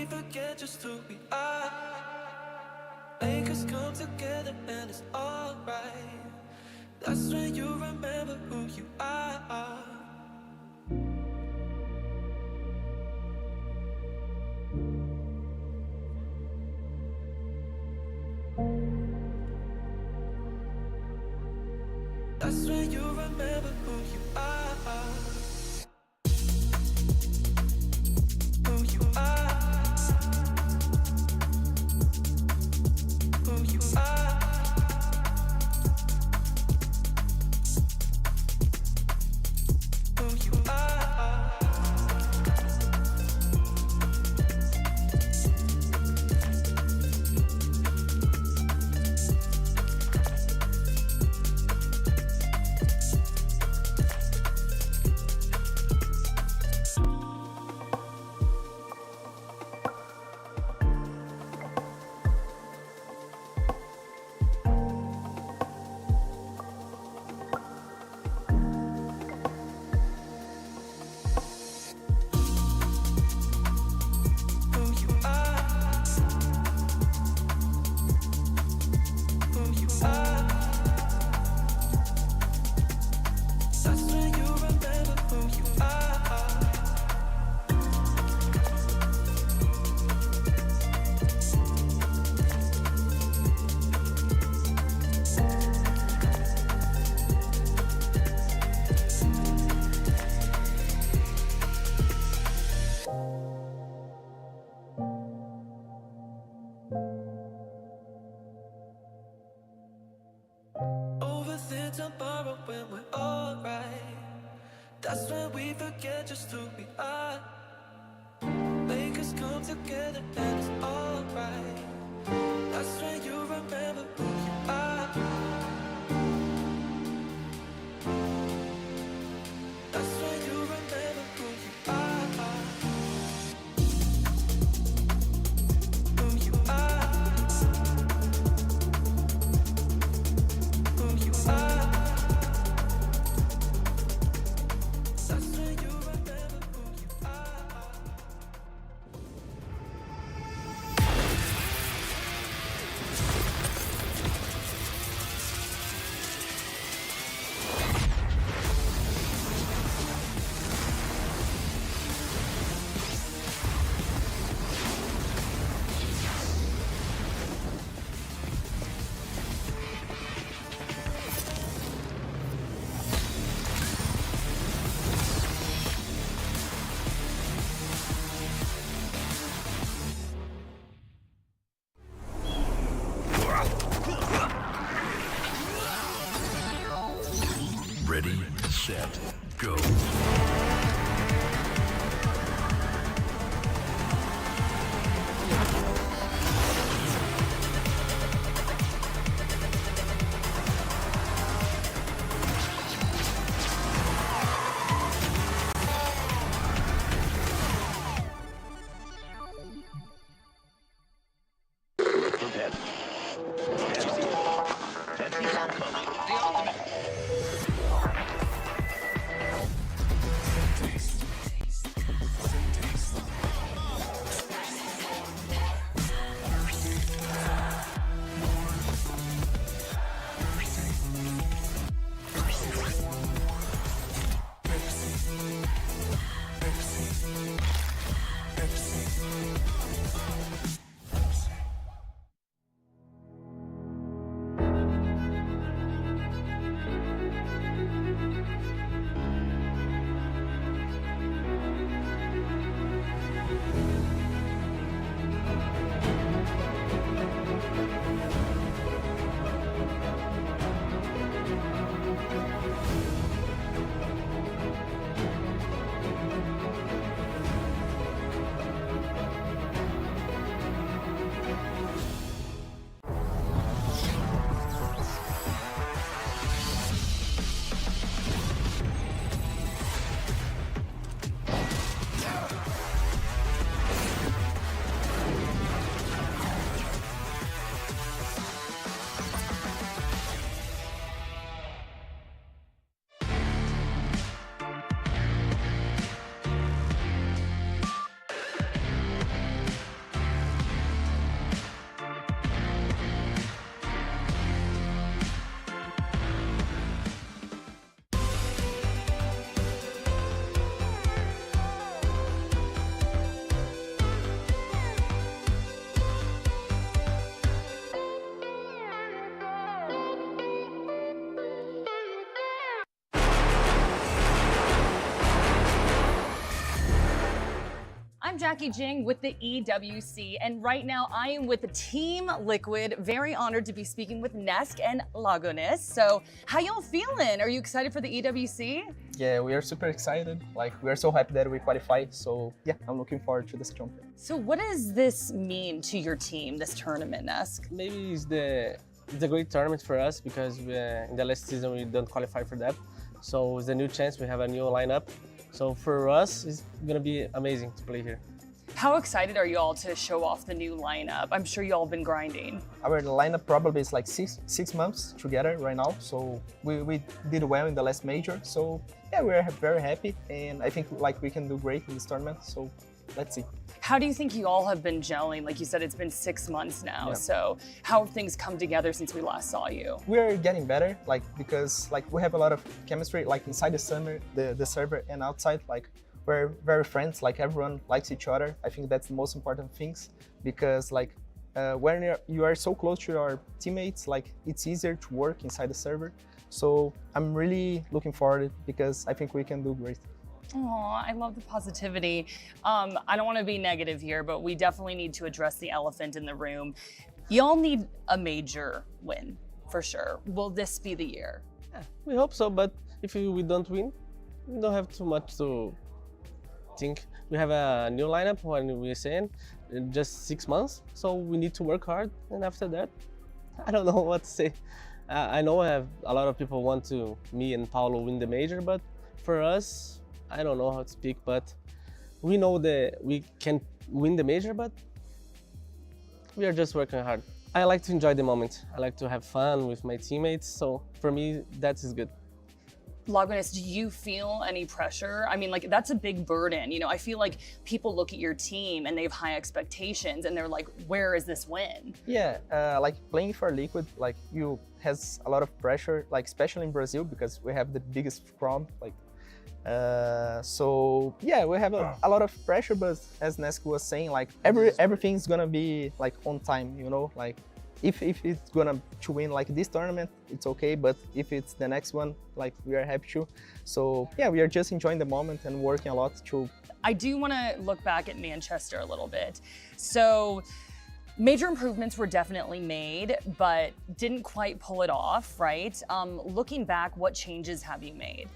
we forget just who we are. Make us come together and it's alright. That's when you remember who you are. That's when you remember who you are. Who you are. Who you are. Who you are. Overthink tomorrow when we're alright. That's when we forget just who we are. Make us come together and it's alright. That's when you remember who you are. That's when you remember who you are. Who you are. Who you are. That's when you remember who you are. I'm Jackie Jing with the EWC, and right now I am with the Team Liquid. Very honored to be speaking with Nesk and Lagonis. So, how y'all feeling? Are you excited for the EWC? Yeah, we are super excited. Like, we are so happy that we qualified. So, yeah, I'm looking forward to this champion. So, what does this mean to your team, this tournament, Nesk? Maybe it's a great tournament for us because in the last season we don't qualify for that. So it's a new chance. We have a new lineup. So for us, it's gonna be amazing to play here. How excited are you all to show off the new lineup? I'm sure you all have been grinding. Our lineup probably is like six months together right now. So we did well in the last major. So yeah, we're very happy, and I think like we can do great in this tournament. So let's see. How do you think you all have been gelling? Like you said, it's been 6 months now. Yeah. So how have things come together since we last saw you? We're getting better, like because like we have a lot of chemistry, like inside the server and outside. Like we're very friends. Like everyone likes each other. I think that's the most important things because like when you are so close to your teammates, like it's easier to work inside the server. So I'm really looking forward because I think we can do great. Oh, I love the positivity. I don't want to be negative here, but we definitely need to address the elephant in the room. Y'all need a major win, for sure. Will this be the year? Yeah, we hope so, but if we don't win, we don't have too much to think. We have a new lineup when we're saying in just 6 months, so we need to work hard, and after that, I don't know what to say. I know a lot of people want to me and Paulo win the major, but for us, I don't know how to speak, but we know that we can win the major, but we are just working hard. I like to enjoy the moment. I like to have fun with my teammates, so for me, that is good. Lagonis, do you feel any pressure? I mean, like, that's a big burden. You know, I feel like people look at your team and they have high expectations and they're like, where is this win? Yeah, like playing for Liquid, like you has a lot of pressure, like especially in Brazil, because we have the biggest scrum, like, so yeah, we have a lot of pressure, but as Nesk was saying, like everything's gonna be like on time, you know, like if it's gonna to win like this tournament, it's okay, but if it's the next one, like we are happy to. So yeah, we are just enjoying the moment and working a lot to. I do want to look back at Manchester a little bit. So major improvements were definitely made, but didn't quite pull it off, right? Looking back, what changes have you made?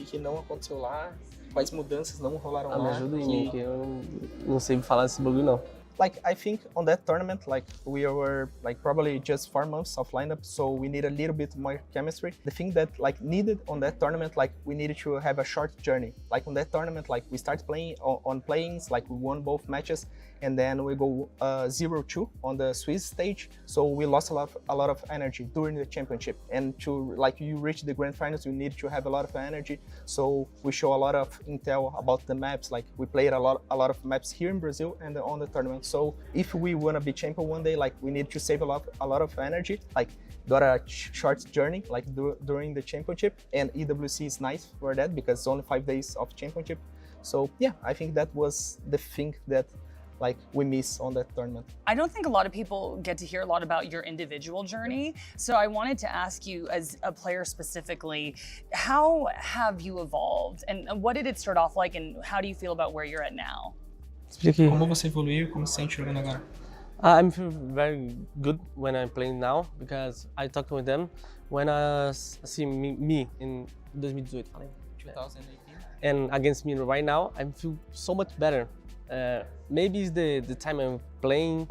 E que não aconteceu lá, quais mudanças não rolaram lá. Me ajuda aí, que eu não sei falar desse bagulho não. Like I think on that tournament, like we were like probably just 4 months of lineup, so we need a little bit more chemistry. The thing that like needed on that tournament, like we needed to have a short journey. Like on that tournament, like we start playing on play-ins, like we won both matches, and then we go 0-2 on the Swiss stage. So we lost a lot of energy during the championship, and to like you reach the grand finals, you need to have a lot of energy. So we show a lot of intel about the maps. Like we played a lot of maps here in Brazil and on the tournament. So if we want to be champion one day, like we need to save a lot of energy. Like got a short journey like during the championship, and EWC is nice for that because it's only 5 days of championship. So yeah, I think that was the thing that like we miss on that tournament. I don't think a lot of people get to hear a lot about your individual journey. So I wanted to ask you as a player specifically, how have you evolved and what did it start off like and how do you feel about where you're at now? Como você evoluiu, como se sente jogando agora? I'm feel very good when I'm playing now because I talked with them when I see me in 2018. 2018. And against me right now, I feel so much better. Maybe it's the time I'm playing.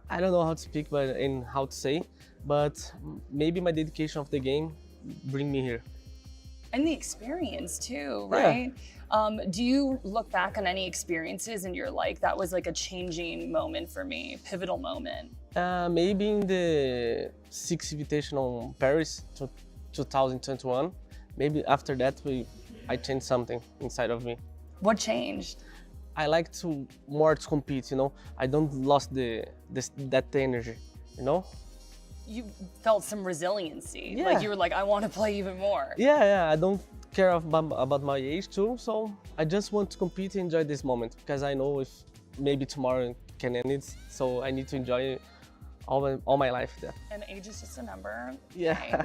I don't know how to speak and how to say, but maybe my dedication of the game bring me here. And the experience too, right? Yeah. Do you look back on any experiences and you're like, that was like a changing moment for me, pivotal moment? Maybe in the 6th Invitational Paris 2021. Maybe after that, I changed something inside of me. What changed? I like to more to compete, you know. I don't lost that energy, you know. You felt some resiliency. Yeah. Like you were like, I want to play even more. Yeah. I don't care about my age too, so I just want to compete and enjoy this moment because I know if maybe tomorrow can end it, so I need to enjoy all my life there. And age is just a number. Yeah.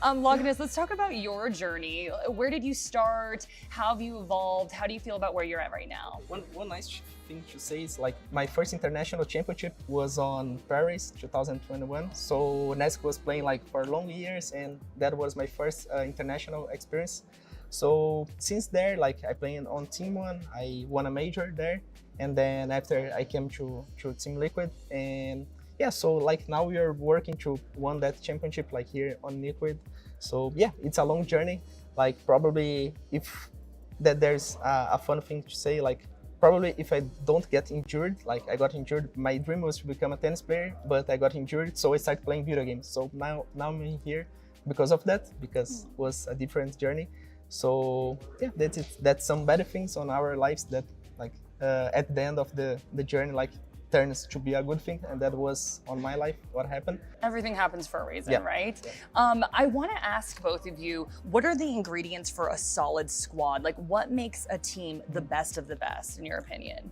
Loginus, let's talk about your journey. Where did you start? How have you evolved? How do you feel about where you're at right now? One nice thing to say is like my first international championship was on Paris 2021. So Nesk was playing like for long years, and that was my first international experience. So since there, like I played on Team One, I won a major there, and then after I came to Team Liquid, and yeah, so like now we are working to win that championship like here on Liquid. So yeah, it's a long journey. Like probably if that there's a fun thing to say, like probably if I don't get injured, like I got injured, my dream was to become a tennis player, but I got injured, so I started playing video games. So now I'm here because of that, because it was a different journey. So yeah, that's it. That's some better things on our lives that like at the end of the journey, like turns to be a good thing, and that was on my life what happened. Everything happens for a reason, Yeah. right? I want to ask both of you, what are the ingredients for a solid squad? Like what makes a team the best of the best, in your opinion?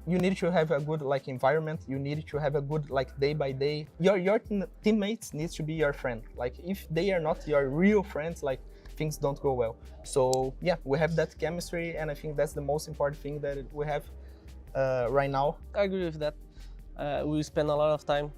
You need to have a good like environment. You need to have a good like day by day. Your teammates needs to be your friend. Like if they are not your real friends, like things don't go well. So yeah, we have that chemistry, and I think that's the most important thing that we have right now. I agree with that. We spend a lot of time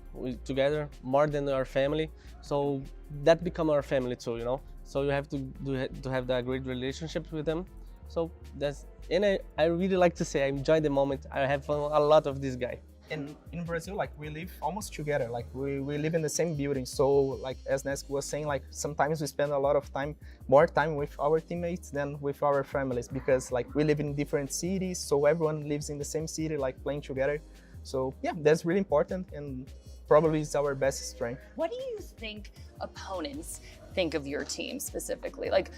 together, more than our family. So that become our family too, you know. So you have to have that great relationship with them. So that's, and I really like to say I enjoy the moment. I have fun a lot of this guy. And in Brazil, like we live almost together. Like we live in the same building. So like as Nesk was saying, like sometimes we spend a lot of time, more time with our teammates than with our families, because like we live in different cities. So everyone lives in the same city, like playing together. So yeah, that's really important, and probably is our best strength. What do you think opponents think of your team specifically? Like,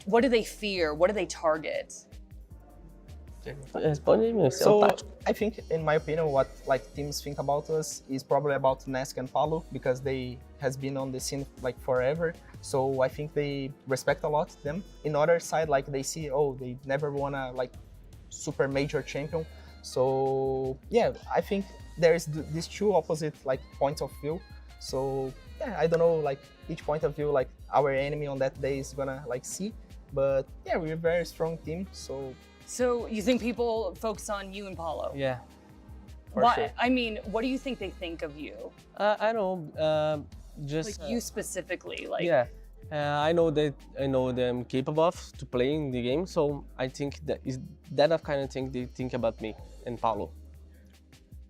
what do they fear? What do they target? So I think, in my opinion, what like teams think about us is probably about Nesk and Paulo, because they has been on the scene like forever. So I think they respect a lot them. In other side, like they see, oh, they never won a like super major champion. So yeah, I think there's these two opposite like points of view. So yeah, I don't know like each point of view like our enemy on that day is gonna like see. But yeah, we're a very strong team. So you think people focus on you and Paulo? Yeah. For Why? sure. I mean, what do you think they think of you? I don't know. Just Like you specifically, like yeah. I know that I'm capable of to play in the game. So I think that is that kind of thing they think about me and Paulo.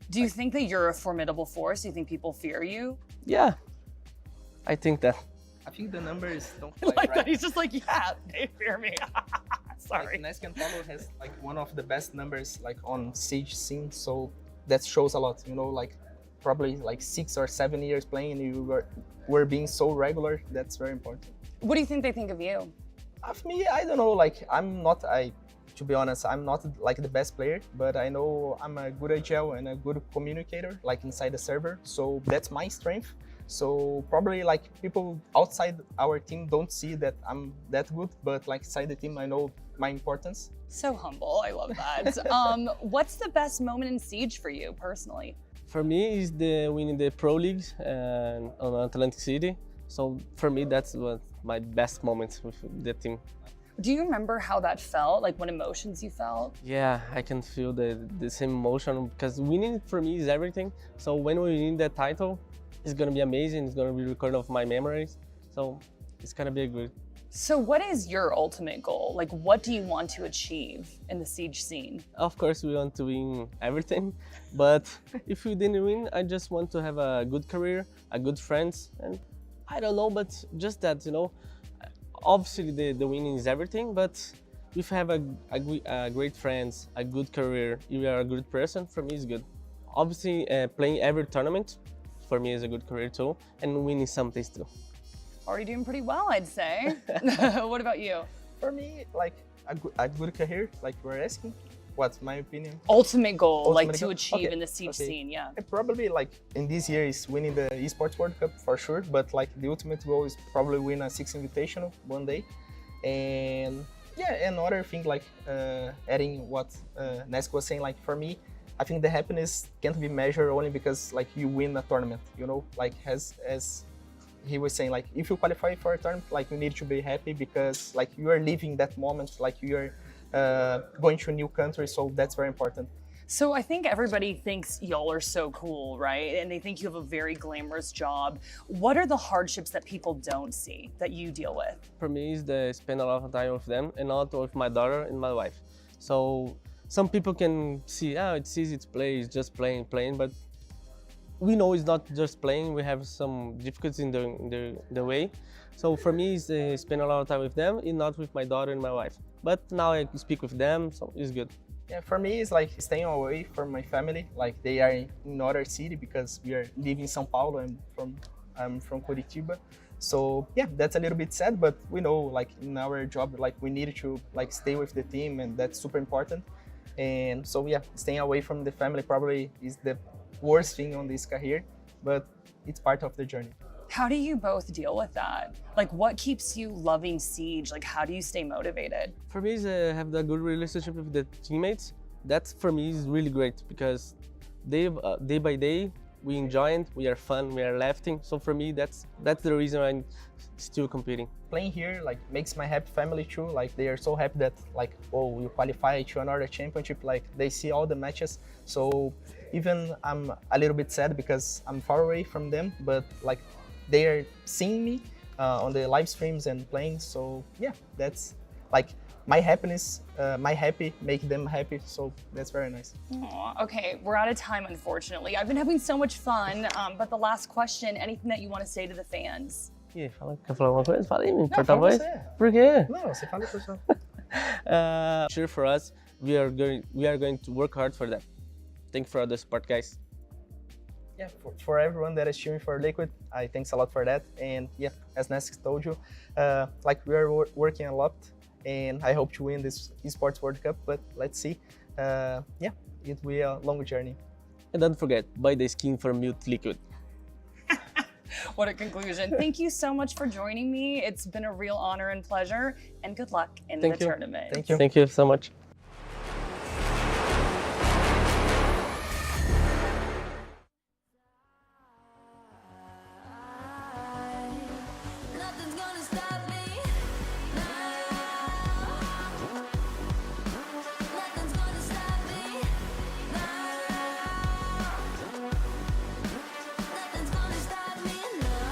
do you think that you're a formidable force? Do you think people fear you? Yeah. I think that. I think the numbers don't Like quite that, right. he's just like, yeah, they fear me. Sorry. Like Nesk and Paulo has like one of the best numbers like on Siege scene, so that shows a lot. You know, like probably like 6 or 7 years playing, and you were being so regular. That's very important. What do you think they think of you? Of me, I don't know. Like to be honest, I'm not like the best player, but I know I'm a good agile and a good communicator, like inside the server. So that's my strength. So probably like people outside our team don't see that I'm that good, but like inside the team, I know my importance. So humble. I love that. What's the best moment in Siege for you personally? For me, is the winning the Pro League on Atlantic City. So for me, that's what my best moments with the team. Do you remember how that felt? Like what emotions you felt? Yeah, I can feel the same emotion, because winning for me is everything. So when we win that title, it's gonna be amazing. It's gonna be recorded of my memories. So it's gonna be good. So what is your ultimate goal? Like what do you want to achieve in the Siege scene? Of course, we want to win everything, but if we didn't win, I just want to have a good career, a good friends, and I don't know, but just that, you know. Obviously, the winning is everything, but if you have a great friends, a good career, you are a good person, for me it's good. Obviously, playing every tournament, for me is a good career too, and winning some things too. Already doing pretty well, I'd say. What about you? For me, like a good career, like we're asking. What's my opinion? Ultimate goal, like Ultimate to goal? achieve Okay, in the Siege okay. scene, yeah. I probably like in this year is winning the Esports World Cup for sure, but like the ultimate goal is probably win a 6 Invitational one day. And yeah, another thing like adding what Nesk was saying, like for me, I think the happiness can't be measured only because like you win a tournament, you know, like as he was saying, like if you qualify for a tournament, like you need to be happy because like you are living that moment, like you are going to a new country, so that's very important. So I think everybody thinks y'all are so cool, right? And they think you have a very glamorous job. What are the hardships that people don't see that you deal with? For me, is to spend a lot of time with them and not with my daughter and my wife. So some people can see, oh, it's easy to play, it's just playing, but we know it's not just playing. We have some difficulties in the way. So for me, it's spend a lot of time with them and not with my daughter and my wife. But now I speak with them, so it's good. Yeah, for me, it's like staying away from my family. Like they are in another city because we are living in São Paulo. I'm from Curitiba. So yeah, that's a little bit sad, but we know like in our job, like we need to like stay with the team, and that's super important. And so yeah, staying away from the family probably is the worst thing on this career, but it's part of the journey. How do you both deal with that? Like what keeps you loving Siege? Like how do you stay motivated? For me, is have a good relationship with the teammates. That for me is really great because day by day we enjoy it, we are fun, we are laughing. So for me, that's the reason I'm still competing. Playing here like makes my happy family too. Like they are so happy that like, oh, you qualify to another championship. Like they see all the matches. So even I'm a little bit sad because I'm far away from them, but like they are seeing me on the live streams and playing. So yeah, that's like my happiness, my happy make them happy. So that's very nice. Aw, okay, we're out of time, unfortunately. I've been having so much fun, but the last question, anything that you want to say to the fans? Quer falar alguma coisa? Fala aí, me fala porta-voz. você. Por quê? Não, você fala pessoal. Sure, for us, we are going to work hard for that. Thank you for all the support, guys. Yeah, for everyone that is cheering for Liquid, I thanks a lot for that. And yeah, as Nesix told you, like we are working a lot, and I hope to win this Esports World Cup. But let's see. Yeah, it will be a long journey. And don't forget, buy the skin for Mute Liquid. What a conclusion. Thank you so much for joining me. It's been a real honor and pleasure, and good luck in the tournament. Thank you. Thank you so much. Nothing's gonna stop me now. Nothing's gonna stop me now. Nothing's gonna stop me now.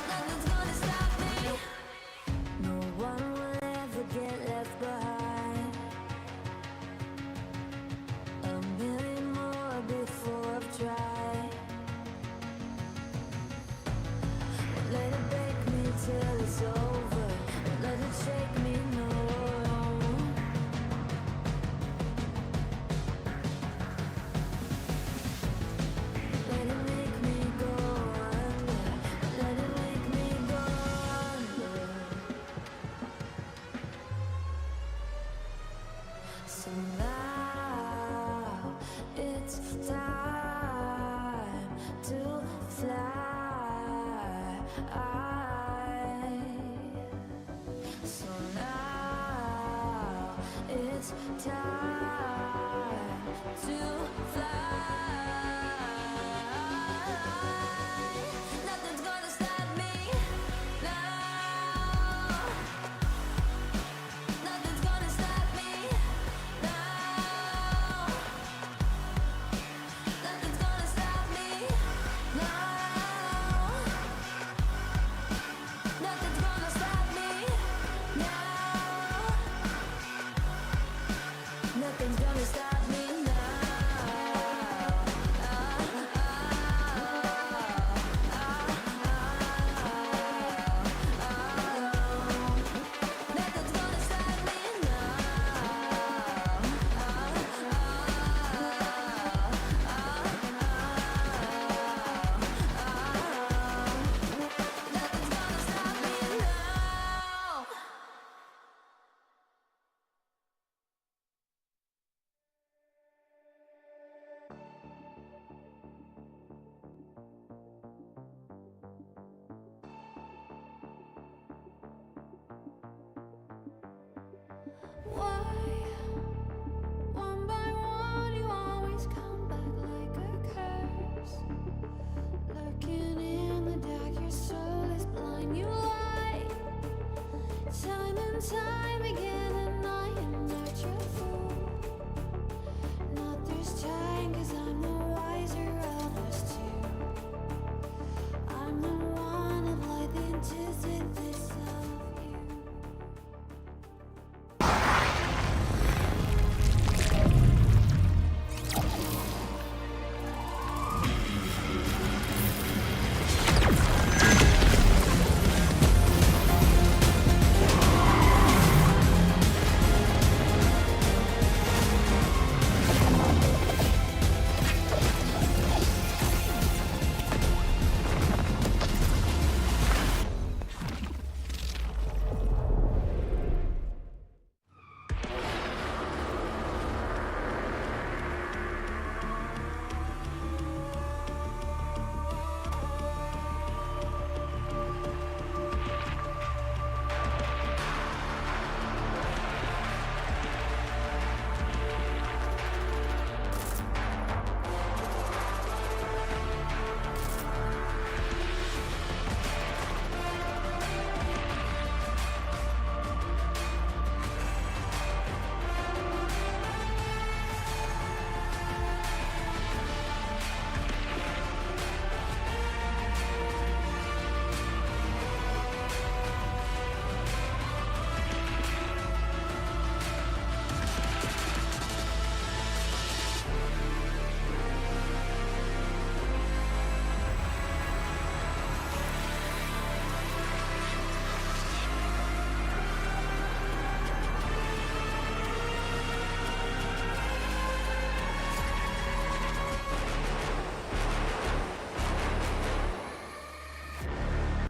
Nothing's gonna stop me. No one will ever get left behind. A million more before I've tried. Let it break me till it's over. Let it shake me, no. Let it make me go under. Let it make me go under. So now it's time to fly. So now it's time to fly. Nothing's gonna stop me now. Nothing's gonna stop me now. Nothing's gonna stop me now. Nothing's gonna stop me now. Nothing's gonna stop me now.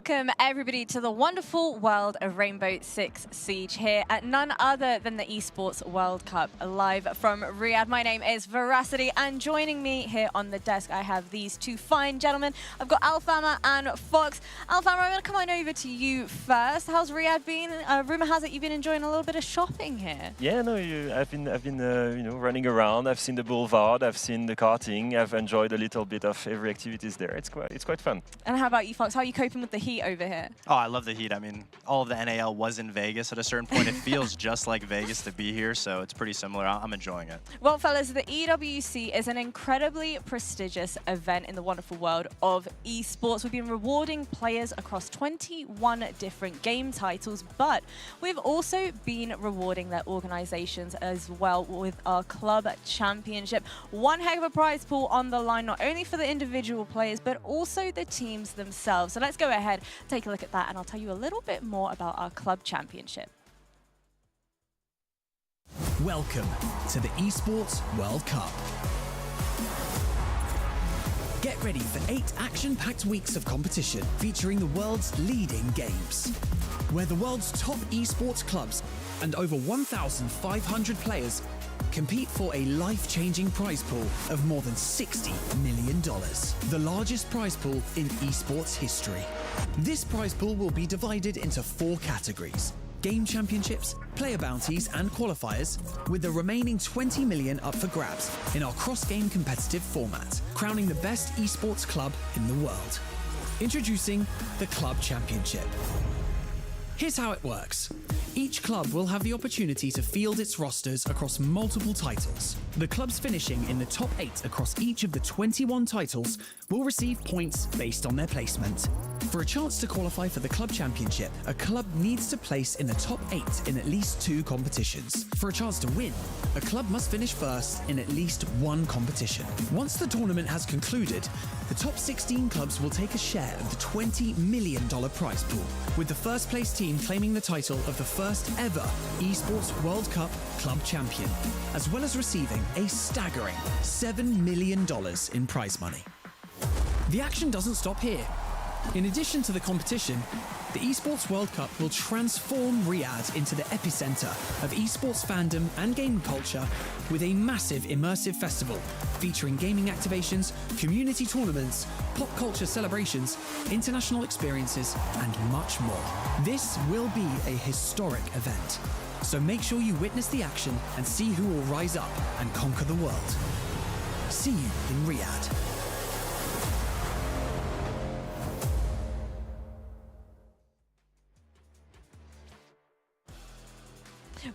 Welcome everybody to the wonderful world of Rainbow Six Siege here at none other than the Esports World Cup, live from Riyadh. My name is Veracity, and joining me here on the desk I have these two fine gentlemen. I've got Alfama and Fox. Alfama, I'm going to come on over to you first. How's Riyadh been? Rumor has it you've been enjoying a little bit of shopping here. Yeah, no, I've been running around. I've seen the boulevard, I've seen the karting. I've enjoyed a little bit of every activities there. It's quite fun. And how about you, Fox? How are you coping with the heat over here? Oh, I love the heat. I mean, all of the NAL was in Vegas at a certain point. It feels just like Vegas to be here, so it's pretty similar. I'm enjoying it. Well, fellas, the EWC is an incredibly prestigious event in the wonderful world of esports. We've been rewarding players across 21 different game titles, but we've also been rewarding their organizations as well with our club championship. One heck of a prize pool on the line, not only for the individual players, but also the teams themselves. So let's go ahead, take a look at that, and I'll tell you a little bit more about our club championship. Welcome to the Esports World Cup. Get ready for 8 action-packed weeks of competition featuring the world's leading games, where the world's top esports clubs and over 1,500 players compete for a life-changing prize pool of more than $60 million, the largest prize pool in esports history. This prize pool will be divided into 4 categories: game championships, player bounties and qualifiers, with the remaining 20 million up for grabs in our cross-game competitive format, crowning the best esports club in the world. Introducing the Club Championship. Here's how it works. Each club will have the opportunity to field its rosters across multiple titles. The clubs finishing in the top 8 across each of the 21 titles will receive points based on their placement. For a chance to qualify for the Club Championship, a club needs to place in the top 8 in at least 2 competitions. For a chance to win, a club must finish first in at least 1 competition. Once the tournament has concluded, the top 16 clubs will take a share of the $20 million prize pool, with the first place team claiming the title of the first ever Esports World Cup Club Champion, as well as receiving a staggering $7 million in prize money. The action doesn't stop here. In addition to the competition, the Esports World Cup will transform Riyadh into the epicenter of esports fandom and gaming culture with a massive immersive festival featuring gaming activations, community tournaments, pop culture celebrations, international experiences, and much more. This will be a historic event, so make sure you witness the action and see who will rise up and conquer the world. See you in Riyadh.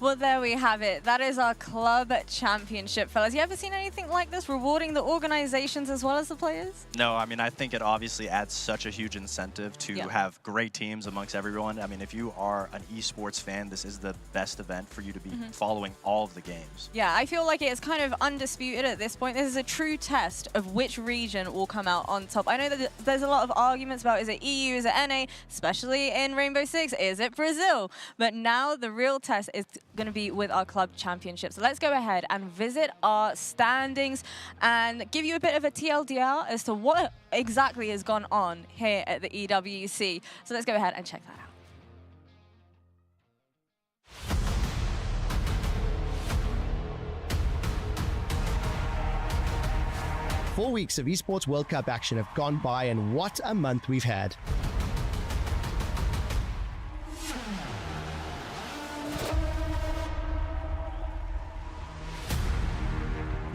Well, there we have it. That is our club championship, fellas. You ever seen anything like this, rewarding the organizations as well as the players? No, I mean, I think it obviously adds such a huge incentive to have great teams amongst everyone. I mean, if you are an esports fan, this is the best event for you to be following all of the games. Yeah, I feel like it is kind of undisputed at this point. This is a true test of which region will come out on top. I know that there's a lot of arguments about, is it EU, is it NA, especially in Rainbow Six, is it Brazil? But now the real test is going to be with our club championship. So let's go ahead and visit our standings and give you a bit of a TLDR as to what exactly has gone on here at the EWC. So let's go ahead and check that out. 4 weeks of Esports World Cup action have gone by, and what a month we've had.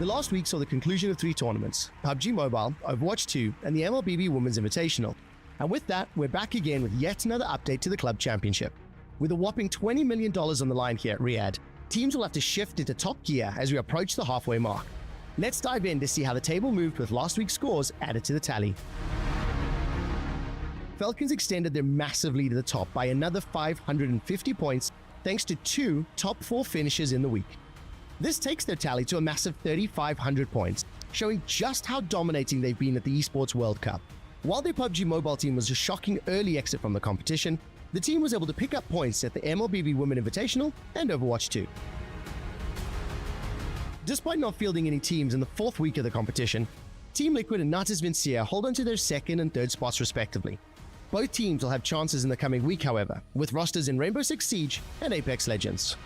The last week saw the conclusion of 3 tournaments: PUBG Mobile, Overwatch 2, and the MLBB Women's Invitational. And with that, we're back again with yet another update to the Club Championship. With a whopping $20 million on the line here at Riyadh, teams will have to shift into top gear as we approach the halfway mark. Let's dive in to see how the table moved with last week's scores added to the tally. Falcons extended their massive lead at the top by another 550 points thanks to 2 top 4 finishes in the week. This takes their tally to a massive 3,500 points, showing just how dominating they've been at the Esports World Cup. While their PUBG Mobile team was a shocking early exit from the competition, the team was able to pick up points at the MLBB Women Invitational and Overwatch 2. Despite not fielding any teams in the 4th week of the competition, Team Liquid and Natas Vincia hold on to their 2nd and 3rd spots respectively. Both teams will have chances in the coming week, however, with rosters in Rainbow Six Siege and Apex Legends.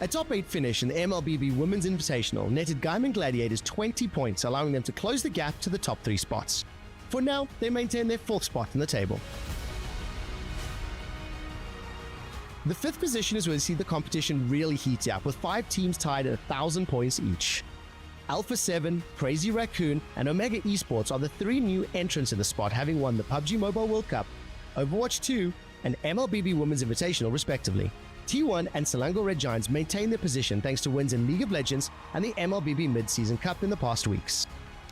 A top 8 finish in the MLBB Women's Invitational netted Gaiman Gladiators 20 points, allowing them to close the gap to the top 3 spots. For now, they maintain their 4th spot in the table. The 5th position is where we see the competition really heat up, with 5 teams tied at 1,000 points each. Alpha 7, Crazy Raccoon, and Omega Esports are the 3 new entrants in the spot, having won the PUBG Mobile World Cup, Overwatch 2, and MLBB Women's Invitational respectively. T1 and Selangor Red Giants maintain their position thanks to wins in League of Legends and the MLBB Mid-Season Cup in the past weeks.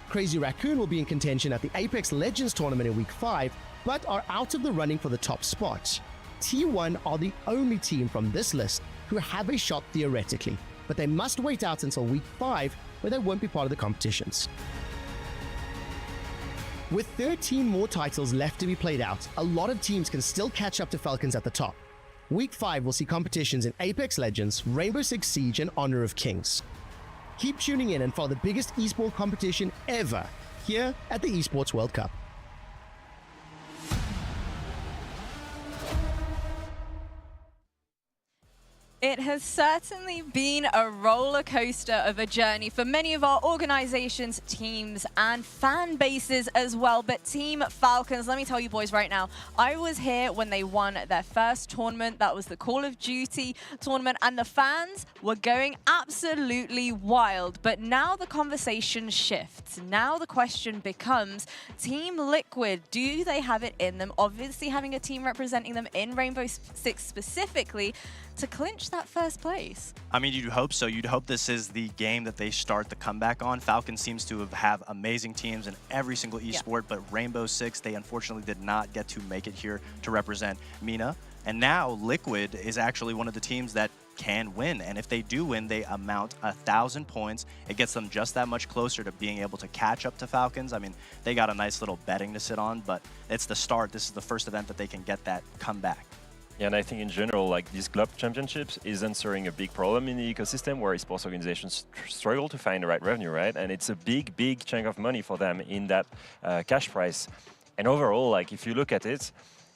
Crazy Raccoon will be in contention at the Apex Legends tournament in Week 5, but are out of the running for the top spot. T1 are the only team from this list who have a shot theoretically, but they must wait out until Week 5, where they won't be part of the competitions. With 13 more titles left to be played out, a lot of teams can still catch up to Falcons at the top. Week 5 will see competitions in Apex Legends, Rainbow Six Siege, and Honor of Kings. Keep tuning in and follow the biggest esports competition ever here at the Esports World Cup. It has certainly been a roller coaster of a journey for many of our organizations, teams, and fan bases as well. But Team Falcons, let me tell you boys right now, I was here when they won their first tournament. That was the Call of Duty tournament, and the fans were going absolutely wild. But now the conversation shifts. Now the question becomes, Team Liquid, do they have it in them? Obviously having a team representing them in Rainbow Six specifically, to clinch that first place. I mean, you'd hope so. You'd hope this is the game that they start the comeback on. Falcons seems to have amazing teams in every single esport, but Rainbow Six, they unfortunately did not get to make it here to represent MENA. And now Liquid is actually one of the teams that can win. And if they do win, they amount 1,000 points. It gets them just that much closer to being able to catch up to Falcons. I mean, they got a nice little betting to sit on, but it's the start. This is the first event that they can get that comeback. Yeah, and I think in general, like these club championships is answering a big problem in the ecosystem where esports organizations struggle to find the right revenue, right? And it's a big, big chunk of money for them in that cash prize. And overall, like if you look at it,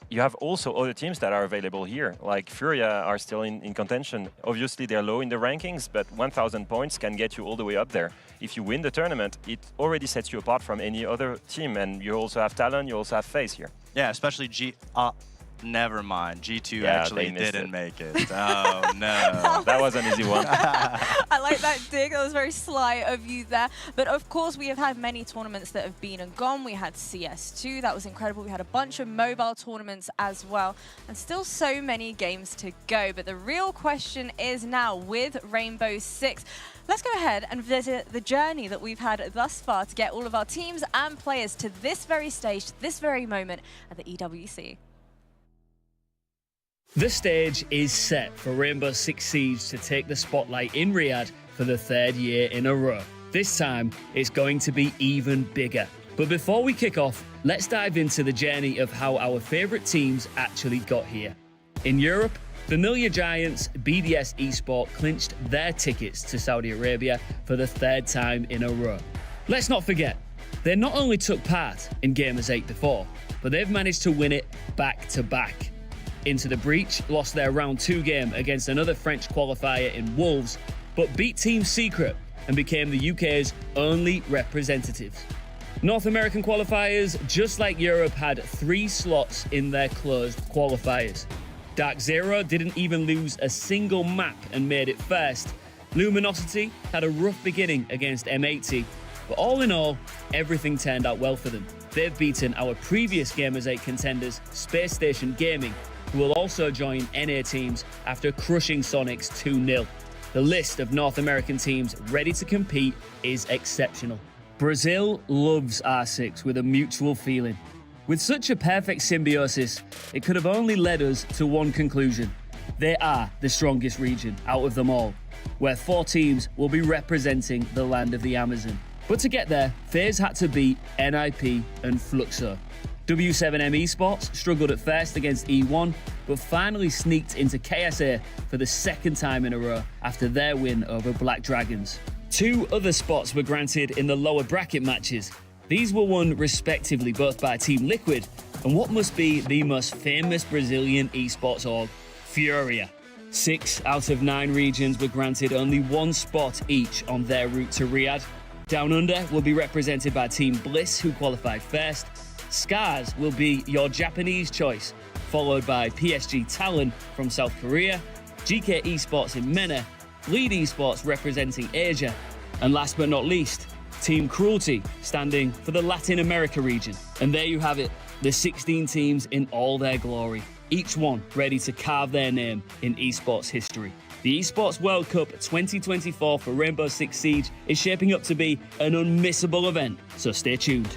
you have also other teams that are available here. Like Furia are still in contention. Obviously, they're low in the rankings, but 1,000 points can get you all the way up there. If you win the tournament, it already sets you apart from any other team. And you also have talent, you also have FaZe here. Yeah, especially never mind. G2 actually didn't make it. Oh, no. That was an easy one. I like that dig. That was very sly of you there. But of course, we have had many tournaments that have been and gone. We had CS2. That was incredible. We had a bunch of mobile tournaments as well. And still so many games to go. But the real question is now with Rainbow Six. Let's go ahead and visit the journey that we've had thus far to get all of our teams and players to this very stage, to this very moment at the EWC. The stage is set for Rainbow Six Siege to take the spotlight in Riyadh for the 3rd year in a row. This time, it's going to be even bigger. But before we kick off, let's dive into the journey of how our favourite teams actually got here. In Europe, familiar giants BDS Esports clinched their tickets to Saudi Arabia for the 3rd time in a row. Let's not forget, they not only took part in Gamers 8 before, but they've managed to win it back-to-back. Into the Breach lost their round 2 game against another French qualifier in Wolves, but beat Team Secret and became the UK's only representatives. North American qualifiers, just like Europe, had 3 slots in their closed qualifiers. Dark Zero didn't even lose a single map and made it first. Luminosity had a rough beginning against M80, but all in all, everything turned out well for them. They've beaten our previous Gamers 8 contenders, Space Station Gaming, who will also join NA teams after crushing Sonics 2-0. The list of North American teams ready to compete is exceptional. Brazil loves R6 with a mutual feeling. With such a perfect symbiosis, it could have only led us to one conclusion. They are the strongest region out of them all, where 4 teams will be representing the land of the Amazon. But to get there, FaZe had to beat NIP and Fluxo. W7M Esports struggled at first against E1, but finally sneaked into KSA for the 2nd time in a row after their win over Black Dragons. 2 other spots were granted in the lower bracket matches. These were won respectively both by Team Liquid and what must be the most famous Brazilian esports org, Furia. 6 out of 9 regions were granted only 1 spot each on their route to Riyadh. Down Under will be represented by Team Bliss, who qualified first. Scars will be your Japanese choice, followed by PSG Talon from South Korea, GK Esports in MENA, Lead Esports representing Asia, and last but not least, Team Cruelty, standing for the Latin America region. And there you have it, the 16 teams in all their glory, each one ready to carve their name in esports history. The Esports World Cup 2024 for Rainbow Six Siege is shaping up to be an unmissable event, so stay tuned.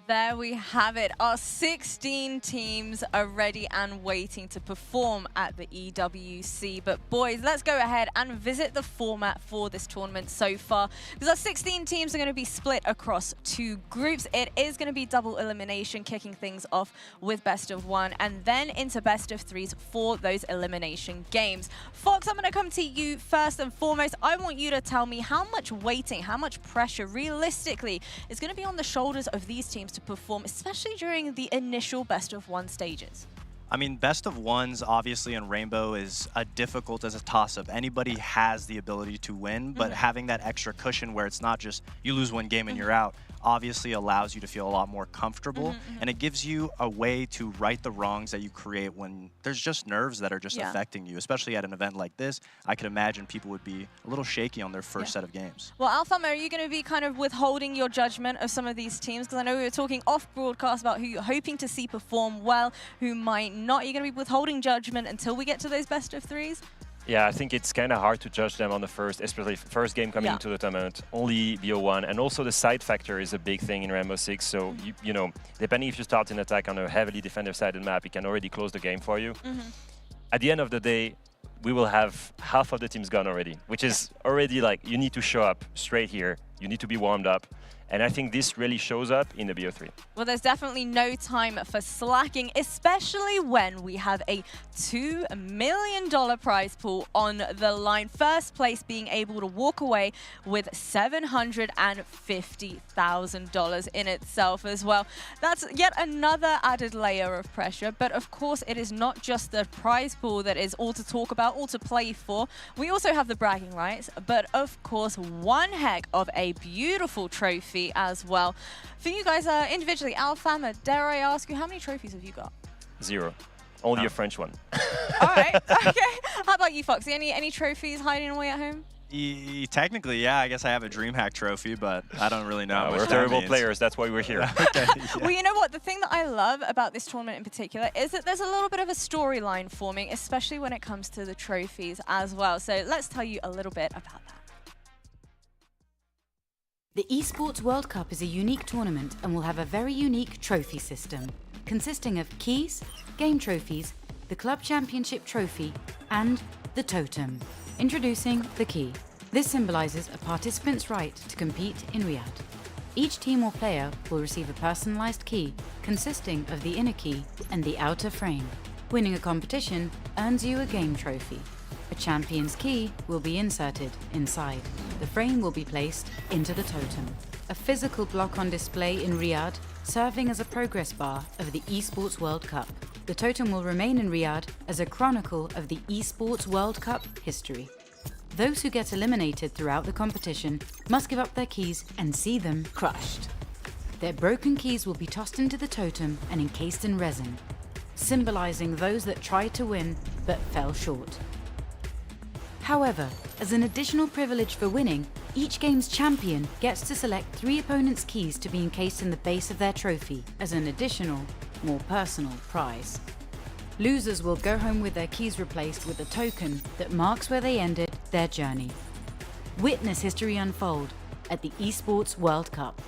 There we have it. Our 16 teams are ready and waiting to perform at the EWC. But boys, let's go ahead and visit the format for this tournament so far. Because our 16 teams are going to be split across 2 groups. It is going to be double elimination, kicking things off with best of 1 and then into best of 3s for those elimination games. Fox, I'm going to come to you first and foremost. I want you to tell me how much weighting, how much pressure realistically is going to be on the shoulders of these teams to perform, especially during the initial best of 1 stages. I mean, best of 1s obviously in Rainbow is difficult as a toss-up. Anybody has the ability to win, but having that extra cushion where it's not just you lose 1 game and you're out, obviously allows you to feel a lot more comfortable, and it gives you a way to right the wrongs that you create when there's just nerves that are just affecting you, especially at an event like this. I could imagine people would be a little shaky on their first set of games. Well, Alfama, are you going to be kind of withholding your judgment of some of these teams? Because I know we were talking off broadcast about who you're hoping to see perform well, who might not. Are you going to be withholding judgment until we get to those best of 3s? Yeah, I think it's kind of hard to judge them on the especially first game coming into the tournament, only BO1. And also the side factor is a big thing in Rainbow Six. So, you know, depending if you start an attack on a heavily defender-sided map, it can already close the game for you. At the end of the day, we will have half of the teams gone already, which is already like, you need to show up straight here. You need to be warmed up. And I think this really shows up in the BO3. Well, there's definitely no time for slacking, especially when we have a $2 million prize pool on the line. First place being able to walk away with $750,000 in itself as well. That's yet another added layer of pressure. But of course, it is not just the prize pool that is all to talk about, all to play for. We also have the bragging rights, but of course, one heck of a beautiful trophy as well. For you guys individually, Alfama, dare I ask you, how many trophies have you got? 0. Only a French one. All right, okay. How about you, Foxy? Any trophies hiding away at home? Technically, yeah, I guess I have a DreamHack trophy, but I don't really know. We're terrible players, that's why we're here. Well, you know what? The thing that I love about this tournament in particular is that there's a little bit of a storyline forming, especially when it comes to the trophies as well. So let's tell you a little bit about that. The Esports World Cup is a unique tournament and will have a very unique trophy system, consisting of keys, game trophies, the Club Championship trophy, and the totem. Introducing the key. This symbolizes a participant's right to compete in Riyadh. Each team or player will receive a personalized key consisting of the inner key and the outer frame. Winning a competition earns you a game trophy. A champion's key will be inserted inside. The frame will be placed into the totem. A physical block on display in Riyadh, serving as a progress bar of the Esports World Cup. The totem will remain in Riyadh as a chronicle of the Esports World Cup history. Those who get eliminated throughout the competition must give up their keys and see them crushed. Their broken keys will be tossed into the totem and encased in resin, symbolizing those that tried to win but fell short. However, as an additional privilege for winning, each game's champion gets to select 3 opponents' keys to be encased in the base of their trophy as an additional, more personal prize. Losers will go home with their keys replaced with a token that marks where they ended their journey. Witness history unfold at the Esports World Cup.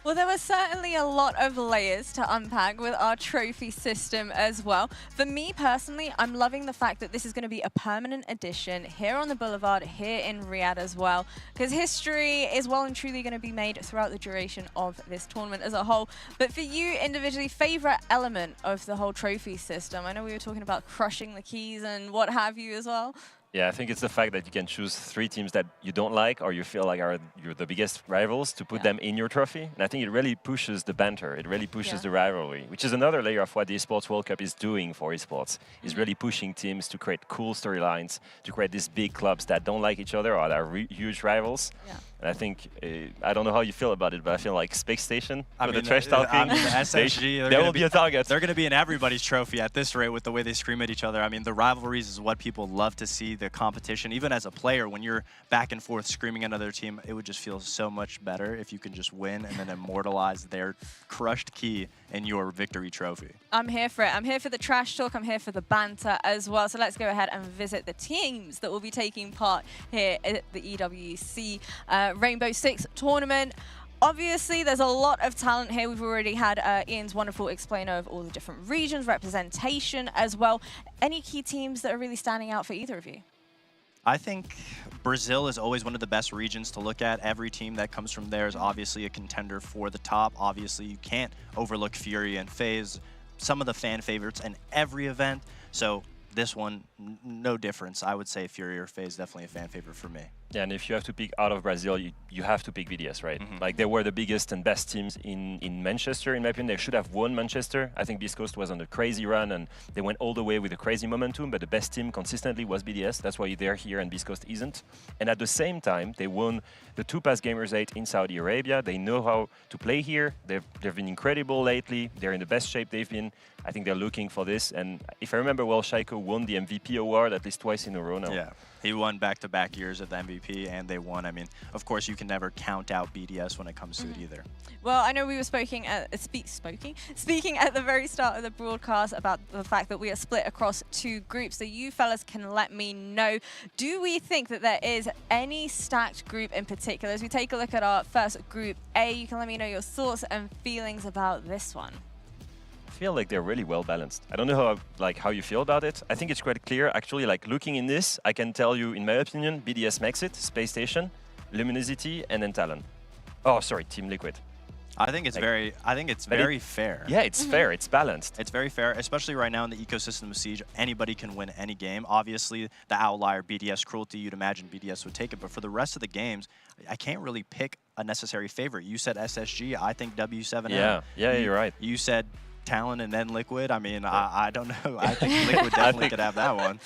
Well, there was certainly a lot of layers to unpack with our trophy system as well. For me personally, I'm loving the fact that this is going to be a permanent addition here on the Boulevard, here in Riyadh as well, because history is well and truly going to be made throughout the duration of this tournament as a whole. But for you individually, favorite element of the whole trophy system? I know we were talking about crushing the keys and what have you as well. Yeah, I think it's the fact that you can choose 3 teams that you don't like or you feel like you're the biggest rivals to put them in your trophy. And I think it really pushes the banter. It really pushes the rivalry, which is another layer of what the Esports World Cup is doing for esports. Is really pushing teams to create cool storylines, to create these big clubs that don't like each other or that are huge rivals. Yeah. And I think, I don't know how you feel about it, but I feel like Space Station, I with mean, the trash talking, the SSG, there will be a target. They're going to be in everybody's trophy at this rate with the way they scream at each other. I mean, the rivalries is what people love to see, the competition. Even as a player, when you're back and forth screaming at another team, it would just feel so much better if you can just win and then immortalize their crushed key in your victory trophy. I'm here for it. I'm here for the trash talk. I'm here for the banter as well. So let's go ahead and visit the teams that will be taking part here at the EWC Rainbow Six tournament. Obviously, there's a lot of talent here. We've already had Ian's wonderful explainer of all the different regions, representation as well. Any key teams that are really standing out for either of you? I think Brazil is always one of the best regions to look at. Every team that comes from there is obviously a contender for the top. Obviously, you can't overlook Fury and FaZe, some of the fan favorites in every event. So this one, no difference. I would say Fury or FaZe definitely a fan favorite for me. Yeah, and if you have to pick out of Brazil, you have to pick BDS, right? Like, they were the biggest and best teams in Manchester, in my opinion. They should have won Manchester. I think Beast Coast was on a crazy run, and they went all the way with a crazy momentum, but the best team consistently was BDS. That's why they're here and Beast Coast isn't. And at the same time, they won the 2 Pass Gamers 8 in Saudi Arabia. They know how to play here. They've been incredible lately. They're in the best shape they've been. I think they're looking for this. And if I remember well, Shaiko won the MVP award at least twice in a row now. Yeah, he won back-to-back years of the MVP, and they won. I mean, of course, you can never count out BDS when it comes to it either. Well, I know we were speaking at the very start of the broadcast about the fact that we are split across 2 groups. So you fellas can let me know, do we think that there is any stacked group in particular? As we take a look at our first group A, you can let me know your thoughts and feelings about this one. I feel like they're really well balanced. I don't know how you feel about it. I think it's quite clear. Actually, like, looking in this, I can tell you, in my opinion, BDS makes it, Space Station, Luminosity, and then Talon. Oh, sorry, Team Liquid. I think it's very fair. Yeah, it's fair. It's balanced. It's very fair, especially right now in the ecosystem of Siege. Anybody can win any game. Obviously, the outlier BDS Cruelty, you'd imagine BDS would take it. But for the rest of the games, I can't really pick a necessary favorite. You said SSG. I think W7M. Yeah, you're right. You said Talon and then Liquid. I mean, I don't know. I think Liquid definitely could have that one.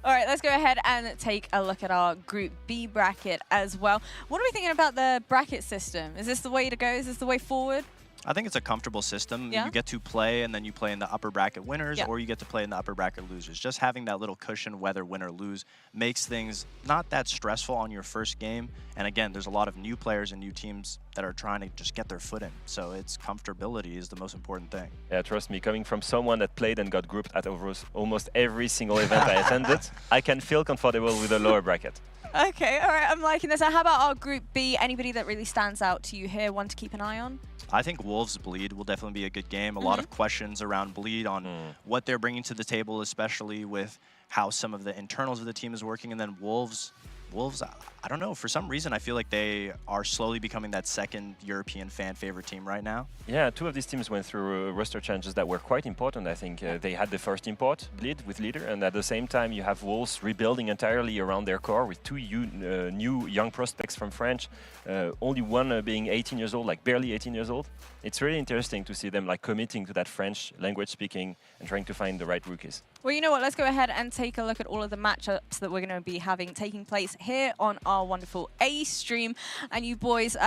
All right, let's go ahead and take a look at our Group B bracket as well. What are we thinking about the bracket system? Is this the way to go? Is this the way forward? I think it's a comfortable system. Yeah. You get to play, and then you play in the upper bracket winners, Yeah. or you get to play in the upper bracket losers. Just having that little cushion, whether win or lose, makes things not that stressful on your first game. And again, there's a lot of new players and new teams that are trying to just get their foot in. So it's comfortability is the most important thing. Yeah, trust me, coming from someone that played and got grouped at almost every single event I attended, I can feel comfortable with a lower bracket. Okay, all right, I'm liking this. So how about our Group B? Anybody that really stands out to you here, one to keep an eye on? I think Wolves Bleed will definitely be a good game. A lot of questions around Bleed on what they're bringing to the table, especially with how some of the internals of the team is working. And then Wolves, I don't know, for some reason I feel like they are slowly becoming that second European fan favorite team right now. Yeah, 2 of these teams went through roster changes that were quite important. I think they had the first import, Bleed, with Leader, and at the same time you have Wolves rebuilding entirely around their core with 2 new young prospects from French, only one being 18 years old, like barely 18 years old. It's really interesting to see them like committing to that French language speaking and trying to find the right rookies. Well, you know what? Let's go ahead and take a look at all of the matchups that we're going to be having taking place here on our wonderful A stream. And you boys,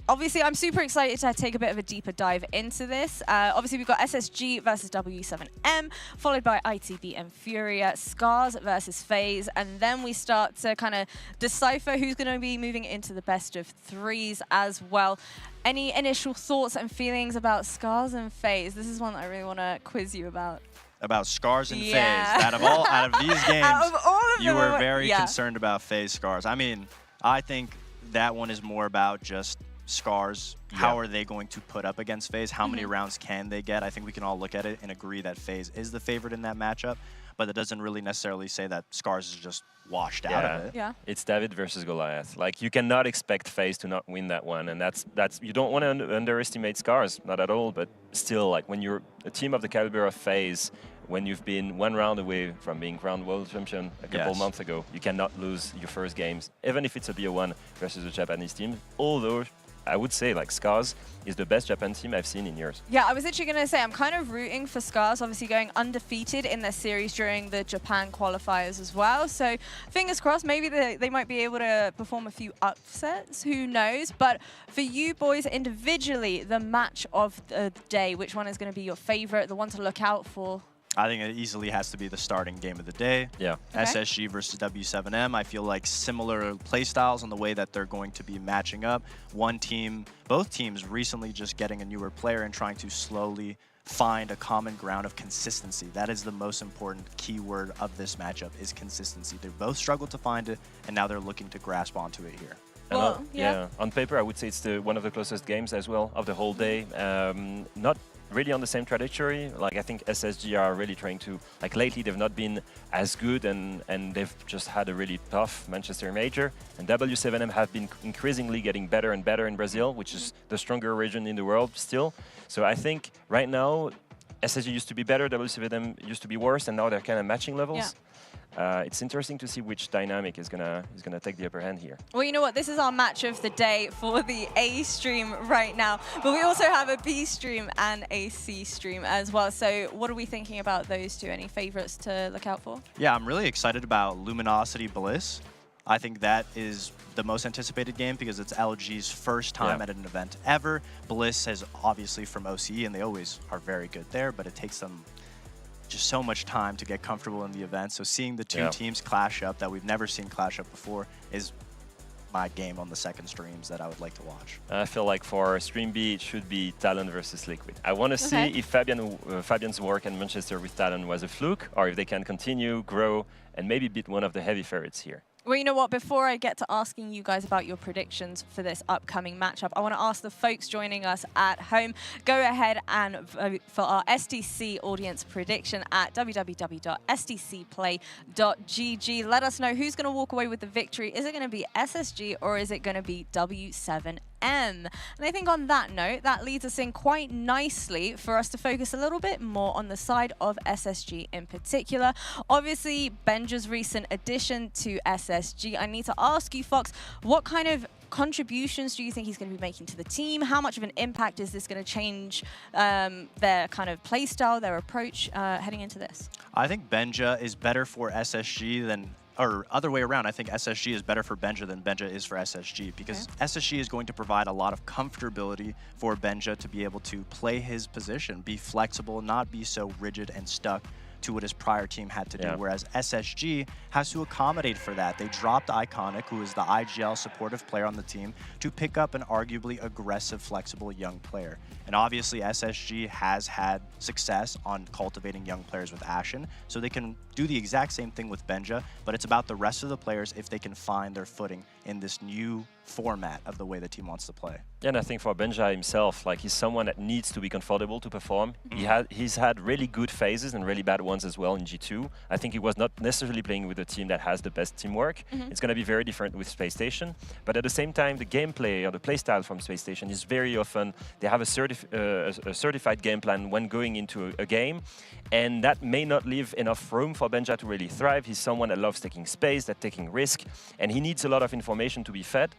obviously, I'm super excited to take a bit of a deeper dive into this. Obviously, we've got SSG versus W7M, followed by ITB and Furia, Scars versus FaZe, and then we start to kind of decipher who's going to be moving into the best of 3s as well. Any initial thoughts and feelings about Scars and FaZe? This is one that I really want to quiz you about. About Scars and FaZe. Yeah. Out of these games, Out of all of you them, were very yeah. concerned about FaZe Scars. I mean, I think that one is more about just Scars. How are they going to put up against FaZe? How many rounds can they get? I think we can all look at it and agree that FaZe is the favorite in that matchup. but that doesn't really necessarily say that Scars is just washed out of it. Yeah. It's David versus Goliath. Like, you cannot expect FaZe to not win that one, and that's you don't want to underestimate Scars, not at all. But still, like, when you're a team of the caliber of FaZe, when you've been one round away from being crowned world champion a couple months ago, you cannot lose your first games, even if it's a BO1 versus a Japanese team. Although I would say, like, Scars is the best Japan team I've seen in years. Yeah, I was actually going to say, I'm kind of rooting for Scars, obviously going undefeated in their series during the Japan qualifiers as well. So fingers crossed, maybe they might be able to perform a few upsets, who knows. But for you boys individually, the match of the day, which one is going to be your favorite, the one to look out for? I think it easily has to be the starting game of the day. Yeah. Okay. SSG versus W7M. I feel like similar playstyles on the way that they're going to be matching up. Both teams recently just getting a newer player and trying to slowly find a common ground of consistency. That is the most important keyword of this matchup, is consistency. They both struggled to find it, and now they're looking to grasp onto it here. Well, yeah. On paper, I would say it's one of the closest games as well of the whole day. Not really on the same trajectory. Like, I think SSG are really trying to, like, lately they've not been as good, and they've just had a really tough Manchester major. And W7M have been increasingly getting better and better in Brazil, which is the stronger region in the world still. So I think right now SSG used to be better, W7M used to be worse, and now they're kind of matching levels. Yeah. It's interesting to see which dynamic is gonna take the upper hand here. Well, you know what? This is our match of the day for the A stream right now. But we also have a B stream and a C stream as well. So what are we thinking about those two? Any favorites to look out for? Yeah, I'm really excited about Luminosity Bliss. I think that is the most anticipated game because it's LG's first time at an event ever. Bliss is obviously from OCE, and they always are very good there, but it takes them just so much time to get comfortable in the event. So seeing the two teams clash up that we've never seen clash up before is my game on the second streams that I would like to watch. I feel like for Stream B, it should be Talon versus Liquid. I want to see if Fabian's work in Manchester with Talon was a fluke, or if they can continue, grow, and maybe beat one of the heavy favorites here. Well, you know what? Before I get to asking you guys about your predictions for this upcoming matchup, I want to ask the folks joining us at home, go ahead and vote for our SDC audience prediction at www.sdcplay.gg. Let us know who's going to walk away with the victory. Is it going to be SSG or is it going to be W7M? And I think on that note, that leads us in quite nicely for us to focus a little bit more on the side of SSG in particular. Obviously, Benja's recent addition to SSG. I need to ask you, Fox, what kind of contributions do you think he's going to be making to the team? How much of an impact is this going to change their kind of play style, their approach heading into this? I think Benja is better for SSG than, or other way around, I think SSG is better for Benja than Benja is for SSG, because SSG is going to provide a lot of comfortability for Benja to be able to play his position, be flexible, not be so rigid and stuck to what his prior team had to do, whereas SSG has to accommodate for that. They dropped Iconic, who is the IGL supportive player on the team, to pick up an arguably aggressive, flexible young player. And obviously SSG has had success on cultivating young players with Ashen, so they can do the exact same thing with Benja, but it's about the rest of the players if they can find their footing in this new format of the way the team wants to play. Yeah, and I think for Benja himself, like, he's someone that needs to be comfortable to perform. He's had really good phases and really bad ones as well in G2. I think he was not necessarily playing with a team that has the best teamwork. It's going to be very different with Space Station. But at the same time, the gameplay or the playstyle from Space Station is very often, they have a certified game plan when going into a game. And that may not leave enough room for Benja to really thrive. He's someone that loves taking space, that taking risk, and he needs a lot of information to be fed.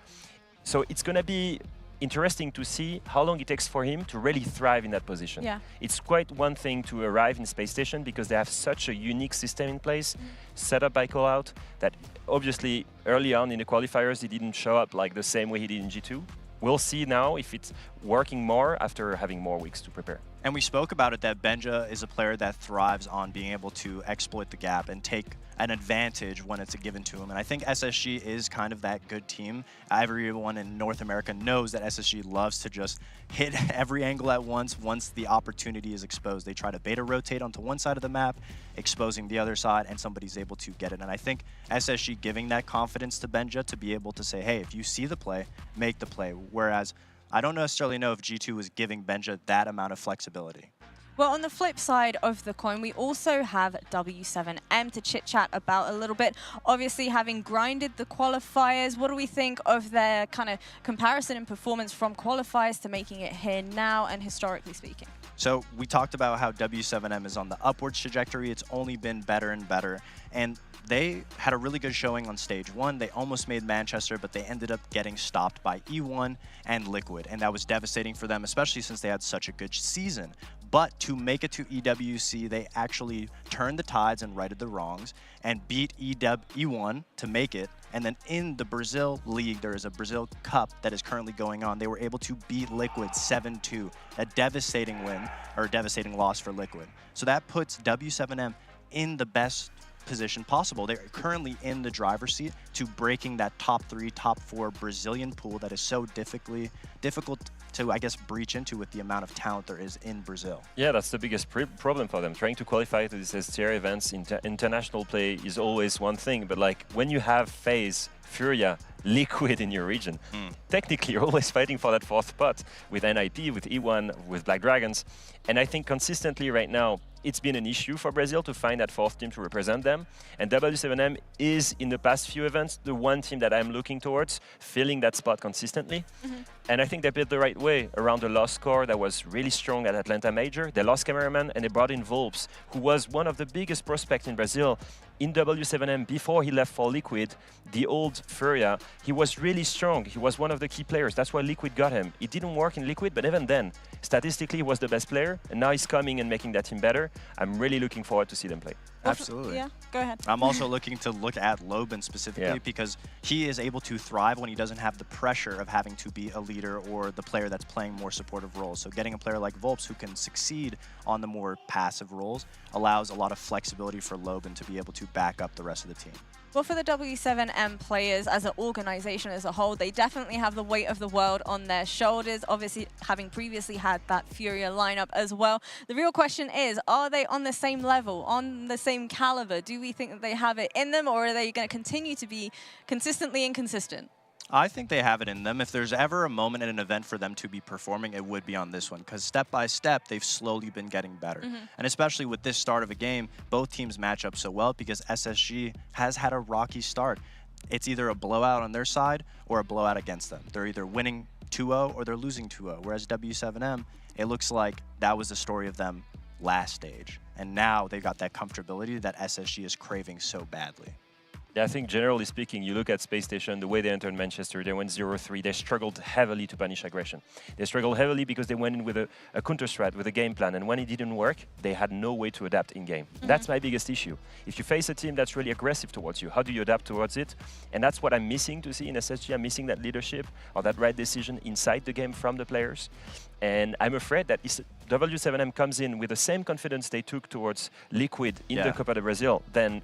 So it's going to be interesting to see how long it takes for him to really thrive in that position. Yeah. It's quite one thing to arrive in Space Station because they have such a unique system in place, set up by Callout, that obviously early on in the qualifiers he didn't show up like the same way he did in G2. We'll see now if it's working more after having more weeks to prepare. And we spoke about it that Benja is a player that thrives on being able to exploit the gap and take an advantage when it's given to him. And I think SSG is kind of that good team. Everyone in North America knows that SSG loves to just hit every angle at once the opportunity is exposed. They try to beta rotate onto one side of the map, exposing the other side, and somebody's able to get it. And I think SSG giving that confidence to Benja to be able to say, hey, if you see the play, make the play. Whereas I don't necessarily know if G2 is giving Benja that amount of flexibility. Well, on the flip side of the coin, we also have W7M to chit-chat about a little bit. Obviously, having grinded the qualifiers, what do we think of their kind of comparison in performance from qualifiers to making it here now and historically speaking? So we talked about how W7M is on the upwards trajectory. It's only been better and better. And they had a really good showing on stage 1. They almost made Manchester, but they ended up getting stopped by E1 and Liquid. And that was devastating for them, especially since they had such a good season. But to make it to EWC, they actually turned the tides and righted the wrongs and beat E1 to make it. And then in the Brazil League, there is a Brazil Cup that is currently going on. They were able to beat Liquid 7-2, a devastating win, or a devastating loss for Liquid. So that puts W7M in the best position possible. They're currently in the driver's seat to breaking that top 3, top 4 Brazilian pool that is so difficult to, I guess, breach into with the amount of talent there is in Brazil. Yeah, that's the biggest problem for them. Trying to qualify to these STR events, international play is always one thing, but like when you have FaZe, Furia, Liquid in your region, technically you're always fighting for that 4th spot with NIP, with E1, with Black Dragons. And I think consistently right now, it's been an issue for Brazil to find that 4th team to represent them. And W7M is, in the past few events, the one team that I'm looking towards, filling that spot consistently. And I think they played the right way around the lost core that was really strong at Atlanta Major. They lost cameraman and they brought in Volps, who was one of the biggest prospects in Brazil. In W7M, before he left for Liquid, the old Furia, he was really strong. He was one of the key players. That's why Liquid got him. It didn't work in Liquid, but even then, statistically, he was the best player. And now he's coming and making that team better. I'm really looking forward to see them play. Absolutely. Yeah, go ahead. I'm also looking to look at Loban specifically because he is able to thrive when he doesn't have the pressure of having to be a leader or the player that's playing more supportive roles. So getting a player like Volps who can succeed on the more passive roles allows a lot of flexibility for Loban to be able to back up the rest of the team. Well, for the W7M players as an organization as a whole, they definitely have the weight of the world on their shoulders, obviously having previously had that Furia lineup as well. The real question is, are they on the same level, on the same caliber? Do we think that they have it in them, or are they going to continue to be consistently inconsistent? I think they have it in them. If there's ever a moment in an event for them to be performing, it would be on this one, because step by step, they've slowly been getting better. And especially with this start of a game, both teams match up so well because SSG has had a rocky start. It's either a blowout on their side or a blowout against them. They're either winning 2-0 or they're losing 2-0, whereas W7M, it looks like that was the story of them last stage. And now they've got that comfortability that SSG is craving so badly. Yeah, I think generally speaking, you look at Space Station, the way they entered Manchester, they went 0-3. They struggled heavily to punish aggression. They struggled heavily because they went in with a counter strat, with a game plan. And when it didn't work, they had no way to adapt in game. That's my biggest issue. If you face a team that's really aggressive towards you, how do you adapt towards it? And that's what I'm missing to see in SSG. I'm missing that leadership or that right decision inside the game from the players. And I'm afraid that W7M comes in with the same confidence they took towards Liquid in the Copa do Brasil, then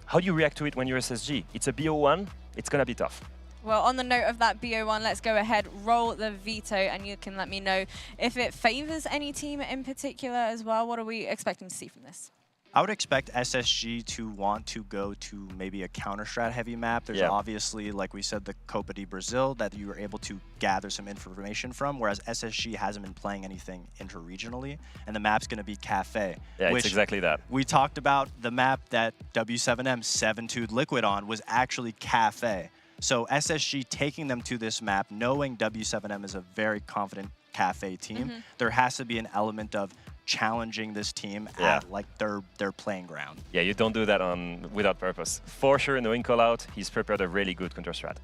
how do you react to it when you're SSG? It's a BO1, it's going to be tough. Well, on the note of that BO1, let's go ahead, roll the veto, and you can let me know if it favors any team in particular as well. What are we expecting to see from this? I would expect SSG to want to go to maybe a counter-strat heavy map. There's obviously, like we said, the Copa de Brazil that you were able to gather some information from, whereas SSG hasn't been playing anything interregionally, and the map's going to be Cafe. Yeah, it's exactly that. We talked about the map that W7M 7-2'd Liquid on was actually Cafe. So SSG taking them to this map, knowing W7M is a very confident Cafe team, there has to be an element of challenging this team at like their playing ground. Yeah, you don't do that without purpose. For sure, knowing call out, he's prepared a really good counter strat.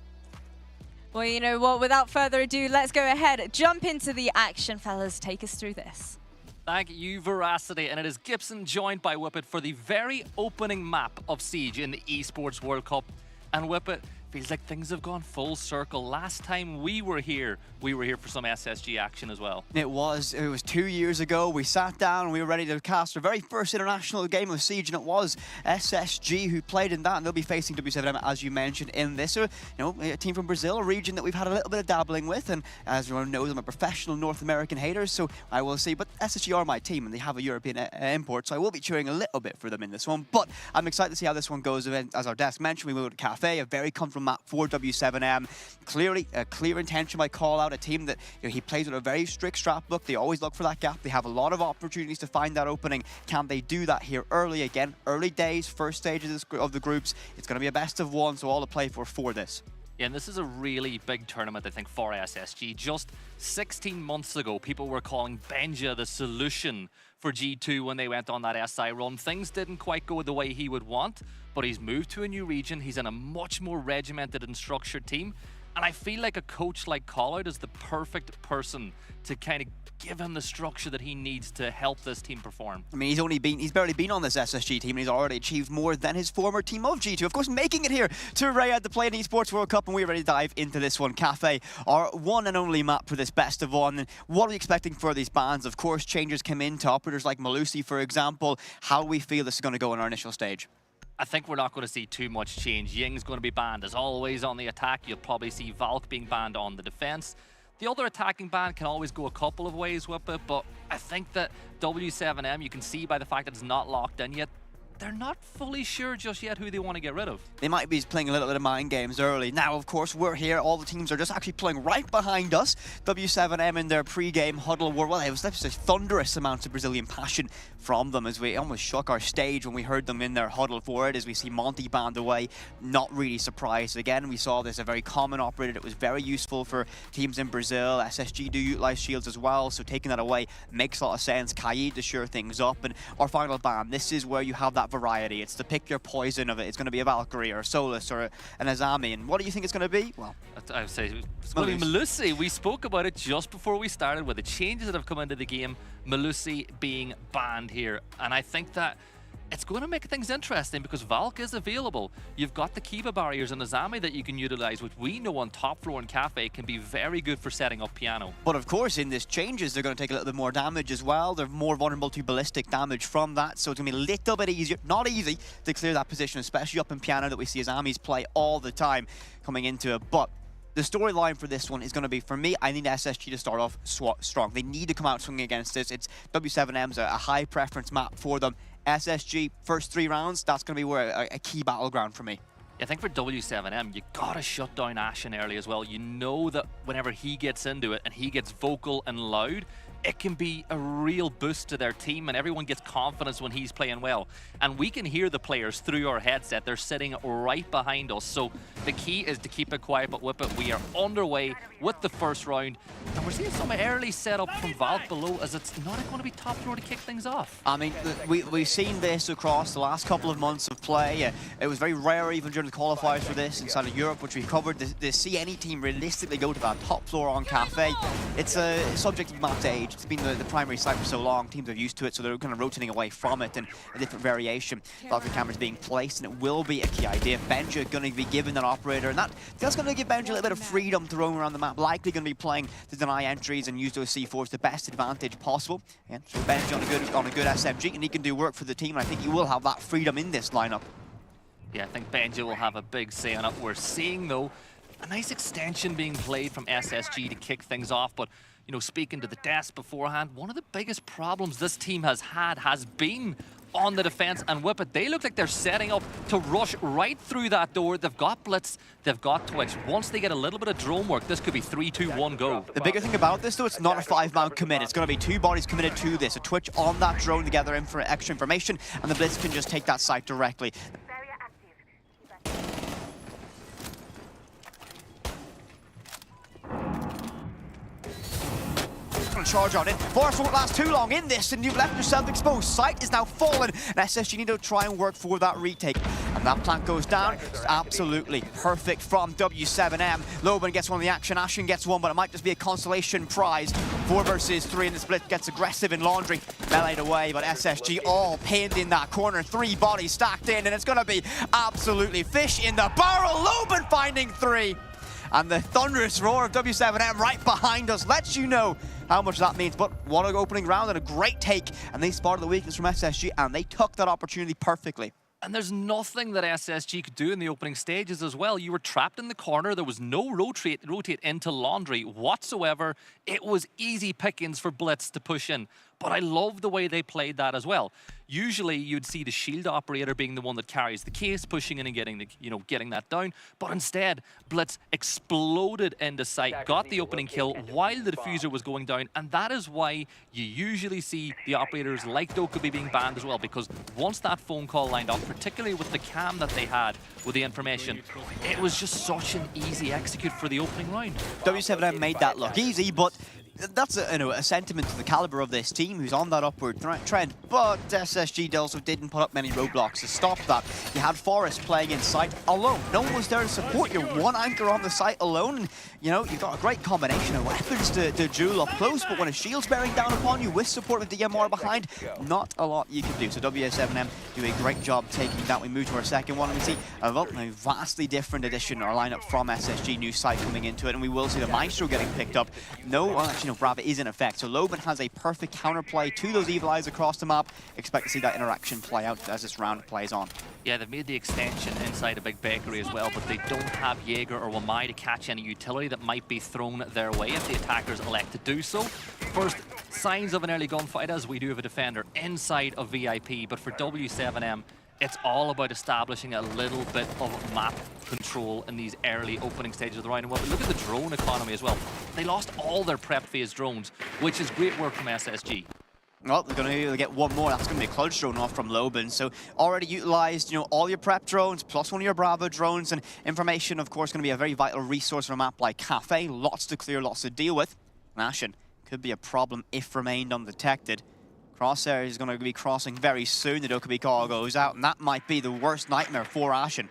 Well, you know what, without further ado, let's go ahead, jump into the action, fellas. Take us through this. Thank you, Veracity, and it is Gibson joined by Whippet for the very opening map of Siege in the Esports World Cup. And Whippet, feels like things have gone full circle. Last time we were here for some SSG action as well. It was 2 years ago. We sat down and we were ready to cast our very first international game of Siege, and it was SSG who played in that, and they'll be facing W7M, as you mentioned, in this. You know, a team from Brazil, a region that we've had a little bit of dabbling with, and as everyone knows, I'm a professional North American hater, so I will see. But SSG are my team, and they have a European import, so I will be cheering a little bit for them in this one. But I'm excited to see how this one goes. As our desk mentioned, we moved to Cafe, a very comfortable map for W7M. Clearly, a clear intention by Call Out, a team that he plays with a very strict strat book. They always look for that gap. They have a lot of opportunities to find that opening. Can they do that here early again? Early days, first stages of the groups. It's going to be a best of one, so all to play for this. Yeah, and this is a really big tournament, I think, for SSG. Just 16 months ago, people were calling Benja the solution for G2 when they went on that SI run. Things didn't quite go the way he would want, but he's moved to a new region. He's in a much more regimented and structured team. And I feel like a coach like Collard is the perfect person to kind of give him the structure that he needs to help this team perform. I mean, he's barely been on this SSG team, and he's already achieved more than his former team of G2. Of course, making it here to Riyadh to play an Esports World Cup, and we're ready to dive into this one. Cafe, our one and only map for this best of one. And what are we expecting for these bans? Of course, changes come into operators like Malusi, for example. How we feel this is going to go in our initial stage? I think we're not going to see too much change. Ying's going to be banned as always on the attack. You'll probably see Valk being banned on the defense. The other attacking ban can always go a couple of ways with it, but I think that W7M, you can see by the fact that it's not locked in yet, they're not fully sure just yet who they want to get rid of. They might be playing a little bit of mind games early. Now, of course, we're here. All the teams are just actually playing right behind us. W7M in their pre-game huddle were, well, it was just thunderous amounts of Brazilian passion from them as we almost shook our stage when we heard them in their huddle for it, as we see Monty banned away. Not really surprised. Again, we saw this, a very common operator that was very useful for teams in Brazil. SSG do utilize shields as well, so taking that away makes a lot of sense. Kaid to shore things up. And our final ban, this is where you have that variety. It's to pick your poison of it. It's going to be a Valkyrie or a Solus or an Azami. And what do you think it's going to be? Well, I would say it's going to be Malusi. We spoke about it just before we started with the changes that have come into the game. Malusi being banned here. And I think that it's going to make things interesting because Valk is available. You've got the Kiva barriers and Azami that you can utilize, which we know on top floor and Cafe can be very good for setting up piano. But of course, in this changes, they're going to take a little bit more damage as well. They're more vulnerable to ballistic damage from that, so it's going to be a little bit easier, not easy, to clear that position, especially up in piano that we see Azami's play all the time coming into it. But the storyline for this one is going to be, for me, I need SSG to start off strong. They need to come out swinging against this. It's W7M's a high preference map for them. SSG, first 3 rounds, that's going to be where a key battleground for me. I think for W7M, you gotta shut down Ashen early as well. You know that whenever he gets into it and he gets vocal and loud, it can be a real boost to their team and everyone gets confidence when he's playing well. And we can hear the players through our headset. They're sitting right behind us. So the key is to keep it quiet, but whip it. We are underway with the first round. And we're seeing some early setup from Valk below as it's not going to be top floor to kick things off. I mean, we've seen this across the last couple of months of play. It was very rare even during the qualifiers for this inside of Europe, which we covered, to see any team realistically go to that top floor on Cafe. It's a subject of map to age. It's been the primary site for so long. Teams are used to it, so they're kind of rotating away from it and a different variation. Valkyrie cameras being placed, and it will be a key idea. Benja going to be given that operator, and that's going to give Benja a little bit of freedom to roam around the map. Likely going to be playing to deny entries and use those C4s to the best advantage possible. Yeah, so Benja on a good SMG, and he can do work for the team, and I think he will have that freedom in this lineup. Yeah, I think Benja will have a big say on it. We're seeing, though, a nice extension being played from SSG to kick things off, but you know, speaking to the desk beforehand, one of the biggest problems this team has had has been on the defense, and Whip It, they look like they're setting up to rush right through that door. They've got Blitz, they've got Twitch. Once they get a little bit of drone work, this could be 3, 2, 1, go. The bigger thing about this, though, it's not a 5-man commit. It's going to be 2 bodies committed to this. A Twitch on that drone to gather in for extra information, and the Blitz can just take that site directly. Charge on it. Force won't last too long in this, and you've left yourself exposed. Sight is now fallen, and SSG need to try and work for that retake. And that plant goes down. It's absolutely perfect from W7M. Loban gets one of the action. Ashen gets one, but it might just be a consolation prize. 4 versus 3, and the split gets aggressive in Laundry. Melee'd away, but SSG all pinned in that corner. 3 bodies stacked in, and it's going to be absolutely fish in the barrel. Loban finding 3. And the thunderous roar of W7M right behind us lets you know how much that means. But what an opening round and a great take. And they spotted the weakness from SSG, and they took that opportunity perfectly. And there's nothing that SSG could do in the opening stages as well. You were trapped in the corner. There was no rotate into Laundry whatsoever. It was easy pickings for Blitz to push in. But I love the way they played that as well. Usually you'd see the shield operator being the one that carries the case, pushing in and getting the, getting that down. But instead, Blitz exploded into sight, got the opening kill while the diffuser was going down, and that is why you usually see the operators like Dokkaebi being banned as well, because once that phone call lined up, particularly with the cam that they had with the information, it was just such an easy execute for the opening round. W7M made that look easy, but that's a sentiment to the caliber of this team who's on that upward trend, but SSG also didn't put up many roadblocks to stop that. You had Forest playing in sight alone. No one was there to support you. One anchor on the site alone. And, you've got a great combination of weapons to duel up close, but when a shield's bearing down upon you with support with DMR behind, not a lot you can do. So W7M do a great job taking that. We move to our second one, and we see a vastly different addition, our lineup from SSG, new site coming into it, and we will see the Maestro getting picked up. Brava is in effect, so Loban has a perfect counterplay to those Evil Eyes across the map. Expect to see that interaction play out as this round plays on. Yeah, they've made the extension inside a big bakery as well, but they don't have Jaeger or Wamai to catch any utility that might be thrown their way if the attackers elect to do so. First signs of an early gunfight, as we do have a defender inside of VIP, but for W7M, it's all about establishing a little bit of map control in these early opening stages of the round. And look at the drone economy as well. They lost all their prep phase drones, which is great work from SSG. Well, they're going to get one more. That's going to be a clutch drone off from Loban. So already utilized, all your prep drones, plus one of your Bravo drones, and information, of course, going to be a very vital resource for a map like Cafe. Lots to clear, lots to deal with. And Ashen could be a problem if remained undetected. Crosshair is going to be crossing very soon. The Dokkaebi call goes out, and that might be the worst nightmare for Ashen.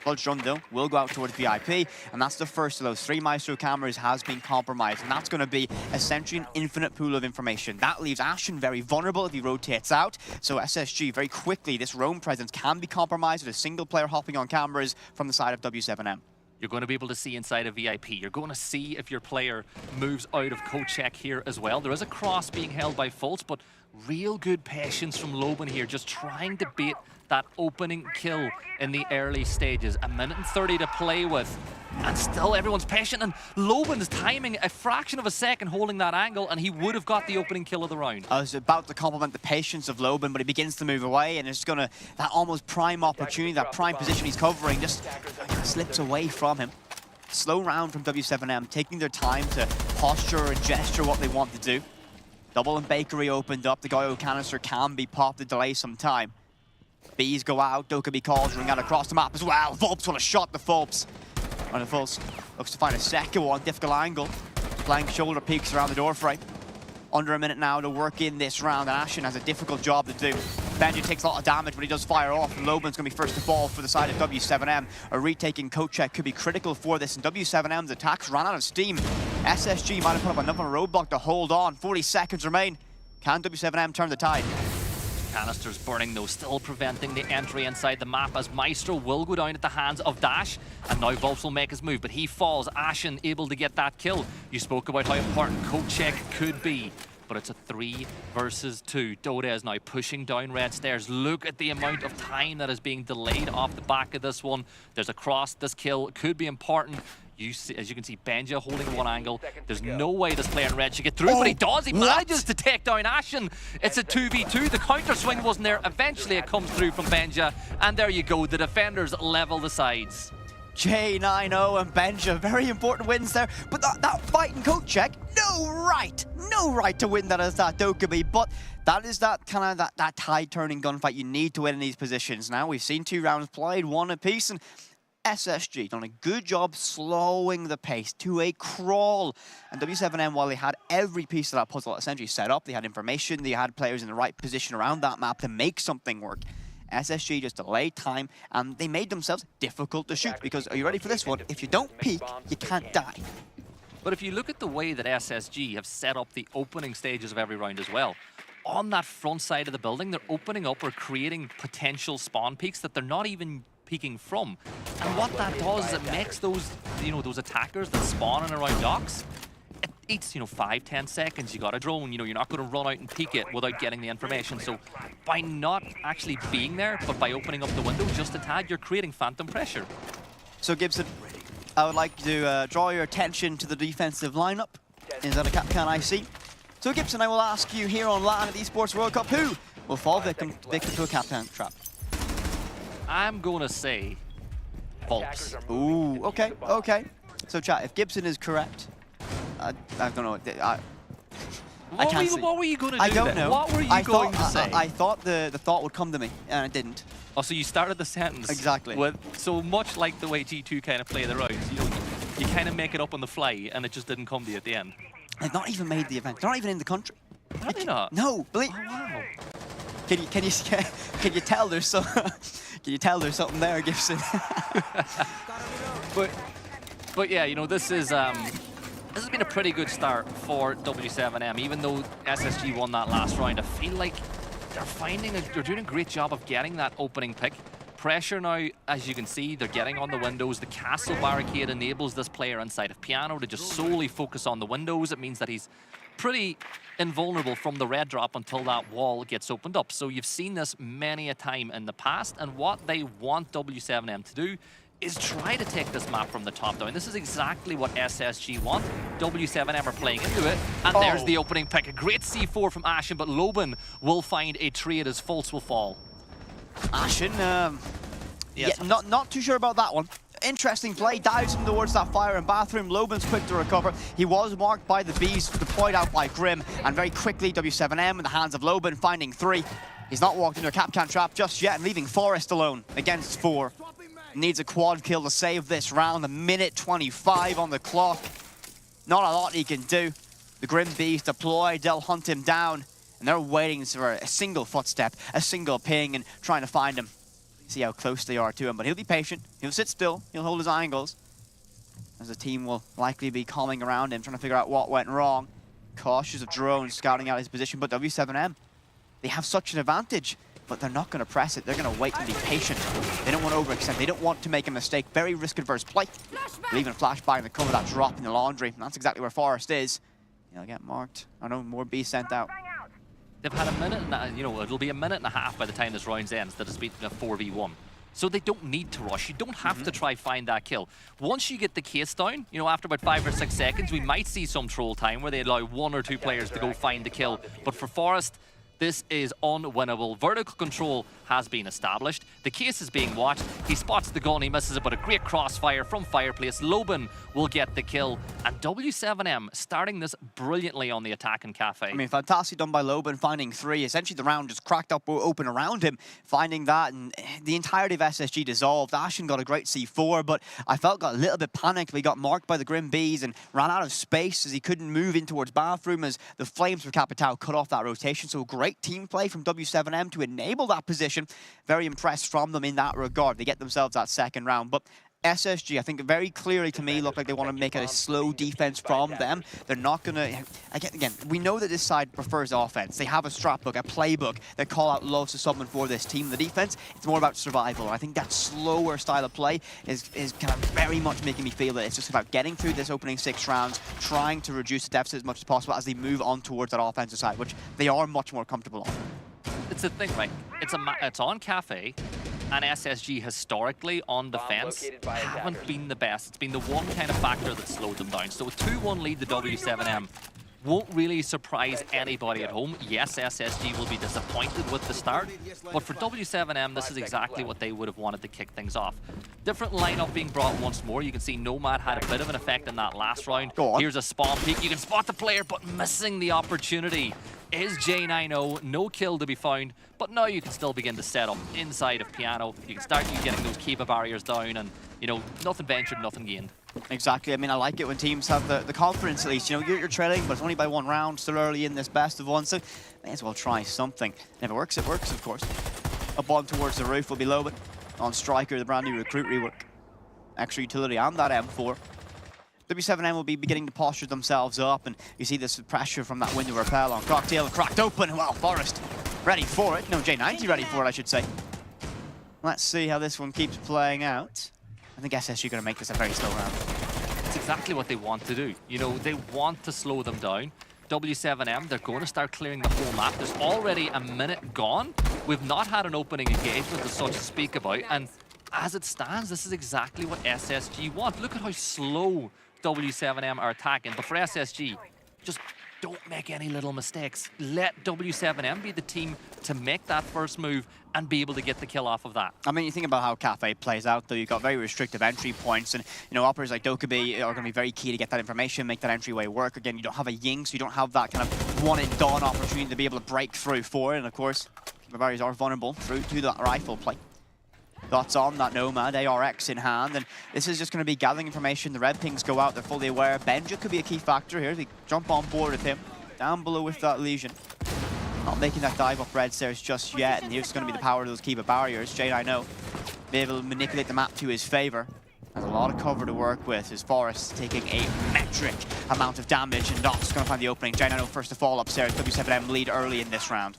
Clutch drone, though, will go out towards VIP, and that's the first of those 3 Maestro cameras has been compromised, and that's going to be essentially an infinite pool of information. That leaves Ashen very vulnerable if he rotates out, so SSG, very quickly, this roam presence can be compromised with a single player hopping on cameras from the side of W7M. You're going to be able to see inside of VIP. You're going to see if your player moves out of co-check here as well. There is a cross being held by Fultz, but real good patience from Loban here, just trying to bait that opening kill in the early stages. 1 minute and 30 to play with, and still everyone's patient, and Loban's timing a fraction of a second holding that angle, and he would have got the opening kill of the round. I was about to compliment the patience of Loban, but he begins to move away, and it's gonna, that almost prime opportunity, that prime position he's covering, just slips away from him. Slow round from W7M, taking their time to posture and gesture what they want to do. Double and Bakery opened up, the Goyo canister can be popped to delay some time. Bees go out, Dokkaebi calls ring out across the map as well. Fulps want to shot the Fulps. And the Fulps looks to find a second one, difficult angle. Flank shoulder peeks around the doorframe. Under a minute now to work in this round, and Ashen has a difficult job to do. Benja takes a lot of damage, but he does fire off, and Loban's going to be first to fall for the side of W7M. A retaking coat check could be critical for this, and W7M's attacks ran out of steam. SSG might have put up enough of a roadblock to hold on. 40 seconds remain. Can W7M turn the tide? Canisters burning though, still preventing the entry inside the map, as Maestro will go down at the hands of Dash, and now Volps will make his move, but he falls. Ashen able to get that kill. You spoke about how important coat check could be, but it's a 3 versus 2. Dota is now pushing down red stairs. Look at the amount of time that is being delayed off the back of this one. There's a cross. This kill could be important. You see, as you can see, Benja holding one angle. There's no way this player in red should get through, but he does. He manages to take down Ashen. It's a 2v2. The counter swing wasn't there. Eventually it comes through from Benja, and there you go. The defenders level the sides. J90 and Benja, very important wins there. But that fight and coat check, no right to win that as that Dokkaebi. But that is that kind of that tide-turning gunfight you need to win in these positions. Now we've seen 2 rounds played, 1 apiece, and SSG done a good job slowing the pace to a crawl. And W7M, while they had every piece of that puzzle essentially set up, they had information, they had players in the right position around that map to make something work. SSG just delayed time, and they made themselves difficult to shoot, because, are you ready for this one? If you don't peek, you can't die. But if you look at the way that SSG have set up the opening stages of every round as well, on that front side of the building, they're opening up or creating potential spawn peaks that they're not even peeking from. And what that does is it makes those, those attackers that spawn in around docks, it eats, 5-10 seconds. You got a drone, you're not going to run out and peek it without getting the information. So by not actually being there, but by opening up the window just a tad, you're creating phantom pressure. So Gibson, I would like to draw your attention to the defensive lineup. Is that a can I see? So Gibson, I will ask you here on LAN at the Esports World Cup, who will fall victim to a captain trap? I'm going to say Volps. Ooh, okay, okay. So chat, if Gibson is correct, I don't know. What were you going to do I don't then? know. What were you going to say? I thought the thought would come to me, and it didn't. Oh, so you started the sentence Exactly. with, so much like the way G2 kind of play the rounds, you kind of make it up on the fly, and it just didn't come to you at the end. They've not even made the event. They're not even in the country. Are they not? No, believe. Oh, wow. Can you tell there's some can you tell there's something there, Gibson? But yeah, this has been a pretty good start for W7M. Even though SSG won that last round, I feel like they're doing a great job of getting that opening pick. Pressure now, as you can see, they're getting on the windows. The castle barricade enables this player inside of Piano to just solely focus on the windows. It means that he's pretty invulnerable from the red drop until that wall gets opened up. So you've seen this many a time in the past, and what they want W7M to do is try to take this map from the top down. This is exactly what SSG want. W7M are playing into it, and there's the opening pick. A great C4 from Ashen, but Loban will find a trade as Fultz will fall. Ashen, yes. Yeah, not too sure about that one. Interesting play, dives him towards that fire and bathroom. Loban's quick to recover. He was marked by the bees, deployed out by Grim, and very quickly W7M in the hands of Loban, finding 3. He's not walked into a Capcan trap just yet, and leaving Forest alone against 4. Needs a quad kill to save this round. A minute 25 on the clock. Not a lot he can do. The Grim bees deployed, they'll hunt him down, and they're waiting for a single footstep, a single ping, and trying to find him. See how close they are to him, but he'll be patient. He'll sit still. He'll hold his angles, as the team will likely be calming around him, trying to figure out what went wrong. Cautious of drones scouting out his position, but W7M, they have such an advantage, but they're not going to press it. They're going to wait and be patient. They don't want to overextend. They don't want to make a mistake. Very risk-averse play. Leaving flashbang in the cover that drop in the laundry. And that's exactly where Forest is. He'll get marked. I know more B sent out. They've had a minute, and it'll be a minute and a half by the time this round ends that it's been a 4v1. So they don't need to rush. You don't have to try find that kill. Once you get the case down, after about 5 or 6 seconds, we might see some troll time where they allow 1 or 2 players to go find the kill. But for Forest, this is unwinnable. Vertical control has been established. The case is being watched. He spots the gun, he misses it, but a great crossfire from Fireplace. Loban will get the kill. And W7M starting this brilliantly on the attack in Cafe. I mean, fantastic done by Loban, finding 3. Essentially, the round just cracked up open around him, finding that, and the entirety of SSG dissolved. Ashen got a great C4, but I felt got a little bit panicked. We got marked by the Grim Bees and ran out of space as he couldn't move in towards bathroom as the flames for Capital cut off that rotation. So great team play from W7M to enable that position. Very impressed from them in that regard. They get themselves that second round, but SSG, I think very clearly to me, look like they want to make it a slow defense from them. They're not going to... Again, we know that this side prefers offense. They have a strat book, a playbook that call out loves to summon for this team. The defense, it's more about survival. And I think that slower style of play is kind of very much making me feel that it's just about getting through this opening 6 rounds, trying to reduce the deficit as much as possible as they move on towards that offensive side, which they are much more comfortable on. It's the thing, right? It's on Cafe, and SSG historically on defense haven't been the best. It's been the one kind of factor that slowed them down. So a 2-1 lead to W7M won't really surprise anybody at home. Yes, SSG will be disappointed with the start, but for W7M, this is exactly what they would have wanted to kick things off. Different lineup being brought once more. You can see Nomad had a bit of an effect in that last round. Here's a spawn peek. You can spot the player, but missing the opportunity is J90. No kill to be found, but now you can still begin to set up inside of Piano. You can start getting those Kiva barriers down, and nothing ventured, nothing gained. Exactly. I mean, I like it when teams have the confidence, at least. You're trailing, but it's only by 1 round, still early in this best of 1, so may as well try something. And if it works, of course. Up on towards the roof will be Loban. On Striker, the brand new recruit rework. Extra utility and that M4. W7M will be beginning to posture themselves up, and you see this pressure from that window repel on Cocktail, cracked open. Well, Forest ready for it. No, J90 ready for it, I should say. Let's see how this one keeps playing out. I think SSG are going to make this a very slow round. It's exactly what they want to do. They want to slow them down. W7M, they're going to start clearing the whole map. There's already a minute gone. We've not had an opening engagement as such to speak about, and as it stands, this is exactly what SSG want. Look at how slow W7M are attacking, but for SSG, just don't make any little mistakes. Let W7M be the team to make that first move and be able to get the kill off of that. I mean, you think about how Cafe plays out, though. You've got very restrictive entry points, and operators like Dokkaebi are going to be very key to get that information, make that entryway work. Again, you don't have a Ying, so you don't have that kind of one-and-done opportunity to be able to break through for it. And of course, Bavarians are vulnerable through to that rifle play. Thoughts on that Nomad, ARX in hand, and this is just going to be gathering information. The red pings go out, they're fully aware. Benja could be a key factor here. They jump on board with him, down below with that Legion. Not making that dive up red stairs just yet, and here's going to be the power of those keeper barriers. Jade, I know, be able to manipulate the map to his favor. Has a lot of cover to work with. As Forest taking a metric amount of damage, and Dot's going to find the opening. Jade, I know, first to fall upstairs. W7M lead early in this round.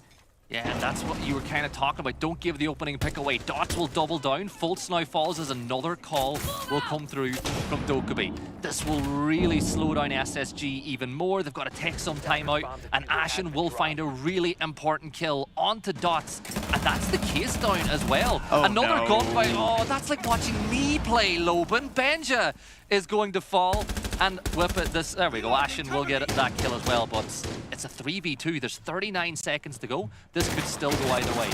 Yeah, and that's what you were kind of talking about. Don't give the opening pick away. Dots will double down. Fultz now falls as another call will come through from Dokkaebi. This will really slow down SSG even more. They've got to take some time out, and Ashen will find a really important kill onto Dots, and that's the case down as well. Oh, another no. gunfight. Oh, that's like watching me play Loban. Benja is going to fall, and whip it. There we go. Ashen will get that kill as well, but it's a 3v2. There's 39 seconds to go. This could still go either way.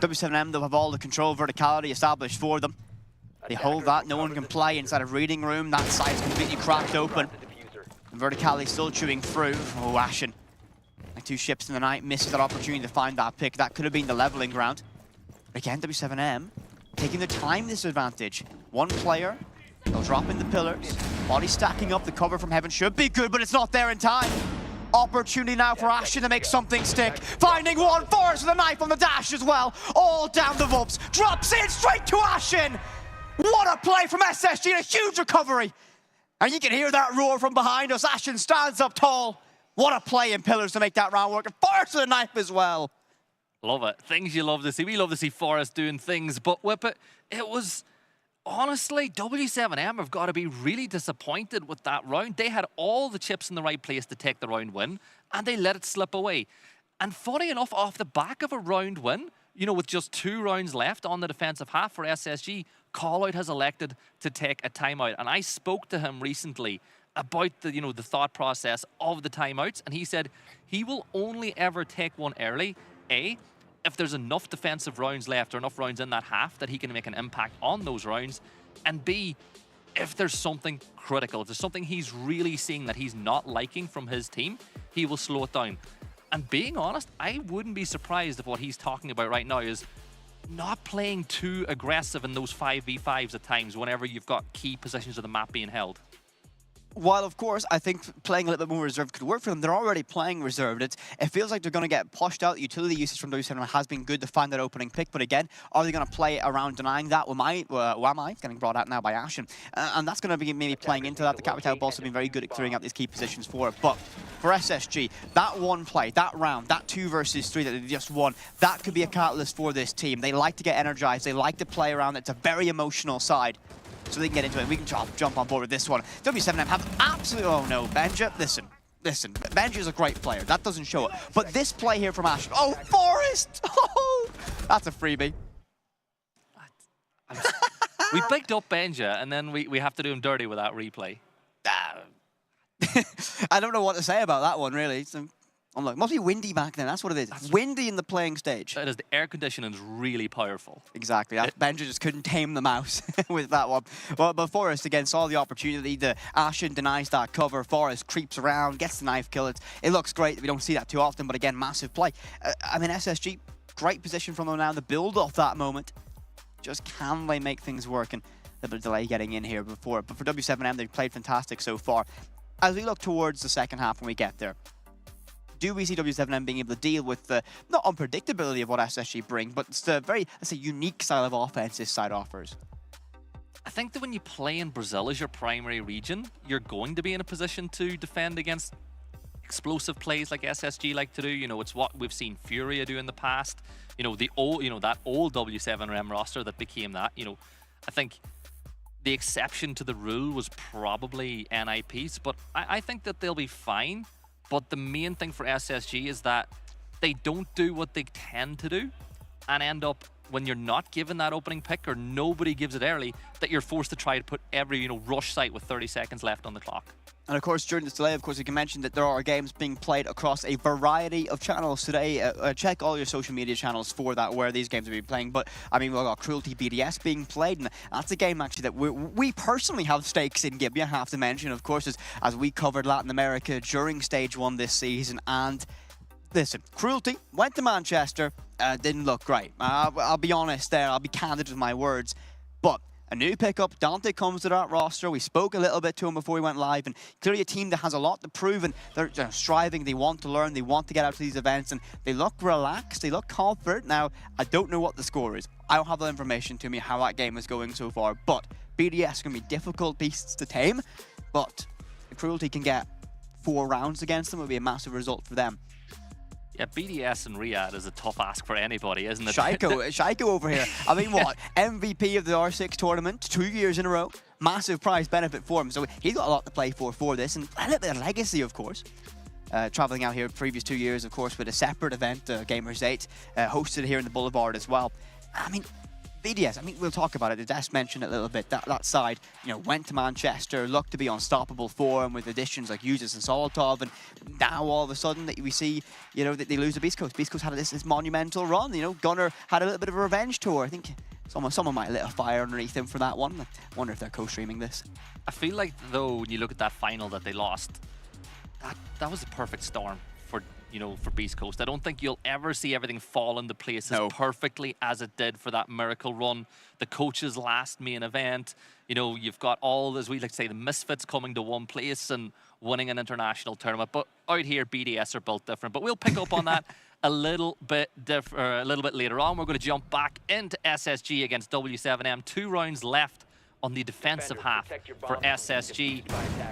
W7M, they'll have all the control verticality established for them. They hold that, no one can play inside a reading room. That side's completely cracked open. And verticality still chewing through. Oh, Ashen. Like two ships in the night, misses that opportunity to find that pick. That could have been the leveling ground. But again, W7M taking their time this advantage. One player, they'll drop in the pillars. Body stacking up, the cover from heaven should be good, but it's not there in time. Opportunity now for Ashen to make something stick. Finding one, Forest with a knife on the dash as well. All down the Vups. Drops in straight to Ashen. What a play from SSG and a huge recovery. And you can hear that roar from behind us. Ashen stands up tall. What a play in pillars to make that round work. And Forest with a knife as well. Love it. Things you love to see. We love to see Forest doing things, but Whip it was... Honestly, W7M have got to be really disappointed with that round. They had all the chips in the right place to take the round win, and they let it slip away. And funny enough, off the back of a round win, with just 2 rounds left on the defensive half for SSG, Callout has elected to take a timeout. And I spoke to him recently about the, the thought process of the timeouts, and he said he will only ever take one early, A, if there's enough defensive rounds left or enough rounds in that half that he can make an impact on those rounds, and B, if there's something critical, if there's something he's really seeing that he's not liking from his team, he will slow it down. And being honest, I wouldn't be surprised if what he's talking about right now is not playing too aggressive in those 5v5s at times whenever you've got key positions of the map being held. While, of course, I think playing a little bit more reserved could work for them, they're already playing reserved. It feels like they're going to get pushed out. The utility usage from W7 has been good to find that opening pick, but again, are they going to play around denying that? Wamai getting brought out now by Ashen, and that's going to be maybe playing into that. The Capital have also been very good at clearing out these key positions for it, but for SSG, that one play, that round, that 2 versus 3 that they just won, that could be a catalyst for this team. They like to get energized, they like to play around. It's a very emotional side. So they can get into it. We can jump on board with this one. W7M have absolutely... Oh, no. Benja, listen. Benja is a great player. That doesn't show it. But this play here from Ashen... Oh, Forest! Oh, that's a freebie. We picked up Benja, and then we have to do him dirty with that replay. I don't know what to say about that one, really. Oh, look, must be windy back then. That's what it is. It's windy in the playing stage. That is, the air conditioning is really powerful. Exactly. Benja just couldn't tame the mouse with that one. But Forest, again, saw the opportunity. The Ashen denies that cover. Forest creeps around, gets the knife kill. It looks great. We don't see that too often, but again, massive play. I mean, SSG, great position from them now. The build off that moment. Just can they make things work? And a little bit of delay getting in here before. But for W7M, they've played fantastic so far. As we look towards the second half when we get there, do we see W7M being able to deal with the, not unpredictability of what SSG bring, but it's the very, let's say, unique style of offense this side offers? I think that when you play in Brazil as your primary region, you're going to be in a position to defend against explosive plays like SSG like to do. It's what we've seen Furia do in the past. The old, that old W7M roster that became that. I think the exception to the rule was probably NIPs, but I think that they'll be fine. But the main thing for SSG is that they don't do what they tend to do and end up when you're not given that opening pick or nobody gives it early, that you're forced to try to put every rush site with 30 seconds left on the clock. And of course, during this delay, of course, you can mention that there are games being played across a variety of channels today. Check all your social media channels for that, where these games will be playing. But, I mean, we've got Cruelty BDS being played, and that's a game, actually, that we personally have stakes in, Gibby, I have to mention, of course, as we covered Latin America during Stage 1 this season. And, listen, Cruelty went to Manchester, didn't look great. I'll be honest there, I'll be candid with my words. But a new pickup, Dante comes to that roster. We spoke a little bit to him before we went live, and clearly a team that has a lot to prove, and they're striving, they want to learn, they want to get out to these events, and they look relaxed, they look confident. Now, I don't know what the score is. I don't have the information to me how that game is going so far, but BDS are going to be difficult beasts to tame, but if Cruelty can get 4 rounds against them, it would be a massive result for them. Yeah, BDS and Riyadh is a tough ask for anybody, isn't it? Shaiko over here. I mean, what? MVP of the R6 tournament 2 years in a row. Massive prize benefit for him. So he's got a lot to play for this, and a little bit of legacy, of course. Traveling out here the previous 2 years, of course, with a separate event, Gamers 8, hosted here in the Boulevard as well. I mean, BDS, I mean, we'll talk about it. Des mentioned it a little bit. That side, went to Manchester, looked to be unstoppable for him with additions like Yuzis and Solotov, and now all of a sudden that we see, that they lose to Beast Coast. Beast Coast had this monumental run. Gunnar had a little bit of a revenge tour. I think someone might lit a fire underneath him for that one. I wonder if they're co-streaming this. I feel like, though, when you look at that final that they lost, that was a perfect storm for Beast Coast. I don't think you'll ever see everything fall into place as perfectly as it did for that miracle run. The coach's last main event, you've got all, as we like to say, the misfits coming to one place and winning an international tournament. But out here, BDS are built different. But we'll pick up on that a little bit later on. We're going to jump back into SSG against W7M. 2 rounds left on the defensive half for SSG.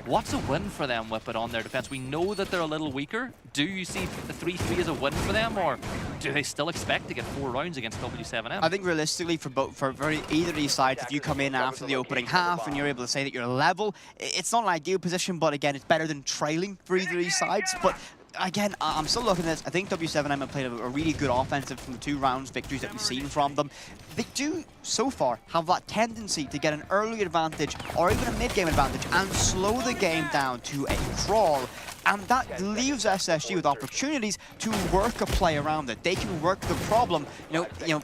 What's a win for them, Whippet, on their defense? We know that they're a little weaker. Do you see the 3-3 as a win for them, or do they still expect to get 4 rounds against W7M? I think realistically for either of these sides, if you come in after the opening half and you're able to say that you're level, it's not an ideal position, but again, it's better than trailing for either of these sides. But again, I'm still looking at this. I think W7M have played a really good offensive from the 2 rounds victories that we've seen from them. They do, so far, have that tendency to get an early advantage or even a mid-game advantage and slow the game down to a crawl. And that leaves SSG with opportunities to work a play around it. They can work the problem.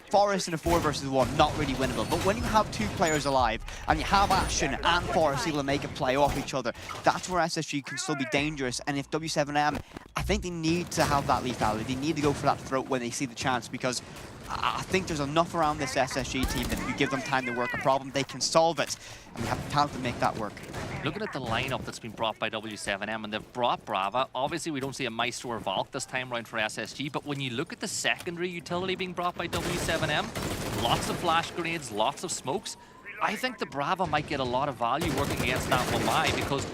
Forest in a 4 versus 1, not really winnable. But when you have 2 players alive and you have Ashen and Forest able to make a play off each other, that's where SSG can still be dangerous. And if W7M, I think they need to have that lethality. They need to go for that throat when they see the chance, because I think there's enough around this SSG team that if you give them time to work a problem, they can solve it. And they have the talent to make that work. Looking at the lineup that's been brought by W7M, and they've brought Brava. Obviously, we don't see a Maestro or Valk this time round for SSG, but when you look at the secondary utility being brought by W7M, lots of flash grenades, lots of smokes, I think the Brava might get a lot of value working against that Wamai, because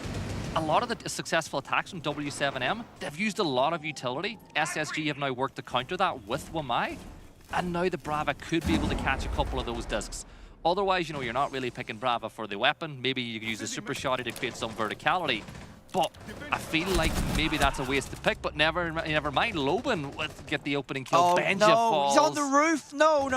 a lot of the successful attacks from W7M, they've used a lot of utility. SSG have now worked to counter that with Wamai, and now the Brava could be able to catch a couple of those discs. Otherwise, you're not really picking Brava for the weapon. Maybe you could use a super shotty to create some verticality. But I feel like maybe that's a waste to pick, but never mind. Loban would get the opening kill. Oh, Benja no, falls. he's on the roof. No.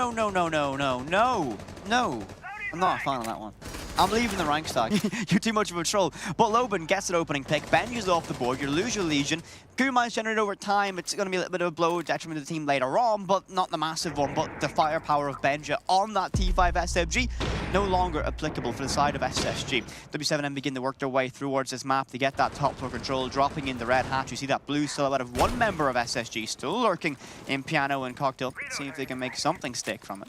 I'm not a fan of that one. I'm leaving the rank stack. You're too much of a troll. But Loban gets an opening pick. Benja's off the board. You lose your Legion. Kuma's generated over time. It's going to be a little bit of a blow, detriment to the team later on, but not the massive one. But the firepower of Benja on that T5 SMG, no longer applicable for the side of SSG. W7M begin to work their way towards this map to get that top floor control, dropping in the red hatch. You see that blue silhouette of one member of SSG still lurking in Piano and Cocktail. Let's see if they can make something stick from it.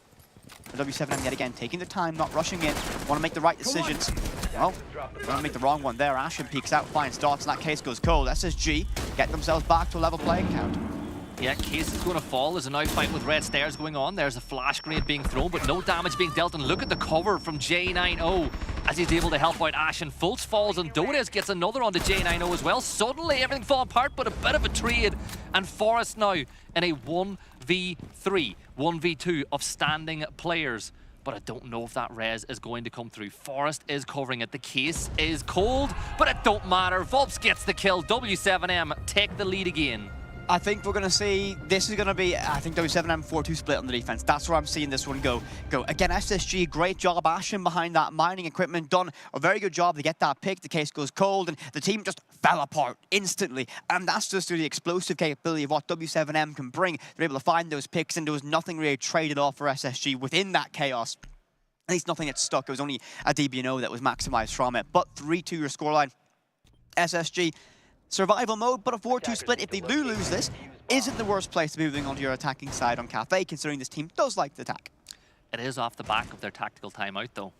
For W7M yet again, taking the time, not rushing in, want to make the right decisions. Well, want to make the wrong one there. Ashen peeks out, finds dots, in that case goes cold. SSG get themselves back to a level playing count. Yeah, Case is going to fall. There's a now fight with red stairs going on. There's a flash grenade being thrown, but no damage being dealt. And look at the cover from J90 as he's able to help out Ashen. Fultz falls and Dodes gets another onto J90 as well. Suddenly everything falls apart, but a bit of a trade. And Forest now in a 1v3, 1v2 of standing players. But I don't know if that res is going to come through. Forest is covering it. The Case is cold, but it don't matter. Volps gets the kill. W7M take the lead again. I think we're going to see, this is going to be, I think W7M 4-2 split on the defense. That's where I'm seeing this one go. Again, SSG, great job. Ashen behind that mining equipment, done a very good job to get that pick. The case goes cold, and the team just fell apart instantly. And that's just through the explosive capability of what W7M can bring. They're able to find those picks, and there was nothing really traded off for SSG within that chaos. At least nothing that stuck. It was only a DBNO that was maximized from it. But 3-2 your scoreline. SSG, survival mode, but a 4-2 split. If they do lose this, isn't the worst place to be moving onto your attacking side on Cafe, considering this team does like to attack. It is off the back of their tactical timeout, though.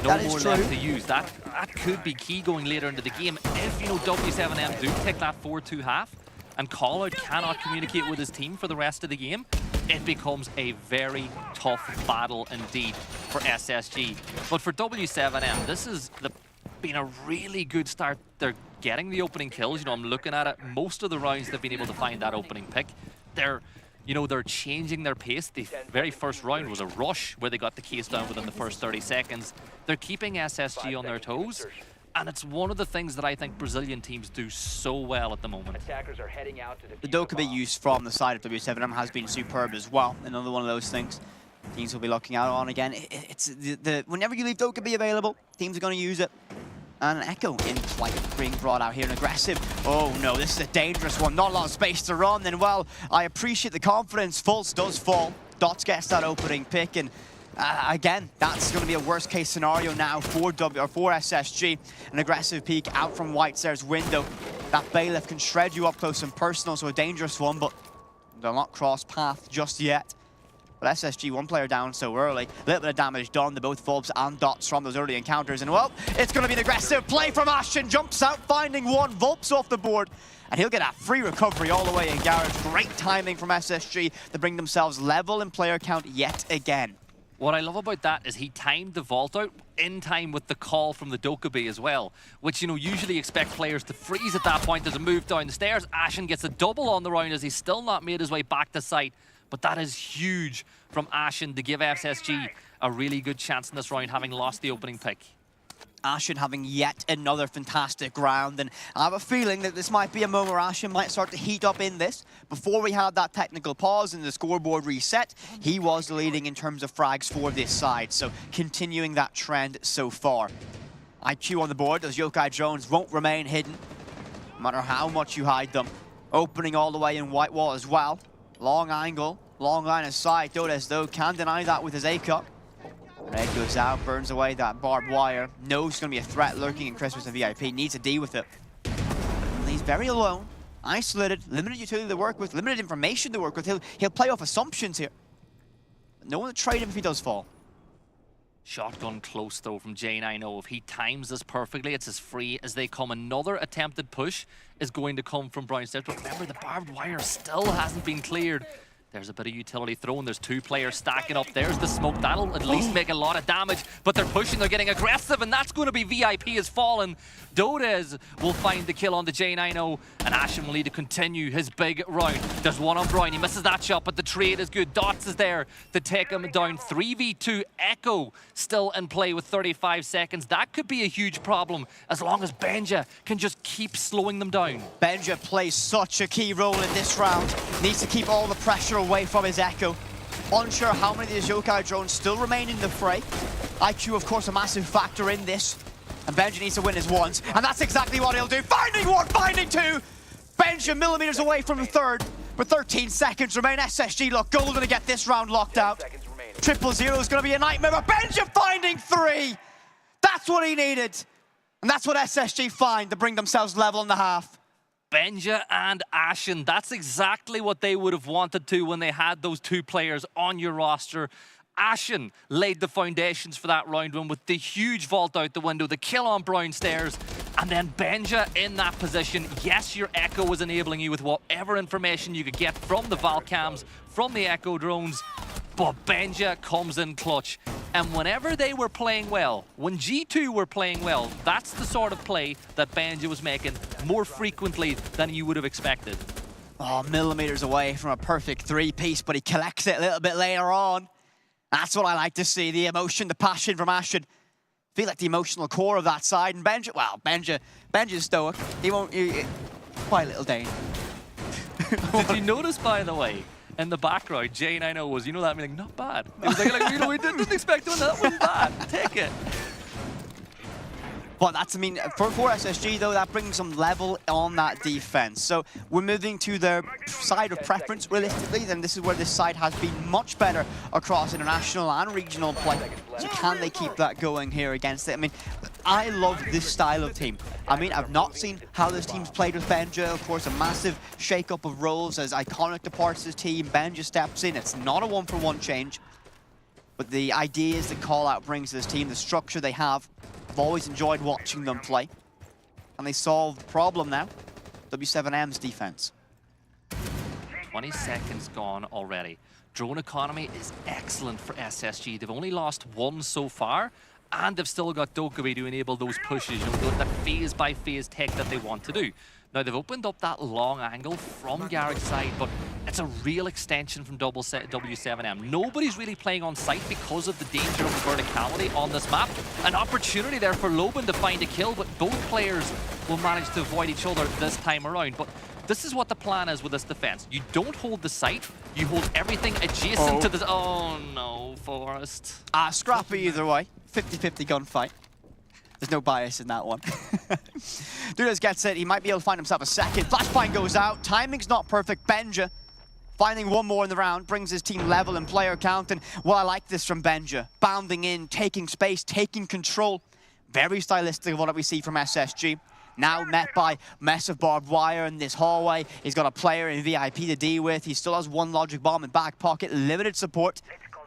No more left to use. That could be key going later into the game. If, you know, W7M do take that 4-2 half, and Callout cannot communicate with his team for the rest of the game, it becomes a very tough battle indeed for SSG. But for W7M, this has been a really good start. They're getting the opening kills. You know, I'm looking at it. Most of the rounds they've been able to find that opening pick. They're changing their pace. The very first round was a rush where they got the case down within the first 30 seconds. They're keeping SSG on their toes. And it's one of the things that I think Brazilian teams do so well at the moment. The Dokkaebi use from the side of W7M has been superb as well. Another one of those things teams will be looking out on again. It's whenever you leave Dokkaebi available, teams are going to use it. And an Echo in flight being brought out here and aggressive. Oh no, this is a dangerous one. Not a lot of space to run. And well, I appreciate the confidence. Fultz does fall. Dots gets that opening pick, and again, that's going to be a worst case scenario now for SSG. An aggressive peek out from Whitestairs window. That Bailiff can shred you up close and personal, so a dangerous one, but they'll not cross path just yet. But SSG, one player down so early. A little bit of damage done to both Fultz and Dots from those early encounters. And well, it's going to be an aggressive play from Ashen. Jumps out, finding one. Vulp's off the board. And he'll get a free recovery all the way in garage. Great timing from SSG to bring themselves level in player count yet again. What I love about that is he timed the vault out in time with the call from the Dokkaebi as well, which, you know, usually expect players to freeze at that point. There's a move down the stairs. Ashen gets a double on the round as he's still not made his way back to site. But that is huge from Ashen to give SSG a really good chance in this round, having lost the opening pick. Ashen having yet another fantastic round, and I have a feeling that this might be a moment where Ashen might start to heat up in this. Before we had that technical pause and the scoreboard reset, he was leading in terms of frags for this side, so continuing that trend so far. IQ on the board, those Yokai drones won't remain hidden, no matter how much you hide them. Opening all the way in white wall as well. Long angle, long line of sight. Dodes, though, can deny that with his A-cup. Red goes out, burns away that barbed wire. Knows it's going to be a threat lurking in Christmas and VIP. Needs to deal with it. And he's very alone, isolated, limited utility to work with, limited information to work with. He'll play off assumptions here. No one to trade him if he does fall. Shotgun close, though, from J90. If he times this perfectly, it's as free as they come. Another attempted push is going to come from Brown Stairs. But remember, the barbed wire still hasn't been cleared. There's a bit of utility thrown. There's two players stacking up. There's the smoke. That'll at least make a lot of damage. But they're pushing. They're getting aggressive. And that's going to be VIP has fallen. Dodes will find the kill on the J90. And Ashen will need to continue his big round. There's one on Brown. He misses that shot, but the trade is good. Dots is there to take him down. 3v2. Echo still in play with 35 seconds. That could be a huge problem as long as Benja can just keep slowing them down. Benja plays such a key role in this round. Needs to keep all the pressure away from his Echo. Unsure how many of these Yokai drones still remain in the fray. IQ, of course, a massive factor in this. And Benja needs to win his ones. And that's exactly what he'll do. Finding one, finding two. Benja millimeters away from the third. But 13 seconds remain. SSG look golden to get this round locked out. 000 is going to be a nightmare. But Benja finding three. That's what he needed. And that's what SSG find to bring themselves level in the half. Benja and Ashen, that's exactly what they would have wanted to when they had those two players on your roster. Ashen laid the foundations for that round one with the huge vault out the window, the kill on Brown Stairs, and then Benja in that position. Yes, your Echo was enabling you with whatever information you could get from the Valcams, from the Echo drones, but Benja comes in clutch. And whenever they were playing well, when G2 were playing well, that's the sort of play that Benja was making more frequently than you would have expected. Oh, millimeters away from a perfect three-piece, but he collects it a little bit later on. That's what I like to see, the emotion, the passion from Ashen. Feel like the emotional core of that side. And Benja's stoic. He won't... quiet little Dane. Did you notice, by the way, in the background, J90 was, you know that, like, not bad. It was like, you know, we didn't expect doing that. That wasn't bad. Take it. But that's, I mean, for SSG though, that brings some level on that defense. So we're moving to their side of preference, realistically, then this is where this side has been much better across international and regional play. So can they keep that going here against it? I mean, I love this style of team. I mean, I've not seen how this team's played with Benja. Of course, a massive shake-up of roles as Iconic departs his team. Benja steps in. It's not a one-for-one change. But the ideas that Callout brings to this team, the structure they have, I've always enjoyed watching them play. And they solve the problem now. W7M's defense. 20 seconds gone already. Drone economy is excellent for SSG. They've only lost one so far, and they've still got Dokkaebi to enable those pushes, you know, that phase-by-phase tech that they want to do. Now, they've opened up that long angle from Garrick's side, but it's a real extension from W7M. Nobody's really playing on site because of the danger of the verticality on this map. An opportunity there for Loben to find a kill, but both players will manage to avoid each other this time around. But this is what the plan is with this defense. You don't hold the site, you hold everything adjacent to the... Oh no, Forest. Scrappy either way. 50-50 gunfight. There's no bias in that one. Dudas gets it. He might be able to find himself a second. Flashbang goes out. Timing's not perfect. Benja finding one more in the round brings his team level in player count. And well, I like this from Benja. Bounding in, taking space, taking control. Very stylistic of what we see from SSG. Now met by mess of barbed wire in this hallway. He's got a player in VIP to deal with. He still has one logic bomb in back pocket. Limited support.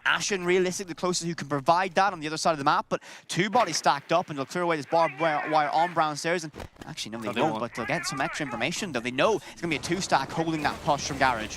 Ashen, realistically, the closest who can provide that on the other side of the map, but two bodies stacked up, and they'll clear away this barbed wire on brown stairs. And actually, no, they won't, but they'll get some extra information. Though they know it's going to be a two-stack holding that push from Garage.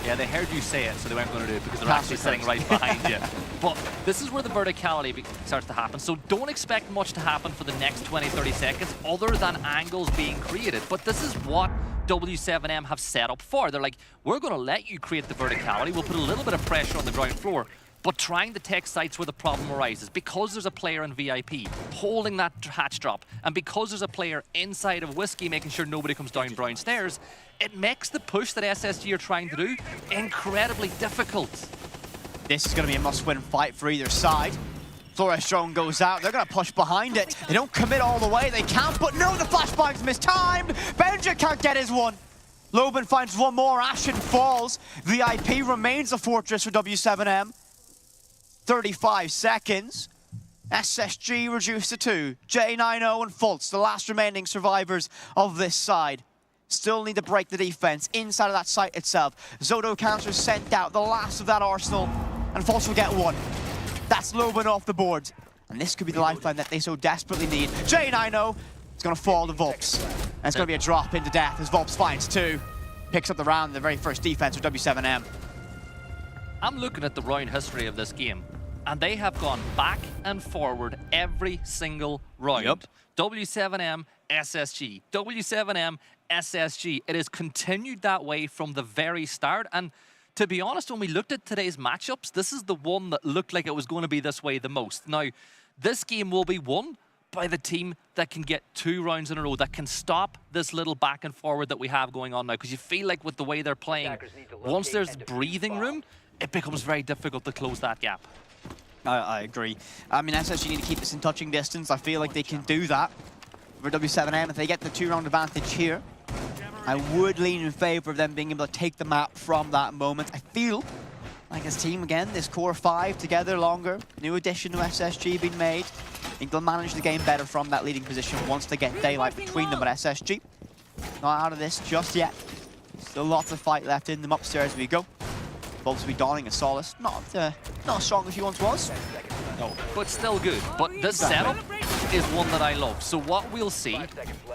Yeah, they heard you say it, so they weren't going to do it because they're actually sitting right behind you. But this is where the verticality starts to happen. So don't expect much to happen for the next 20-30 seconds other than angles being created. But this is what W7M have set up for. They're like, we're going to let you create the verticality. We'll put a little bit of pressure on the ground floor, but trying to take sites where the problem arises. Because there's a player in VIP holding that hatch drop, and because there's a player inside of Whiskey making sure nobody comes down brown stairs, it makes the push that SSG are trying to do incredibly difficult. This is going to be a must-win fight for either side. Flores drone goes out. They're going to push behind it. They don't commit all the way. They can't, but no, the flashbang's mistimed. Benja can't get his one. Loben finds one more. Ashen falls. VIP remains a fortress for W7M. 35 seconds. SSG reduced to 2. J90 and Fultz, the last remaining survivors of this side. Still need to break the defense inside of that site itself. Zodo counter sent out, the last of that arsenal, and Fultz will get one. That's Loben off the board. And this could be the lifeline that they so desperately need. J90 is going to fall to Volps. And it's going to be a drop into death as Volps finds 2. Picks up the round, the very first defense for W7M. I'm looking at the round history of this game, and they have gone back and forward every single round. Yep. W7M, SSG. W7M, SSG. It has continued that way from the very start, and to be honest, when we looked at today's matchups, this is the one that looked like it was going to be this way the most. Now, this game will be won by the team that can get 2 rounds in a row, that can stop this little back and forward that we have going on now, because you feel like with the way they're playing, once there's breathing room, it becomes very difficult to close that gap. I agree. I mean, SSG need to keep this in touching distance. I feel like they can do that for W7M if they get the 2-round advantage here. I would lean in favor of them being able to take the map from that moment. I feel like this team, again, this core 5 together longer, new addition to SSG being made. I think they'll manage the game better from that leading position once they get daylight between them. But SSG, not out of this just yet. Still lots of fight left in them. Upstairs we go. Volps will be donning a Solace. Not as strong as he once was. No, but still good. But this setup is one that I love. So what we'll see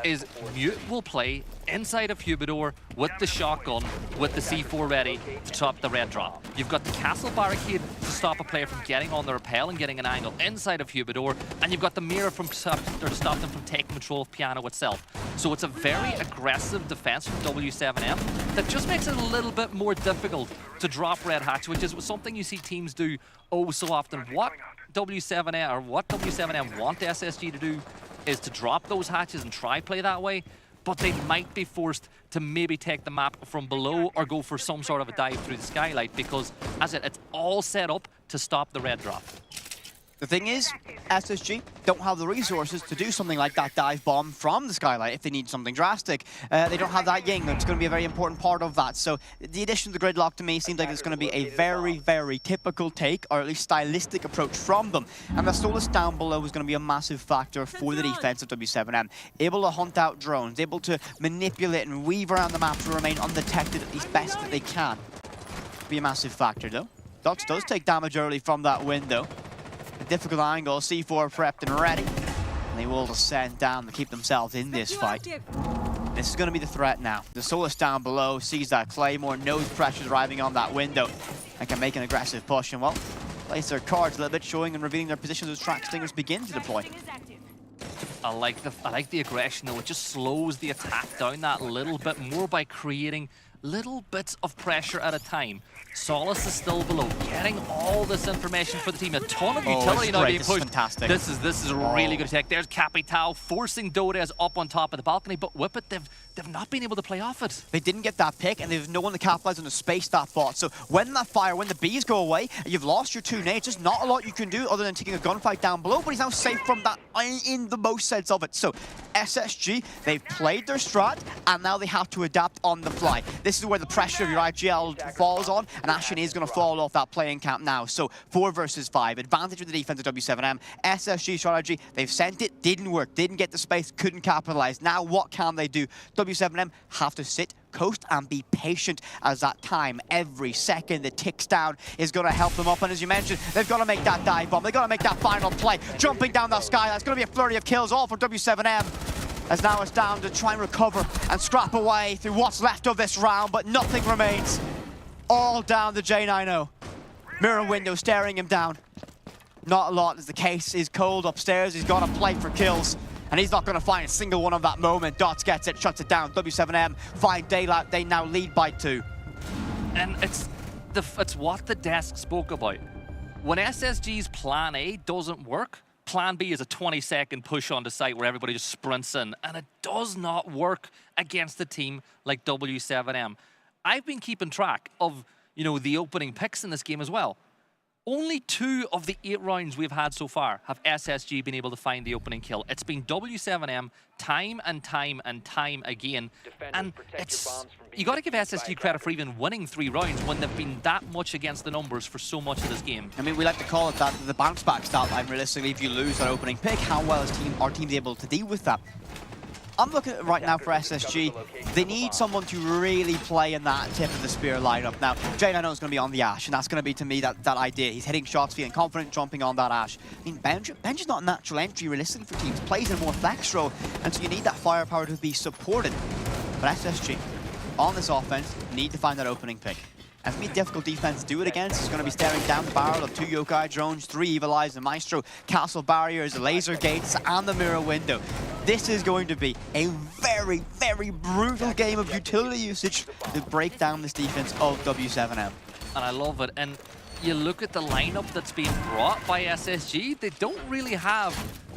is Mute will play inside of Humidor with the shotgun, with the C4 ready to top the red drop. You've got the castle barricade to stop a player from getting on the rappel and getting an angle inside of Humidor, and you've got the mirror to stop them from taking control of Piano itself. So it's a very aggressive defense from W7M that just makes it a little bit more difficult to drop Red Hatch, which is something you see teams do oh so often. What W7M want SSG to do is to drop those hatches and try play that way. but they might be forced to maybe take the map from below or go for some sort of a dive through the skylight, because as it's all set up to stop the red drop. The thing is, SSG don't have the resources to do something like that dive bomb from the skylight if they need something drastic. They don't have that Ying, it's going to be a very important part of that. So the addition of the gridlock to me seems like it's going to be a very, very typical take, or at least stylistic approach from them. And the Solus down below is going to be a massive factor for the defense of W7M. Able to hunt out drones, able to manipulate and weave around the map to remain undetected at least best that they can. Be a massive factor though. Dots does take damage early from that window. A difficult angle, C4 prepped and ready. And they will descend down to keep themselves in this fight. This is going to be the threat now. The Solus down below sees that Claymore, knows pressure's arriving on that window, and can make an aggressive push. And well, place their cards a little bit, showing and revealing their positions as track stingers begin to deploy. I like the aggression though. It just slows the attack down that little bit more by creating little bits of pressure at a time. Solus is still below, getting all this information for the team. A ton of utility now being pushed. Fantastic. This is really good attack. There's Capital forcing Dorez up on top of the balcony, but Whippet, they've not been able to play off it. They didn't get that pick, and they've no one to capitalize on the space that bought. So when that fire, when the bees go away, you've lost your two nades. There's not a lot you can do other than taking a gunfight down below, but he's now safe from that in the most sense of it. So SSG, they've played their strat, and now they have to adapt on the fly. This is where the pressure of your IGL falls on, and Ashen is going to fall off that playing camp now. So 4 versus 5, advantage with the defense of W7M. SSG strategy, they've sent it, didn't work, didn't get the space, couldn't capitalize. Now what can they do? W7M have to sit, coast, and be patient, as that time, every second that ticks down, is going to help them up. And as you mentioned, they've got to make that dive bomb. They've got to make that final play. Jumping down that sky, that's going to be a flurry of kills all for W7M. As now it's down to try and recover and scrap away through what's left of this round, but nothing remains. All down to J90. Mirror window staring him down. Not a lot, as the case is cold upstairs. He's got to play for kills, and he's not going to find a single one of that moment. Dots gets it, shuts it down. W7M find daylight. They now lead by 2. And it's what the desk spoke about. When SSG's plan A doesn't work, plan B is a 20-second push onto site where everybody just sprints in, and it does not work against a team like W7M. I've been keeping track of, the opening picks in this game as well. Only 2 of the 8 rounds we've had so far have SSG been able to find the opening kill. It's been W7M time and time and time again. And you got to give SSG credit for even winning 3 rounds when they've been that much against the numbers for so much of this game. I mean, we like to call it that, the bounce back stat line. Realistically, if you lose that opening pick, how well is our team's able to deal with that? I'm looking at it right now for SSG. They need someone to really play in that tip of the spear lineup. Now, J90 is going to be on the Ash, and that's going to be, to me, that idea. He's hitting shots, feeling confident, jumping on that Ash. I mean, Benja's not a natural entry, realistically, for teams. Plays in a more flex role, and so you need that firepower to be supported. But SSG, on this offense, need to find that opening pick. And for me, difficult defense to do it against. It's going to be staring down the barrel of 2 Yokai drones, 3 Evil Eyes, the Maestro, castle barriers, laser gates, and the mirror window. This is going to be a very, very brutal game of utility usage to break down this defense of W7M. And I love it. And you look at the lineup that's being brought by SSG, they don't really have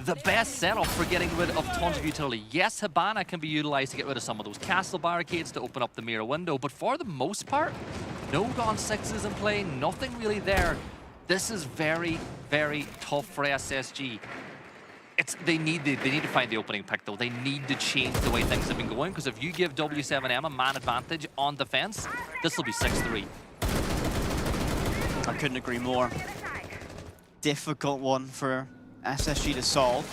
the best setup for getting rid of tons of utility. Yes, Hibana can be utilized to get rid of some of those castle barricades to open up the mirror window, but for the most part, no Gone 6s in play, nothing really there. This is very, very tough for SSG. They need to find the opening pick, though. They need to change the way things have been going, because if you give W7M a man advantage on defense, this will be 6-3. I couldn't agree more. Difficult one for SSG to solve.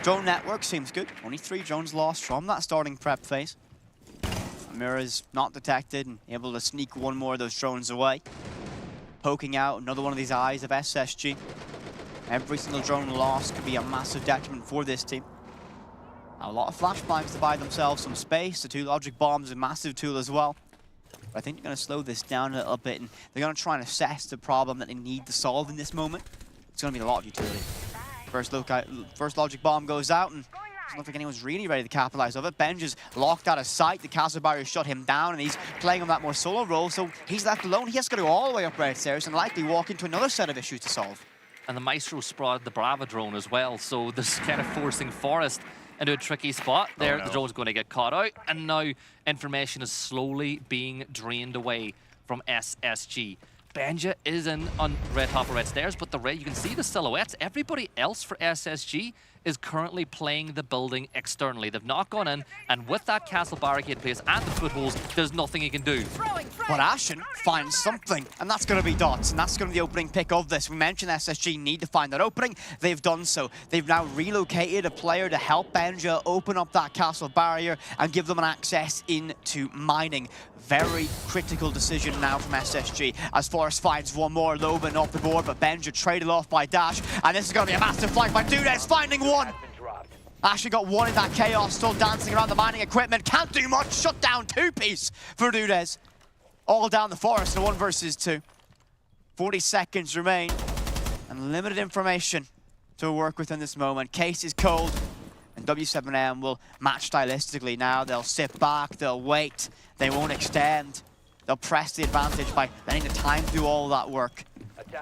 Drone network seems good. Only 3 drones lost from that starting prep phase. Mirror's not detected and able to sneak one more of those drones away. Poking out another one of these eyes of SSG. Every single drone lost could be a massive detriment for this team. A lot of flashbangs to buy themselves some space. The 2 logic bombs, a massive tool as well. But I think they're going to slow this down a little bit, and they're going to try and assess the problem that they need to solve in this moment. It's going to be a lot of utility. First logic bomb goes out, and it doesn't look like anyone's really ready to capitalize of it. Benja's locked out of sight. The castle barrier shut him down, and he's playing on that more solo role, so he's left alone. He has to go all the way up red stairs and likely walk into another set of issues to solve. And the Maestro spotted the Brava drone as well, so this kind of forcing Forest into a tricky spot. There, no. the drone's going to get caught out, and now information is slowly being drained away from SSG. Benja is in on red top of red stairs, but the red, you can see the silhouettes. Everybody else for SSG is currently playing the building externally. They've not gone in, and with that castle barricade in place and the footholds, there's nothing he can do. But Ashen finds something, and that's going to be Dots, and that's going to be the opening pick of this. We mentioned SSG need to find that opening. They've done so. They've now relocated a player to help Benja open up that castle barrier and give them an access into mining. Very critical decision now from SSG as Forrest finds one more Loban off the board, but Benja traded off by Dash, and this is going to be a massive flank by Dudez, finding one. Ashley got one in that chaos, still dancing around the mining equipment, can't do much, shut down two-piece for Dudez. All down the Forest in 1 versus 2. 40 seconds remain, and limited information to work with in this moment. Case is cold, and W7M will match stylistically now. They'll sit back, they'll wait, they won't extend. They'll press the advantage by letting the time do all that work.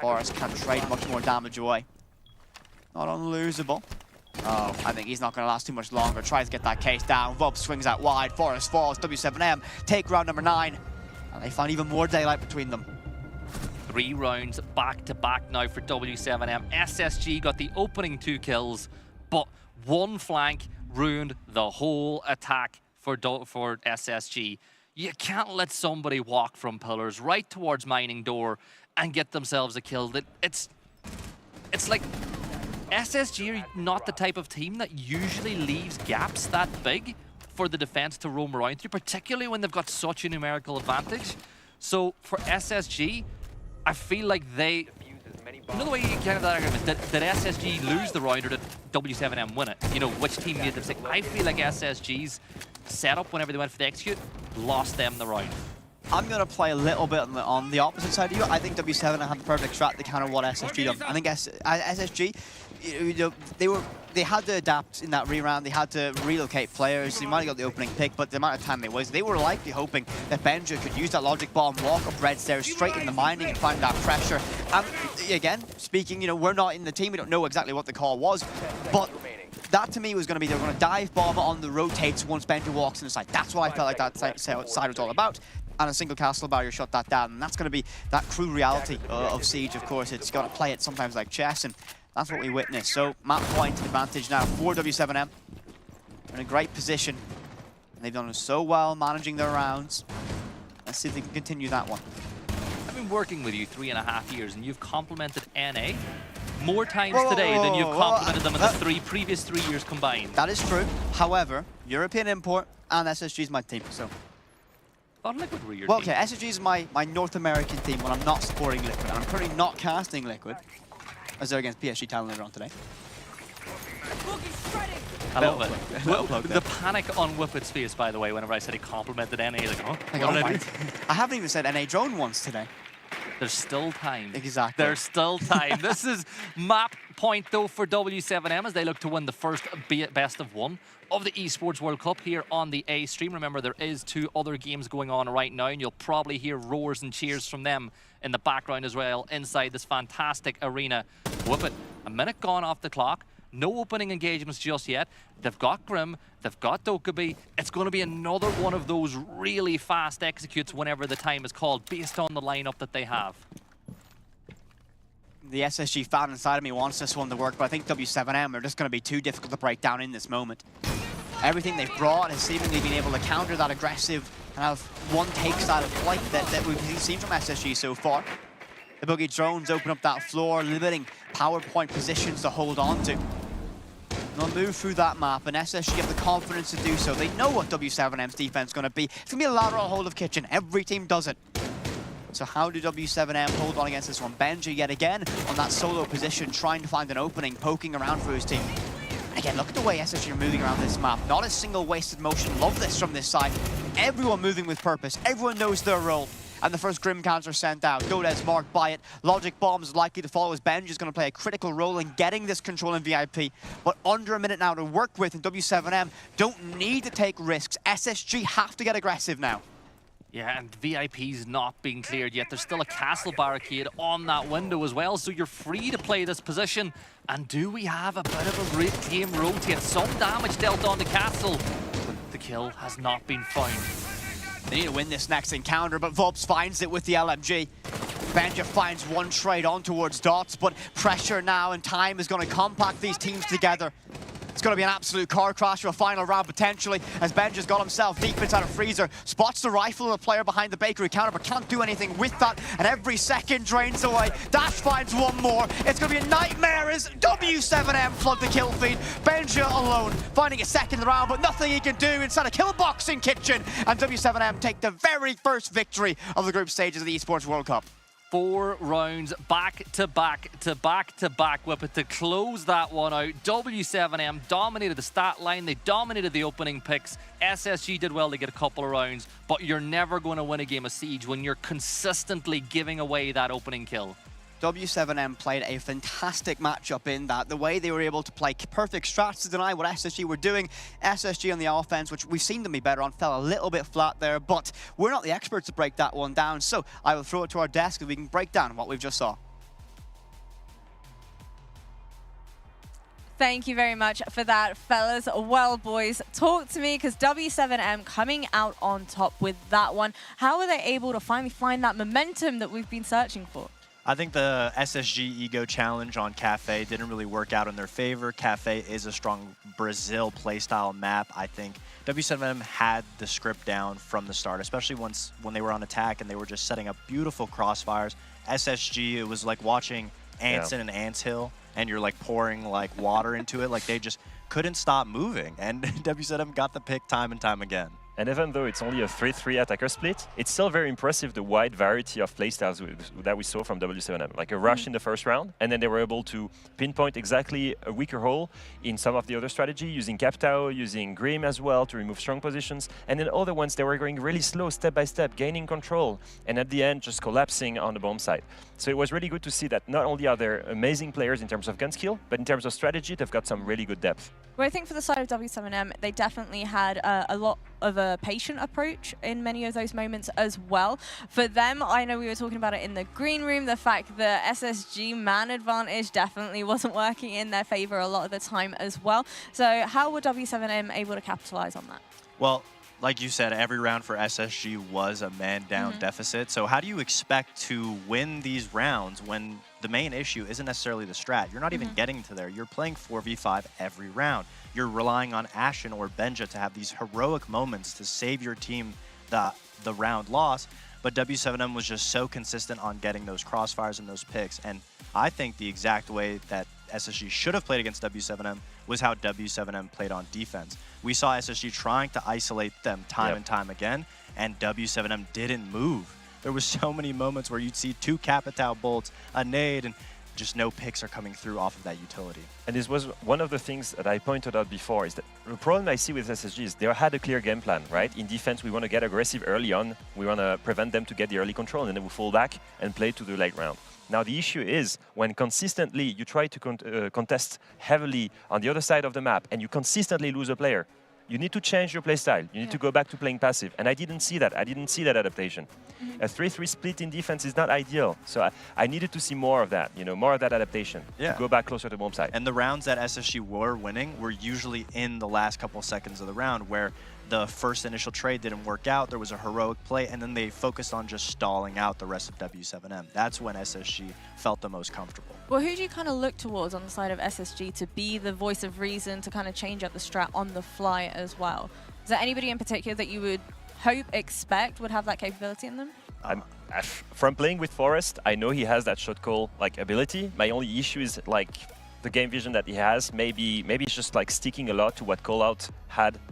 Forrest can trade much more damage away. Not unlosable. Oh, I think he's not going to last too much longer. Tries to get that Case down. Vup swings out wide. Forrest falls. W7M take round number 9. And they find even more daylight between them. 3 rounds back-to-back now for W7M. SSG got the opening 2 kills, but one flank ruined the whole attack for SSG. You can't let somebody walk from pillars right towards mining door and get themselves a kill. It's like SSG are not the type of team that usually leaves gaps that big for the defense to roam around through, particularly when they've got such a numerical advantage. So for SSG, I feel like they... You know the way you counter that argument, did SSG lose the round or did W7M win it? You know, which team made them sick? I feel like SSG's setup whenever they went for the execute lost them the round. I'm going to play a little bit on the opposite side of you. I think W7 had the perfect strat to counter what SSG done. I think SSG, you know, they had to adapt in that re-round. They had to relocate players. They might have got the opening pick, but the amount of time they wasted, they were likely hoping that Benja could use that logic bomb, walk up red stairs straight in the mining and find that pressure. And again, speaking, you know, we're not in the team. We don't know exactly what the call was, but that to me was going to be, they were going to dive bomb on the rotates once Benja walks inside. That's what I felt like that side was all about. And a single castle barrier shut that down. And that's going to be that cruel reality of Siege, of course. It's got to play it sometimes like chess, and that's what we witnessed. So map point advantage now for W7M. They're in a great position. And they've done so well managing their rounds. Let's see if they can continue that one. I've been working with you 3.5 years, and you've complimented NA more times today than you've complimented them in the previous 3 years combined. That is true. However, European import and SSG is my team, so... Oh, Liquid were your well, team. okay, SSG is my North American team when I'm not supporting Liquid. And I'm currently not casting Liquid, as they're against PSG Talent later on today. I love it. The panic on Whippet's face, by the way, whenever I said he complimented NA, like, oh, what did I do? I haven't even said NA drone once today. There's still time. Exactly. There's still time. This is map point, though, for W7M as they look to win the first best of 1 of the Esports World Cup here on the A stream. Remember, there is 2 other games going on right now, and you'll probably hear roars and cheers from them in the background as well inside this fantastic arena. Whippet, a minute gone off the clock. No opening engagements just yet. They've got Grim, they've got Dokkaebi. It's going to be another one of those really fast executes whenever the time is called, based on the lineup that they have. The SSG fan inside of me wants this one to work, but I think W7M are just going to be too difficult to break down in this moment. Everything they've brought has seemingly been able to counter that aggressive kind of one-take style of flight that we've seen from SSG so far. The boogie drones open up that floor, limiting power point positions to hold on to. They'll move through that map, and SSG have the confidence to do so. They know what W7M's defense is going to be. It's going to be a lateral hold of kitchen. Every team does it. So how do W7M hold on against this one? Benja yet again on that solo position, trying to find an opening, poking around for his team. Again, look at the way SSG are moving around this map. Not a single wasted motion. Love this from this side. Everyone moving with purpose. Everyone knows their role. And the first Grim counts are sent out. Dodez marked by it. Logic bombs likely to follow as Benja is going to play a critical role in getting this control in VIP. But under a minute now to work with, and W7M don't need to take risks. SSG have to get aggressive now. Yeah, and VIP's not being cleared yet. There's still a castle barricade on that window as well, so you're free to play this position. And do we have a bit of a game rotate? Some damage dealt on the castle, but the kill has not been found. They need to win this next encounter, but Vobs finds it with the LMG. Benja finds one trade on towards Dots, but pressure now and time is going to compact these teams together. It's going to be an absolute car crash for a final round, potentially, as Benja's got himself deep inside a freezer, spots the rifle of the player behind the bakery counter, but can't do anything with that, and every second drains away. Dash finds one more. It's going to be a nightmare as W7M flood the kill feed. Benja alone, finding a second round, but nothing he can do inside a kill boxing kitchen, and W7M take the very first victory of the group stages of the Esports World Cup. 4 rounds back to back to back to back, Whippet, to close that one out. W7M dominated the stat line, they dominated the opening picks. SSG did well to get a couple of rounds, but you're never going to win a game of Siege when you're consistently giving away that opening kill. W7M played a fantastic matchup in that. The way they were able to play perfect strats to deny what SSG were doing. SSG on the offense, which we've seen them be better on, fell a little bit flat there, but we're not the experts to break that one down. So I will throw it to our desk so we can break down what we've just saw. Thank you very much for that, fellas. Well, boys, talk to me, because W7M coming out on top with that one. How were they able to finally find that momentum that we've been searching for? I think the SSG Ego Challenge on Cafe didn't really work out in their favor. Cafe is a strong Brazil playstyle map. I think W7M had the script down from the start, especially when they were on attack and they were just setting up beautiful crossfires. SSG, it was like watching ants in an ants hill, and you're like pouring like water into it. Like they just couldn't stop moving, and W7M got the pick time and time again. And even though it's only a 3-3 attacker split, it's still very impressive, the wide variety of playstyles that we saw from W7M. Like a rush in the first round, and then they were able to pinpoint exactly a weaker hole in some of the other strategy, using Captao, using Grim as well to remove strong positions. And then other ones, they were going really slow, step by step, gaining control, and at the end, just collapsing on the bomb site. So it was really good to see that not only are there amazing players in terms of gun skill, but in terms of strategy, they've got some really good depth. Well, I think for the side of W7M, they definitely had a lot of a patient approach in many of those moments as well. For them, I know we were talking about it in the green room, the fact that SSG man advantage definitely wasn't working in their favor a lot of the time as well. So how were W7M able to capitalize on that? Well, like you said, every round for SSG was a man-down deficit. So how do you expect to win these rounds when the main issue isn't necessarily the strat? You're not even getting to there. You're playing 4v5 every round. You're relying on Ashen or Benja to have these heroic moments to save your team the round loss. But W7M was just so consistent on getting those crossfires and those picks. And I think the exact way that SSG should have played against W7M was how W7M played on defense. We saw SSG trying to isolate them time and time again, and W7M didn't move. There was so many moments where you'd see 2 Capitao bolts, a nade, and just no picks are coming through off of that utility. And this was one of the things that I pointed out before, is that the problem I see with SSG is they had a clear game plan, right? In defense, we want to get aggressive early on. We want to prevent them to get the early control, and then we fall back and play to the late round. Now, the issue is when consistently you try to contest heavily on the other side of the map and you consistently lose a player, you need to change your playstyle. You need to go back to playing passive. And I didn't see that. I didn't see that adaptation. A 3-3 split in defense is not ideal. So I needed to see more of that, more of that adaptation to go back closer to bomb site. And the rounds that SSG were winning were usually in the last couple seconds of the round, where the first initial trade didn't work out, there was a heroic play, and then they focused on just stalling out the rest of W7M. That's when SSG felt the most comfortable. Well, who do you kind of look towards on the side of SSG to be the voice of reason, to kind of change up the strat on the fly as well? Is there anybody in particular that you would expect would have that capability in them? From playing with Forrest, I know he has that shot call ability. My only issue is the game vision that he has. Maybe it's just sticking a lot to what callout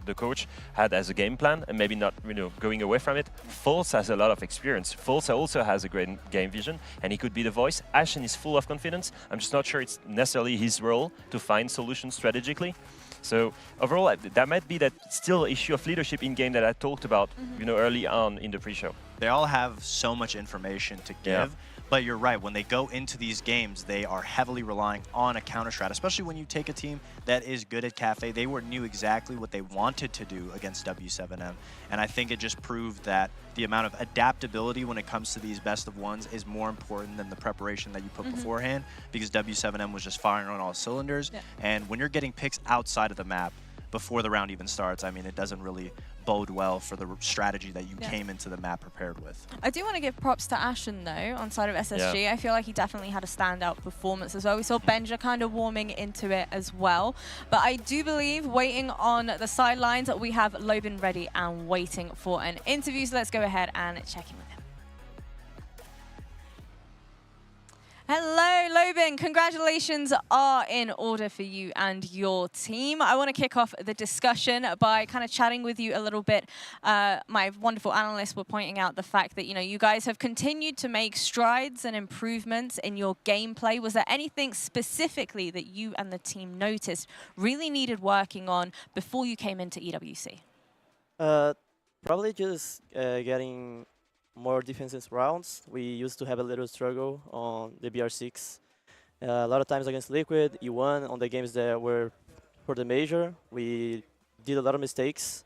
the coach had as a game plan, and maybe not going away from it. False has a lot of experience. False also has a great game vision, and he could be the voice. Ashen is full of confidence. I'm just not sure it's necessarily his role to find solutions strategically. So overall, that might be that still issue of leadership in game that I talked about early on in the pre-show. They all have so much information to give, But you're right, when they go into these games, they are heavily relying on a counter strat, especially when you take a team that is good at Cafe. They knew exactly what they wanted to do against W7M. And I think it just proved that the amount of adaptability when it comes to these best of ones is more important than the preparation that you put beforehand, because W7M was just firing on all cylinders. Yeah. And when you're getting picks outside of the map before the round even starts, I mean, it doesn't really bode well for the strategy that you came into the map prepared with. I do want to give props to Ashen, though, on side of SSG. Yeah. I feel like he definitely had a standout performance as well. We saw Benja kind of warming into it as well. But I do believe, waiting on the sidelines, we have Lobin ready and waiting for an interview. So let's go ahead and check in with him. Hello, Lobin. Congratulations are in order for you and your team. I want to kick off the discussion by kind of chatting with you a little bit. My wonderful analysts were pointing out the fact that, you guys have continued to make strides and improvements in your gameplay. Was there anything specifically that you and the team noticed really needed working on before you came into EWC? Probably just getting more defensive rounds. We used to have a little struggle on the BR6. A lot of times against Liquid, you won on the games that were for the major. We did a lot of mistakes.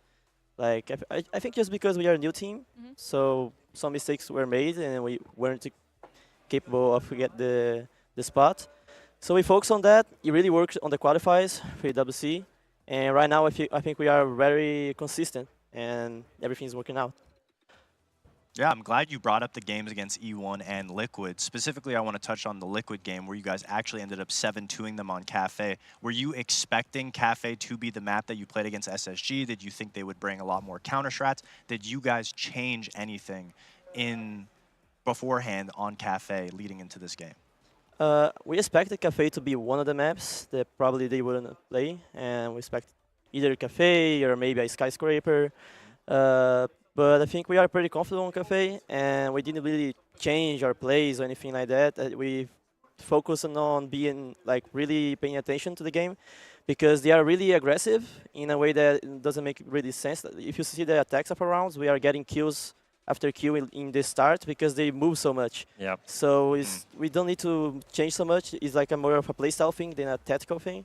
Like I think just because we are a new team, so some mistakes were made and we weren't capable of get the spot. So we focus on that. It really worked on the qualifiers for EWC, and right now I think we are very consistent and everything's working out. Yeah, I'm glad you brought up the games against E1 and Liquid. Specifically, I want to touch on the Liquid game where you guys actually ended up 7-2ing them on Cafe. Were you expecting Cafe to be the map that you played against SSG? Did you think they would bring a lot more counter strats? Did you guys change anything in beforehand on Cafe leading into this game? We expected Cafe to be one of the maps that probably they wouldn't play, and we expect either Cafe or maybe a skyscraper. But I think we are pretty confident on Cafe, and we didn't really change our plays or anything like that. We focused on being like really paying attention to the game, because they are really aggressive in a way that doesn't make really sense. If you see the attacks of our rounds, we are getting kills after kill in the start because they move so much. Yeah. So we don't need to change so much. It's like a more of a playstyle thing than a tactical thing.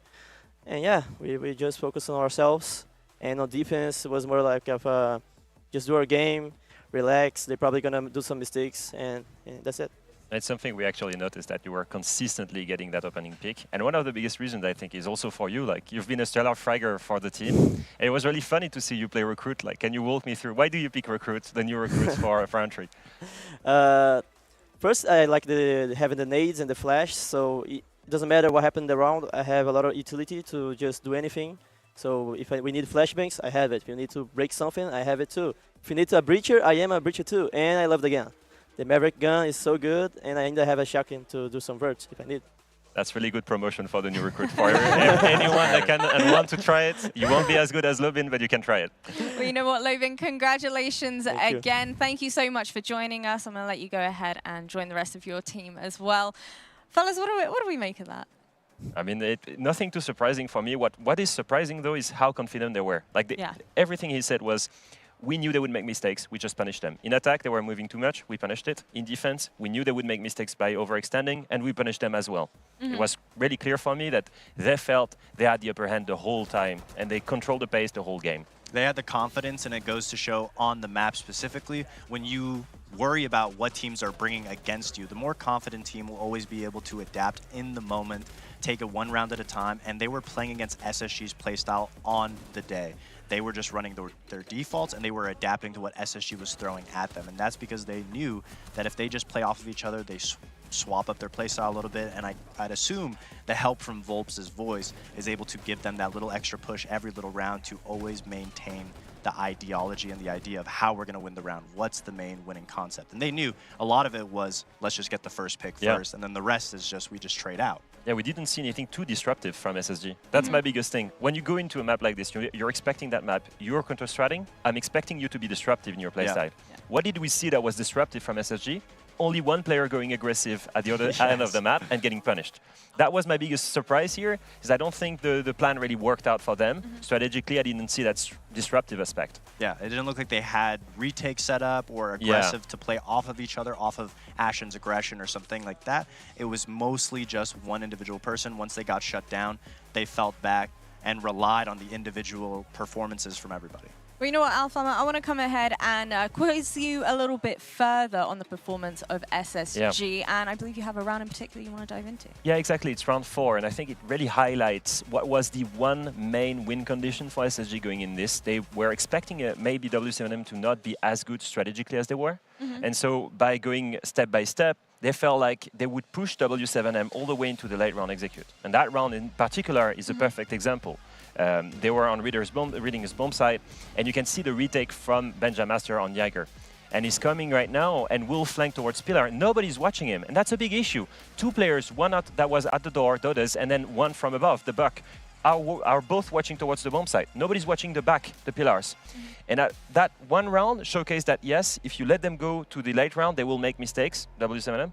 And yeah, we just focus on ourselves, and on defense it was more like of a just do our game, relax. They're probably going to do some mistakes, and that's it. It's something we actually noticed, that you were consistently getting that opening pick. And one of the biggest reasons, I think, is also for you. Like, you've been a stellar fragger for the team. And it was really funny to see you play Recruit. Like, can you walk me through, why do you pick Recruit, the new Recruits for entry? First, I like having the nades and the flash, so it doesn't matter what happened in the round. I have a lot of utility to just do anything. So if we need flashbangs, I have it. If you need to break something, I have it too. If you need a breacher, I am a breacher too. And I love the gun. The Maverick gun is so good, and I end up have a shotgun to do some verts if I need. That's really good promotion for the new Recruit. For anyone that can and want to try it, you won't be as good as Lobin, but you can try it. Well, you know what, Lobin, congratulations again. Thank you so much for joining us. I'm going to let you go ahead and join the rest of your team as well. Fellas, what do we make of that? I mean, nothing too surprising for me. What is surprising, though, is how confident they were. Like, everything he said was, we knew they would make mistakes, we just punished them. In attack, they were moving too much, we punished it. In defense, we knew they would make mistakes by overextending, and we punished them as well. It was really clear for me that they felt they had the upper hand the whole time, and they controlled the pace the whole game. They had the confidence, and it goes to show on the map specifically, when you worry about what teams are bringing against you, the more confident team will always be able to adapt in the moment, take it one round at a time, and they were playing against SSG's playstyle on the day. They were just running their defaults, and they were adapting to what SSG was throwing at them. And that's because they knew that if they just play off of each other, they swap up their playstyle a little bit. And I'd assume the help from Volp's voice is able to give them that little extra push every little round to always maintain the ideology and the idea of how we're going to win the round. What's the main winning concept? And they knew a lot of it was, let's just get the first pick first, and then the rest is just, we just trade out. Yeah, we didn't see anything too disruptive from SSG. That's my biggest thing. When you go into a map like this, you're expecting that map, you're counter-stratting, I'm expecting you to be disruptive in your playstyle. What did we see that was disruptive from SSG? only one player going aggressive at the other end of the map and getting punished. That was my biggest surprise here, is I don't think the plan really worked out for them. Strategically, I didn't see that disruptive aspect. Yeah, it didn't look like they had retake set up or aggressive to play off of each other, off of Ashen's aggression or something like that. It was mostly just one individual person. Once they got shut down, they felt back and relied on the individual performances from everybody. Well, you know what, Alfama, I want to come ahead and quiz you a little bit further on the performance of SSG, and I believe you have a round in particular you want to dive into. Yeah, exactly. It's round 4, and I think it really highlights what was the one main win condition for SSG going in this. They were expecting maybe W7M to not be as good strategically as they were, and so by going step by step, they felt like they would push W7M all the way into the late round execute. And that round in particular is a perfect example. They were on Reading's bomb site, and you can see the retake from Benja Master on Jaeger. And he's coming right now and will flank towards Pillar. Nobody's watching him, and that's a big issue. 2 players, one that was at the door, Dodes, and then one from above, the Buck, are both watching towards the bomb site. Nobody's watching the back, the pillars. And that one round showcased that, yes, if you let them go to the late round, they will make mistakes, W7M.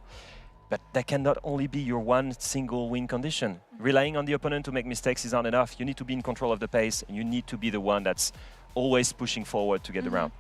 But that cannot only be your one single win condition. Relying on the opponent to make mistakes is not enough. You need to be in control of the pace, and you need to be the one that's always pushing forward to get the round.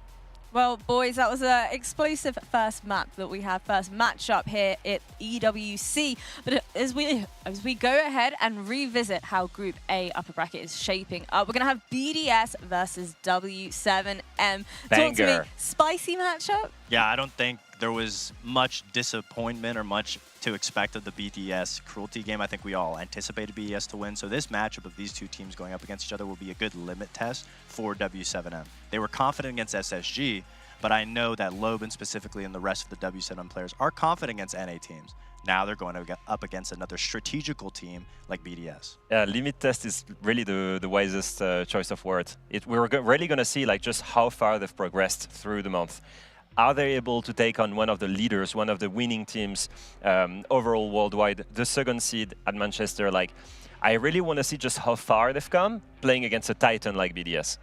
Well, boys, that was an explosive first map that we had, first matchup here at EWC. But as we go ahead and revisit how Group A upper bracket is shaping up, we're going to have BDS versus W7M. Banger. Talk to me, spicy matchup? Yeah, I don't think there was much disappointment or much to expect of the BDS Cruelty game. I think we all anticipated BDS to win. So this matchup of these two teams going up against each other will be a good limit test for W7M. They were confident against SSG, but I know that Loban specifically and the rest of the W7M players are confident against NA teams. Now they're going to get up against another strategical team like BDS. Yeah, limit test is really the wisest choice of words. We're really going to see like just how far they've progressed through the month. Are they able to take on one of the leaders, one of the winning teams overall worldwide, the second seed at Manchester? Like, I really want to see just how far they've come playing against a titan like BDS.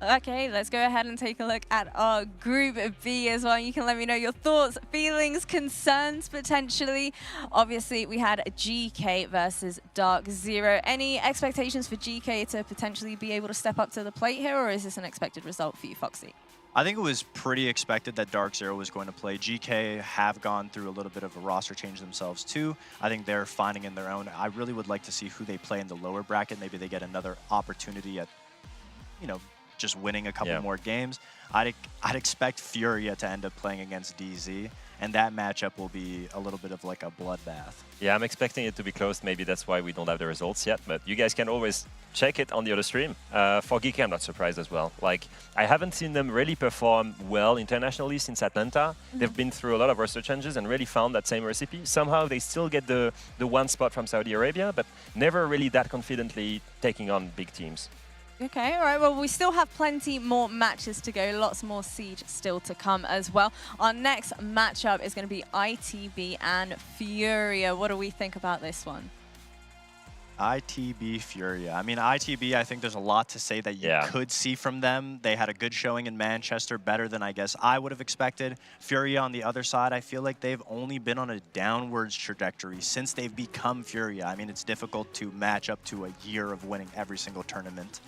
Okay, let's go ahead and take a look at our Group B as well. You can let me know your thoughts, feelings, concerns, potentially. Obviously, we had GK versus Dark Zero. Any expectations for GK to potentially be able to step up to the plate here, or is this an expected result for you, Foxy? I think it was pretty expected that Dark Zero was going to play. GK have gone through a little bit of a roster change themselves too. I think they're finding in their own. I really would like to see who they play in the lower bracket. Maybe they get another opportunity at, you know, just winning a couple more games. I'd expect Furia to end up playing against DZ, and that matchup will be a little bit of like a bloodbath. Yeah, I'm expecting it to be close. Maybe that's why we don't have the results yet, but you guys can always check it on the other stream. For Geeky, I'm not surprised as well. Like, I haven't seen them really perform well internationally since Atlanta. They've been through a lot of roster changes and really found that same recipe. Somehow they still get the one spot from Saudi Arabia, but never really that confidently taking on big teams. Okay, all right. Well, we still have plenty more matches to go. Lots more Siege still to come as well. Our next matchup is going to be ITB and Furia. What do we think about this one? ITB Furia. I mean, ITB, I think there's a lot to say that you could see from them. They had a good showing in Manchester, better than I guess I would have expected. Furia on the other side, I feel like they've only been on a downwards trajectory since they've become Furia. I mean, it's difficult to match up to a year of winning every single tournament.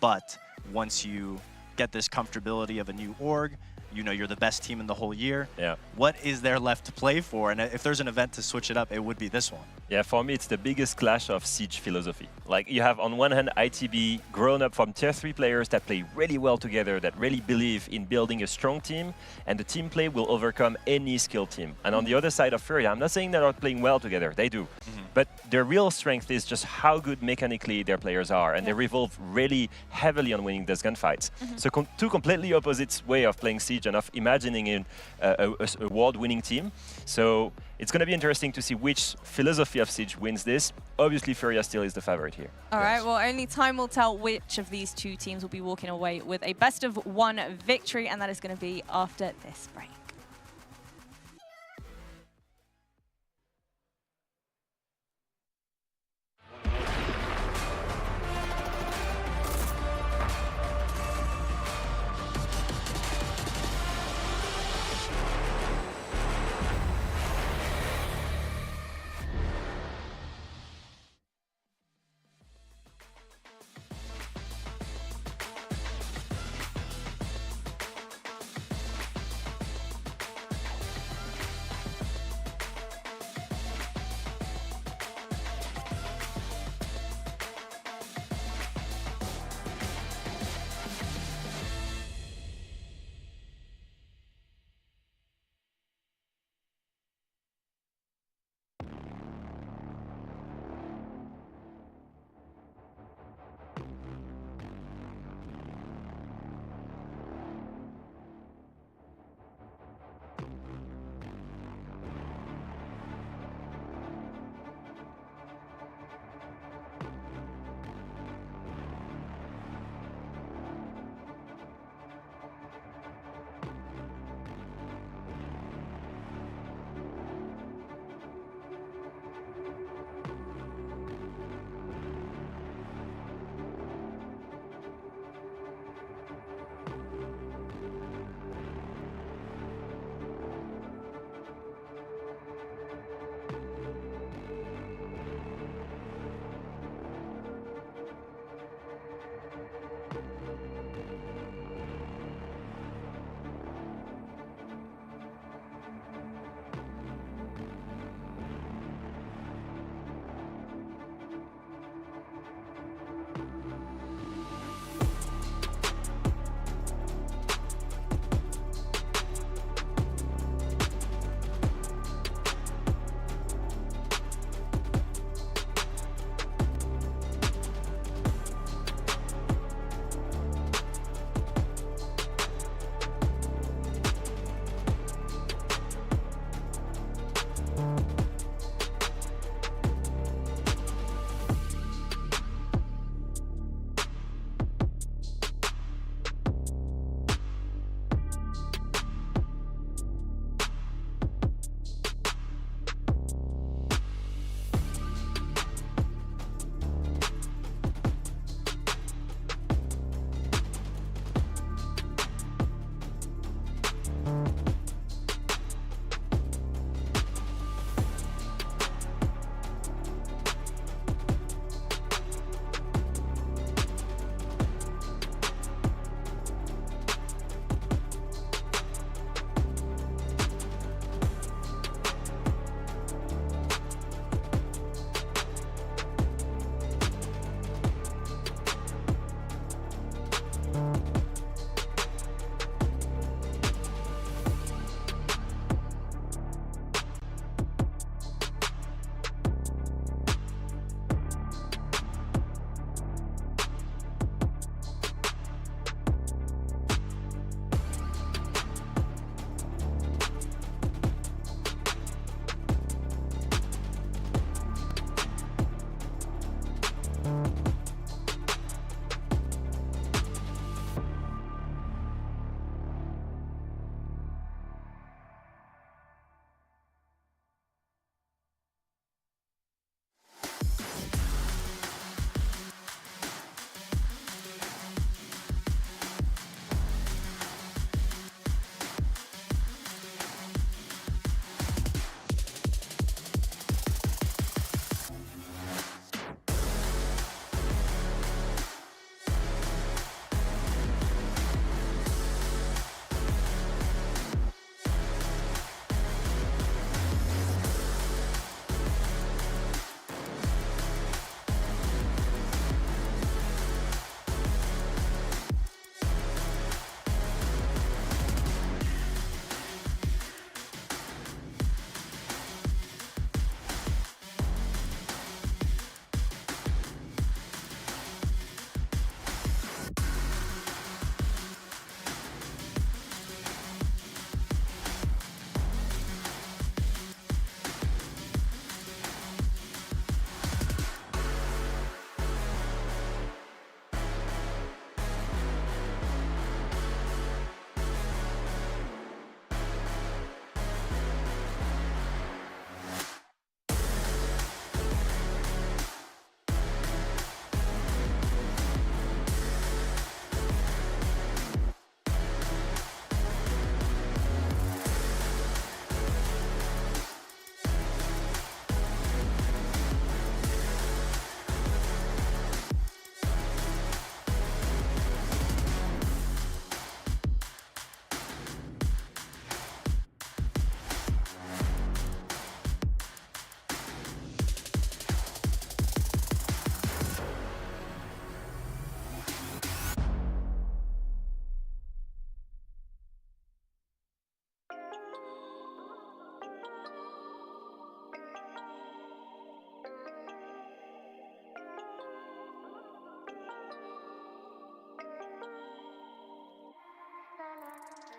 But once you get this comfortability of a new org, you know you're the best team in the whole year. Yeah. What is there left to play for? And if there's an event to switch it up, it would be this one. Yeah, for me, it's the biggest clash of Siege philosophy. Like, you have on one hand ITB grown up from tier 3 players that play really well together, that really believe in building a strong team, and the team play will overcome any skilled team. And on the other side of Furia, I'm not saying they're not playing well together, they do. But their real strength is just how good mechanically their players are, and they revolve really heavily on winning those gunfights. So two completely opposite way of playing Siege and of imagining in a world-winning team. So it's going to be interesting to see which philosophy of Siege wins this. Obviously, Furia still is the favorite here. All right, well, only time will tell which of these two teams will be walking away with a best-of-1 victory, and that is going to be after this break.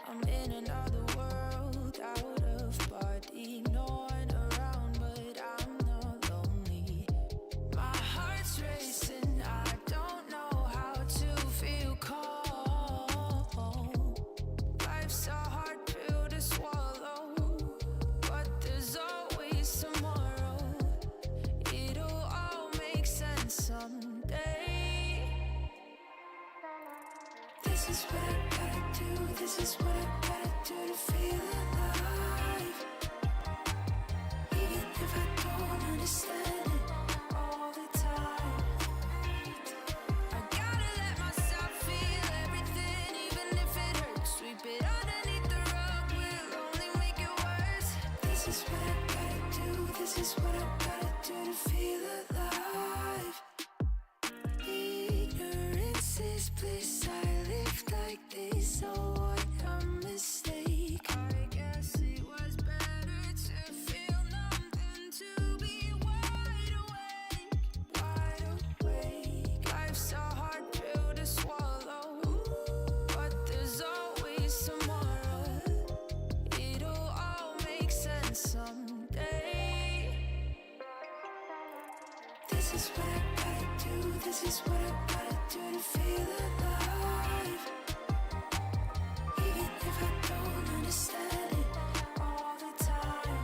I'm in another world, out of body. No one around, but I'm not lonely. My heart's racing, I don't know how to feel calm. Life's a hard pill to swallow, but there's always tomorrow. It'll all make sense someday. This is what I gotta do, this is what I gotta do to feel alive. Even if I don't understand it all the time, I gotta let myself feel everything, even if it hurts. Sweep it underneath the rug, will only make it worse. This is what I gotta do, this is what I gotta do to feel alive. Ignorance is bliss, I live like this, oh what a mistake. I guess it was better to feel numb than to be wide awake. Wide awake. Life's a hard pill to swallow, but there's always tomorrow. It'll all make sense someday. This is what I gotta do, this is what I gotta do to feel alive. Even if I don't understand it all the time,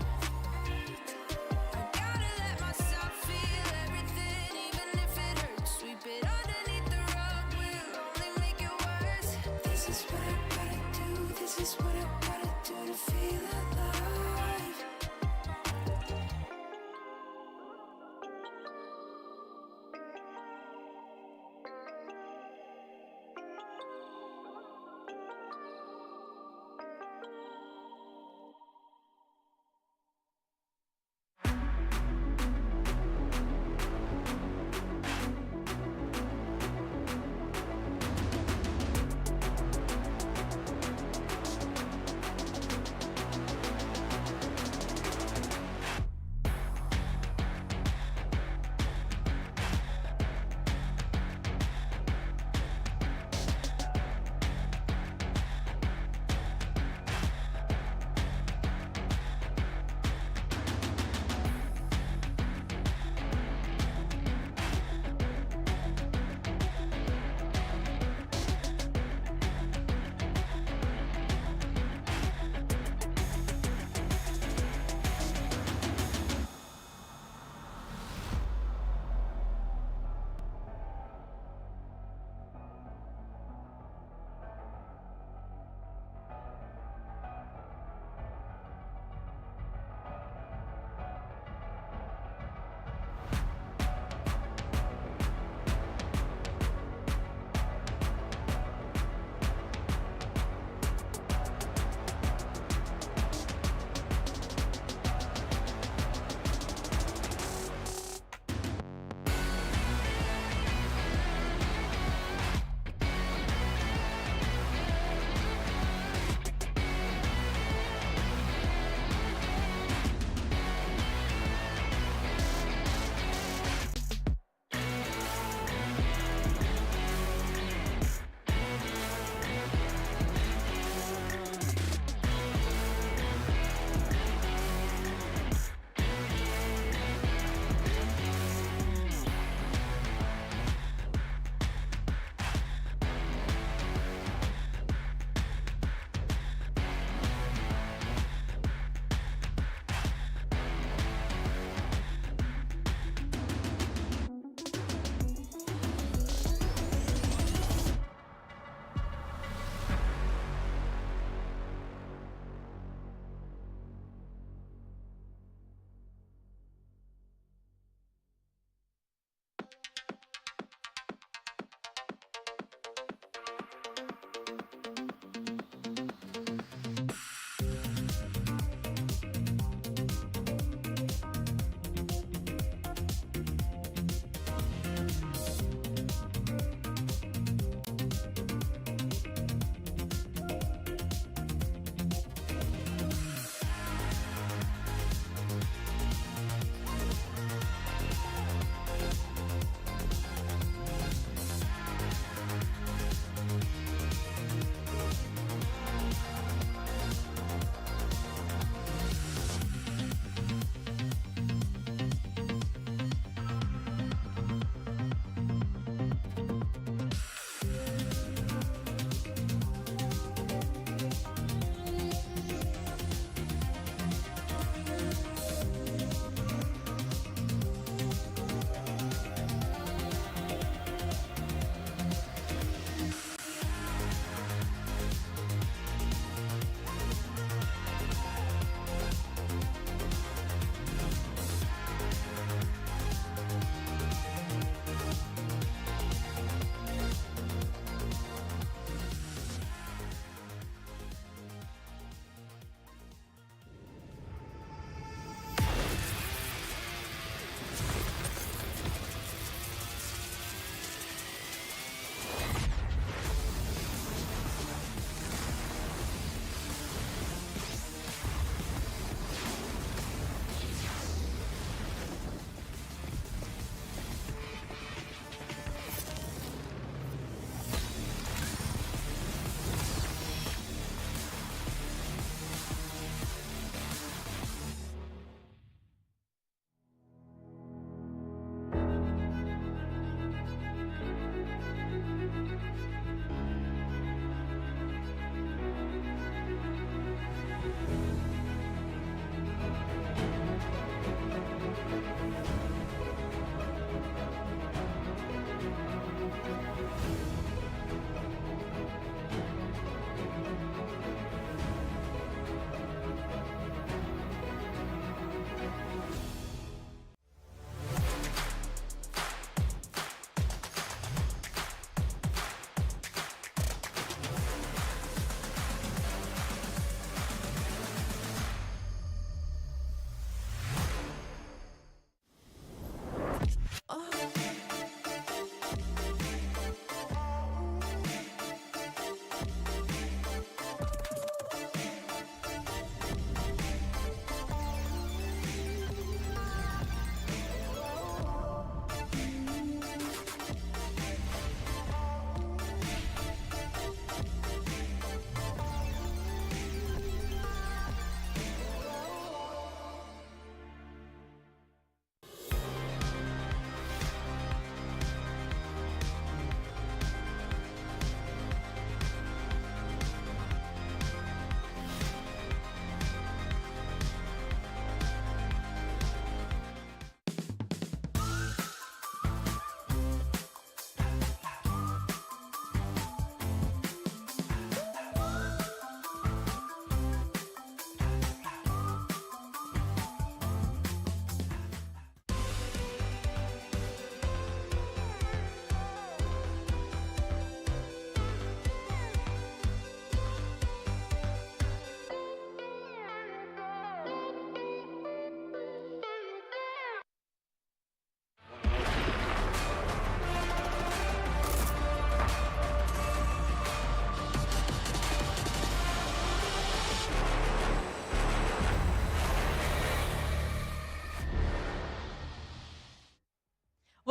I gotta let myself feel everything, even if it hurts. Sweep it underneath the rug, will only make it worse. This is what I gotta do, this is what I gotta do to feel alive.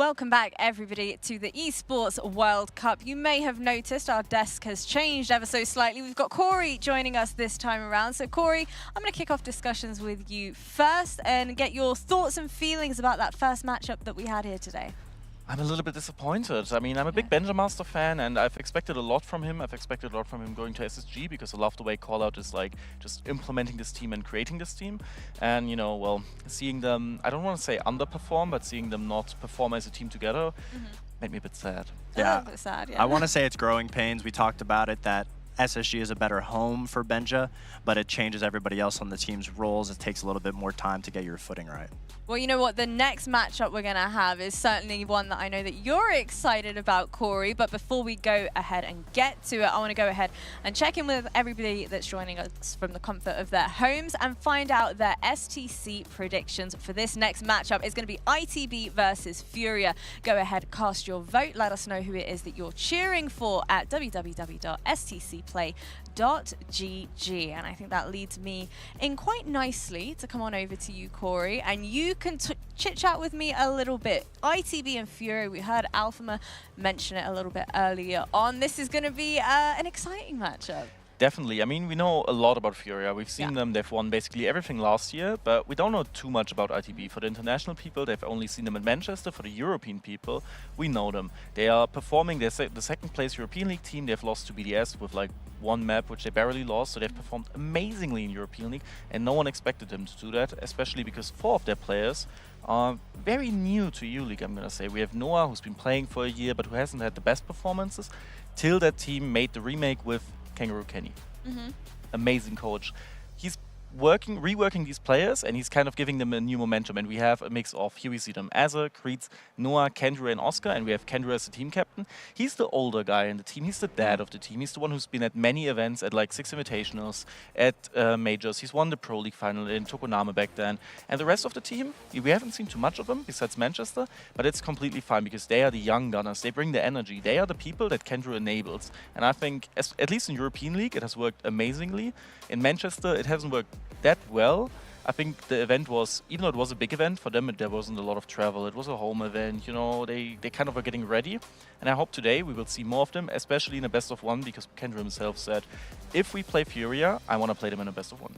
Welcome back, everybody, to the Esports World Cup. You may have noticed our desk has changed ever so slightly. We've got Corey joining us this time around. So, Corey, I'm going to kick off discussions with you first and get your thoughts and feelings about that first matchup that we had here today. I'm a little bit disappointed. I mean, I'm a big Benja Master fan, and I've expected a lot from him. I've expected a lot from him going to SSG because I love the way Callout is like just implementing this team and creating this team. And, you know, well, seeing them, I don't want to say underperform, but seeing them not perform as a team together made me a bit sad. Yeah, a bit sad, yeah. I want to say it's growing pains. We talked about it, that SSG is a better home for Benja, but it changes everybody else on the team's roles. It takes a little bit more time to get your footing right. Well, you know what? The next matchup we're going to have is certainly one that I know that you're excited about, Corey. But before we go ahead and get to it, I want to go ahead and check in with everybody that's joining us from the comfort of their homes and find out their STC predictions for this next matchup. It's going to be ITB versus Furia. Go ahead, cast your vote. Let us know who it is that you're cheering for at www.stcplay.gg. And I think that leads me in quite nicely to come on over to you, Corey, and you can chit-chat with me a little bit. ITB and Fury, we heard Alphama mention it a little bit earlier on. This is going to be an exciting matchup. Definitely. I mean, we know a lot about Furia. We've seen them. They've won basically everything last year, but we don't know too much about ITB. For the international people, they've only seen them in Manchester. For the European people, we know them. They are performing. They're the second place European League team. They've lost to BDS with like one map, which they barely lost. So they've performed amazingly in European League, and no one expected them to do that, especially because 4 of their players are very new to EU-League, I'm going to say. We have Noah, who's been playing for a year, but who hasn't had the best performances, till that team made the remake with Kangaroo Kenny. Amazing coach. He's reworking these players, and he's kind of giving them a new momentum. And we have a mix of, here we see them, Azza, Kreetz, Noah, Kendra, and Oscar, and we have Kendra as the team captain. He's the older guy in the team. He's the dad of the team. He's the one who's been at many events, at like 6 invitationals, at majors. He's won the Pro League final in Tokoname back then. And the rest of the team, we haven't seen too much of them, besides Manchester, but it's completely fine because they are the young gunners. They bring the energy. They are the people that Kendra enables. And I think, at least in European League, it has worked amazingly. In Manchester, it hasn't worked that well. I think the event was, even though it was a big event, for them there wasn't a lot of travel. It was a home event, you know, they kind of were getting ready. And I hope today we will see more of them, especially in a best of one, because Kendra himself said, if we play Furia, I want to play them in a best of one.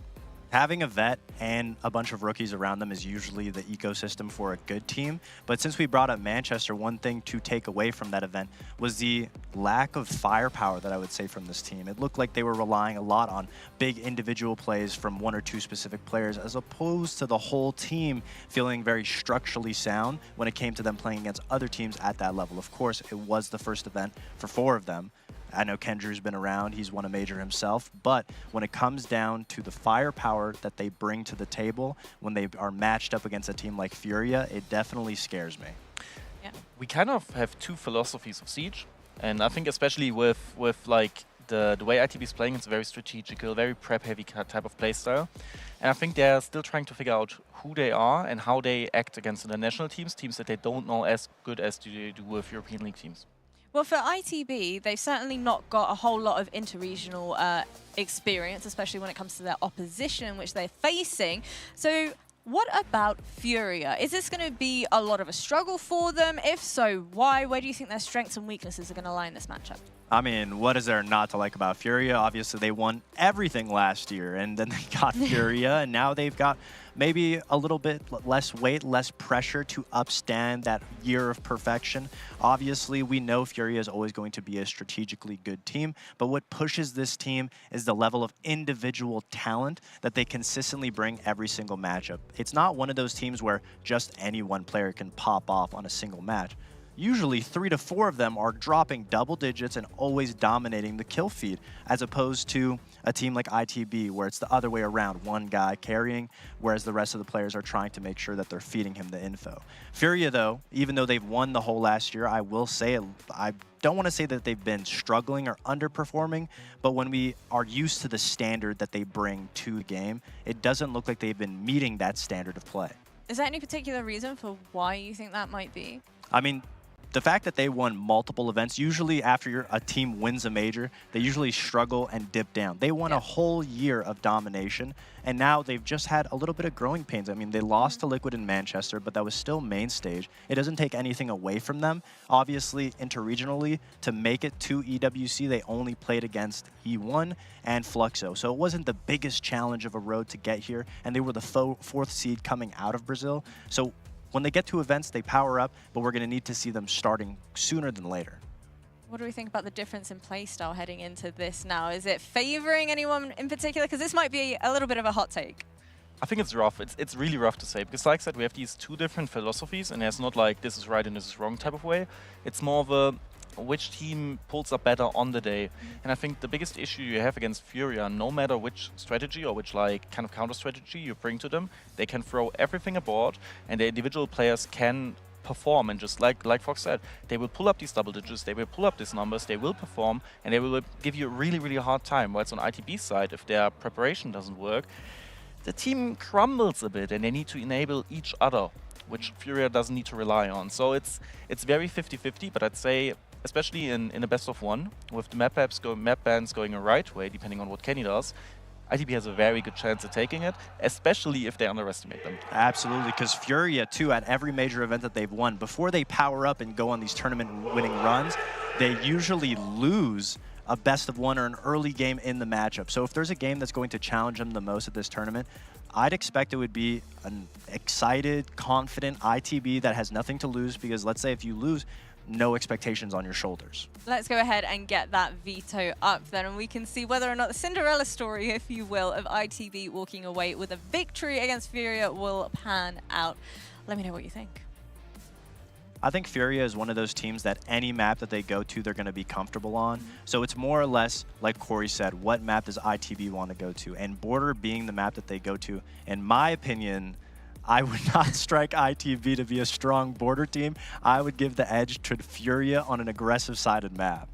Having a vet and a bunch of rookies around them is usually the ecosystem for a good team. But since we brought up Manchester, one thing to take away from that event was the lack of firepower that I would say from this team. It looked like they were relying a lot on big individual plays from 1 or 2 specific players, as opposed to the whole team feeling very structurally sound when it came to them playing against other teams at that level. Of course, it was the first event for 4 of them. I know Kendra's been around, he's won a major himself, but when it comes down to the firepower that they bring to the table when they are matched up against a team like Furia, it definitely scares me. Yeah. We kind of have 2 philosophies of Siege, and I think especially with like the way ITB is playing, it's very strategical, very prep-heavy type of playstyle. And I think they're still trying to figure out who they are and how they act against international teams that they don't know as good as they do with European League teams. Well, for ITB, they've certainly not got a whole lot of interregional experience, especially when it comes to their opposition, which they're facing. So what about Furia? Is this going to be a lot of a struggle for them? If so, why? Where do you think their strengths and weaknesses are going to lie in this matchup? I mean, what is there not to like about Furia? Obviously, they won everything last year, and then they got Furia, and now they've got maybe a little bit less weight, less pressure to upstand that year of perfection. Obviously, we know Furia is always going to be a strategically good team, but what pushes this team is the level of individual talent that they consistently bring every single matchup. It's not one of those teams where just any one player can pop off on a single match. Usually 3 to 4 of them are dropping double digits and always dominating the kill feed, as opposed to a team like ITB where it's the other way around, one guy carrying, whereas the rest of the players are trying to make sure that they're feeding him the info. Furia though, even though they've won the whole last year, I will say, I don't want to say that they've been struggling or underperforming, but when we are used to the standard that they bring to the game, it doesn't look like they've been meeting that standard of play. Is there any particular reason for why you think that might be? I mean, the fact that they won multiple events, usually after a team wins a major, they usually struggle and dip down. They won a whole year of domination, and now they've just had a little bit of growing pains. I mean, they lost to Liquid in Manchester, but that was still main stage. It doesn't take anything away from them. Obviously, interregionally, to make it to EWC, they only played against E1 and Fluxo. So it wasn't the biggest challenge of a road to get here, and they were the fourth seed coming out of Brazil. So when they get to events, they power up, but we're going to need to see them starting sooner than later. What do we think about the difference in playstyle heading into this now? Is it favoring anyone in particular? Because this might be a little bit of a hot take. I think it's rough. It's really rough to say, because like I said, we have these two different philosophies, and there's not like this is right and this is wrong type of way. It's more of a which team pulls up better on the day. And I think the biggest issue you have against Furia, no matter which strategy or which like kind of counter strategy you bring to them, they can throw everything aboard, and the individual players can perform. And just like Fox said, they will pull up these double digits, they will pull up these numbers, they will perform, and they will give you a really, really hard time. Whilst on ITB's side, if their preparation doesn't work, the team crumbles a bit and they need to enable each other, which Furia doesn't need to rely on. So it's very 50-50, but I'd say, especially in a best of one, with the map bans going the right way, depending on what Kenny does, ITB has a very good chance of taking it, especially if they underestimate them. Absolutely, because Furia, too, at every major event that they've won, before they power up and go on these tournament-winning runs, they usually lose a best of one or an early game in the matchup. So if there's a game that's going to challenge them the most at this tournament, I'd expect it would be an excited, confident ITB that has nothing to lose, because let's say if you lose, no expectations on your shoulders. Let's go ahead and get that veto up then, and we can see whether or not the Cinderella story, if you will, of ITB walking away with a victory against Furia will pan out. Let me know what you think. I think Furia is one of those teams that any map that they go to, they're going to be comfortable on. So it's more or less, like Corey said, what map does ITB want to go to? And Border being the map that they go to, in my opinion, I would not strike ITB to be a strong Border team. I would give the edge to Furia on an aggressive-sided map.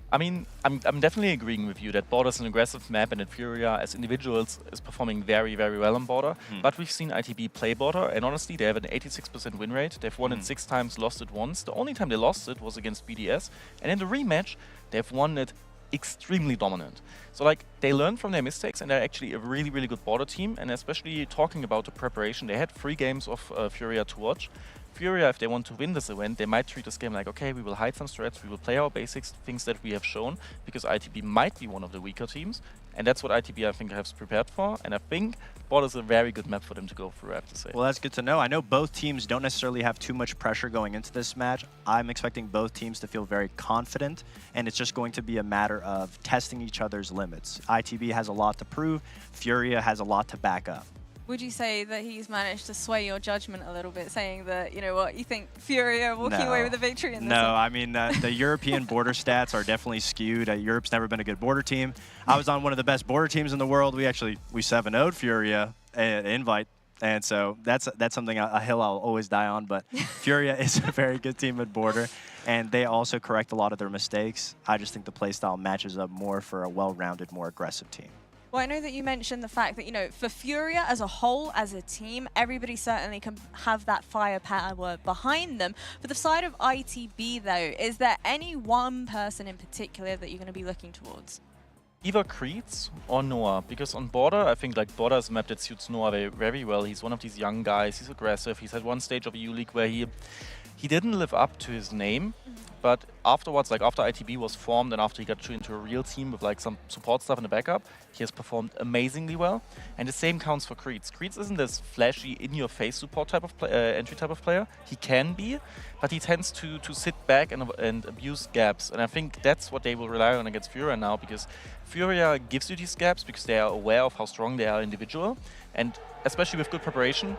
I mean, I'm definitely agreeing with you that Border is an aggressive map and that Furia as individuals is performing very, very well on Border. But we've seen ITB play Border, and honestly, they have an 86% win rate. They've won it 6 times, lost it once. The only time they lost it was against BDS. And in the rematch, they've won it extremely dominant. So like, they learn from their mistakes, and they're actually a really, really good Border team. And especially talking about the preparation, they had 3 games of Furia to watch. Furia, if they want to win this event, they might treat this game like, okay, we will hide some strats, we will play our basics, things that we have shown, because ITB might be one of the weaker teams, and that's what ITB, I think, has prepared for, and I think Border is a very good map for them to go through, I have to say. Well, that's good to know. I know both teams don't necessarily have too much pressure going into this match. I'm expecting both teams to feel very confident, and it's just going to be a matter of testing each other's limits. ITB has a lot to prove, Furia has a lot to back up. Would you say that he's managed to sway your judgment a little bit, saying that, you know what, you think Furia walking away with a victory in this one? No, I mean, the European Border stats are definitely skewed. Europe's never been a good Border team. I was on one of the best Border teams in the world. We 7-0'd Furia at Invite, and so that's something, a hill I'll always die on, but Furia is a very good team at Border, and they also correct a lot of their mistakes. I just think the playstyle matches up more for a well-rounded, more aggressive team. Well, I know that you mentioned the fact that, you know, for Furia as a whole, as a team, everybody certainly can have that firepower behind them. For the side of ITB, though, is there any one person in particular that you're going to be looking towards? Either Creeds or Noah, because on Border, I think like Border is a map that suits Noah very, very well. He's one of these young guys, he's aggressive, he's had one stage of EU League where he didn't live up to his name, but afterwards, like after ITB was formed and after he got into a real team with like some support stuff in the backup, he has performed amazingly well. And the same counts for Creeds. Creeds isn't this flashy, in-your-face support type of entry type of player. He can be, but he tends to sit back and abuse gaps. And I think that's what they will rely on against Furia now, because Furia gives you these gaps because they are aware of how strong they are individual, and especially with good preparation.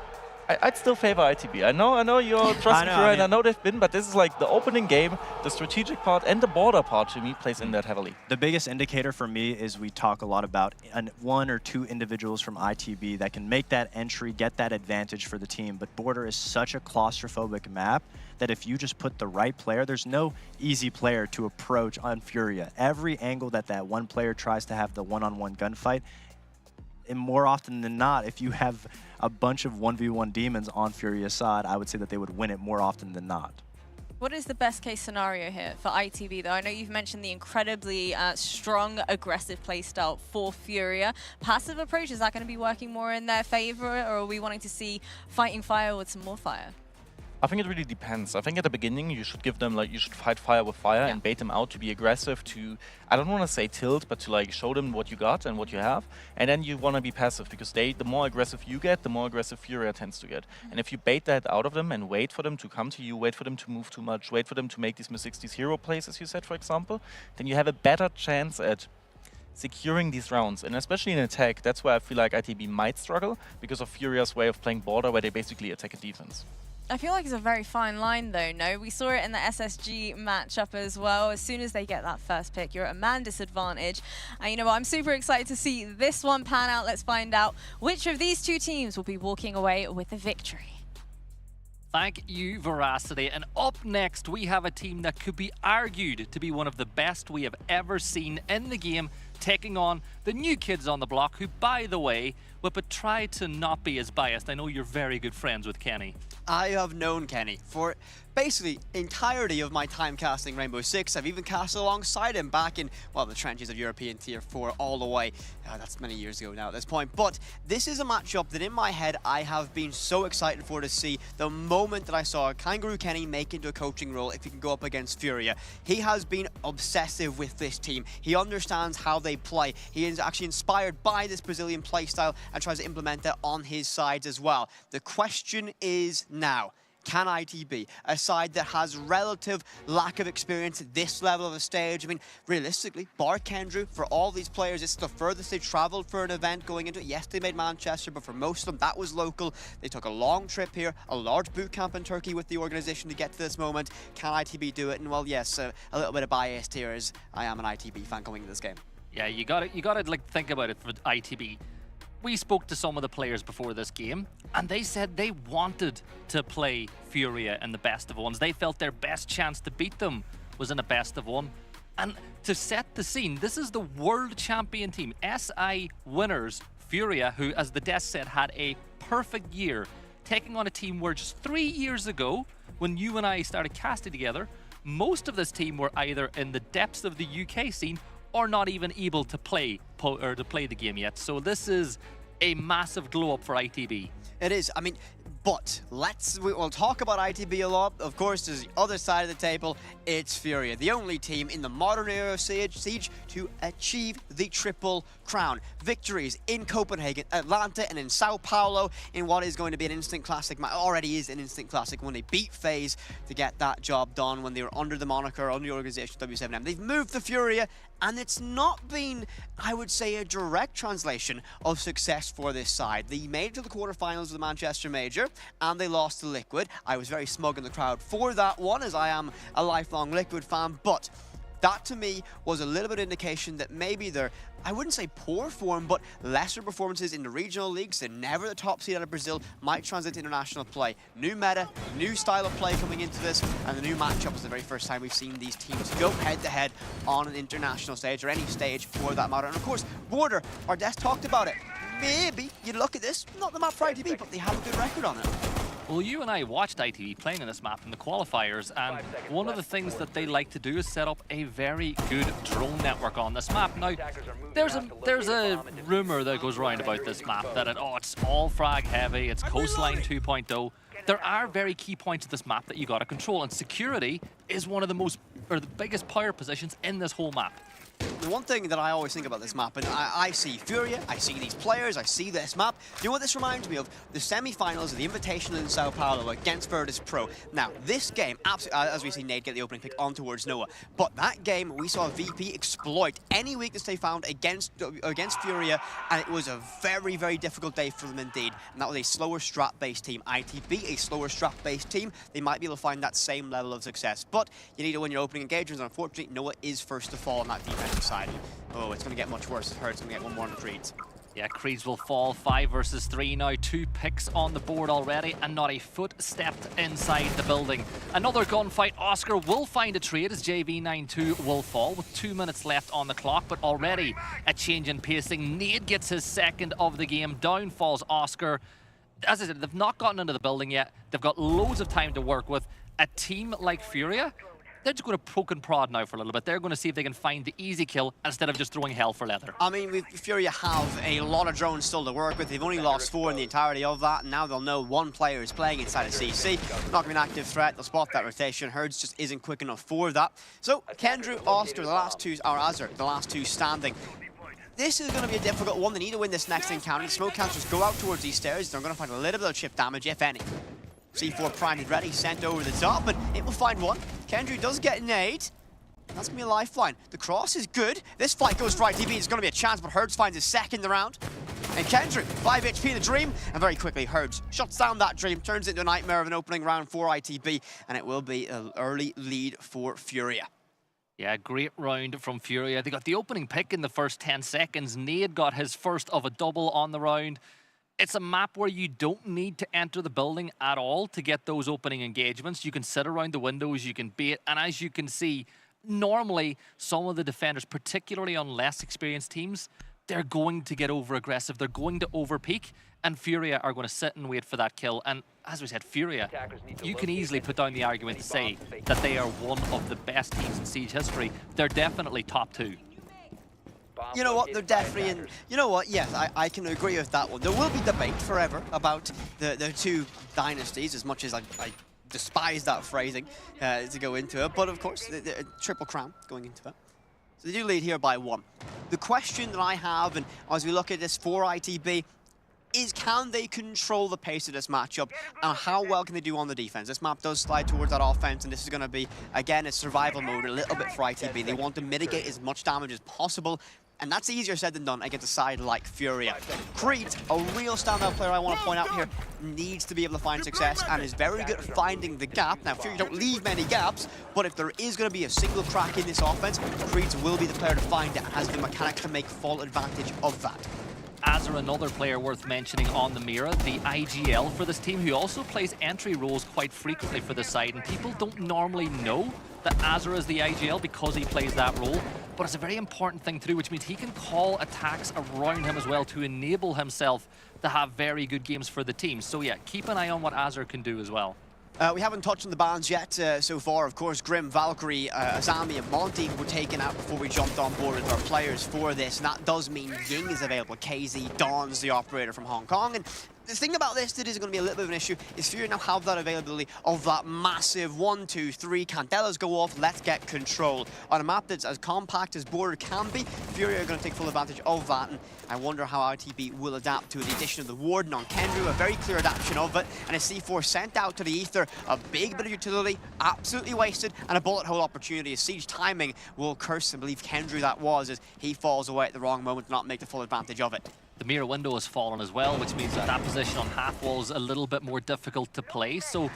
I'd still favor ITB. I know you're trusting Furia, and I know they've been, but this is like the opening game, the strategic part, and the Border part to me plays in that heavily. The biggest indicator for me is we talk a lot about 1 or 2 individuals from ITB that can make that entry, get that advantage for the team. But Border is such a claustrophobic map that if you just put the right player, there's no easy player to approach on Furia. Every angle that one player tries to have the one-on-one gunfight, and more often than not, if you have a bunch of 1v1 demons on Furia's side, I would say that they would win it more often than not. What is the best case scenario here for ITB though? I know you've mentioned the incredibly strong, aggressive playstyle for Furia. Passive approach, is that going to be working more in their favor, or are we wanting to see fighting fire with some more fire? I think it really depends. I think at the beginning you should give them, like, you should fight fire with fire and bait them out to be aggressive, to, I don't want to say tilt, but to like show them what you got and what you have. And then you want to be passive, because the more aggressive you get, the more aggressive Furia tends to get. And if you bait that out of them and wait for them to come to you, wait for them to move too much, wait for them to make these mistakes, these hero plays, as you said, for example, then you have a better chance at securing these rounds. And especially in attack, that's where I feel like ITB might struggle, because of Furia's way of playing border, where they basically attack and defense. I feel like it's a very fine line though, no? We saw it in the SSG matchup as well. As soon as they get that first pick, you're at a man disadvantage. And you know what, I'm super excited to see this one pan out. Let's find out which of these two teams will be walking away with the victory. Thank you, Veracity. And up next, we have a team that could be argued to be one of the best we have ever seen in the game, taking on the new kids on the block, who, by the way, but try to not be as biased. I know you're very good friends with Kenny. I have known Kenny for basically entirety of my time casting Rainbow Six. I've even cast alongside him back in, well, the trenches of European Tier 4 all the way. That's many years ago now at this point. But this is a matchup that in my head I have been so excited for to see. The moment that I saw Kangaroo Kenny make into a coaching role, if he can go up against Furia, he has been obsessive with this team. He understands how they play. He is actually inspired by this Brazilian playstyle and tries to implement that on his sides as well. The question is now, can ITB, a side that has relative lack of experience at this level of a stage? I mean, realistically, bar Kendrew, for all these players, it's the furthest they traveled for an event going into it. Yes, they made Manchester, but for most of them, that was local. They took a long trip here, a large boot camp in Turkey with the organization to get to this moment. Can ITB do it? And well, yes, a little bit of bias here, as I am an ITB fan going into this game. Yeah, you got to like think about it for ITB. We spoke to some of the players before this game, and they said they wanted to play Furia in the best of ones. They felt their best chance to beat them was in a best of one. And to set the scene, this is the world champion team, SI winners, Furia, who, as the desk said, had a perfect year, taking on a team where just 3 years ago, when you and I started casting together, most of this team were either in the depths of the UK scene or not even able to play the game yet. So this is a massive glow up for ITB. It is. I mean, but we'll talk about ITB a lot. Of course, there's the other side of the table. It's Furia, the only team in the modern era of Siege to achieve the triple crown. Victories in Copenhagen, Atlanta, and in Sao Paulo in what is going to be an instant classic. Already is an instant classic when they beat FaZe to get that job done when they were under the moniker, under the organization W7M. They've moved the Furia, and it's not been, I would say, a direct translation of success for this side. They made it to the quarterfinals of the Manchester Major, and they lost to Liquid. I was very smug in the crowd for that one, as I am a lifelong Liquid fan, but that to me was a little bit of indication that maybe they're, I wouldn't say poor form, but lesser performances in the regional leagues. They're never the top seed out of Brazil, might translate to international play. New meta, new style of play coming into this, and the new matchup is the very first time we've seen these teams go head-to-head on an international stage, or any stage for that matter. And of course, Border, our desk talked about it. Maybe you look at this, not the map for ITB, but they have a good record on it. Well, you and I watched ITV playing in this map in the qualifiers, and one of the things that they like to do is set up a very good drone network on this map. Now, there's a rumor that goes around about this map that it's all frag heavy, it's coastline 2.0. There are very key points of this map that you got to control, and security is one of the biggest power positions in this whole map. The one thing that I always think about this map, and I see Furia, I see these players, I see this map. Do you know what this reminds me of? The semi-finals of the Invitational in Sao Paulo against Virtus Pro. Now, this game, absolutely, as we see Nate get the opening pick on towards Noah, but that game, we saw VP exploit any weakness they found against Furia, and it was a very, very difficult day for them indeed. And that was a slower strat-based team. ITB, a slower strat-based team, they might be able to find that same level of success. But you need to win your opening engagements, and unfortunately, Noah is first to fall on that defensive side. Oh, it's going to get much worse. Hurt's going to get one more on the Creeds. Yeah, Creeds will fall 5 versus 3 now. 2 picks on the board already, and not a foot stepped inside the building. Another gunfight. Oscar will find a trade as JV92 will fall with 2 minutes left on the clock, but already a change in pacing. Nade gets his second of the game. Down falls Oscar. As I said, they've not gotten into the building yet. They've got loads of time to work with. a team like Furia, they're just going to poke and prod now for a little bit. They're going to see if they can find the easy kill instead of just throwing hell for leather. I mean, Furia have a lot of drones still to work with. They've only lost 4 in the entirety of that, and now they'll know 1 player is playing inside of CC. Not going to be an active threat. They'll spot that rotation. Herds just isn't quick enough for that. So, Kendrew, Oscar, the last 2, or Azur, the last 2 standing. This is going to be a difficult one. They need to win this next encounter. The smoke cancers go out towards these stairs. They're going to find a little bit of chip damage, if any. C4 primed and ready, sent over the top, but it will find one. Kendrew does get an aid. That's going to be a lifeline. The cross is good. This fight goes for ITB. It's going to be a chance, but Herds finds his second round. And Kendrew, 5 HP in the Dream, and very quickly Herds shuts down that Dream, turns it into a nightmare of an opening round for ITB, and it will be an early lead for Furia. Yeah, great round from Furia. They got the opening pick in the first 10 seconds. Nade got his first of a double on the round. It's a map where you don't need to enter the building at all to get those opening engagements. You can sit around the windows, you can bait, and as you can see, normally some of the defenders, particularly on less experienced teams, they're going to get over-aggressive, they're going to over-peak, and Furia are going to sit and wait for that kill. And as we said, Furia, you can easily put down the argument to say that they are one of the best teams in Siege history. They're definitely top 2. You know what, they're definitely in... You know what, yes, I can agree with that one. There will be debate forever about the 2 dynasties, as much as I despise that phrasing to go into it. But of course, the triple crown going into it. So they do lead here by 1. The question that I have, and as we look at this for ITB, is can they control the pace of this matchup, and how well can they do on the defense? This map does slide towards that offense, and this is going to be, again, a survival mode a little bit for ITB. They want to mitigate as much damage as possible, and that's easier said than done against a side like Furia. Creed, a real standout player I want to point out here, needs to be able to find success and is very good at finding the gap. Now, Furia don't leave many gaps, but if there is going to be a single crack in this offense, Creed will be the player to find it and has the mechanics to make full advantage of that. Azur, another player worth mentioning on the Mira, the IGL for this team, who also plays entry roles quite frequently for the side, and people don't normally know that Azur is the IGL because he plays that role, but it's a very important thing to do, which means he can call attacks around him as well to enable himself to have very good games for the team. So yeah, keep an eye on what Azur can do as well. We haven't touched on the bans yet so far. Of course, Grim, Valkyrie, Azami and Monty were taken out before we jumped on board with our players for this. And that does mean Ying is available. KZ, Dawn's the operator from Hong Kong. And the thing about this that is going to be a little bit of an issue is Furia now have that availability of that massive 1, 2, 3. Candelas go off, let's get control. On a map that's as compact as Border can be, Furia are going to take full advantage of that. And I wonder how ITB will adapt to the addition of the Warden on Kendrew, a very clear adaptation of it, and a C4 sent out to the ether, a big bit of utility, absolutely wasted, and a bullet hole opportunity. As Siege timing will curse and believe Kendrew that was, as he falls away at the wrong moment to not make the full advantage of it. The mirror window has fallen as well, which means that position on half wall is a little bit more difficult to play. So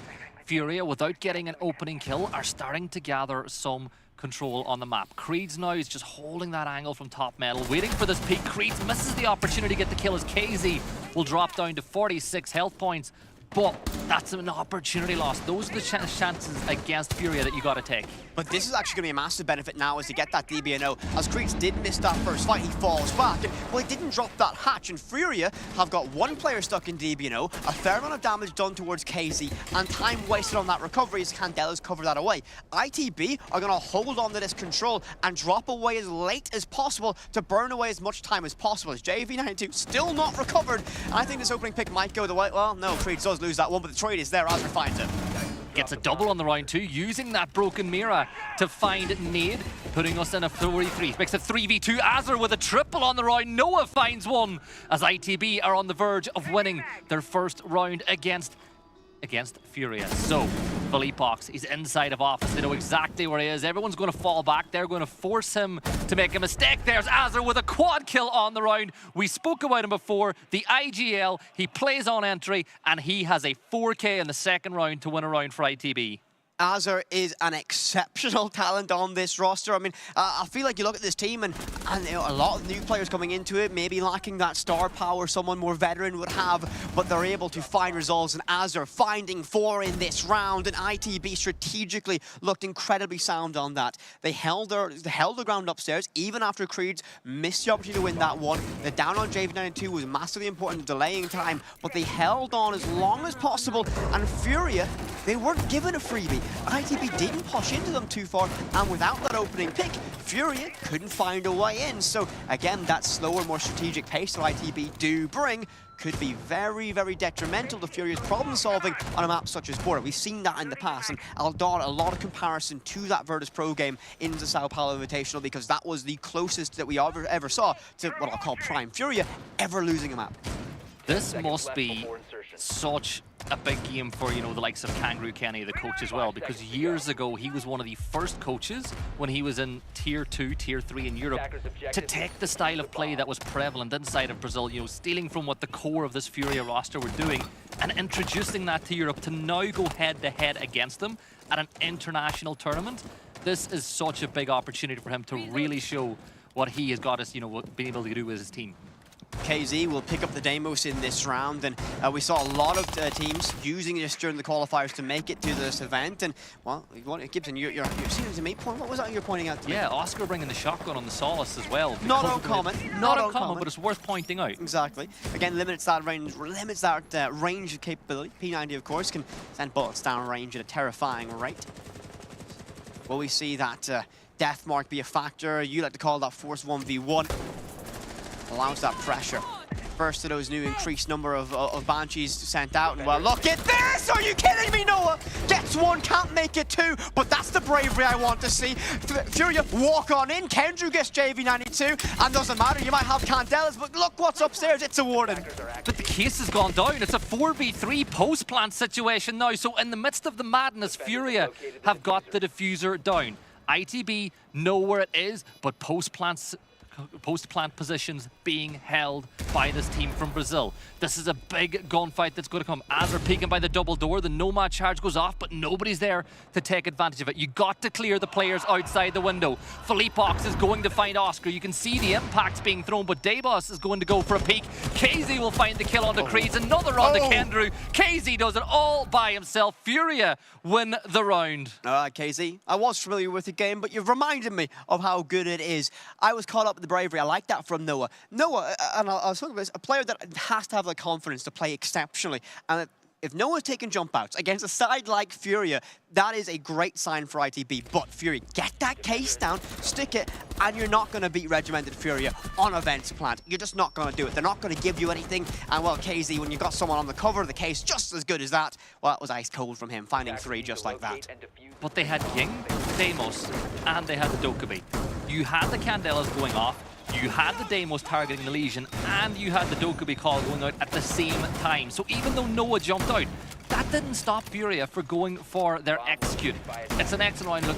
Furia, without getting an opening kill, are starting to gather some control on the map. Creeds now is just holding that angle from top metal, waiting for this peak. Creeds misses the opportunity to get the kill as KZ will drop down to 46 health points. But that's an opportunity lost. Those are the chances against Furia that you got to take. But this is actually going to be a massive benefit now as they get that DBNO. As Creeds did miss that first fight, he falls back. And, well, he didn't drop that hatch. And Furia have got 1 player stuck in DBNO, a fair amount of damage done towards KZ, and time wasted on that recovery as Candelas cover that away. ITB are going to hold on to this control and drop away as late as possible to burn away as much time as possible. As JV92 still not recovered. And I think this opening pick might go the way. Well, no, Creeds does lose that one, but the trade is there. Azur finds it. Gets a double on the round 2, using that broken mirror to find Nade, putting us in a 3v3. Makes a 3v2. Azur with a triple on the round. Noah finds one as ITB are on the verge of winning their first round against Furia. So, Philippox, he's inside of office. They know exactly where he is. Everyone's going to fall back. They're going to force him to make a mistake. There's Azur with a quad kill on the round. We spoke about him before. The IGL, he plays on entry, and he has a 4K in the second round to win a round for ITB. Azur is an exceptional talent on this roster. I mean, I feel like you look at this team and you know, a lot of new players coming into it, maybe lacking that star power someone more veteran would have, but they're able to find results, and Azur finding 4 in this round, and ITB strategically looked incredibly sound on that. They held the ground upstairs, even after Creeds missed the opportunity to win that one. The down on JV92 was massively important in delaying time, but they held on as long as possible, and Furia They weren't given a freebie. ITB didn't push into them too far, and without that opening pick, Furia couldn't find a way in. So again, that slower, more strategic pace that ITB do bring could be very, very detrimental to Furia's problem solving on a map such as Border. We've seen that in the past, and I'll draw a lot of comparison to that Virtus Pro game in the Sao Paulo Invitational, because that was the closest that we ever saw to what I'll call Prime Furia ever losing a map. This must be such a big game for, you know, the likes of Kangaroo Kenny, the coach as well, because years ago he was one of the first coaches when he was in Tier 2, Tier 3 in Europe to take the style of play that was prevalent inside of Brazil, you know, stealing from what the core of this Furia roster were doing and introducing that to Europe to now go head-to-head against them at an international tournament. This is such a big opportunity for him to really show what he has got us, you know, being able to do with his team. KZ will pick up the Deimos in this round, and we saw a lot of teams using this during the qualifiers to make it to this event. And well, Gibson, you're seeing to me point. What was that you're pointing out to me? Yeah, Oscar bringing the shotgun on the Solace as well. Not uncommon. Not uncommon, but it's worth pointing out. Exactly. Again, limits that range of capability. P90, of course, can send bullets down range at a terrifying rate. Will we see that death mark be a factor? You like to call that force 1v1. Allows that pressure. First of those new increased number of Banshees sent out, and well, look at this! Are you kidding me, Noah? Gets one, can't make it two, but that's the bravery I want to see. Furia walk on in, Kendrew gets JV92, and doesn't matter, you might have Candelas, but look what's upstairs, it's a Warden. But the case has gone down. It's a 4v3 post-plant situation now, so in the midst of the madness, Furia have got the diffuser down. ITB know where it is, but post-plant positions being held by this team from Brazil. This is a big gunfight that's going to come. As they're peeking by the double door, the Nomad charge goes off, but nobody's there to take advantage of it. You got to clear the players outside the window. Philippox is going to find Oscar. You can see the impacts being thrown, but Daybos is going to go for a peek. KZ will find the kill on the Creeds. Another on the Kendrew. KZ does it all by himself. Furia win the round. All right, KZ. I was familiar with the game, but you've reminded me of how good it is. I was caught up with the bravery. I like that from Noah. Noah, and I was talking about this, a player that has to have the confidence to play exceptionally. And if Noah's taking jump outs against a side like Furia, that is a great sign for ITB. But Furia, get that case down, stick it, and you're not going to beat Regimented Furia on events plant. You're just not going to do it. They're not going to give you anything. And well, KZ, when you've got someone on the cover of the case just as good as that, well, that was ice cold from him, finding three just like that. But they had Ying, Deimos, and they had the Dokkaebi. You had the Candelas going off, you had the Deimos targeting the Legion, and you had the Dokkaebi call going out at the same time. So even though Noah jumped out, that didn't stop Furia for going for their execute. It's an excellent round. Look,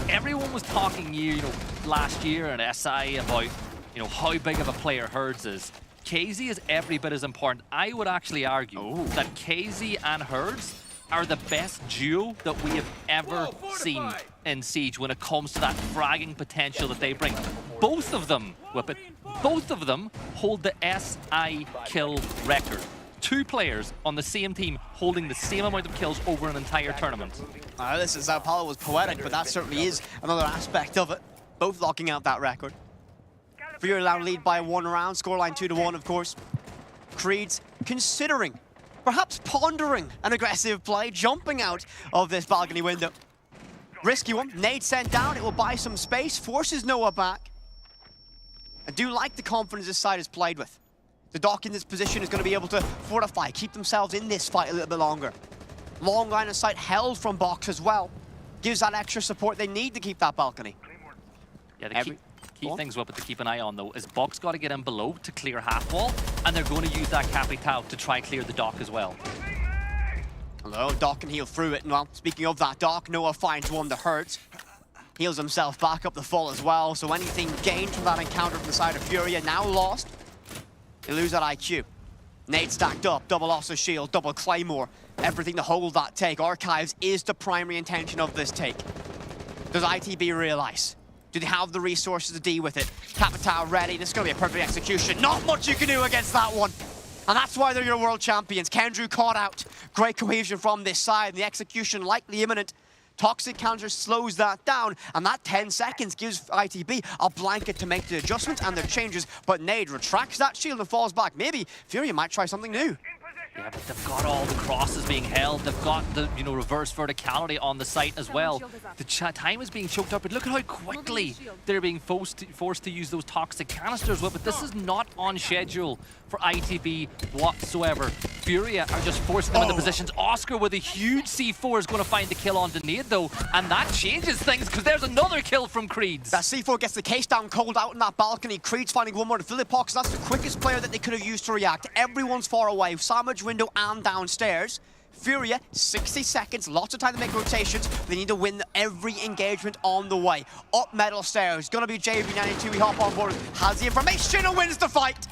everyone was talking last year at SI about how big of a player Herds is. KZ is every bit as important. I would actually argue that KZ and Herds are the best duo that we have ever seen in Siege when it comes to that fragging potential that they bring. Both of them, Whippet, both of them hold the SI kill record. Two players on the same team holding the same amount of kills over an entire tournament. This is Sao Paulo was poetic, but that certainly is another aspect of it. Both locking out that record. Furia now lead by 1 round, scoreline 2-1, of course. Creeds considering, perhaps pondering an aggressive play, jumping out of this balcony window. Risky one, nade sent down, it will buy some space, forces Noah back. I do like the confidence this side has played with. The Doc in this position is going to be able to fortify, keep themselves in this fight a little bit longer. Long line of sight held from Box as well. Gives that extra support they need to keep that balcony. Yeah, the key things Whippet to keep an eye on though is Box got to get in below to clear half wall, and they're going to use that Capital to try clear the Doc as well. Hello, Doc can heal through it. And well, speaking of that Doc, Noah finds one that hurts. Heals himself back up the fall as well, so anything gained from that encounter from the side of Furia now lost. They lose that IQ. Nade stacked up, double loss of shield, double claymore. Everything to hold that take. Archives is the primary intention of this take. Does ITB realize? Do they have the resources to deal with it? Capital ready, this is going to be a perfect execution. Not much you can do against that one. And that's why they're your world champions. Kendrew caught out. Great cohesion from this side, and the execution likely imminent. Toxic counter slows that down, and that 10 seconds gives ITB a blanket to make the adjustments and their changes, but Nade retracts that shield and falls back. Maybe Furia might try something new. Yeah, but they've got all the crosses being held. They've got the, you know, reverse verticality on the site as well. The time is being choked up, but look at how quickly they're being forced to use those toxic canisters. But this is not on schedule for ITB whatsoever. Furia are just forcing them into positions. Oscar with a huge C4 is going to find the kill on Nade though, and that changes things because there's another kill from Creeds. That C4 gets the case down cold out in that balcony. Creeds finding one more to Philippox. That's the quickest player that they could have used to react. Everyone's far away. Sandwich window and downstairs. Furia, 60 seconds, lots of time to make rotations. They need to win every engagement on the way. Up metal stairs, gonna be JV92. We hop on board, has the information and wins the fight.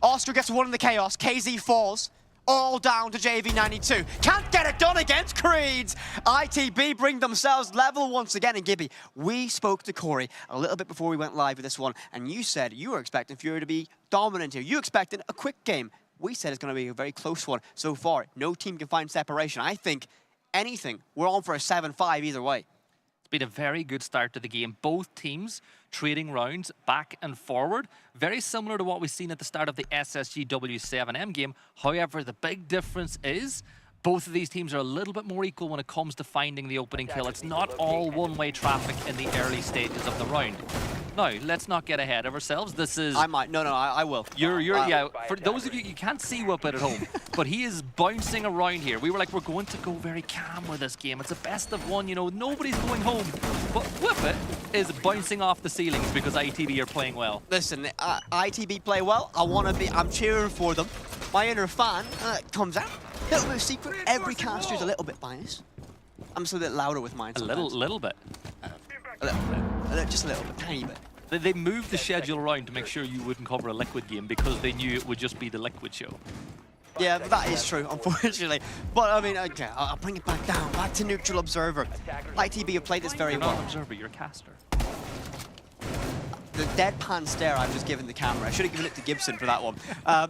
Oscar gets one in the chaos. KZ falls. All down to JV92. Can't get it done against Creeds. ITB bring themselves level once again. And Gibby, we spoke to Corey a little bit before we went live with this one, and you said you were expecting Fury to be dominant here. You expected a quick game. We said it's going to be a very close one. So far, no team can find separation. I think anything, we're on for a 7-5 either way. It's been a very good start to the game. Both teams trading rounds back and forward. Very similar to what we've seen at the start of the SSG W7M game. However, the big difference is both of these teams are a little bit more equal when it comes to finding the opening kill. It's not all one-way traffic in the early stages of the round. Now, let's not get ahead of ourselves. This is... I might. No, I will. Yeah, for those of you can't see Whippet at home, but he is bouncing around here. We were like, we're going to go very calm with this game. It's a best of one, you know, nobody's going home. But Whippet is bouncing off the ceilings because ITB are playing well. Listen, ITB play well. I'm cheering for them. My inner fan comes out. A little bit of secret. Every caster is a little bit biased. I'm just a little bit louder with mine sometimes. A little bit. A little bit. Just a little bit. Tiny bit. They moved the schedule around to make sure you wouldn't cover a Liquid game because they knew it would just be the Liquid show. Yeah, that is true, unfortunately. But, I mean, okay, I'll bring it back down, back to neutral observer. ITB have played this very well. You're not an observer, you're a caster. The deadpan stare I've just given the camera. I should have given it to Gibson for that one. But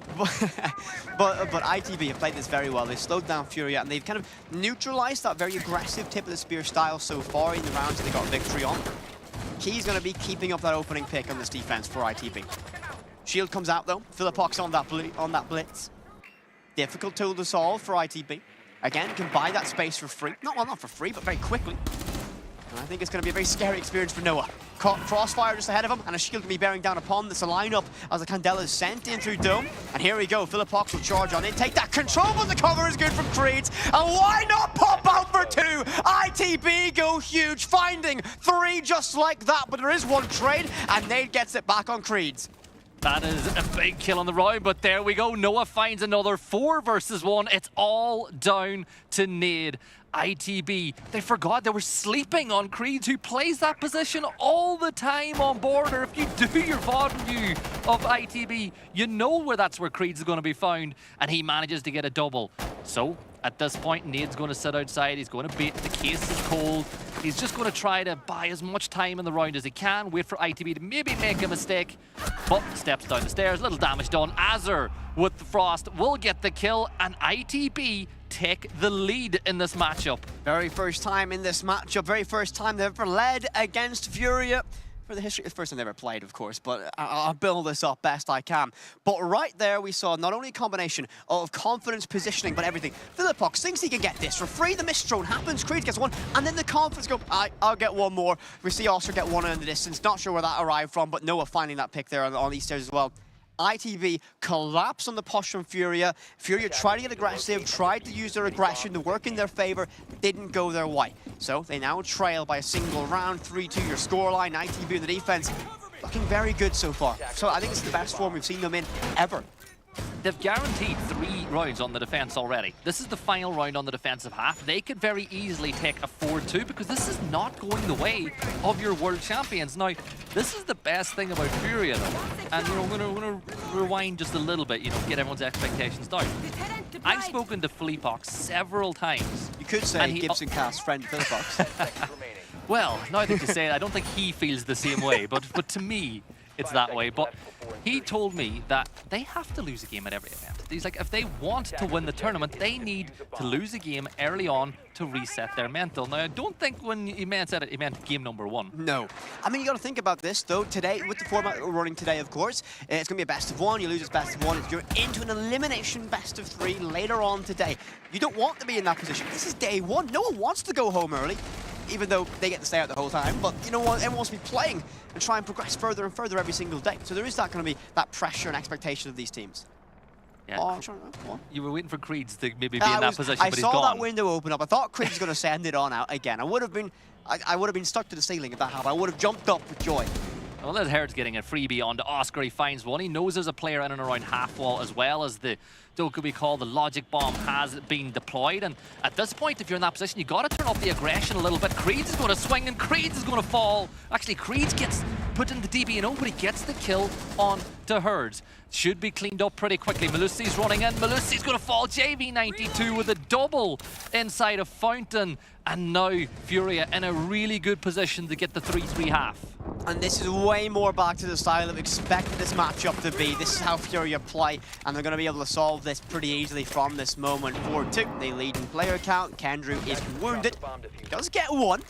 ITB have played this very well. They've slowed down Furia, and they've kind of neutralized that very aggressive tip of the spear style so far in the rounds that they got victory on. Key's going to be keeping up that opening pick on this defense for ITB. Shield comes out, though. Philippox on that blitz. Difficult tool to solve for ITB. Again, can buy that space for free. Not for free, but very quickly. And I think it's going to be a very scary experience for Noah. Crossfire just ahead of him, and a shield can be bearing down upon this lineup as the Candela is sent in through Dome. And here we go, Philippox will charge on in, take that control, but the cover is good from Creeds. And why not pop out for two? ITB go huge, finding three just like that, but there is one trade, and Nade gets it back on Creeds. That is a big kill on the round, but there we go. Noah finds another 4 versus 1. It's all down to Nade. ITB, they forgot they were sleeping on Creeds, who plays that position all the time on border. If you do your VOD view of ITB, you know that's where Creeds is going to be found, and he manages to get a double. So, at this point, Nade's going to sit outside. He's going to bait. The case is cold. He's just going to try to buy as much time in the round as he can, wait for ITB to maybe make a mistake, but steps down the stairs, little damage done. Azur with the Frost will get the kill, and ITB take the lead in this matchup. Very first time in this matchup, very first time they've ever led against Furia. For the history, it's the first time they ever played, of course, but I'll build this up best I can. But right there, we saw not only a combination of confidence, positioning, but everything. Philippox thinks he can get this for free. The mist drone happens, Creed gets one, and then the confidence go, I'll get one more. We see Oscar get one in the distance. Not sure where that arrived from, but Noah finding that pick there on these stairs as well. ITV collapse on the push from Furia. Furia tried to get aggressive, tried to use their aggression to work in their favor, didn't go their way. So they now trail by a single round, 3-2 your scoreline. ITV in the defense looking very good so far. So I think it's the best form we've seen them in ever. They've guaranteed 3 rounds on the defense already. This is the final round on the defensive half. They could very easily take a 4-2 because this is not going the way of your world champions. Now, this is the best thing about Furia, though. And, you know, I'm going to rewind just a little bit, you know, get everyone's expectations down. I've spoken to Philippox several times. You could say Gibson cast friend Philippox. Well, now that you say it, I don't think he feels the same way. But to me, it's that way. But he told me that they have to lose a game at every event. He's like, if they want to win the tournament, they need to lose a game early on to reset their mental. Now, I don't think when he said it, he meant game number 1. No. I mean, you got to think about this, though. Today, with the format we're running today, of course, it's going to be a best of 1. You lose as best of 1. You're into an elimination best of 3 later on today. You don't want to be in that position. This is day 1. No one wants to go home early, even though they get to stay out the whole time. But you know what? Everyone wants to be playing and try and progress further and further every single day. So there is that going to be that pressure and expectation of these teams. Yeah, you were waiting for Creeds to maybe be in that position, but he's gone. I saw that window open up. I thought Creeds was going to send it on out again. I would have been stuck to the ceiling if that happened. I would have jumped up with joy. Well, there's Herds getting a freebie onto Oscar. He finds one. He knows there's a player in and around half wall, as well as the we call the logic bomb has been deployed. And at this point, if you're in that position, you got to turn off the aggression a little bit. Creeds is going to swing and Creeds is going to fall. Actually, Creeds gets put in the DB&O, but he gets the kill on to Herds. Should be cleaned up pretty quickly. Malusi's running in. Malusi's going to fall. JV92 with a double inside of Fountain. And now Furia in a really good position to get the 3-3 half. And this is way more back to the style of expected this matchup to be. This is how Furia play, and they're going to be able to solve this pretty easily from this moment. 4-2, they lead in player count. Kendrew is wounded. Does get one.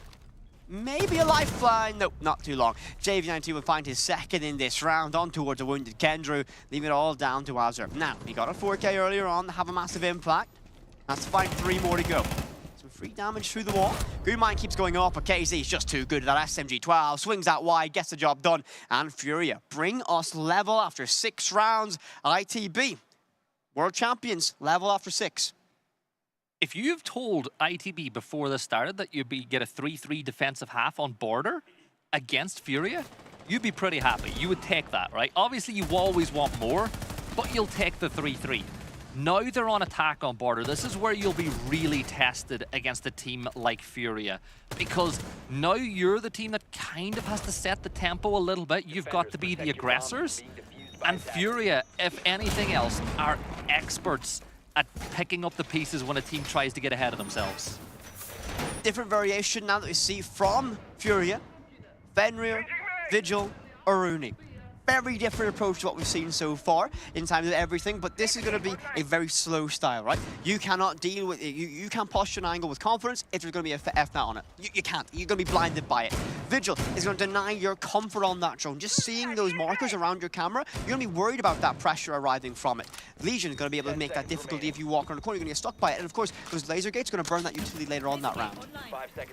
Maybe a lifeline. Nope, not too long. JV92 will find his second in this round on towards a wounded Kendrew, leaving it all down to Azure. Now, he got a 4K earlier on, have a massive impact. Has to find 3 more to go. Some free damage through the wall. Green Mine keeps going up, but KZ's just too good at that SMG-12. Swings out wide, gets the job done. And Furia bring us level after 6 rounds. ITB, world champions, level after 6. If you've told ITB before this started that you'd get a 3-3 defensive half on border against Furia, you'd be pretty happy. You would take that, right? Obviously, you always want more, but you'll take the 3-3. Now they're on attack on border. This is where you'll be really tested against a team like Furia, because now you're the team that kind of has to set the tempo a little bit. You've got to be the aggressors, and Furia, if anything else, are experts at picking up the pieces when a team tries to get ahead of themselves. Different variation now that we see from Furia, Fenrir, Vigil, Aruni. Very different approach to what we've seen so far in terms of everything, but this is going to be a very slow style, right? You cannot deal with it. You can't posture an angle with confidence if there's going to be a F-nat on it. You can't. You're going to be blinded by it. Vigil is going to deny your comfort on that drone. Just seeing those markers around your camera, you're going to be worried about that pressure arriving from it. Legion is going to be able to make that difficulty if you walk around the corner. You're going to get stuck by it, and of course, those laser gates are going to burn that utility later on that round.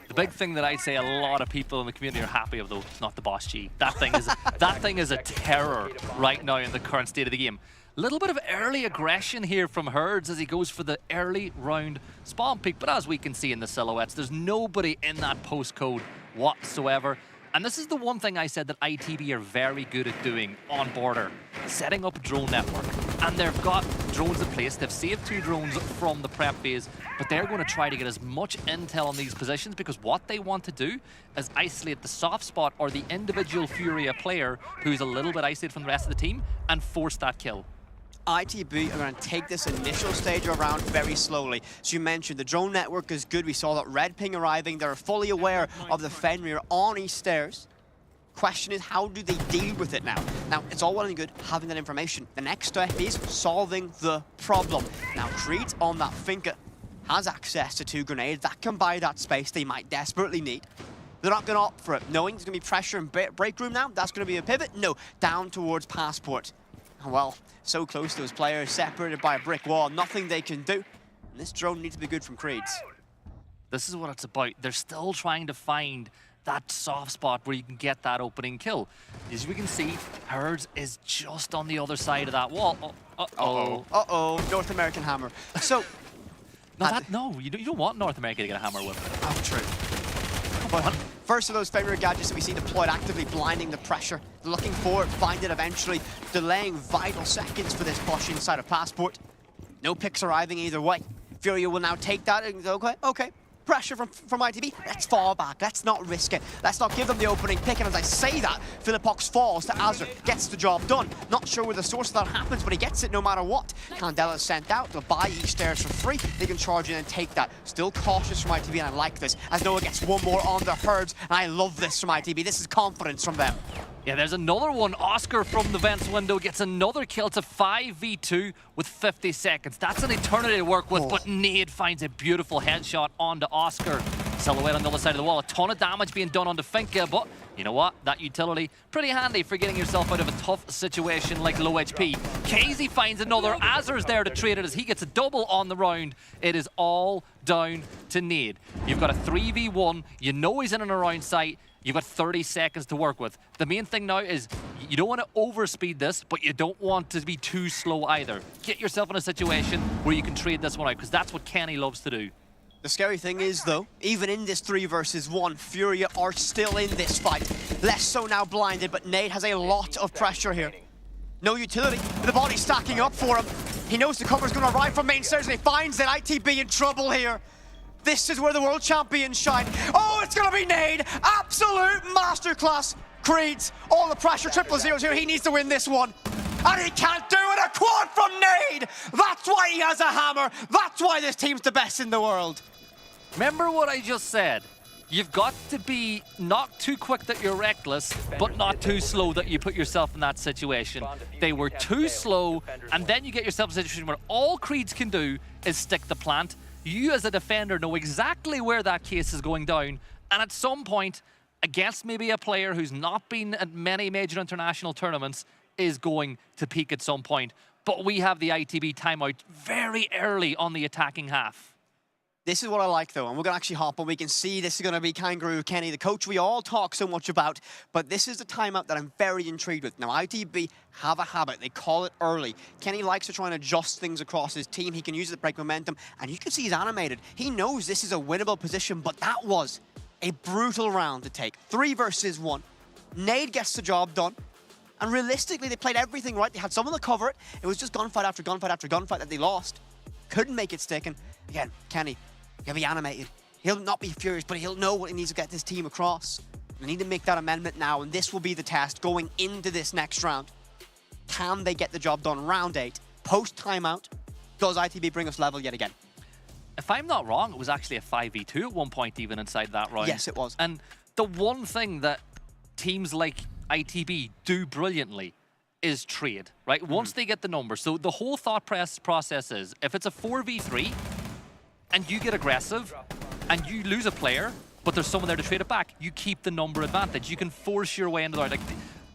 The big thing that I'd say a lot of people in the community are happy of, though, it's not the boss G. That thing is a terror right now in the current state of the game. A little bit of early aggression here from Herds as he goes for the early round spawn peak, but as we can see in the silhouettes, there's nobody in that postcode whatsoever. And this is the one thing I said that ITB are very good at doing on border, setting up a drone network. And they've got drones in place. They've saved 2 drones from the prep phase, but they're going to try to get as much intel on these positions, because what they want to do is isolate the soft spot or the individual Furia player who's a little bit isolated from the rest of the team and force that kill. ITB are going to take this initial stage around very slowly. So you mentioned the drone network is good. We saw that red ping arriving. They're fully aware of the Fenrir on East Stairs. Question is, how do they deal with it now? Now, it's all well and good having that information. The next step is solving the problem. Now, Creed on that Finca has access to 2 grenades. That can buy that space they might desperately need. They're not going to opt for it. Knowing there's going to be pressure in break room now, that's going to be a pivot. No, down towards Passport. Well, so close to those players, separated by a brick wall, nothing they can do. And this drone needs to be good from Creeds. This is what it's about. They're still trying to find that soft spot where you can get that opening kill. As we can see, Herds is just on the other side of that wall. North American hammer. So, no, you don't want North America to get a hammer with it. Oh, true. But first of those Fenrir gadgets that we see deployed, actively blinding the pressure. Looking for it, find it eventually, delaying vital seconds for this push inside of Passport. No picks arriving either way. Furia will now take that and okay. Pressure from ITB. Let's fall back. Let's not risk it. Let's not give them the opening pick. And as I say that, Philippox falls to Azure, gets the job done. Not sure where the source of that happens, but he gets it no matter what. Candela's sent out. They'll buy East Stairs for free. They can charge in and take that. Still cautious from ITB, and I like this. As Noah gets one more on the Herds, and I love this from ITB. This is confidence from them. Yeah, there's another one. Oscar from the vents window gets another kill. It's a 5v2 with 50 seconds. That's an eternity to work with, but Nade finds a beautiful headshot onto Oscar. Silhouette on the other side of the wall. A ton of damage being done onto Finka, but you know what? That utility, pretty handy for getting yourself out of a tough situation like low HP. KZ finds another. Azur's there to trade it as he gets a double on the round. It is all down to Nade. You've got a 3v1. You know he's in and around sight. You've got 30 seconds to work with. The main thing now is you don't want to overspeed this, but you don't want to be too slow either. Get yourself in a situation where you can trade this one out, because that's what Kenny loves to do. The scary thing is, though, even in this 3 versus 1, Furia are still in this fight. Less so now blinded, but Nade has a lot of pressure here. No utility, the body's stacking up for him. He knows the cover's going to arrive from main stairs, and he finds that ITB in trouble here. This is where the world champions shine. Oh, it's going to be Nade. Absolute masterclass. Creeds, all the pressure, 000s here. He needs to win this one. And he can't do it. A quad from Nade. That's why he has a hammer. That's why this team's the best in the world. Remember what I just said. You've got to be not too quick that you're reckless, but not too slow that you put yourself in that situation. They were too slow, and then you get yourself in a situation where all Creeds can do is stick the plant. You as a defender know exactly where that case is going down, and at some point, against maybe a player who's not been at many major international tournaments, is going to peak at some point. But we have the ITB timeout very early on the attacking half. This is what I like, though, and we're going to actually hop on. We can see this is going to be Kangaroo Kenny, the coach we all talk so much about, but this is the timeout that I'm very intrigued with. Now, ITB have a habit. They call it early. Kenny likes to try and adjust things across his team. He can use it to break momentum, and you can see he's animated. He knows this is a winnable position, but that was a brutal round to take. 3 versus 1. Nade gets the job done, and realistically, they played everything right. They had someone to cover it. It was just gunfight after gunfight after gunfight that they lost. Couldn't make it stick, and again, Kenny, he'll be animated. He'll not be furious, but he'll know what he needs to get this team across. They need to make that amendment now, and this will be the test going into this next round. Can they get the job done? Round 8, post-timeout. Does ITB bring us level yet again? If I'm not wrong, it was actually a 5v2 at one point even inside that round. Yes, it was. And the one thing that teams like ITB do brilliantly is trade, right? Once they get the numbers. So the whole thought process is, if it's a 4v3, and you get aggressive, and you lose a player, but there's someone there to trade it back, you keep the number advantage. You can force your way into the... Like,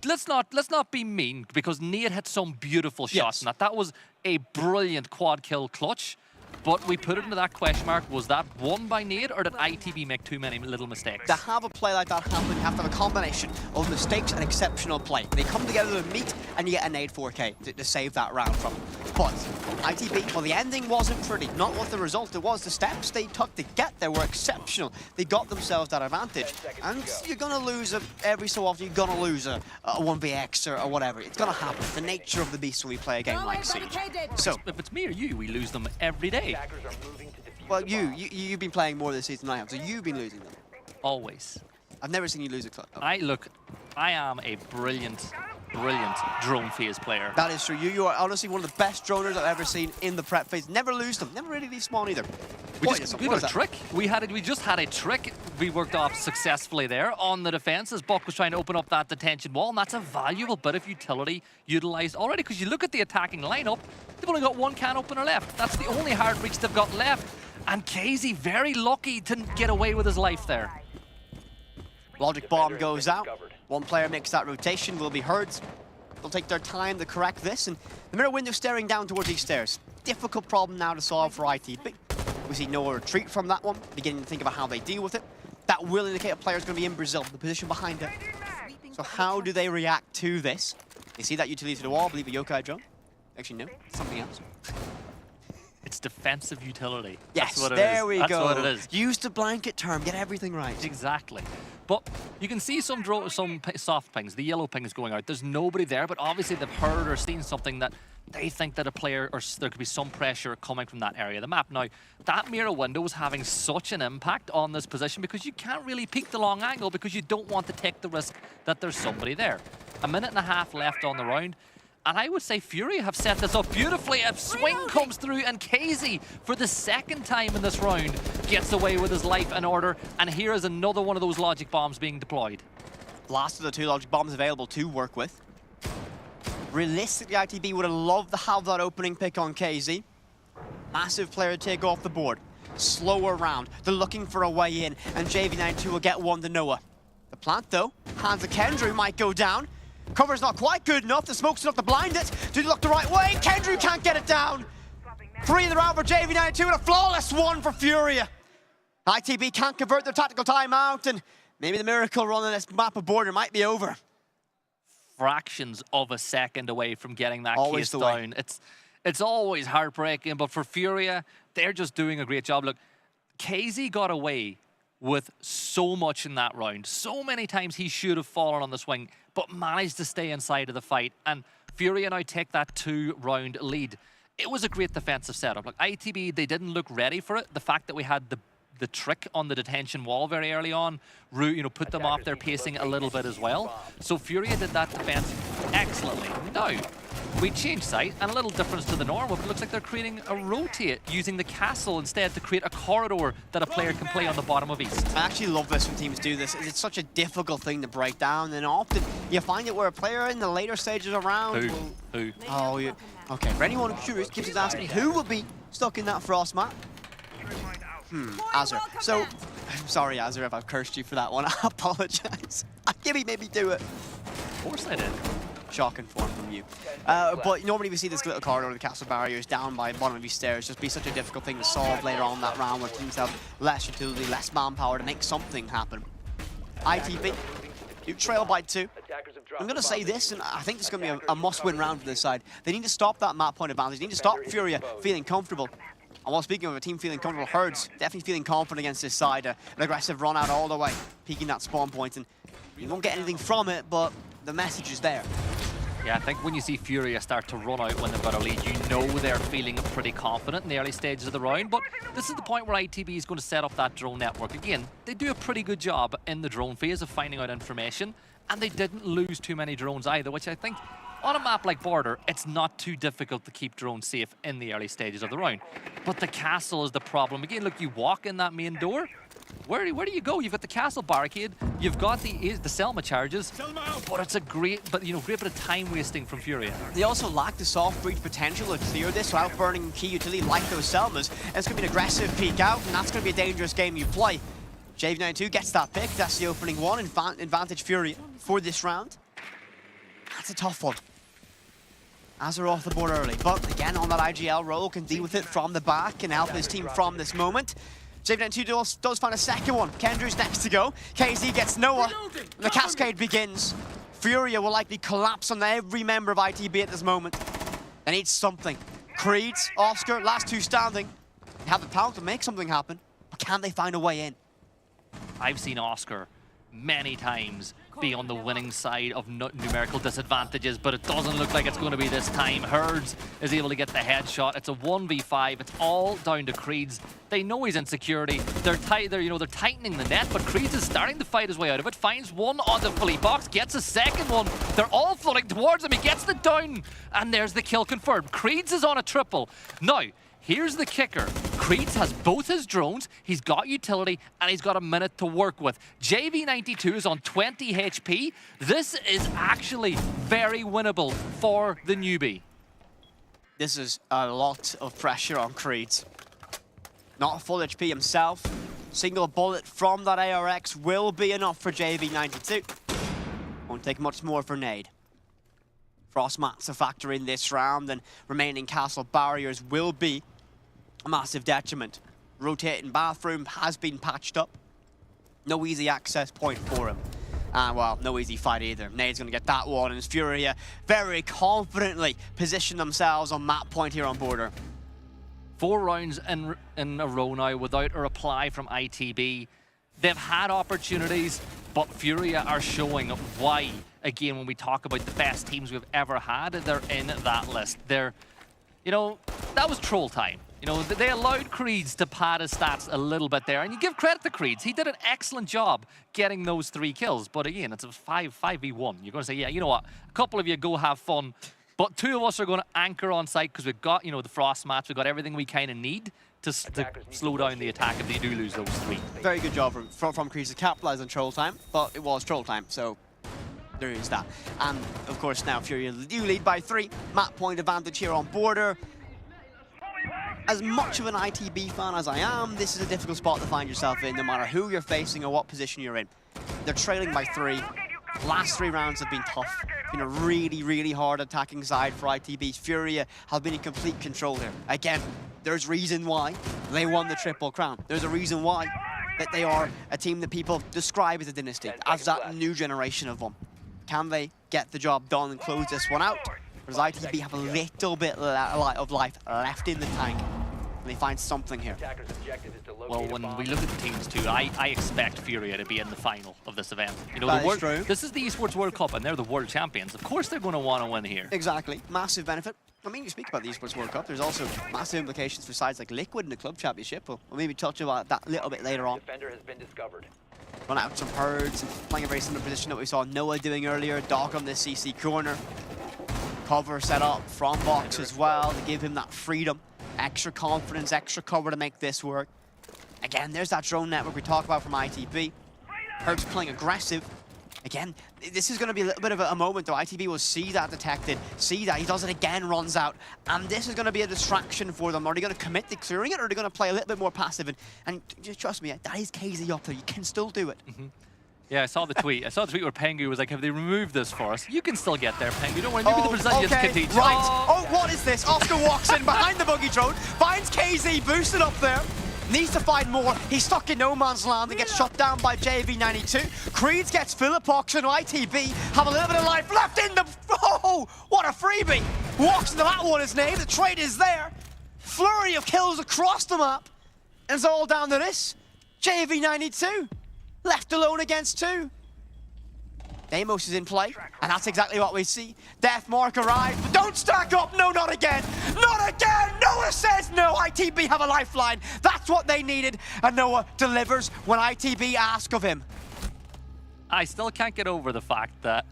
let's not be mean, because Nade had some beautiful shots. Yes. That was a brilliant quad kill clutch, but we put it into that question mark. Was that won by Nade, or did ITB make too many little mistakes? To have a play like that happen, you have to have a combination of mistakes and exceptional play. They come together to meet, and you get a Nade 4K to save that round from them. But ITB, well, the ending wasn't pretty. Not what the result it was. The steps they took to get there were exceptional. They got themselves that advantage. And you're going to lose every so often. You're going to lose a 1vx or whatever. It's going to happen. It's the nature of the beast when we play a game like Siege. So if it's me or you, we lose them every day. Well, you've been playing more this season than I have, so you've been losing them. Always. I've never seen you lose a club. Oh. I am a brilliant drone phase player. That is true. You are honestly one of the best droners I've ever seen in the prep phase. Never lose them. Never really leave spawn either. We got a trick. We just had a trick we worked off successfully there on the defense as Buck was trying to open up that detention wall, and that's a valuable bit of utility utilized already, because you look at the attacking lineup, they've only got one can opener left. That's the only hard reach they've got left, and KZ very lucky to get away with his life there. Logic bomb goes out. One player makes that rotation, will be Herds. They'll take their time to correct this, and the mirror window staring down towards these stairs. Difficult problem now to solve for ITB. We see no retreat from that one, beginning to think about how they deal with it. That will indicate a player's going to be in Brazil, the position behind it. So how do they react to this? They see that utility to the wall, I believe a yokai drone. Actually, no, something else. It's defensive utility. Yes, that's what there we go. That's what it is. Use the blanket term, get everything right. Exactly. But you can see some soft pings, the yellow pings going out. There's nobody there, but obviously they've heard or seen something that they think that a player, or there could be some pressure coming from that area of the map. Now, that mirror window is having such an impact on this position because you can't really peek the long angle because you don't want to take the risk that there's somebody there. 1.5 minutes left on the round. And I would say Fury have set this up beautifully. A swing comes through, and KZ, for the second time in this round, gets away with his life in order. And here is another one of those logic bombs being deployed. blasted the 2 logic bombs available to work with. Realistically, ITB would have loved to have that opening pick on KZ. Massive player take off the board. Slower round. They're looking for a way in, and JV92 will get one to Noah. The plant, though, hands to Kendrew, might go down. Cover's not quite good enough. The smoke's enough to blind it. Do they look the right way? Kendrew can't get it down. 3 in the round for JV92 and a flawless 1 for Furia. ITB can't convert their tactical timeout, and maybe the miracle run on this map of border might be over. Fractions of a second away from getting that Always case the way. down. It's always heartbreaking, but for Furia, they're just doing a great job. Look, KZ got away with so much in that round. So many times he should have fallen on the swing, but managed to stay inside of the fight. And Furia now take that 2-round lead. It was a great defensive setup. Like ITB, they didn't look ready for it. The fact that we had the trick on the detention wall very early on, put them off their pacing a little bit as well. So Furia did that defense excellently. Now, we changed site, and a little difference to the norm. It looks like they're creating a rotate using the castle instead to create a corridor that a player can play on the bottom of East. I actually love this when teams do this. It's such a difficult thing to break down, and often you find it where a player in the later stages around Who? Oh, yeah. Okay, for anyone who's curious, Gibbs is asking who will be stuck in that frost map. Azure. So, I'm sorry, Azure, if I've cursed you for that one. I apologize. Gibby made me do it. Of course I did. Shocking form from you. But normally we see this little corridor, the castle barriers down by the bottom of these stairs just be such a difficult thing to solve later on in that round where teams have less utility, less manpower to make something happen. ITB, you trail by 2. I'm going to say this, and I think this is going to be a must-win round for this side. They need to stop that map point advantage. They need to stop Furia feeling comfortable. And while speaking of a team feeling comfortable, Herds definitely feeling confident against this side. An aggressive run out all the way, peeking that spawn point, and you won't get anything from it, but the message is there. Yeah, I think when you see Furia start to run out when they've got a lead, you know they're feeling pretty confident in the early stages of the round. But this is the point where ITB is going to set up that drone network. Again, they do a pretty good job in the drone phase of finding out information, and they didn't lose too many drones either, which I think on a map like Border, it's not too difficult to keep drones safe in the early stages of the round. But the castle is the problem. Again, look, you walk in that main door, where do you go? You've got the castle barricade, you've got the Selma charges, but it's a great bit of time wasting from Furia. They also lack the soft breach potential to clear this without burning key utility like those Selmas. And it's going to be an aggressive peek out, and that's going to be a dangerous game you play. JV92 gets that pick. That's the opening one. Advantage Furia for this round. That's a tough one. As they're off the board early, but again on that IGL roll, can deal with it from the back and help his team from this moment. JV92 does find a second one. Kendrew's next to go. KZ gets Noah, and the cascade begins. Furia will likely collapse on every member of ITB at this moment. They need something. Creeds, Oscar, last 2 standing. They have the talent to make something happen, but can they find a way in? I've seen Oscar many times be on the winning side of numerical disadvantages, but it doesn't look like it's going to be this time. Herds is able to get the headshot. It's a 1v5. It's all down to Creeds. They know he's in security. They're tightening the net, but Creeds is starting to fight his way out of it. Finds one on the Philippe box, gets a second one. They're all flooding towards him. He gets the down, and there's the kill confirmed. Creeds is on a triple. Now, here's the kicker. Creeds has both his drones, he's got utility, and he's got a minute to work with. JV92 is on 20 HP. This is actually very winnable for the newbie. This is a lot of pressure on Creeds. Not full HP himself. Single bullet from that ARX will be enough for JV92. Won't take much more for Nade. Frost mats a factor in this round, and remaining castle barriers will be a massive detriment. Rotating bathroom has been patched up. No easy access point for him. And well, no easy fight either. Nade's going to get that one, and Furia very confidently position themselves on map point here on Border. 4 rounds in a row now without a reply from ITB. They've had opportunities, but Furia are showing why. Again, when we talk about the best teams we've ever had, they're in that list. They're, that was troll time. They allowed Creeds to pad his stats a little bit there, and you give credit to Creeds. He did an excellent job getting those 3 kills. But again, it's a 5v1. You're going to say, yeah, you know what? A couple of you go have fun. But 2 of us are going to anchor on site because we've got, the frost mats. We've got everything we kind of need to slow down the attack if they do lose those 3. Very good job from Creeds to capitalize on troll time, but it was troll time, so There is that. And of course now Furia do lead by 3. Map point advantage here on border. As much of an ITB fan as I am, this is a difficult spot to find yourself in, no matter who you're facing or what position you're in. They're trailing by 3. Last 3 rounds have been tough. Been a really, really hard attacking side for ITB. Furia have been in complete control here. Again, there's reason why they won the Triple Crown. There's a reason why that they are a team that people describe as a dynasty, as that new generation of them. Can they get the job done and close this one out? Or does ITB have a little bit of life left in the tank? And they find something here. Well, when we look at the teams too, I expect Furia to be in the final of this event. You know, That is true. This is the Esports World Cup and they're the world champions. Of course they're going to want to win here. Exactly. Massive benefit. I mean, you speak about the Esports World Cup, there's also massive implications for sides like Liquid in the Club Championship. We'll maybe touch about that a little bit later on. Defender has been discovered. Run out some Herds, playing a very similar position that we saw Noah doing earlier. Dog on the CC corner. Cover set up from box as well to give him that freedom. Extra confidence, extra cover to make this work. Again, there's that drone network we talked about from ITB. Herds playing aggressive. Again, this is going to be a little bit of a moment, though. ITB will see that detected, see that, he does it again, runs out. And this is going to be a distraction for them. Are they going to commit to clearing it, or are they going to play a little bit more passive? And just trust me, that is KZ up there. You can still do it. Yeah, I saw the tweet. I saw the tweet where Pengu was like, have they removed this for us? You can still get there, Pengu. Don't worry, maybe the Brazilians can teach you. Right. Oh, what is this? Oscar walks in behind the buggy drone, finds KZ boosted up there. Needs to find more. He's stuck in no man's land and gets shot down by JV92. Creeds gets Philippox and ITB have a little bit of life left in the... Oh, what a freebie. Walks into that one, his name. The trade is there. Flurry of kills across the map. And it's all down to this. JV92 left alone against 2. Deimos is in play, and that's exactly what we see. Deathmark arrives, but don't stack up! No, not again! Not again! Noah says no! ITB have a lifeline. That's what they needed, and Noah delivers when ITB ask of him. I still can't get over the fact that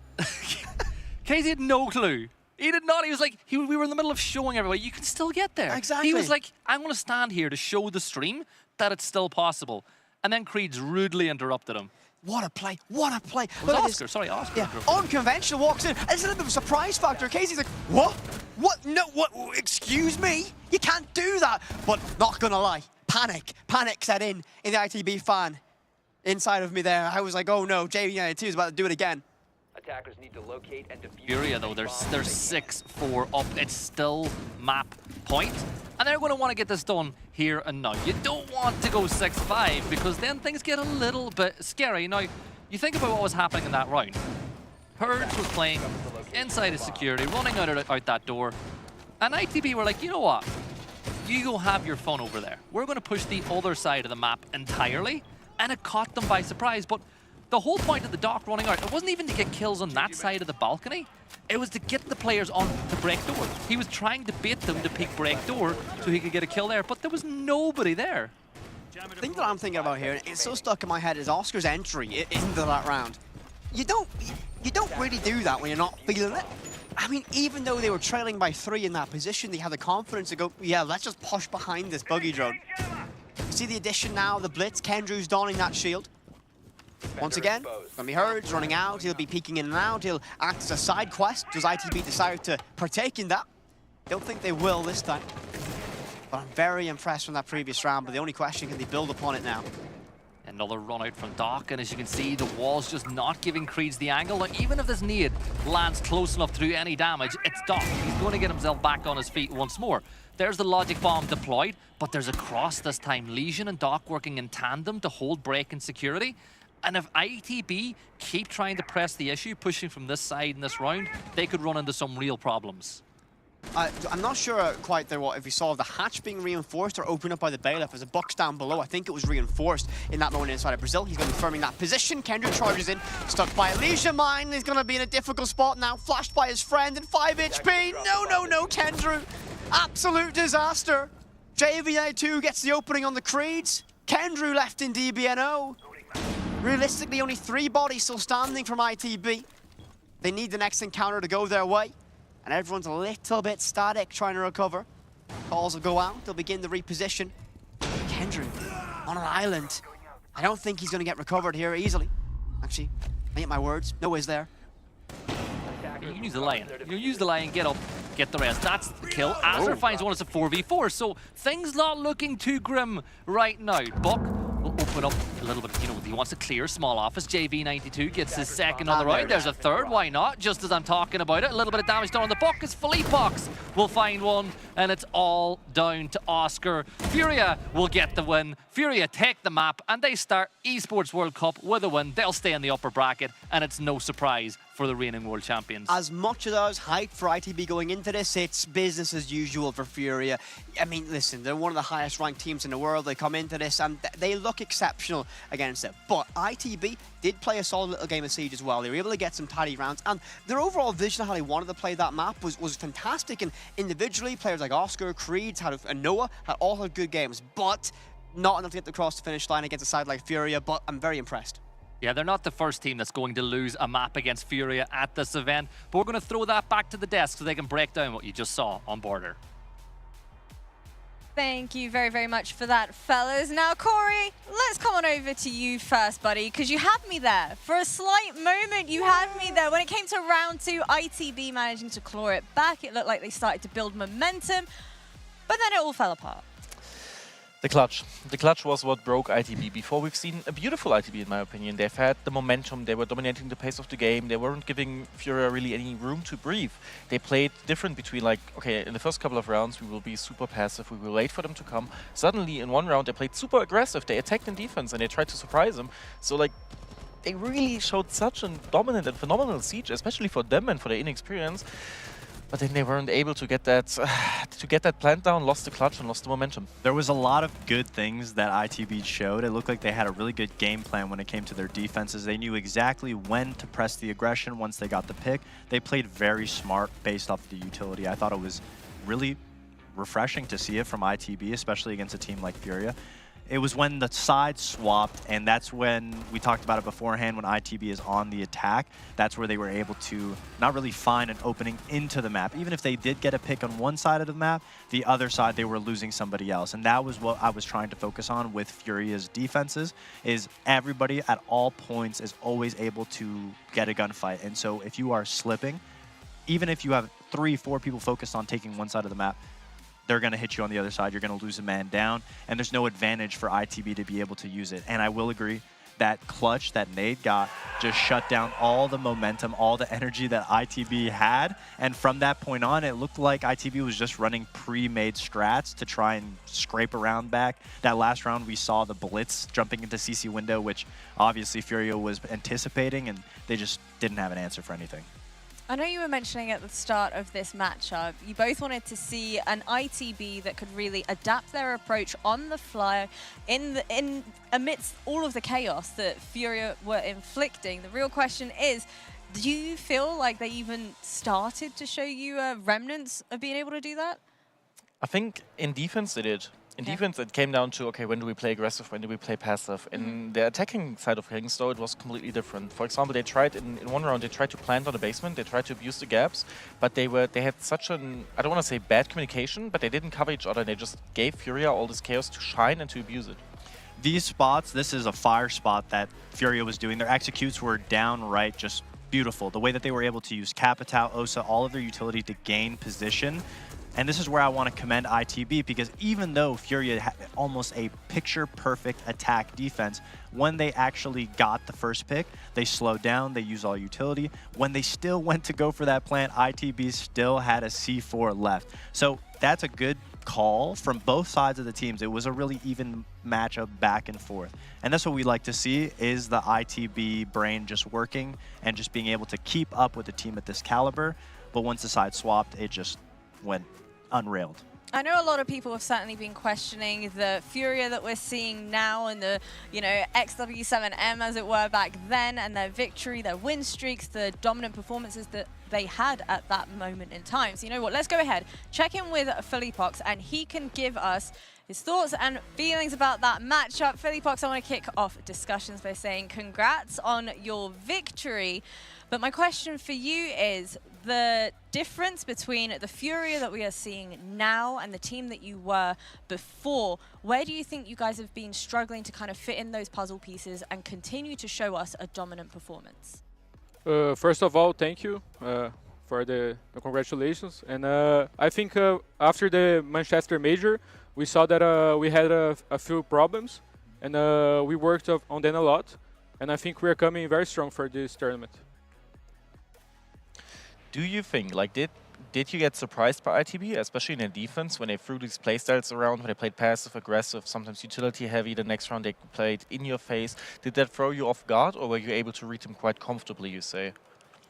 Casey had no clue. He did not. He was like, we were in the middle of showing everybody, you can still get there. Exactly. He was like, I'm going to stand here to show the stream that it's still possible. And then Creeds rudely interrupted him. What a play, what a play. It was Oscar, sorry, Oscar. Yeah, unconventional walks in. It's a little bit of a surprise factor. Casey's like, what? What? No, what? Excuse me? You can't do that. But not gonna lie, panic set in the ITB fan inside of me there. I was like, oh no, JV92 is about to do it again. Attackers need to locate and defuse. Furia though, they're 6-4 up. It's still map point. And they're going to want to get this done here and now. You don't want to go 6-5 because then things get a little bit scary. Now, you think about what was happening in that round. Herds was playing inside of security, running out that door. And ITB were like, you know what? You go have your fun over there. We're going to push the other side of the map entirely. And it caught them by surprise. But the whole point of the dock running out, it wasn't even to get kills on that side of the balcony. It was to get the players on to break door. He was trying to bait them to pick break door so he could get a kill there, but there was nobody there. The thing that I'm thinking about here, and it's so stuck in my head, is Oscar's entry into that round. You don't really do that when you're not feeling it. I mean, even though they were trailing by 3 in that position, they had the confidence to go, yeah, let's just push behind this buggy drone. See the addition now, the blitz, Kendrew's donning that shield. Once again, gonna be Herds running out, he'll be peeking in and out, he'll act as a side quest. Does ITB decide to partake in that? Don't think they will this time. But I'm very impressed from that previous round, but the only question, can they build upon it now? Another run out from Doc, and as you can see, the wall's just not giving Creeds the angle. Like, even if this nade lands close enough to do any damage, it's Doc. He's going to get himself back on his feet once more. There's the logic bomb deployed, but there's a cross this time. Lesion and Doc working in tandem to hold break and security. And if ITB keep trying to press the issue, pushing from this side in this round, they could run into some real problems. I'm not sure quite there if we saw the hatch being reinforced or opened up by the bailiff. There's a box down below. I think it was reinforced in that moment inside of Brazil. He's going to be firming that position. Kendrick charges in, stuck by Alicia Mine. He's going to be in a difficult spot now. Flashed by his friend and 5 HP. No, Kendrew. Absolute disaster. JV92 gets the opening on the Creeds. Kendrew left in DBNO. Realistically, only 3 bodies still standing from ITB. They need the next encounter to go their way. And everyone's a little bit static trying to recover. Calls will go out, they'll begin to reposition. Kendrew on an island. I don't think he's going to get recovered here easily. Actually, I ain't my words, Noah's there. You use the lion. You use the lion, get up, get the rest. That's the kill. Azur finds one, it's a 4v4. So things not looking too grim right now. Buck will open up a little bit, you know, he wants to clear small office. JV92 gets his second on the round. There's a third, why not? Just as I'm talking about it, a little bit of damage done on the Buck as Philippox will find one, and it's all down to Oscar. Furia will get the win. Furia take the map, and they start Esports World Cup with a win. They'll stay in the upper bracket, and it's no surprise for the reigning world champions. As much as I was hyped for ITB going into this, it's business as usual for Furia. I mean, listen, they're one of the highest ranked teams in the world. They come into this and they look exceptional against it. But ITB did play a solid little game of Siege as well. They were able to get some tidy rounds, and their overall vision of how they wanted to play that map was fantastic. And individually, players like Oscar, Creed, and Noah all had good games, but not enough to get across the finish line against a side like Furia. But I'm very impressed. Yeah, they're not the first team that's going to lose a map against Furia at this event, but we're going to throw that back to the desk so they can break down what you just saw on Border. Thank you very, very much for that, fellas. Now, Corey, let's come on over to you first, buddy, because you had me there. For a slight moment, you had me there. When it came to round 2, ITB managing to claw it back. It looked like they started to build momentum, but then it all fell apart. The clutch. The clutch was what broke ITB. Before, we've seen a beautiful ITB, in my opinion. They've had the momentum. They were dominating the pace of the game. They weren't giving Furia really any room to breathe. They played different between, like, okay, in the first couple of rounds, we will be super passive. We will wait for them to come. Suddenly, in one round, they played super aggressive. They attacked in defense, and they tried to surprise them. So, like, they really showed such a dominant and phenomenal Siege, especially for them and for their inexperience. But then they weren't able to get that plant down, lost the clutch and lost the momentum. There was a lot of good things that ITB showed. It looked like they had a really good game plan when it came to their defenses. They knew exactly when to press the aggression once they got the pick. They played very smart based off the utility. I thought it was really refreshing to see it from ITB, especially against a team like Furia. It was when the sides swapped, and that's when we talked about it beforehand, when ITB is on the attack. That's where they were able to not really find an opening into the map. Even if they did get a pick on one side of the map, the other side, they were losing somebody else. And that was what I was trying to focus on with Furia's defenses, is everybody at all points is always able to get a gunfight. And so if you are slipping, even if you have 3-4 people focused on taking one side of the map, they're going to hit you on the other side. You're going to lose a man down, and there's no advantage for ITB to be able to use it. And I will agree, that clutch that Nade got just shut down all the momentum, all the energy that ITB had. And from that point on, it looked like ITB was just running pre-made strats to try and scrape around back. That last round, we saw the blitz jumping into CC window, which obviously Furia was anticipating, and they just didn't have an answer for anything. I know you were mentioning at the start of this matchup, you both wanted to see an ITB that could really adapt their approach on the fly amidst all of the chaos that Furia were inflicting. The real question is, do you feel like they even started to show you remnants of being able to do that? I think in defense they did. In defense, it came down to, okay, when do we play aggressive, when do we play passive? In the attacking side of things, though, it was completely different. For example, they tried, in one round, they tried to plant on the basement, they tried to abuse the gaps, but they had such an, I don't want to say bad communication, but they didn't cover each other, and they just gave Furia all this chaos to shine and to abuse it. These spots, this is a fire spot that Furia was doing. Their executes were downright just beautiful. The way that they were able to use Capital, Osa, all of their utility to gain position. And this is where I want to commend ITB, because even though Furia had almost a picture-perfect attack defense, when they actually got the first pick, they slowed down, they used all utility. When they still went to go for that plant, ITB still had a C4 left. So that's a good call from both sides of the teams. It was a really even matchup back and forth. And that's what we like to see, is the ITB brain just working and just being able to keep up with a team at this caliber. But once the side swapped, it just went unrailed. I know a lot of people have certainly been questioning the Furia that we're seeing now and the, XW7M as it were back then, and their victory, their win streaks, the dominant performances that they had at that moment in time. So you know what, let's go ahead, check in with Philippox, and he can give us his thoughts and feelings about that matchup. Philippox, I want to kick off discussions by saying congrats on your victory. But my question for you is the difference between the Furia that we are seeing now and the team that you were before. Where do you think you guys have been struggling to kind of fit in those puzzle pieces and continue to show us a dominant performance? First of all, thank you for the congratulations. And I think after the Manchester Major, we saw that we had a few problems, and we worked on them a lot. And I think we're coming very strong for this tournament. Do you think, like, did you get surprised by ITB, especially in their defense, when they threw these playstyles around, when they played passive, aggressive, sometimes utility heavy, the next round they played in your face? Did that throw you off guard, or were you able to read them quite comfortably, you say?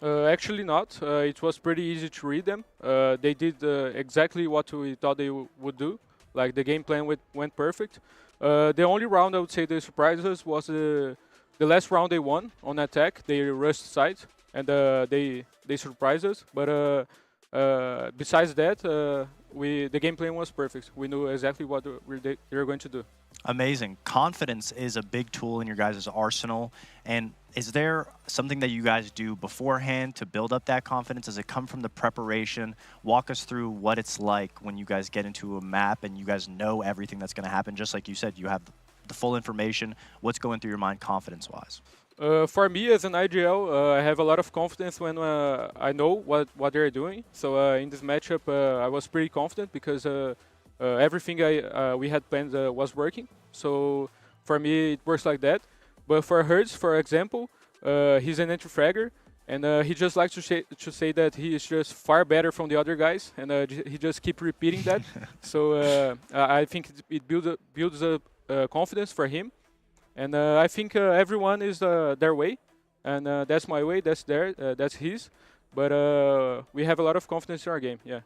Actually not. It was pretty easy to read them. They did exactly what we thought they would do. Like, the game plan went perfect. The only round I would say they surprised us was the last round they won on attack. They rushed side, and they surprised us. But besides that, the game plan was perfect. We knew exactly what they were going to do. Amazing. Confidence is a big tool in your guys' arsenal. And is there something that you guys do beforehand to build up that confidence? Does it come from the preparation? Walk us through what it's like when you guys get into a map and you guys know everything that's going to happen. Just like you said, you have the full information. What's going through your mind confidence-wise? For me, as an IGL, I have a lot of confidence when I know what they're doing. So in this matchup, I was pretty confident because everything we had planned was working. So for me, it works like that. But for Hertz, for example, he's an anti-fragger, and he just likes to say that he is just far better from the other guys, and he just keep repeating that. So I think it builds up confidence for him. And I think everyone is their way, and that's my way, that's his. But we have a lot of confidence in our game, yeah.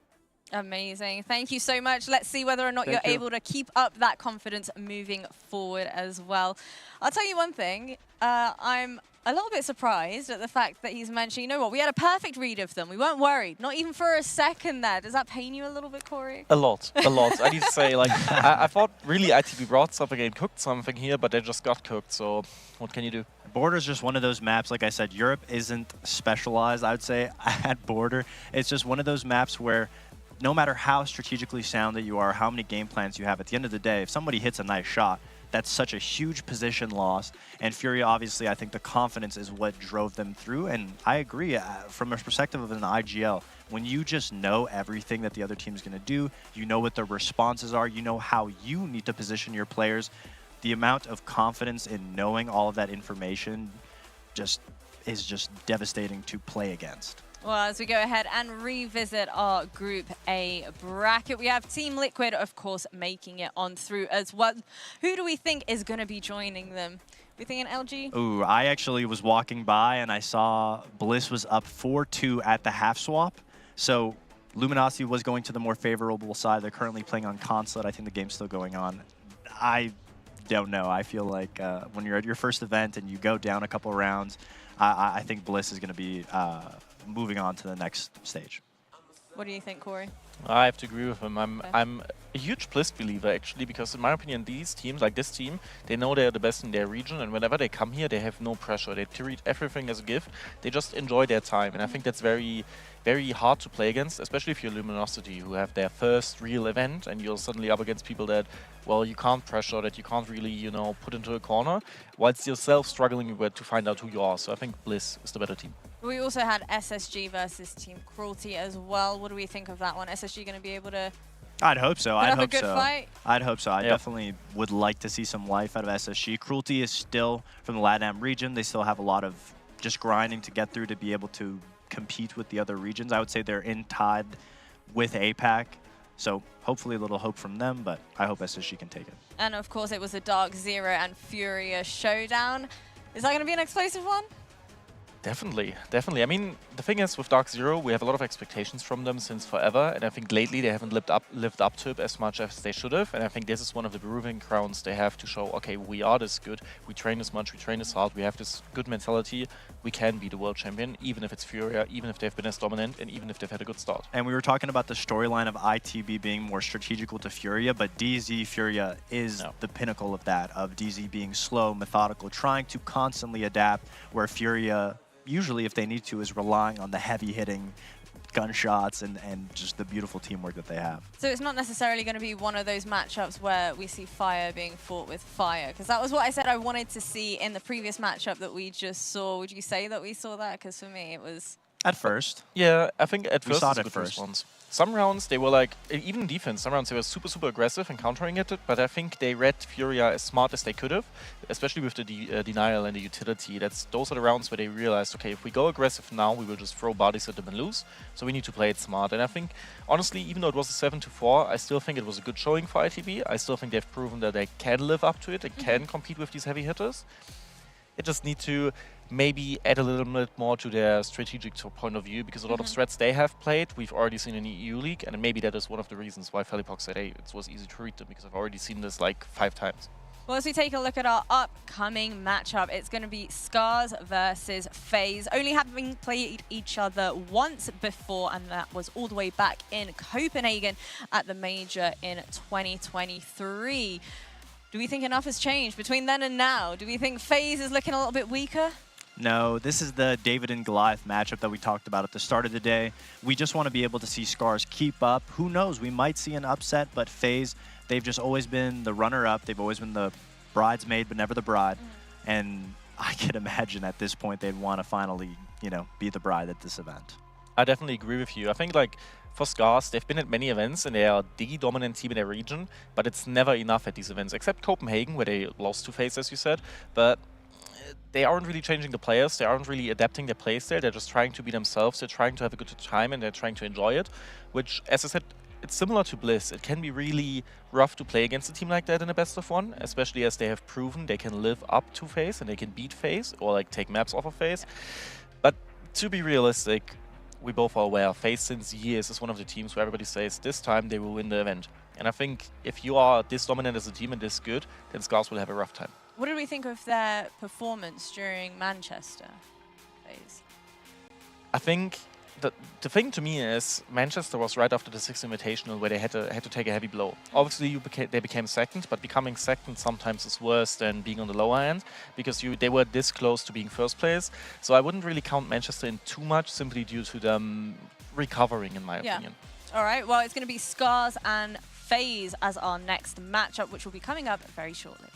Amazing. Thank you so much. Let's see whether or not you're able to keep up that confidence moving forward as well. I'll tell you one thing. I'm a little bit surprised at the fact that he's mentioned, you know what, we had a perfect read of them. We weren't worried, not even for a second there. Does that pain you a little bit, Corey? A lot, a lot. I need to say, like, I thought really ITB brought something and cooked something here, but they just got cooked, so what can you do? Border is just one of those maps, like I said, Europe isn't specialized, I would say, at Border. It's just one of those maps where no matter how strategically sound that you are, how many game plans you have, at the end of the day, if somebody hits a nice shot, that's such a huge position loss. And Furia, obviously, I think the confidence is what drove them through. And I agree, from a perspective of an IGL, when you just know everything that the other team's going to do, you know what their responses are, you know how you need to position your players, the amount of confidence in knowing all of that information is just devastating to play against. Well, as we go ahead and revisit our Group A bracket, we have Team Liquid, of course, making it on through as well. Who do we think is going to be joining them? We thinking LG? Ooh, I actually was walking by and I saw Bliss was up 4-2 at the half swap. So Luminosity was going to the more favorable side. They're currently playing on console. I think the game's still going on. I don't know. I feel like when you're at your first event and you go down a couple rounds, I think Bliss is going to be moving on to the next stage. What do you think, Corey? I have to agree with him. I'm a huge Bliss believer, actually, because in my opinion, these teams, like this team, they know they're the best in their region, and whenever they come here, they have no pressure. They treat everything as a gift. They just enjoy their time, and I think that's very, very hard to play against, especially if you're Luminosity, who have their first real event, and you're suddenly up against people that, well, you can't pressure, that you can't really, you know, put into a corner, whilst yourself struggling to find out who you are. So I think Bliss is the better team. We also had SSG versus Team Cruelty as well. What do we think of that one? SSG going to be able to... I'd hope so. I'd hope so. Fight? I'd hope so. I definitely would like to see some life out of SSG. Cruelty is still from the LATAM region. They still have a lot of just grinding to get through to be able to compete with the other regions. I would say they're in tied with APAC. So hopefully a little hope from them, but I hope SSG can take it. And of course, it was a Dark Zero and Furia showdown. Is that going to be an explosive one? Definitely, definitely. I mean, the thing is with Dark Zero, we have a lot of expectations from them since forever, and I think lately they haven't lived up to it as much as they should have, and I think this is one of the proving grounds they have to show, okay, we are this good, we train this much, we train this hard, we have this good mentality, we can be the world champion, even if it's Furia, even if they've been as dominant, and even if they've had a good start. And we were talking about the storyline of ITB being more strategical to Furia, but DZ Furia is the pinnacle of that, of DZ being slow, methodical, trying to constantly adapt, where Furia, usually if they need to, is relying on the heavy hitting gunshots and just the beautiful teamwork that they have. So it's not necessarily going to be one of those matchups where we see fire being fought with fire, because that was what I said I wanted to see in the previous matchup that we just saw. Would you say that we saw that? Because for me it was At first. Yeah, I think at We first saw it's it a at good first. response. Some rounds they were like, even in defense, some rounds they were super aggressive and countering it, but I think they read Furia as smart as they could have, especially with the denial and the utility. Those are the rounds where they realized, okay, if we go aggressive now, we will just throw bodies at them and lose, so we need to play it smart. And I think, honestly, even though it was a 7-4, I still think it was a good showing for ITB. I still think they've proven that they can live up to it, they can compete with these heavy hitters. They just need to maybe add a little bit more to their strategic point of view, because a lot of threats they have played, we've already seen in the EU League, and maybe that is one of the reasons why Felipok said, hey, it was easy to read them, because I've already seen this like 5 times. Well, as we take a look at our upcoming matchup, it's going to be Scars versus FaZe, only having played each other once before, and that was all the way back in Copenhagen at the Major in 2023. Do we think enough has changed between then and now? Do we think FaZe is looking a little bit weaker? No, this is the David and Goliath matchup that we talked about at the start of the day. We just want to be able to see Scars keep up. Who knows? We might see an upset, but FaZe, they've just always been the runner-up. They've always been the bridesmaid, but never the bride. And I can imagine at this point they'd want to finally, you know, be the bride at this event. I definitely agree with you. I think like for Scars, they've been at many events and they are the dominant team in their region, but it's never enough at these events, except Copenhagen, where they lost to FaZe, as you said. But they aren't really changing the players, they aren't really adapting their plays there, they're just trying to be themselves, they're trying to have a good time and they're trying to enjoy it, which, as I said, it's similar to Bliss. It can be really rough to play against a team like that in a best of one, especially as they have proven they can live up to FaZe and they can beat FaZe or like take maps off of FaZe. But to be realistic, we both are aware FaZe since years is one of the teams where everybody says this time they will win the event. And I think if you are this dominant as a team and this good, then Scars will have a rough time. What did we think of their performance during Manchester? FaZe? I think the thing to me is Manchester was right after the 6th Invitational where they had to take a heavy blow. Obviously, they became second, but becoming second sometimes is worse than being on the lower end because they were this close to being first place. So I wouldn't really count Manchester in too much simply due to them recovering, in my opinion. All right, well, it's going to be Scars and FaZe as our next matchup, which will be coming up very shortly.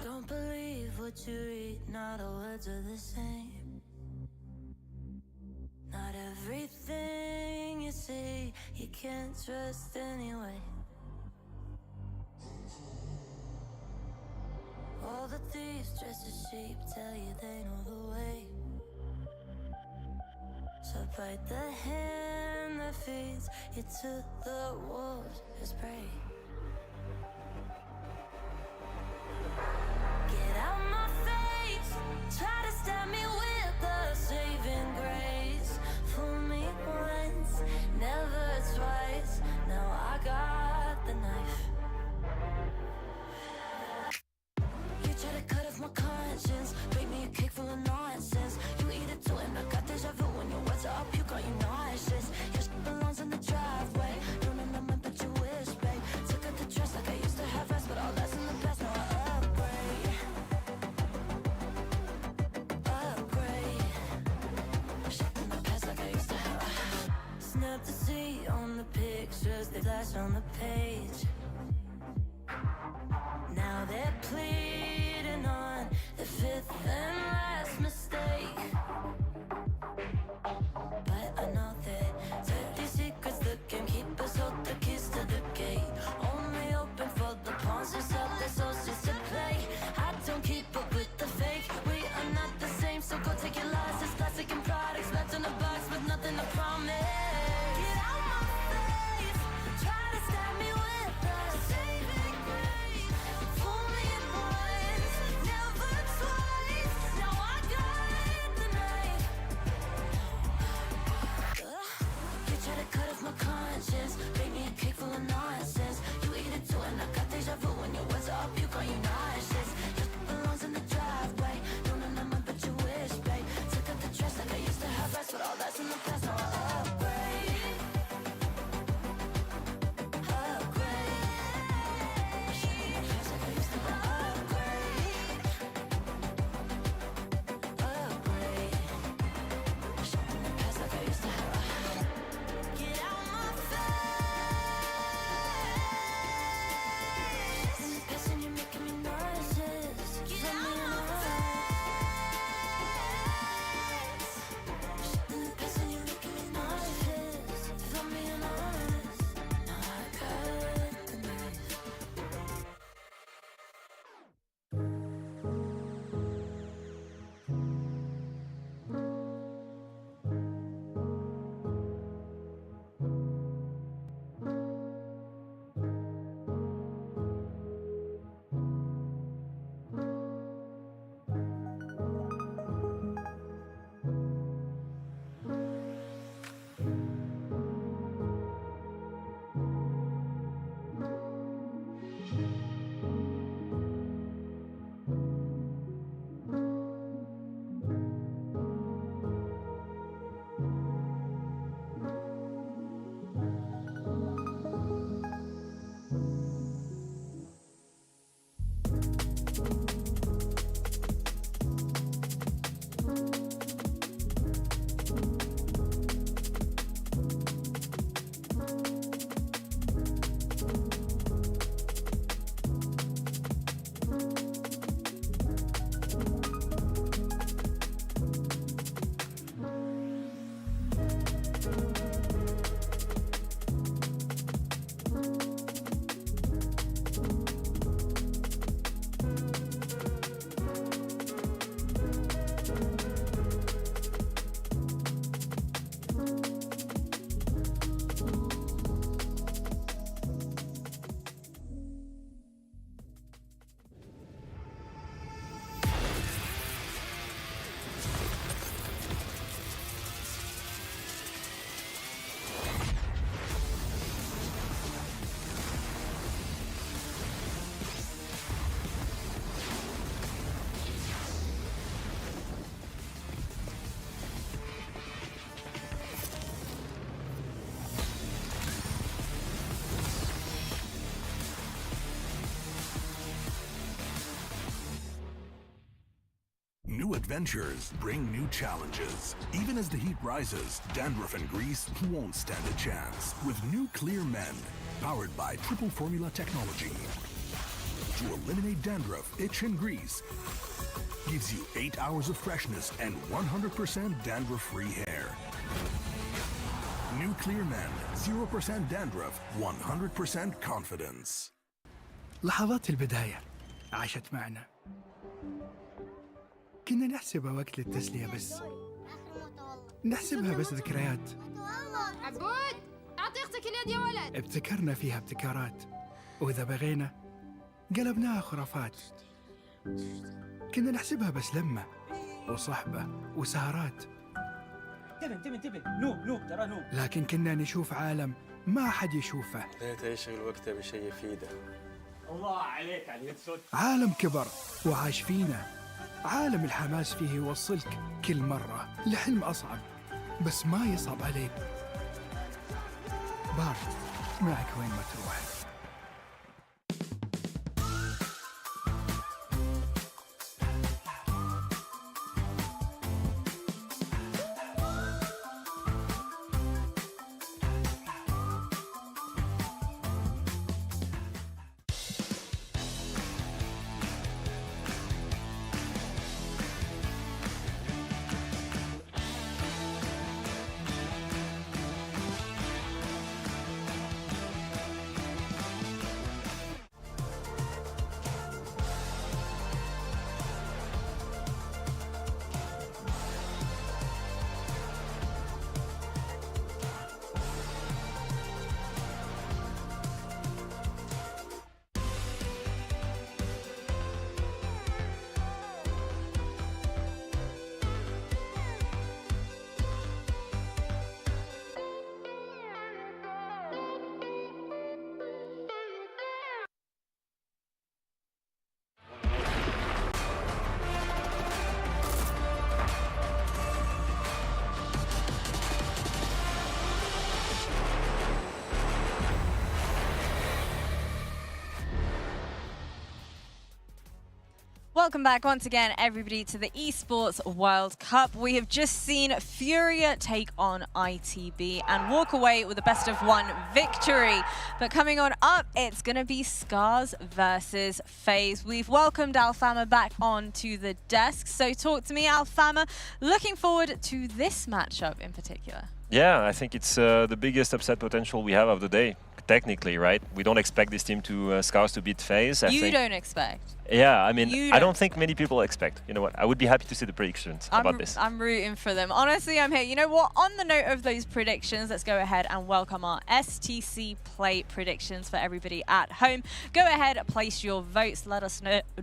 Don't believe what you read, not all words are the same. Not everything you see, you can't trust anyway. All the thieves dressed as sheep tell you they know the way. So bite the hand that feeds you to the wolves as prey. Get out my face, try to stab me with a saving grace. Fool me once, never twice, now I got the knife. You try to cut off my conscience, bake me a cake full of nonsense. You eat it too and I got deja vu when your words are up, you got you nauseous. Your shit belongs in the driveway, don't remember but you wish, babe. Took out the dress like I used to have rest, but all that's in the past, now I upgrade. Shit in the past like I used to have. Snap the C on the pictures, they flash on the page. Now they're pleading on the fifth and last mistake. adventures bring new challenges. Even as the heat rises, dandruff and grease won't stand a chance. With new Clear Men, powered by triple formula technology. To eliminate dandruff, itch and grease, gives you 8 hours of freshness and 100% dandruff-free hair. New Clear Men, 0% dandruff, 100% confidence. لحظات البداية عاشت معنا. كنا نحسبها وقت للتسلية بس. نحسبها بس ذكريات. عبود أعطي أختك اليد يا ولد. ابتكرنا فيها ابتكارات، وإذا بغينا قلبناها خرافات. كنا نحسبها بس لمة وصحبة وسهرات. انتبه نوب ترى نوب. لكن كنا نشوف عالم ما حد يشوفه. لا تشغل وقته بشيء يفيده. الله عليك على اليد صوت. عالم كبر وعاش فينا. عالم الحماس فيه يوصلك كل مرة لحلم أصعب، بس ما يصعب عليك. بارد معك وين ما تروح. Welcome back once again, everybody, to the Esports World Cup. We have just seen Furia take on ITB and walk away with a best-of-1 victory. But coming on up, it's going to be Scars versus FaZe. We've welcomed Alfama back onto the desk. So talk to me, Alfama. Looking forward to this matchup in particular. Yeah, I think it's the biggest upset potential we have of the day. Technically, right? We don't expect this team to Scars to beat FaZe. You don't expect? Yeah, I mean, I don't think many people expect. You know what? I would be happy to see the predictions about this. I'm rooting for them. Honestly, I'm here. You know what? On the note of those predictions, let's go ahead and welcome our STC Play predictions for everybody at home. Go ahead, place your votes. Let us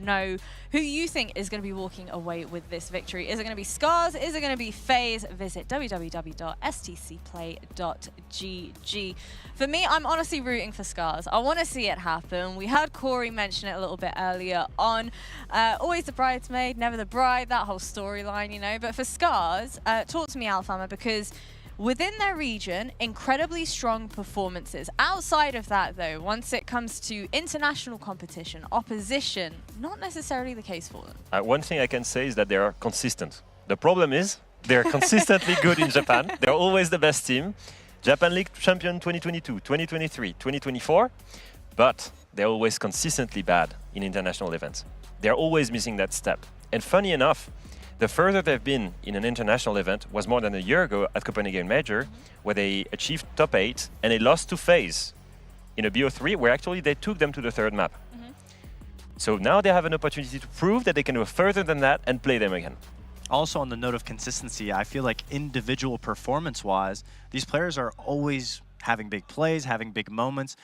know who you think is going to be walking away with this victory. Is it going to be Scars? Is it going to be FaZe? Visit www.stcplay.gg. For me, I'm honestly rooting for Scars. I want to see it happen. We heard Corey mention it a little bit earlier on. Always the bridesmaid, never the bride, that whole storyline, you know. But for Scars, talk to me, Alfama, because within their region, incredibly strong performances. Outside of that, though, once it comes to international competition, opposition, not necessarily the case for them. One thing I can say is that they are consistent. The problem is they're consistently good in Japan. They're always the best team. Japan League champion 2022, 2023, 2024, but they're always consistently bad in international events. They're always missing that step. And funny enough, the further they've been in an international event was more than a year ago at Copenhagen Major, where they achieved top 8 and they lost to FaZe in a BO3, where actually they took them to the third map. So now they have an opportunity to prove that they can go further than that and play them again. Also, on the note of consistency, I feel like individual performance-wise, these players are always having big plays, having big moments.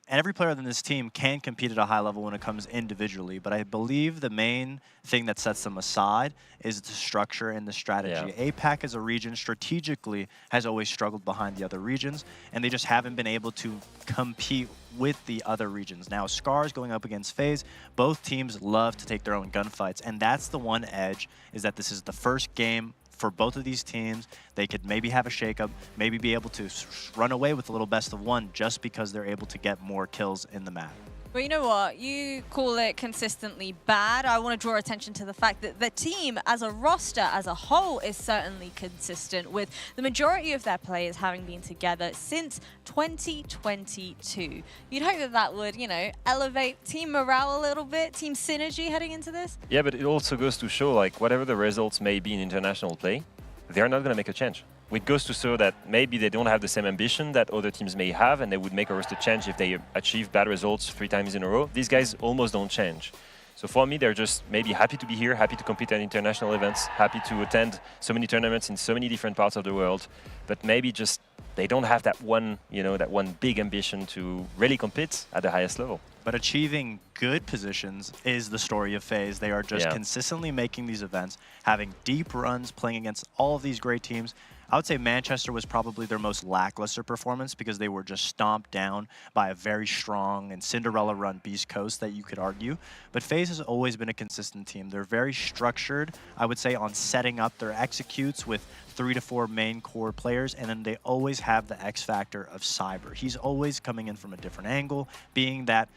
And every player on this team can compete at a high level when it comes individually. But I believe the main thing that sets them aside is the structure and the strategy. Yeah. APAC as a region strategically has always struggled behind the other regions, and they just haven't been able to compete with the other regions. Now, Scars going up against FaZe, both teams love to take their own gunfights, and that's the one edge, is that this is the first game for both of these teams. They could maybe have a shakeup, maybe be able to run away with a little best of one just because they're able to get more kills in the map. But you know what? You call it consistently bad. I want to draw attention to the fact that the team as a roster, as a whole, is certainly consistent, with the majority of their players having been together since 2022. You'd hope that that would, you know, elevate team morale a little bit, team synergy heading into this. Yeah, but it also goes to show, like, whatever the results may be in international play, they're not going to make a change. It goes to show that maybe they don't have the same ambition that other teams may have, and they would make a roster change if they achieve bad results 3 times in a row. These guys almost don't change. So for me, they're just maybe happy to be here, happy to compete at international events, happy to attend so many tournaments in so many different parts of the world, but maybe just they don't have that one, you know, that one big ambition to really compete at the highest level. But achieving good positions is the story of FaZe. They are just consistently making these events, having deep runs, playing against all of these great teams. I would say Manchester was probably their most lackluster performance because they were just stomped down by a very strong and Cinderella-run Beast Coast that you could argue. But FaZe has always been a consistent team. They're very structured, I would say, on setting up their executes with 3 to 4 main core players, and then they always have the X factor of Cyber. He's always coming in from a different angle, being that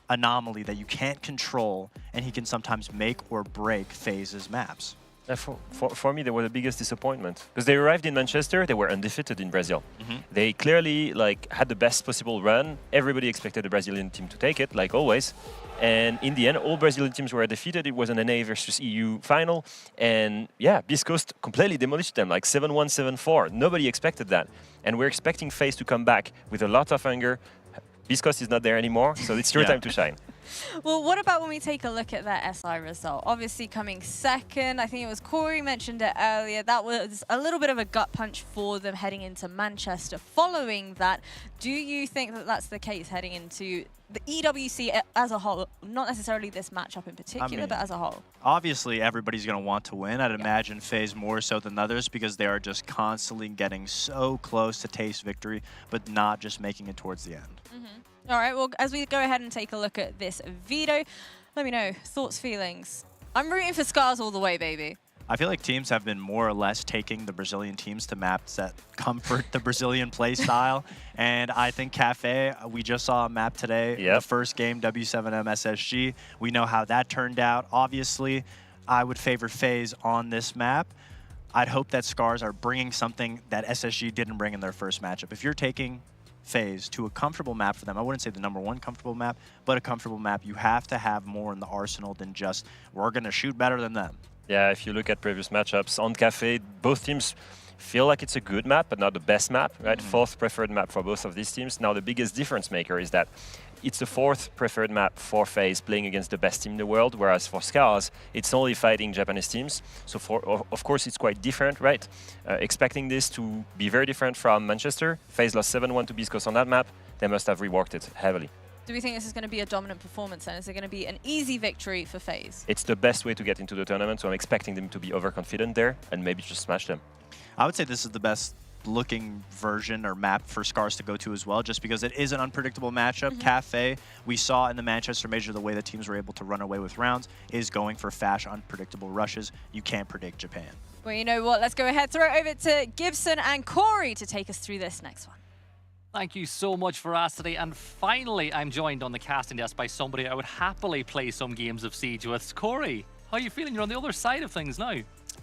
anomaly that you can't control, and he can sometimes make or break FaZe's maps. For me, they were the biggest disappointment because they arrived in Manchester, they were undefeated in Brazil. They clearly had the best possible run. Everybody expected the Brazilian team to take it, like always. And in the end, all Brazilian teams were defeated. It was an NA versus EU final. And yeah, Beast Coast completely demolished them, like 7-1, 7-4. Nobody expected that. And we're expecting FaZe to come back with a lot of hunger. Beast Coast is not there anymore, so it's your time to shine. Well, what about when we take a look at their SI result? Obviously coming second, I think it was Corey mentioned it earlier, that was a little bit of a gut punch for them heading into Manchester. Following that, do you think that that's the case heading into the EWC as a whole? Not necessarily this matchup in particular, but as a whole. Obviously, everybody's going to want to win. I'd imagine FaZe more so than others because they are just constantly getting so close to taste victory, but not just making it towards the end. All right, well, as we go ahead and take a look at this video, let me know, thoughts, feelings. I'm rooting for Scars all the way, baby. I feel like teams have been more or less taking the Brazilian teams to maps that comfort the Brazilian play style. And I think Cafe, we just saw a map today, the first game, W7M SSG. We know how that turned out. Obviously, I would favor FaZe on this map. I'd hope that Scars are bringing something that SSG didn't bring in their first matchup. If you're taking FaZe to a comfortable map for them, I wouldn't say the #1 comfortable map, but a comfortable map, you have to have more in the arsenal than just, we're going to shoot better than them. Yeah, if you look at previous matchups on Cafe, both teams feel like it's a good map, but not the best map, right? 4th preferred map for both of these teams. Now, the biggest difference maker is that it's the 4th preferred map for FaZe playing against the best team in the world, whereas for Scars, it's only fighting Japanese teams. So, of course, it's quite different, right? Expecting this to be very different from Manchester. FaZe lost 7-1 to Beast Coast on that map. They must have reworked it heavily. Do we think this is going to be a dominant performance then? Is it going to be an easy victory for FaZe? It's the best way to get into the tournament, so I'm expecting them to be overconfident there and maybe just smash them. I would say this is the best looking version or map for Scars to go to as well, just because it is an unpredictable matchup. Cafe, we saw in the Manchester Major the way that teams were able to run away with rounds is going for fast, unpredictable rushes. You can't predict Japan. Well, you know what? Let's go ahead, throw it over to Gibson and Corey to take us through this next one. Thank you so much for us today. And finally, I'm joined on the casting desk by somebody I would happily play some games of Siege with. Corey, how are you feeling? You're on the other side of things now.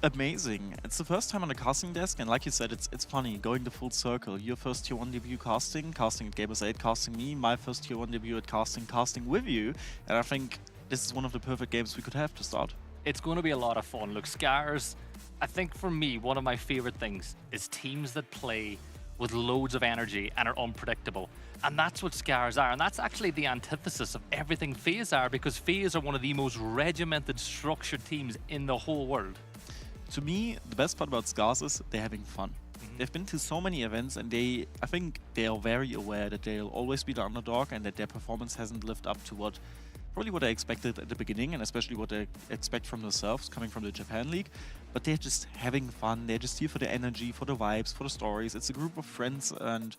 Amazing. It's the first time on the casting desk, and like you said, it's funny, going the full circle. Your first Tier 1 debut casting at Gamers 8, casting me, my first Tier 1 debut at casting with you, and I think this is one of the perfect games we could have to start. It's going to be a lot of fun. Look, Scars, I think for me, one of my favorite things is teams that play with loads of energy and are unpredictable. And that's what Scars are. And that's actually the antithesis of everything FaZe are, because FaZe are one of the most regimented, structured teams in the whole world. To me, the best part about Scars is they're having fun. They've been to so many events, and I think they are very aware that they'll always be the underdog and that their performance hasn't lived up to probably what I expected at the beginning, and especially what they expect from themselves coming from the Japan League. But they're just having fun. They're just here for the energy, for the vibes, for the stories. It's a group of friends, and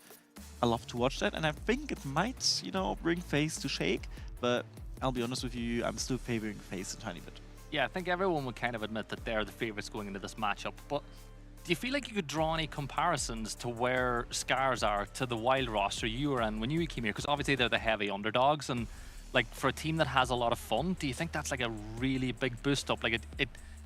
I love to watch that. And I think it might, bring FaZe to shake. But I'll be honest with you, I'm still favoring FaZe a tiny bit. Yeah, I think everyone would kind of admit that they're the favorites going into this matchup. But do you feel like you could draw any comparisons to where Scars are to the Wild roster you were in when you came here? Because obviously they're the heavy underdogs, and like for a team that has a lot of fun, do you think that's like a really big boost up? Like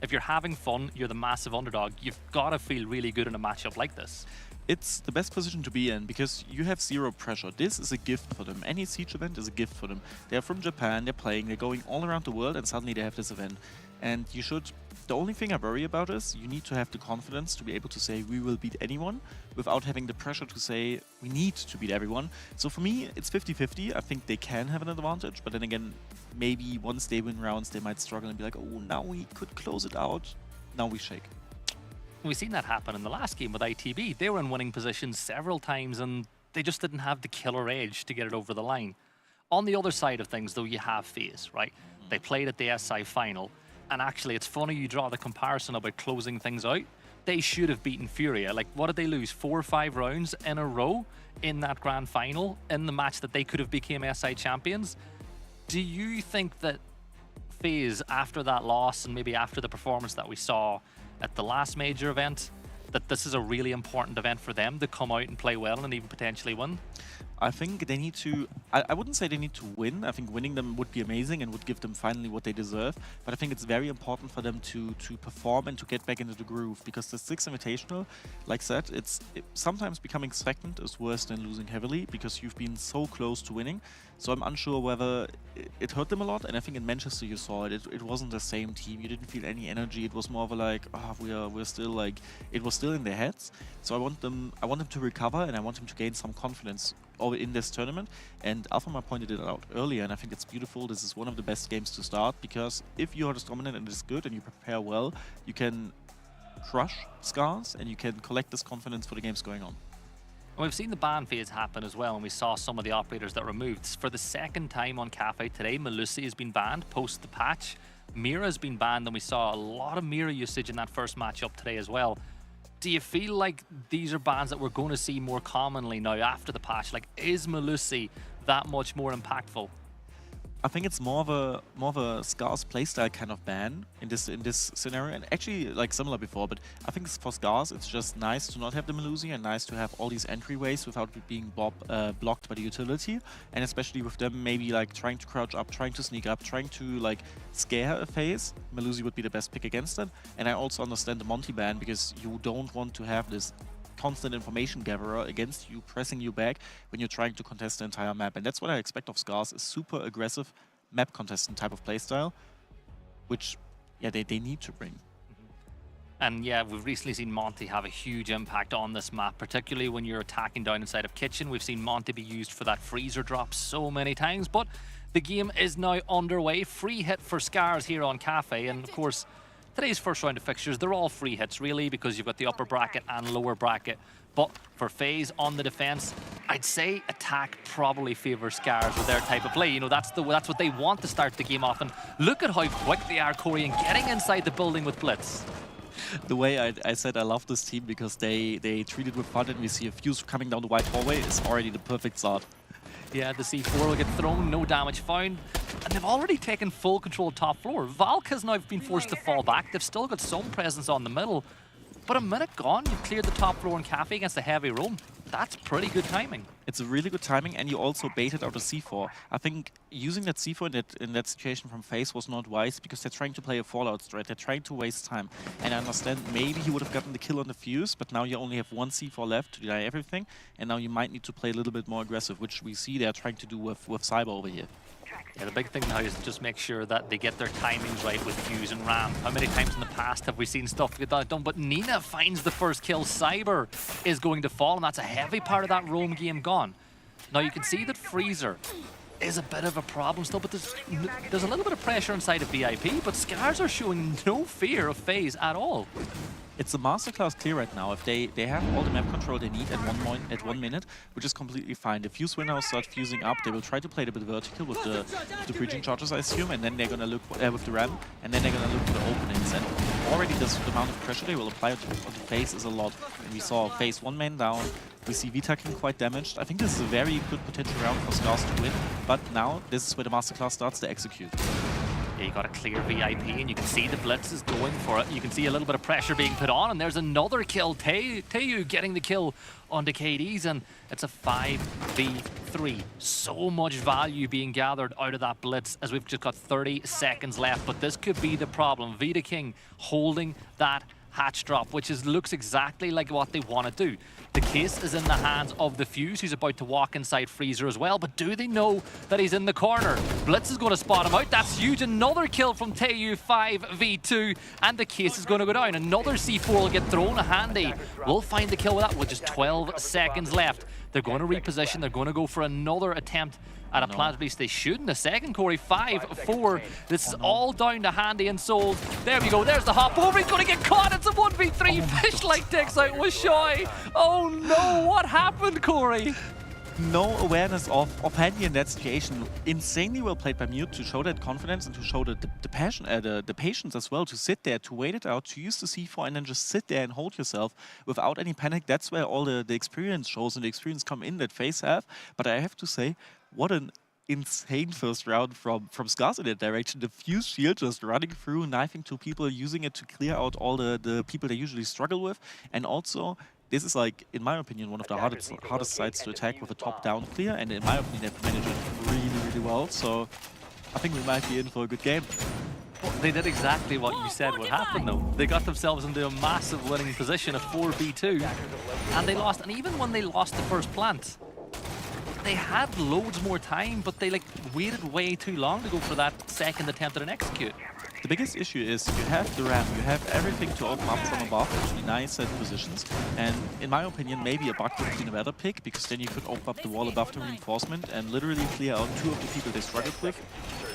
if you're having fun, you're the massive underdog, you've got to feel really good in a matchup like this. It's the best position to be in because you have zero pressure. This is a gift for them. Any Siege event is a gift for them. They're from Japan, they're playing, they're going all around the world, and suddenly they have this event. And you should... The only thing I worry about is you need to have the confidence to be able to say we will beat anyone without having the pressure to say we need to beat everyone. So for me, it's 50-50. I think they can have an advantage, but then again, maybe once they win rounds, they might struggle and be like, oh, now we could close it out. Now we shake. We've seen that happen in the last game with ITB. They were in winning positions several times and they just didn't have the killer edge to get it over the line. On the other side of things, though, you have FaZe, right? They played at the SI final. And actually, it's funny you draw the comparison about closing things out. They should have beaten Furia. Like, what did they lose? 4 or 5 rounds in a row in that grand final, in the match that they could have became SI champions. Do you think that FaZe, after that loss and maybe after the performance that we saw at the last major event, that this is a really important event for them to come out and play well and even potentially win? I think they need to... I wouldn't say they need to win. I think winning them would be amazing and would give them finally what they deserve. But I think it's very important for them to perform and to get back into the groove. Because the 6 Invitational, like said, sometimes becoming second is worse than losing heavily because you've been so close to winning. So I'm unsure whether it hurt them a lot. And I think in Manchester you saw it. It wasn't the same team. You didn't feel any energy. It was more of a like, we're still like... It was still in their heads. So I want them to recover and I want them to gain some confidence in this tournament. And Alphama pointed it out earlier, and I think it's beautiful. This is one of the best games to start because if you are this dominant and it is good and you prepare well, you can crush Scars and you can collect this confidence for the games going on. And we've seen the ban phase happen as well, and we saw some of the operators that were removed. For the second time on Cafe today, Melusi has been banned post the patch. Mira has been banned, and we saw a lot of Mira usage in that first matchup today as well. Do you feel like these are bans that we're going to see more commonly now after the patch? Like, is Melusi that much more impactful? I think it's more of a Scars playstyle kind of ban in this scenario, and actually like similar before. But I think for Scars, it's just nice to not have the Melusi and nice to have all these entryways without it being blocked by the utility. And especially with them maybe like trying to crouch up, trying to sneak up, trying to like scare a FaZe. Melusi would be the best pick against it. And I also understand the Monty ban because you don't want to have this constant information gatherer against you, pressing you back when you're trying to contest the entire map. And that's what I expect of Scars, a super aggressive map contestant type of playstyle, which, yeah, they need to bring. And yeah, we've recently seen Monty have a huge impact on this map, particularly when you're attacking down inside of Kitchen. We've seen Monty be used for that freezer drop so many times, but the game is now underway. Free hit for Scars here on Cafe, and of course, today's first round of fixtures, they're all free hits, really, because you've got the upper bracket and lower bracket. But for FaZe on the defense, I'd say attack probably favors Scars with their type of play. You know, that's what they want to start the game off. And look at how quick they are, Corey, and getting inside the building with Blitz. The way I said I love this team because they treat it with fun, and we see a fuse coming down the white hallway is already the perfect start. Yeah, the C4 will get thrown, no damage found. And they've already taken full control of top floor. Valk has now been forced to fall back. They've still got some presence on the middle. But a minute gone, you've cleared the top floor in Cafe against a heavy roam. That's pretty good timing. It's a really good timing, and you also baited out a C4. I think using that C4 in that situation from FaZe was not wise because they're trying to play a Fallout strat. They're trying to waste time. And I understand maybe he would have gotten the kill on the fuse, but now you only have one C4 left to deny everything. And now you might need to play a little bit more aggressive, which we see they're trying to do with Cyber over here. Yeah, the big thing now is just make sure that they get their timings right with Fuse and Ram. How many times in the past have we seen stuff get that done? But Nina finds the first kill. Cyber is going to fall, and that's a heavy part of that roam game gone. Now you can see that Freezer is a bit of a problem still, but there's a little bit of pressure inside of VIP, but Scars are showing no fear of FaZe at all. It's a masterclass clear right now. If they have all the map control they need at 1 minute, which is completely fine. The Fuse will now start fusing up. They will try to play it a bit vertical with the breaching charges, I assume, and then they're gonna look with the RAM, and then they're gonna look for the openings. And already the amount of pressure they will apply on the FaZe is a lot. And we saw FaZe 1 man down. We see Vitakin quite damaged. I think this is a very good potential round for Scars to win. But now this is where the masterclass starts to execute. Yeah, you got a clear VIP, and you can see the Blitz is going for it. You can see a little bit of pressure being put on, and there's another kill. Taeyu getting the kill on the KDs, and it's a 5v3. So much value being gathered out of that Blitz as we've just got 30 seconds left, but this could be the problem. Vita King holding that hatch drop, which looks exactly like what they want to do. The case is in the hands of the Fuse, who's about to walk inside Freezer as well, but do they know that he's in the corner? Blitz is going to spot him out. That's huge. Another kill from Taeyu, 5v2, and the case is going to go down. Another C4 will get thrown. Handy will find the kill with that with just 12 seconds left. They're going to reposition. They're going to go for another attempt at a plant release. They shoot in the second, Corey. 5-4. This is all down to Handy and Souls. There we go. There's the hop over. He's going to get caught. It's a 1v3. Fishlight takes out with Shy. Oh no, what happened, Corey? No awareness of Handy in that situation. Insanely well played by Mute to show that confidence and to show the passion, the patience as well, to sit there, to wait it out, to use the C4 and then just sit there and hold yourself without any panic. That's where all the experience shows and the experience come in that FaZe have. But I have to say, what an insane first round from Scars in that direction. The Fuse shield just running through, knifing two people, using it to clear out all the people they usually struggle with. And also, this is like, in my opinion, one of the hardest sides to attack with a top-down clear. And in my opinion, they've managed it really, really well. So I think we might be in for a good game. Well, they did exactly what you said would happen, though. They got themselves into a massive winning position of 4v2, and they lost. And even when they lost the first plant, they had loads more time, but they waited way too long to go for that second attempt at an execute. The biggest issue is you have the ramp, you have everything to open up from above, actually nice set positions. And in my opinion, maybe a bot would have been a better pick, because then you could open up the wall above the reinforcement and literally clear out two of the people they struggled with.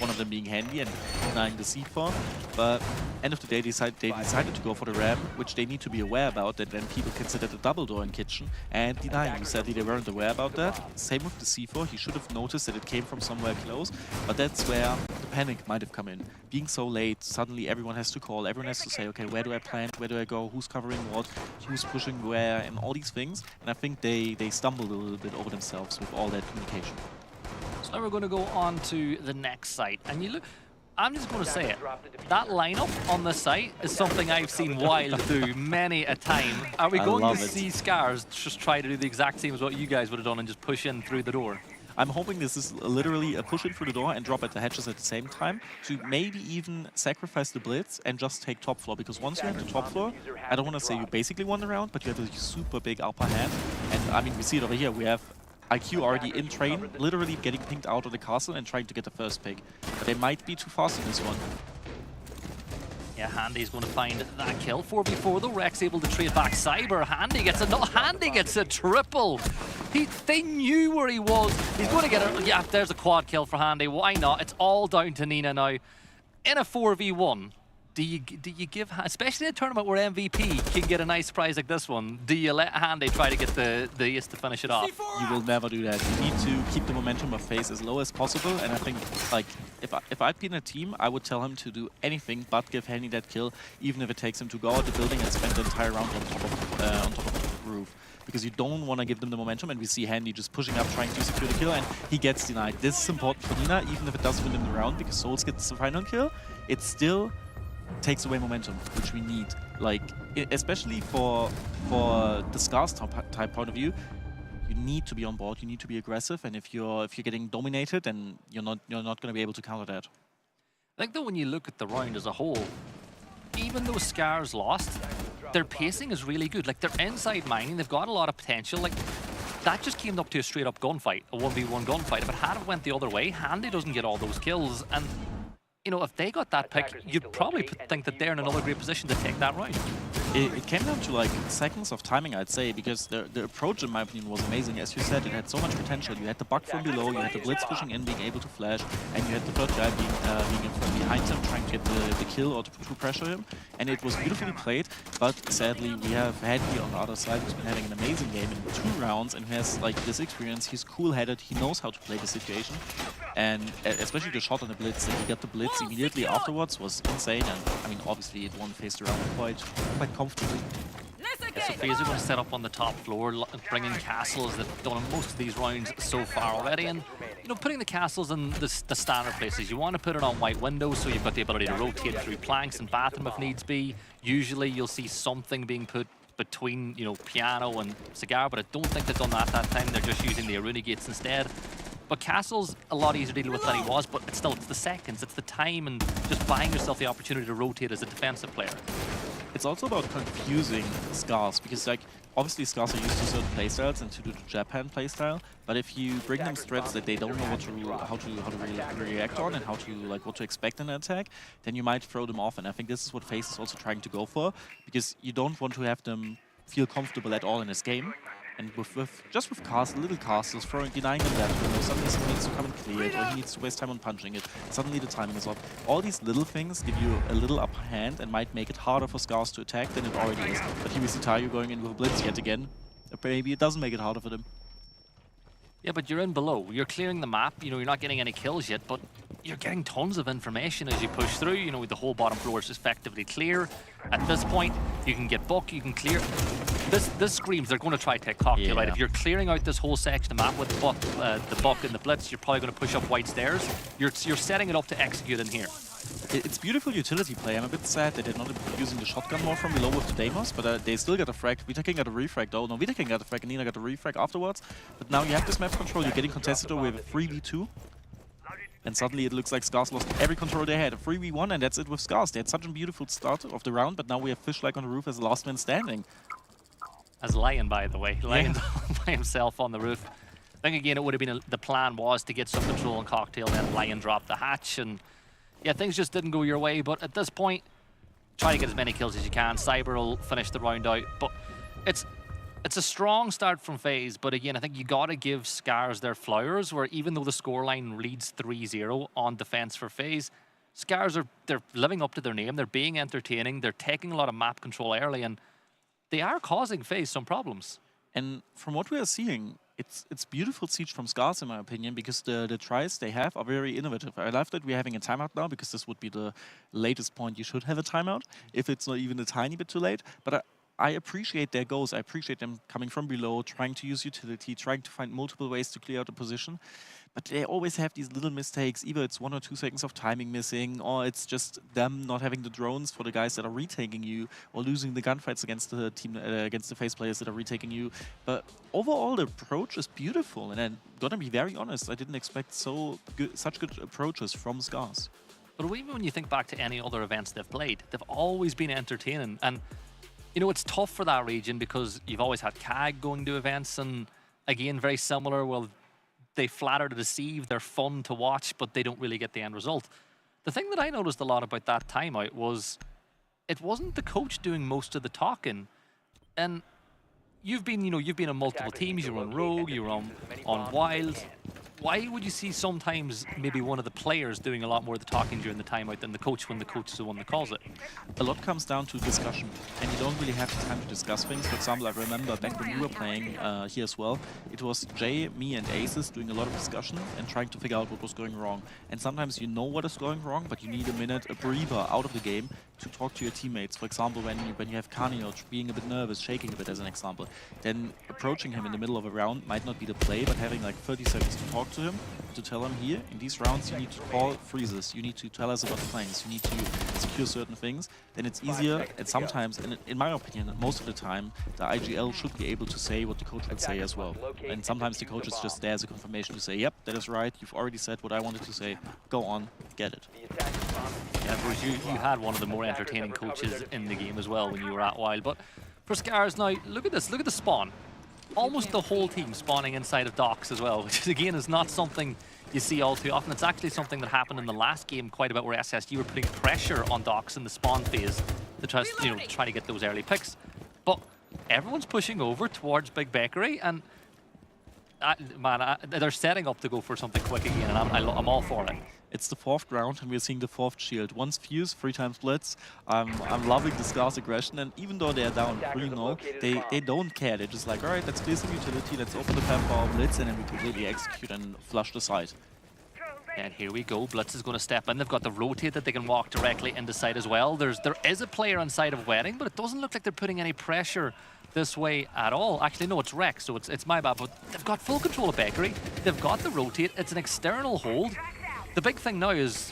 One of them being Handy and denying the C4. But end of the day, they decided to go for the ramp, which they need to be aware about, that then people can sit at the double door in kitchen and deny you. Sadly, they weren't aware about that. Same with the C4. He should have noticed that it came from somewhere close, but that's where the panic might have come in. Being so late, suddenly everyone has to call, everyone has to say, okay, where do I plant, where do I go, who's covering what, who's pushing where, and all these things. And I think they stumbled a little bit over themselves with all that communication. So now we're going to go on to the next site. And you look, I'm just going to say it, that lineup on the site is something I've seen Wild do many a time. Are we going to see Scars just try to do the exact same as what you guys would have done and just push in through the door? I'm hoping this is literally a push in through the door and drop at the hatches at the same time to maybe even sacrifice the Blitz and just take top floor, because once you have the top floor, I don't want to say you basically won the round, but you have a super big upper hand. And I mean, we see it over here. We have IQ already in train, literally getting pinged out of the castle and trying to get the first pick. But they might be too fast in this one. Yeah, Handy's going to find that kill. 4v4 though, Rex able to trade back Cyber. Handy gets a triple. They knew where he was. He's going to get a, yeah, there's a quad kill for Handy. Why not? It's all down to Nina now. In a 4v1, do you give, especially in a tournament where MVP can get a nice prize like this one, do you let Handy try to get the ace to finish it off? You will never do that. You need to keep the momentum of FaZe as low as possible, and I think, like, if I'd been a team, I would tell him to do anything but give Handy that kill, even if it takes him to go out the building and spend the entire round on top of the roof. Because you don't want to give them the momentum, and we see Handy just pushing up, trying to secure the kill, and he gets denied. This is important for Nina, even if it does win him the round, because Souls gets the final kill. It still takes away momentum, which we need. Like, especially for the Scars type point of view, you need to be on board. You need to be aggressive, and if you're getting dominated, then you're not going to be able to counter that. I think though, when you look at the round as a whole, even though Scars lost, their pacing is really good. Like, they're inside mining, they've got a lot of potential. Like, that just came up to a straight up gunfight, a 1v1 gunfight. If it had went the other way, Handy doesn't get all those kills, and you know, if they got that pick, you'd probably think that they're in another great position to take that round. It came down to like seconds of timing, I'd say, because the approach, in my opinion, was amazing. As you said, it had so much potential. You had the bug from below, you had the Blitz pushing in, being able to flash, and you had the third guy being behind him, trying to get the kill or to pressure him. And it was beautifully played, but sadly, we have Handy on the other side, who's been having an amazing game in 2 rounds and who has like this experience. He's cool-headed, he knows how to play the situation, and especially the shot on the Blitz, that he got the Blitz immediately afterwards was insane. And I mean, obviously, it won FaZe the round quite comfortably. Yeah, so FaZe are going to set up on the top floor, bringing castles that they've done in most of these rounds so far already. And, you know, putting the castles in the standard places. You want to put it on white windows so you've got the ability to rotate through planks and bathroom if needs be. Usually you'll see something being put between, you know, piano and cigar, but I don't think they've done that time. They're just using the Aruna gates instead. But castle's a lot easier to deal with than he was, but it's the seconds, it's the time, and just buying yourself the opportunity to rotate as a defensive player. It's also about confusing Scars, because like obviously Scars are used to certain playstyles and to do the Japan playstyle, but if you bring them threats that they don't know how to react on and what to expect in an attack, then you might throw them off. And I think this is what FaZe is also trying to go for, because you don't want to have them feel comfortable at all in this game. And with little castles, denying them that window, suddenly someone needs to come and clear it, or he needs to waste time on punching it, suddenly the timing is off. All these little things give you a little upper hand and might make it harder for Scars to attack than it already is. But here we see Tayo going in with a blitz yet again. Maybe it doesn't make it harder for them. Yeah, but you're in below. You're clearing the map. You know, you're not getting any kills yet, but you're getting tons of information as you push through. You know, the whole bottom floor is effectively clear. At this point, you can get Buck, you can clear. This screams they're going to try to take Cocktail, right? If you're clearing out this whole section of the map with the Buck and the Blitz, you're probably going to push up white stairs. You're setting it up to execute in here. It's beautiful utility play. I'm a bit sad that they're not using the shotgun more from below with the Deimos, but they still got a frag. Vitakin got a refrag though. No, Vitakin got a frag and Nina got a refrag afterwards. But now you have this map control, you're getting contested with a 3v2. And suddenly it looks like Scars lost every control they had. A 3v1 and that's it with Scars. They had such a beautiful start of the round, but now we have Fishlike on the roof as the last man standing. As Lion, by the way. Lion by himself on the roof. I think again it would have been the plan was to get some control on Cocktail, then Lion dropped the hatch, and yeah, things just didn't go your way. But at this point, try to get as many kills as you can. Cyber will finish the round out, but it's a strong start from FaZe. But again, I think you got to give Scars their flowers, where even though the scoreline leads 3-0 on defense for FaZe, Scars they're living up to their name. They're being entertaining. They're taking a lot of map control early, and they are causing FaZe some problems. And from what we are seeing, it's beautiful siege from Scars in my opinion, because the tries they have are very innovative. I love that we're having a timeout now, because this would be the latest point you should have a timeout, if it's not even a tiny bit too late. But I appreciate their goals. I appreciate them coming from below, trying to use utility, trying to find multiple ways to clear out the position. But they always have these little mistakes. Either it's 1 or 2 seconds of timing missing, or it's just them not having the drones for the guys that are retaking you, or losing the gunfights against the team, against the FaZe players that are retaking you. But overall, the approach is beautiful. And I'm gonna be very honest, I didn't expect such good approaches from Scars. But even when you think back to any other events they've played, they've always been entertaining. And you know, it's tough for that region because you've always had CAG going to events, and again, very similar. Well, they flatter to deceive, they're fun to watch, but they don't really get the end result. The thing that I noticed a lot about that timeout was it wasn't the coach doing most of the talking. And you've been on multiple teams, you were on Rogue, you were on Wild. Why would you see sometimes maybe one of the players doing a lot more of the talking during the timeout than the coach when the coach is the one that calls it? A lot comes down to discussion, and you don't really have the time to discuss things. For example, I remember back when we were playing here as well, it was Jay, me and Aces doing a lot of discussion and trying to figure out what was going wrong. And sometimes you know what is going wrong, but you need a minute, a breather out of the game to talk to your teammates. For example, when you have Carnio being a bit nervous, shaking a bit as an example, then approaching him in the middle of a round might not be the play, but having like 30 seconds to talk to him, to tell him here, in these rounds you need to call freezes, you need to tell us about the flanks, you need to secure certain things, then it's easier. And sometimes, and in my opinion, most of the time, the IGL should be able to say what the coach would say as well. And sometimes the coach is just there as a confirmation to say, yep, that is right, you've already said what I wanted to say, go on, get it. Yeah, Bruce, you had one of the more entertaining coaches in the game as well when you were at Wild. But for Scars now, look at this, look at the spawn. Almost the whole team spawning inside of docks as well, which again is not something you see all too often. It's actually something that happened in the last game quite a bit, where SSG were putting pressure on docks in the spawn phase to try to get those early picks. But everyone's pushing over towards Big Bakery, and they're setting up to go for something quick again, and I'm all for it. It's the 4th round and we're seeing the 4th shield. Once Fuse, 3 times Blitz. I'm loving the Scars aggression, and even though they're down 3-0, they don't care. They're just like, alright, let's clear some utility, let's open the path for our Blitz, and then we completely execute and flush the side. And here we go, Blitz is going to step in. They've got the rotate that they can walk directly into side as well. There is a player on side of Wedding, but it doesn't look like they're putting any pressure this way at all. Actually, no, it's Rex, so it's my bad, but they've got full control of Bakery. They've got the rotate. It's an external hold. The big thing now is,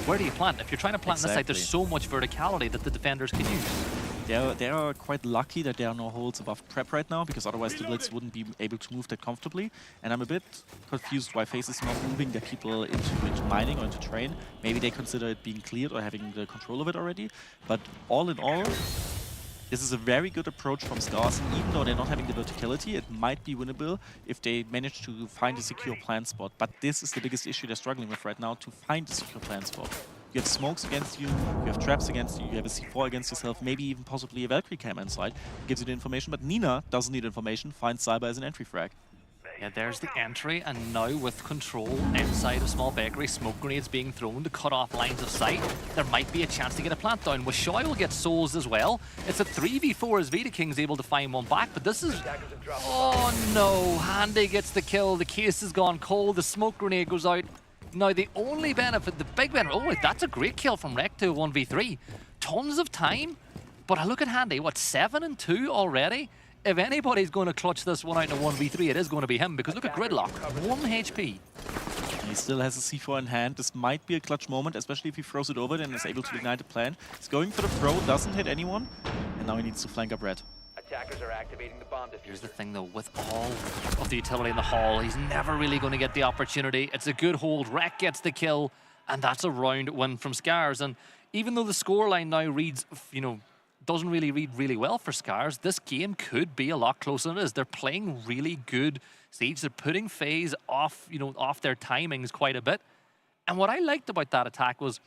where do you plant? If you're trying to plant on this side, there's so much verticality that the defenders can use. They are quite lucky that there are no holds above prep right now, because otherwise the Blitz wouldn't be able to move that comfortably. And I'm a bit confused why FaZe is not moving their people into mining or into train. Maybe they consider it being cleared or having the control of it already. But all in all, this is a very good approach from Scars. Even though they're not having the verticality, it might be winnable if they manage to find a secure plant spot. But this is the biggest issue they're struggling with right now, to find a secure plant spot. You have smokes against you, you have traps against you, you have a C4 against yourself, maybe even possibly a Valkyrie cam inside. Gives you the information, but Nina doesn't need information, finds Cyber as an entry frag. Yeah, there's the entry, and now with control inside of Small Bakery, smoke grenades being thrown to cut off lines of sight, there might be a chance to get a plant down. Wishoy will get souls as well. It's a 3v4 as Vita King's able to find one back, but this is... Oh no, Handy gets the kill, the case has gone cold, the smoke grenade goes out. Now the only benefit, the big benefit, oh, that's a great kill from Rek to 1v3. Tons of time, but I look at Handy, what, 7 and 2 already? If anybody's going to clutch this one out in a 1v3, it is going to be him, because look at Gridlock, 1 HP. He still has a C4 in hand. This might be a clutch moment, especially if he throws it over and is able to ignite the plan. He's going for the throw, doesn't hit anyone, and now he needs to flank up red. Attackers are activating the bomb diffuser. Here's the thing though, with all of the utility in the hall, he's never really going to get the opportunity. It's a good hold, Rek gets the kill, and that's a round win from Scars. And even though the scoreline now reads, you know, doesn't really read really well for Scars, this game could be a lot closer than it is. They're playing really good Siege. They're putting FaZe off, you know, off their timings quite a bit. And what I liked about that attack was,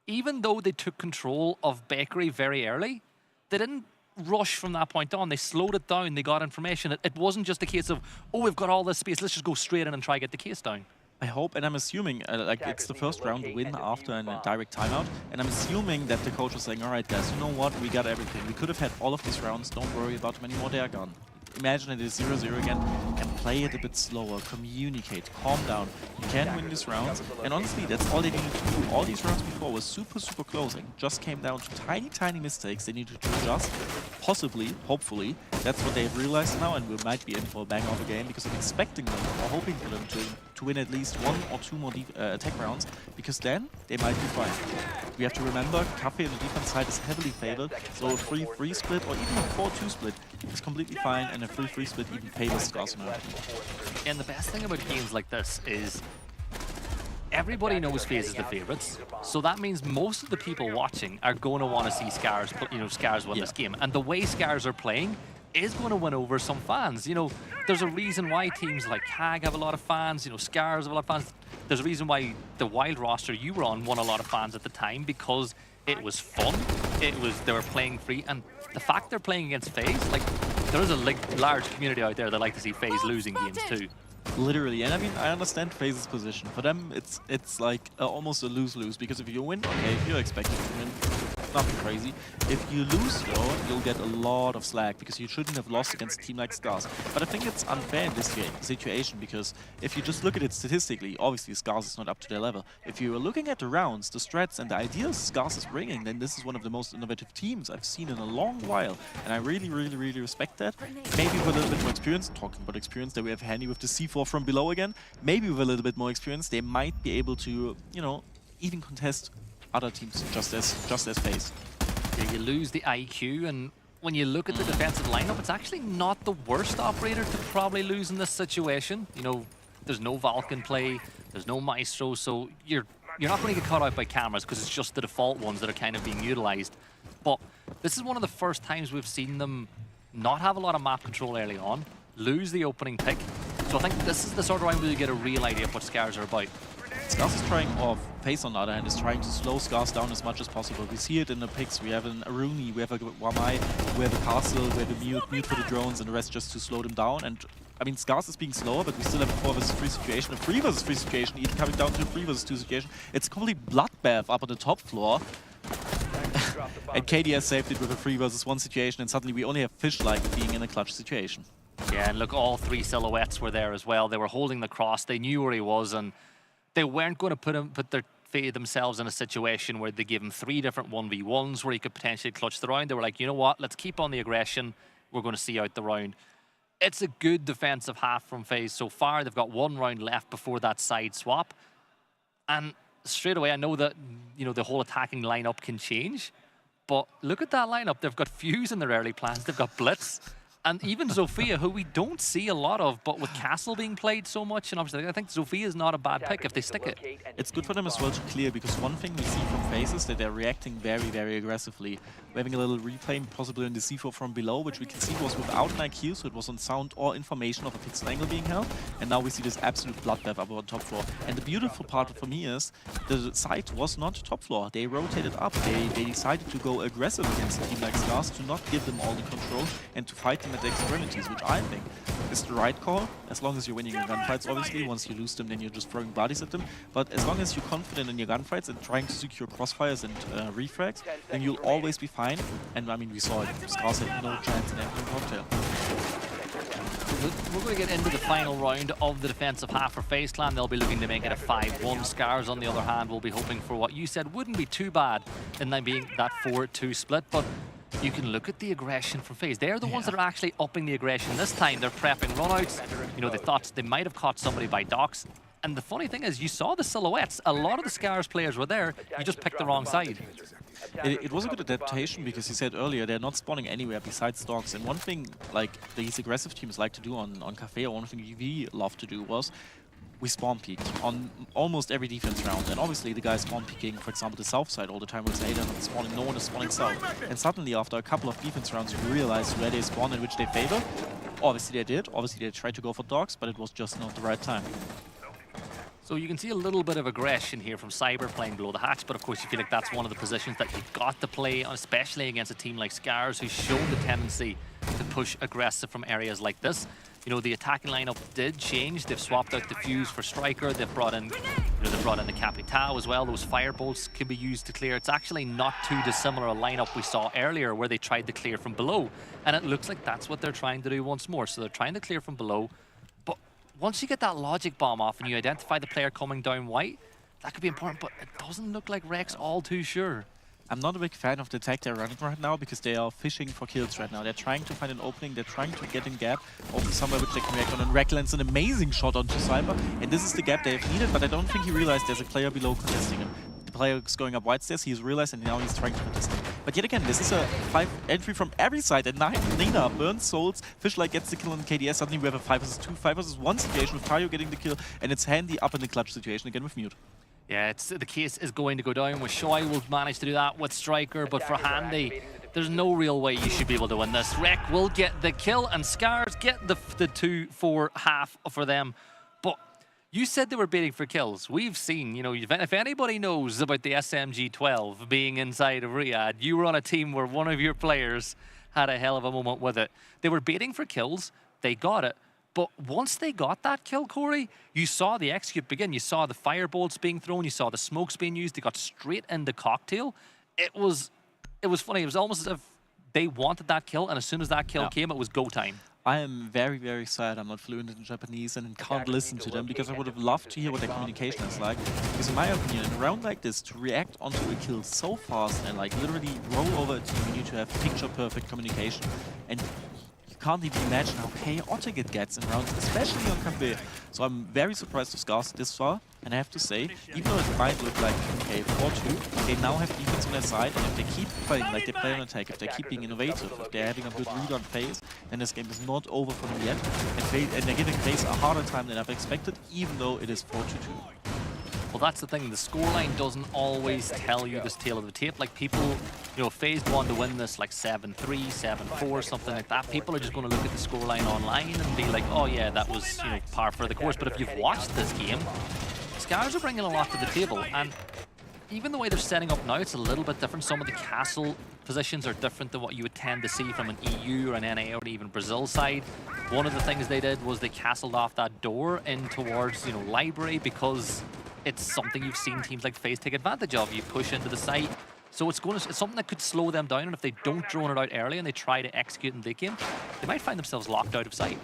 even though they took control of Bakery very early, they didn't rush from that point on. They slowed it down, they got information. It wasn't just a case of, oh, we've got all this space, let's just go straight in and try to get the case down. I hope, and I'm assuming, like, it's the first round win after a direct timeout, and I'm assuming that the coach was saying, all right, guys, you know what, we got everything. We could have had all of these rounds, don't worry about them anymore, they are gone. Imagine it is 0-0 again, and play it a bit slower, communicate, calm down. You can win these rounds, and honestly, that's all they needed to do. All these rounds before was super, super close, and just came down to tiny, tiny mistakes they needed to adjust. Possibly, hopefully, that's what they've realized now, and we might be in for a bang of a game, because I'm expecting them, or hoping for them to win at least 1 or 2 more attack rounds, because then they might be fine. We have to remember, Cafe on the defense side is heavily favored, so a 3-3 split or even a 4-2 split is completely fine, and a 3-3 split even favors Scars. And the best thing about games like this is everybody knows FaZe is the favorites, so that means most of the people watching are going to want to see Scars, you know, Scars win this game. And the way Scars are playing is going to win over some fans. You know, there's a reason why teams like CAG have a lot of fans, you know, Scars have a lot of fans. There's a reason why the Wild roster you were on won a lot of fans at the time, because it was fun. They were playing free, and the fact they're playing against FaZe, like, there is a large community out there that like to see FaZe losing games too. Literally, and I mean, I understand FaZe's position. For them, it's like almost a lose-lose, because if you win, okay, if you're expected to win, nothing crazy. If you lose, though, you'll get a lot of slack, because you shouldn't have lost against a team like Scars. But I think it's unfair in this situation, because if you just look at it statistically, obviously Scars is not up to their level. If you are looking at the rounds, the strats, and the ideas Scars is bringing, then this is one of the most innovative teams I've seen in a long while. And I really, really, really respect that. Maybe with a little bit more experience, talking about experience, that we have Handy with the C4 from below again, maybe with a little bit more experience, they might be able to, you know, even contest other teams just as FaZe. Yeah, you lose the IQ, and when you look at the defensive lineup, it's actually not the worst operator to probably lose in this situation. You know, there's no Vulcan play, there's no Maestro, so you're not going to get caught out by cameras, because it's just the default ones that are kind of being utilized. But this is one of the first times we've seen them not have a lot of map control early on, lose the opening pick. So I think this is the sort of round where you get a real idea of what Scars are about. Scars is trying, or FaZe on the other hand, is trying to slow Scars down as much as possible. We see it in the picks. We have an Aruni, we have a Wamai, we have a Castle, we have a Mute for the drones, and the rest just to slow them down. And I mean, Scars is being slower, but we still have a 4 vs 3 situation, a 3 vs 3 situation, even coming down to a 3 vs 2 situation. It's a complete bloodbath up on the top floor. And KDS saved it with a 3 vs 1 situation, and suddenly we only have Fish-like being in a clutch situation. Yeah, and look, all 3 silhouettes were there as well. They were holding the cross, they knew where he was, and they weren't going to put themselves in a situation where they give him 3 different 1v1s where he could potentially clutch the round. They were like, you know what, let's keep on the aggression. we're going to see out the round. It's a good defensive half from FaZe so far. They've got 1 round left before that side swap. And straight away, I know that, you know, the whole attacking lineup can change. But look at that lineup. They've got Fuse in their early plans. They've got Blitz. And even Zofia, who we don't see a lot of, but with Castle being played so much, and obviously I think Zofia is not a bad pick if they stick it. It's good for them as well to clear, because one thing we see from FaZe is that they're reacting very, very aggressively. We're having a little replay, possibly in the C4 from below, which we can see was without an IQ, so it was on sound or information of a pixel angle being held. And now we see this absolute bloodbath up on top floor. And the beautiful part for me is the site was not top floor. They rotated up. They decided to go aggressive against a team like Scars, to not give them all the control and to fight them at the extremities, which I think is the right call, as long as you're winning your gunfights. Obviously, once you lose them, then you're just throwing bodies at them. But as long as you're confident in your gunfights and trying to secure crossfires and refrags, then you'll always be fine. And I mean, we saw it. Scars had no chance in entering cocktail. We're going to get into the final round of the defensive half for FaZe Clan. They'll be looking to make it a 5-1. Scars, on the other hand, will be hoping for what you said wouldn't be too bad in them being that 4-2 split. But you can look at the aggression from FaZe. They're the ones that are actually upping the aggression this time. They're prepping runouts. You know, they thought they might have caught somebody by docks. And the funny thing is, you saw the silhouettes. A lot of the Scars players were there. You just picked the wrong side. It was a good adaptation, because he said earlier they're not spawning anywhere besides docks. And one thing like these aggressive teams like to do on Cafe, or one thing we love to do, was we spawn peeked on almost every defense round. And obviously the guys spawn peeking, for example, the south side all the time. We'll say they're not spawning, no one is spawning south. And suddenly after a couple of defense rounds, you realize where they spawn and which they favor. Obviously they did. Obviously they tried to go for dogs, but it was just not the right time. So you can see a little bit of aggression here from Cyber playing below the hatch, but of course you feel like that's one of the positions that you've got to play, especially against a team like Scars, who's shown the tendency to push aggressive from areas like this. You know, the attacking lineup did change. They've swapped out the Fuse for Striker. They've brought in, the Capitao as well. Those firebolts can be used to clear. It's actually not too dissimilar a lineup we saw earlier where they tried to clear from below. And it looks like that's what they're trying to do once more. So they're trying to clear from below. Once you get that logic bomb off and you identify the player coming down white, that could be important, but it doesn't look like Rex all too sure. I'm not a big fan of the attack they're running right now, because they are fishing for kills right now. They're trying to find an opening, they're trying to get in gap, also somewhere which they can react on. And Rek lands an amazing shot onto Cyber, and this is the gap they've needed, but I don't think he realized there's a player below contesting him. The player is going up white stairs, he's realized, and now he's trying to contest him. But yet again, this is a 5 entry from every side, and Nina burns souls, Fishlight gets the kill on KDS, suddenly we have a 5 vs 2, 5 vs 1 situation with Tayo getting the kill, and it's handy up in the clutch situation again with Mute. Yeah, the case is going to go down with Shoei. Will manage to do that with Striker, but for Handy, there's no real way you should be able to win this. Rek will get the kill, and Scars get the 2-4 half for them. But you said they were baiting for kills. We've seen, you know, if anybody knows about the SMG-12 being inside of Riyadh, you were on a team where one of your players had a hell of a moment with it. They were baiting for kills, they got it. But once they got that kill, Corey, you saw the execute begin. You saw the firebolts being thrown. You saw the smokes being used. They got straight into cocktail. It was funny. It was almost as if they wanted that kill, and as soon as that kill came, it was go time. I am very, very sad I'm not fluent in Japanese and can't listen to them, because I would have loved to hear what their communication is like. Because in my opinion, in a round like this, to react onto a kill so fast and like literally roll over a team, you need to have picture-perfect communication. And can't even imagine how chaotic it gets in rounds, especially on Cafe. So I'm very surprised to Scars this far, and I have to say, even though it might look like, okay, 4-2, they now have defense on their side, and if they keep playing like they play on attack, if they keep being innovative, if they're having a good read on FaZe, then this game is not over for them yet, and they're giving FaZe a harder time than I've expected, even though it is 4-2. Well, that's the thing. The scoreline doesn't always tell you this tale of the tape. Like people, you know, FaZe won to win this like 7-3, 7-4, something like that. People are just going to look at the scoreline online and be like, oh yeah, that was, you know, par for the course. But if you've watched this game, Scars are bringing a lot to the table. And even the way they're setting up now, it's a little bit different. Some of the castle positions are different than what you would tend to see from an EU or an NA or even Brazil side. One of the things they did was they castled off that door in towards, you know, library, because it's something you've seen teams like FaZe take advantage of. You push into the site, so it's something that could slow them down, and if they don't drone it out early and they try to execute in the game, they might find themselves locked out of sight.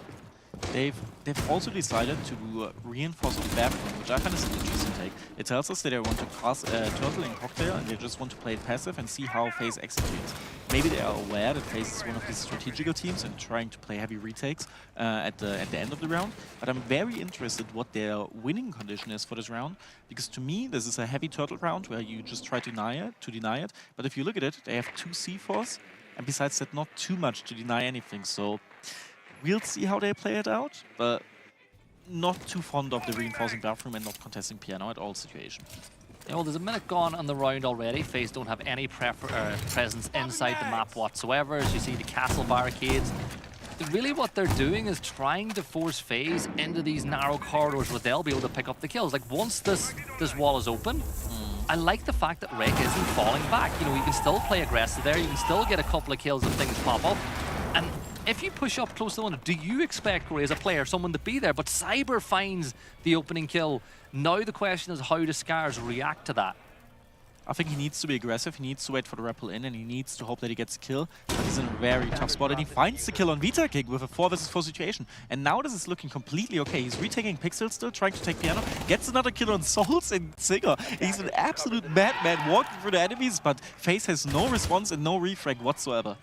they've also decided to reinforce the backroom, which I find is an interesting take. It tells us that they want to cast Turtle and Cocktail, and they just want to play it passive and see how FaZe executes. Maybe they are aware that FaZe is one of these strategical teams and trying to play heavy retakes at the end of the round. But I'm very interested what their winning condition is for this round, because to me this is a heavy Turtle round where you just try to deny it. But if you look at it, they have 2 C4s, and besides that, not too much to deny anything. So we'll see how they play it out, but not too fond of the reinforcing bathroom and not contesting piano at all situation. Yeah, well, there's a minute gone on the round already. FaZe don't have any presence inside the map whatsoever. As you see, the castle barricades. Really what they're doing is trying to force FaZe into these narrow corridors where they'll be able to pick up the kills. Like, once this wall is open, I like the fact that Rek isn't falling back. You know, you can still play aggressive there. You can still get a couple of kills if things pop up. And if you push up close to the window, do you expect, Ray, as a player, someone to be there? But Cyber finds the opening kill. Now the question is, how do Scars react to that? I think he needs to be aggressive, he needs to wait for the rappel in, and he needs to hope that he gets a kill. But he's in a very tough spot, and he finds the kill on Vita Kick with a 4 versus 4 situation. And now this is looking completely okay. He's retaking Pixel still, trying to take Piano, gets another kill on Souls and Singer. He's an absolute madman walking through the enemies, but FaZe has no response and no refrag whatsoever.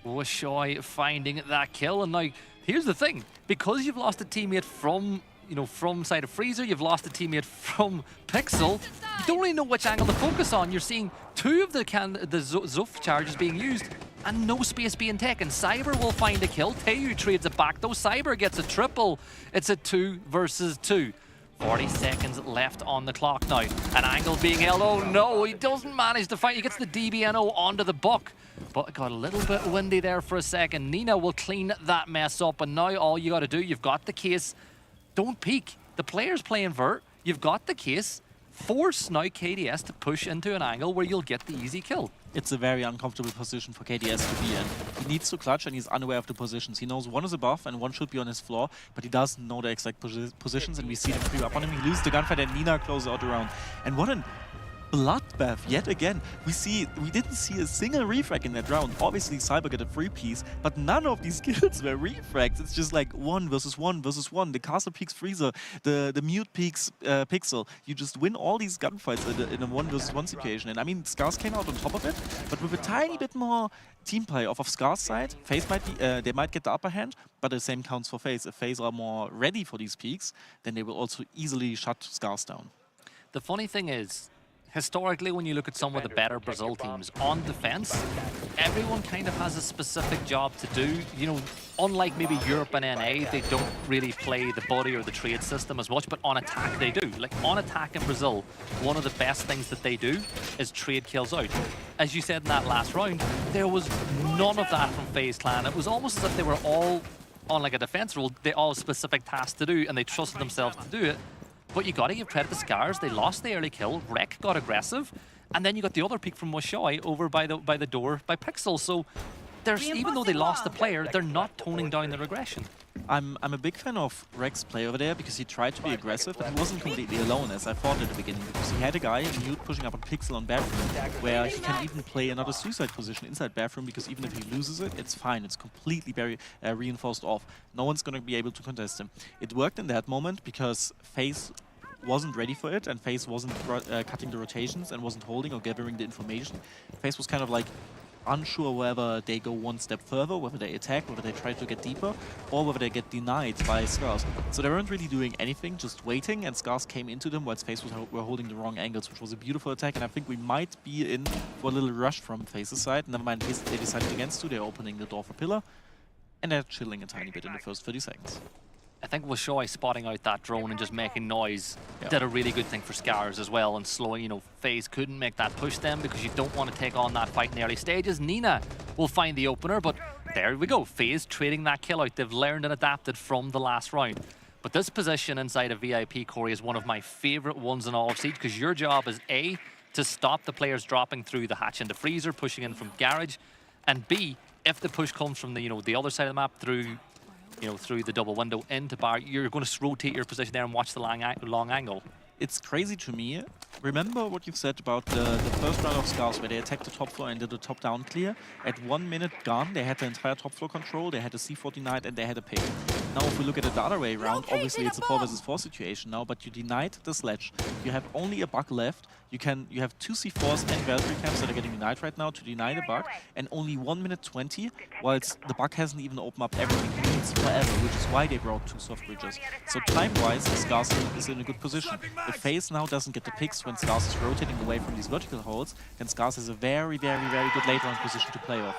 Washoy finding that kill, and now here's the thing: because you've lost a teammate from side of Freezer, you've lost a teammate from Pixel, you don't really know which angle to focus on. You're seeing 2 of the Zuf charges being used and no space being taken. Cyber will find a kill. Taeyu trades it back though. Cyber gets a triple. It's a 2 versus 2. 40 seconds left on the clock now. An angle being held. Oh no, he doesn't manage to fight. He gets the DBNO onto the buck. But it got a little bit windy there for a second. Nina will clean that mess up, and now all you got to do, you've got the case. Don't peek. The player's playing vert. You've got the case. Force now KDS to push into an angle where you'll get the easy kill. It's a very uncomfortable position for KDS to be in. He needs to clutch, and he's unaware of the positions. He knows one is above and one should be on his floor, but he doesn't know the exact positions, and we see them creep up on him. He loses the gunfight, and Nina closes out the round. And what an bloodbath yet again. We didn't see a single refrag in that round. Obviously Cyber got a free piece, but none of these kills were refrags. It's just like 1 versus 1 versus 1. The Castle peaks Freezer, the Mute peaks Pixel. You just win all these gunfights in a 1 versus 1 situation. And I mean, Scars came out on top of it, but with a tiny bit more team play off of Scars' side, FaZe might be, they might get the upper hand, but the same counts for FaZe. If FaZe are more ready for these peaks, then they will also easily shut Scars down. The funny thing is, historically, when you look at some of the better Brazil teams on defense, everyone kind of has a specific job to do. You know, unlike maybe Europe and NA, they don't really play the body or the trade system as much, but on attack they do. Like, on attack in Brazil, one of the best things that they do is trade kills out. As you said in that last round, there was none of that from FaZe Clan. It was almost as if they were all on like a defense role. They all have specific tasks to do, and they trusted themselves to do it. But you got to give credit to Scars. They lost the early kill. Rek got aggressive, and then you got the other peak from Washoy over by the door by Pixel. So there's, even though they lost the player, they're not toning down their aggression. I'm a big fan of Rek's play over there because he tried to be aggressive, but he wasn't completely alone, as I thought at the beginning, because he had a guy in Mute pushing up on Pixel on Bathroom, where he can even play another suicide position inside Bathroom, because even if he loses it, it's fine. It's completely very reinforced off. No one's going to be able to contest him. It worked in that moment because FaZe wasn't ready for it, and FaZe wasn't cutting the rotations and wasn't holding or gathering the information. FaZe was kind of like unsure whether they go one step further, whether they attack, whether they try to get deeper, or whether they get denied by Scars. So they weren't really doing anything, just waiting, and Scars came into them whilst FaZe were holding the wrong angles, which was a beautiful attack, and I think we might be in for a little rush from FaZe's side. Never mind, they decided against to. They're opening the door for Pillar, and they're chilling a tiny bit in the first 30 seconds. I think Washoy spotting out that drone and just making noise did a really good thing for Scars as well, and slowing, you know, FaZe couldn't make that push them because you don't want to take on that fight in the early stages. Nina will find the opener, but there we go. FaZe trading that kill out. They've learned and adapted from the last round. But this position inside of VIP, Corey, is one of my favorite ones in all of Siege, because your job is A, to stop the players dropping through the hatch into Freezer, pushing in from Garage, and B, if the push comes from the, you know, the other side of the map through, you know, through the double window into bar, you're going to rotate your position there and watch the long angle. It's crazy to me remember what you've said about the first round of Scars, where they attacked the top floor and did a top-down clear. At 1 minute gone, they had the entire top floor control, they had a C4 denied, and they had a pick. Now, if we look at it the other way around, obviously it's a 4 versus 4 situation now, but you denied the sledge. You have only a bug left. You have 2 C4s and Valkyrie camps that are getting denied right now to deny the bug, and only 1 minute 20, whilst the bug hasn't even opened up everything. It means forever, which is why they brought 2 soft bridges. So time-wise, Scars is in a good position. If FaZe now doesn't get the picks when Scars is rotating away from these vertical holds, then Scars is a very, very, very good late round position to play off.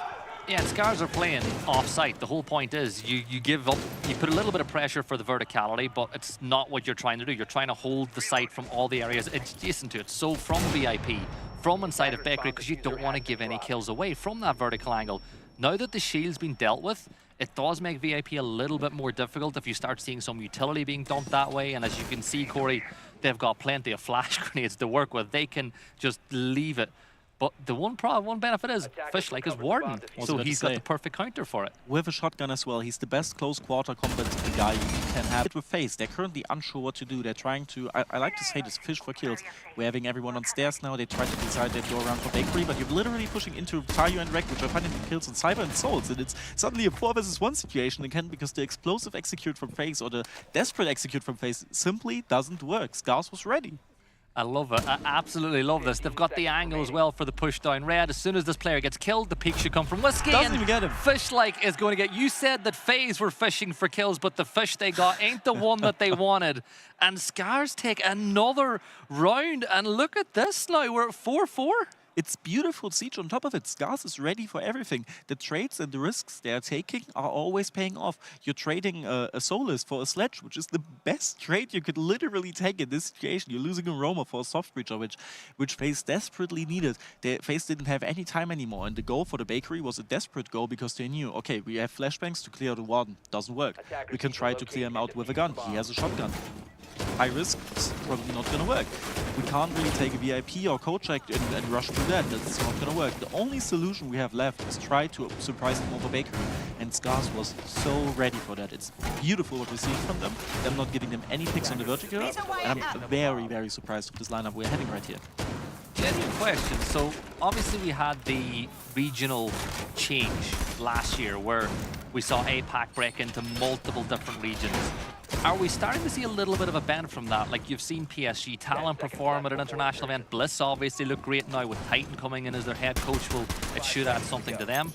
Yeah, and Scars are playing off-site. The whole point is you give up, you put a little bit of pressure for the verticality, but it's not what you're trying to do. You're trying to hold the site from all the areas adjacent to it. So from VIP, from inside of Bakery, because you don't want to give any kills away from that vertical angle. Now that the shield's been dealt with, it does make VIP a little bit more difficult if you start seeing some utility being dumped that way. And as you can see, Corey, they've got plenty of flash grenades to work with. They can just leave it. But the one benefit is Fishlike is Warden, so he's got the perfect counter for it. With a shotgun as well, he's the best close quarter combat guy you can have. With FaZe, they're currently unsure what to do. They're trying to, I like to say this, fish for kills. We're having everyone on stairs now. They try to decide they go around for Bakery, but you're literally pushing into Tayo and Rek, which are finding kills on Cyber and Souls, and it's suddenly a 4 versus 1 situation again, because the explosive execute from FaZe or the desperate execute from FaZe simply doesn't work. Scars was ready. I love it. I absolutely love this. They've got the angle as well for the push down red. As soon as this player gets killed, the peak should come from Whiskey. Doesn't even get him. Fishlike is going to get... You said that FaZe were fishing for kills, but the fish they got ain't the one that they wanted. And Scars take another round. And look at this now. We're at 4-4. It's beautiful Siege on top of it. Scars is ready for everything. The trades and the risks they are taking are always paying off. You're trading a Solus for a Sledge, which is the best trade you could literally take in this situation. You're losing a Roma for a soft breacher, which FaZe desperately needed. FaZe didn't have any time anymore, and the goal for the Bakery was a desperate goal because they knew, okay, we have flashbangs to clear the Warden. Doesn't work. We can try to clear him out with a gun. He has a shotgun. High risk, it's probably not going to work. We can't really take a VIP or code check and rush through that. That's not going to work. The only solution we have left is try to surprise them over Bakery. And Scars was so ready for that. It's beautiful what we're seeing from them. Them not giving them any picks on the vertical. And I'm very, very surprised with this lineup we're having right here. Genuine question. So obviously we had the regional change last year where we saw APAC break into multiple different regions. Are we starting to see a little bit of a bend from that? Like you've seen PSG Talent perform at an international event. Bliss obviously look great now with Titan coming in as their head coach. Well, it should add something to them.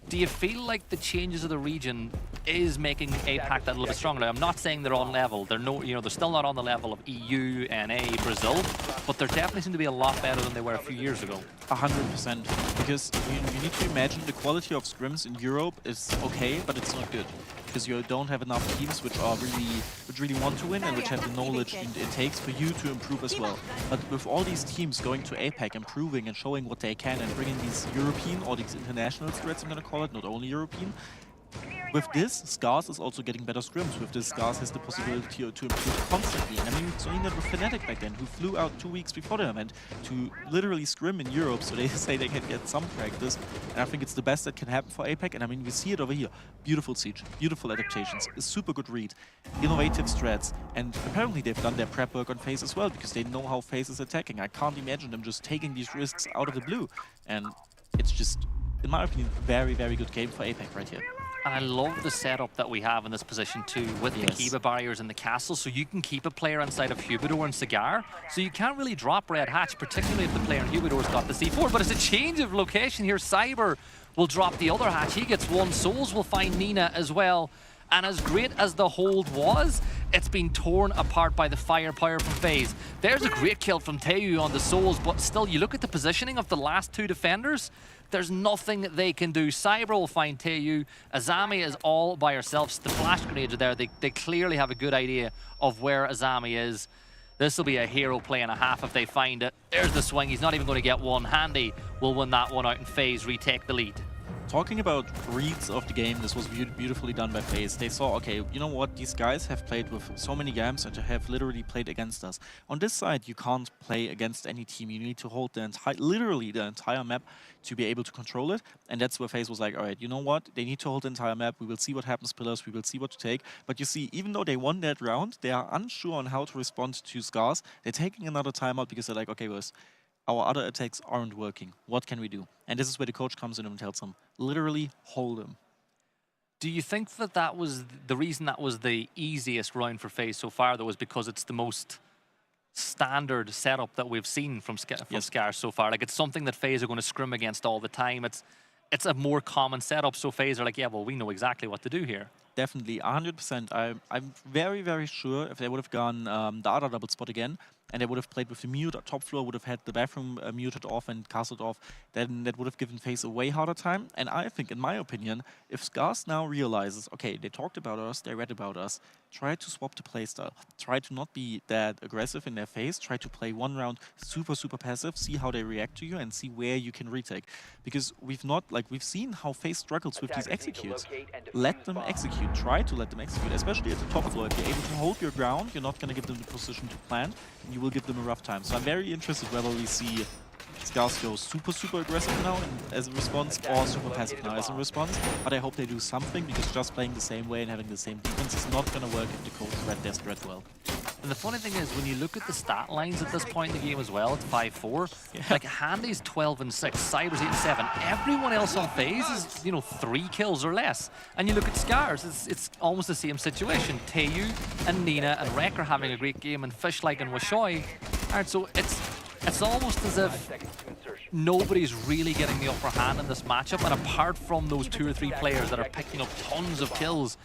Do you feel like the changes of the region is making APAC that a little bit stronger? Now, I'm not saying they're on level. They're they're still not on the level of EU, NA, Brazil, but they definitely seem to be a lot better than they were a few years ago. 100%, because you need to imagine the quality of scrims in Europe is okay, but it's not good. Because you don't have enough teams which really want to win and which have the knowledge it takes for you to improve as well. But with all these teams going to APAC, improving and showing what they can and bringing these European or these international threats, I'm going to call it, not only European, with this, Scars is also getting better scrims. With this, Scars has the possibility to improve constantly. And I mean, we've seen that with Fnatic back then, who flew out 2 weeks before the event to literally scrim in Europe, so they say they can get some practice. And I think it's the best that can happen for APAC. And I mean, we see it over here. Beautiful Siege, beautiful adaptations, a super good read, innovative strats. And apparently they've done their prep work on FaZe as well, because they know how FaZe is attacking. I can't imagine them just taking these risks out of the blue. And it's just, in my opinion, a very, very good game for APAC right here. And I love the setup that we have in this position too, with the Kiba barriers in the castle, so you can keep a player inside of Humidor and Cigar, so you can't really drop Red Hatch, particularly if the player in Humidor's got the C4, but it's a change of location here. Cyber will drop the other Hatch, he gets one, Souls will find Nina as well, and as great as the hold was, it's been torn apart by the firepower from FaZe. There's a great kill from Teu on the Souls, but still, you look at the positioning of the last two defenders, there's nothing they can do. Cyber will find Teu. Azami is all by herself. The flash grenades are there. They clearly have a good idea of where Azami is. This will be a hero play and a half if they find it. There's the swing. He's not even going to get one. Handy will win that one out and FaZe retake the lead. talking about reads of the game, this was beautifully done by FaZe. They saw, okay, you know what, these guys have played with so many games and have literally played against us. On this side, you can't play against any team. You need to hold the literally the entire map to be able to control it. And that's where FaZe was like, all right, you know what, they need to hold the entire map. We will see what happens, pillars. We will see what to take. But you see, even though they won that round, they are unsure on how to respond to Scars. They're taking another timeout because they're like, okay, boys, our other attacks aren't working. What can we do? And this is where the coach comes in and tells them, literally hold them. Do you think that that was the reason that was the easiest round for FaZe so far, though, was because it's the most standard setup that we've seen from Scars so far? Like, it's something that FaZe are going to scrim against all the time. It's a more common setup, so FaZe are like, yeah, well, we know exactly what to do here. Definitely, 100%. I'm very, very sure if they would have gone the other double spot again, and they would have played with the mute top floor, would have had the bathroom muted off and castled off, then that would have given FaZe a way harder time. And I think, in my opinion, if Scars now realizes, okay, they talked about us, they read about us, try to swap the playstyle. Try to not be that aggressive in their face. Try to play one round super, super passive, see how they react to you, and see where you can retake. Because we've seen how FaZe struggles with these executes. Let them execute. Try to let them execute, especially at the top floor. If you're able to hold your ground, you're not going to give them the position to plant, and you will give them a rough time. So I'm very interested whether we see Scars go super, super aggressive now as a response, or super passive now as a response. But I hope they do something, because just playing the same way and having the same defense is not going to work if the coach read their strat well. And the funny thing is, when you look at the stat lines at this point in the game as well, it's 5-4. Yeah. Like, Handy's 12 and 6, Cyber's 8 and 7. Everyone else on FaZe is, you know, 3 kills or less. And you look at Scars, it's almost the same situation. Taeyu and Nina and Rek are having a great game, and Fishlike and Washoy. Alright, so it's almost as if nobody's really getting the upper hand in this matchup, and apart from those 2 or 3 players that are picking up tons of kills,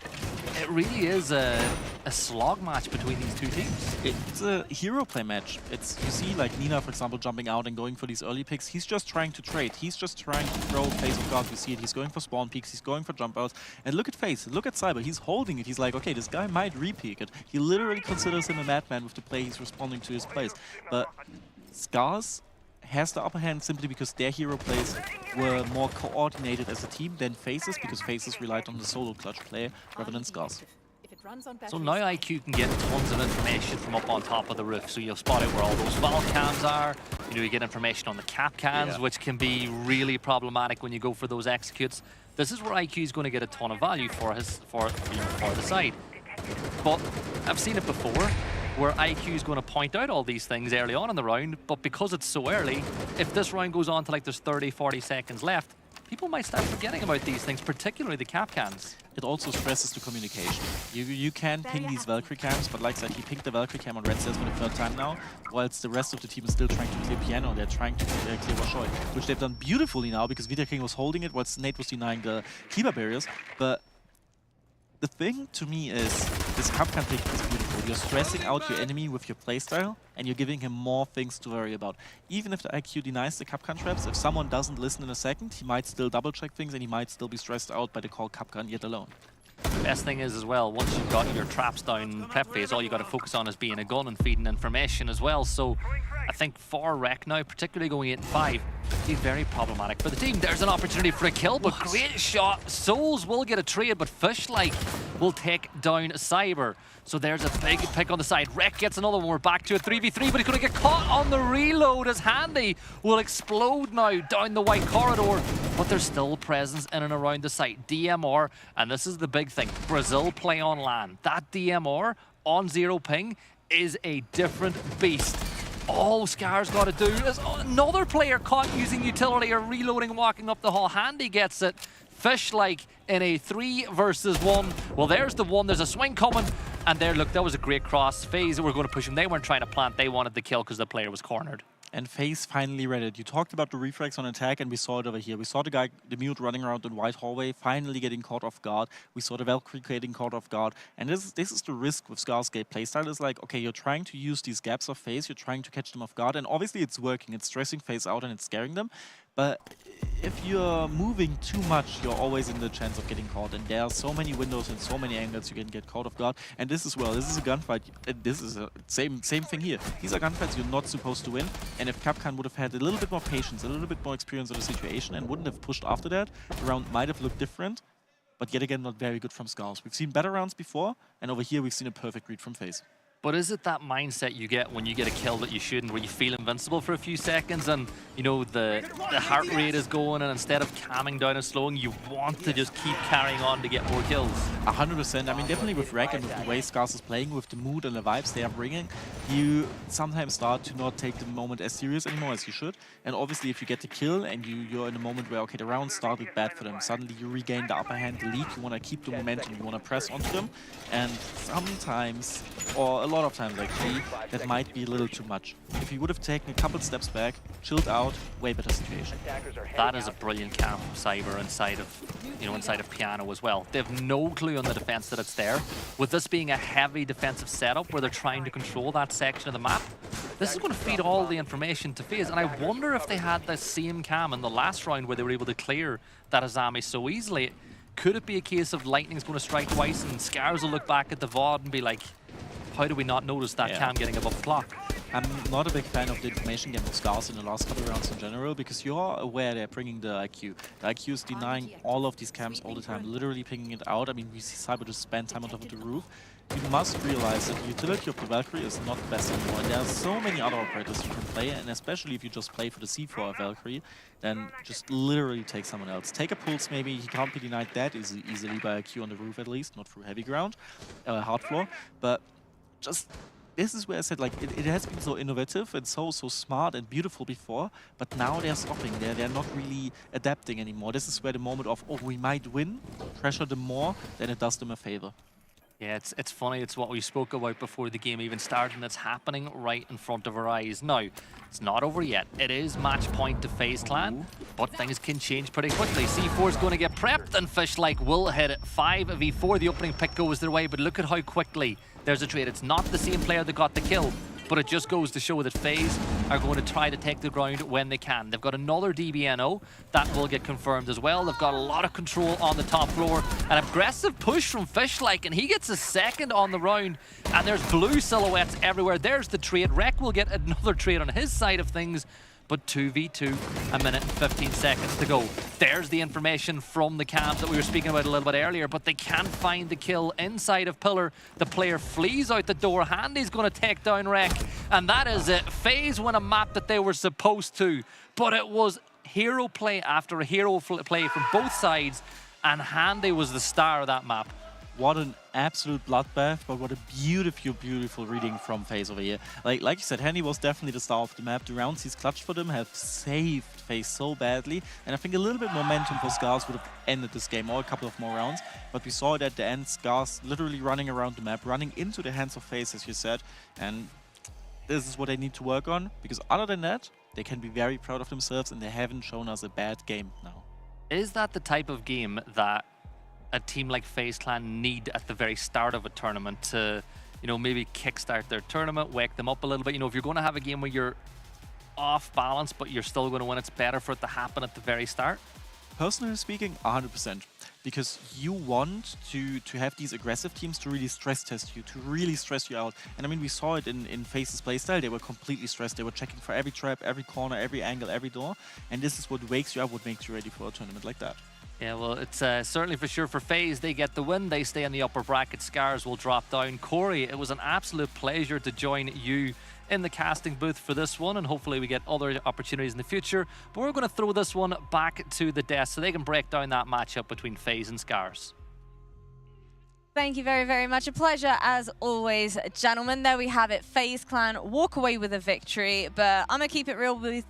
it really is a slog match between these two teams. It's a hero play match. You see, like, Nina, for example, jumping out and going for these early picks. He's just trying to trade. He's just trying to throw FaZe off guard. You see it. He's going for spawn peaks. He's going for jump outs. And look at FaZe. Look at Cyber. He's holding it. He's like, okay, this guy might re-peek it. He literally considers him a madman with the play. He's responding to his plays. But Scars has the upper hand simply because their hero plays were more coordinated as a team than FaZe's, because FaZe's relied on the solo clutch play rather than Scars. So now IQ can get tons of information from up on top of the roof. So you'll spot out where all those valve cams are. You know, you get information on the cap cans, which can be really problematic when you go for those executes. This is where IQ is going to get a ton of value for the side. But I've seen it before, where IQ is going to point out all these things early on in the round, but because it's so early, if this round goes on to like there's 30, 40 seconds left, people might start forgetting about these things, particularly the cap cans. It also stresses the communication. You can ping these Valkyrie cams, but like I said, he pinged the Valkyrie cam on Red Stairs for the 3rd time now, whilst the rest of the team is still trying to clear Piano. They're trying to clear Washoy, which they've done beautifully now, because Vita King was holding it whilst Nate was denying the keeper barriers. But the thing to me is, this Capcan pick is beautiful. You're stressing out your enemy with your playstyle, and you're giving him more things to worry about. Even if the IQ denies the Capcan traps, if someone doesn't listen in a second, he might still double check things, and he might still be stressed out by the call Capcan yet alone. The best thing is as well, once you've got your traps down prep phase, all you got to focus on is being a gun and feeding information as well. So I think for Rek now, particularly going 8 and 5, be very problematic for the team. There's an opportunity for a kill, but great shot. Souls will get a trade, but Fishlike will take down Cyber. So there's a big pick on the side. Rek gets another one. We're back to a 3v3, but he's going to get caught on the reload as Handy will explode now down the white corridor. But there's still presence in and around the site. DMR, and this is the big thing, Brazil play on LAN. That DMR on 0 ping is a different beast. All Scars got to do is another player caught using utility or reloading and walking up the hall. Handy gets it. Fishlike in a 3 versus 1. Well, there's the one. There's a swing coming. And there, look, that was a great cross. FaZe were going to push him. They weren't trying to plant. They wanted the kill because the player was cornered. And FaZe finally read it. You talked about the reflex on attack, and we saw it over here. We saw the guy, the mute, running around the white hallway, finally getting caught off guard. We saw the Valkyrie getting caught off guard. And this is the risk with Scar's game playstyle. Is like, okay, you're trying to use these gaps of FaZe, you're trying to catch them off guard, and obviously it's working. It's stressing FaZe out and it's scaring them. But if you're moving too much, you're always in the chance of getting caught. And there are so many windows and so many angles you can get caught off guard. And this as well, this is a gunfight. This is a same thing here. These are gunfights you're not supposed to win. And if Capcan would have had a little bit more patience, a little bit more experience of the situation and wouldn't have pushed after that, the round might have looked different. But yet again, not very good from Scars. We've seen better rounds before, and over here we've seen a perfect read from FaZe. But is it that mindset you get when you get a kill that you shouldn't, where you feel invincible for a few seconds and, you know, the heart rate is going, and instead of calming down and slowing, you want to just keep carrying on to get more kills? 100%. I mean, definitely with Rek and with the way Scars is playing, with the mood and the vibes they are bringing, you sometimes start to not take the moment as serious anymore as you should. And obviously, if you get the kill and you're in a moment where, okay, the round started bad for them, suddenly you regain the upper hand, the lead, you want to keep the momentum, you want to press onto them. And sometimes, or a lot of times actually, that might be a little too much. If he would have taken a couple steps back, chilled out, way better situation. That is a brilliant camp from Cyber inside of, you know, inside of Piano as well. They have no clue on the defense that it's there. With this being a heavy defensive setup where they're trying to control that section of the map, this is going to feed all the information to FaZe. And I wonder if they had the same cam in the last round where they were able to clear that Azami so easily. Could it be a case of Lightning's going to strike twice and Scars will look back at the VOD and be like, how do we not notice that cam getting above the clock? I'm not a big fan of the information game of Scars in the last couple of rounds in general, because you are aware they're bringing the IQ. The IQ is denying all of these cams all the time, literally pinging it out. I mean, we see Cyber just spend time on top of the roof. You must realize that the utility of the Valkyrie is not the best anymore. And there are so many other operators you can play, and especially if you just play for the C4 Valkyrie, then just literally take someone else. Take a Pulse maybe, he can't be denied that easily by IQ on the roof at least, not through heavy ground, hard floor, but just, this is where I said, like, it has been so innovative and so smart and beautiful before, but now they're stopping. They're not really adapting anymore. This is where the moment of, oh, we might win, pressure them more than it does them a favor. Yeah, it's funny. It's what we spoke about before the game even started, and it's happening right in front of our eyes. Now, it's not over yet. It is match point to FaZe Clan, but things can change pretty quickly. C4 is going to get prepped, and Fishlike will hit it. 5v4. The opening pick goes their way, but look at how quickly there's a trade. It's not the same player that got the kill, but it just goes to show that FaZe are going to try to take the ground when they can. They've got another DBNO that will get confirmed as well. They've got a lot of control on the top floor. An aggressive push from Fishlike, and he gets a second on the round. And there's blue silhouettes everywhere. There's the trade. Rek will get another trade on his side of things. But 2v2, a minute and 15 seconds to go. There's the information from the cams that we were speaking about a little bit earlier, but they can't find the kill inside of Pillar. The player flees out the door. Handy's going to take down Rek, and that is it. FaZe win a map that they were supposed to, but it was hero play after a hero play from both sides, and Handy was the star of that map. What an absolute bloodbath, but what a beautiful, beautiful reading from FaZe over here. Like you said, Handy was definitely the star of the map. The rounds he's clutched for them have saved FaZe so badly, and I think a little bit momentum for Scars would have ended this game, or a couple of more rounds. But we saw it at the end, Scars literally running around the map, running into the hands of FaZe, as you said, and this is what they need to work on, because other than that, they can be very proud of themselves, and they haven't shown us a bad game now. Is that the type of game that a team like FaZe Clan need at the very start of a tournament to, you know, maybe kickstart their tournament, wake them up a little bit? You know, if you're going to have a game where you're off balance, but you're still going to win, it's better for it to happen at the very start? Personally speaking, 100%. Because you want to have these aggressive teams to really stress test you, to really stress you out. And I mean, we saw it in FaZe's playstyle. They were completely stressed. They were checking for every trap, every corner, every angle, every door. And this is what wakes you up, what makes you ready for a tournament like that. Yeah, well, it's certainly for sure for FaZe. They get the win. They stay in the upper bracket. Scars will drop down. Corey, it was an absolute pleasure to join you in the casting booth for this one, and hopefully we get other opportunities in the future. But we're going to throw this one back to the desk so they can break down that matchup between FaZe and Scars. Thank you very, very much. A pleasure as always, gentlemen. There we have it. FaZe Clan walk away with a victory, but I'm going to keep it real with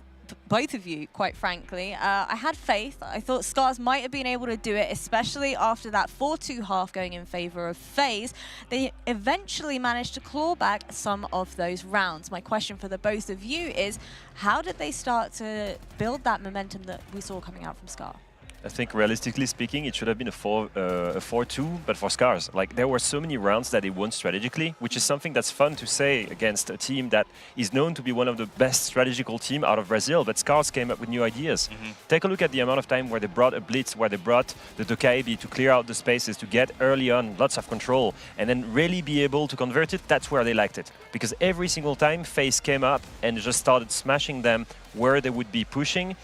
both of you, quite frankly. I had faith. I thought Scars might have been able to do it, especially after that 4-2 half going in favor of FaZe. They eventually managed to claw back some of those rounds. My question for the both of you is, how did they start to build that momentum that we saw coming out from Scar? I think realistically speaking, it should have been a 4-2, but for Scars. Like, there were so many rounds that they won strategically, which is something that's fun to say against a team that is known to be one of the best strategical team out of Brazil, but Scars came up with new ideas. Take a look at the amount of time where they brought a blitz, where they brought the Dokaebi to clear out the spaces, to get early on lots of control, and then really be able to convert it. That's where they liked it. Because every single time FaZe came up and just started smashing them where they would be pushing.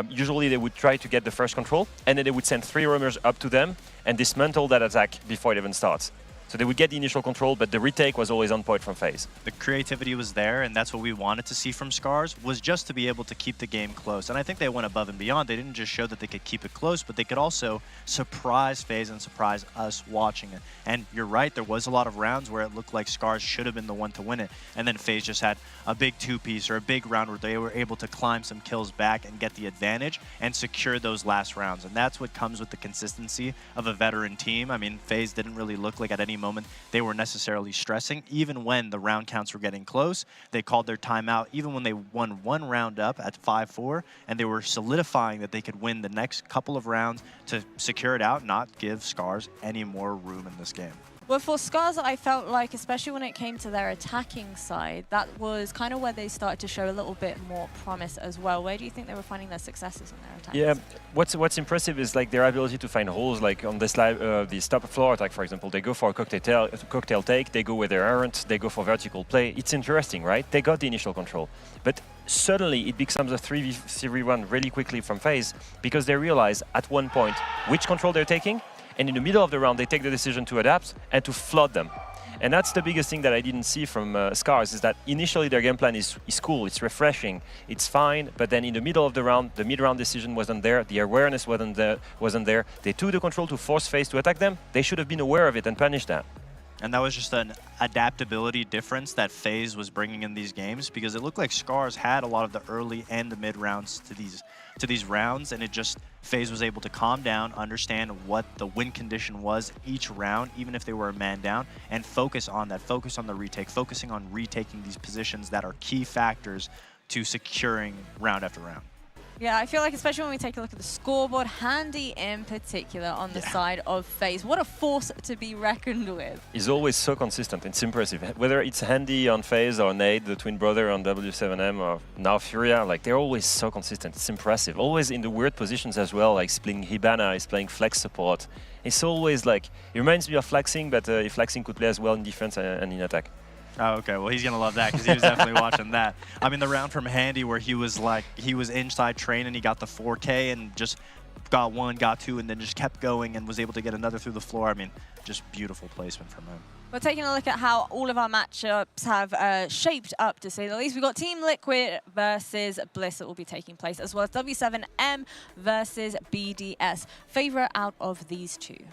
Usually they would try to get the first control, and then they would send 3 roamers up to them and dismantle that attack before it even starts. So they would get the initial control, but the retake was always on point from FaZe. The creativity was there, and that's what we wanted to see from Scars, was just to be able to keep the game close. And I think they went above and beyond. They didn't just show that they could keep it close, but they could also surprise FaZe and surprise us watching it. And you're right, there was a lot of rounds where it looked like Scars should have been the one to win it. And then FaZe just had a big 2-piece or a big round where they were able to climb some kills back and get the advantage and secure those last rounds. And that's what comes with the consistency of a veteran team. I mean, FaZe didn't really look like at any moment they were necessarily stressing. Even when the round counts were getting close, they called their timeout. Even when they won 1 round up at 5-4, and they were solidifying that they could win the next couple of rounds to secure it out, not give Scars any more room in this game. Well, for Scars, I felt like, especially when it came to their attacking side, that was kind of where they started to show a little bit more promise as well. Where do you think they were finding their successes in their attack? Yeah, what's impressive is like their ability to find holes. Like on this the stop floor attack, for example, they go for a cocktail take, they go with their errant, they go for vertical play. It's interesting, right? They got the initial control, but suddenly it becomes a 3v1 really quickly from FaZe because they realize at one point which control they're taking. And in the middle of the round, they take the decision to adapt and to flood them. And that's the biggest thing that I didn't see from Scars, is that initially their game plan is cool, it's refreshing, it's fine, but then in the middle of the round, the mid-round decision wasn't there, the awareness wasn't there. They took the control to force FaZe to attack them. They should have been aware of it and punished that. And that was just an adaptability difference that FaZe was bringing in these games, because it looked like Scars had a lot of the early and the mid rounds to these rounds, and it just FaZe was able to calm down, understand what the win condition was each round, even if they were a man down, and focus on that, focus on the retake, focusing on retaking these positions that are key factors to securing round after round. Yeah, I feel like especially when we take a look at the scoreboard, Handy in particular on the side of FaZe, what a force to be reckoned with. He's always so consistent. It's impressive. Whether it's Handy on FaZe or Nate, the twin brother on W7M, or now Furia, like they're always so consistent. It's impressive. Always in the weird positions as well, like he's playing Hibana, he's playing flex support. It's always like, it reminds me of Flaxing, but if Flaxing could play as well in defense and in attack. Oh, okay. Well, he's going to love that because he was definitely watching that. I mean, the round from Handy where he was inside training, he got the 4K and just got 1, got 2, and then just kept going and was able to get another through the floor. I mean, just beautiful placement from him. We're taking a look at how all of our matchups have shaped up, to say the least. We've got Team Liquid versus Bliss that will be taking place, as well as W7M versus BDS. Favorite out of these two?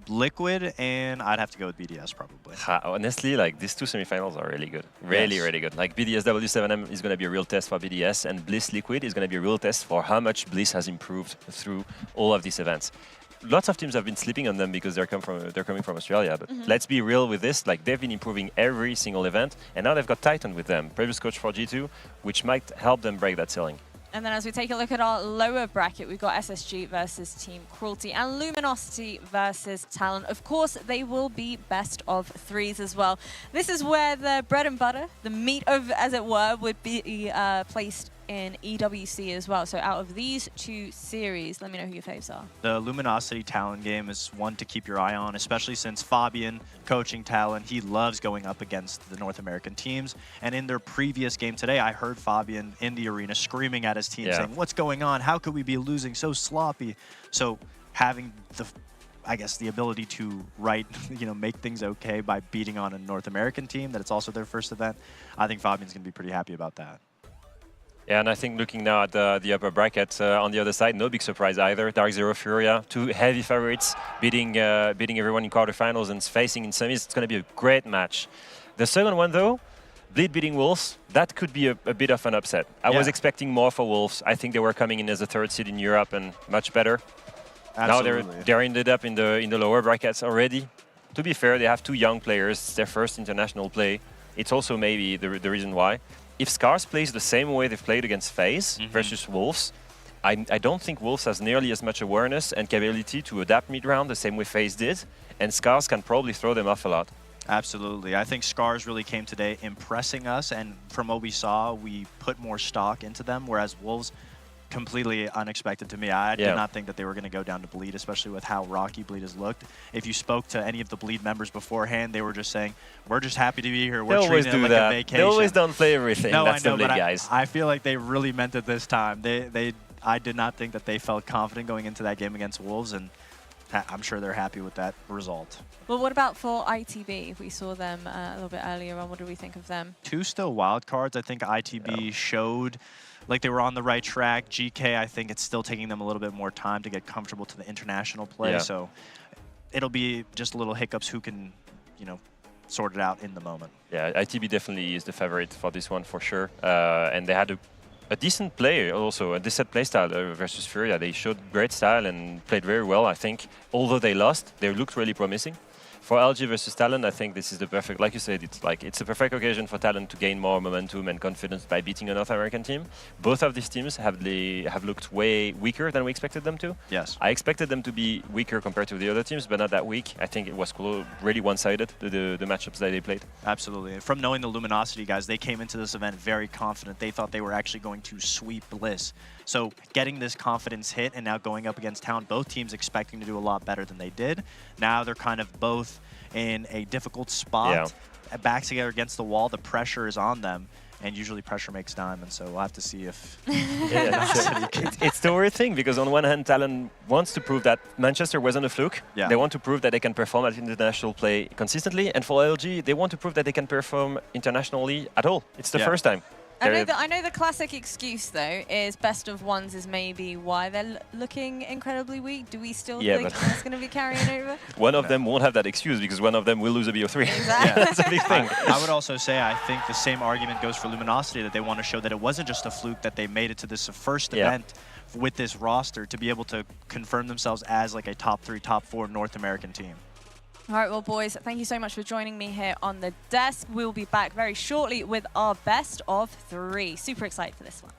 Liquid, and I'd have to go with BDS probably. Honestly, like these two semifinals are really good. Really, really good. Like BDS W7M is going to be a real test for BDS, and Bliss Liquid is going to be a real test for how much Bliss has improved through all of these events. Lots of teams have been sleeping on them because they're coming from Australia, but let's be real with this. Like they've been improving every single event, and now they've got Titan with them, previous coach for G2, which might help them break that ceiling. And then as we take a look at our lower bracket, we've got SSG versus Team Cruelty and Luminosity versus Talon. Of course, they will be best of threes as well. This is where the bread and butter, the meat of, as it were, would be placed in EWC as well. So out of these two series, let me know who your faves are. The Luminosity Talon game is one to keep your eye on, especially since Fabian coaching Talon, he loves going up against the North American teams. And in their previous game today, I heard Fabian in the arena screaming at his team saying, "What's going on? How could we be losing so sloppy?" So having the ability to make things okay by beating on a North American team, that it's also their first event, I think Fabian's going to be pretty happy about that. Yeah, and I think looking now at the upper bracket on the other side, no big surprise either. Dark Zero Furia, two heavy favorites, beating everyone in quarterfinals and facing in semis. It's going to be a great match. The second one, though, Bleed beating Wolves, that could be a bit of an upset. I was expecting more for Wolves. I think they were coming in as a third seed in Europe and much better. Absolutely. Now they're ended up in the lower brackets already. To be fair, they have two young players. It's their first international play. It's also maybe the reason why. If Scars plays the same way they've played against FaZe versus Wolves, I don't think Wolves has nearly as much awareness and capability to adapt mid-round the same way FaZe did, and Scars can probably throw them off a lot. Absolutely. I think Scars really came today impressing us, and from what we saw, we put more stock into them, whereas Wolves, completely unexpected to me. I did not think that they were going to go down to Bleed, especially with how rocky Bleed has looked. If you spoke to any of the Bleed members beforehand, they were just saying, we're just happy to be here. We're treating it like a vacation. They always don't play everything. No, That's I know, the Bleed but guys. I feel like they really meant it this time. I did not think that they felt confident going into that game against Wolves, and I'm sure they're happy with that result. Well, what about for ITB? We saw them a little bit earlier on. What do we think of them? Two still wild cards. I think ITB showed like they were on the right track. GK, I think it's still taking them a little bit more time to get comfortable to the international play. So it'll be just little hiccups who can, you know, sort it out in the moment. Yeah, ITB definitely is the favorite for this one for sure. And they had a decent play also, a decent play style versus Furia. They showed great style and played very well, I think. Although they lost, they looked really promising. For LG versus Talon, I think this is the perfect, like you said, it's a perfect occasion for Talon to gain more momentum and confidence by beating a North American team. Both of these teams have looked way weaker than we expected them to. Yes. I expected them to be weaker compared to the other teams, but not that weak. I think it was really one-sided, the matchups that they played. Absolutely. And from knowing the Luminosity guys, they came into this event very confident. They thought they were actually going to sweep Bliss. So getting this confidence hit and now going up against Town, both teams expecting to do a lot better than they did. Now they're kind of both in a difficult spot, back together against the wall. The pressure is on them, and usually pressure makes diamonds, so we'll have to see if... It's the weird thing, because on one hand, Talon wants to prove that Manchester wasn't a fluke. They want to prove that they can perform at international play consistently, and for LG, they want to prove that they can perform internationally at all. It's the first time. I know the classic excuse, though, is best of ones is maybe why they're looking incredibly weak. Do we still think that's going to be carrying over? One of them won't have that excuse because one of them will lose a BO3. Exactly. That's a big thing. I would also say I think the same argument goes for Luminosity, that they want to show that it wasn't just a fluke that they made it to this first event with this roster to be able to confirm themselves as like a top 3, top 4 North American team. All right, well, boys, thank you so much for joining me here on the desk. We'll be back very shortly with our best of 3. Super excited for this one.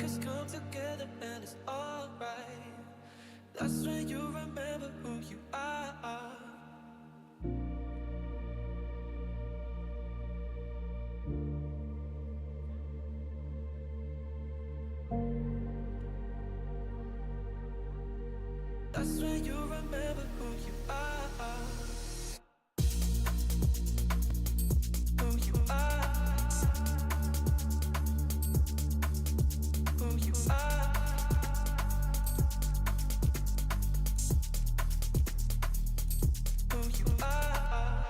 us come together and it's alright. That's when you remember who you are. That's when you remember who you are. Who you are. Who you are. Who you are.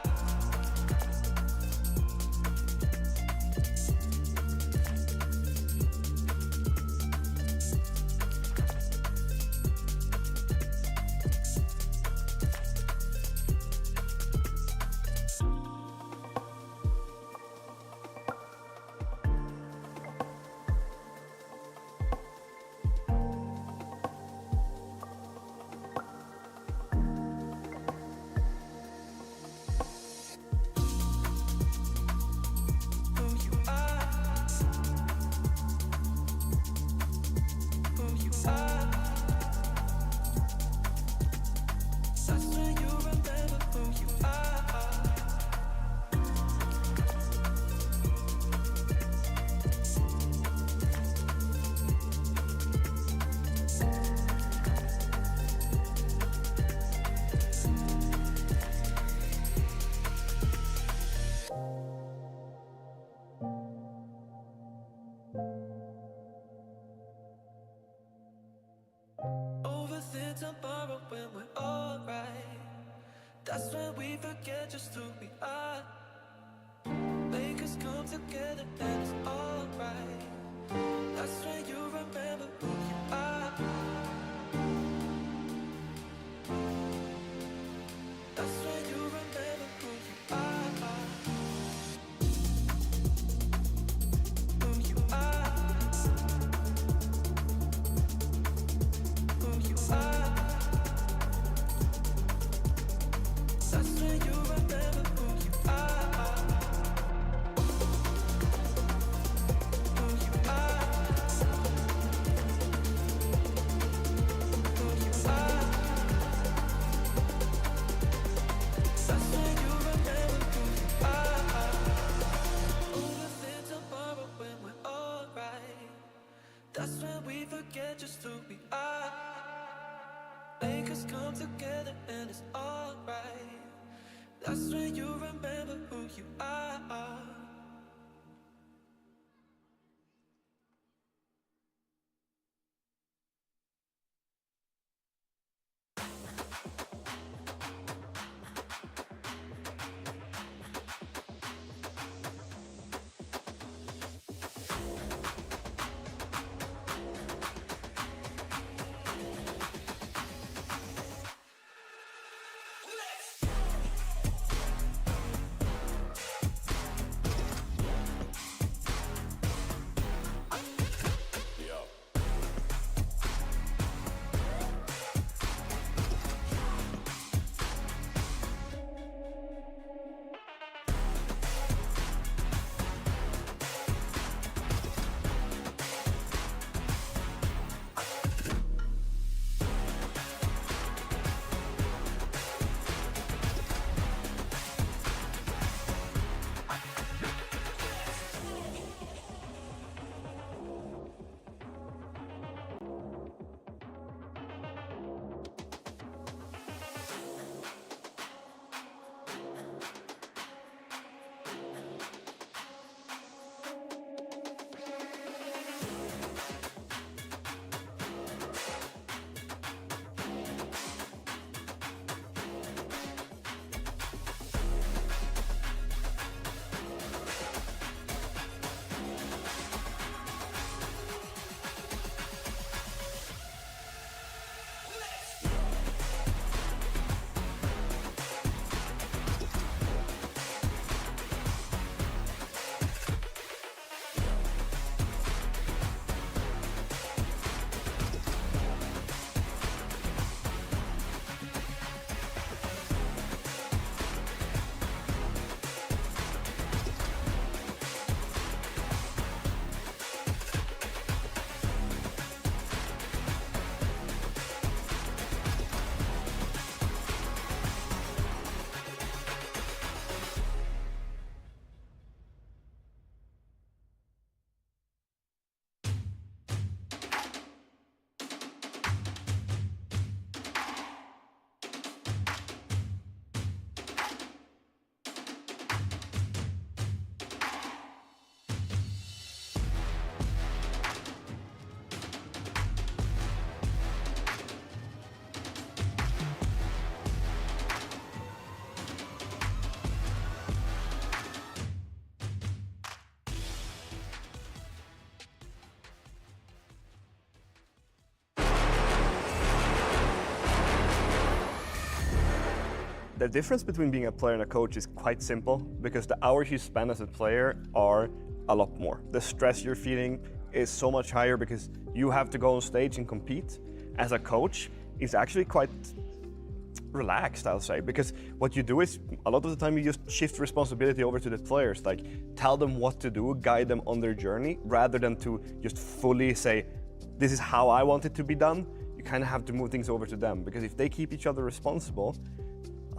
Overthink tomorrow when we're alright. That's when we forget just who we are. Make us come together and it's alright. That's when you remember who you are. That's when you remember who you are. Who you are. Who you are. That's when you remember who you are. Who you are. Who you are. That's when you remember who you are. Overthink tomorrow when we're alright. That's when we forget just who we are. Make us come together and it's alright. That's when you remember who you are. The difference between being a player and a coach is quite simple because the hours you spend as a player are a lot more. The stress you're feeling is so much higher because you have to go on stage and compete. As a coach, it's actually quite relaxed, I'll say, because what you do is a lot of the time you just shift responsibility over to the players, like tell them what to do, guide them on their journey, rather than to just fully say, this is how I want it to be done. You kind of have to move things over to them, because if they keep each other responsible,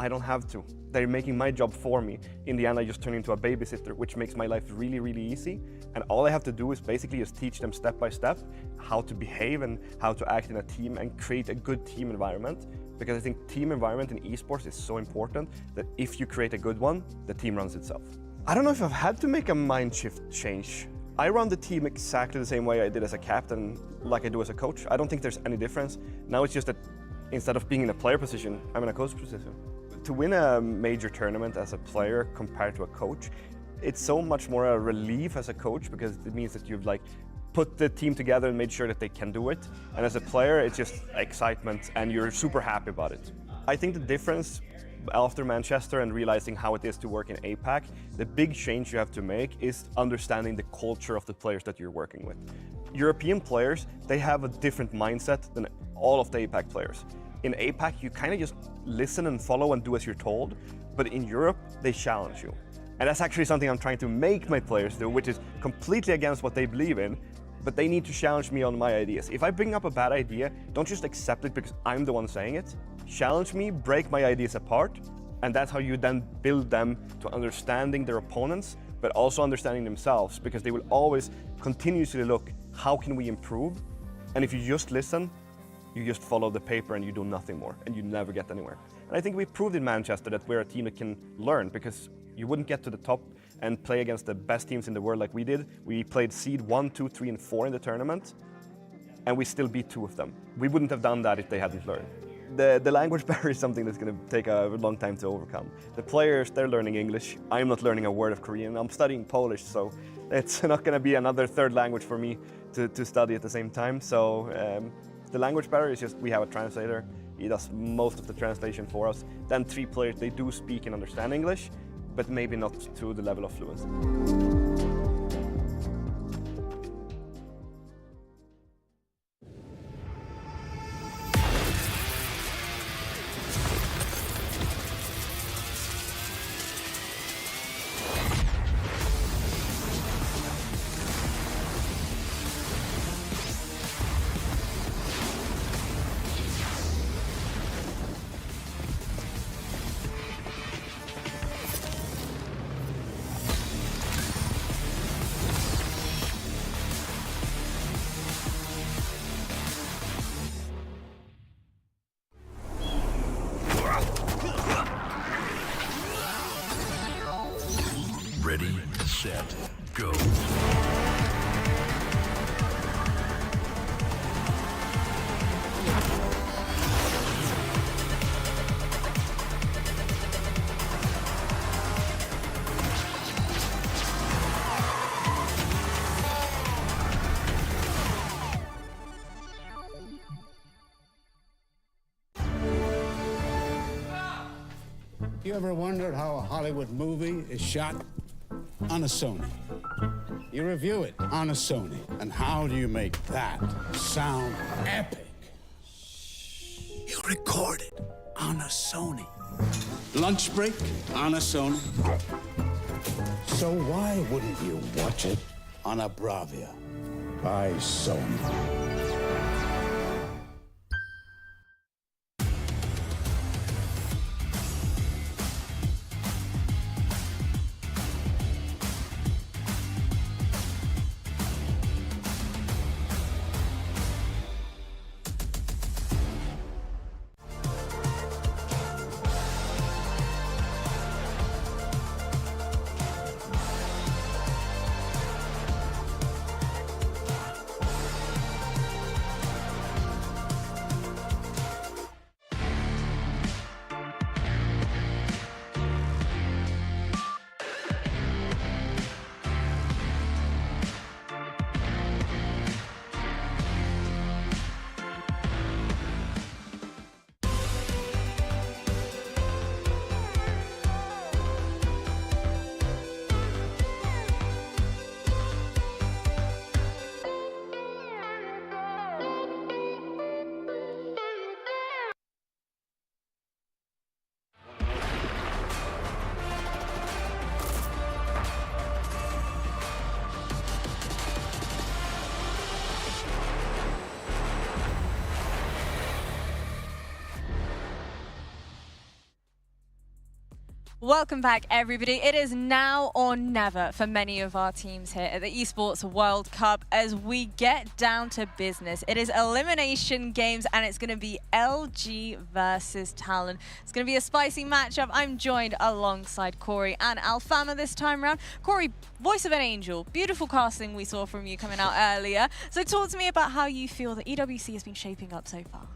I don't have to. They're making my job for me. In the end, I just turn into a babysitter, which makes my life really, really easy. And all I have to do is basically just teach them step by step how to behave and how to act in a team and create a good team environment. Because I think team environment in esports is so important that if you create a good one, the team runs itself. I don't know if I've had to make a mind shift change. I run the team exactly the same way I did as a captain, like I do as a coach. I don't think there's any difference. Now it's just that instead of being in a player position, I'm in a coach position. To win a major tournament as a player compared to a coach, it's so much more a relief as a coach, because it means that you've put the team together and made sure that they can do it. And as a player, it's just excitement and you're super happy about it. I think the difference after Manchester and realizing how it is to work in APAC, the big change you have to make is understanding the culture of the players that you're working with. European players, they have a different mindset than all of the APAC players. In APAC, you kind of just listen and follow and do as you're told, but in Europe, they challenge you. And that's actually something I'm trying to make my players do, which is completely against what they believe in, but they need to challenge me on my ideas. If I bring up a bad idea, don't just accept it because I'm the one saying it. Challenge me, break my ideas apart, and that's how you then build them to understanding their opponents, but also understanding themselves, because they will always continuously look, how can we improve? And if you just listen, you just follow the paper and you do nothing more, and you never get anywhere. And I think we proved in Manchester that we're a team that can learn, because you wouldn't get to the top and play against the best teams in the world like we did. We played seed 1, 2, 3, and 4 in the tournament, and we still beat 2 of them. We wouldn't have done that if they hadn't learned. The language barrier is something that's going to take a long time to overcome. The players, they're learning English. I'm not learning a word of Korean. I'm studying Polish, so it's not going to be another third language for me to study at the same time. So the language barrier is just, we have a translator. He does most of the translation for us. Then 3 players, they do speak and understand English, but maybe not to the level of fluency. Ready, set, go. You ever wondered how a Hollywood movie is shot? On a Sony. You review it on a Sony. And how do you make that sound epic? You record it on a Sony. Lunch break on a Sony. So why wouldn't you watch it on a Bravia by Sony? Welcome back, everybody. It is now or never for many of our teams here at the Esports World Cup as we get down to business. It is elimination games, and it's going to be LG versus Talon. It's going to be a spicy matchup. I'm joined alongside Corey and Alfama this time around. Corey, voice of an angel. Beautiful casting we saw from you coming out earlier. So talk to me about how you feel that EWC has been shaping up so far.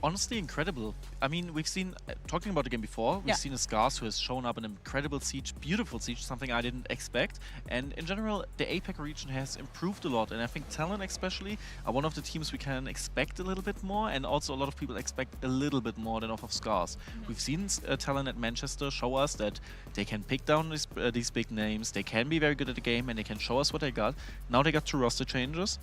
Honestly, incredible. I mean, we've seen, talking about the game before, we've seen a Scars who has shown up an incredible siege, beautiful siege, something I didn't expect. And in general, the APAC region has improved a lot. And I think Talon especially are one of the teams we can expect a little bit more. And also a lot of people expect a little bit more than off of Scars. We've seen Talon at Manchester show us that they can pick down these big names. They can be very good at the game and they can show us what they got. Now they got 2 roster changes.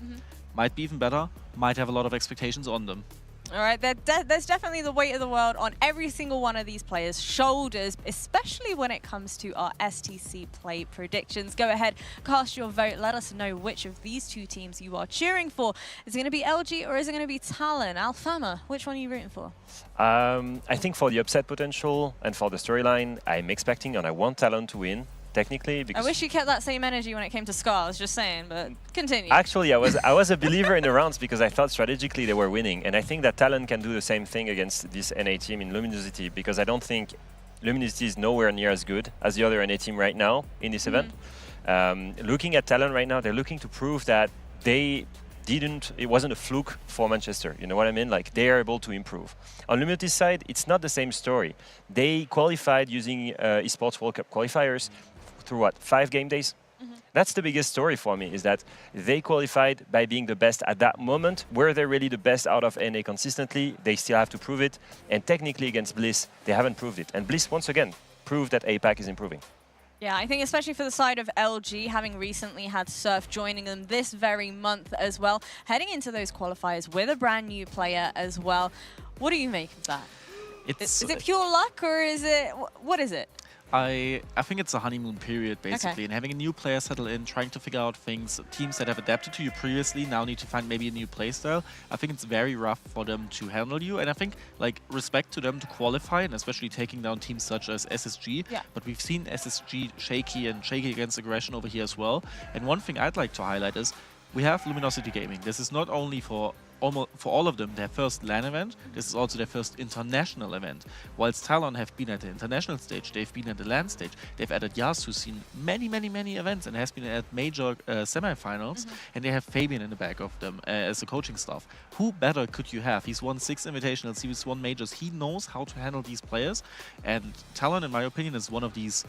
Might be even better. Might have a lot of expectations on them. All right, there's definitely the weight of the world on every single one of these players' shoulders, especially when it comes to our STC play predictions. Go ahead, cast your vote. Let us know which of these 2 teams you are cheering for. Is it going to be LG or is it going to be Talon? Alfama, which one are you rooting for? I think for the upset potential and for the storyline, I'm expecting and I want Talon to win. Technically, because I wish you kept that same energy when it came to Scars, just saying, but continue. Actually, I was a believer in the rounds because I thought strategically they were winning, and I think that Talon can do the same thing against this NA team in Luminosity, because I don't think Luminosity is nowhere near as good as the other NA team right now in this event. Looking at Talon right now, they're looking to prove that it wasn't a fluke for Manchester, you know what I mean? Like, they are able to improve. On Luminosity side, it's not the same story. They qualified using Esports World Cup qualifiers through what, 5 game days? That's the biggest story for me, is that they qualified by being the best at that moment. Were they really the best out of NA consistently? They still have to prove it. And technically against Bliss, they haven't proved it. And Bliss, once again, proved that APAC is improving. Yeah, I think especially for the side of LG, having recently had Surf joining them this very month as well, heading into those qualifiers with a brand new player as well. What do you make of that? Is it pure luck or is it, what is it? I think it's a honeymoon period, basically, and having a new player settle in, trying to figure out things, teams that have adapted to you previously now need to find maybe a new playstyle. I think it's very rough for them to handle you, and I think, like, respect to them to qualify, and especially taking down teams such as SSG, but we've seen SSG shaky against aggression over here as well. And one thing I'd like to highlight is we have Luminosity Gaming. This is not only for all of them their first LAN event, this is also their first international event. Whilst Talon have been at the international stage, they've been at the LAN stage, they've added Yas, who's seen many events and has been at major semifinals, and they have Fabian in the back of them as a coaching staff. Who better could you have? He's won 6 invitationals, he's won majors, he knows how to handle these players, and Talon, in my opinion, is one of these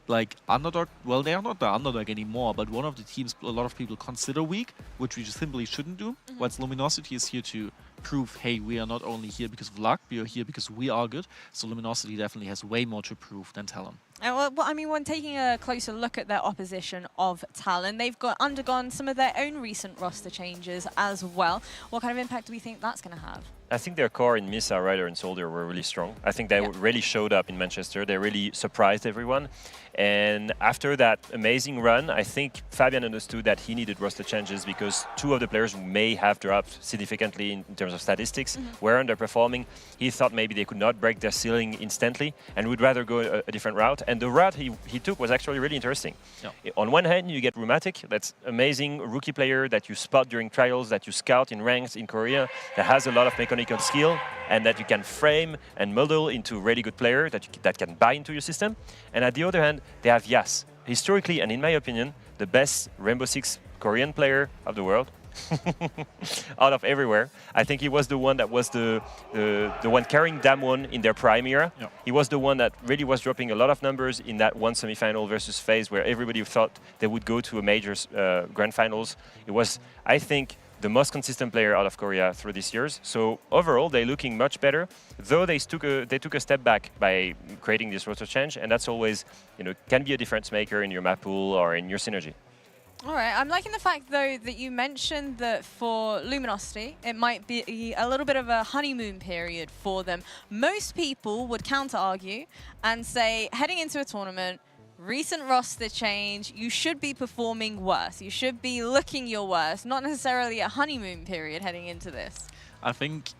like underdog. Well, they are not the underdog anymore, but one of the teams a lot of people consider weak, which we just simply shouldn't do. Whilst Luminosity is here to prove, hey, we are not only here because of luck, we are here because we are good. So Luminosity definitely has way more to prove than Talon. Well, I mean, when taking a closer look at their opposition of Talon, they've undergone some of their own recent roster changes as well. What kind of impact do we think that's going to have? I think their core in Misa, Ryder, and Soldier were really strong. I think they really showed up in Manchester. They really surprised everyone. And after that amazing run, I think Fabian understood that he needed roster changes because 2 of the players who may have dropped significantly in terms of statistics were underperforming. He thought maybe they could not break their ceiling instantly and would rather go a different route. And the route he took was actually really interesting. On one hand, you get Rheumatic, that's amazing rookie player that you spot during trials, that you scout in ranks in Korea, that has a lot of mechanical skill and that you can frame and model into a really good player that can buy into your system. And at the other hand, they have Yas, historically and in my opinion, the best Rainbow Six Korean player of the world. Out of everywhere. I think he was the one that was the one carrying Damwon in their prime era. He was the one that really was dropping a lot of numbers in that one semi-final versus FaZe where everybody thought they would go to a major grand finals. It was, I think, the most consistent player out of Korea through these years. So overall, they're looking much better, though they took a step back by creating this roster change, and that's always, can be a difference maker in your map pool or in your synergy. All right, I'm liking the fact, though, that you mentioned that for Luminosity, it might be a little bit of a honeymoon period for them. Most people would counter-argue and say, heading into a tournament, recent roster change, you should be performing worse. You should be looking your worst, not necessarily a honeymoon period heading into this. I think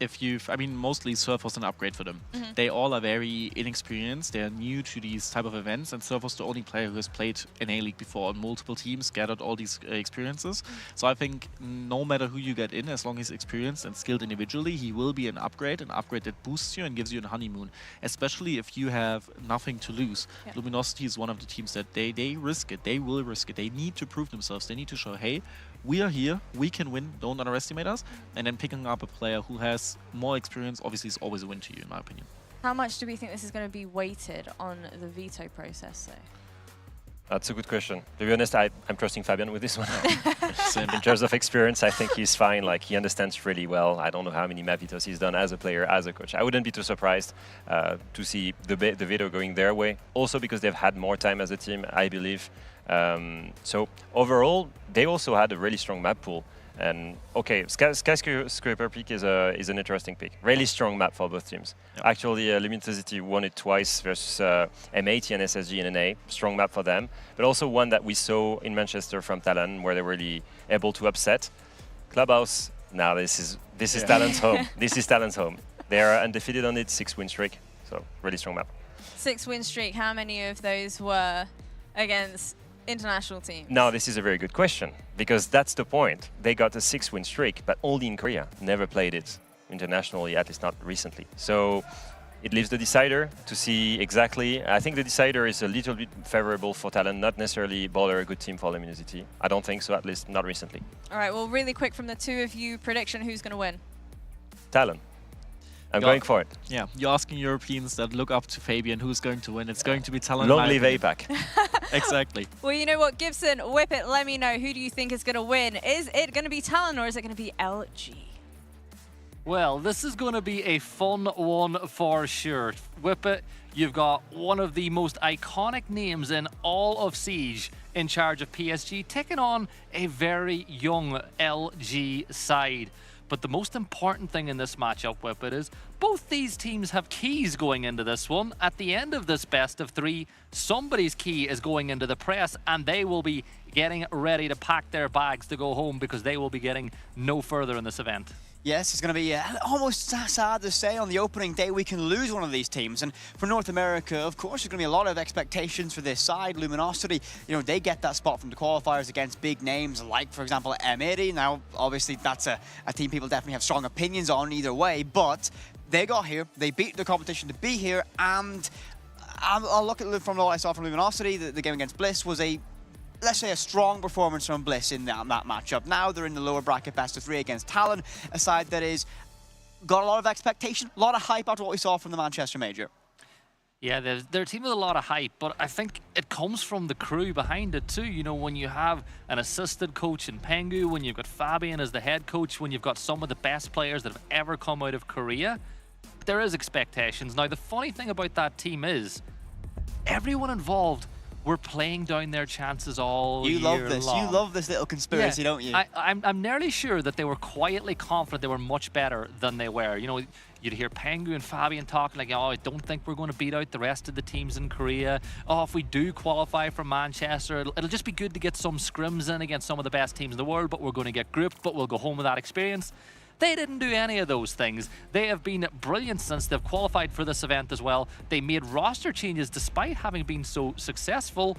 mostly Surf was an upgrade for them. They all are very inexperienced. They're new to these type of events, and Surf was the only player who has played in A-League before on multiple teams, gathered all these experiences. So I think no matter who you get in, as long as he's experienced and skilled individually, he will be an upgrade that boosts you and gives you a honeymoon, especially if you have nothing to lose. Yeah. Luminosity is one of the teams that they risk it. They will risk it. They need to prove themselves. They need to show, hey, we are here, we can win, don't underestimate us. And then picking up a player who has more experience obviously is always a win to you, in my opinion. How much do we think this is going to be weighted on the veto process, though? That's a good question. To be honest, I'm trusting Fabian with this one. In terms of experience, I think he's fine. Like, he understands really well. I don't know how many map vetoes he's done as a player, as a coach. I wouldn't be too surprised to see the veto going their way. Also because they've had more time as a team, I believe. So overall, they also had a really strong map pool. And okay, Skyscraper Peak is an interesting pick. Really strong map for both teams. Yep. Actually, Luminosity won it twice versus M80 and SSG in NA. Strong map for them, but also one that we saw in Manchester from Talon, where they were really able to upset. Clubhouse, now this is Talon's home. This is Talon's home. They are undefeated on it, 6-win streak. So really strong map. 6-win streak. How many of those were against international teams? Now, this is a very good question, because that's the point. They got a 6-win streak, but only in Korea. Never played it internationally, at least not recently. So it leaves the decider to see exactly. I think the decider is a little bit favorable for Talon, not necessarily Baller a good team for Luminosity. I don't think so, at least not recently. All right, well, really quick from the two of you, prediction, who's going to win? Talon. I'm going for it. Yeah, you're asking Europeans that look up to Fabian who's going to win. It's going to be Talon. Long live APAC. Exactly. Well, you know what, Gibson, whip it, let me know. Who do you think is going to win? Is it going to be Talon or is it going to be LG? Well, this is going to be a fun one for sure. Whip it, you've got one of the most iconic names in all of Siege in charge of PSG, taking on a very young LG side. But the most important thing in this matchup, Whip it, is both these teams have keys going into this one. At the end of this best of 3, somebody's key is going into the press, and they will be getting ready to pack their bags to go home because they will be getting no further in this event. Yes, it's going to be almost sad to say on the opening day we can lose one of these teams. And for North America, of course, there's going to be a lot of expectations for this side. Luminosity, you know, they get that spot from the qualifiers against big names like, for example, M80. Now, obviously, that's a team people definitely have strong opinions on either way, but they got here, they beat the competition to be here, and I'll look at it from what I saw from Luminosity. The game against Bliss was let's say a strong performance from Bliss in that matchup. Now they're in the lower bracket best of 3 against Talon, a side that is got a lot of expectation, a lot of hype after what we saw from the Manchester Major. Yeah, they're a team with a lot of hype, but I think it comes from the crew behind it too. You know, when you have an assistant coach in Pengu, when you've got Fabian as the head coach, when you've got some of the best players that have ever come out of Korea, there is expectations. Now, the funny thing about that team is everyone involved were playing down their chances all year long. You love this little conspiracy, don't you? I'm nearly sure that they were quietly confident they were much better than they were. You know, you'd hear Pengu and Fabian talking like, oh, I don't think we're going to beat out the rest of the teams in Korea. Oh, if we do qualify for Manchester, it'll just be good to get some scrims in against some of the best teams in the world, but we're going to get grouped, but we'll go home with that experience. They didn't do any of those things. They have been brilliant since they've qualified for this event as well. They made roster changes despite having been so successful.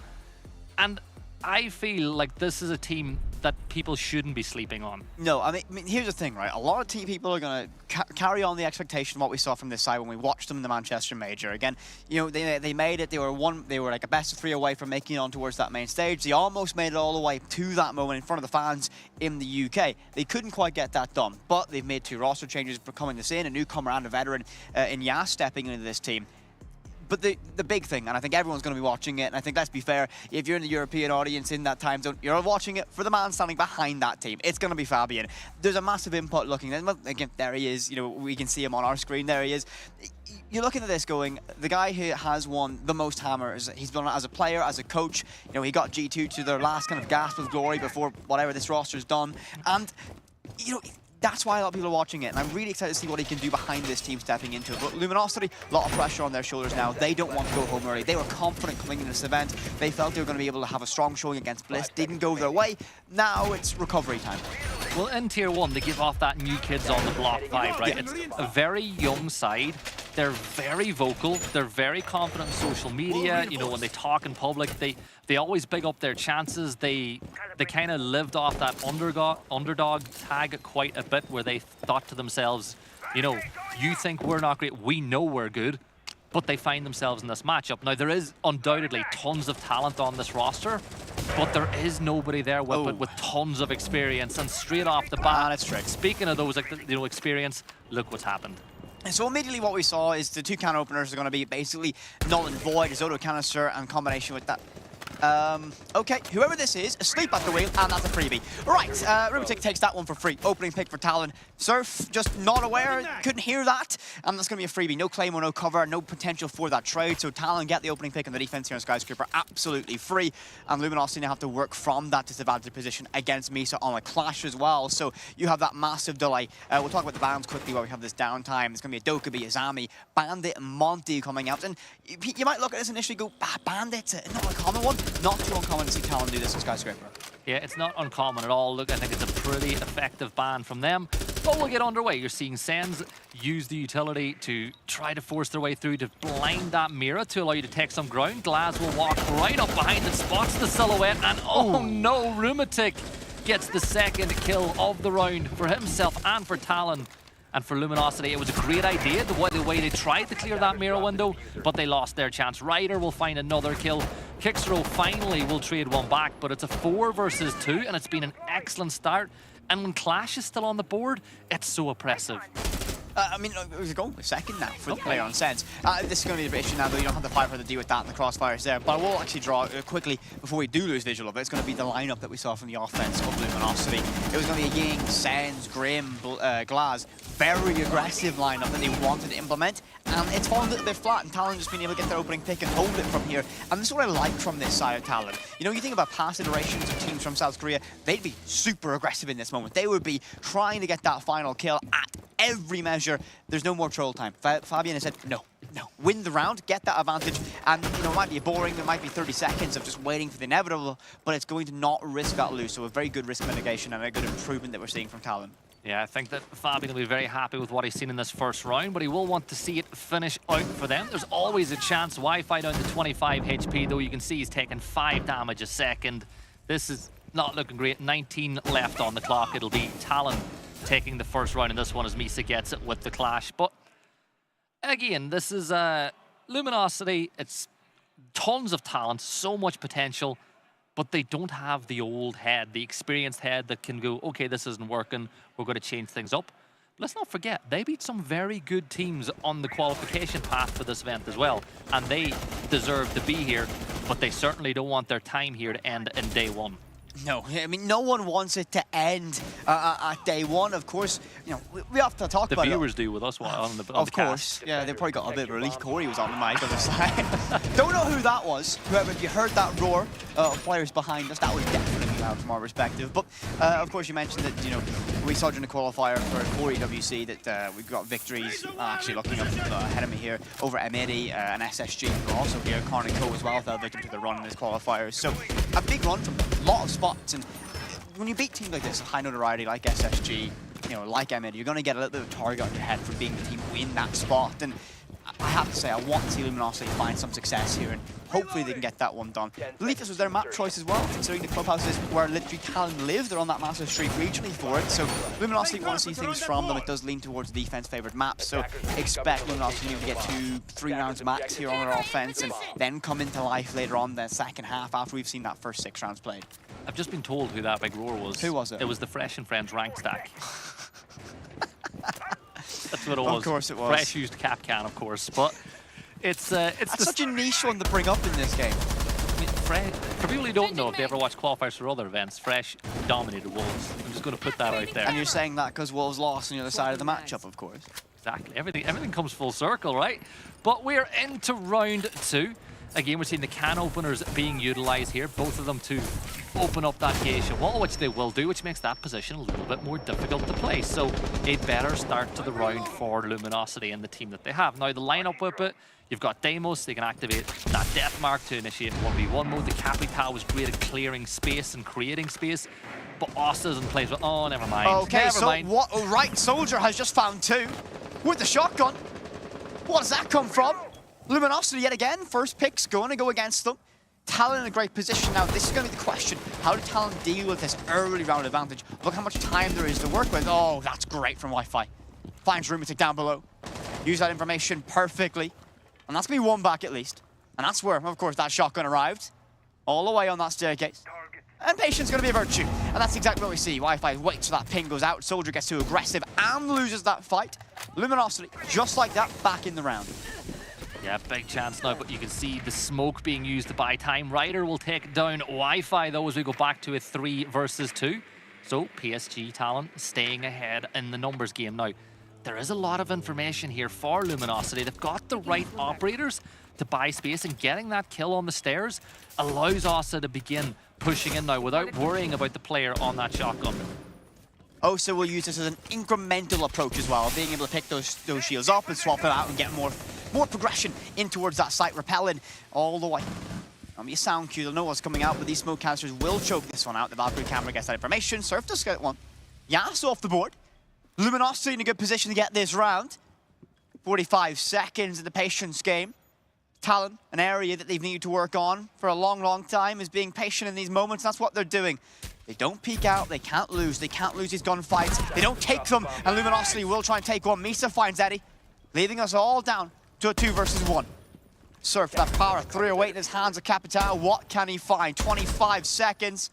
And I feel like this is a team that people shouldn't be sleeping on. No, I mean here's the thing, right? A lot of team people are going to carry on the expectation of what we saw from this side when we watched them in the Manchester Major. Again, you know, they made it. They were like a best of 3 away from making it on towards that main stage. They almost made it all the way to that moment in front of the fans in the UK. They couldn't quite get that done, but they've made 2 roster changes for coming this in, a newcomer and a veteran in Yas stepping into this team. But the big thing, and I think everyone's going to be watching it, and I think, let's be fair, if you're in the European audience in that time zone, you're watching it for the man standing behind that team. It's going to be Fabian. There's a massive input looking, again, there he is, you know, we can see him on our screen, there he is. You're looking at this going, the guy who has won the most hammers, he's been as a player, as a coach, you know, he got G2 to their last kind of gasp of glory before whatever this roster's done, and, you know, that's why a lot of people are watching it, and I'm really excited to see what he can do behind this team stepping into it. But Luminosity, a lot of pressure on their shoulders now. They don't want to go home early. They were confident coming into this event. They felt they were going to be able to have a strong showing against Bliss. Didn't go their way. Now it's recovery time. Well, in Tier 1, they give off that new kids on the block vibe, right? It's a very young side. They're very vocal. They're very confident in social media. You know, when they talk in public, they always big up their chances. They kind of lived off that underdog tag quite a bit, where they thought to themselves, you know, you think we're not great, we know we're good. But they find themselves in this matchup. Now, there is undoubtedly tons of talent on this roster, but there is nobody there with tons of experience. And straight off the bat, that's true. Speaking of those, experience, look what's happened. And so immediately what we saw is the two can openers are going to be basically null and void, his auto canister and combination with that. Okay, whoever this is, asleep at the wheel, and that's a freebie. Right, Rubitic takes that one for free. Opening pick for Talon. Surf, just not aware, couldn't hear that, and that's going to be a freebie. No claim or no cover, no potential for that trade, so Talon get the opening pick on the defense here on Skyscraper, absolutely free, and Luminosity now have to work from that disadvantaged position against Misa on a clash as well, so you have that massive delay. We'll talk about the bans quickly while we have this downtime. There's going to be a Dokkaebi, Azami, Bandit, and Monty coming out, and you might look at this initially and go, Bandit, not a common one. Not too uncommon to see Talon do this on Skyscraper. Yeah, it's not uncommon at all. Look, I think it's a pretty effective ban from them. But we'll get underway. You're seeing Sens use the utility to try to force their way through, to blind that mirror to allow you to take some ground. Glaz will walk right up behind it, spots the silhouette, and oh no, Rubitic gets the second kill of the round for himself and for Talon. And for Luminosity, it was a great idea, the way they tried to clear that mirror window, but they lost their chance. Ryder will find another kill. Kixrow finally will trade one back, but it's a 4 versus 2, and it's been an excellent start. And when Clash is still on the board, it's so oppressive. I mean, we're going a second now for the player on Sens. This is going to be a bit issue now, though. You don't have the firepower to deal with that and the crossfires there. But I will actually draw quickly, before we do lose visual of it, it's going to be the lineup that we saw from the offense of Luminosity. It was going to be a Ying, Sens, Grim, Glaz. Very aggressive lineup that they wanted to implement. And it's fallen a little bit flat, and Talon just being able to get their opening pick and hold it from here. And this is what I like from this side of Talon. You know, you think about past iterations of teams from South Korea, they'd be super aggressive in this moment. They would be trying to get that final kill at every measure. There's no more troll time. Fabian has said, no, win the round, get that advantage, and you know, it might be boring, it might be 30 seconds of just waiting for the inevitable, but it's going to not risk that lose. So a very good risk mitigation and a good improvement that we're seeing from Talon. Yeah, I think that Fabian will be very happy with what he's seen in this first round, but he will want to see it finish out for them. There's always a chance. Wi-Fi down to 25 HP, though. You can see he's taking 5 damage a second. This is not looking great. 19 left on the clock. It'll be Talon taking the first round in this one as Misa gets it with the clash. But again, this is Luminosity. It's tons of talent, so much potential, but they don't have the old head, the experienced head that can go, okay, this isn't working, we're going to change things up. Let's not forget, they beat some very good teams on the qualification path for this event as well, and they deserve to be here, but they certainly don't want their time here to end in day one. No, I mean, no one wants it to end at day one. Of course, you know, we have to talk about it. The viewers do with us on the Of course, yeah, they probably got a bit of relief. Corey was on the mic on the side. Don't know who that was. Whoever, if you heard that roar of players behind us, that was definitely loud from our perspective. But of course, you mentioned that, you know, we saw during the qualifier for EWC that we got victories. Actually, looking up ahead of me here over Emedi and SSG. We're also here, Carnico as well, fell victim to the run in this qualifier. So a big run from them. A lot of spots, and when you beat teams like this, high notoriety like SSG, you know, like Emedi, you're going to get a little bit of a target on your head for being the team in that spot. And I have to say, I want to see Luminosity find some success here, and hopefully they can get that one done. I believe this was their map choice as well, considering the clubhouse is where literally Talon live. They're on that massive streak regionally for it, so Luminosity want to see things from them. It does lean towards defense-favored maps, so expect Luminosity to get 2-3 rounds max here on their offense, and then come into life later on the second half after we've seen that first 6 rounds played. I've just been told who that big roar was. Who was it? It was the Fresh and Friends rank stack. That's what it was. Of course it was. Fresh used cap can, of course, but it's That's such a niche one to bring up in this game. I mean, Fresh, for people who don't know, if they ever watch qualifiers for other events, Fresh dominated Wolves. I'm just going to put that out there. And you're saying that because Wolves lost on the other side of the matchup, of course. Exactly. Everything comes full circle, right? But we're into round 2. Again, we're seeing the can openers being utilized here, both of them to open up that geisha wall, which they will do, which makes that position a little bit more difficult to play. So a better start to the round for Luminosity and the team that they have. Now, the lineup with it, you've got Deimos, they can activate that Death Mark to initiate 1v1 mode. The Capital was great at clearing space and creating space. but Osta's in place. Oh, never mind. Okay, never so mind. what? Oh, right, Soldier has just found 2 with the shotgun. What does that come from? Luminosity yet again. First pick's going to go against them. Talon in a great position now. This is going to be the question. How did Talon deal with this early round advantage? Look how much time there is to work with. Oh, that's great from Wi-Fi. Finds Rumatic down below. Use that information perfectly. And that's going to be 1 back at least. And that's where, of course, that shotgun arrived. All the way on that staircase. And patience is going to be a virtue. And that's exactly what we see. Wi-Fi waits till that ping goes out. Soldier gets too aggressive and loses that fight. Luminosity, just like that, back in the round. Yeah, big chance now, but you can see the smoke being used to buy time. Ryder will take down Wi-Fi, though, as we go back to a 3 versus 2. So, PSG Talon staying ahead in the numbers game. Now, there is a lot of information here for Luminosity. They've got the right operators to buy space, and getting that kill on the stairs allows Osa to begin pushing in now without worrying about the player on that shotgun. Osa will use this as an incremental approach as well, being able to pick those shields up and swap them out and get more progression in towards that site, repelling all the way. There'll be a sound cue, they'll know what's coming out, but these smoke canisters will choke this one out. The Valkyrie camera gets that information. Surf does get one. Yas off the board. Luminosity in a good position to get this round. 45 seconds in the patience game. Talon, an area that they've needed to work on for a long, long time, is being patient in these moments. That's what they're doing. They don't peek out, they can't lose. They can't lose these gunfights. They don't take them, and Luminosity will try and take one. Misa finds Eddie, leaving us all down to a 2 versus 1. Surf, that power, 308 in his hands of Capital. What can he find? 25 seconds.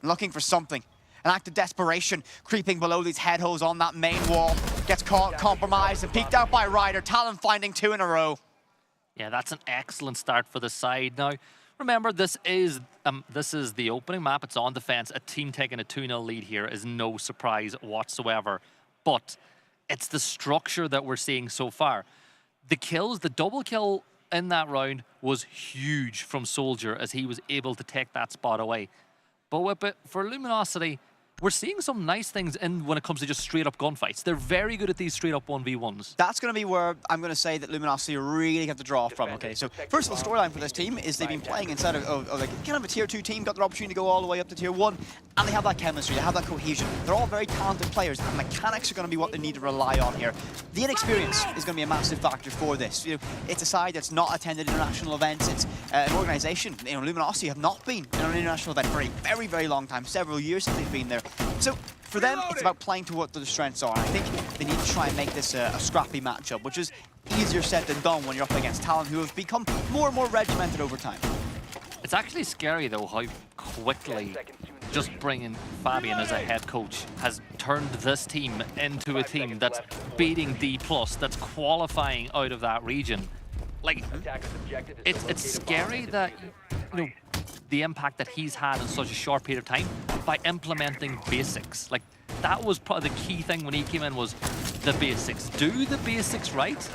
Looking for something. An act of desperation, creeping below these head holes on that main wall. Gets caught, compromised, and peeked out by Ryder. Talon finding 2 in a row. Yeah, that's an excellent start for the side. Now, remember, this is the opening map. It's on defense. A team taking a 2-0 lead here is no surprise whatsoever. But it's the structure that we're seeing so far. The kills, the double kill in that round was huge from Soldier as he was able to take that spot away. But for Luminosity, we're seeing some nice things in when it comes to just straight-up gunfights. They're very good at these straight-up 1v1s. That's going to be where I'm going to say that Luminosity really have to draw from. Okay, so first of all, storyline for this team is they've been playing inside of like kind of a tier 2 team, got their opportunity to go all the way up to tier 1, and they have that chemistry, they have that cohesion. They're all very talented players, and mechanics are going to be what they need to rely on here. The inexperience is going to be a massive factor for this. You know, it's a side that's not attended international events. It's an organization. You know, Luminosity have not been in an international event for a very, very long time, several years since they've been there. So for them, it's about playing to what their strengths are. I think they need to try and make this a scrappy matchup, which is easier said than done when you're up against Talon, who have become more and more regimented over time. It's actually scary, though, how quickly just bringing Fabian as a head coach has turned this team into a team that's beating D+, that's qualifying out of that region. Like, it's scary that, you know, the impact that he's had in such a short period of time by implementing basics. Like, that was probably the key thing when he came in, was the basics. Do the basics right,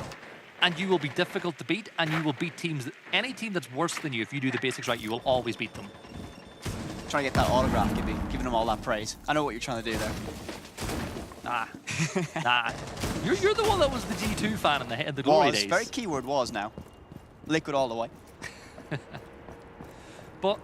and you will be difficult to beat, and you will beat teams. Any team that's worse than you, if you do the basics right, you will always beat them. Trying to get that autograph, giving them all that praise. I know what you're trying to do there. Nah. You're the one that was the G2 fan in the glory days. Very keyword was now. Liquid all the way. But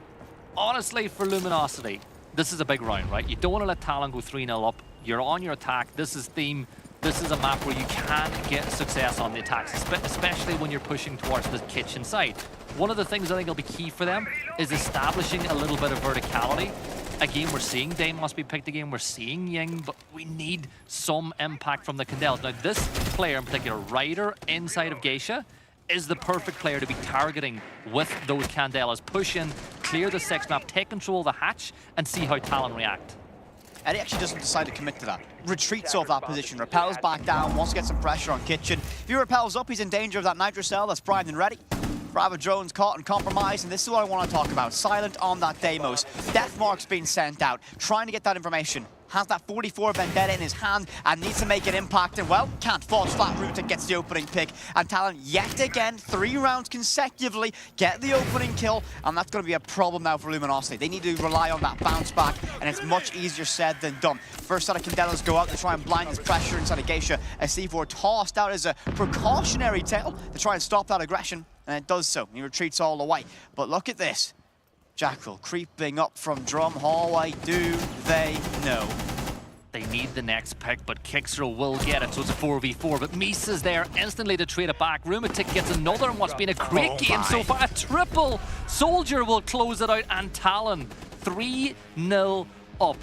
honestly, for Luminosity, this is a big round, right? You don't want to let Talon go 3-0 up. You're on your attack. This is theme. This is a map where you can get success on the attacks, especially when you're pushing towards the kitchen side. One of the things I think will be key for them is establishing a little bit of verticality. Again, we're seeing Deimos be picked again. We're seeing Ying, but we need some impact from the Candels. Now, this player in particular, Ryder, inside of Geisha, is the perfect player to be targeting with those Candelas. Push in, clear the 6 map, take control of the hatch, and see how Talon react. Eddie actually doesn't decide to commit to that. Retreats off that position, repels back down, wants to get some pressure on Kitchen. If he repels up, he's in danger of that Nitro Cell that's primed and ready. Bravo drone's caught and compromised, and this is what I want to talk about. Silent on that Deimos. Death mark's being sent out, trying to get that information. Has that 44 Vendetta in his hand and needs to make an impact, and well, can't false flat route and gets the opening pick. And Talon yet again, 3 rounds consecutively, get the opening kill, and that's going to be a problem now for Luminosity. They need to rely on that bounce back, and it's much easier said than done. First set of Candelas go out to try and blind his pressure inside of Geisha, as C4 tossed out as a precautionary tail to try and stop that aggression, and it does so. He retreats all the way. But look at this. Jackal creeping up from Drum Hallway. Do they know? They need the next pick, but Kixro will get it, so it's a 4v4. But Misa's there instantly to trade it back. Rumatic gets another in what's been a great game so far. A triple. Soldier will close it out, and Talon 3-0 up.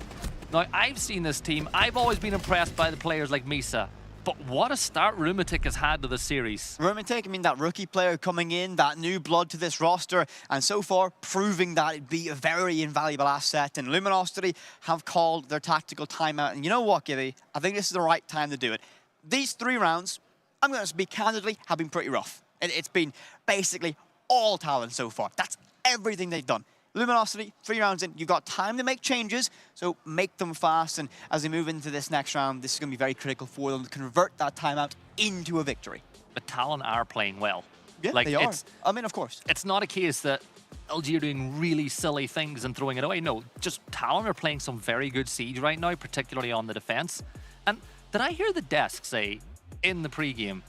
Now, I've seen this team. I've always been impressed by the players like Misa. But what a start Rumatic has had to the series. Rumatic, I mean, that rookie player coming in, that new blood to this roster, and so far proving that it'd be a very invaluable asset. And Luminosity have called their tactical timeout. And you know what, Gibby? I think this is the right time to do it. These 3 rounds, I'm going to speak candidly, have been pretty rough. It's been basically all Talon so far. That's everything they've done. Luminosity, 3 rounds in, you've got time to make changes, so make them fast. And as they move into this next round, this is going to be very critical for them to convert that timeout into a victory. But Talon are playing well. Yeah, like, they are. I mean, of course. It's not a case that LG are doing really silly things and throwing it away. No, just Talon are playing some very good Siege right now, particularly on the defense. And did I hear the desk say in the pregame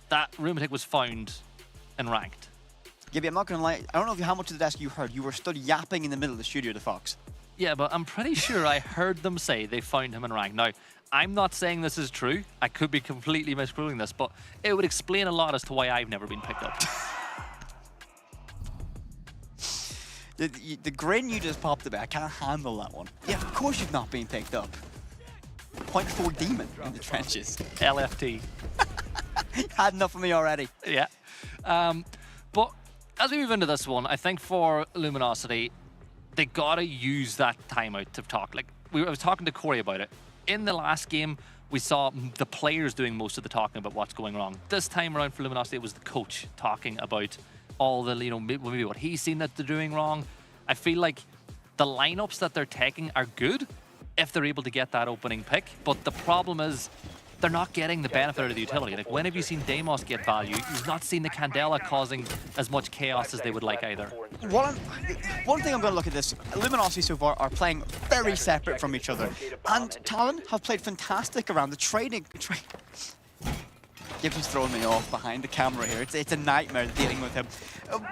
that Rumatic was found and ranked? Gibby, I'm not going to lie. I don't know how much of the desk you heard. You were stood yapping in the middle of the studio to Fox. Yeah, but I'm pretty sure I heard them say they found him in rank. Now, I'm not saying this is true. I could be completely misquoting this, but it would explain a lot as to why I've never been picked up. The grin you just popped a bit, I can't handle that one. Yeah, of course you've not been picked up. 0.4 demon in the trenches. LFT. Had enough of me already. Yeah. But as we move into this one, I think for Luminosity, they gotta use that timeout to talk. Like I was talking to Corey about it. In the last game, we saw the players doing most of the talking about what's going wrong. This time around for Luminosity, it was the coach talking about all the, maybe what he's seen that they're doing wrong. I feel like the lineups that they're taking are good if they're able to get that opening pick. But the problem is, they're not getting the benefit of the utility. Like, when have you seen Deimos get value? You've not seen the Candela causing as much chaos as they would like either. One thing I'm going to look at this, Luminosity so far are playing very separate from each other. And Talon have played fantastic around the trading. Gibson's throwing me off behind the camera here. It's a nightmare dealing with him.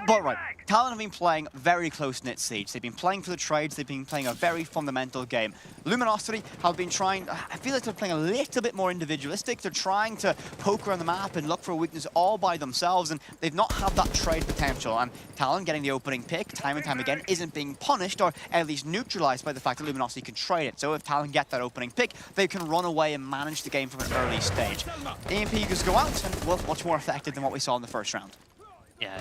But right, Talon have been playing very close-knit Siege. They've been playing for the trades. They've been playing a very fundamental game. Luminosity have been trying, I feel like they're playing a little bit more individualistic. They're trying to poke around the map and look for a weakness all by themselves, and they've not had that trade potential. And Talon getting the opening pick time and time again isn't being punished, or at least neutralized by the fact that Luminosity can trade it. So if Talon get that opening pick, they can run away and manage the game from an early stage. EMP just go out and much more effective than what we saw in the first round. Yeah,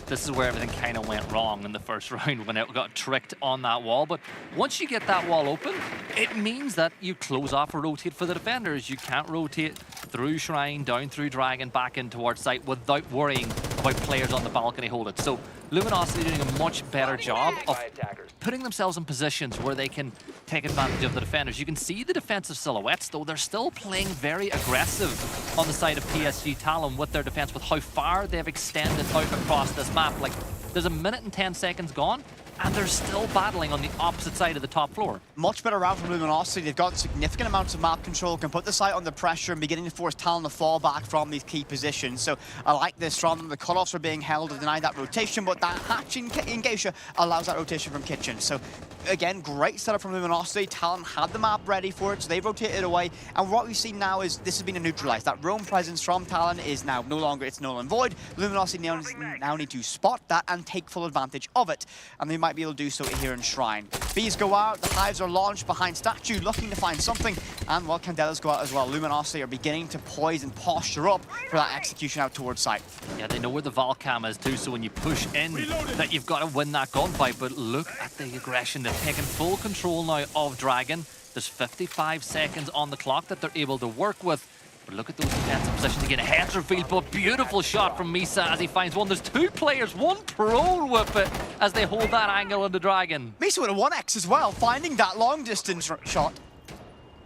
this is where everything kind of went wrong in the first round when it got tricked on that wall. But once you get that wall open, it means that you close off or rotate for the defenders. You can't rotate through Shrine, down through Dragon, back in towards site without worrying about players on the balcony hold it. So Luminosity doing a much better job of putting themselves in positions where they can take advantage of the defenders. You can see the defensive silhouettes, though. They're still playing very aggressive on the side of PSG Talon with their defense, with how far they've extended out across this map. Like, there's a minute and 10 seconds gone, and they're still battling on the opposite side of the top floor. Much better round from Luminosity. They've got significant amounts of map control, can put the site under pressure and beginning to force Talon to fall back from these key positions. So I like this from them. The cutoffs are being held to deny that rotation, but that hatch in Geisha allows that rotation from Kitchen. So again, great setup from Luminosity. Talon had the map ready for it, so they've rotated away. And what we see now is this has been neutralized. That roam presence from Talon is now no longer, it's null and void. Luminosity now need to spot that and take full advantage of it. And they might be able to do so here in Shrine. Bees go out, the hives are launched behind Statue, looking to find something. And well, Candelas go out as well. Luminosity are beginning to poise and posture up for that execution out towards site. Yeah, they know where the Valcam is too, so when you push in, that you've got to win that gunfight. But look at the aggression. They've taken full control now of Dragon. There's 55 seconds on the clock that they're able to work with. But look at those defensive positions again. A heads reveal, but beautiful shot from Misa as he finds one. There's 2 players, 1 prone with it as they hold that angle on the Dragon. Misa with a 1x as well, finding that long distance shot.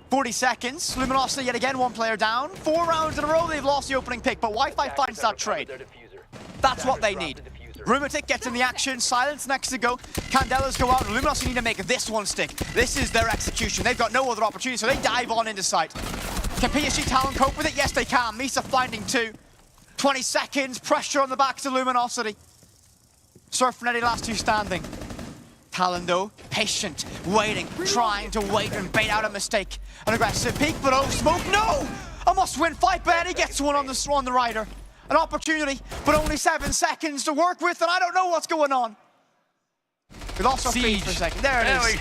40 seconds, Luminosity yet again 1 player down. 4 rounds in a row they've lost the opening pick, but Wi-Fi finds that trade. That's what they need. Rumatic gets in the action, Silence next to go. Candelas go out, and Luminosity need to make this one stick. This is their execution. They've got no other opportunity, so they dive on into sight. Can PSG Talon cope with it? Yes, they can. Misa finding 2. 20 seconds, pressure on the backs of Luminosity. Surf and Eddie last 2 standing. Talon though, patient, waiting, trying to wait and bait out a mistake. An aggressive peek, but oh, smoke, no! A must-win fight, but Eddie gets one on the rider. An opportunity, but only 7 seconds to work with, and I don't know what's going on. We lost our feed for a second. There it is.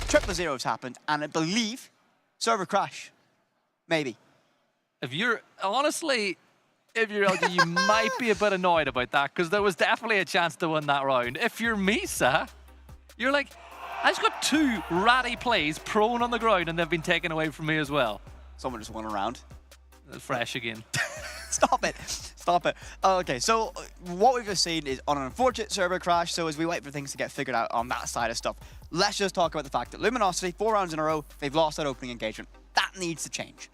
Triple zeros happened, and I believe server crash. Maybe. If you're LG, you might be a bit annoyed about that, because there was definitely a chance to win that round. If you're Misa, you're like, I just got 2 ratty plays prone on the ground, and they've been taken away from me as well. Someone just won a round. Fresh again. Stop it. Stop it. Okay, so what we've just seen is on an unfortunate server crash, so as we wait for things to get figured out on that side of stuff, let's just talk about the fact that Luminosity, 4 rounds in a row, they've lost that opening engagement. That needs to change.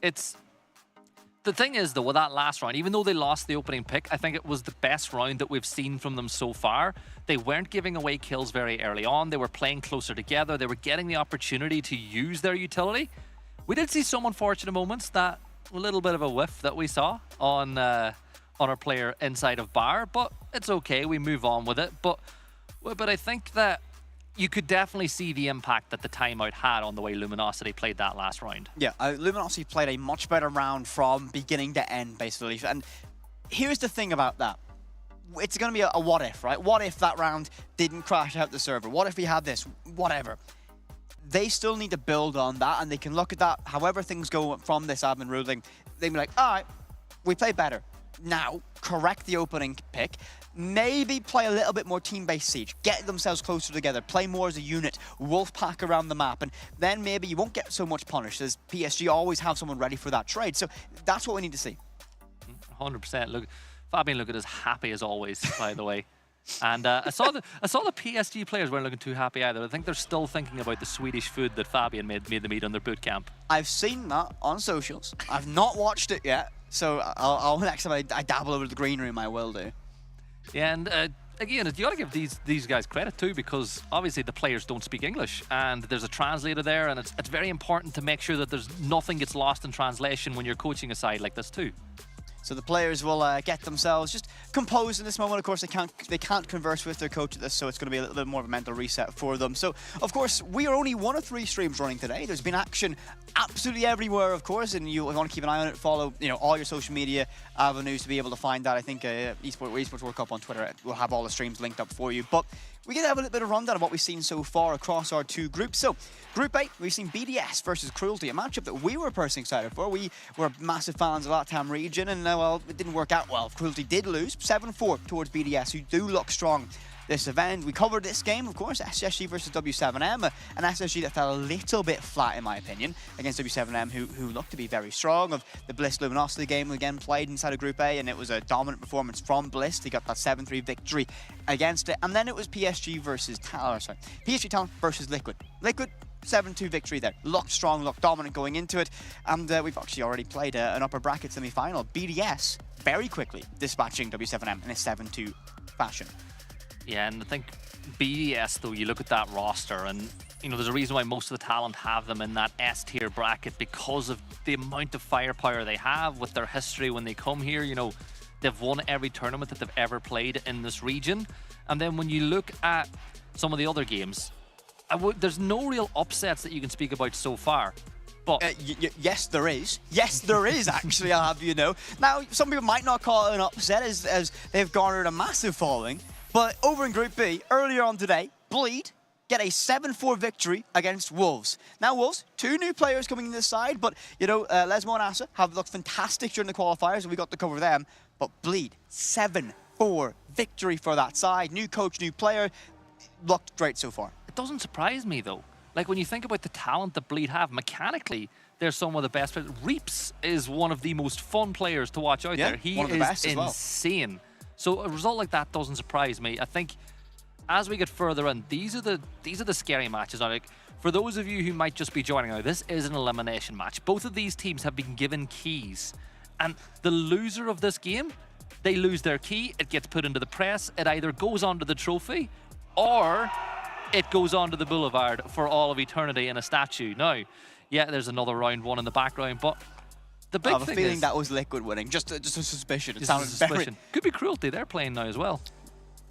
The thing is, though, with that last round, even though they lost the opening pick, I think it was the best round that we've seen from them so far. They weren't giving away kills very early on. They were playing closer together. They were getting the opportunity to use their utility. We did see some unfortunate moments, that a little bit of a whiff that we saw on our player inside of bar, but it's okay. We move on with it. But I think that you could definitely see the impact that the timeout had on the way Luminosity played that last round. Yeah, Luminosity played a much better round from beginning to end, basically. And here's the thing about that. It's going to be a what if, right? What if that round didn't crash out the server? What if we had this? Whatever. They still need to build on that, and they can look at that, however things go from this admin ruling, they'd be like, all right, we played better. Now, correct the opening pick. Maybe play a little bit more team-based Siege, get themselves closer together, play more as a unit, wolf pack around the map, and then maybe you won't get so much punished, as PSG always have someone ready for that trade. So that's what we need to see. 100%. Look, Fabian looking as happy as always, by the way. And I saw the PSG players weren't looking too happy either. I think they're still thinking about the Swedish food that Fabian made them eat on their boot camp. I've seen that on socials. I've not watched it yet, so I'll next time I dabble over to the green room, I will do. Yeah, and again, you got to give these guys credit too, because obviously the players don't speak English, and there's a translator there, and it's very important to make sure that there's nothing gets lost in translation when you're coaching a side like this too. So the players will get themselves just composed in this moment. Of course, they can't converse with their coach at this, so it's going to be a little bit more of a mental reset for them. So, of course, we are only 1 of 3 streams running today. There's been action absolutely everywhere, of course, and you want to keep an eye on it. Follow, all your social media avenues to be able to find that. I think Esports World Cup on Twitter will have all the streams linked up for you. But we can have a little bit of rundown of what we've seen so far across our 2 groups. So, Group A, we've seen BDS versus Cruelty, a matchup that we were personally excited for. We were massive fans of LATAM region, and well, it didn't work out well. Cruelty did lose 7-4 towards BDS, who do look strong this event. We covered this game, of course, SSG versus W7M, an SSG that fell a little bit flat, in my opinion, against W7M, who looked to be very strong. Of the Bliss Luminosity game, again, played inside of Group A, and it was a dominant performance from Bliss. He got that 7-3 victory against it. And then it was PSG versus PSG Talent versus Liquid. Liquid, 7-2 victory there. Looked strong, looked dominant going into it. And we've actually already played an upper bracket semi-final. BDS very quickly dispatching W7M in a 7-2 fashion. Yeah, and I think BDS, though, you look at that roster, and there's a reason why most of the talent have them in that S-tier bracket, because of the amount of firepower they have with their history when they come here. They've won every tournament that they've ever played in this region. And then when you look at some of the other games, there's no real upsets that you can speak about so far. But yes, there is. Yes, there is, actually, I'll have you know. Now, some people might not call it an upset as they've garnered a massive following. But over in Group B, earlier on today, Bleed get a 7-4 victory against Wolves. Now, Wolves, 2 new players coming in this side, but, Lesmo and Asa have looked fantastic during the qualifiers, and we got to cover them. But Bleed, 7-4 victory for that side. New coach, new player, looked great so far. It doesn't surprise me, though. Like, when you think about the talent that Bleed have, mechanically, they're some of the best players. Reaps is one of the most fun players to watch out there. He is insane. So a result like that doesn't surprise me. I think as we get further in, these are the scary matches. Now, like, for those of you who might just be joining now, this is an elimination match. Both of these teams have been given keys, and the loser of this game, they lose their key. It gets put into the press. It either goes onto the trophy, or it goes onto the boulevard for all of eternity in a statue. Now, yeah, there's another round 1 in the background, but The big I have a thing feeling is that was Liquid winning. Just a suspicion. It Just a sounded very. suspicion. Could be Cruelty. They're playing now as well.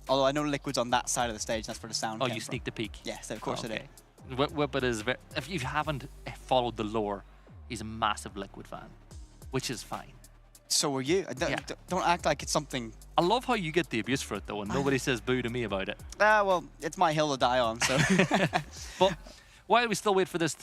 Although I know Liquid's on that side of the stage. That's where the sound. Oh, came you from. sneaked a peek. Yes, of course I did. Whippet is very. If you haven't followed the lore, he's a massive Liquid fan, which is fine. So are you. Don't act like it's something. I love how you get the abuse for it though, and nobody says boo to me about it. Well, it's my hill to die on. So. But while we still wait for this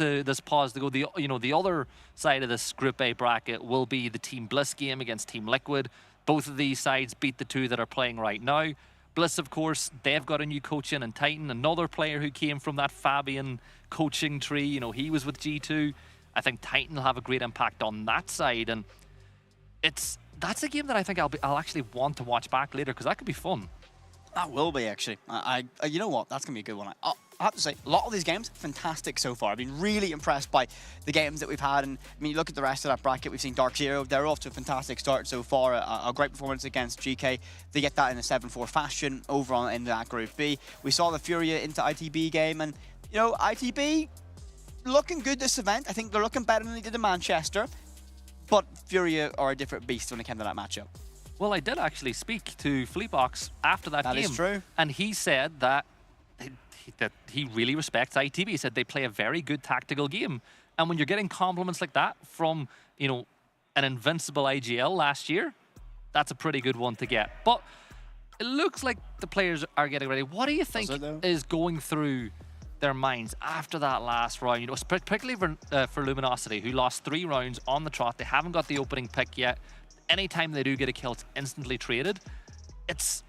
pause to go, the other side of this Group A bracket will be the Team Bliss game against Team Liquid. Both of these sides beat the two that are playing right now. Bliss, of course, they've got a new coach in Titan, another player who came from that Fabian coaching tree. He was with G2. I think Titan will have a great impact on that side, and that's a game that I think I'll actually want to watch back later because that could be fun. That will be, actually. You know what? That's going to be a good one. I have to say, a lot of these games, fantastic so far. I've been really impressed by the games that we've had. And I mean, you look at the rest of that bracket, we've seen Dark Zero. They're off to a fantastic start so far. A great performance against GK. They get that in a 7-4 fashion over in that Group B. We saw the Furia into ITB game. And, ITB looking good this event. I think they're looking better than they did in Manchester. But Furia are a different beast when it came to that matchup. Well, I did actually speak to Fleebox after that game. That is true. And he said that he really respects ITB. He said they play a very good tactical game. And when you're getting compliments like that from, an invincible IGL last year, that's a pretty good one to get. But it looks like the players are getting ready. What do you think is going through their minds after that last round? Particularly for Luminosity, who lost 3 rounds on the trot. They haven't got the opening pick yet. Anytime they do get a kill, it's instantly traded. It's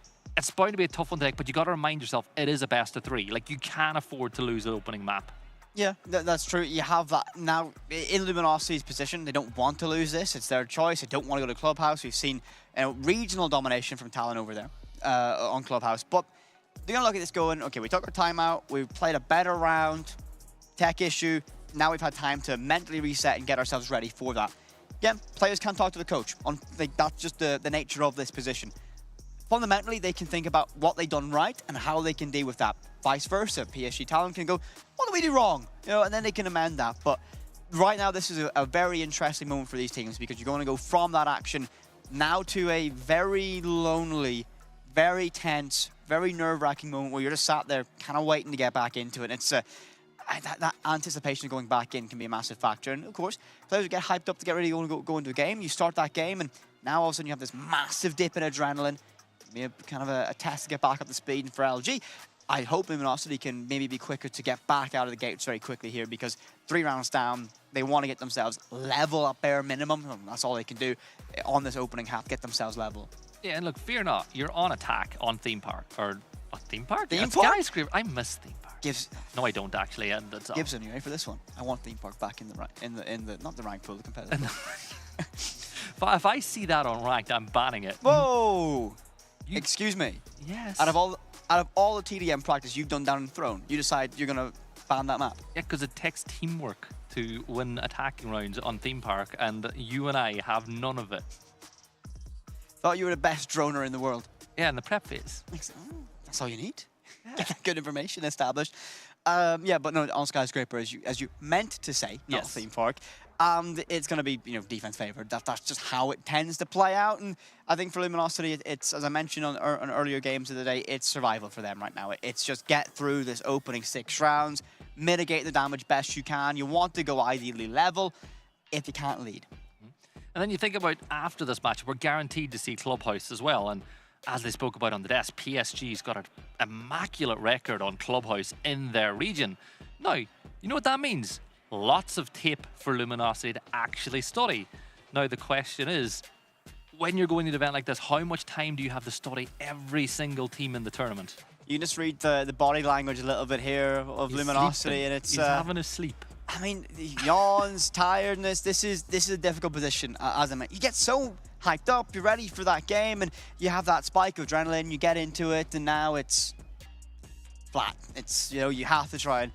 bound to be a tough one to take, but you got to remind yourself it is a best of 3. Like, you can't afford to lose the opening map. Yeah, that's true. You have that now in Luminosity's position. They don't want to lose this. It's their choice. They don't want to go to Clubhouse. We've seen regional domination from Talon over there on Clubhouse. But they're going to look at this going, okay, we took our time out. We played a better round. Tech issue. Now we've had time to mentally reset and get ourselves ready for that. Yeah, players can't talk to the coach. That's just the nature of this position. Fundamentally, they can think about what they've done right and how they can deal with that. Vice versa, PSG Talon can go, what did we do wrong? And then they can amend that. But right now, this is a very interesting moment for these teams because you're going to go from that action now to a very lonely, very tense, very nerve-wracking moment where you're just sat there kind of waiting to get back into it. It's that anticipation of going back in can be a massive factor. And of course, players get hyped up to get ready to go into a game. You start that game, and now all of a sudden you have this massive dip in adrenaline. Kind of a test to get back up to speed. And for LG, I hope Luminosity can maybe be quicker to get back out of the gates very quickly here because 3 rounds down, they want to get themselves level at bare minimum. That's all they can do on this opening half, get themselves level. Yeah, and look, fear not, you're on attack on Theme Park. Or Theme Park? Theme Park? Skyscraper. I miss Theme Park. No, I don't actually. And that's Gibson, you ready for this one? I want Theme Park back in the not the rank pool, the competitive. If I see that on ranked, I'm banning it. Whoa! Excuse me. Yes. Out of all the TDM practice you've done down in Throne, you decide you're gonna ban that map. Yeah, because it takes teamwork to win attacking rounds on Theme Park, and you and I have none of it. Thought you were the best droner in the world. Yeah, in the prep phase. That's all you need. Yeah. Get that good information established. Yeah, but no, on Skyscraper, as you meant to say, not Theme Park. And it's going to be, defense favored. That's just how it tends to play out. And I think for Luminosity, it's, as I mentioned on earlier games of the day, it's survival for them right now. It's just get through this opening 6 rounds, mitigate the damage best you can. You want to go ideally level if you can't lead. And then you think about after this match, we're guaranteed to see Clubhouse as well. And as they spoke about on the desk, PSG's got an immaculate record on Clubhouse in their region. Now, you know what that means? Lots of tape for Luminosity to actually study. Now, the question is, when you're going to an event like this, how much time do you have to study every single team in the tournament? You just read the body language a little bit here of Luminosity, and it's... He's having a sleep. I mean, yawns, tiredness, this is a difficult position, as I mentioned. You get so hyped up, you're ready for that game, and you have that spike of adrenaline, you get into it, and now it's flat. It's, you have to try and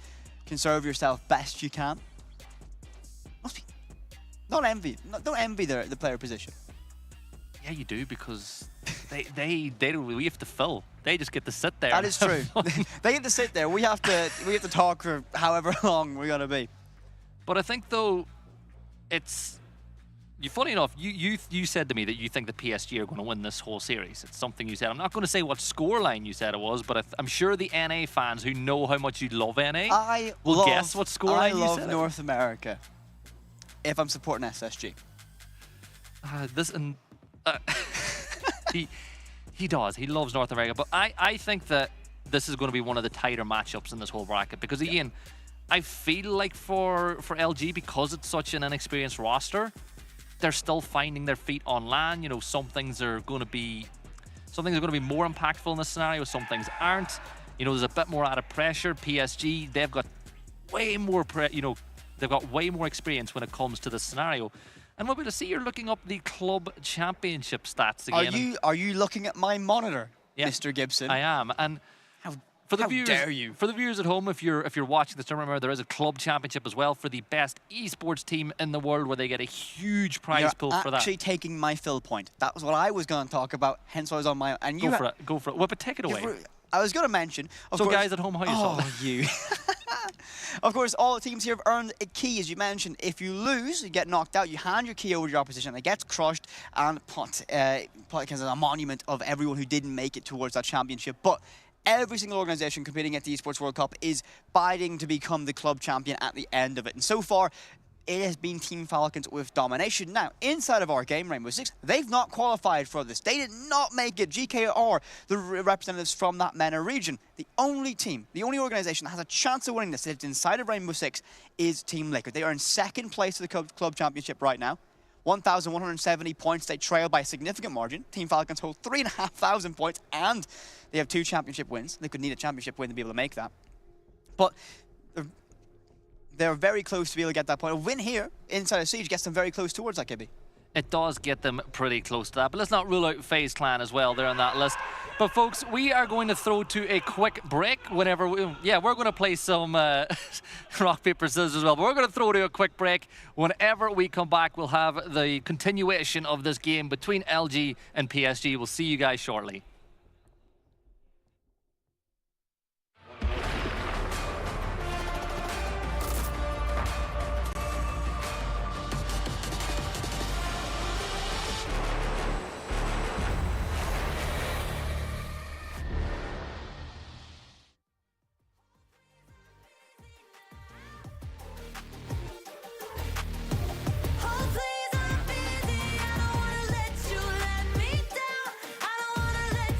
conserve yourself best you can. Don't envy the player position. Yeah, you do, because they don't really have to fill. They just get to sit there. That is true. They get to sit there. We have to talk for however long we're gonna be. But I think though, funny enough, you said to me that you think the PSG are going to win this whole series. It's something you said. I'm not going to say what scoreline you said it was, but I'm sure the NA fans who know how much you love NA will guess what scoreline you said. I love North America. If I'm supporting SSG. He does. He loves North America. But I think that this is going to be one of the tighter matchups in this whole bracket because, again, I feel like for LG, because it's such an inexperienced roster, they're still finding their feet on LAN. You know, some things are going to be more impactful in this scenario. Some things aren't. You know, there's a bit more added pressure. PSG, they've got way more they've got way more experience when it comes to this scenario. And we'll be able to see you're looking up the club championship stats again. Are you looking at my monitor, Mr. Gibson? I am. And for the viewers at home, if you're watching this, remember there is a club championship as well for the best esports team in the world, where they get a huge prize pool for that. You're actually taking my fill point. That was what I was going to talk about. Hence, I was on my. And go for it. Go for it. Whip it. Take it away. I was going to mention. So, guys at home, how you saw it? You. Of course, all teams here have earned a key, as you mentioned. If you lose, you get knocked out, you hand your key over to your opposition, it gets crushed and put as a monument of everyone who didn't make it towards that championship. But every single organization competing at the Esports World Cup is bidding to become the club champion at the end of it. And so far, it has been Team Falcons with domination. Now, inside of our game, Rainbow Six, they've not qualified for this. They did not make it. GK are the representatives from that MENA region. The only team, the only organization that has a chance of winning this that's inside of Rainbow Six is Team Liquid. They are in second place of the club championship right now. 1,170 points. They trail by a significant margin. Team Falcons hold 3,500 points, and they have 2 championship wins. They could need a championship win to be able to make that. But they're very close to be able to get that point. A win here inside of Siege gets them very close towards that, Gibby. It does get them pretty close to that. But let's not rule out FaZe Clan as well. They're on that list. But folks, we are going to throw to a quick break whenever we're going to play some rock, paper, scissors as well. But we're going to throw to a quick break. Whenever we come back, we'll have the continuation of this game between LG and PSG. We'll see you guys shortly. Please, I'm busy. I don't wanna let you let me down. I don't wanna let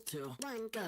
2, 1, go.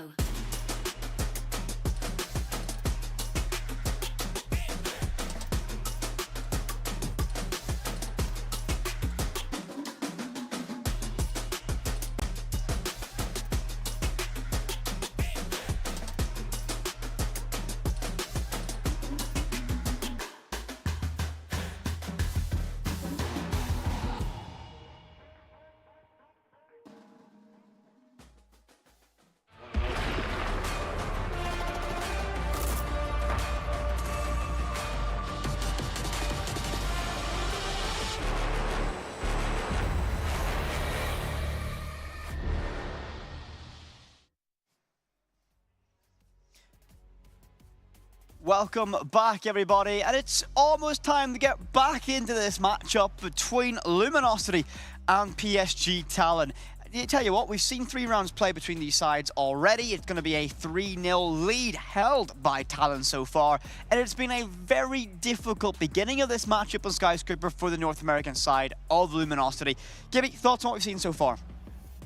Welcome back, everybody, and it's almost time to get back into this matchup between Luminosity and PSG Talon. I tell you what, we've seen 3 rounds play between these sides already. It's going to be a 3-0 lead held by Talon so far, and it's been a very difficult beginning of this matchup on Skyscraper for the North American side of Luminosity. Gibby, thoughts on what we've seen so far?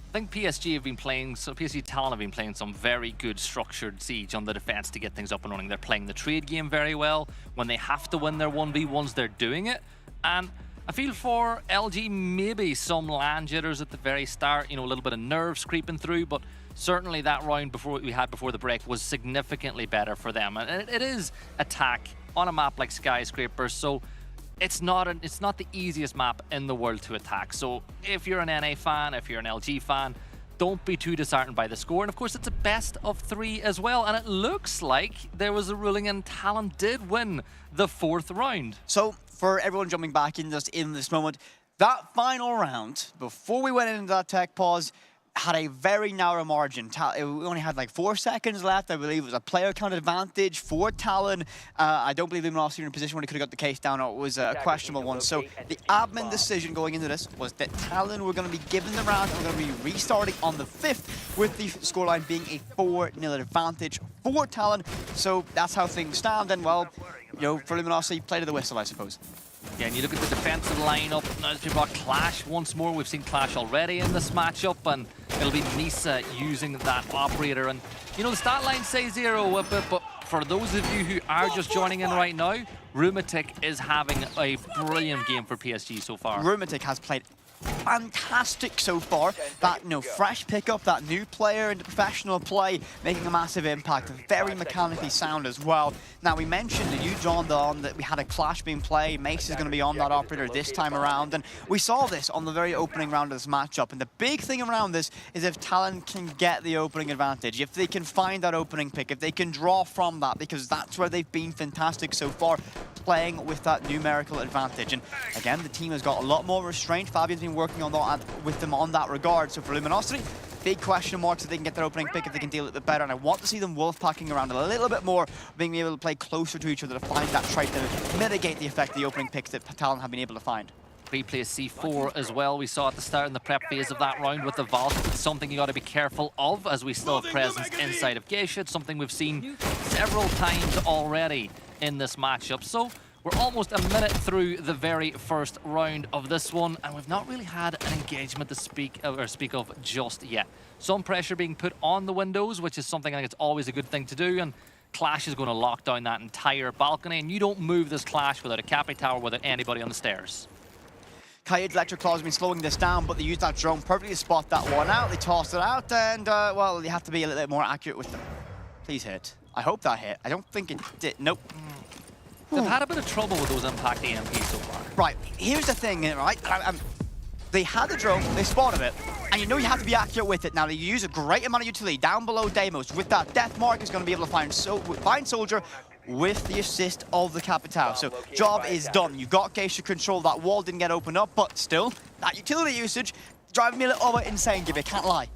I think PSG Talon have been playing some very good structured Siege on the defense to get things up and running. They're playing the trade game very well. When they have to win their 1v1s, they're doing it. And I feel for LG, maybe some land jitters at the very start, you know, a little bit of nerves creeping through, but certainly that round before the break was significantly better for them. And it is attack on a map like Skyscraper, so it's not the easiest map in the world to attack. So if you're an NA fan, if you're an LG fan, don't be too disheartened by the score. And of course, it's a best of 3 as well. And it looks like there was a ruling and Talon did win the 4th round. So for everyone jumping back in just in this moment, that final round, before we went into that tech pause, had a very narrow margin. We only had like 4 seconds left. I believe it was a player count advantage for Talon. I don't believe Luminosity were in a position where they could have got the case down, or it was a questionable one. So the admin decision going into this was that Talon were going to be given the round and we're going to be restarting on the 5th, with the scoreline being a 4-0 advantage for Talon. So that's how things stand. And well, you know, for Luminosity, play to the whistle, I suppose. Yeah, and you look at the defensive lineup. Now as we brought Clash once more. We've seen Clash already in this matchup, and it'll be Nisa using that operator. And you know, the stat line say 0 with it, but for those of you who are just joining in right now, Rumatic is having a brilliant game for PSG so far. Rumatic has played fantastic so far. That, you know, fresh pickup, that new player into professional play, making a massive impact. Very mechanically sound as well. Now, we mentioned, and you joined on, that we had a Clash being played. Mace is going to be on that operator this time around, and we saw this on the very opening round of this matchup. And the big thing around this is if Talon can get the opening advantage, if they can find that opening pick, if they can draw from that, because that's where they've been fantastic so far, playing with that numerical advantage. And again, the team has got a lot more restraint. Fabian's been working on that with them on that regard. So for Luminosity, big question marks if they can get their opening pick, if they can deal with it better. And I want to see them wolf packing around a little bit more, being able to play closer to each other to find that trait to mitigate the effect of the opening picks that Talon have been able to find. Replay C4 as well. We saw at the start in the prep phase of that round with the Valk. It's something you got to be careful of, as we still have presence inside of Geisha. It's something we've seen several times already in this matchup. So we're almost a minute through the very first round of this one, and we've not really had an engagement to speak of just yet. Some pressure being put on the windows, which is something I think it's always a good thing to do, and Clash is going to lock down that entire balcony, and you don't move this Clash without a Cappy Tower, without anybody on the stairs. Kaid's Electric Claw has been slowing this down, but they used that drone perfectly to spot that one out. They tossed it out, and, well, you have to be a little bit more accurate with them. Please hit. I hope that hit. I don't think it did. Nope. They've had a bit of trouble with those impact EMPs so far. Right, here's the thing, right? They had the drone, they spotted it, and you know you have to be accurate with it. Now, they use a great amount of utility down below Deimos. With that, Death Mark is going to be able to find Soldier with the assist of the Capitao. So, job is done. You got Geisha control. That wall didn't get opened up, but still, that utility usage driving me a little bit insane, Gibby, I can't lie.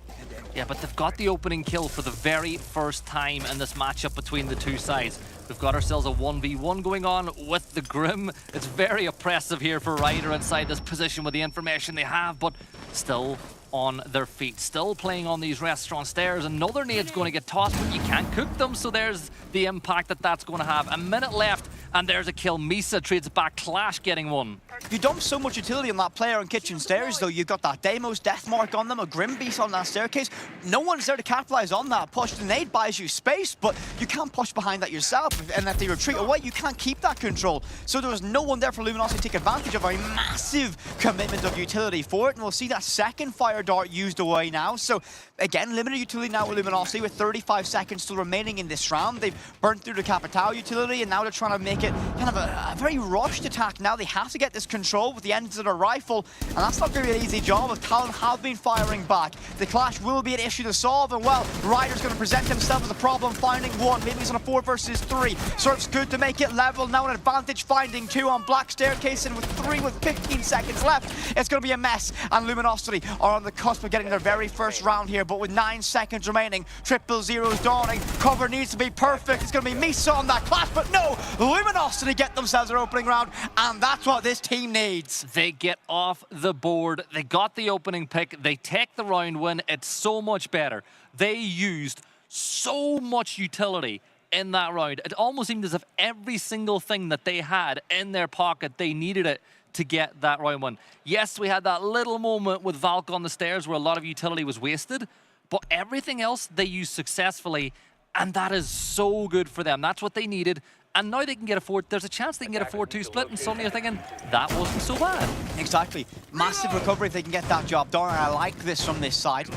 Yeah, but they've got the opening kill for the very first time in this matchup between the two sides. We've got ourselves a 1v1 going on with the Grim. It's very oppressive here for Ryder inside this position with the information they have, but still on their feet, still playing on these restaurant stairs. Another nade's going to get tossed, but you can't cook them, so there's the impact that's going to have. A minute left, And there's a kill. Misa trades it back. Clash getting one. You dump so much utility on that player on kitchen stairs, though. You've got that Deimos death mark on them, a Grim Beast on that staircase. No one's there to capitalize on that push. The nade buys you space, but you can't push behind that yourself. And if they retreat away, you can't keep that control. So there was no one there for Luminosity to take advantage of a massive commitment of utility for it. And we'll see that second fire dart used away now. So again, limited utility now with Luminosity with 35 seconds still remaining in this round. They've burned through the Capital utility, and now they're trying to make it kind of a very rushed attack. Now they have to get this control with the ends of their rifle, and that's not going to be an easy job. If Talon have been firing back, the clash will be an issue to solve, and well, Ryder's going to present himself as a problem, finding one. Maybe he's on a 4 versus 3. Surf's good to make it level. Now an advantage, finding 2 on Black Staircase, and with 3 with 15 seconds left, it's going to be a mess, and Luminosity are on the cusp of getting their very first round here, but with 9 seconds remaining, 000's dawning. Cover needs to be perfect. It's going to be Misa on that clash, but no, Luminosity get themselves their opening round, and that's what this team needs. They get off the board. They got the opening pick. They take the round win. It's so much better. They used so much utility in that round. It almost seemed as if every single thing that they had in their pocket, they needed it to get that round win. Yes, we had that little moment with Valk on the stairs where a lot of utility was wasted, but everything else they used successfully, and that is so good for them. That's what they needed. And now they can get a 4. There's a chance they can get a 4-2 split, and suddenly you're thinking, that wasn't so bad. Exactly. Massive recovery if they can get that job done, and I like this from this side.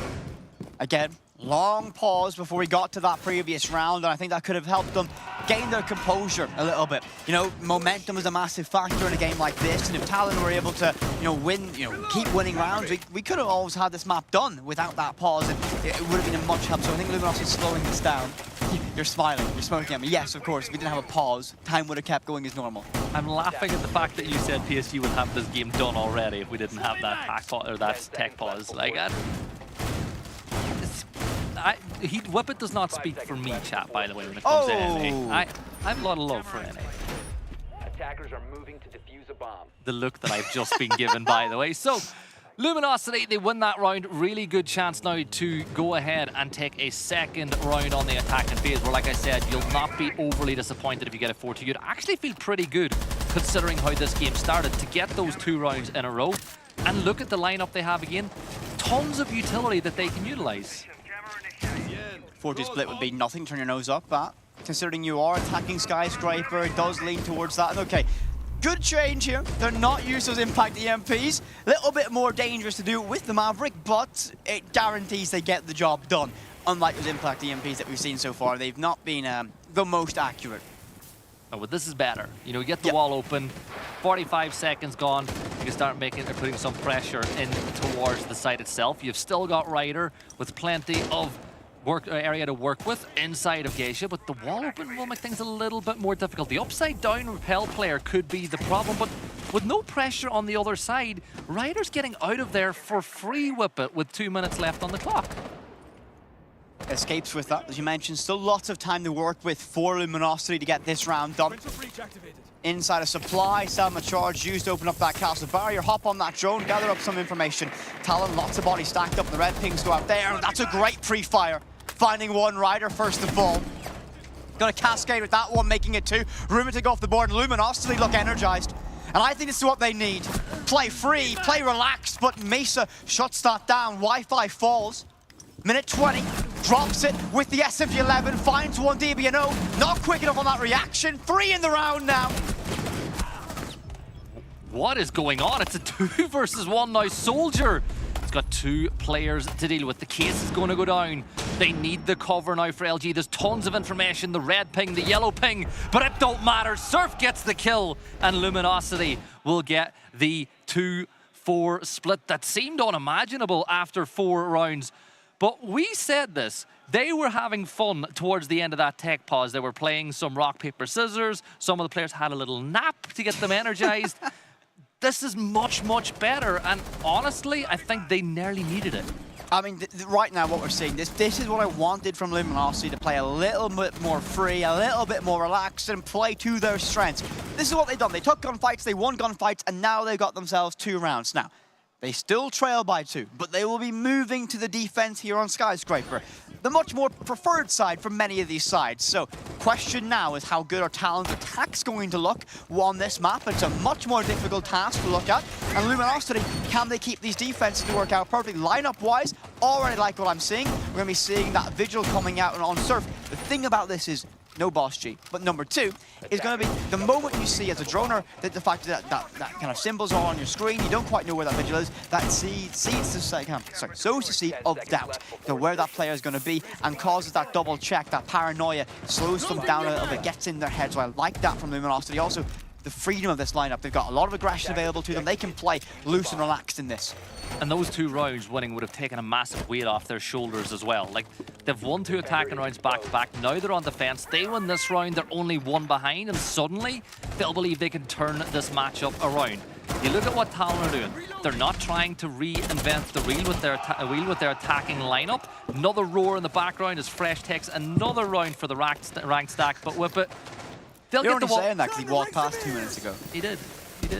Again, long pause before we got to that previous round, and I think that could have helped them gain their composure a little bit. You know, momentum is a massive factor in a game like this, and if Talon were able to, win, keep winning rounds, we could have always had this map done without that pause, and it would have been a much help. So I think Luminosity is slowing this down. You're smiling, you're smoking at me. Yes, of course, if we didn't have a pause, time would have kept going as normal. I'm laughing at the fact that you said PSG would have this game done already if we didn't have that hack pause, or that tech pause. Like, Whippet does not speak for me, chat, by the way, when it comes to NA. I have a lot of love for NA. Attackers are moving to defuse a bomb. The look that I've just been given, by the way. So, Luminosity, they win that round. Really good chance now to go ahead and take a second round on the attacking phase, where, like I said, you'll not be overly disappointed if you get a 4-2. You'd actually feel pretty good, considering how this game started, to get those 2 rounds in a row. And look at the lineup they have again. Tons of utility that they can utilize. 4-2 split would be nothing, turn your nose up at. Considering you are attacking Skyscraper, it does lean towards that. And okay, good change here. They're not used to those impact EMPs. A little bit more dangerous to do with the Maverick, but it guarantees they get the job done. Unlike those impact EMPs that we've seen so far, they've not been the most accurate. Oh, but this is better. You know, get the wall open, 45 seconds gone, you can start putting some pressure in towards the site itself. You've still got Ryder with plenty of area to work with inside of Geisha, but the wall open will make things a little bit more difficult. The upside down repel player could be the problem, but with no pressure on the other side, Ryder's getting out of there for free, Whippet, with 2 minutes left on the clock. Escapes with that, as you mentioned. Still lots of time to work with for Luminosity to get this round done. Inside a supply, Selma charge used to open up that castle barrier. Hop on that drone, gather up some information. Talon, lots of bodies stacked up, the red pings go out there, and that's a great pre-fire. Finding one Ryder first of all. Gonna cascade with that one, making it 2. Rumor to go off the board, and Luminosity look energized. And I think this is what they need. Play free, play relaxed, but Mesa shuts that down. Wi-Fi falls. Minute 20, drops it with the SMG-11, finds one DBNO. Not quick enough on that reaction. 3 in the round now. What is going on? It's a 2 versus 1 now. Soldier has got 2 players to deal with. The case is going to go down. They need the cover now for LG. There's tons of information. The red ping, the yellow ping, but it don't matter. Surf gets the kill, and Luminosity will get the 2-4 split that seemed unimaginable after 4 rounds. But we said this. They were having fun towards the end of that tech pause. They were playing some rock, paper, scissors. Some of the players had a little nap to get them energized. This is much, much better. And honestly, I think they nearly needed it. I mean, right now what we're seeing, this is what I wanted from Luminosity, to play a little bit more free, a little bit more relaxed, and play to their strengths. This is what they've done. They took gunfights, they won gunfights, and now they've got themselves 2 rounds. Now, they still trail by 2, but they will be moving to the defense here on Skyscraper. the much more preferred side from many of these sides. So, question now is how good are Talon's attacks going to look on this map? It's a much more difficult task to look at. And Luminosity, can they keep these defenses to work out perfectly? Lineup-wise, already like what I'm seeing. We're going to be seeing that Vigil coming out and on Surf. The thing about this is, no boss G. But number two is going to be the moment you see as a droner that the fact that kind of symbols are on your screen, you don't quite know where that Vigil is, that sows the seed of doubt to where that player is going to be and causes that double check, that paranoia, slows them down a little bit, gets in their head. So I like that from Luminosity. Also, the freedom of this lineup. They've got a lot of aggression available to them. They can play loose and relaxed in this. And those 2 rounds winning would have taken a massive weight off their shoulders as well. Like, they've won 2 attacking rounds back-to-back. Now they're on defense. They win this round, they're only 1 behind, and suddenly they'll believe they can turn this matchup around. You look at what Talon are doing. They're not trying to reinvent the wheel with their attacking lineup. Another roar in the background as Fresh takes another round for the ranked stack, but with it, they'll You're get the only saying that because he walked past 2 minutes ago. He did,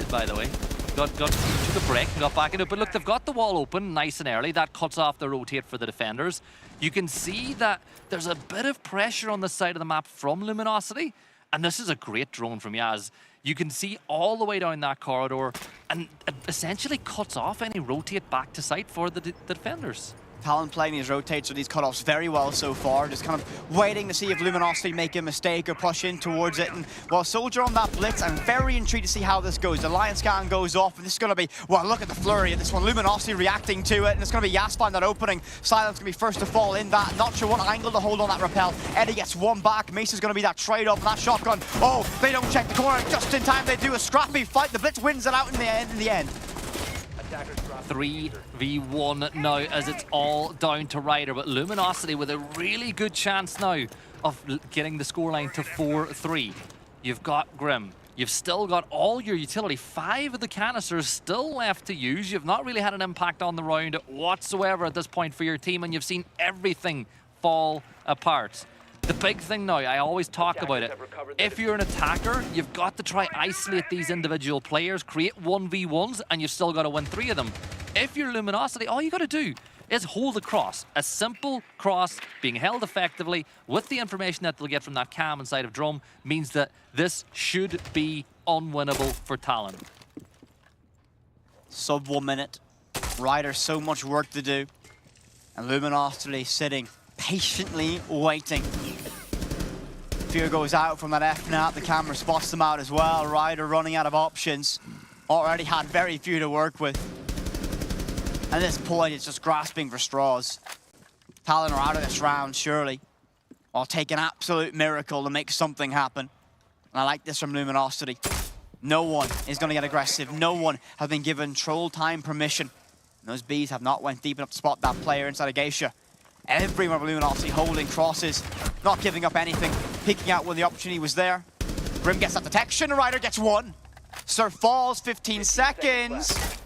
by the way. Took a break and got back into it. But look, they've got the wall open nice and early. That cuts off the rotate for the defenders. You can see that there's a bit of pressure on the side of the map from Luminosity. And this is a great drone from Yaz. You can see all the way down that corridor, and it essentially cuts off any rotate back to site for the defenders. Talon playing these rotates or these cutoffs very well so far, just kind of waiting to see if Luminosity make a mistake or push in towards it. And while Soldier on that blitz, I'm very intrigued to see how this goes. The Lion Scan goes off, and this is going to be, well, look at the flurry of this one. Luminosity reacting to it, and it's going to be Yaspan that opening. Silence going to be first to fall in that. Not sure what angle to hold on that rappel. Eddie gets one back. Mesa's going to be that trade-off, and that shotgun. Oh, they don't check the corner just in time. They do a scrappy fight. The blitz wins it out in the end. 3v1 now as it's all down to Ryder, but Luminosity with a really good chance now of getting the scoreline to 4-3. You've got Grim. You've still got all your utility. 5 of the canisters still left to use. You've not really had an impact on the round whatsoever at this point for your team, and you've seen everything fall apart. The big thing now, I always talk about it, if you're an attacker, you've got to try isolate these individual players, create 1v1s, and you've still got to win 3 of them. If you're Luminosity, all you got to do is hold a cross. A simple cross being held effectively with the information that they'll get from that cam inside of Drum means that this should be unwinnable for Talon. Sub 1 minute. Ryder, so much work to do. And Luminosity sitting patiently waiting. Fear goes out from that FNAT. The camera spots them out as well. Ryder running out of options. Already had very few to work with. At this point, it's just grasping for straws. Talon are out of this round, surely. I'll take an absolute miracle to make something happen. And I like this from Luminosity. No one is going to get aggressive. No one has been given troll time permission. And those bees have not went deep enough to spot that player inside of Geisha. Everyone of Luminosity holding crosses, not giving up anything, picking out when the opportunity was there. Grim gets that detection, Ryder gets 1. Surf falls, 15 seconds.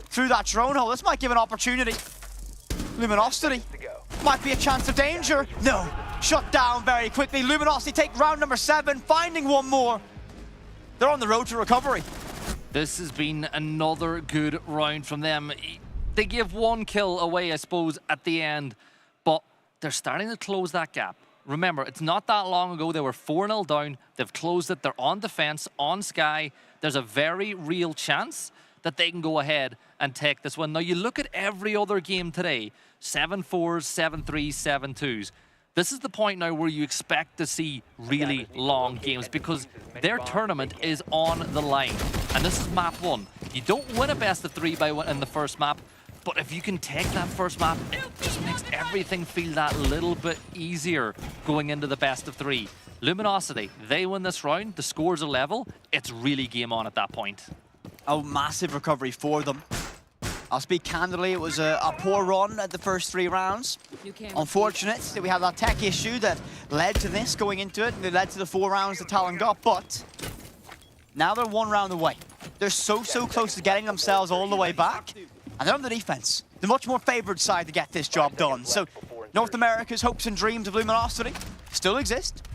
Through that drone hole, this might give an opportunity. Luminosity might be a chance of danger. No, shut down very quickly. Luminosity take round number 7, finding 1 more. They're on the road to recovery. This has been another good round from them. They give 1 kill away, I suppose, at the end, but they're starting to close that gap. Remember, it's not that long ago they were 4-0 down. They've closed it. They're on defense, on Sky. There's a very real chance that they can go ahead and take this one. Now, you look at every other game today, 7-4s, 7-3s, 7-2s. This is the point now where you expect to see really long games because their tournament is on the line. And this is map 1. You don't win a best of 3 by in the first map, but if you can take that first map, it just makes everything feel that little bit easier going into the best of 3. Luminosity, they win this round, the scores are level, it's really game on at that point. A massive recovery for them. I'll speak candidly, it was a poor run at the first 3 rounds. Unfortunate that we had that tech issue that led to this going into it, and it led to the 4 rounds that Talon got, but now they're 1 round away. They're so close to getting themselves all the way back, and they're on the defense. The much more favored side to get this job done. So North America's hopes and dreams of Luminosity still exist.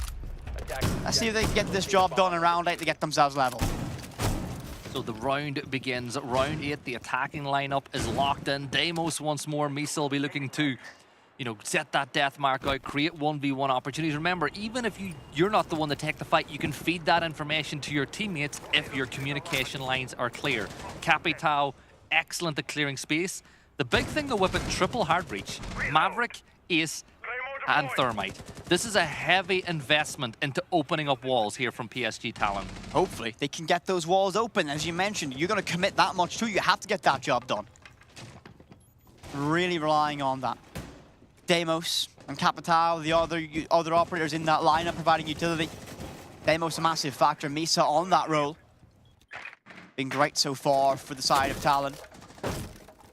Let's see if they can get this job done in round 8 to get themselves level. So the round begins. Round 8, the attacking lineup is locked in. Deimos once more. Misa will be looking to, you know, set that death mark out, create 1v1 opportunities. Remember, even if you're not the one to take the fight, you can feed that information to your teammates if your communication lines are clear. Capitao, excellent at clearing space. The big thing though, Whippet, triple hard breach. Maverick, Ace, and Thermite. This is a heavy investment into opening up walls here from PSG Talon. Hopefully, they can get those walls open. As you mentioned, you're going to commit that much too. You have to get that job done. Really relying on that. Deimos and Capitao, the other operators in that lineup providing utility. Deimos a massive factor. Misa on that role. Been great so far for the side of Talon.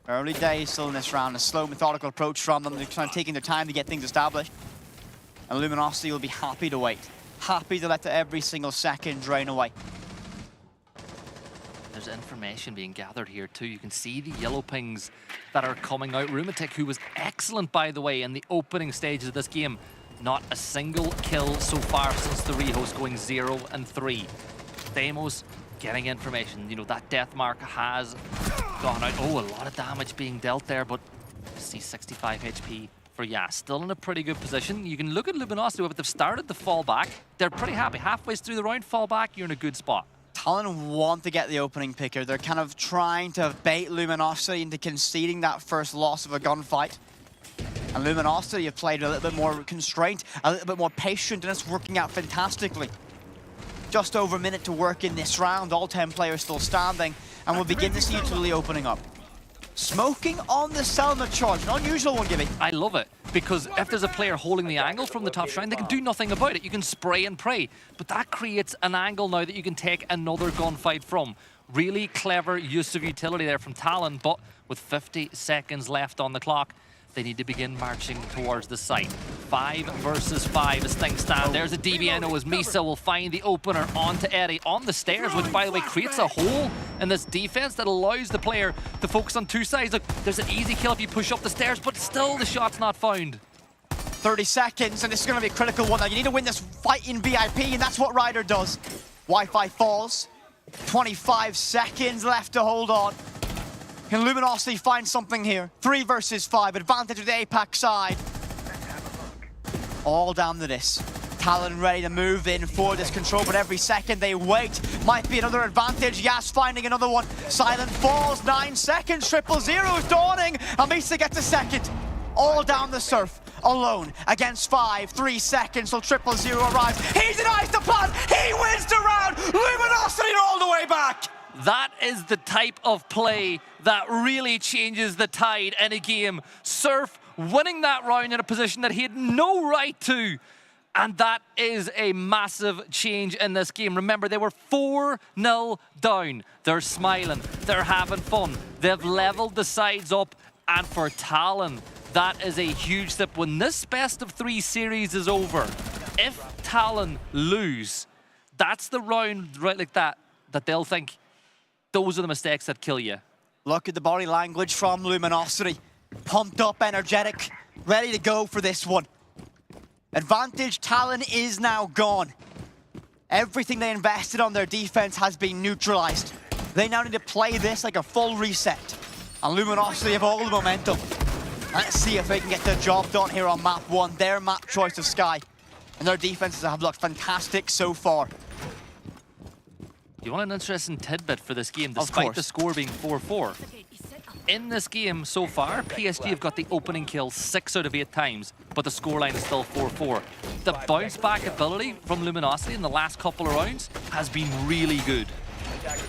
Early days still in this round. A slow, methodical approach from them. They're kind of taking their time to get things established. And Luminosity will be happy to wait. Happy to let every single second drain away. There's information being gathered here too. You can see the yellow pings that are coming out. Rumatic, who was excellent, by the way, in the opening stages of this game. Not a single kill so far since the rehost, going 0 and 3. Deimos getting information. You know, that death mark has gone out. Oh, a lot of damage being dealt there, but see 65 HP for Yas. Still in a pretty good position. You can look at Luminosity, but they've started to fall back. They're pretty happy. Halfway through the round, fall back, you're in a good spot. Talon want to get the opening pick here. They're kind of trying to bait Luminosity into conceding that first loss of a gunfight. And Luminosity have played a little bit more constrained, a little bit more patient, and it's working out fantastically. Just over a minute to work in this round. All 10 players still standing, and we'll begin to see utility opening up. Smoking on the Selma charge, an unusual one, Gibby. I love it, because if there's a player holding the angle from the top shrine, they can do nothing about it. You can spray and pray, but that creates an angle now that you can take another gunfight from. Really clever use of utility there from Talon, but with 50 seconds left on the clock, they need to begin marching towards the site. 5 versus 5 as things stand. There's a DBNO as Misa will find the opener onto Eddie on the stairs, which, by the way, creates a hole in this defense that allows the player to focus on two sides. Look, there's an easy kill if you push up the stairs, but still the shot's not found. 30 seconds, and this is going to be a critical one. Now, you need to win this fight in VIP, and that's what Ryder does. Wi-Fi falls. 25 seconds left to hold on. Can Luminosity find something here? 3 versus 5, advantage of the APAC side. All down to this. Talon ready to move in for this control, but every second they wait might be another advantage. Yas finding another one. Silent falls, 9 seconds, 0-0 is dawning. Amisa gets a second. All down the surf, alone, against 5, 3 seconds till 0-0 arrives. He denies the plant, he wins the round. Luminosity are all the way back. That is the type of play that really changes the tide in a game. Surf winning that round in a position that he had no right to. And that is a massive change in this game. Remember, they were 4-0 down. They're smiling. They're having fun. They've leveled the sides up. And for Talon, that is a huge step. When this best of 3 series is over, if Talon lose, that's the round right like that they'll think, those are the mistakes that kill you. Look at the body language from Luminosity. Pumped up, energetic, ready to go for this one. Advantage Talon is now gone. Everything they invested on their defense has been neutralized. They now need to play this like a full reset. And Luminosity have all the momentum. Let's see if they can get their job done here on map 1, their map choice of Sky. And their defenses have looked fantastic so far. You want an interesting tidbit for this game, despite the score being 4-4. In this game so far, PSG have got the opening kill 6 out of 8 times, but the scoreline is still 4-4. The bounce back ability from Luminosity in the last couple of rounds has been really good.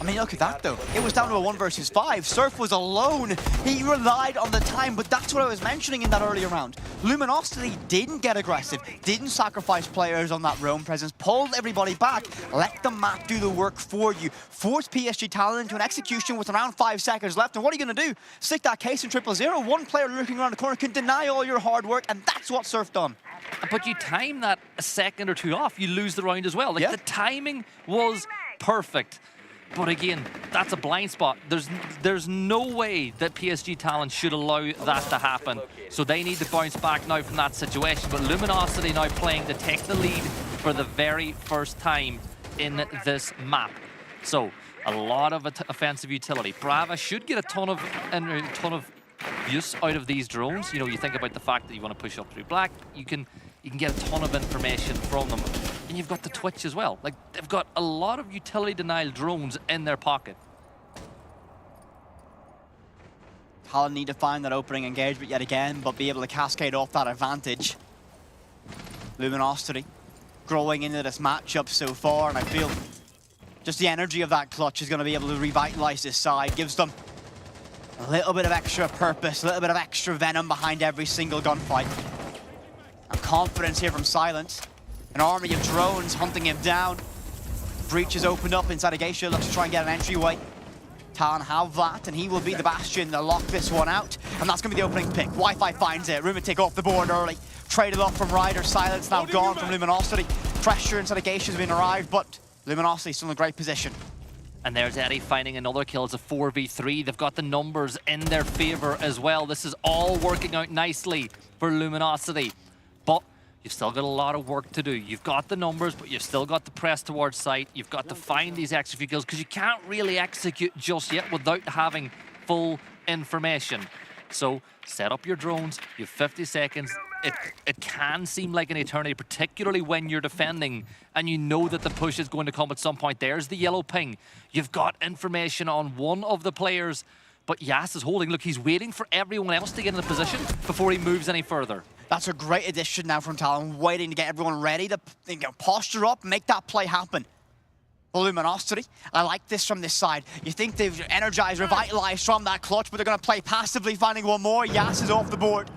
I mean, look at that, though. It was down to a 1 versus 5. Surf was alone. He relied on the time, but that's what I was mentioning in that earlier round. Luminosity didn't get aggressive, didn't sacrifice players on that roam presence, pulled everybody back, let the map do the work for you, forced PSG Talon into an execution with around 5 seconds left. And what are you going to do? Stick that case in 0-0? One player looking around the corner can deny all your hard work, and that's what Surf done. But you time that a second or two off, you lose the round as well. Like, the timing was perfect. But again, that's a blind spot. There's no way that PSG Talon should allow that to happen. So they need to bounce back now from that situation. But Luminosity now playing to take the lead for the very first time in this map. So a lot of offensive utility. Brava should get a ton of use out of these drones. You know, you think about the fact that you want to push up through black, you can get a ton of information from them. And you've got the Twitch as well. Like, they've got a lot of utility denial drones in their pocket. Talon need to find that opening engagement yet again, but be able to cascade off that advantage. Luminosity growing into this matchup so far, and I feel just the energy of that clutch is going to be able to revitalize this side, gives them a little bit of extra purpose, a little bit of extra venom behind every single gunfight. And confidence here from Silence. An army of drones hunting him down. Breach is opened up inside of Geisha, looks to try and get an entryway. Talon have that, and he will be the bastion to lock this one out. And that's going to be the opening pick. Wi-Fi finds it. Rumour take off the board early. Traded off from Ryder. Silence now gone from Luminosity. Pressure inside of Geisha has been arrived, but Luminosity still in a great position. And there's Eddie finding another kill. It's a 4v3. They've got the numbers in their favor as well. This is all working out nicely for Luminosity. But you've still got a lot of work to do. You've got the numbers, but you've still got the press towards site. You've got to find these extra few kills because you can't really execute just yet without having full information. So set up your drones. You have 50 seconds. It can seem like an eternity, particularly when you're defending and you know that the push is going to come at some point. There's the yellow ping. You've got information on one of the players, but Yas is holding. Look, he's waiting for everyone else to get in the position before he moves any further. That's a great addition now from Talon, waiting to get everyone ready to posture up, make that play happen. Luminosity, I like this from this side. You think they've energized, revitalized from that clutch, but they're going to play passively, finding one more. Yas is off the board.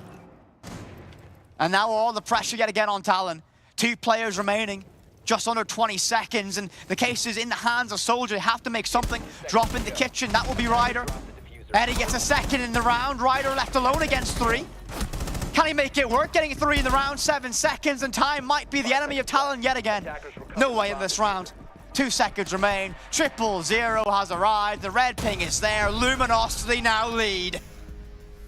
And now all the pressure yet again on Talon. 2 players remaining, just under 20 seconds, and the case is in the hands of Soldier. They have to make something. Drop in the kitchen, that will be Ryder. Eddie gets a second in the round. Ryder left alone against 3. Can he make it work? Getting 3 in the round, 7 seconds, and time might be the enemy of Talon yet again. No way in this round. 2 seconds remain. 000 has arrived. The red ping is there. Luminosity now lead.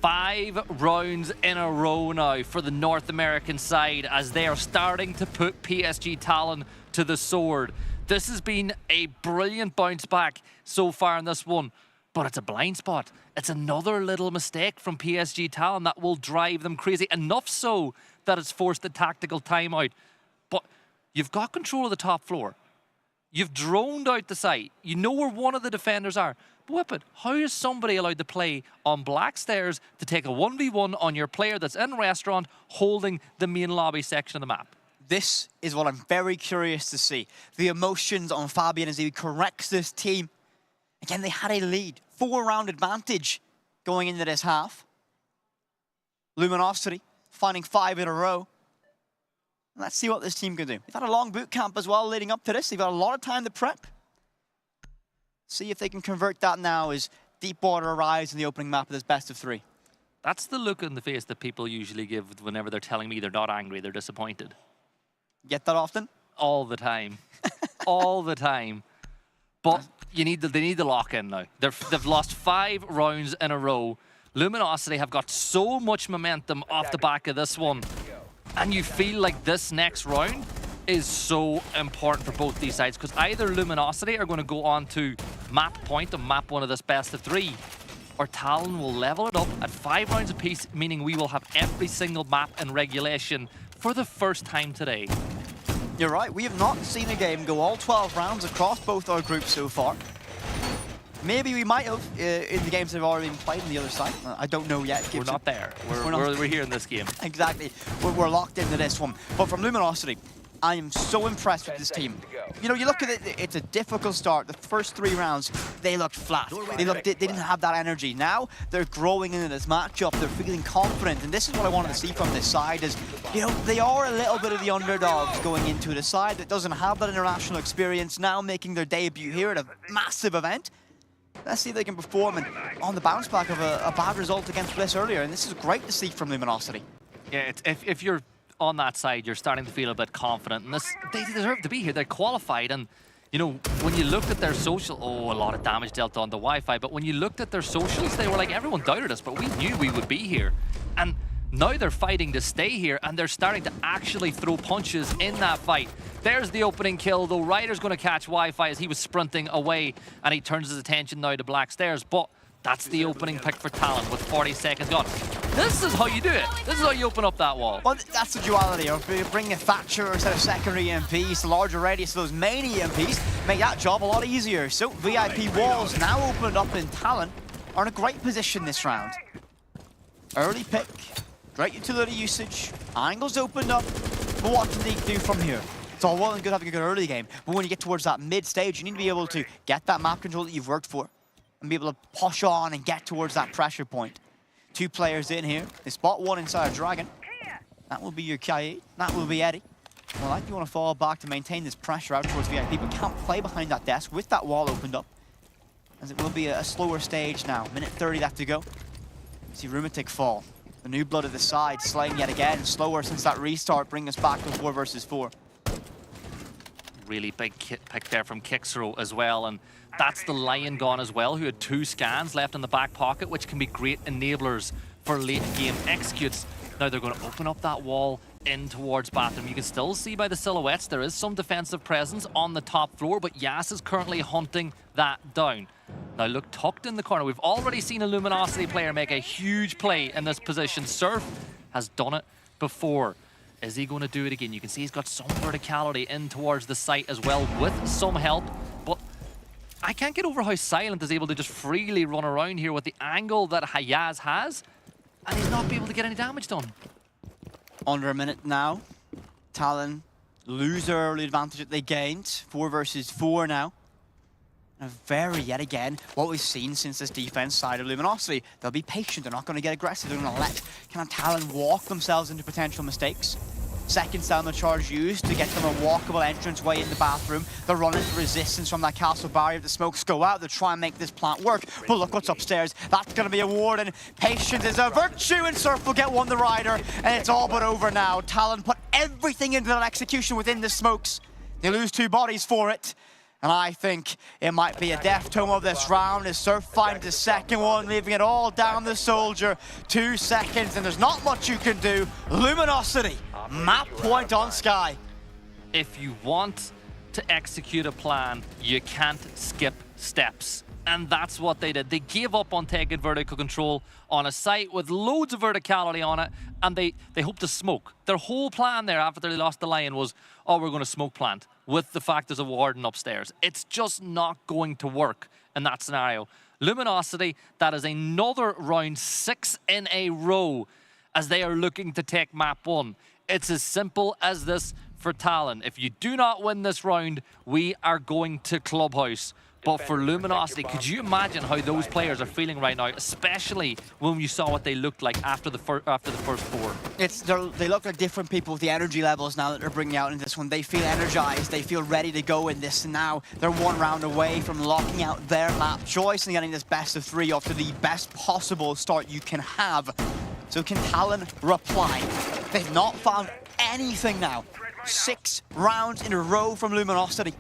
5 rounds in a row now for the North American side as they are starting to put PSG Talon to the sword. This has been a brilliant bounce back so far in this one, but it's a blind spot. It's another little mistake from PSG Talon that will drive them crazy, enough so that it's forced the tactical timeout. But you've got control of the top floor. You've droned out the site. You know where one of the defenders are. Whip it. How is somebody allowed to play on black stairs to take a 1v1 on your player that's in restaurant holding the main lobby section of the map? This is what I'm very curious to see. The emotions on Fabian as he corrects this team. Again, they had a lead. 4-round advantage going into this half. Luminosity finding 5 in a row. Let's see what this team can do. They've had a long boot camp as well leading up to this. They've got a lot of time to prep. See if they can convert that now as Deepwater arrives in the opening map of this best of 3. That's the look in the face that people usually give whenever they're telling me they're not angry, they're disappointed. Get that often? All the time. All the time. But they need to lock in now. They've lost 5 rounds in a row. Luminosity have got so much momentum off the back of this one. And you feel like this next round is so important for both these sides because either Luminosity are going to go on to map point and map one of this best of 3, or Talon will level it up at 5 rounds apiece, meaning we will have every single map in regulation for the first time today. You're right, we have not seen a game go all 12 rounds across both our groups so far. Maybe we might have in the games that have already been played on the other side. I don't know yet. We're not there. We're here in this game. Exactly. We're locked into this one. But from Luminosity, I am so impressed with this team. You know, you look at it, it's a difficult start. The first 3 rounds, they looked flat. They didn't have that energy. Now, they're growing into this matchup. They're feeling confident. And this is what I wanted to see from this side is, you know, they are a little bit of the underdogs going into the side that doesn't have that international experience, now making their debut here at a massive event. Let's see if they can perform and on the bounce back of a bad result against Bliss earlier. And this is great to see from Luminosity. Yeah, if you're on that side, you're starting to feel a bit confident. And they deserve to be here. They're qualified. And, you know, when you looked at their social, a lot of damage dealt on the Wi-Fi. But when you looked at their socials, they were like, everyone doubted us, but we knew we would be here. And now they're fighting to stay here, and they're starting to actually throw punches in that fight. There's the opening kill, though. Ryder's going to catch Wi-Fi as he was sprinting away, and he turns his attention now to black stairs. But That's the opening pick for Talon with 40 seconds gone. This is how you do it. This is how you open up that wall. Well, that's the duality of bringing a Thatcher instead of secondary EMPs, the larger radius of those main EMPs, make that job a lot easier. So VIP walls now opened up in Talon are in a great position this round. Early pick, great utility usage, angles opened up, but what can they do from here? It's all well and good having a good early game, but when you get towards that mid stage, you need to be able to get that map control that you've worked for and be able to push on and get towards that pressure point. 2 players in here. They spot one inside a Dragon. That will be your Kaid. That will be Eddie. Well, I think you want to fall back to maintain this pressure out towards VIP, but can't play behind that desk with that wall opened up, as it will be a slower stage now. Minute 30 left to go. See Rumatic fall. The new blood at the side, slaying yet again. Slower since that restart, bringing us back to 4 versus 4. Really big pick there from Kixero as well, and that's the Lion gone as well, who had 2 scans left in the back pocket, which can be great enablers for late game executes. Now they're going to open up that wall in towards bathroom. You can still see by the silhouettes there is some defensive presence on the top floor, but Yas is currently hunting that down. Now look, tucked in the corner. We've already seen a Luminosity player make a huge play in this position. Surf has done it before. Is he going to do it again? You can see he's got some verticality in towards the site as well with some help, but I can't get over how Silent is able to just freely run around here with the angle that Hayaz has, and he's not be able to get any damage done. Under a minute now. Talon lose their early advantage that they gained. 4 versus 4 now. And yet again, what we've seen since this defense side of Luminosity. They'll be patient, they're not going to get aggressive, they're going to let Talon walk themselves into potential mistakes. Seconds down the charge used to get them a walkable entrance way in the bathroom. They're running into resistance from that castle barrier. The smokes go out, they try and make this plant work. But look what's upstairs. That's going to be a warden. Patience is a virtue, and Surf will get one the rider. And it's all but over now. Talon put everything into that execution within the smokes. They lose 2 bodies for it. And I think it might be a death tome of this round as Surf finds the second one, leaving it all down the soldier. 2 seconds, and there's not much you can do. Luminosity, map point on Sky. If you want to execute a plan, you can't skip steps. And that's what they did. They gave up on taking vertical control on a site with loads of verticality on it, and they hope to smoke. Their whole plan there after they lost the Lion was, oh, we're going to smoke plant with the fact there's a warden upstairs. It's just not going to work in that scenario. Luminosity, that is another round 6 in a row as they are looking to take map 1. It's as simple as this for Talon. If you do not win this round, we are going to Clubhouse. But for Luminosity, could you imagine how those players are feeling right now, especially when you saw what they looked like after the first 4? They look like different people with the energy levels now that they're bringing out in this one. They feel energized, they feel ready to go in this, and now they're 1 round away from locking out their map choice and getting this best of 3 off to the best possible start you can have. So can Talon reply? They've not found anything now. 6 rounds in a row from Luminosity.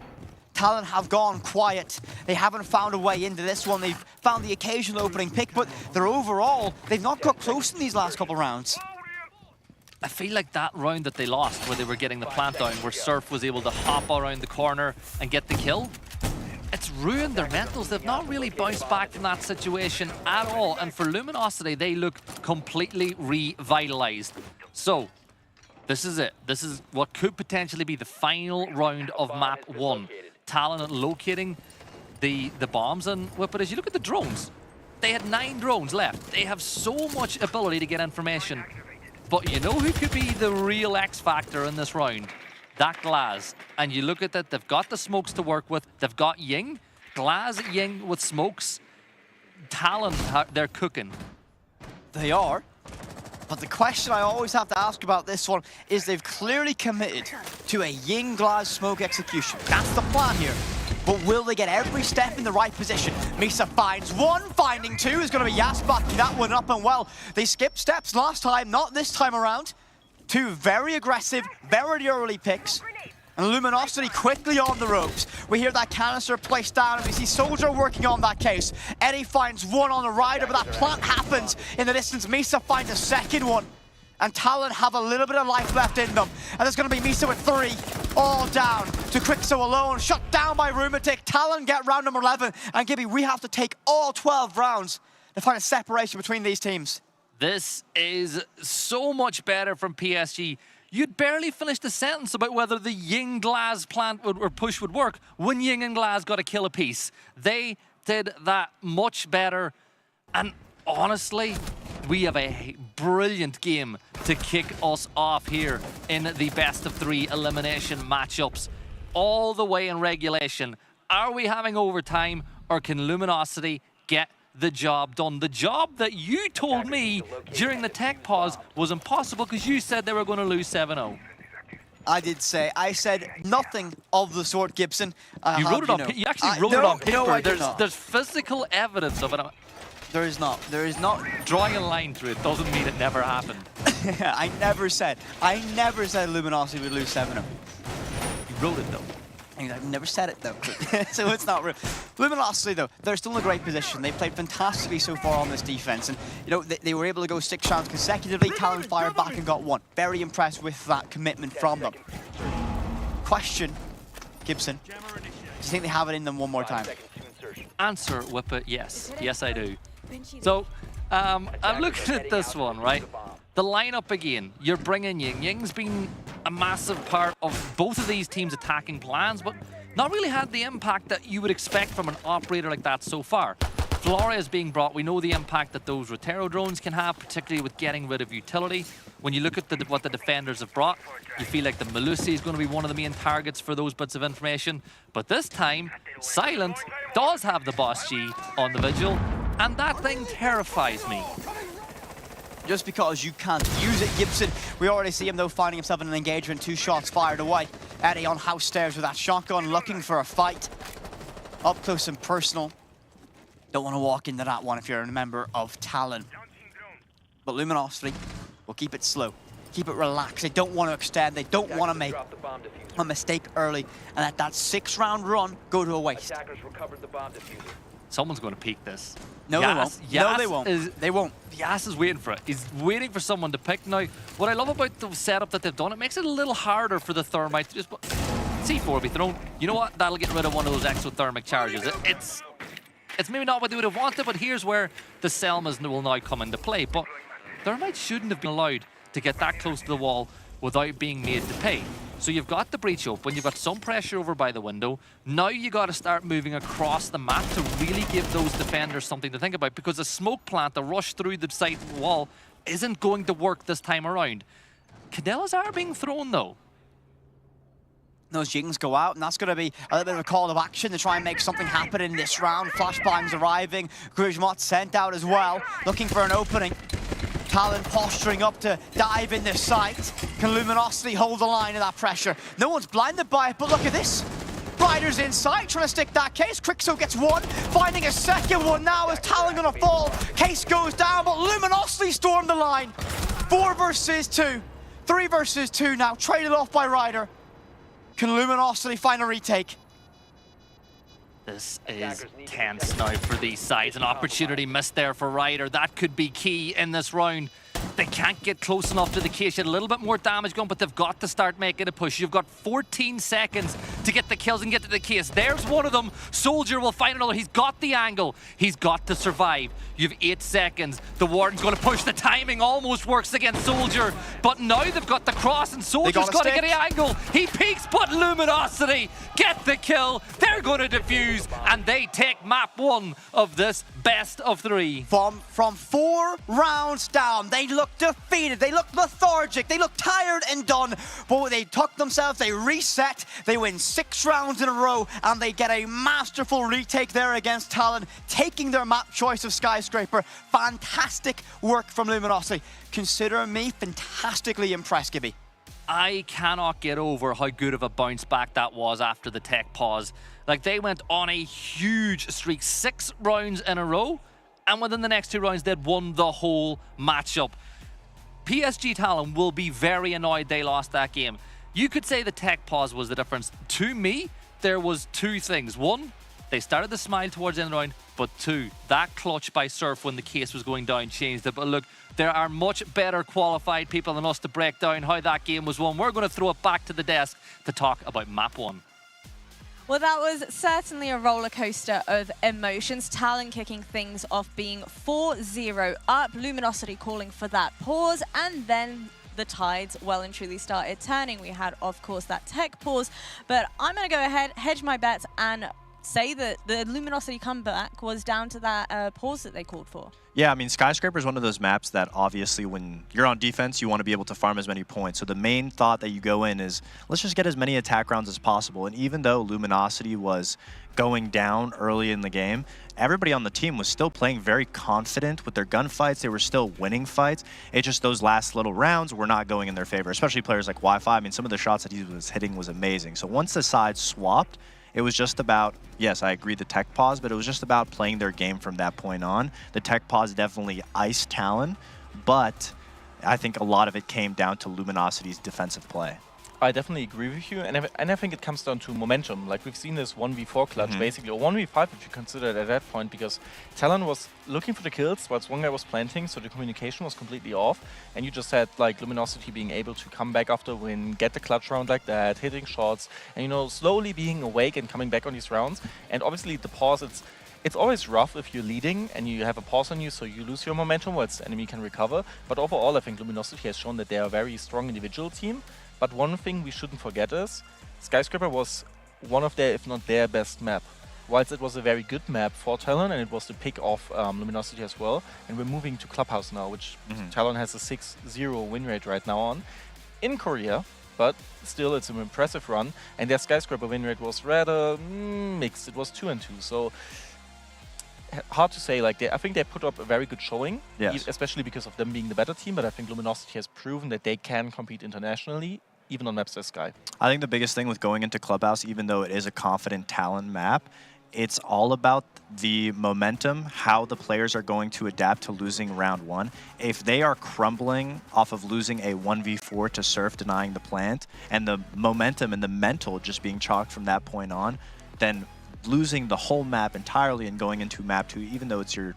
Talon have gone quiet. They haven't found a way into this one. They've found the occasional opening pick, but they've not got close in these last couple rounds. I feel like that round that they lost, where they were getting the plant down, where Surf was able to hop around the corner and get the kill, it's ruined their mentals. They've not really bounced back from that situation at all. And for Luminosity, they look completely revitalized. So, this is it. This is what could potentially be the final round of map 1. Talon locating the bombs, and but as you look at the drones, they had 9 drones left. They have so much ability to get information. But you know who could be the real X factor in this round? That Glaz. And you look at that, they've got the smokes to work with. They've got Ying. Glaz, Ying with smokes. Talon, they're cooking. They are. But the question I always have to ask about this one is they've clearly committed to a Ying Glaz smoke execution. That's the plan here. But will they get every step in the right position? Misa finds 1, finding 2 is going to be Yas backing that one up, and well, they skipped steps last time, not this time around. 2 very aggressive, very early picks. And Luminosity quickly on the ropes. We hear that canister placed down as we see Soldier working on that case. Eddie finds 1 on the rider, but that plant happens in the distance. Misa finds a second one. And Talon have a little bit of life left in them. And there's going to be Misa with 3. All down to Quixo alone. Shut down by Rumatic. Talon get round number 11. And Gibby, we have to take all 12 rounds to find a separation between these teams. This is so much better from PSG. You'd barely finished the sentence about whether the Ying Glass plant or push would work when Ying and Glass got a kill apiece. They did that much better. And honestly, we have a brilliant game to kick us off here in the best of 3 elimination matchups. All the way in regulation. Are we having overtime, or can Luminosity get the job done? The job that you told me during the tech pause was impossible because you said they were going to lose 7-0. I said nothing of the sort, Gibson. You wrote it on. You actually wrote it on paper. No, there's physical evidence of it. There is not. There is not. Drawing a line through it doesn't mean it never happened. I never said Luminosity would lose 7-0. You wrote it though. I've never said it though, so it's not real. Luminosity though, they're still in a great position. They've played fantastically so far on this defense, and you know they were able to go 6 rounds consecutively. Talon fired back and got 1. Very impressed with that commitment from them. Question, Gibson, do you think they have it in them one more time? Answer, Whippet, yes. Yes, I do. So, I'm looking at this one, right? The lineup again, you're bringing Ying. Ying's been a massive part of both of these teams' attacking plans, but not really had the impact that you would expect from an operator like that so far. Floria is being brought. We know the impact that those Rotero drones can have, particularly with getting rid of utility. When you look at what the defenders have brought, you feel like the Melusi is going to be one of the main targets for those bits of information. But this time, Silent does have the Boss G on the Vigil, and that thing terrifies me. Just because you can't use it, Gibson. We already see him, though, finding himself in an engagement. 2 shots fired away. Eddie on house stairs with that shotgun, looking for a fight. Up close and personal. Don't want to walk into that one if you're a member of Talon. But Luminosity will keep it slow. Keep it relaxed. They don't want to extend. They don't want to make a mistake early and let that 6-round run go to a waste. Someone's going to peek this. No, they won't. No, they won't. They won't. Yas is waiting for it. He's waiting for someone to pick. Now, what I love about the setup that they've done, it makes it a little harder for the Thermite to just... C4 will be thrown. You know what? That'll get rid of one of those exothermic charges. It's maybe not what they would have wanted, but here's where the Selmas will now come into play. But Thermite shouldn't have been allowed to get that close to the wall without being made to pay. So you've got the breach open, you've got some pressure over by the window. Now you got to start moving across the map to really give those defenders something to think about, because a smoke plant, the rush through the site wall, isn't going to work this time around. Cadellas are being thrown though. Those Jings go out, and that's going to be a little bit of a call of action to try and make something happen in this round. Flashbangs arriving, Grujmot sent out as well, looking for an opening. Talon posturing up to dive in this site. Can Luminosity hold the line of that pressure? No one's blinded by it, but look at this. Riders inside, trying to stick that case. Quixo gets 1, finding a second one now as Talon gonna fall. Case goes down, but Luminosity stormed the line. 4 versus 2. 3 versus 2 now, traded off by Ryder. Can Luminosity find a retake? This is tense now for these sides. An opportunity missed there for Ryder. That could be key in this round. They can't get close enough to the case. You had a little bit more damage going, but they've got to start making a push. You've got 14 seconds to get the kills and get to the case. There's one of them. Soldier will find another. He's got the angle. He's got to survive. You've 8 seconds. The Warden's going to push. The timing almost works against Soldier, but now they've got the cross, and Soldier's got to get the angle. He peeks, but Luminosity get the kill. They're going to defuse, and they take map 1 of this best of 3. From 4 rounds down, they look defeated, they look lethargic, they look tired and done, but they took themselves, they reset, they win 6 rounds in a row, and they get a masterful retake there against Talon, taking their map choice of Skyscraper. Fantastic work from Luminosity. Consider me fantastically impressed, Gibby. I cannot get over how good of a bounce back that was after the tech pause. Like, they went on a huge streak, 6 rounds in a row, and within the next 2 rounds, they'd won the whole matchup. PSG Talon will be very annoyed they lost that game. You could say the tech pause was the difference. To me, there was 2 things. 1, they started to smile towards the end of the round, but 2, that clutch by Surf when the case was going down changed it. But look, there are much better qualified people than us to break down how that game was won. We're going to throw it back to the desk to talk about map 1. Well, that was certainly a roller coaster of emotions. Talon kicking things off, being 4-0 up. Luminosity calling for that pause, and then the tides well and truly started turning. We had, of course, that tech pause, but I'm going to go ahead, hedge my bets, and say that the Luminosity comeback was down to that pause that they called for. Yeah, I mean, Skyscraper is one of those maps that obviously when you're on defense, you want to be able to farm as many points. So the main thought that you go in is, let's just get as many attack rounds as possible. And even though Luminosity was going down early in the game, everybody on the team was still playing very confident with their gunfights. They were still winning fights. It's just those last little rounds were not going in their favor, especially players like Wi-Fi. I mean, some of the shots that he was hitting was amazing. So once the sides swapped, it was just about, yes, I agree, the tech pause, but it was just about playing their game from that point on. The tech pause definitely iced Talon, but I think a lot of it came down to Luminosity's defensive play. I definitely agree with you, and I think it comes down to momentum. Like, we've seen this 1v4 clutch, basically, or 1v5 if you consider it at that point, because Talon was looking for the kills whilst one guy was planting, so the communication was completely off, and you just had, like, Luminosity being able to come back after a win, get the clutch round like that, hitting shots, and, you know, slowly being awake and coming back on these rounds. And obviously the pause, it's always rough if you're leading and you have a pause on you, so you lose your momentum whilst the enemy can recover. But overall, I think Luminosity has shown that they are a very strong individual team. But one thing we shouldn't forget is Skyscraper was one of their, if not their, best map. Whilst it was a very good map for Talon, and it was the pick of Luminosity as well, and we're moving to Clubhouse now, which Talon has a 6-0 win rate right now on, in Korea, but still it's an impressive run, and their Skyscraper win rate was rather mixed. It was 2-2, so hard to say. Like, I think they put up a very good showing, especially because of them being the better team, but I think Luminosity has proven that they can compete internationally, even on maps like Sky. I think the biggest thing with going into Clubhouse, even though it is a confident Talon map, it's all about the momentum, how the players are going to adapt to losing round one. If they are crumbling off of losing a 1v4 to Surf, denying the plant, and the momentum and the mental just being chalked from that point on, then losing the whole map entirely and going into map 2, even though it's your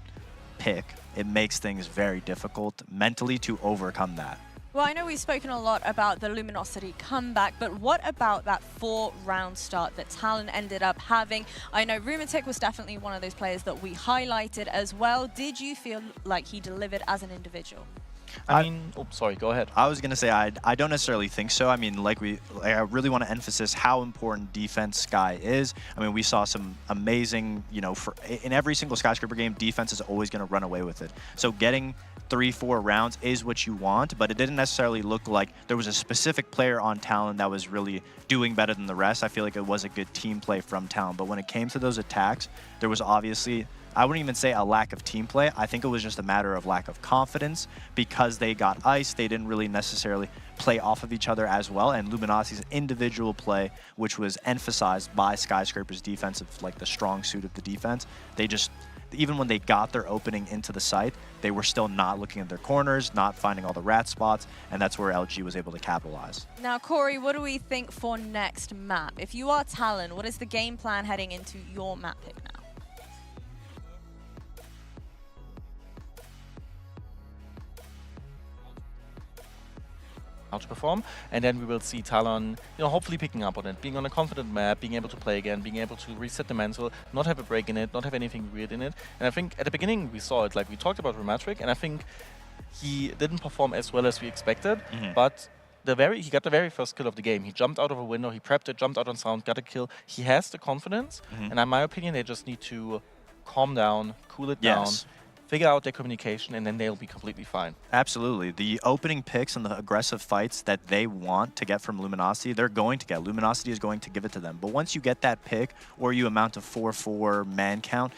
pick, it makes things very difficult mentally to overcome that. Well, I know we've spoken a lot about the Luminosity comeback, but what about that 4-round start that Talon ended up having? I know Rumatic was definitely one of those players that we highlighted as well. Did you feel like he delivered as an individual? I mean, oh, sorry, go ahead. I was going to say, I don't necessarily think so. I mean, I really want to emphasize how important defense Sky is. I mean, we saw some amazing, you know, in every single Skyscraper game, defense is always going to run away with it. So getting 3-4 rounds is what you want, but it didn't necessarily look like there was a specific player on Talon that was really doing better than the rest. I feel like it was a good team play from Talon, but when it came to those attacks, there was obviously, I wouldn't even say a lack of team play. I think it was just a matter of lack of confidence because they got iced. They didn't really necessarily play off of each other as well. And Luminosity's individual play, which was emphasized by Skyscraper's defensive, like the strong suit of the defense, they just, even when they got their opening into the site, they were still not looking at their corners, not finding all the rat spots, and that's where LG was able to capitalize. Now, Corey, what do we think for next map? If you are Talon, what is the game plan heading into your map pick now? How to perform, and then we will see Talon, you know, hopefully picking up on it, being on a confident map, being able to play again, being able to reset the mental, not have a break in it, not have anything weird in it. And I think at the beginning we saw it, like we talked about Rumatric, and I think he didn't perform as well as we expected, but he got the very first kill of the game. He jumped out of a window, he prepped it, jumped out on sound, got a kill. He has the confidence, and in my opinion, they just need to calm down, cool it down, figure out their communication, and then they'll be completely fine. Absolutely. The opening picks and the aggressive fights that they want to get from Luminosity, they're going to get. Luminosity is going to give it to them. But once you get that pick or you amount to 4-4 man count,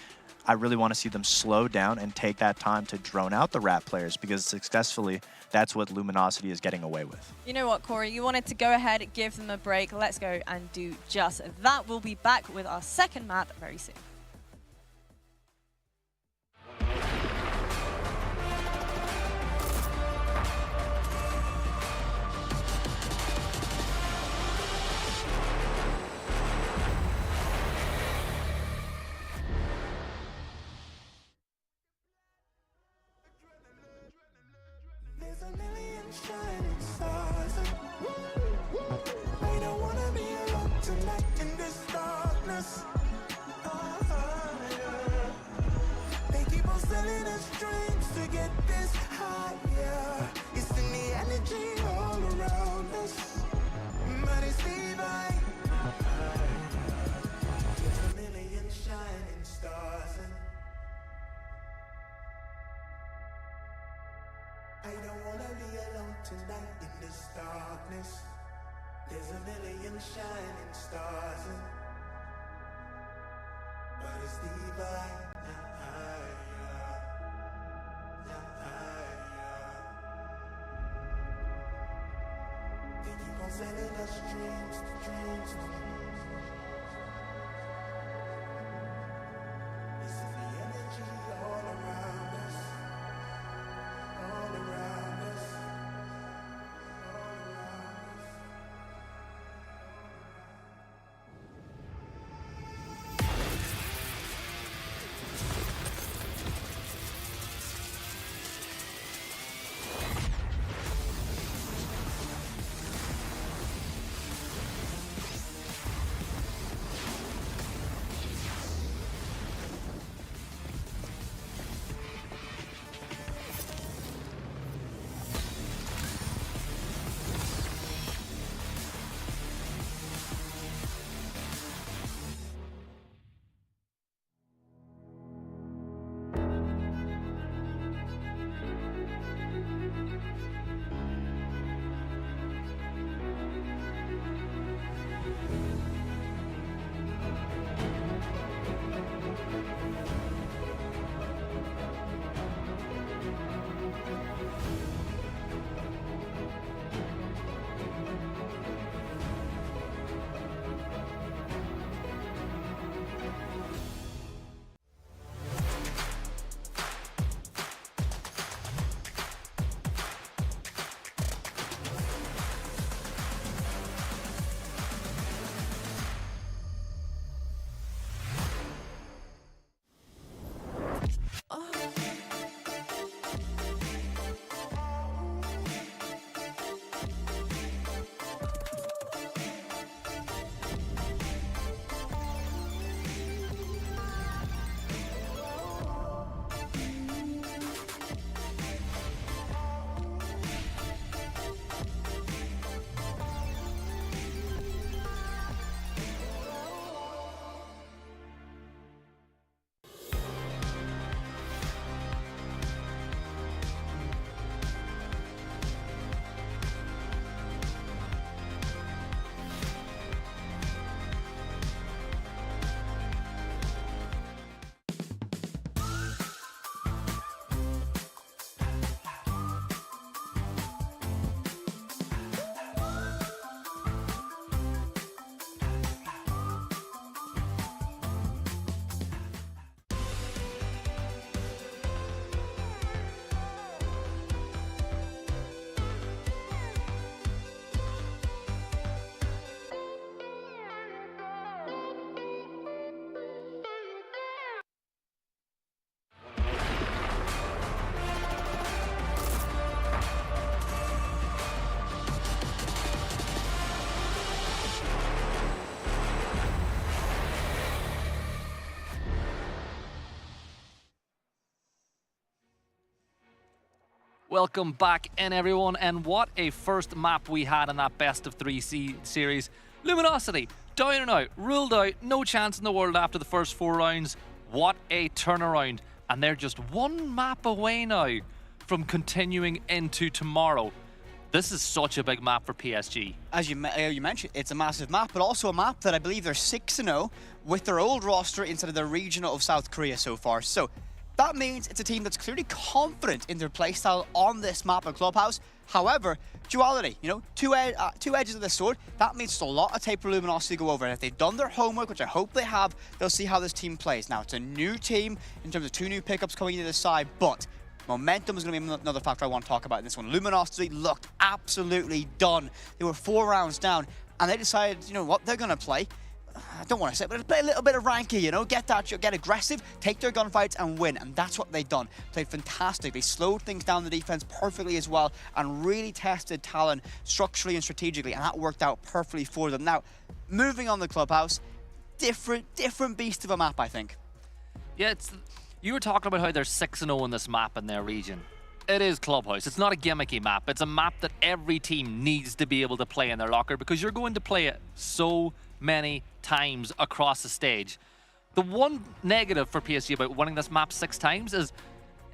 I really want to see them slow down and take that time to drone out the rat players, because successfully, that's what Luminosity is getting away with. You know what, Corey? You wanted to go ahead, give them a break. Let's go and do just that. We'll be back with our second map very soon. us. They keep on selling us dreams to get this higher. It's in the energy all around us, but it's divine. There's a million shining stars, and I don't wanna be alone tonight in this darkness. There's a million shining stars, and but it's divine. They keep on selling us dreams, dreams. It's in the energy all around us, all around us, all around us. Welcome back in, everyone, and what a first map we had in that best of 3 series. Luminosity, down and out, ruled out, no chance in the world after the first 4 rounds. What a turnaround, and they're just one map away now from continuing into tomorrow. This is such a big map for PSG. As you mentioned, it's a massive map, but also a map that I believe they're 6-0 with their old roster instead of the regional of South Korea so far. So that means it's a team that's clearly confident in their playstyle on this map of Clubhouse. However, duality, you know, two edges of the sword, that means there's a lot of tape for Luminosity to go over. And if they've done their homework, which I hope they have, they'll see how this team plays. Now, it's a new team in terms of 2 new pickups coming into the side, but momentum is going to be another factor I want to talk about in this one. Luminosity looked absolutely done. They were 4 rounds down, and they decided, you know what, they're going to play. I don't want to say it, but play a little bit of ranky, you know, get aggressive, take their gunfights and win, and that's what they've done. Played fantastic. They slowed things down the defense perfectly as well, and really tested Talon structurally and strategically, and that worked out perfectly for them. Now, moving on the Clubhouse, different beast of a map, I think. Yeah, you were talking about how they're 6-0 in this map in their region. It is Clubhouse. It's not a gimmicky map. It's a map that every team needs to be able to play in their locker because you're going to play it so many times across the stage. The one negative for PSG about winning this map 6 times is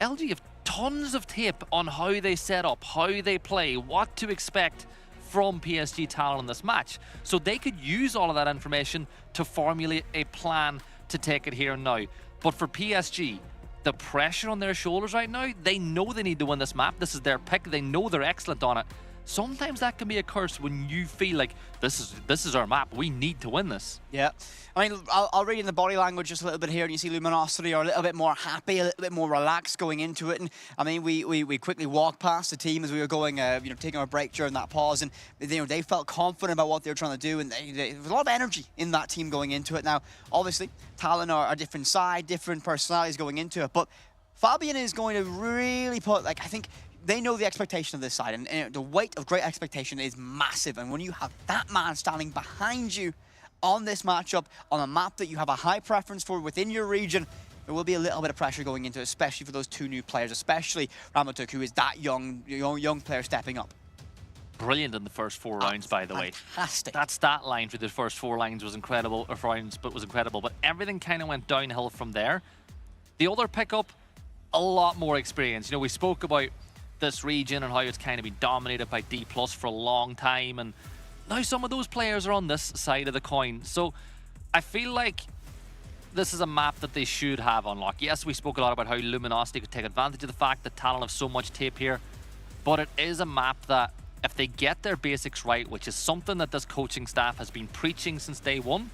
LG have tons of tape on how they set up, how they play, what to expect from PSG talent in this match. So they could use all of that information to formulate a plan to take it here and now. But for PSG, the pressure on their shoulders right now, they know they need to win this map. This is their pick. They know they're excellent on it. Sometimes that can be a curse when you feel like this is our map. We need to win this. Yeah. I mean, I'll read in the body language just a little bit here, and you see Luminosity are a little bit more happy, a little bit more relaxed going into it. And I mean, we quickly walked past the team as we were going, taking our break during that pause, and they felt confident about what they were trying to do, and there was a lot of energy in that team going into it. Now, obviously, Talon are a different side, different personalities going into it, but Fabian is going to really put, I think, they know the expectation of this side, and the weight of great expectation is massive. And when you have that man standing behind you on this matchup, on a map that you have a high preference for within your region, there will be a little bit of pressure going into it, especially for those 2 new players, especially Ramatuk, who is that young player stepping up. Brilliant in the first 4 rounds, by the way. Fantastic. That stat line for the first 4 rounds was incredible, but everything kind of went downhill from there. The other pickup, a lot more experience. We spoke about this region and how it's kind of been dominated by D+ for a long time, and now some of those players are on this side of the coin. So I feel like this is a map that they should have on lock. Yes, we spoke a lot about how Luminosity could take advantage of the fact that Talon have so much tape here, but it is a map that if they get their basics right, which is something that this coaching staff has been preaching since day one,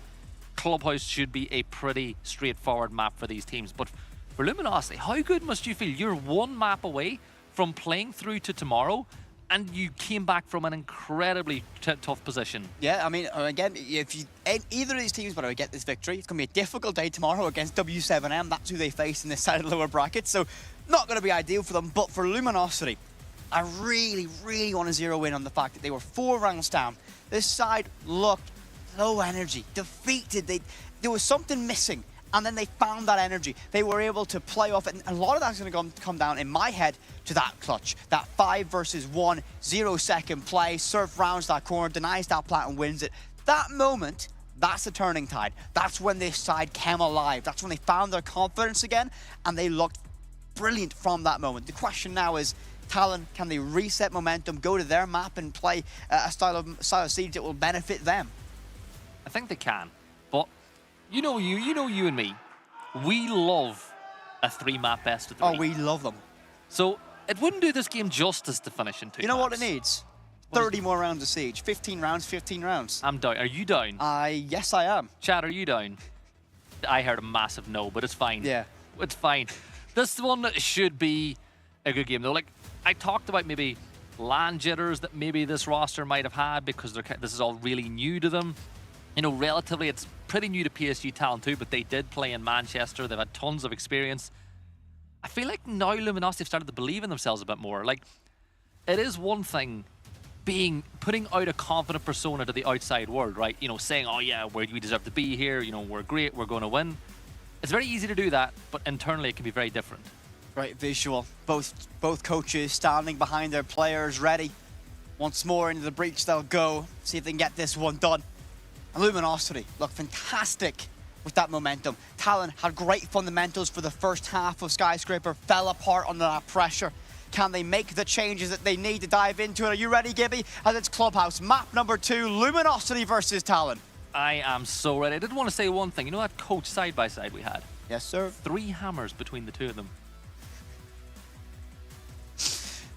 Clubhouse should be a pretty straightforward map for these teams. But for Luminosity, how good must you feel? You're 1 map away from playing through to tomorrow, and you came back from an incredibly tough position. Yeah, I mean, again, if either of these teams were to get this victory, it's going to be a difficult day tomorrow against W7M. That's who they face in this side of the lower bracket, so not going to be ideal for them. But for Luminosity, I really, really want to zero in on the fact that they were 4 rounds down. This side looked low energy, defeated. There was something missing. And then they found that energy. They were able to play off it. And a lot of that's going to come down, in my head, to that clutch. That 5 versus 1, 0-second play, Surf rounds that corner, denies that plant and wins it. That moment, that's the turning tide. That's when this side came alive. That's when they found their confidence again, and they looked brilliant from that moment. The question now is, Talon, can they reset momentum, go to their map and play a style of Siege that will benefit them? I think they can, but you know you and me, we love a 3-map best of 3. Oh, we love them. So it wouldn't do this game justice to finish in 2 You know maps. what it needs? 30 more rounds of Siege. 15 rounds, 15 rounds. I'm down. Are you down? Yes, I am. Chad, are you down? I heard a massive no, but it's fine. Yeah. It's fine. This one should be a good game, though. I talked about maybe LAN jitters that maybe this roster might have had because this is all really new to them. Relatively, it's pretty new to PSG Talent too, but they did play in Manchester. They've had tons of experience. I feel like now Luminosity have started to believe in themselves a bit more. It is one thing putting out a confident persona to the outside world, right? Saying, oh yeah, we deserve to be here. We're great. We're going to win. It's very easy to do that, but internally it can be very different. Right, visual. Both coaches standing behind their players, ready. Once more into the breach they'll go. See if they can get this one done. And Luminosity looked fantastic with that momentum. Talon had great fundamentals for the first half of Skyscraper, fell apart under that pressure. Can they make the changes that they need to dive into it? Are you ready, Gibby? As it's Clubhouse, map number 2, Luminosity versus Talon. I am so ready. I did want to say one thing. That coach side-by-side we had? Yes, sir. 3 hammers between the 2 of them.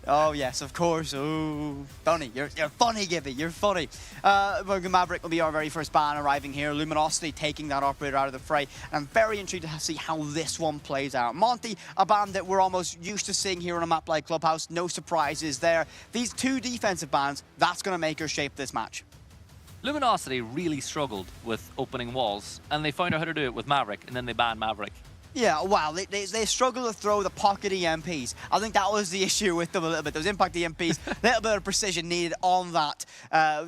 Oh, yes, of course. Oh, funny. You're funny, Gibby. You're funny. Maverick will be our very first ban arriving here. Luminosity taking that operator out of the fray. And I'm very intrigued to see how this one plays out. Monty, a ban that we're almost used to seeing here on a map like Clubhouse. No surprises there. These 2 defensive bans, that's going to make or shape this match. Luminosity really struggled with opening walls, and they found out how to do it with Maverick, and then they banned Maverick. Yeah, wow, they struggle to throw the pocket EMPs. I think that was the issue with them a little bit. Those impact EMPs, a little bit of precision needed on that.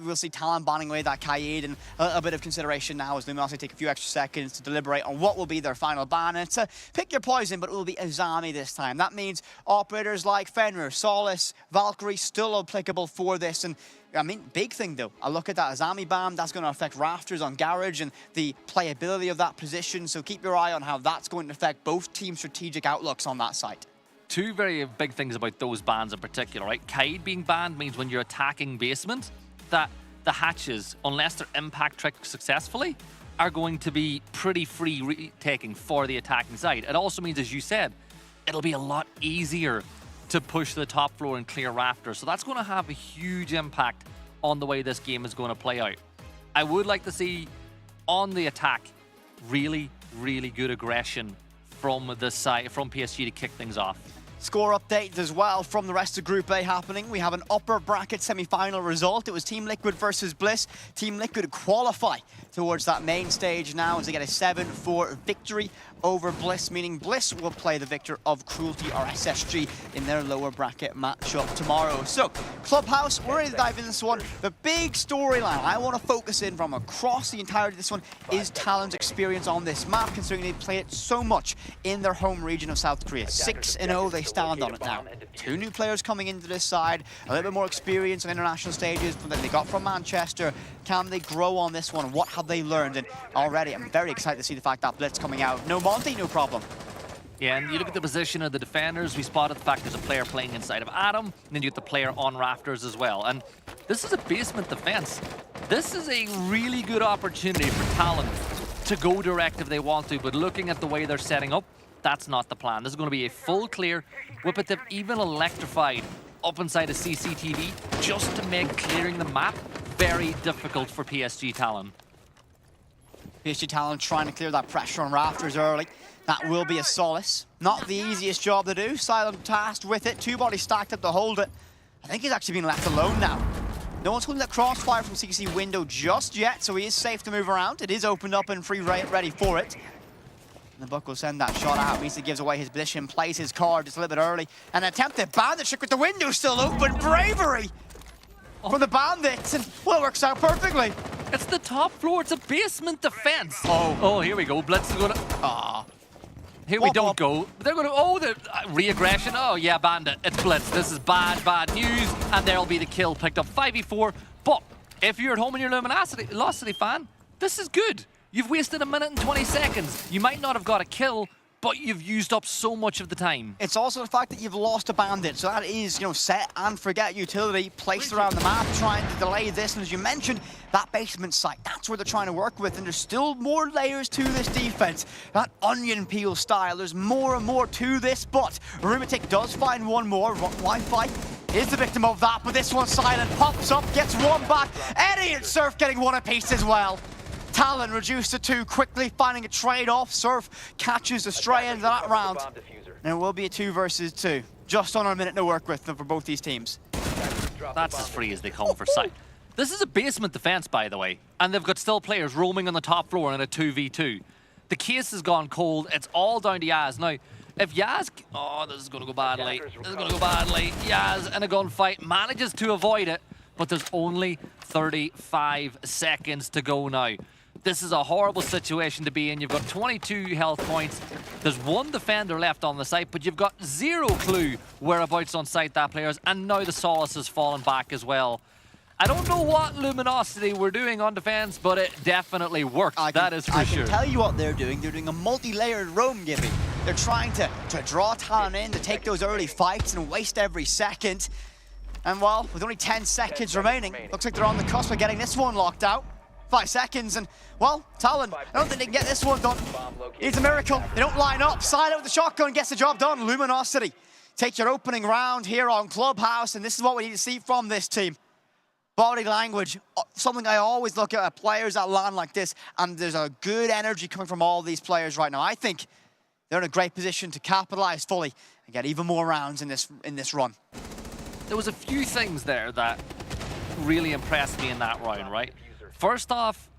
We'll see Talon banning away that Kaid, and a little bit of consideration now as Luminosity take a few extra seconds to deliberate on what will be their final ban. And it's pick your poison, but it will be Azami this time. That means operators like Fenrir, Solace, Valkyrie still applicable for this. And I mean, big thing though. I look at that Azami ban, that's going to affect Rafters on Garage and the playability of that position. So keep your eye on how that's going to affect both teams' strategic outlooks on that site. Two very big things about those bans in particular, right? Kaid being banned means when you're attacking basement, that the hatches, unless they're impact tricked successfully, are going to be pretty free retaking for the attacking side. It also means, as you said, it'll be a lot easier to push the top floor and clear Rafters. So that's going to have a huge impact on the way this game is going to play out. I would like to see on the attack really, really good aggression from the side, from PSG to kick things off. Score update as well from the rest of Group A happening. We have an upper bracket semi-final result. It was Team Liquid versus Bliss. Team Liquid qualify towards that main stage now as they get a 7-4 victory over Bliss, meaning Bliss will play the victor of Cruelty or SSG in their lower bracket matchup tomorrow. So, Clubhouse, we're ready to dive into this one. The big storyline I want to focus in from across the entirety of this one is Talon's experience on this map, considering they play it so much in their home region of South Korea. 6-0, they stand on it now. 2 new players coming into this side, a little bit more experience on international stages that they got from Manchester. Can they grow on this one? What have they learned? And already, I'm very excited to see the fact that Blitz coming out. No Monty, no problem. Yeah, and you look at the position of the defenders, we spotted the fact there's a player playing inside of Adam, and then you get the player on Rafters as well. And this is a basement defense. This is a really good opportunity for Talon to go direct if they want to, but looking at the way they're setting up, that's not the plan. This is going to be a full clear. Whippet even electrified up inside a CCTV just to make clearing the map very difficult for PSG Talon. PSG Talon trying to clear that pressure on Rafters early. That will be a solace. Not the easiest job to do. Silent tasked with it. 2 bodies stacked up to hold it. I think he's actually been left alone now. No one's holding that crossfire from CC window just yet, so he is safe to move around. It is opened up and free ready for it. And the Buck will send that shot out. Misa gives away his position, plays his card just a little bit early. An attempted bandit trick with the window still open. Bravery from the bandits, and well, it works out perfectly. It's the top floor. It's a basement defense. Oh, here we go. Blitz is going to... Here we don't go. They're going to... Oh, the re-aggression. Oh, yeah, bandit. It's Blitz. This is bad, bad news. And there'll be the kill picked up. 5v4. But if you're at home and you're a Luminosity fan, this is good. You've wasted 1 minute and 20 seconds. You might not have got a kill, but you've used up so much of the time. It's also the fact that you've lost a bandit, so that is, set and forget utility placed around the map, trying to delay this. And as you mentioned, that basement site, that's where they're trying to work with, and there's still more layers to this defense. That onion peel style, there's more and more to this, but Rumatic does find one more. Wi-Fi is the victim of that, but this one silent, pops up, gets one back. Eddie and Surf getting one apiece as well. Talon reduced to 2, quickly finding a trade-off. Surf catches the stray end of that round. And it will be a 2 versus 2. Just under a minute to work with for both these teams. That's as free as they come for sight. This is a basement defense, by the way, and they've got still players roaming on the top floor in a 2v2. The case has gone cold. It's all down to Yaz. Now, if Yaz... Oh, this is going to go badly. This is going to go badly. Yaz in a gunfight manages to avoid it, but there's only 35 seconds to go now. This is a horrible situation to be in. You've got 22 health points. There's 1 defender left on the site, but you've got 0 clue whereabouts on site that player is, and now the Solace has fallen back as well. I don't know what Luminosity were doing on defense, but it definitely worked. That is for sure. I can tell you what they're doing. They're doing a multi-layered roam giving. They're trying to draw Talon in, to take those early fights and waste every second. And well, with only 10 seconds remaining, looks like they're on the cusp of getting this one locked out. 5 seconds, and well, Talon, I don't think they can get this one done. It's a miracle. They don't line up. Silent with the shotgun gets the job done. Luminosity take your opening round here on Clubhouse, and this is what we need to see from this team. Body language, something I always look at players that land like this, and there's a good energy coming from all these players right now. I think they're in a great position to capitalize fully and get even more rounds in this run. There was a few things there that really impressed me in that round, right? First off,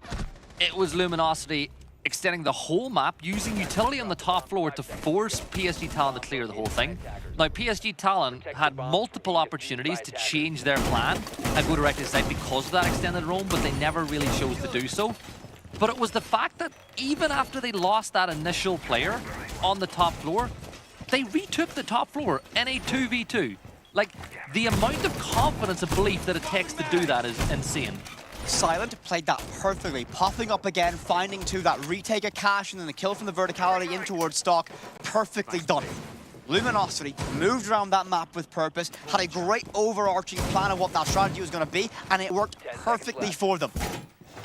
it was Luminosity extending the whole map, using utility on the top floor to force PSG Talon to clear the whole thing. Now, PSG Talon had multiple opportunities to change their plan and go directly to site because of that extended roam, but they never really chose to do so. But it was the fact that even after they lost that initial player on the top floor, they retook the top floor in a 2v2. Like, the amount of confidence and belief that it takes to do that is insane. Silent played that perfectly, popping up again, finding two, that retake of cash, and then the kill from the verticality in towards stock. Perfectly done. Luminosity moved around that map with purpose, had a great overarching plan of what that strategy was going to be, and it worked perfectly for them.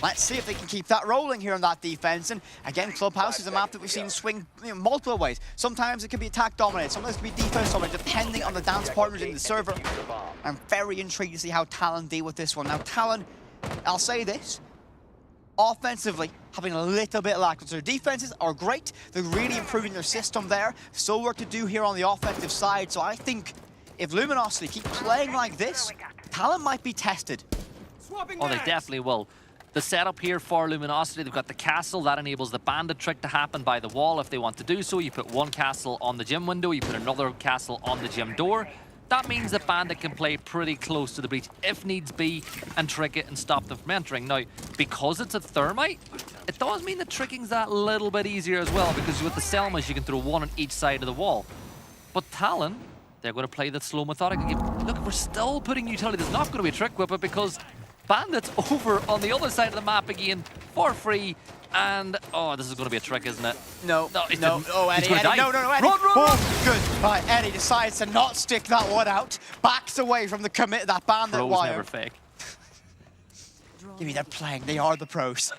Let's see if they can keep that rolling here on that defense. And again, Clubhouse is a map that we've seen swing multiple ways. Sometimes it can be attack dominated, sometimes it can be defense dominated, depending on the dance partners in the server. I'm very intrigued to see how Talon deal with this one. Now, Talon, I'll say this, offensively, having a little bit lackluster. Defenses are great. They're really improving their system there. Still work to do here on the offensive side. So I think if Luminosity keep playing like this, Talon might be tested. Oh, they definitely will. The setup here for Luminosity, they've got the castle. That enables the bandit trick to happen by the wall if they want to do so. You put one castle on the gym window, you put another castle on the gym door. That means that bandit can play pretty close to the breach if needs be and trick it and stop them from entering. Now, because it's a thermite, it does mean that tricking's that little bit easier as well, because with the Selmas, you can throw one on each side of the wall. But Talon, they're going to play the slow, methodical game. Look, we're still putting utility. There's not going to be a trick whip, because bandit's over on the other side of the map again for free. And, oh, this is going to be a trick, isn't it? No, no. Oh, Eddie, Eddie, no, Eddie. Run, oh, good. Right, Eddie decides to not stick that one out. Backs away from the commit of that bandit Pros wire. never fake. Give me that playing. They are the pros.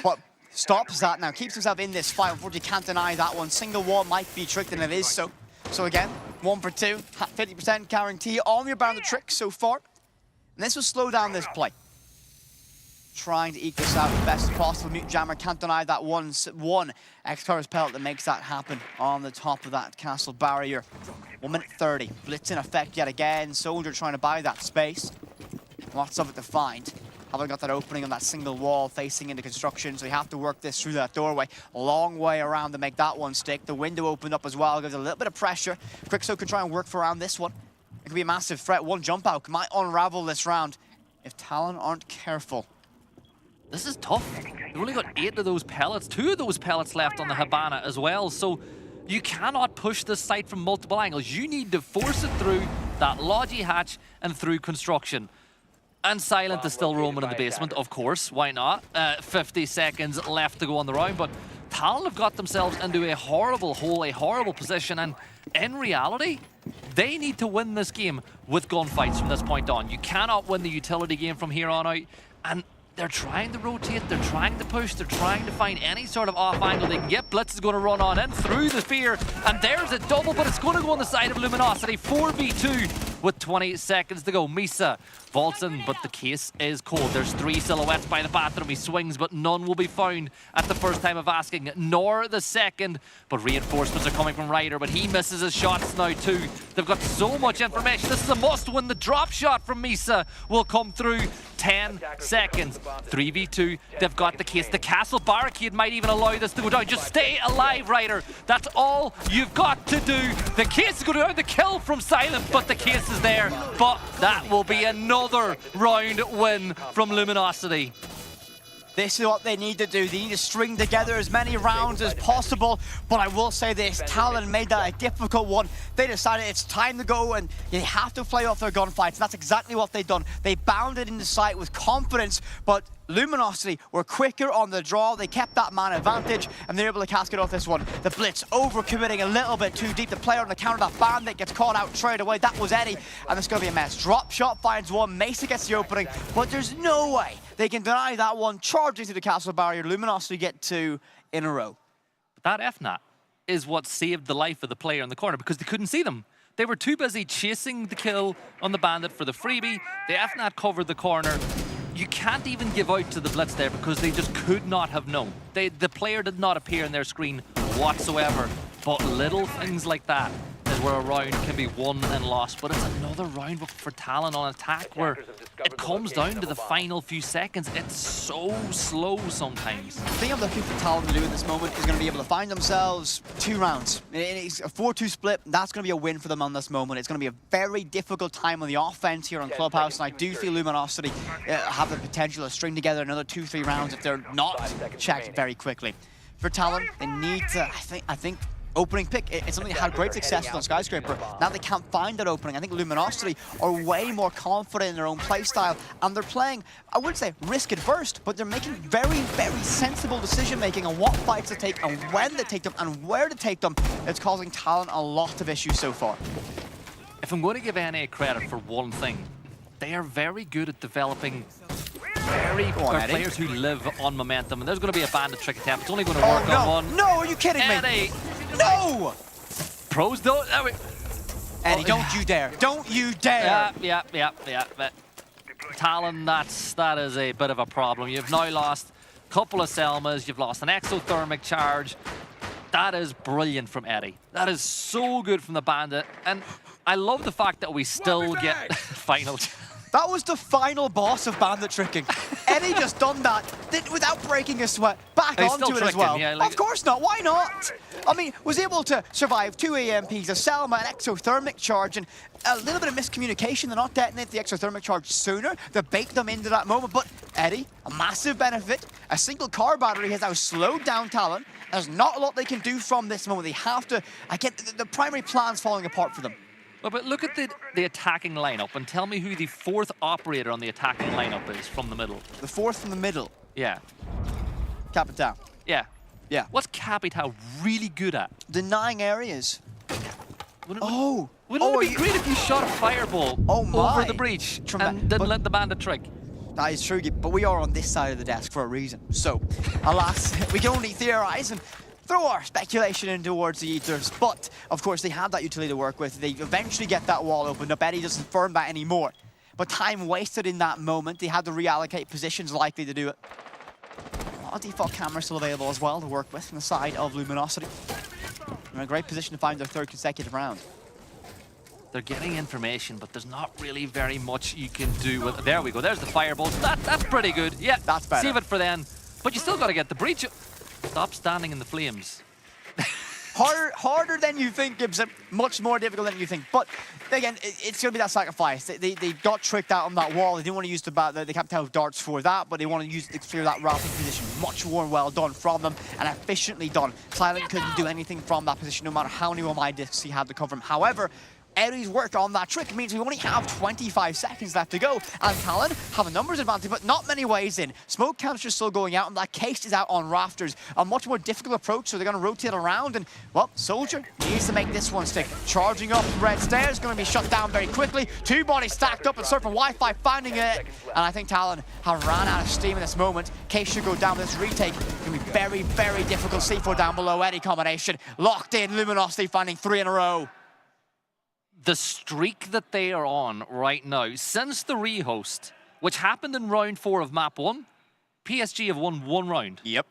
But stops that now. Keeps himself in this fight. Unfortunately, can't deny that one. Single wall might be tricked, and it is so. So again, 1 for 2. 50% guarantee on your bandit trick so far. And this will slow down this play. Trying to eke this out as best as possible. Mute Jammer can't deny that one X-Curse pellet that makes that happen on the top of that castle barrier. 1 minute 30. Blitz in effect yet again. Soldier trying to buy that space. Lots of it to find. Haven't got that opening on that single wall facing into construction, so you have to work this through that doorway. A long way around to make that one stick. The window opened up as well. Gives a little bit of pressure. Quickso can try and work for around this one. It could be a massive threat. One jump out might unravel this round if Talon aren't careful. This is tough. They've only got 8 of those pellets, 2 of those pellets left on the Habana as well, so you cannot push this site from multiple angles. You need to force it through that Logi hatch and through construction. And Silent is still roaming in the basement, of course, why not? 50 seconds left to go on the round, but Talon have got themselves into a horrible hole, a horrible position, and in reality, they need to win this game with gunfights from this point on. You cannot win the utility game from here on out, and they're trying to rotate, they're trying to push, they're trying to find any sort of off angle they can get. Blitz is going to run on in through the fear, and there's a double, but it's going to go on the side of Luminosity. 4v2 with 20 seconds to go. Misa vaults in, but the case is cold. There's 3 silhouettes by the bathroom. He swings, but none will be found at the first time of asking, nor the second. But reinforcements are coming from Ryder, but he misses his shots now too. They've got so much information. This is a must win. The drop shot from Misa will come through. 10 seconds. 3v2. They've got the case. The castle barricade might even allow this to go down. Just stay alive, Ryder. That's all you've got to do. The case is going down. The kill from Silent, but the case is there. But that will be another round win from Luminosity. This is what they need to do. They need to string together as many rounds as possible. But I will say this, Talon made that a difficult one. They decided it's time to go and they have to play off their gunfights. And that's exactly what they've done. They bounded into sight with confidence, but Luminosity were quicker on the draw. They kept that man advantage and they're able to cascade off this one. The Blitz overcommitting a little bit too deep. The player on the counter, that bandit, gets caught out straight away. That was Eddie, and it's going to be a mess. Drop shot finds one. Mesa gets the opening, but there's no way they can deny that one. Charging through the castle barrier. Luminosity get 2 in a row. That FNAT is what saved the life of the player in the corner because they couldn't see them. They were too busy chasing the kill on the bandit for the freebie. The FNAT covered the corner. You can't even give out to the Blitz there because they just could not have known. The player did not appear on their screen whatsoever. But little things like that is where a round can be won and lost, but it's another round for Talon on attack where it comes down to the final few seconds. It's so slow sometimes. The thing I'm looking for Talon to do in this moment is going to be able to find themselves 2 rounds. It's a 4-2 split. That's going to be a win for them on this moment. It's going to be a very difficult time on the offense here on Clubhouse, and I do feel Luminosity have the potential to string together another 2-3 rounds if they're not checked very quickly. For Talon, they need to, I think opening pick, it's something they had great success with on Skyscraper. Now they can't find that opening. I think Luminosity are way more confident in their own playstyle, and they're playing, I wouldn't say risk-adverse, but they're making very, very sensible decision-making on what fights to take and when to take them and where to take them. It's causing Talon a lot of issues so far. If I'm going to give NA credit for one thing, they are very good at developing players who live on momentum, and there's going to be a bandit trick attempt. It's only going to work on one. No, are you kidding me? No! Pros don't. Eddie, don't you dare! Don't you dare! Yeah. But Talon, that is a bit of a problem. You've now lost a couple of Selmas. You've lost an exothermic charge. That is brilliant from Eddie. That is so good from the bandit, and I love the fact that we still get final. That was the final boss of bandit tricking. Eddie just done that without breaking a sweat. Back onto it as well. Yeah, of course not. Why not? I mean, was able to survive 2 AMPs, a Selma, an exothermic charge, and a little bit of miscommunication. They're not detonating the exothermic charge sooner. They bait them into that moment. But Eddie, a massive benefit. A single car battery has now slowed down Talon. There's not a lot they can do from this moment. They have to, again, the primary plan's falling apart for them. Well, but look at the attacking lineup and tell me who the 4th operator on the attacking lineup is from the middle. The 4th from the middle? Yeah. Capital. Yeah. Yeah. What's Capital really good at? Denying areas. Wouldn't it be great if you shot a fireball over the breach and didn't let the bandit trick? That is true, but we are on this side of the desk for a reason. So, alas, we can only theorize and throw our speculation in towards the Ethers, but of course they have that utility to work with. They eventually get that wall opened up. Eddie doesn't firm that anymore. But time wasted in that moment. They had to reallocate positions likely to do it. A lot of default cameras still available as well to work with on the side of Luminosity. They're in a great position to find their 3rd consecutive round. They're getting information, but there's not really very much you can do with it. There we go. There's the fireballs. That's pretty good. Yeah, that's better. Save it for then. But you still got to get the breach. Stop standing in the flames. Harder than you think, Gibson. Much more difficult than you think. But again, it's going to be that sacrifice. They got tricked out on that wall. They didn't want to use the Capital darts for that, but they want to use to clear that routing position. Much more well done from them and efficiently done. Silent couldn't do anything from that position, no matter how many of my discs he had to cover him. However, Eddie's work on that trick means we only have 25 seconds left to go, and Talon have a numbers advantage, but not many ways in. Smoke canister still going out, and that case is out on rafters. A much more difficult approach, so they're going to rotate around, and, well, Soldier needs to make this one stick. Charging up red stairs, going to be shut down very quickly. 2 bodies stacked up, and Surfer Wi-Fi finding it, and I think Talon have ran out of steam in this moment. Case should go down with this retake. It's going to be very, very difficult. C4 down below, Eddie combination. Locked in, Luminosity finding 3 in a row. The streak that they are on right now, since the rehost, which happened in round 4 of map 1, PSG have won 1 round. Yep.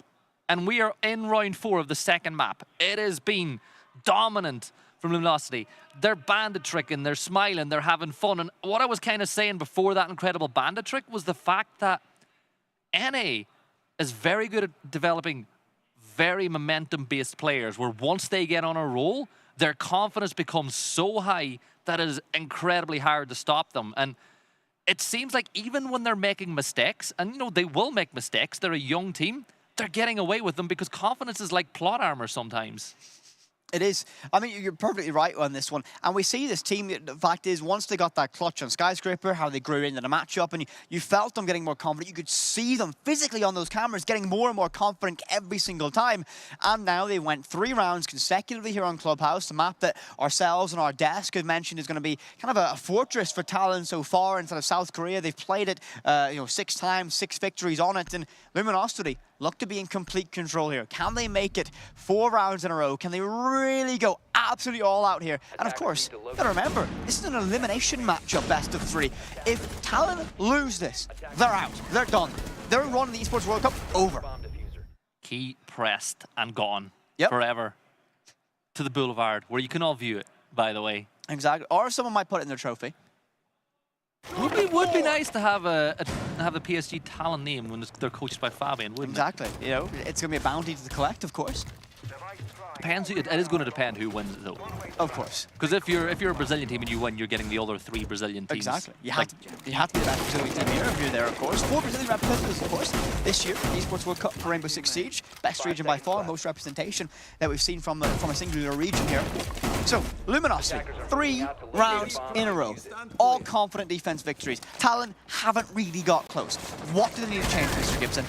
And we are in round 4 of the 2nd map. It has been dominant from Luminosity. They're bandit tricking, they're smiling, they're having fun. And what I was kind of saying before that incredible bandit trick was the fact that NA is very good at developing very momentum-based players, where once they get on a roll, their confidence becomes so high that it is incredibly hard to stop them. And it seems like even when they're making mistakes, and you know, they will make mistakes, they're a young team, they're getting away with them because confidence is like plot armor sometimes. It is. I mean, you're perfectly right on this one. And we see this team, the fact is, once they got that clutch on Skyscraper, how they grew into the matchup, and you felt them getting more confident. You could see them physically on those cameras getting more and more confident every single time. And now they went 3 rounds consecutively here on Clubhouse, the map that ourselves and our desk had mentioned is going to be kind of a fortress for Talon so far instead of South Korea. They've played it, 6 times, 6 victories on it, and Luminosity look to be in complete control here. Can they make it 4 rounds in a row? Can they really go absolutely all out here? And of course, you gotta remember, this is an elimination matchup, best of 3. If Talon lose this, they're out. They're done. Their run in the Esports World Cup, over. Key pressed and gone forever to the boulevard where you can all view it. by the way. Exactly. Or someone might put it in their trophy. Would be nice to have the PSG Talon name when they're coached by Fabian, wouldn't Exactly. You know, it's going to be a bounty to collect, of course. Depends. It is going to depend who wins it, though. Of course. Because if you're a Brazilian team and you win, you're getting the other 3 Brazilian teams. Exactly. You have to be the best Brazilian team here if you're there, of course. 4 Brazilian representatives, of course, this year. Esports World Cup for Rainbow Six Siege. Best region by far, most representation that we've seen from a singular region here. So, Luminosity, 3 rounds in a row. All confident defense victories. Talon haven't really got close. What do they need to change, Mr. Gibson?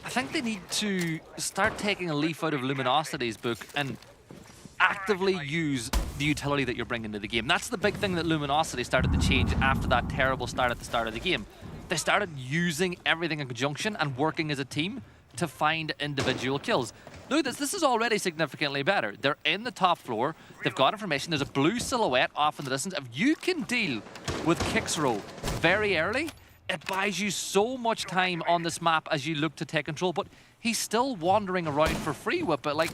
I think they need to start taking a leaf out of Luminosity's book and actively use the utility that you're bringing to the game. That's the big thing that Luminosity started to change after that terrible start at the start of the game. They started using everything in conjunction and working as a team to find individual kills. Look at this is already significantly better. They're in the top floor, they've got information, there's a blue silhouette off in the distance. If you can deal with Kicks Row very early, it buys you so much time on this map as you look to take control, but he's still wandering around for free with it. Like,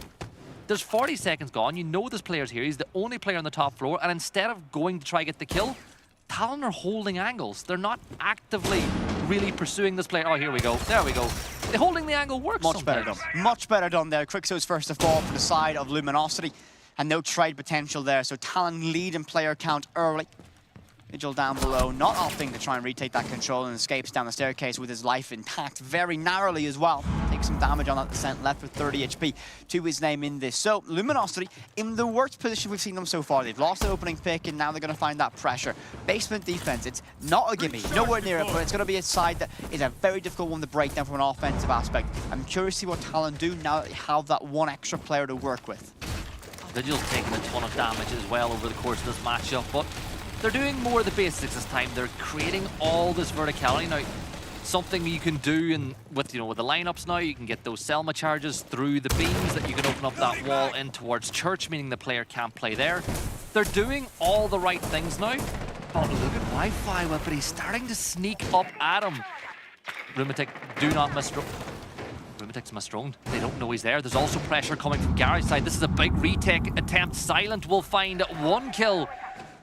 there's 40 seconds gone, you know this player's here, he's the only player on the top floor, and instead of going to try get the kill, Talon are holding angles. They're not actively really pursuing this player. Oh, here we go. There we go. The holding the angle works Much better done. Much better done there. Quixo's first to fall for the side of Luminosity, and no trade potential there, so Talon lead in player count early. Vigil down below, not opting to try and retake that control, and escapes down the staircase with his life intact, very narrowly as well. Takes some damage on that descent, left with 30 HP to his name in this. So, Luminosity, in the worst position we've seen them so far. They've lost the opening pick, and now they're going to find that pressure. Basement defense, it's not a gimme, nowhere near it, but it's going to be a side that is a very difficult one to break down from an offensive aspect. I'm curious to see what Talon do now that they have that one extra player to work with. Vigil's taking a ton of damage as well over the course of this matchup, but they're doing more of the basics this time. They're creating all this verticality. Now, something you can do with the lineups now, you can get those Selma charges through the beams that you can open up that wall in towards Church, meaning the player can't play there. They're doing all the right things now. But look at Wi-Fi, but he's starting to sneak up at him. Rumatic, do not miss. Rumatic's misthrown. They don't know he's there. There's also pressure coming from Gary's side. This is a big retake attempt. Silent will find 1 kill.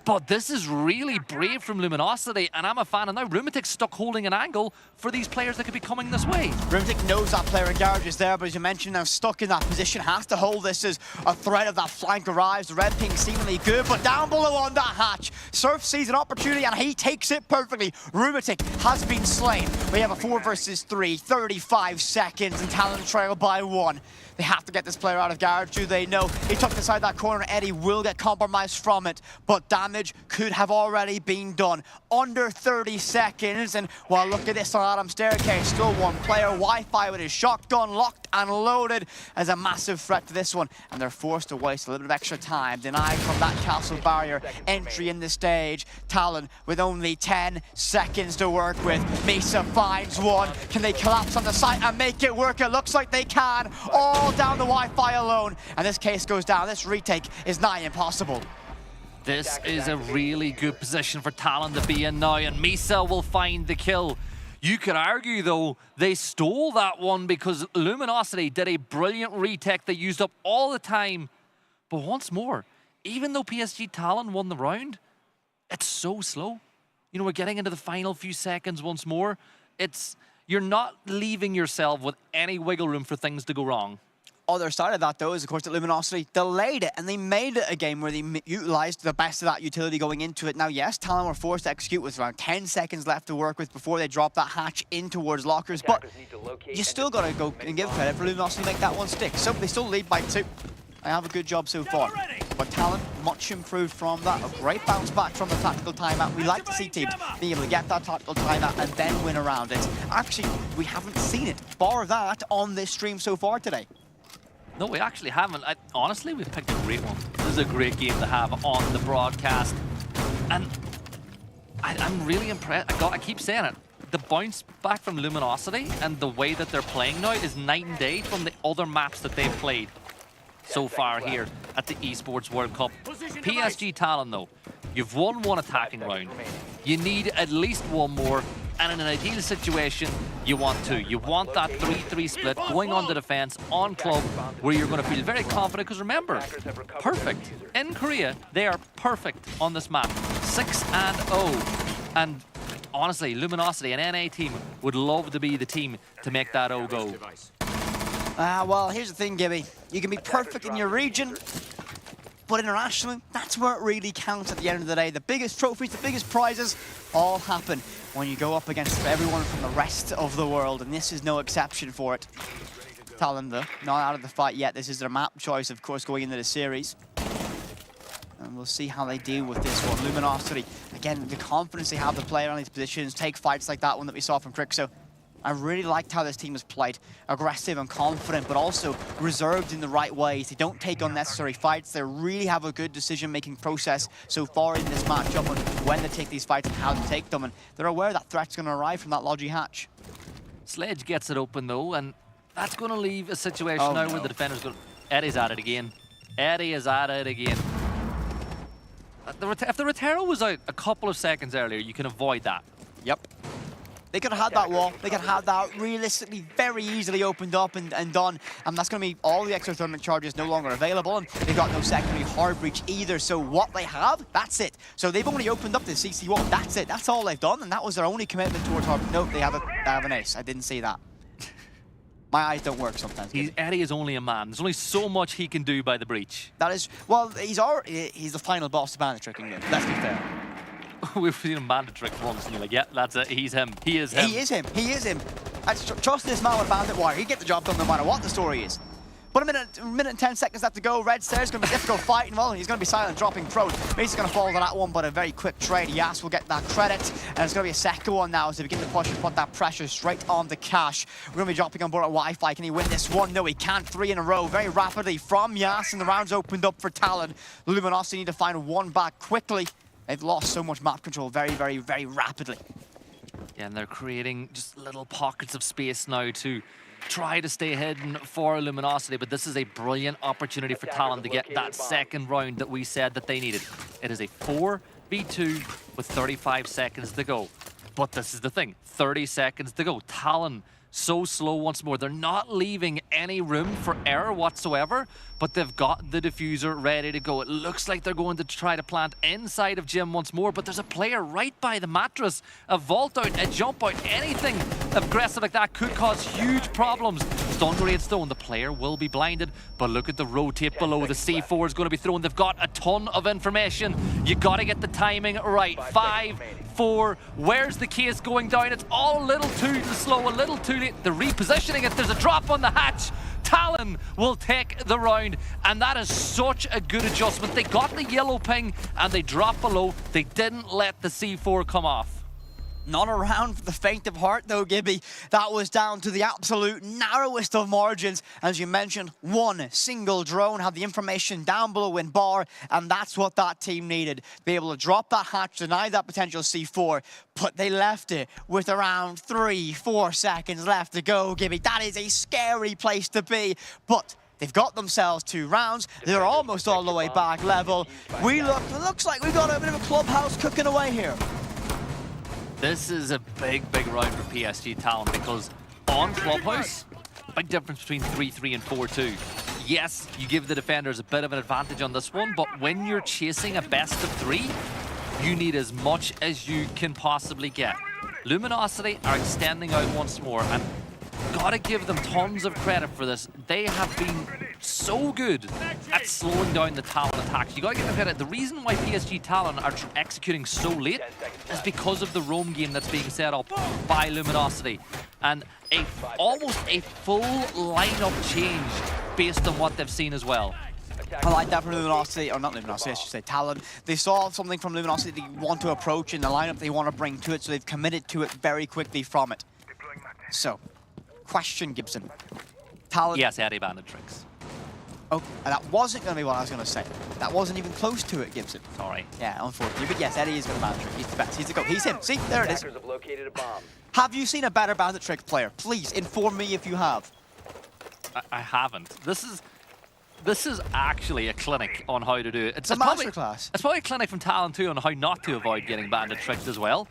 But this is really brave from Luminosity, and I'm a fan. And now Rumatic's stuck holding an angle for these players that could be coming this way. Rumatic knows that player in Garage is there, but as you mentioned, now stuck in that position, has to hold this as a threat of that flank arrives. The red ping seemingly good, but down below on that hatch, Surf sees an opportunity and he takes it perfectly. Rumatic has been slain. We have a 4 versus 3, 35 seconds, and Talon trail by 1. They have to get this player out of Garage, do they know? He tucked inside that corner, Eddie will get compromised from it, but damage could have already been done. Under 30 seconds, and well, look at this on Adam's staircase, still 1 player. Wi-Fi with his shotgun locked and loaded as a massive threat to this one, and they're forced to waste a little bit of extra time, denied from that castle barrier entry in the stage. Talon with only 10 seconds to work with. Misa finds 1. Can they collapse on the site and make it work? It looks like they can. All down the Wi-Fi alone, and this case goes down. This retake is nigh impossible. This is a really good position for Talon to be in now, and Misa will find the kill. You could argue, though, they stole that one because Luminosity did a brilliant retake. They used up all the time. But once more, even though PSG Talon won the round, it's so slow. You know, we're getting into the final few seconds once more. You're not leaving yourself with any wiggle room for things to go wrong. Other side of that, though, is, of course, that Luminosity delayed it, and they made it a game where they utilized the best of that utility going into it. Now, yes, Talon were forced to execute with around 10 seconds left to work with before they drop that hatch in towards lockers, but you still got to go and give credit for Luminosity to make that one stick. So they still lead by 2. They have a good job so far. But Talon, much improved from that. A great bounce back from the tactical timeout. We like to see teams being able to get that tactical timeout and then win around it. Actually, we haven't seen it, bar that, on this stream so far today. No, we actually haven't. Honestly, we've picked a great one. This is a great game to have on the broadcast. And I'm really impressed. I keep saying it. The bounce back from Luminosity and the way that they're playing now is night and day from the other maps that they've played so far here at the Esports World Cup. PSG Talon, though, you've won 1 attacking round. You need at least 1 more And in an ideal situation, you want to. You want that 3-3 split going on the defense on club where you're going to feel very confident. Because remember, perfect. In Korea, they are perfect on this map. 6-0. And honestly, Luminosity, an NA team, would love to be the team to make that O go. Well, here's the thing, Gibby. You can be perfect in your region, but internationally, that's where it really counts at the end of the day. The biggest trophies, the biggest prizes all happen when you go up against everyone from the rest of the world, and this is no exception for it. Talon, though, not out of the fight yet. This is their map choice, of course, going into the series. And we'll see how they deal with this one. Luminosity, again, the confidence they have to play around these positions, take fights like that one that we saw from Crixo. I really liked how this team has played. Aggressive and confident, but also reserved in the right ways. They don't take unnecessary fights. They really have a good decision-making process so far in this matchup on when to take these fights and how to take them. And they're aware that threat's going to arrive from that Logi hatch. Sledge gets it open, though, and that's going to leave a situation now where the defender's going... Eddie's at it again. Eddie is at it again. If the Rotero was out a couple of seconds earlier, you can avoid that. Yep. They could have had that wall. They could have had that realistically very easily opened up and done. And that's going to be all the extra thermic charges no longer available. And they've got no secondary hard breach either. So what they have, that's it. So they've only opened up the CC wall. That's it. That's all they've done. And that was their only commitment towards hard. No, they have an ace. I didn't see that. My eyes don't work sometimes. Eddie is only a man. There's only so much he can do by the breach. That is, well, he's the final boss to bandit tricking him. Let's be fair. We've seen him bandit trick once, and you're like, yeah, that's it. He's him. He is him. He is him. He is him. I trust this man with bandit wire. He'd get the job done no matter what the story is. But a minute and 10 seconds left to go. Red Stairs going to be difficult fighting. Well, he's going to be silent, dropping prone. He's going to fall to that one, but a very quick trade. Yas will get that credit. And it's going to be a second one now as they begin to push and put that pressure straight on the Cash. We're going to be dropping on board at Wi-Fi. Can he win this one? No, he can't. 3 in a row very rapidly from Yas, and the round's opened up for Talon. Luminosity need to find one back quickly. They've lost so much map control very, very, very rapidly. Yeah, and they're creating just little pockets of space now to try to stay hidden for Luminosity, but this is a brilliant opportunity for Talon to get that second round that we said that they needed. It is a 4v2 with 35 seconds to go. But this is the thing, 30 seconds to go. Talon so slow once more. They're not leaving any room for error whatsoever, but they've got the diffuser ready to go. It looks like they're going to try to plant inside of Jim once more, but there's a player right by the mattress. A vault out, a jump out, anything aggressive like that could cause huge problems. Stun Grenade Stone, the player will be blinded, but look at the rotate below. The C4 is going to be thrown. They've got a ton of information. You got to get the timing right. 5, 4, where's the case going down? It's all a little too slow, a little too late. They're repositioning it. There's a drop on the hatch. Talon will take the round, and that is such a good adjustment. They got the yellow ping, and they dropped below. They didn't let the C4 come off. Not a round for the faint of heart, though, Gibby. That was down to the absolute narrowest of margins. As you mentioned, one single drone had the information down below in bar, and that's what that team needed. Be able to drop that hatch, deny that potential C4, but they left it with around 3-4 seconds left to go, Gibby. That is a scary place to be, but they've got themselves 2 rounds. They're almost all the way back level. It looks like we've got a bit of a clubhouse cooking away here. This is a big, big round for PSG Talon because on Clubhouse, big difference between 3-3 and 4-2. Yes, you give the defenders a bit of an advantage on this one, but when you're chasing a best of 3, you need as much as you can possibly get. Luminosity are extending out once more, and gotta give them tons of credit for this. They have been so good at slowing down the Talon attacks. You gotta give them credit. The reason why PSG Talon are executing so late is because of the roam game that's being set up by Luminosity. And almost a full lineup change based on what they've seen as well. I like that from Luminosity, or not Luminosity, I should say Talon. They saw something from Luminosity they want to approach in the lineup they want to bring to it, so they've committed to it very quickly from it. So, question, Gibson. Talon. Yes, Eddie banded tricks. Oh, that wasn't going to be what I was going to say. That wasn't even close to it, Gibson. Sorry. Yeah, unfortunately. But yes, Eddie is going to bandit trick. He's the best. He's the GOAT. He's him. See, there it is. Have you seen a better bandit trick player? Please inform me if you have. I haven't. This is actually a clinic on how to do it. It's a masterclass. It's probably a clinic from Talon too on how not to avoid getting bandit tricked as well.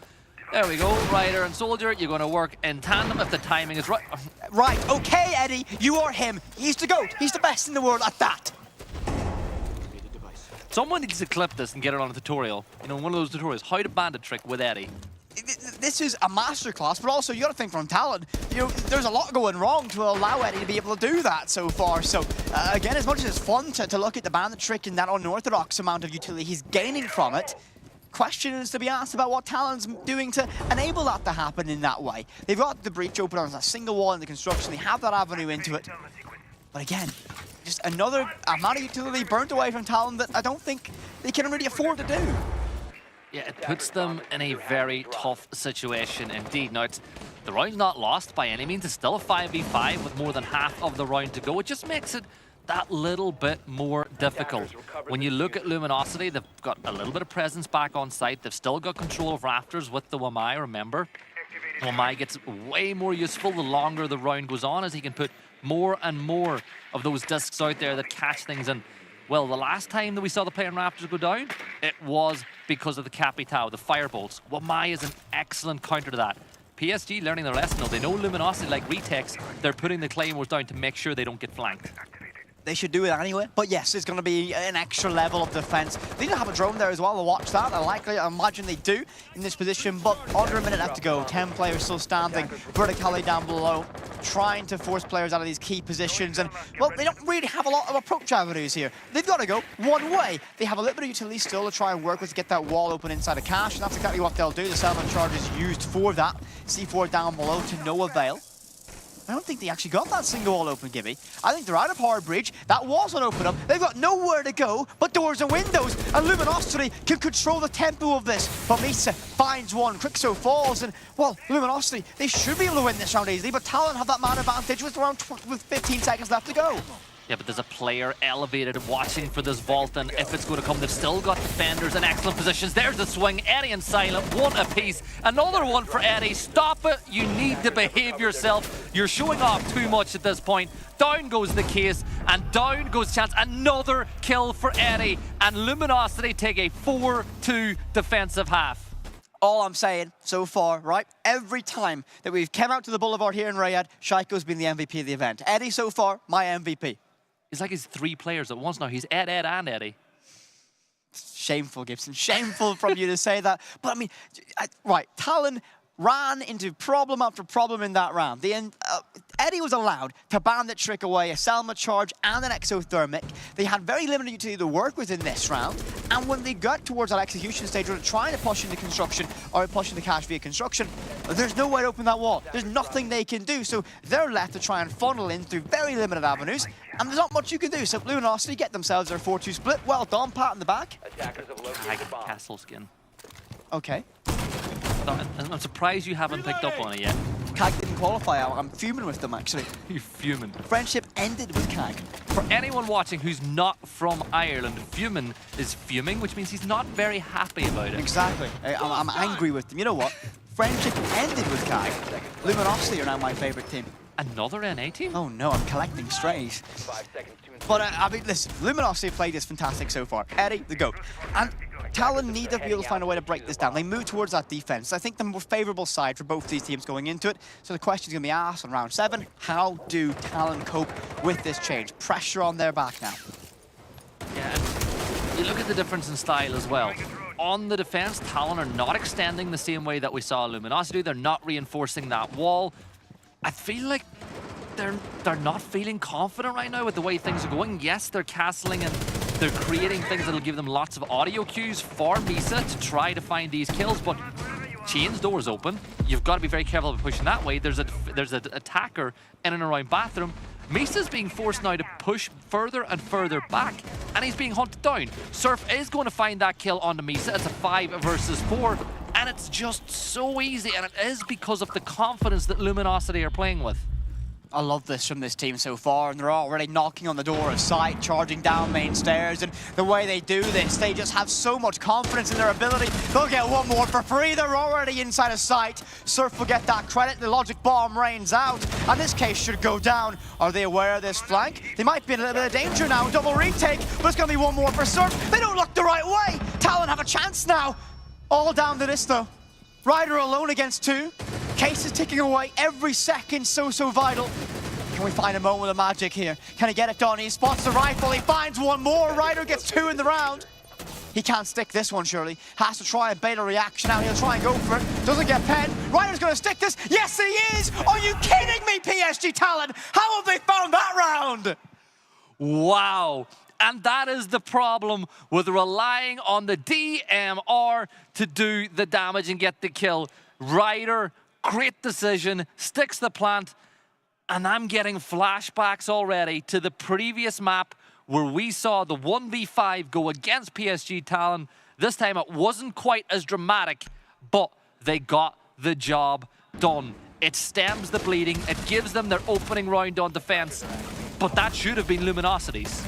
There we go, Rider and Soldier, you're going to work in tandem if the timing is right. Right, okay, Eddie, you are him. He's the GOAT. He's the best in the world at that. Someone needs to clip this and get it on a tutorial. You know, one of those tutorials, how to bandit trick with Eddie. This is a masterclass, but also you got to think from talent. You know, there's a lot going wrong to allow Eddie to be able to do that so far. So again, as much as it's fun to look at the bandit trick and that unorthodox amount of utility he's gaining from it, question is to be asked about what Talon's doing to enable that to happen in that way. They've got the breach open on a single wall in the construction. They have that avenue into it. But again, just another amount of utility burnt away from Talon that I don't think they can really afford to do. Yeah, it puts them in a very tough situation indeed. Now, the round's not lost by any means. It's still a 5v5 with more than half of the round to go. It just makes it that little bit more difficult. When you look at Luminosity, they've got a little bit of presence back on site. They've still got control of Rafters with the Wamai, remember? Wamai gets way more useful the longer the round goes on, as he can put more and more of those discs out there that catch things. And well, the last time that we saw the player in Raptors go down, it was because of the Capitao, the firebolts. Wamai is an excellent counter to that. PSG learning their lesson though. They know Luminosity like retakes. They're putting the Claymores down to make sure they don't get flanked. They should do it anyway, but yes, it's going to be an extra level of defense. They didn't have a drone there as well to watch that. I imagine they do in this position, but under a minute left to go. 10 players still standing vertically down below, trying to force players out of these key positions. And, well, they don't really have a lot of approach avenues here. They've got to go one way. They have a little bit of utility still to try and work with to get that wall open inside of Cash, and that's exactly what they'll do. The Salmon charge is used for that. C4 down below to no avail. I don't think they actually got that single wall open, Gibby. I think they're out of hard bridge. That wall's not open up. They've got nowhere to go but doors and windows. And Luminosity can control the tempo of this. But Misa finds one. Crixo falls. And, well, Luminosity, they should be able to win this round easily. But Talon have that man advantage with around 15 seconds left to go. Yeah, but there's a player elevated watching for this vault, and if it's going to come, they've still got defenders in excellent positions. There's the swing. Eddie and Silent, one apiece. Another one for Eddie. Stop it. You need to behave yourself. You're showing off too much at this point. Down goes the case, and down goes Chance. Another kill for Eddie, and Luminosity take a 4-2 defensive half. All I'm saying so far, right, every time that we've come out to the Boulevard here in Riyadh, Shaiko's been the MVP of the event. Eddie, so far, my MVP. It's like he's 3 players at once now. He's Ed, and Eddie. Shameful, Gibson. Shameful from you to say that. But, I mean, right, Talon ran into problem after problem in that round. Eddie was allowed to bandit trick away a Selma charge and an exothermic. They had very limited utility to work with in this round. And when they got towards that execution stage where they're trying to push into construction or push into Cash via construction, there's no way to open that wall. There's nothing they can do. So they're left to try and funnel in through very limited avenues. And there's not much you can do. So Luminosity get themselves their 4-2 split. Well done, pat in the back. Castle skin. Okay. I'm surprised you haven't picked up on it yet. CAG didn't qualify. I'm fuming with them, actually. You're fuming. Friendship ended with CAG. For anyone watching who's not from Ireland, fuming is fuming, which means he's not very happy about it. Exactly. I'm angry with them. You know what? Friendship ended with CAG. Luminosity are now my favorite team. Another NA team? Oh no, I'm collecting strays. But I mean, listen, Luminosity played this fantastic so far. Eddie, the GOAT. And Talon need to be able to find a way to break this down. They move towards that defense. I think the more favorable side for both these teams going into it. So the question's going to be asked on round 7. How do Talon cope with this change? Pressure on their back now. Yeah, you look at the difference in style as well. On the defense, Talon are not extending the same way that we saw Luminosity. They're not reinforcing that wall. I feel like they're not feeling confident right now with the way things are going. Yes, they're castling and they're creating things that'll give them lots of audio cues for Misa to try to find these kills, but Chain's door is open. You've got to be very careful about pushing that way. There's an attacker in and around bathroom. Misa's being forced now to push further and further back, and he's being hunted down. Surf is going to find that kill onto Misa. It's a 5 versus 4, and it's just so easy, and it is because of the confidence that Luminosity are playing with. I love this from this team so far, and they're already knocking on the door of sight, charging down main stairs, and the way they do this, they just have so much confidence in their ability. They'll get one more for free. They're already inside of sight. Surf will get that credit. The logic bomb rains out, and this case should go down. Are they aware of this flank? They might be in a little bit of danger now. Double retake, but it's going to be one more for Surf. They don't look the right way. Talon have a chance now. All down to this, though. Ryder alone against 2. Case is ticking away every second, so vital. Can we find a moment of magic here? Can he get it done? He spots the rifle, he finds one more. Ryder gets 2 in the round. He can't stick this one, surely. Has to try and bait a reaction out. He'll try and go for it. Doesn't get pen. Ryder's going to stick this. Yes, he is! Are you kidding me, PSG Talon? How have they found that round? Wow. And that is the problem with relying on the DMR to do the damage and get the kill. Ryder, great decision, sticks the plant, and I'm getting flashbacks already to the previous map where we saw the 1v5 go against PSG Talon. This time it wasn't quite as dramatic, but they got the job done. It stems the bleeding, it gives them their opening round on defense, but that should have been Luminosity's.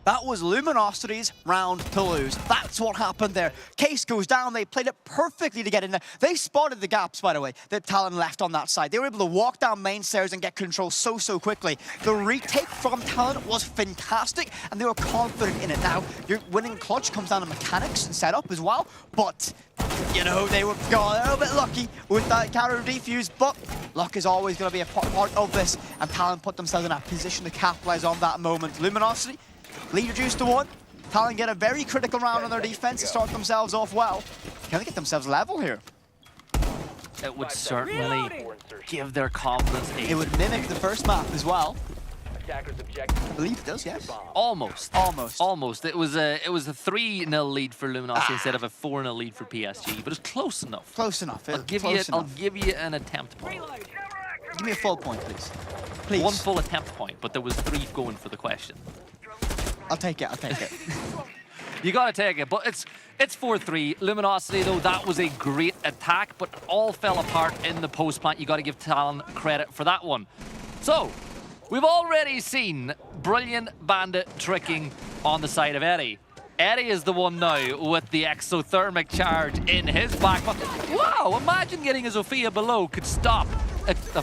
That was Luminosity's round to lose. That's what happened there. Case goes down. They played it perfectly to get in there. They spotted the gaps, by the way, that Talon left on that side. They were able to walk down main stairs and get control so quickly. The retake from Talon was fantastic, and they were confident in it. Now, your winning clutch comes down to mechanics and setup as well, but, you know, they were a little bit lucky with that counter defuse, but luck is always going to be a part of this, and Talon put themselves in a position to capitalize on that moment. Luminosity lead reduced to 1. Talon get a very critical round on their defense to start themselves off well. Can they get themselves level here? It would certainly give their confidence a... It would mimic the first map as well. I believe it does, yes. Almost. Almost. Almost. It was a 3-0 lead for Luminosity instead of a 4-0 lead for PSG, but it's close enough. Close enough. I'll give you an attempt point. Give me a full point, please. Please. 1 full attempt point, but there was 3 going for the question. I'll take it, I'll take it. You gotta take it, but it's 4-3. Luminosity, though, that was a great attack, but all fell apart in the post plant. You gotta give Talon credit for that one. So, we've already seen brilliant bandit tricking on the side of Eddie. Eddie is the one now with the exothermic charge in his back. Wow, imagine getting a Zofia below could stop.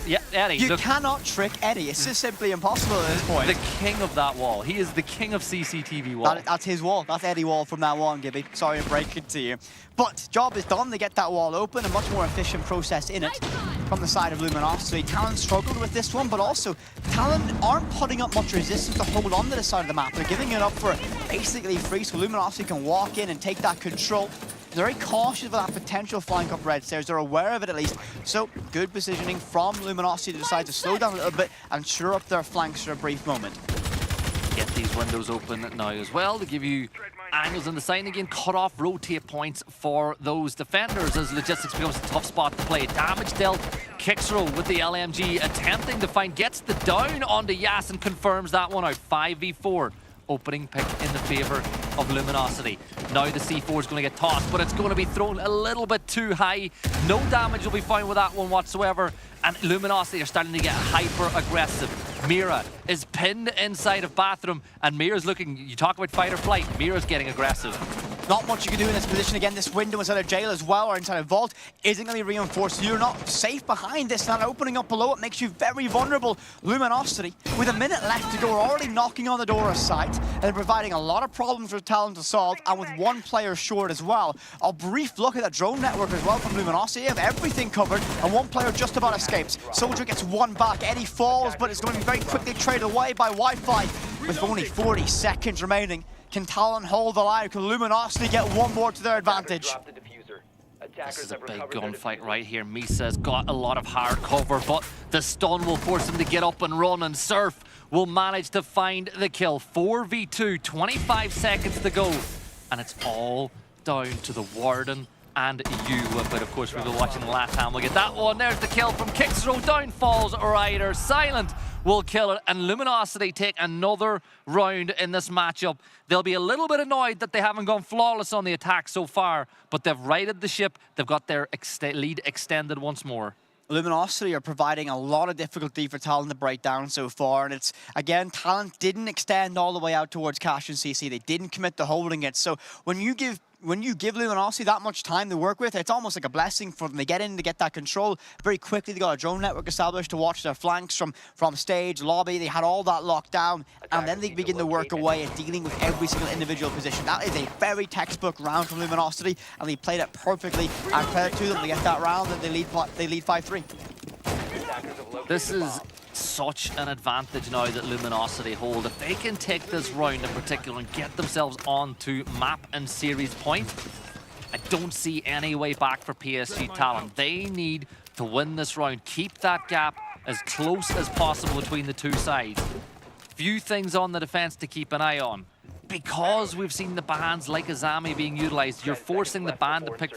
Yeah, Eddie. You cannot trick Eddie. It's just simply impossible at this point. The king of that wall. He is the king of CCTV wall. That's his wall. That's Eddie wall from now on, Gibby. Sorry I'm breaking to you. But job is done. They get that wall open. A much more efficient process in it from the side of Luminosity. Talon struggled with this one, but also Talon aren't putting up much resistance to hold on to the side of the map. They're giving it up for basically free, so Luminosity can walk in and take that control. They're very cautious about that potential flank up red stairs. They're aware of it at least. So good positioning from Luminosity to decide to slow down a little bit and shore up their flanks for a brief moment. Get these windows open now as well to give you angles in the sign again. Cut off rotate points for those defenders as logistics becomes a tough spot to play. Damage dealt. Kixro with the LMG attempting to find, gets the down onto Yas and confirms that one out. 5v4. Opening pick in the favor of Luminosity. Now the C4 is going to get tossed, but it's going to be thrown a little bit too high. No damage will be found with that one whatsoever. And Luminosity are starting to get hyper-aggressive. Mira is pinned inside of bathroom, and Mira's looking, you talk about fight or flight, Mira's getting aggressive. Not much you can do in this position. Again, this window inside of jail as well, or inside of vault, isn't going to be reinforced. You're not safe behind this. That opening up below it makes you very vulnerable. Luminosity, with a minute left to go, are already knocking on the door of sight, and they're providing a lot of problems for Talon to solve, and with 1 player short as well. A brief look at that drone network as well from Luminosity. They have everything covered, and 1 player just about escapes. Soldier gets 1 back. Eddie falls, but it's going to be very quickly traded away by Wi-Fi. With only 40 seconds remaining, can Talon hold the line? Can Luminosity get 1 more to their advantage? This is a big gunfight right here. Misa's got a lot of hard cover, but the stun will force him to get up and run, and Surf will manage to find the kill. 4v2, 25 seconds to go, and it's all down to the Warden and you. But of course, we've been watching the last time. We'll get that one. There's the kill from Kixro. Down falls Ryder. Silent will kill it, and Luminosity take another round in this matchup. They'll be a little bit annoyed that they haven't gone flawless on the attack so far, but they've righted the ship. They've got their lead extended once more. Luminosity are providing a lot of difficulty for Talon to break down so far, and it's, again, Talon didn't extend all the way out towards Cash and CC. They didn't commit to holding it, so when you give when you give Luminosity that much time to work with, it's almost like a blessing for them. They get in, to get that control very quickly. They got a drone network established to watch their flanks from stage, lobby. They had all that locked down, and then they begin to work away at dealing with every single individual position. That is a very textbook round from Luminosity, and they played it perfectly. And credit to them, they get that round, and they lead 5-3. This is such an advantage now that Luminosity hold. If they can take this round in particular and get themselves onto map and series point, I don't see any way back for PSG Talon. They need to win this round, keep that gap as close as possible between the two sides. Few things on the defense to keep an eye on. Because we've seen the bans like Azami being utilized, you're forcing the band to pick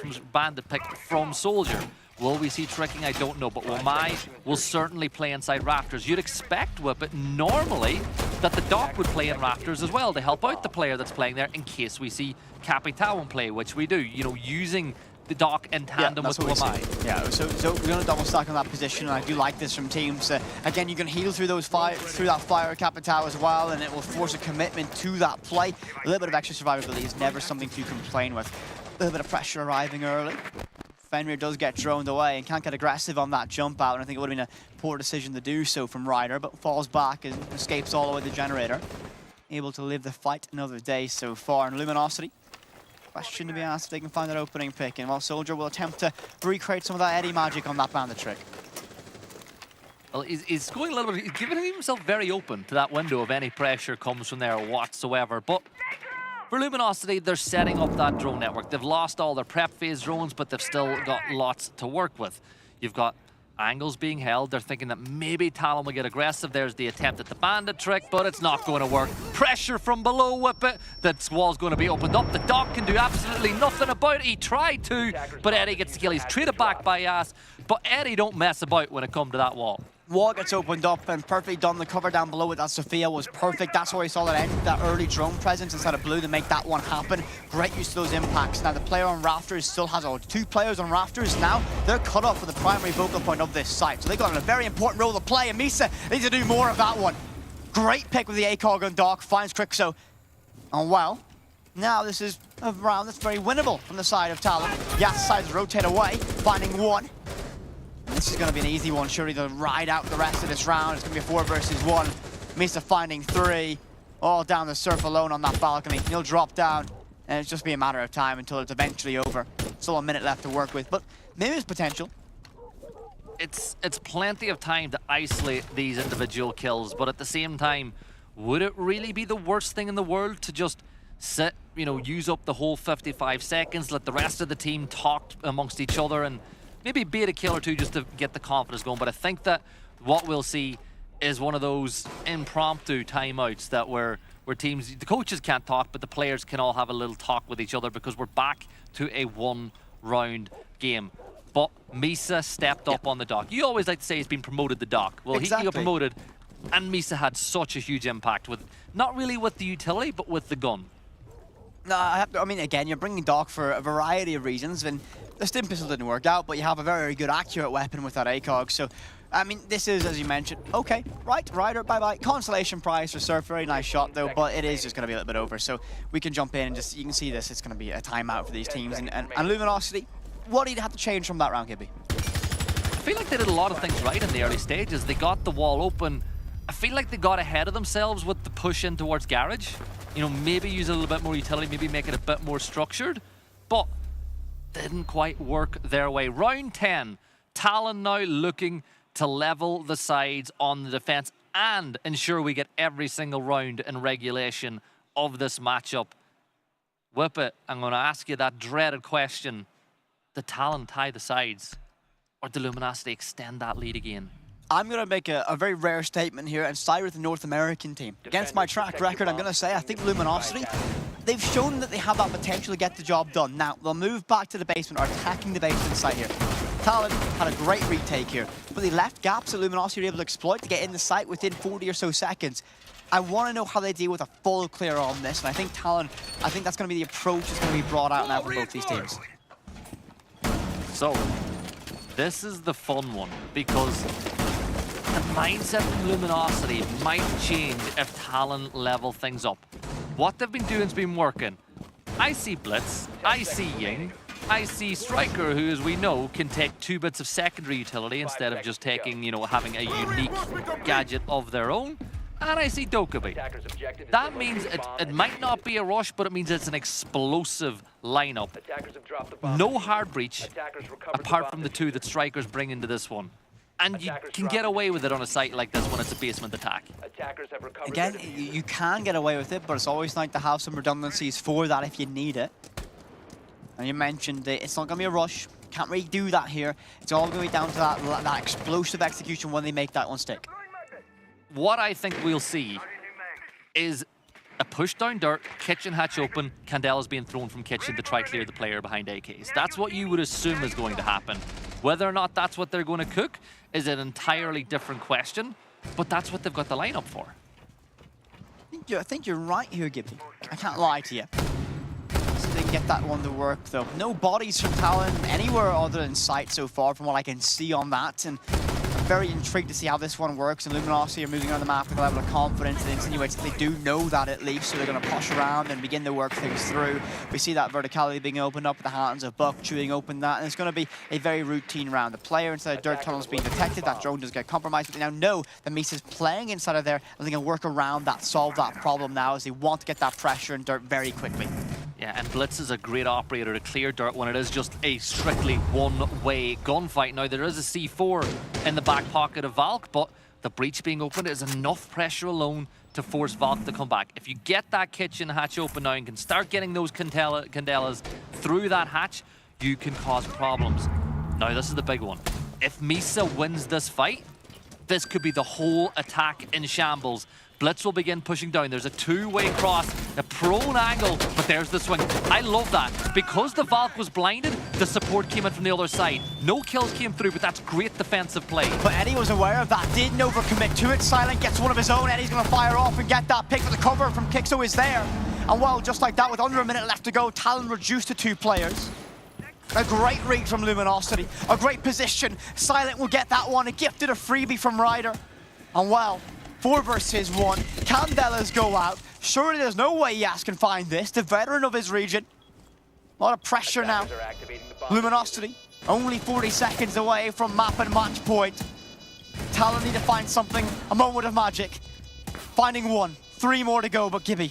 from Soldier. Will we see tricking? I don't know, but Wamai will certainly play inside Rafters. You'd expect, Whippet, normally that the Doc would play in Rafters as well to help out the player that's playing there in case we see Capital play, which we do, you know, using the Doc in tandem with Wamai. Yeah, so we're going to double stack on that position, and I do like this from teams. Again, you can heal through that fire Capital as well, and it will force a commitment to that play. A little bit of extra survivability is never something to complain with. A little bit of pressure arriving early. Fenrir does get droned away and can't get aggressive on that jump out, and I think it would have been a poor decision to do so from Ryder, but falls back and escapes all the way to the generator. Able to live the fight another day so far. And Luminosity, question to be asked if they can find that opening pick, and while Soldier will attempt to recreate some of that Eddie magic on that bandit trick. Well, he's going a little bit, he's giving himself very open to that window if any pressure comes from there whatsoever, but for Luminosity, they're setting up that drone network. They've lost all their prep phase drones, but they've still got lots to work with. You've got angles being held. They're thinking that maybe Talon will get aggressive. There's the attempt at the bandit trick, but it's not going to work. Pressure from below, Whippet. That wall's going to be opened up. The Doc can do absolutely nothing about it. He tried to, but Eddie gets the kill. He's traded back by Yas, but Eddie don't mess about when it comes to that wall. Wall gets opened up and perfectly done. The cover down below with that Sophia was perfect. That's where he saw that end, that early drone presence inside of blue to make that one happen. Great use of those impacts. Now the player on Rafters still has two players on Rafters now. They're cut off for the primary focal point of this site. So they got a very important role to play, and Misa needs to do more of that one. Great pick with the ACOG on Doc, finds Crixo. And well, now this is a round that's very winnable from the side of Talon. Yas decides to rotate away, finding one. This is going to be an easy one, surely, to ride out the rest of this round. It's going to be a 4 versus 1. Misa finding 3. All down the surf alone on that balcony. He'll drop down, and it's just be a matter of time until it's eventually over. Still a minute left to work with, but maybe there's potential. It's plenty of time to isolate these individual kills, but at the same time, would it really be the worst thing in the world to just sit, you know, use up the whole 55 seconds, let the rest of the team talk amongst each other, and maybe bait a kill or two just to get the confidence going? But I think that what we'll see is one of those impromptu timeouts that where teams, the coaches can't talk, but the players can all have a little talk with each other, because we're back to a 1-round game. But Misa stepped up on the Doc. You always like to say he's been promoted the Doc. Well, exactly. He got promoted, and Misa had such a huge impact with, not really with the utility, but with the gun. No, I mean, again, you're bringing Doc for a variety of reasons, and the stim pistol didn't work out, but you have a very good, accurate weapon with that ACOG. So, I mean, this is, as you mentioned, okay, right, Ryder, bye-bye. Consolation prize for Surf, very nice shot, though, but it is just going to be a little bit over. So we can jump in and just, you can see this, it's going to be a timeout for these teams. And Luminosity, what did you have to change from that round, Gibby? I feel like they did a lot of things right in the early stages. They got the wall open. I feel like they got ahead of themselves with the push in towards Garage. You know, maybe use a little bit more utility, maybe make it a bit more structured, but didn't quite work their way. Round 10, Talon now looking to level the sides on the defense and ensure we get every single round in regulation of this matchup. Whippet, I'm going to ask you that dreaded question. Did Talon tie the sides, or did Luminosity extend that lead again? I'm going to make a very rare statement here and side with the North American team. Against my track record, I'm going to say I think Luminosity, they've shown that they have that potential to get the job done. Now, they'll move back to the basement, or attacking the basement site here. Talon had a great retake here, but they left gaps that Luminosity were able to exploit to get in the site within 40 or so seconds. I want to know how they deal with a full clear on this, and I think Talon, I think that's going to be the approach that's going to be brought out now from both these teams. So, this is the fun one, because the mindset from Luminosity might change if Talon level things up. What they've been doing has been working. I see Blitz, I see Ying, I see Striker, who, as we know, can take 2 bits of secondary utility instead of just taking, you know, having a unique gadget of their own. And I see Dokkaebi. That means it might not be a rush, but it means it's an explosive lineup. No hard breach, apart from the 2 that Strikers bring into this one. And you can get away with it on a site like this when it's a basement attack. Again, you can get away with it, but it's always nice to have some redundancies for that if you need it. And you mentioned that it's not going to be a rush. Can't really do that here. It's all going to be down to that explosive execution when they make that one stick. What I think we'll see is a push down dirt, kitchen hatch open, Candela's being thrown from kitchen to try clear the player behind AKs. That's what you would assume is going to happen. Whether or not that's what they're going to cook is an entirely different question, but that's what they've got the lineup for. I think you're right here, Gibby. I can't lie to you. So they can get that one to work, though. No bodies from Talon anywhere other than sight so far, from what I can see on that. And I'm very intrigued to see how this one works. And Luminosity are moving around the map with a level of confidence that insinuates that they do know that at least, so they're going to push around and begin to work things through. We see that verticality being opened up with the hands of Buck chewing open that, and it's going to be a very routine round. The player inside of dirt tunnels being detected, that drone does get compromised, but they now know that Misa's playing inside of there, and they can work around that, solve that problem now, as they want to get that pressure in dirt very quickly. Yeah, and Blitz is a great operator to clear dirt when it is just a strictly one-way gunfight. Now, there is a C4 in the back pocket of Valk, but the breach being opened is enough pressure alone to force Valk to come back. If you get that kitchen hatch open now and can start getting those Candelas through that hatch, you can cause problems. Now, this is the big one. If Misa wins this fight, this could be the whole attack in shambles. Blitz will begin pushing down. There's a 2-way cross, a prone angle, but there's the swing. I love that. Because the Valk was blinded, the support came in from the other side. No kills came through, but that's great defensive play. But Eddie was aware of that, didn't overcommit to it. Silent gets one of his own. Eddie's going to fire off and get that pick, but the cover from Kixo is there. And well, just like that, with under a minute left to go, Talon reduced to 2 players. A great read from Luminosity, a great position. Silent will get that one, a gifted a freebie from Ryder. And well, 4 versus 1, Candelas go out. Surely there's no way Yas can find this, the veteran of his region. A lot of pressure now. Luminosity, only 40 seconds away from map and match point. Talon need to find something, a moment of magic. Finding 1, 3 more to go, but Gibby,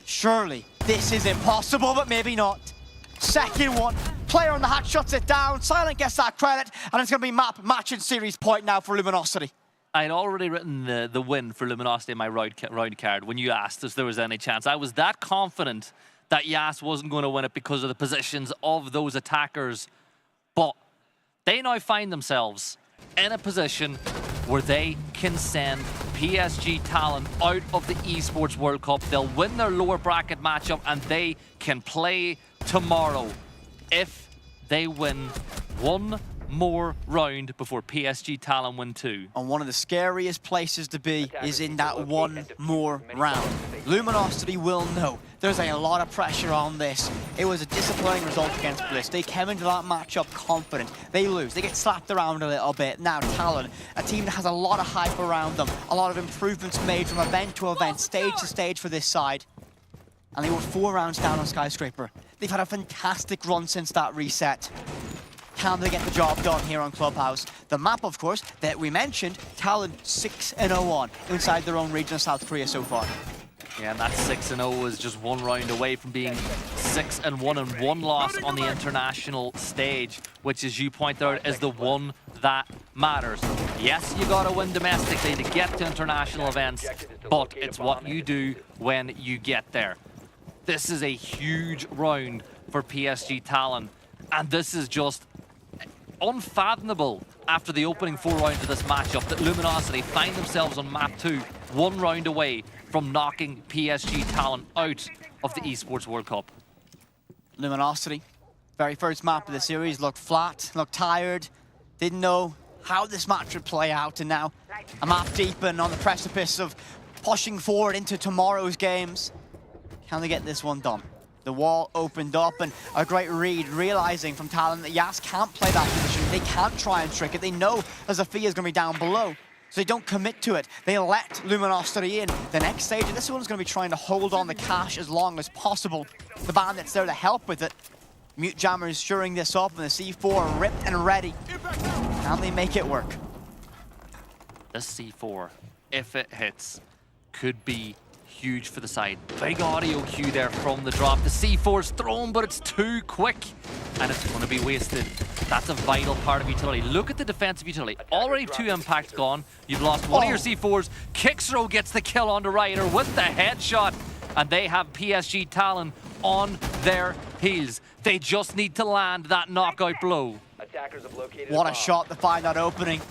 surely this is impossible, but maybe not. Second one, player on the hatch shuts it down, Silent gets that credit, and it's going to be map, match, and series point now for Luminosity. I'd already written the win for Luminosity in my round card when you asked if there was any chance. I was that confident that Yas wasn't going to win it because of the positions of those attackers. But they now find themselves in a position where they can send PSG Talon out of the Esports World Cup. They'll win their lower bracket matchup and they can play tomorrow if they win one more round before PSG Talon win 2. And one of the scariest places to be is in that one more round. Luminosity will know there's a lot of pressure on this. It was a disappointing result against Bliss. They came into that matchup confident. They lose. They get slapped around a little bit. Now Talon, a team that has a lot of hype around them, a lot of improvements made from event to event, stage to stage for this side. And they were 4 rounds down on Skyscraper. They've had a fantastic run since that reset. Can they get the job done here on Clubhouse? The map, of course, that we mentioned, Talon 6-0 on inside their own region of South Korea so far. Yeah, and that 6-0 is just 1 round away from being 6-1 and 1 loss on the international stage, which, as you point out, is the one that matters. Yes, you gotta win domestically to get to international events, but it's what you do when you get there. This is a huge round for PSG Talon, and this is just unfathomable after the opening 4 rounds of this matchup that Luminosity find themselves on map 2, 1 round away from knocking PSG Talon out of the Esports World Cup. Luminosity, very first map of the series, looked flat, looked tired, didn't know how this match would play out, and now a map deep and on the precipice of pushing forward into tomorrow's games. Can they get this one done? The wall opened up, and a great read, realizing from Talon that Yas can't play that position. They can't try and trick it. They know as Zafia is going to be down below. So they don't commit to it. They let Luminosity in. The next stage, and this one's going to be trying to hold on the cash as long as possible. The Bandit's there to help with it. Mute Jammer is shoring this up, and the C4 are ripped and ready. Can they make it work? This C4, if it hits, could be huge for the side. Big audio cue there from the drop. The C4's thrown, but it's too quick, and it's going to be wasted. That's a vital part of utility. Look at the defensive utility. Already 2 impacts gone. You've lost one of your C4s. Kixrow gets the kill on the Rider with the headshot, and they have PSG Talon on their heels. They just need to land that knockout blow. What a shot to find that opening.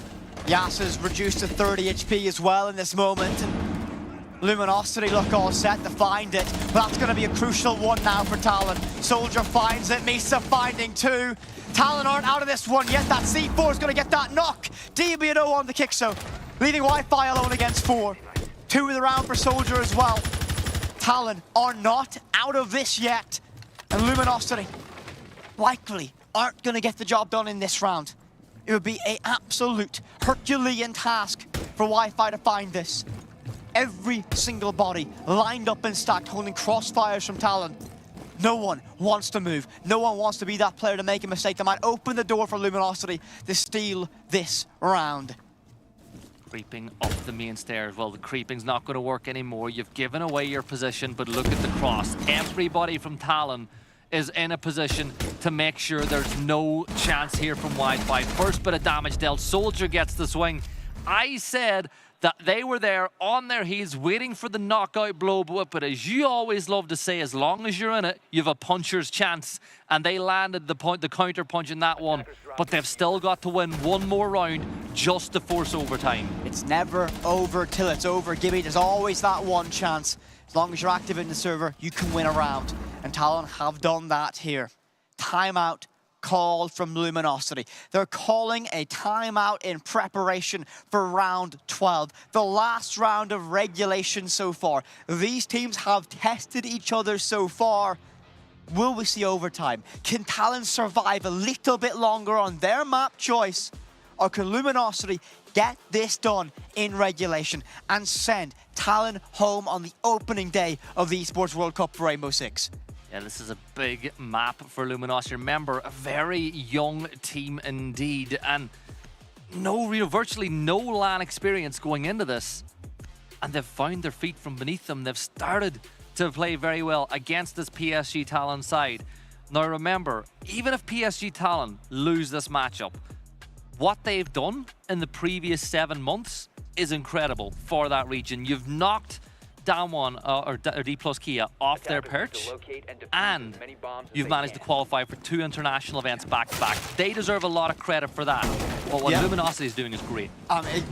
Yas is reduced to 30 HP as well in this moment. And Luminosity look all set to find it, but that's going to be a crucial one now for Talon. Soldier finds it, Misa finding 2. Talon aren't out of this one yet. That C4 is going to get that knock. DB&O on the Kixo, leaving Wi-Fi alone against 4. 2 in the round for Soldier as well. Talon are not out of this yet, and Luminosity likely aren't going to get the job done in this round. It would be an absolute Herculean task for Wi-Fi to find this. Every single body lined up and stacked, holding crossfires from Talon. No one wants to move. No one wants to be that player to make a mistake that might open the door for Luminosity to steal this round. Creeping up the main stairs. Well, the creeping's not going to work anymore. You've given away your position, but look at the cross. Everybody from Talon is in a position to make sure there's no chance here from Wi-Fi. First bit of damage dealt. Soldier gets the swing. I said that they were there on their heels waiting for the knockout blow, but as you always love to say, as long as you're in it, you have a puncher's chance. And they landed the counter punch in that one, but they've still got to win one more round just to force overtime. It's never over till it's over, Gibby. There's always that one chance. As long as you're active in the server, you can win a round. And Talon have done that here. Timeout called from Luminosity. They're calling a timeout in preparation for round 12, the last round of regulation so far. These teams have tested each other so far. Will we see overtime? Can Talon survive a little bit longer on their map choice? Or can Luminosity get this done in regulation and send Talon home on the opening day of the Esports World Cup for Rainbow Six? Yeah, this is a big map for Luminosity. Remember, a very young team indeed, and virtually no LAN experience going into this. And they've found their feet from beneath them. They've started to play very well against this PSG Talon side. Now remember, even if PSG Talon lose this matchup, what they've done in the previous 7 months is incredible for that region. You've knocked Damwon or D plus Kia off their perch, and you've managed to qualify for 2 international events back-to-back. They deserve a lot of credit for that. But what Luminosity is doing is great.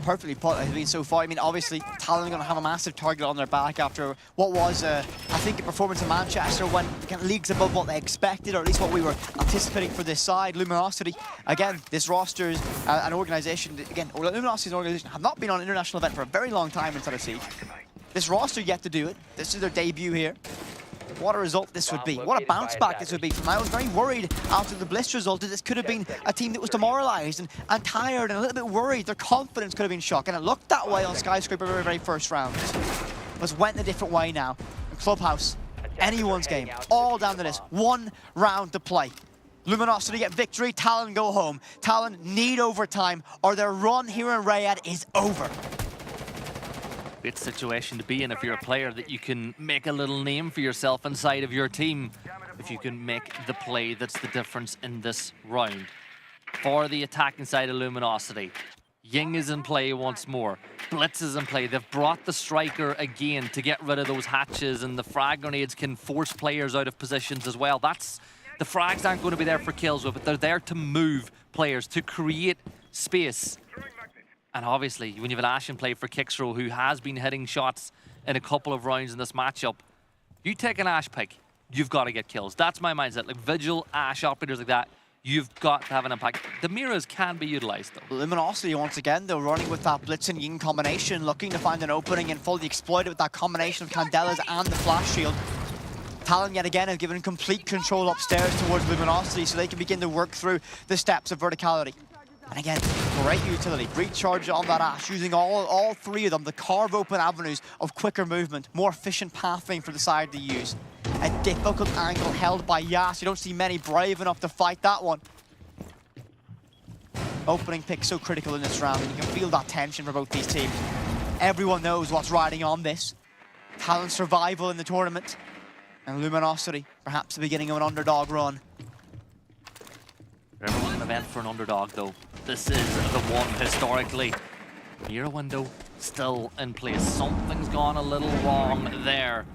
Perfectly put, I mean, so far. I mean, obviously, Talon are going to have a massive target on their back after what was, I think, a performance in Manchester when leagues above what they expected, or at least what we were anticipating for this side. Luminosity, again, this roster is an organization, again, Luminosity is an organization have not been on an international event for a very long time inside of Siege. This roster yet to do it. This is their debut here. What a result this would be. What a bounce back this would be. I was very worried after the Bliss result that this could have been a team that was demoralized and tired and a little bit worried. Their confidence could have been shocked. And it looked that way on Skyscraper very, very first round. It went a different way now. And Clubhouse, anyone's game. All down to this. 1 round to play. Luminosity get victory. Talon go home. Talon need overtime or their run here in Riyadh is over. Great situation to be in if you're a player that you can make a little name for yourself inside of your team. If you can make the play that's the difference in this round. For the attacking side of Luminosity, Ying is in play once more. Blitz is in play. They've brought the striker again to get rid of those hatches, and the frag grenades can force players out of positions as well. The frags aren't going to be there for kills, but they're there to move players, to create space. And obviously, when you have an Ash in play for Kixrow, who has been hitting shots in a couple of rounds in this matchup, you take an Ash pick, you've got to get kills. That's my mindset. Like Vigil, Ash, operators like that, you've got to have an impact. The mirrors can be utilized, though. Luminosity, once again, they're running with that Blitz and Ying combination, looking to find an opening and fully exploit it with that combination of Candelas and the Flash Shield. Talon, yet again, have given complete control upstairs towards Luminosity so they can begin to work through the steps of verticality. And again, great utility. Breach charge on that Ash, using all three of them to carve open avenues of quicker movement, more efficient pathing for the side to use. A difficult angle held by Yas. You don't see many brave enough to fight that one. Opening pick so critical in this round, and you can feel that tension for both these teams. Everyone knows what's riding on this. Talent survival in the tournament, and Luminosity, perhaps the beginning of an underdog run. Remember, what an event for an underdog, though. This is the one historically. Mirror window still in place. Something's gone a little wrong there.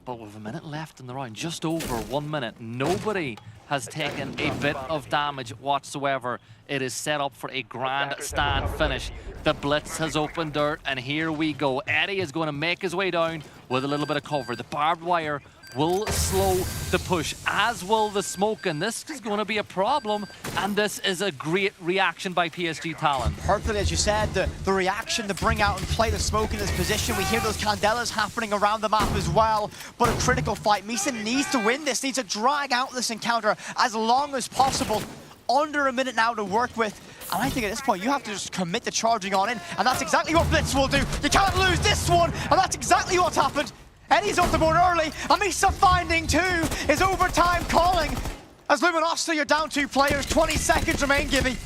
But with a minute left in the round, just over 1 minute, nobody has taken a bit of damage whatsoever. It is set up for a grandstand finish. The blitz has opened dirt, and here we go. Eddie is going to make his way down with a little bit of cover. The barbed wire will slow the push, as will the smoke, and this is going to be a problem, and this is a great reaction by PSG Talon. Perfectly, as you said, the reaction to bring out and play the smoke in this position. We hear those candelas happening around the map as well, but a critical fight. Misa needs to win this, needs to drag out this encounter as long as possible. Under a minute now to work with, and I think at this point you have to just commit to charging on in, and that's exactly what Blitz will do. You can't lose this one, and that's exactly what's happened. Eddie's off the board early, and Misa finding two is overtime calling. As Luminosity are down 2 players, 20 seconds remain, Gibby.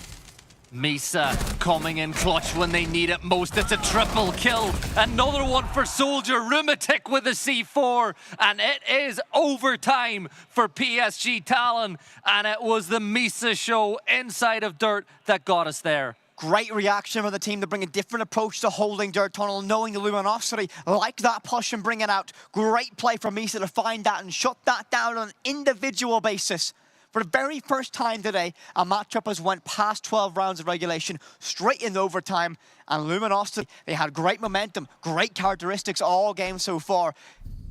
Misa coming in clutch when they need it most. It's a triple kill. Another one for Soldier. Rumatic with a C4. And it is overtime for PSG Talon. And it was the Misa show inside of Dirt that got us there. Great reaction from the team to bring a different approach to holding Dirt Tunnel, knowing the Luminosity like that push and bring it out. Great play from Misa to find that and shut that down on an individual basis. For the very first time today, a matchup has went past 12 rounds of regulation, straight into overtime, and Luminosity, they had great momentum, great characteristics all game so far.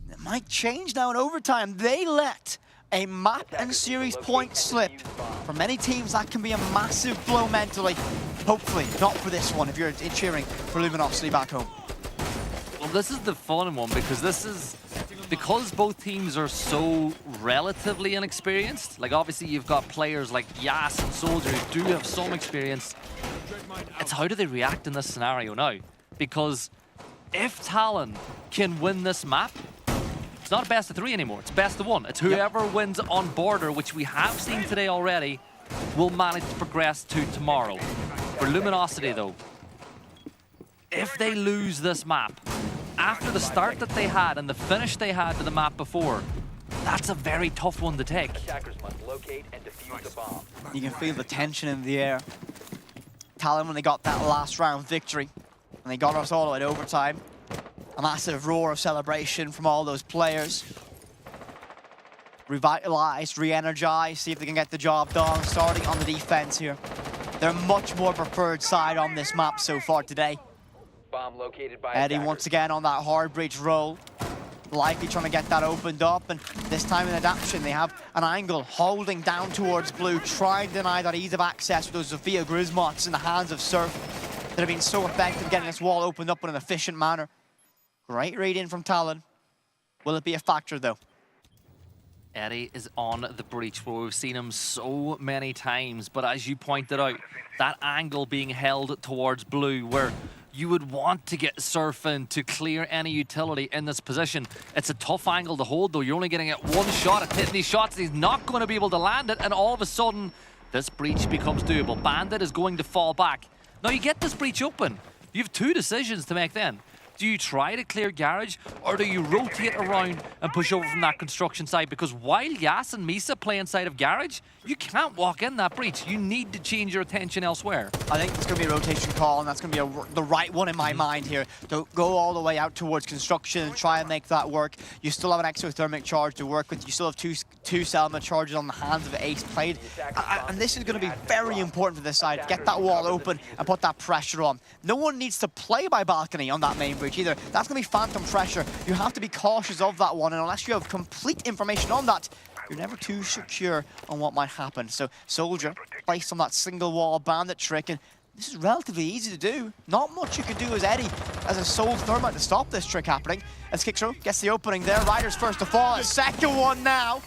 It might change now in overtime. They let a map and series point slip. For many teams, that can be a massive blow mentally. Hopefully, not for this one, if you're cheering for Luminosity back home. Well, this is the fun one, because both teams are so relatively inexperienced. Like, obviously, you've got players like Yas and Soldier who do have some experience. It's how do they react in this scenario now? Because if Talon can win this map, it's not a best of 3 anymore, it's best of 1. It's whoever wins on border, which we have seen today already, will manage to progress to tomorrow. For Luminosity, though, if they lose this map, after the start that they had and the finish they had to the map before, that's a very tough one to take. Attackers must locate and defuse the bomb. You can feel the tension in the air. Talon, when they got that last round victory, and they got us all at overtime, a massive roar of celebration from all those players. Revitalized, re-energized, see if they can get the job done, starting on the defense here. They're much more preferred side on this map so far today. Bomb located by Eddie attackers. once again on that hard breach roll. Likely trying to get that opened up, and this time in adaptation they have an angle holding down towards blue, trying to deny that ease of access with those Zofia Grismots in the hands of Surf that have been so effective getting this wall opened up in an efficient manner. Great read in from Talon. Will it be a factor though? Eddie is on the breach where we've seen him so many times, but as you pointed out, that angle being held towards blue where you would want to get Surf in to clear any utility in this position. It's a tough angle to hold though. You're only getting it one shot at hitting these shots. He's not going to be able to land it, and all of a sudden this breach becomes doable. Bandit is going to fall back. Now you get this breach open. You have 2 decisions to make then. Do you try to clear garage, or do you rotate around and push over from that construction side? Because while Yas and Misa play inside of garage, you can't walk in that breach. You need to change your attention elsewhere. I think it's going to be a rotation call, and that's going to be the right one in my mind here. To go all the way out towards construction and try and make that work. You still have an exothermic charge to work with. You still have two Selma charges on the hands of Ace played. And this is going to be very important for this side. Get that wall open and put that pressure on. No one needs to play by balcony on that main breach either. That's going to be phantom pressure. You have to be cautious of that one, and unless you have complete information on that, you're never too secure on what might happen. So Soldier placed on that single wall bandit trick, and this is relatively easy to do. Not much you can do as Eddie, as a sole thermite to stop this trick happening. As Kixro gets the opening there, Riders first to fall, a second one now.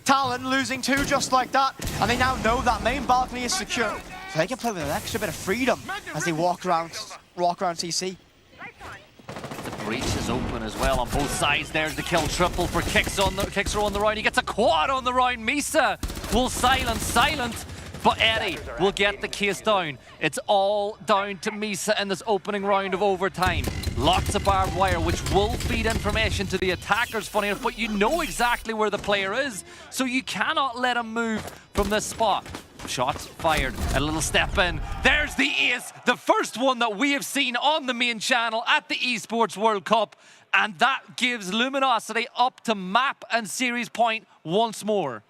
Talon losing 2 just like that, and they now know that main balcony is secure. they can play with an extra bit of freedom as they walk around CC. The breach is open as well on both sides. There's the kill triple for Kixer on the round. He gets a quad on the round. Misa will silent, but Eddie will get the case down. It's all down to Misa in this opening round of overtime. Lots of barbed wire, which will feed information to the attackers, funny enough, but you know exactly where the player is, so you cannot let him move from this spot. Shots fired, a little step in. There's the ace, the first one that we have seen on the main channel at the Esports World Cup, and that gives Luminosity up to map and series point once more.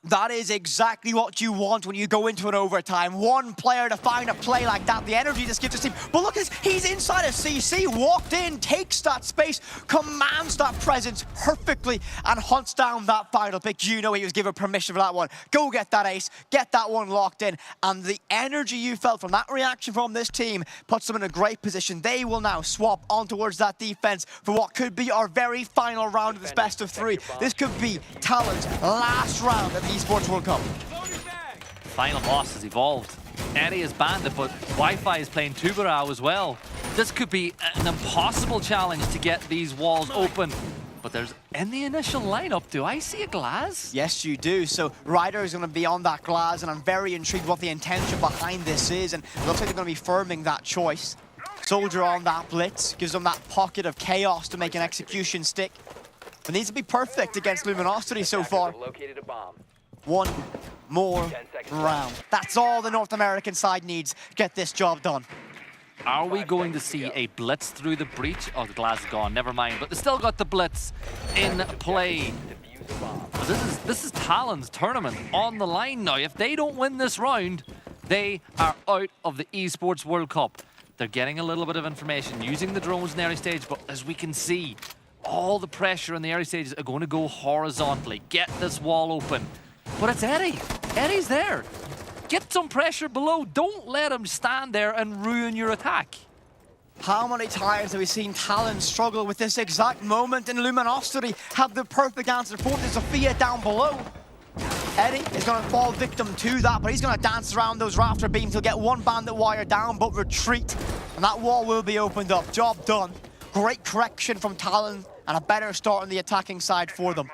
That is exactly what you want when you go into an overtime. One player to find a play like that, the energy this gives his team. But look at this, he's inside of CC, walked in, takes that space, commands that presence perfectly, and hunts down that final pick. You know he was given permission for that one. Go get that ace, get that one locked in, and the energy you felt from that reaction from this team puts them in a great position. They will now swap on towards that defense for what could be our very final round of this best of 3. This could be Talon's last round of the Esports World Cup. Final boss has evolved. Eddie is Bandit, but Wi-Fi is playing Tubarao as well. This could be an impossible challenge to get these walls open. But there's, in the initial lineup, do I see a glass? Yes, you do. So Ryder is going to be on that glass, and I'm very intrigued what the intention behind this is, and it looks like they're going to be firming that choice. Soldier on that blitz, gives them that pocket of chaos to make an execution stick. It needs to be perfect against Luminosity so far. One more round. That's all the North American side needs. Get this job done. Are we going to see a blitz through the breach? Oh, the glass is gone, never mind. But they still got the blitz in play. But this is Talon's tournament on the line now. If they don't win this round, they are out of the Esports World Cup. They're getting a little bit of information using the drones in the early stage, but as we can see, all the pressure in the early stages are going to go horizontally. Get this wall open. But it's Eddie. Eddie's there. Get some pressure below. Don't let him stand there and ruin your attack. How many times have we seen Talon struggle with this exact moment, and Luminosity have the perfect answer for it? Sophia down below. Eddie is going to fall victim to that, but he's going to dance around those rafter beams. He'll get one bandit wire down, but retreat. And that wall will be opened up. Job done. Great correction from Talon, and a better start on the attacking side for them.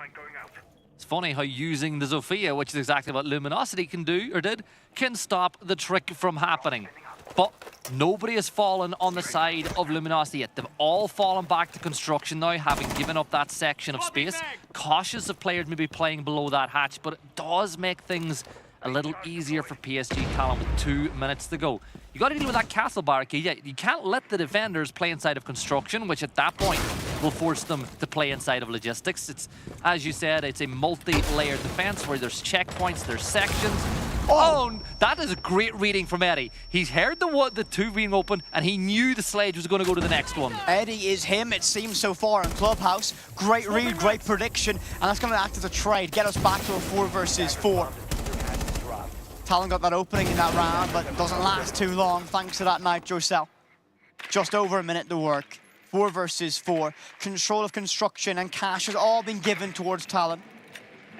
It's funny how using the Zofia, which is exactly what Luminosity can do, or did, can stop the trick from happening. But nobody has fallen on the side of Luminosity yet. They've all fallen back to construction now, having given up that section of space. Cautious of players maybe playing below that hatch, but it does make things a little easier for PSG Talon with 2 minutes to go. You got to deal with that castle barricade. Yeah, you can't let the defenders play inside of construction, which at that point will force them to play inside of logistics. It's, as you said, it's a multi-layered defense where there's checkpoints, there's sections. Oh, that is a great reading from Eddie. He's heard the 2 being open, and he knew the sledge was going to go to the next one. Eddie is him, it seems so far in Clubhouse. Great read, great prediction, and that's going to act as a trade, get us back to a 4 versus 4. Talon got that opening in that round, but it doesn't last too long thanks to that Nitro cell. Just over a minute to work. 4 versus 4. Control of construction and cash has all been given towards Talon.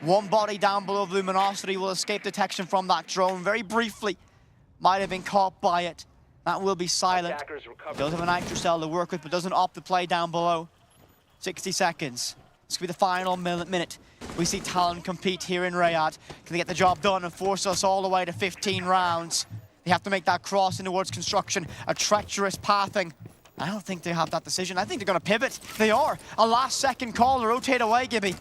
One body down below Luminosity will escape detection from that drone very briefly. Might have been caught by it. That will be silent. Does have a Nitro cell to work with, but doesn't opt to play down below. 60 seconds. This could be the final minute. We see Talon compete here in Riyadh. Can they get the job done and force us all the way to 15 rounds? They have to make that crossing towards construction, a treacherous pathing. I don't think they have that decision. I think they're going to pivot. They are. A last-second call to rotate away, Gibby.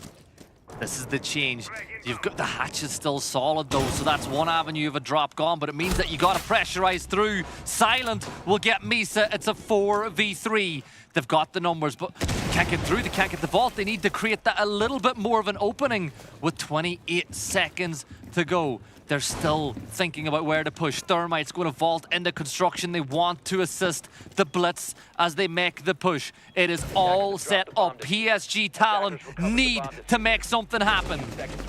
This is the change. You've got the hatch is still solid though, so that's one avenue of a drop gone, but it means that you got to pressurize through. Silent will get Misa. It's a 4v3. They've got the numbers, but can't get through. They can't get the vault. They need to create that a little bit more of an opening with 28 seconds to go. They're still thinking about where to push. Thermite's going to vault into construction. They want to assist the Blitz as they make the push. It is all set up. PSG Talon need to make something happen.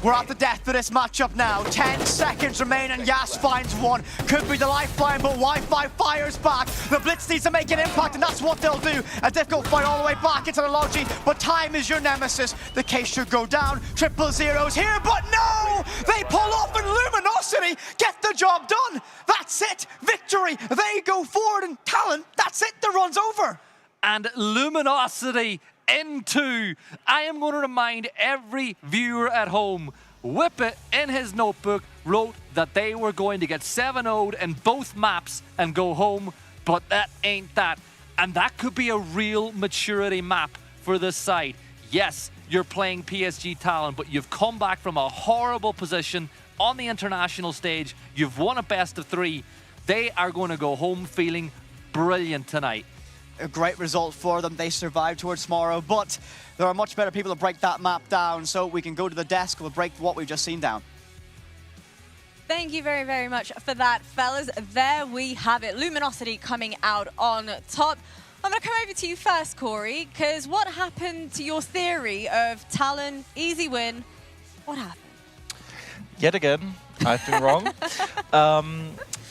We're at about the death of this matchup now. 10 seconds remain and Yas finds one. Could be the lifeline, but Wi-Fi fires back. The Blitz needs to make an impact, and that's what they'll do. A difficult fight all the way back into the Logi, but time is your nemesis. The case should go down. 000's here, but no! They pull off, and Luminosity get the job done. That's it. Victory. They go forward, and Talon, that's it. The run's over. And Luminosity into. I am going to remind every viewer at home, Whippet in his notebook wrote that they were going to get 7-0'd in both maps and go home, but that ain't that. And that could be a real maturity map for this side. Yes, you're playing PSG Talon, but you've come back from a horrible position on the international stage. You've won a best of 3. They are going to go home feeling brilliant tonight. A great result for them. They survived towards tomorrow, but there are much better people to break that map down, so we can go to the desk. We'll break what we've just seen down. Thank you very, very much for that, fellas. There we have it. Luminosity coming out on top. I'm going to come over to you first, Corey, because what happened to your theory of Talon, easy win? What happened? Yet again, I've been wrong.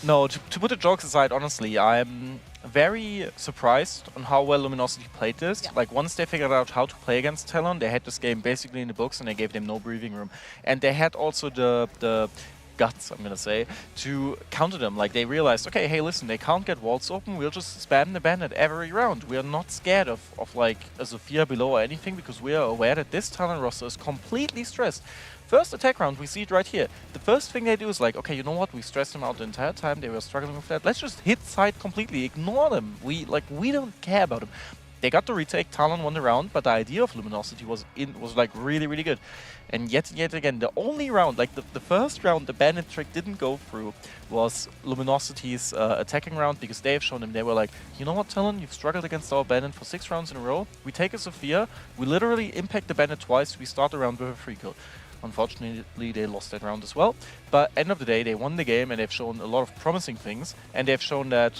No, to put the jokes aside, honestly, I'm very surprised on how well Luminosity played this. Yeah. Like, once they figured out how to play against Talon, they had this game basically in the books and they gave them no breathing room. And they had also the guts, I'm gonna say, to counter them. Like, they realized, okay, hey, listen, they can't get walls open, we'll just spam the bandit every round. We are not scared of like a Sophia below or anything, because we are aware that this Talon roster is completely stressed. First attack round, we see it right here. The first thing they do is like, okay, you know what? We stressed them out the entire time. They were struggling with that. Let's just hit side completely. Ignore them. We don't care about them. They got the retake. Talon won the round, but the idea of Luminosity was like really, really good. And yet again, the only round, like the first round, the bandit trick didn't go through, was Luminosity's attacking round, because they have shown them, they were like, you know what, Talon, you've struggled against our bandit for 6 rounds in a row. We take a Sophia, we literally impact the bandit twice, we start the round with a free kill. Unfortunately, they lost that round as well. But end of the day, they won the game and they've shown a lot of promising things. And they've shown that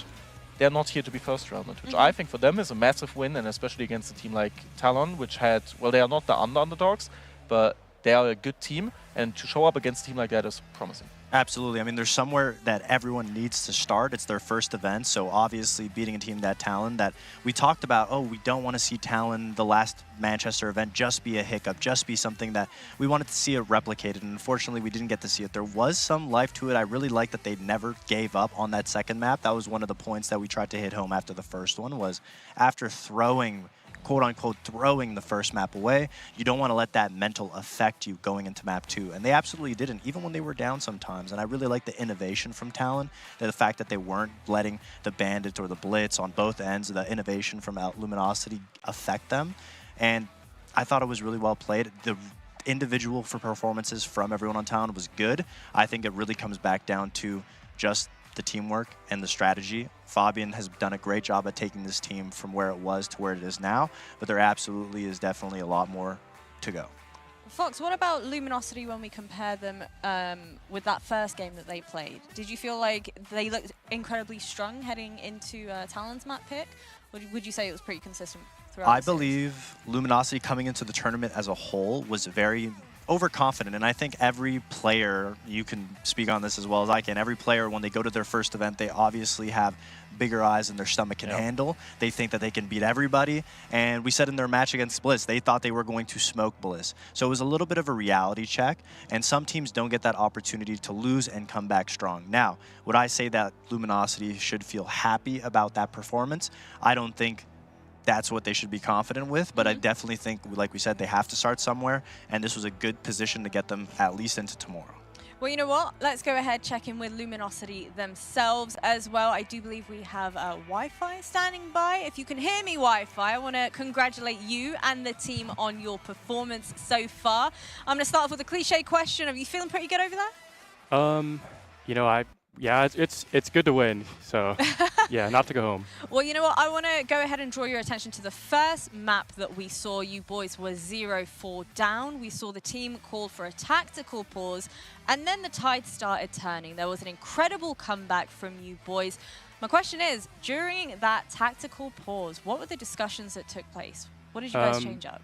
they're not here to be first rounded, which I think for them is a massive win, and especially against a team like Talon, which had, well, they are not the underdogs, but they are a good team. And to show up against a team like that is promising. Absolutely. I mean, there's somewhere that everyone needs to start. It's their first event, so obviously beating a team that Talon, that we talked about, oh, we don't want to see Talon, the last Manchester event, just be a hiccup, just be something that we wanted to see it replicated, and unfortunately we didn't get to see it. There was some life to it. I really like that they never gave up on that second map. That was one of the points that we tried to hit home after the first one, was after throwing, quote-unquote, throwing the first map away, you don't want to let that mental affect you going into map 2. And they absolutely didn't, even when they were down sometimes. And I really like the innovation from Talon, the fact that they weren't letting the Bandit or the Blitz on both ends, the innovation from Luminosity affect them. And I thought it was really well played. The individual for performances from everyone on Talon was good. I think it really comes back down to just the teamwork and the strategy. Fabian has done a great job at taking this team from where it was to where it is now, but there absolutely is definitely a lot more to go. Fox, what about Luminosity when we compare them with that first game that they played? Did you feel like they looked incredibly strong heading into Talon's map pick? Or would you say it was pretty consistent throughout I the series? believe Luminosity coming into the tournament as a whole was very overconfident, and I think every player, you can speak on this as well as I can, every player when they go to their first event, they obviously have bigger eyes than their stomach can handle. They think that they can beat everybody, and we said in their match against Bliss, they thought they were going to smoke Bliss. So it was a little bit of a reality check, and some teams don't get that opportunity to lose and come back strong. Now, would I say that Luminosity should feel happy about that performance? I don't think that's what they should be confident with, but I definitely think, like we said, they have to start somewhere, and this was a good position to get them at least into tomorrow. Well, you know what? Let's go ahead, check in with Luminosity themselves as well. I do believe we have Wi-Fi standing by. If you can hear me, Wi-Fi, I want to congratulate you and the team on your performance so far. I'm going to start off with a cliche question. Are you feeling pretty good over there? You know, yeah, it's good to win, so yeah, not to go home. Well, you know what? I want to go ahead and draw your attention to the first map that we saw. You boys were 0-4 down. We saw the team call for a tactical pause, and then the tide started turning. There was an incredible comeback from you boys. My question is, during that tactical pause, what were the discussions that took place? What did you guys change up?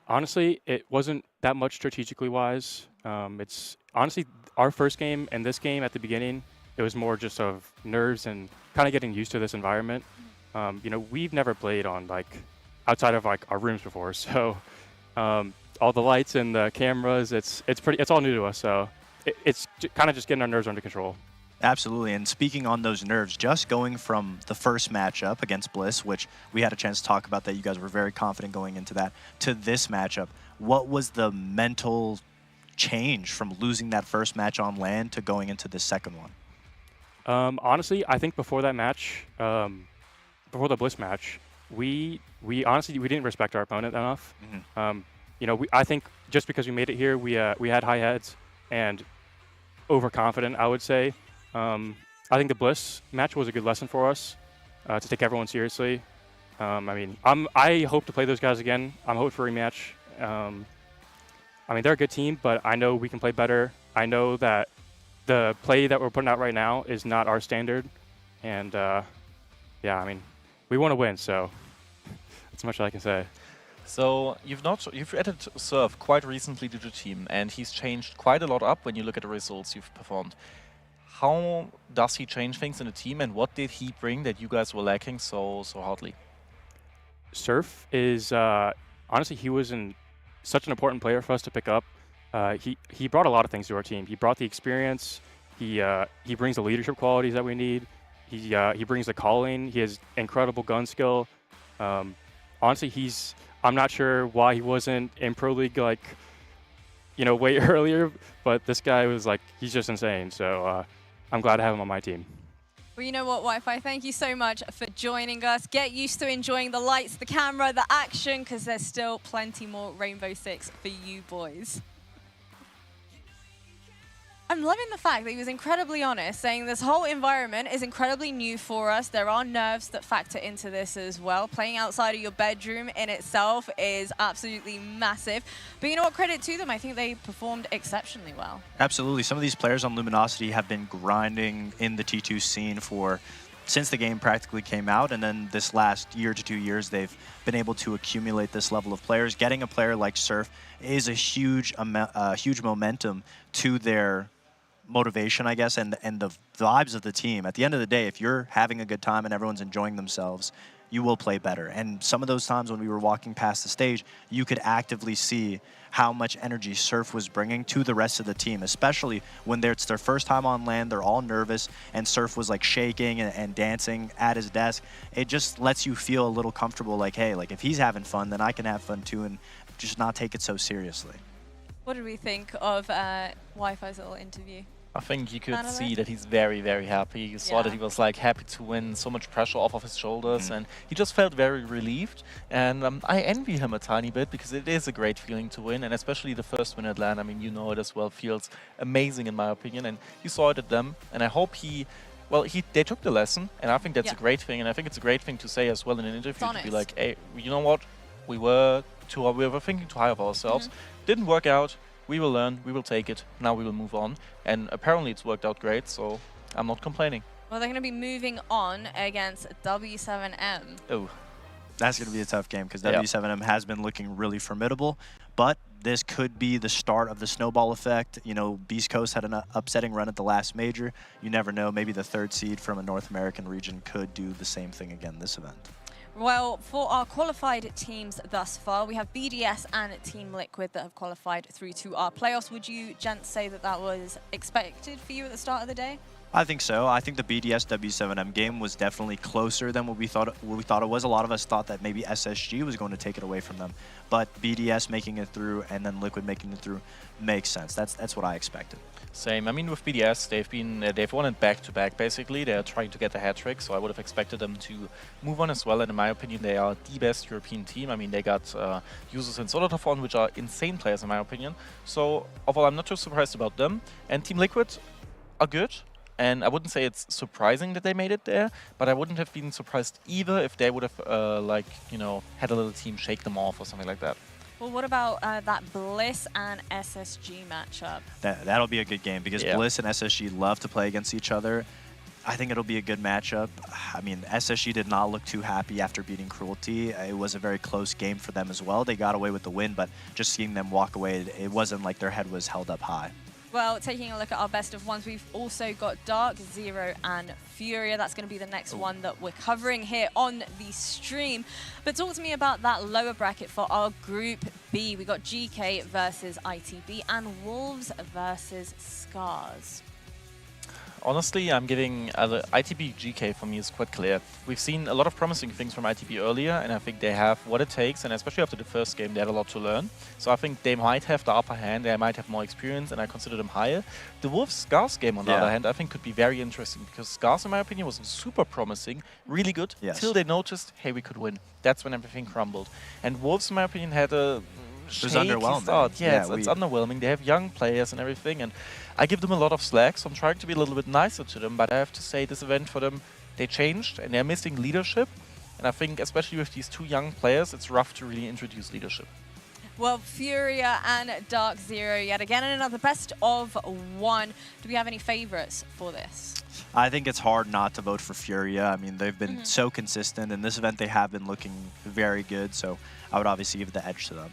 Honestly, it wasn't that much strategically wise. It's honestly our first game and this game at the beginning, it was more just of nerves and kind of getting used to this environment. You know, we've never played on like outside of like our rooms before, so all the lights and the cameras, it's all new to us. So it's kind of just getting our nerves under control. Absolutely, and speaking on those nerves, just going from the first matchup against Bliss, which we had a chance to talk about that you guys were very confident going into that, to this matchup, what was the mental change from losing that first match on LAN to going into the second one? Honestly, I think before that match, before the Bliss match, we honestly didn't respect our opponent enough. You know, I think just because we made it here, we had high heads and overconfident, I would say. I think the Bliss match was a good lesson for us to take everyone seriously. I mean, I hope to play those guys again. I'm hoping for a rematch. I mean, they're a good team, but I know we can play better. I know that the play that we're putting out right now is not our standard. And yeah, I mean, we want to win, so that's much I can say. So you've added Surf quite recently to the team, and he's changed quite a lot up when you look at the results you've performed. How does he change things in the team, and what did he bring that you guys were lacking so hardly? Surf is honestly, he was such an important player for us to pick up. He brought a lot of things to our team. He brought the experience. He brings the leadership qualities that we need. He brings the calling. He has incredible gun skill. Honestly, I'm not sure why he wasn't in Pro League like, you know, way earlier, but this guy was like, he's just insane. So I'm glad to have him on my team. Well, you know what, Wi-Fi, thank you so much for joining us. Get used to enjoying the lights, the camera, the action, because there's still plenty more Rainbow Six for you boys. I'm loving the fact that he was incredibly honest, saying this whole environment is incredibly new for us. There are nerves that factor into this as well. Playing outside of your bedroom in itself is absolutely massive. But you know what, credit to them, I think they performed exceptionally well. Absolutely. Some of these players on Luminosity have been grinding in the T2 scene since the game practically came out, and then this last year to 2 years, they've been able to accumulate this level of players. Getting a player like Surf is a huge momentum to their motivation, I guess, and the vibes of the team. At the end of the day, if you're having a good time and everyone's enjoying themselves, you will play better. And some of those times when we were walking past the stage, you could actively see how much energy Surf was bringing to the rest of the team, especially when it's their first time on LAN, they're all nervous, and Surf was like shaking and dancing at his desk. It just lets you feel a little comfortable, like, hey, like if he's having fun, then I can have fun too, and just not take it so seriously. What did we think of Wi-Fi's little interview? I think you could see that he's very, very happy. You saw that he was like happy to win, so much pressure off of his shoulders, and he just felt very relieved. And I envy him a tiny bit because it is a great feeling to win, and especially the first win at LAN. I mean, you know it as well. Feels amazing in my opinion, and you saw it at them. And I hope they took the lesson, and I think that's a great thing. And I think it's a great thing to say as well in an interview, to be like, hey, you know what? We were thinking too high of ourselves. Didn't work out. We will learn, we will take it, now we will move on. And apparently it's worked out great, so I'm not complaining. Well, they're going to be moving on against W7M. Oh, that's going to be a tough game because W7M has been looking really formidable, but this could be the start of the snowball effect. You know, Beast Coast had an upsetting run at the last major. You never know, maybe the third seed from a North American region could do the same thing again this event. Well, for our qualified teams thus far, we have BDS and Team Liquid that have qualified through to our playoffs. Would you, gents, say that that was expected for you at the start of the day? I think so. I think the BDS W7M game was definitely closer than what we thought it was. A lot of us thought that maybe SSG was going to take it away from them, but BDS making it through and then Liquid making it through makes sense. That's what I expected. Same. I mean, with BDS, they've won it back-to-back, basically. They're trying to get the hat trick, so I would have expected them to move on as well. And in my opinion, they are the best European team. I mean, they got users in Solotov on, which are insane players, in my opinion. So, overall, I'm not too surprised about them. And Team Liquid are good. And I wouldn't say it's surprising that they made it there, but I wouldn't have been surprised either if they would have, had a little team shake them off or something like that. Well, what about that Bliss and SSG matchup? That'll be a good game because Bliss and SSG love to play against each other. I think it'll be a good matchup. I mean, SSG did not look too happy after beating Cruelty. It was a very close game for them as well. They got away with the win, but just seeing them walk away, it wasn't like their head was held up high. Well, taking a look at our best of ones, we've also got Dark, Zero, and Furia. That's going to be the next one that we're covering here on the stream. But talk to me about that lower bracket for our Group B. We got GK versus ITB and Wolves versus Scars. Honestly, I'm giving ITB GK for me is quite clear. We've seen a lot of promising things from ITB earlier, and I think they have what it takes, and especially after the first game, they had a lot to learn. So I think they might have the upper hand, they might have more experience, and I consider them higher. The Wolves-Scars game, on the other hand, I think could be very interesting, because Scars, in my opinion, was super promising, really good, till they noticed, hey, we could win. That's when everything crumbled. And Wolves, in my opinion, had a shaky start. Yeah, it's underwhelming. They have young players and everything, and I give them a lot of slack, so I'm trying to be a little bit nicer to them, but I have to say this event for them, they changed and they're missing leadership. And I think especially with these two young players, it's rough to really introduce leadership. Well, Furia and Dark Zero yet again in another best of one. Do we have any favorites for this? I think it's hard not to vote for Furia. I mean, they've been so consistent. In this event, they have been looking very good, so I would obviously give the edge to them.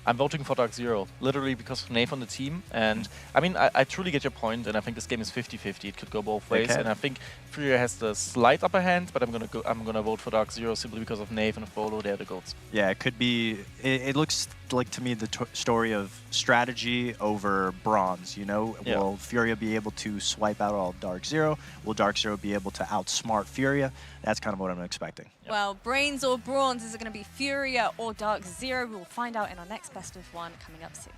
I'm voting for Dark Zero, literally because of Nave on the team. And I mean, I truly get your point, and I think this game is 50-50. It could go both ways. And I think Furia has the slight upper hand, but I'm gonna vote for Dark Zero simply because of Nave and Folo. They're the goats. Yeah, it could be. It looks like to me the story of strategy over bronze. You know, will Furia be able to swipe out all of Dark Zero? Will Dark Zero be able to outsmart Furia? That's kind of what I'm expecting. Well, brains or bronze, is it going to be Furia or Dark Zero? We will find out in our next best of one coming up soon.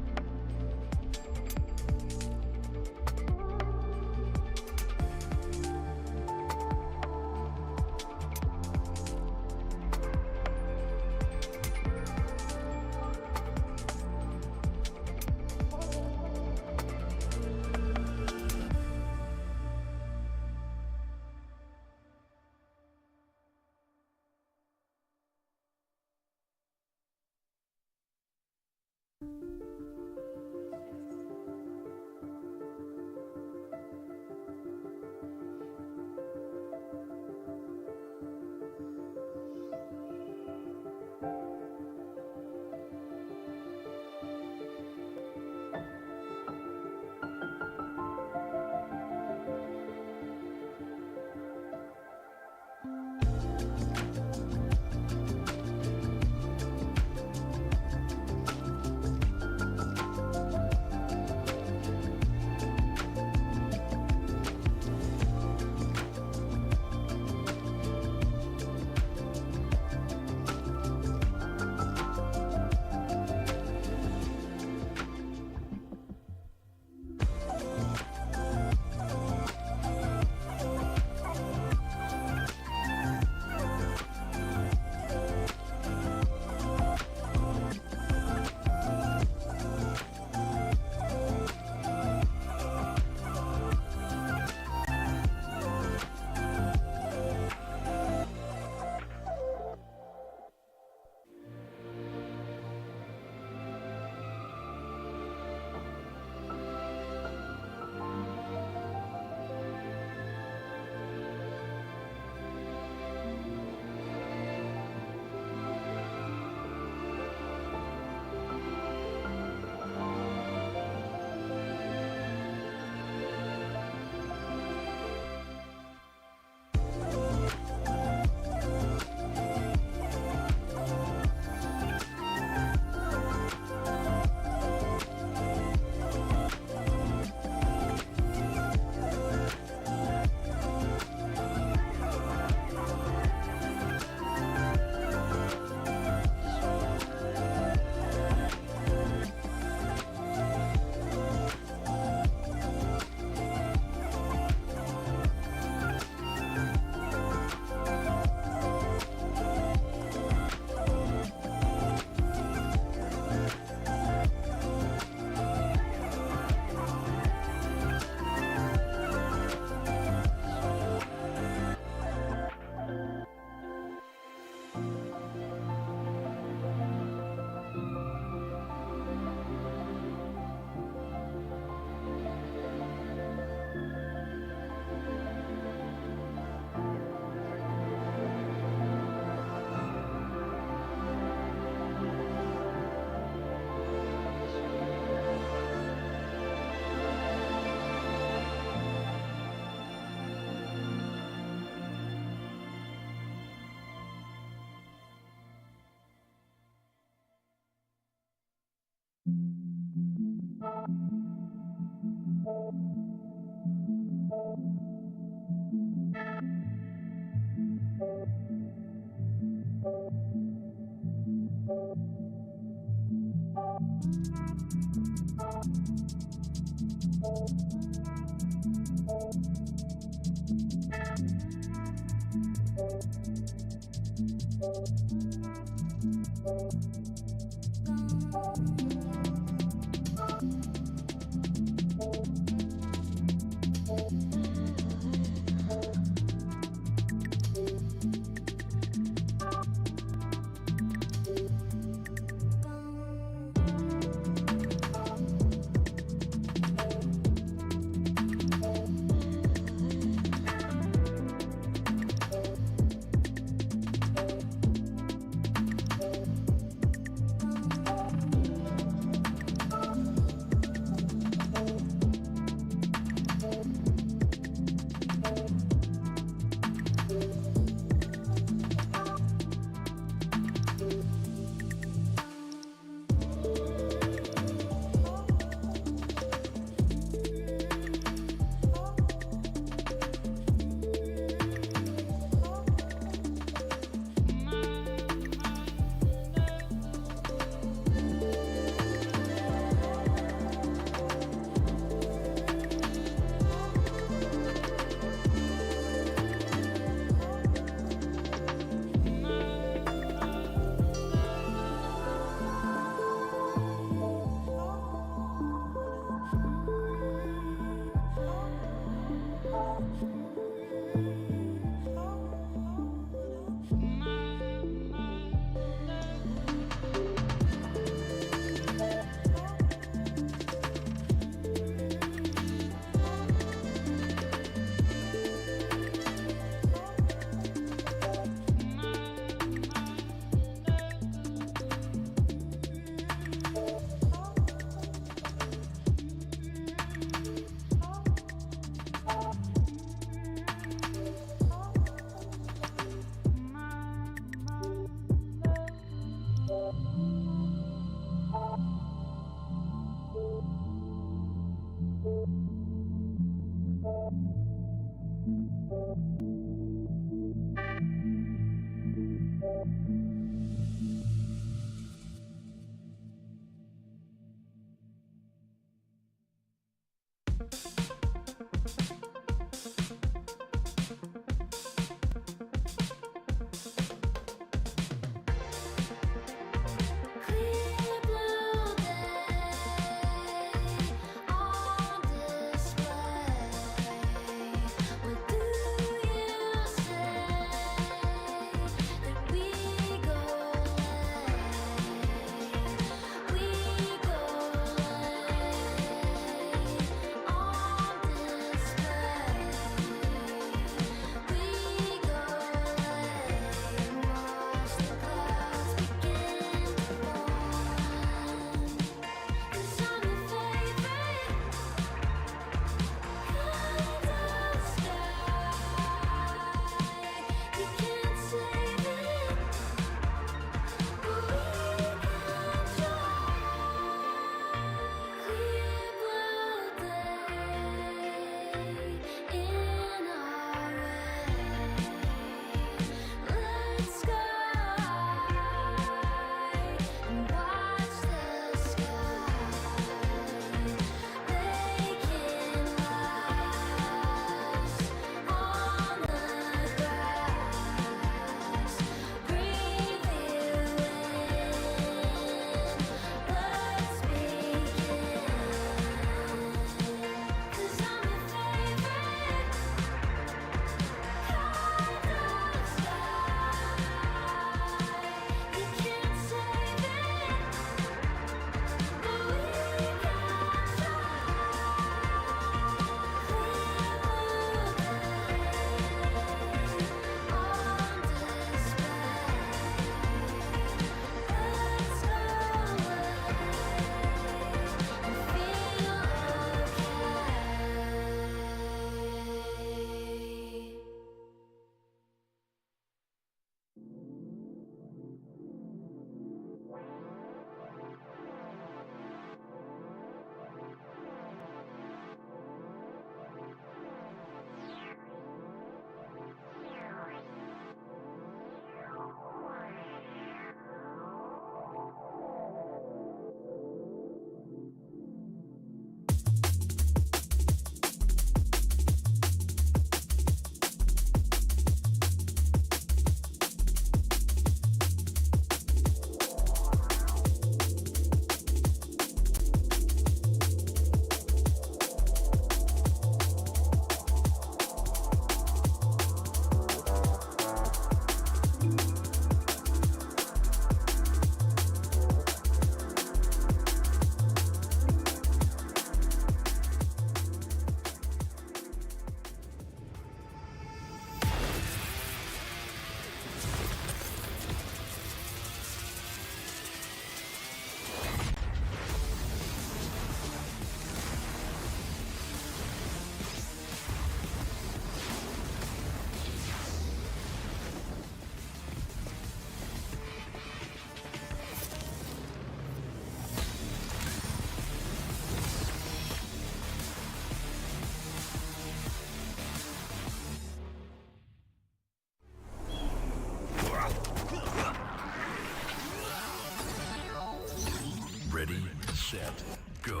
go.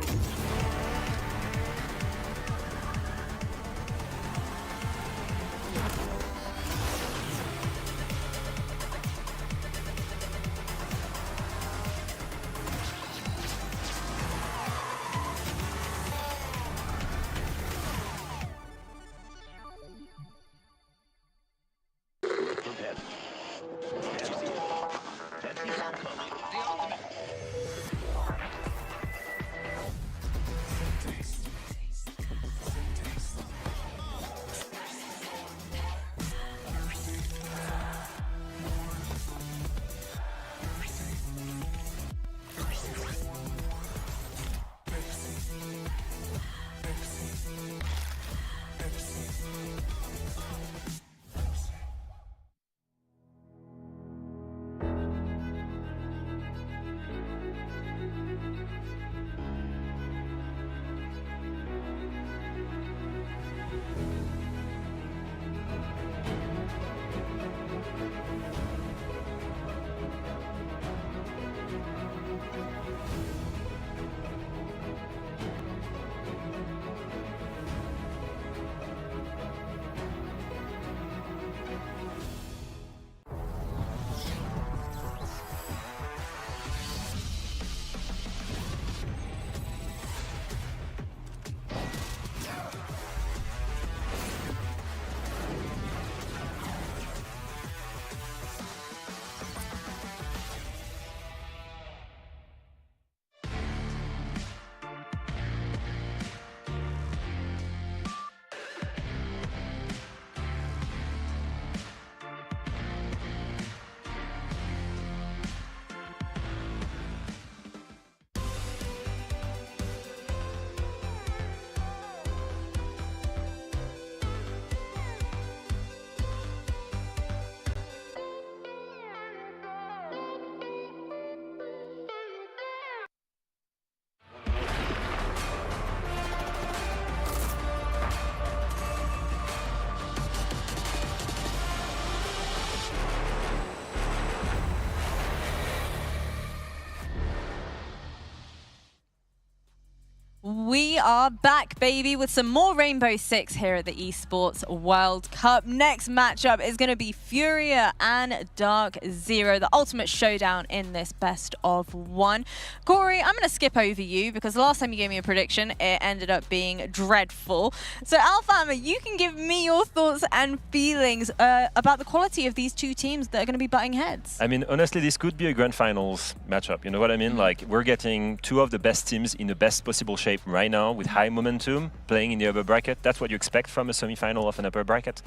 We are back, baby, with some more Rainbow Six here at the Esports World Cup. Next matchup is going to be Furia and Dark Zero, the ultimate showdown in this best of one. Corey, I'm going to skip over you because the last time you gave me a prediction, it ended up being dreadful. So, Alfama, you can give me your thoughts and feelings about the quality of these two teams that are going to be butting heads. I mean, honestly, this could be a grand finals matchup. You know what I mean? Like, we're getting two of the best teams in the best possible shape right now with high momentum playing in the upper bracket. That's what you expect from a semi-final of an upper bracket.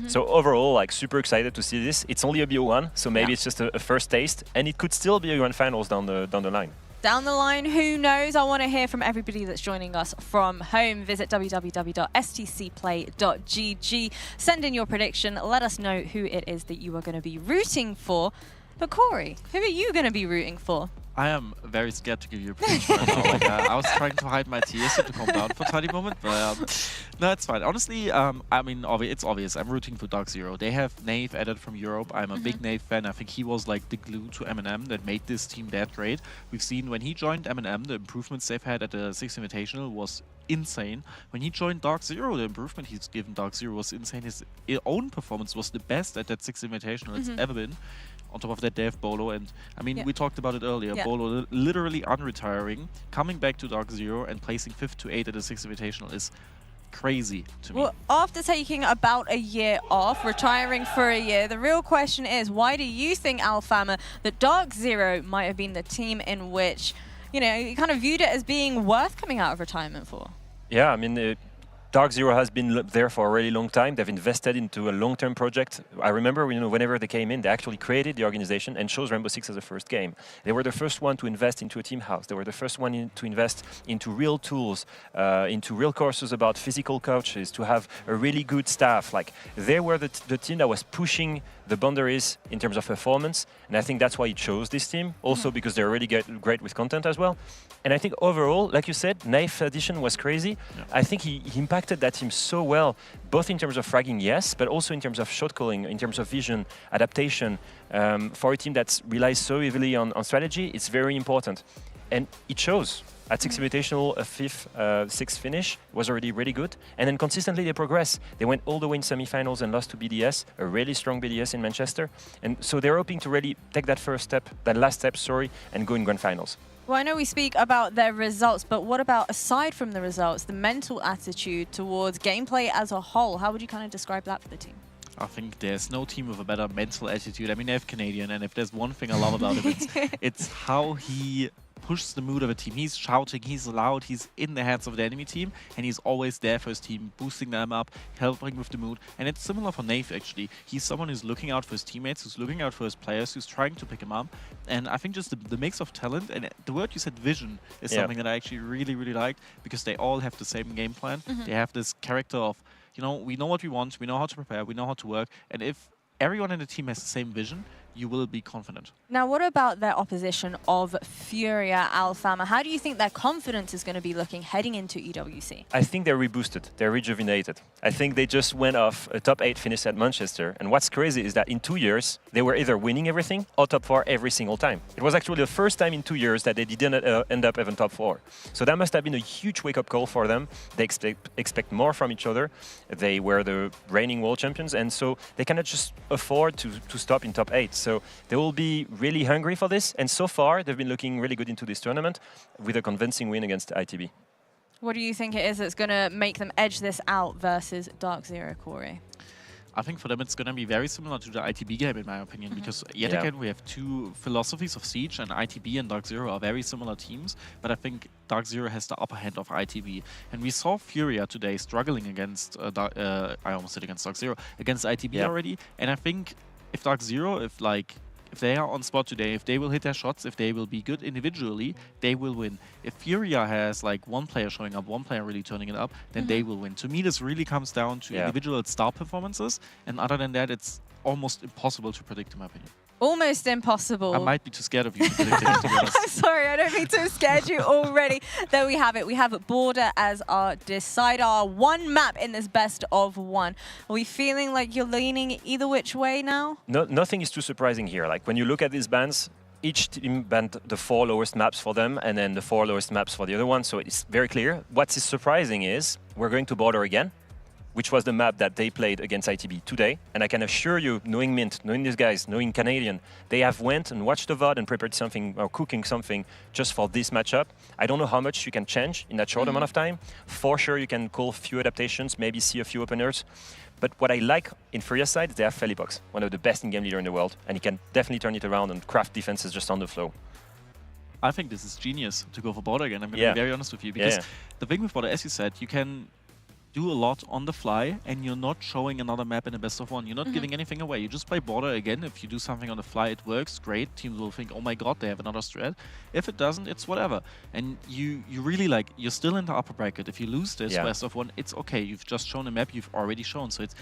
So overall, like, super excited to see this. It's only a BO1, so maybe it's just a first taste, and it could still be a grand finals down the line. Down the line, who knows? I want to hear from everybody that's joining us from home. Visit www.stcplay.gg. Send in your prediction. Let us know who it is that you are going to be rooting for. But Corey, who are you going to be rooting for? I am very scared to give you a prediction right now. Like, I was trying to hide my tears to calm down for a tiny moment, but no, it's fine. Honestly, I mean, it's obvious. I'm rooting for Dark Zero. They have Nave added from Europe. I'm a big Nave fan. I think he was like the glue to M&M that made this team that great. We've seen when he joined M&M, the improvements they've had at the 6 Invitational was insane. When he joined Dark Zero, the improvement he's given Dark Zero was insane. His own performance was the best at that 6 Invitational it's ever been. On top of that, they have Bolo, and I mean, we talked about it earlier. Bolo literally unretiring, coming back to Dark Zero and placing 5th to 8th at the 6th Invitational is crazy to me. Well, after taking about a year off, retiring for a year, the real question is, why do you think, Alfama, that Dark Zero might have been the team in which, you know, you kind of viewed it as being worth coming out of retirement for? Yeah, I mean, Dark Zero has been there for a really long time. They've invested into a long-term project. I remember, you know, whenever they came in, they actually created the organization and chose Rainbow Six as a first game. They were the first one to invest into a team house. They were the first one to invest into real tools, into real courses about physical coaches, to have a really good staff. Like, they were the team that was pushing the boundaries in terms of performance, and I think that's why he chose this team. Also because they're really great with content as well. And I think overall, like you said, Knife addition was crazy. I think he impacted that team so well, both in terms of fragging, yes, but also in terms of shot calling, in terms of vision, adaptation. For a team that relies so heavily on strategy, it's very important. And it shows. At Six Invitational, a 5th, 6th finish was already really good. And then consistently they progress. They went all the way in semifinals and lost to BDS, a really strong BDS in Manchester. And so they're hoping to really take that first step, that last step, sorry, and go in grand finals. Well, I know we speak about their results, but what about, aside from the results, the mental attitude towards gameplay as a whole? How would you kind of describe that for the team? I think there's no team with a better mental attitude. I mean, they have Canadian, and if there's one thing I love about him, it's how he pushes the mood of a team. He's shouting, he's loud, he's in the heads of the enemy team, and he's always there for his team, boosting them up, helping with the mood. And it's similar for Nave, actually. He's someone who's looking out for his teammates, who's looking out for his players, who's trying to pick him up. And I think just the mix of talent, and the word you said, vision, is something that I actually really, really liked, because they all have the same game plan. They have this character of, you know, we know what we want, we know how to prepare, we know how to work, and if everyone in the team has the same vision, you will be confident. Now, what about their opposition of Furia Alfama? How do you think their confidence is going to be looking heading into EWC? I think they're reboosted, they're rejuvenated. I think they just went off a top 8 finish at Manchester, and what's crazy is that in 2 years, they were either winning everything or top 4 every single time. It was actually the first time in 2 years that they didn't end up even top 4. So that must have been a huge wake-up call for them. They expect more from each other. They were the reigning world champions, and so they cannot just afford to stop in top 8. So they will be really hungry for this, and so far they've been looking really good into this tournament with a convincing win against ITB. What do you think it is that's going to make them edge this out versus Dark Zero, Corey? I think for them it's going to be very similar to the ITB game, in my opinion, because yet again we have two philosophies of Siege, and ITB and Dark Zero are very similar teams, but I think Dark Zero has the upper hand of ITB. And we saw Furia today struggling against, I almost said against Dark Zero, against ITB already, and I think if Dark Zero, if they are on spot today, if they will hit their shots, if they will be good individually, they will win. If Furia has like one player showing up, one player really turning it up, then they will win. To me, this really comes down to individual star performances, and other than that, it's almost impossible to predict, in my opinion. Almost impossible. I might be too scared of you to predict it, to be honest. I'm sorry, I don't mean to have scared you already. There we have it. We have Border as our decider, our one map in this best of one. Are we feeling like you're leaning either which way now? No, nothing is too surprising here. Like when you look at these bans, each team banned the 4 lowest maps for them and then the 4 lowest maps for the other one. So it's very clear. What is surprising is we're going to Border again, which was the map that they played against ITB today. And I can assure you, knowing Mint, knowing these guys, knowing Canadian, they have went and watched the VOD and prepared something or cooking something just for this matchup. I don't know how much you can change in that short amount of time. For sure, you can call a few adaptations, maybe see a few openers. But what I like in Furia's side is they have Felibox, one of the best in-game leader in the world, and he can definitely turn it around and craft defenses just on the flow. I think this is genius to go for Border again. I'm going to be very honest with you, because the thing with Border, as you said, you can do a lot on the fly, and you're not showing another map in a best of one. You're not giving anything away. You just play Border again. If you do something on the fly, it works great. Teams will think, oh my god, they have another strat. If it doesn't, it's whatever. And you really like, you're still in the upper bracket. If you lose this best of one, it's okay. You've just shown a map you've already shown. So it's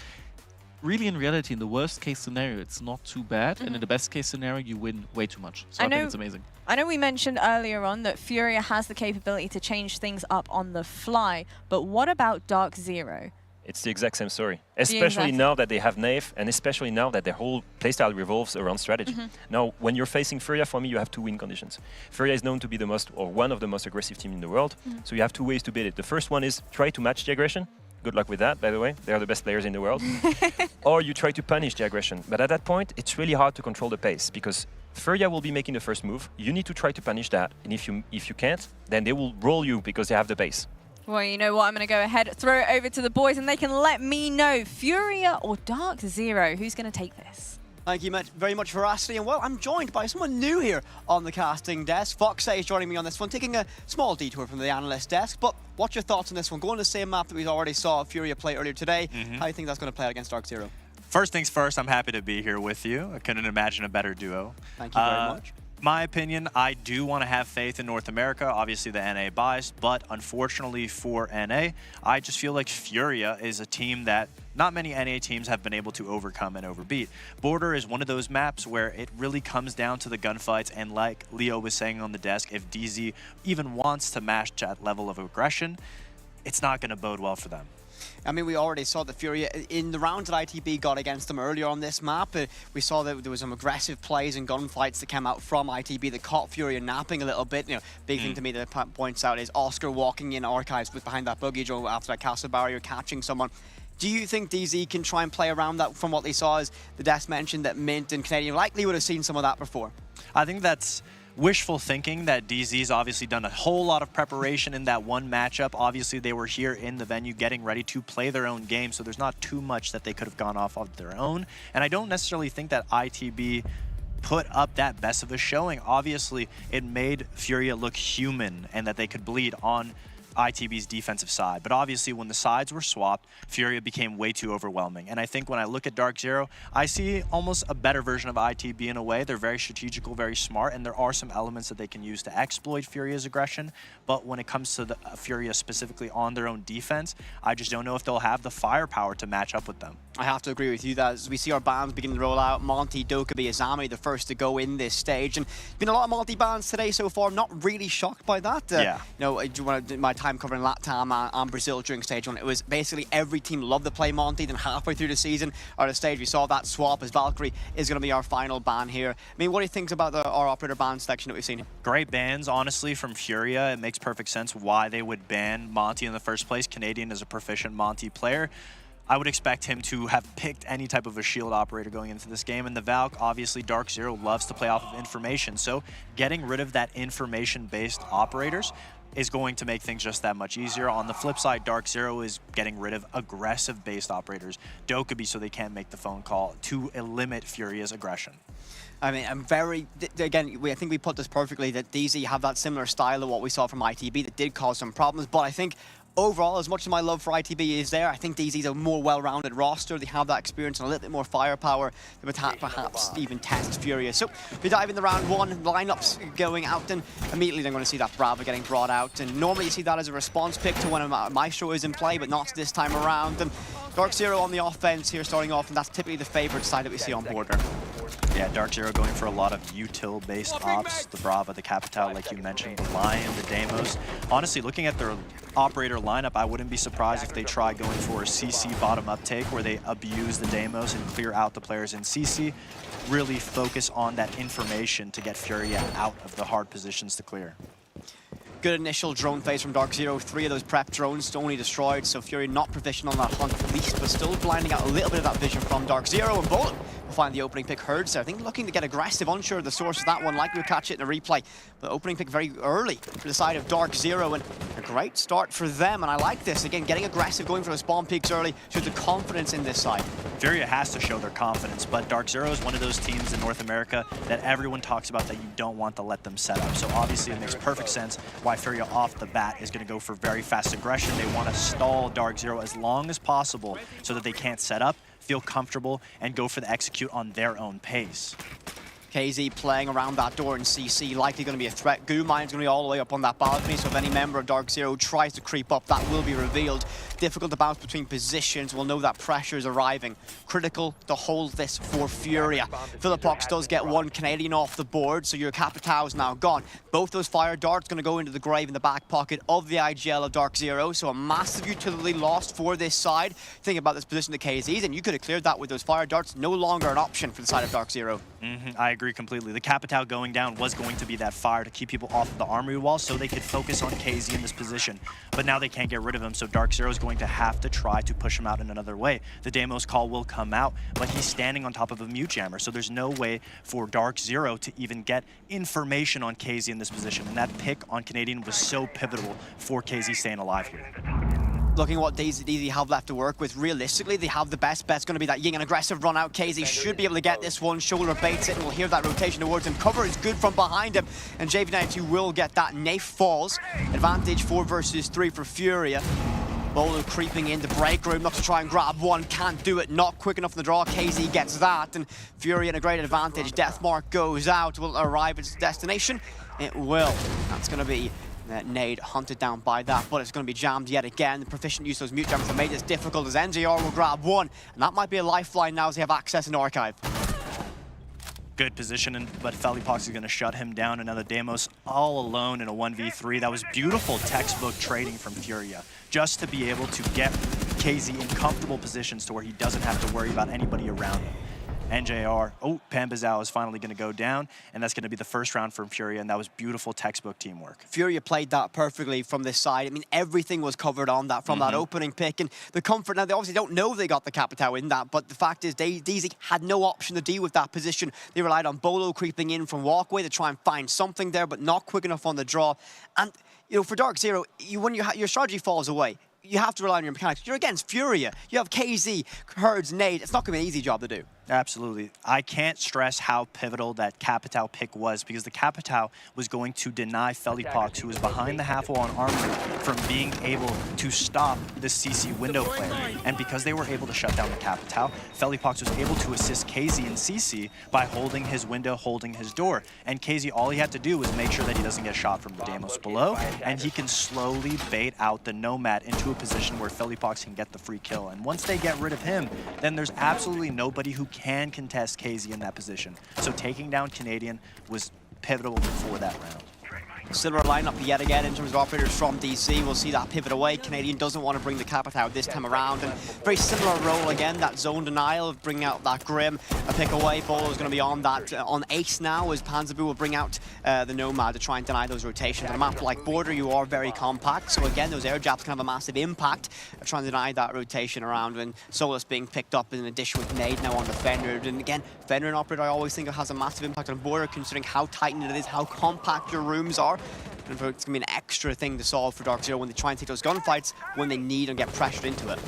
really, in reality, in the worst case scenario, it's not too bad. And in the best case scenario, you win way too much. So I think it's amazing. I know we mentioned earlier on that Furia has the capability to change things up on the fly, but what about Dark Zero? It's the exact same story, especially now that they have Nave, and especially now that their whole playstyle revolves around strategy. Now, when you're facing Furia, for me, you have 2 win conditions. Furia is known to be the most, or one of the most aggressive teams in the world, so you have 2 ways to beat it. The first one is try to match the aggression. Good luck with that, by the way. They are the best players in the world. Or you try to punish the aggression. But at that point, it's really hard to control the pace, because Furia will be making the first move. You need to try to punish that, and if you can't, then they will roll you because they have the pace. Well, you know what? I'm going to go ahead, throw it over to the boys, and they can let me know, Furia or Dark Zero, who's going to take this? Thank you very much, Veracity. And well, I'm joined by someone new here on the casting desk. Foxay is joining me on this one, taking a small detour from the analyst desk. But what's your thoughts on this one? Going to the same map that we already saw Furia play earlier today. How do you think that's going to play out against Dark Zero? First things first, I'm happy to be here with you. I couldn't imagine a better duo. Thank you very much. My opinion, I do want to have faith in North America. Obviously, the NA bias, but unfortunately for NA, I just feel like Furia is a team that not many NA teams have been able to overcome and overbeat. Border is one of those maps where it really comes down to the gunfights, and like Leo was saying on the desk, if DZ even wants to match that level of aggression, it's not going to bode well for them. I mean, we already saw the Fury in the rounds that ITB got against them earlier on this map. We saw that there was some aggressive plays and gunfights that came out from ITB that caught Fury napping a little bit. You know, big thing to me that points out is Oscar walking in Archives with behind that buggy drone after that castle barrier, catching someone. Do you think DZ can try and play around that from what they saw, as the Des mentioned that Mint and Canadian likely would have seen some of that before? I think that's wishful thinking that DZ's obviously done a whole lot of preparation in that one matchup. Obviously, they were here in the venue getting ready to play their own game, so there's not too much that they could have gone off of their own. And I don't necessarily think that ITB put up that best of a showing. Obviously, it made Furia look human and that they could bleed on ITB's defensive side. But obviously, when the sides were swapped, Furia became way too overwhelming. And I think when I look at Dark Zero, I see almost a better version of ITB in a way. They're very strategical, very smart, and there are some elements that they can use to exploit Furia's aggression. But when it comes to the Furia specifically on their own defense, I just don't know if they'll have the firepower to match up with them. I have to agree with you that as we see our bans beginning to roll out, Monty, Dokkaebi, Azami, the first to go in this stage. And been a lot of Monty bans today so far. I'm not really shocked by that. Yeah. You know, my time covering LATAM and Brazil during stage 1, it was basically every team loved to play Monty. Then halfway through the season, or the stage, we saw that swap as Valkyrie is going to be our final ban here. I mean, what do you think about our operator ban selection that we've seen? Great bans, honestly, from Furia. It makes perfect sense why they would ban Monty in the first place. Canadian is a proficient Monty player. I would expect him to have picked any type of a shield operator going into this game. And the Valk, obviously, Dark Zero loves to play off of information. So getting rid of that information-based operators is going to make things just that much easier. On the flip side, Dark Zero is getting rid of aggressive-based operators, Dokkaebi, so they can't make the phone call to limit Furia's aggression. I mean, again, I think we put this perfectly, that DZ have that similar style of what we saw from ITB that did cause some problems, but I think overall, as much as my love for ITB is there, I think DZ's a more well-rounded roster. They have that experience and a little bit more firepower to perhaps even test Furia. So we dive into round 1, lineups going out, and immediately they're going to see that Brava getting brought out. And normally you see that as a response pick to when a Maestro is in play, but not this time around. And Dark Zero on the offense here starting off, and that's typically the favorite side that we see on board there. Yeah, Dark Zero going for a lot of util-based ops. The Brava, the Capital, like you mentioned, the Lion, the Deimos. Honestly, looking at their operator lineup, I wouldn't be surprised if they try going for a CC bottom up take where they abuse the Deimos and clear out the players in CC. Really focus on that information to get Furia out of the hard positions to clear. Good initial drone phase from Dark Zero. 3 of those prep drones only destroyed, so Fury not proficient on that hunt at least, but still blinding out a little bit of that vision from Dark Zero. And Bullet will find the opening pick. Herds, I think, looking to get aggressive, unsure of the source of that one. Likely to catch it in a replay. But opening pick very early for the side of Dark Zero, and a great start for them. And I like this. Again, getting aggressive, going for the spawn peaks early, shows the confidence in this side. Furia has to show their confidence, but Dark Zero is one of those teams in North America that everyone talks about that you don't want to let them set up. So obviously it makes perfect sense why Furia off the bat is going to go for very fast aggression. They want to stall Dark Zero as long as possible so that they can't set up, feel comfortable, and go for the execute on their own pace. KZ playing around that door in CC, likely going to be a threat. Goomine's going to be all the way up on that balcony, so if any member of Dark Zero tries to creep up, that will be revealed. Difficult to bounce between positions. We'll know that pressure is arriving. Critical to hold this for Furia. Philippox does get one Canadian off the board, so your Capitao is now gone. Both those fire darts going to go into the grave in the back pocket of the IGL of Dark Zero, so a massive utility lost for this side. Think about this position to KZ's, and you could have cleared that with those fire darts. No longer an option for the side of Dark Zero. I agree completely. The Capitao going down was going to be that fire to keep people off of the armory wall so they could focus on KZ in this position. But now they can't get rid of him, so Dark Zero is going to have to try to push him out in another way. The Deimos call will come out, but he's standing on top of a mute jammer, so there's no way for Dark Zero to even get information on KZ in this position. And that pick on Canadian was so pivotal for KZ staying alive here. Looking at what DZ have left to work with, realistically, they have the best bet's going to be that Ying, an aggressive run out. KZ should be able to get this one. Shoulder baits it, and we'll hear that rotation towards him. Cover is good from behind him, and JV92 will get that. Nafe falls. Advantage 4 versus 3 for Furia. Bolo creeping into break room, not to try and grab one, can't do it, not quick enough in the draw. KZ gets that, and Fury in a great advantage. Deathmark goes out, will arrive at its destination. It will. That's going to be nade hunted down by that, but it's going to be jammed yet again. The proficient use of those mute jammers have made this difficult as NJR will grab one, and that might be a lifeline now as they have access in Archive. Good position, but Philippox is going to shut him down. Another Deimos all alone in a 1v3. That was beautiful textbook trading from Furia, just to be able to get KZ in comfortable positions to where he doesn't have to worry about anybody around him. NJR, oh, Pambazao is finally going to go down, and that's going to be the first round from Furia, and that was beautiful textbook teamwork. Furia played that perfectly from this side. I mean, everything was covered on that from that opening pick, and the comfort. Now, they obviously don't know they got the Capitao in that, but the fact is DZ had no option to deal with that position. They relied on Bolo creeping in from walkway to try and find something there, but not quick enough on the draw. And, you know, for Dark Zero, when your strategy falls away, you have to rely on your mechanics. You're against Furia. You have KZ, Herds, Nade. It's not going to be an easy job to do. Absolutely. I can't stress how pivotal that Capitao pick was, because the Capitao was going to deny Felipox, who was behind the half wall on Armory, from being able to stop the CC window player. And because they were able to shut down the Capitao, Felipox was able to assist KZ and CC by holding his window, holding his door. And KZ, all he had to do was make sure that he doesn't get shot from the Deimos below, and he can slowly bait out the Nomad into a position where Felipox can get the free kill. And once they get rid of him, then there's absolutely nobody who can contest KZ in that position. So taking down Canadian was pivotal for that round. Similar lineup yet again in terms of operators from DC. We'll see that pivot away. Canadian doesn't want to bring the Capitao this time around. And very similar role again, that zone denial of bringing out that Grim. A pick away. Bolo is going to be on that on Ace now, as Panzerbu will bring out the Nomad to try and deny those rotations. On a map like Border, you are very compact. So again, those air jabs can have a massive impact trying to deny that rotation around. And Solus being picked up in addition with Nade now on the Fenrir. And again, Fenrir and Operator, I always think it has a massive impact on Border, considering how tight it is, how compact your rooms are. And it's going to be an extra thing to solve for Dark Zero when they try and take those gunfights when they need and get pressured into it.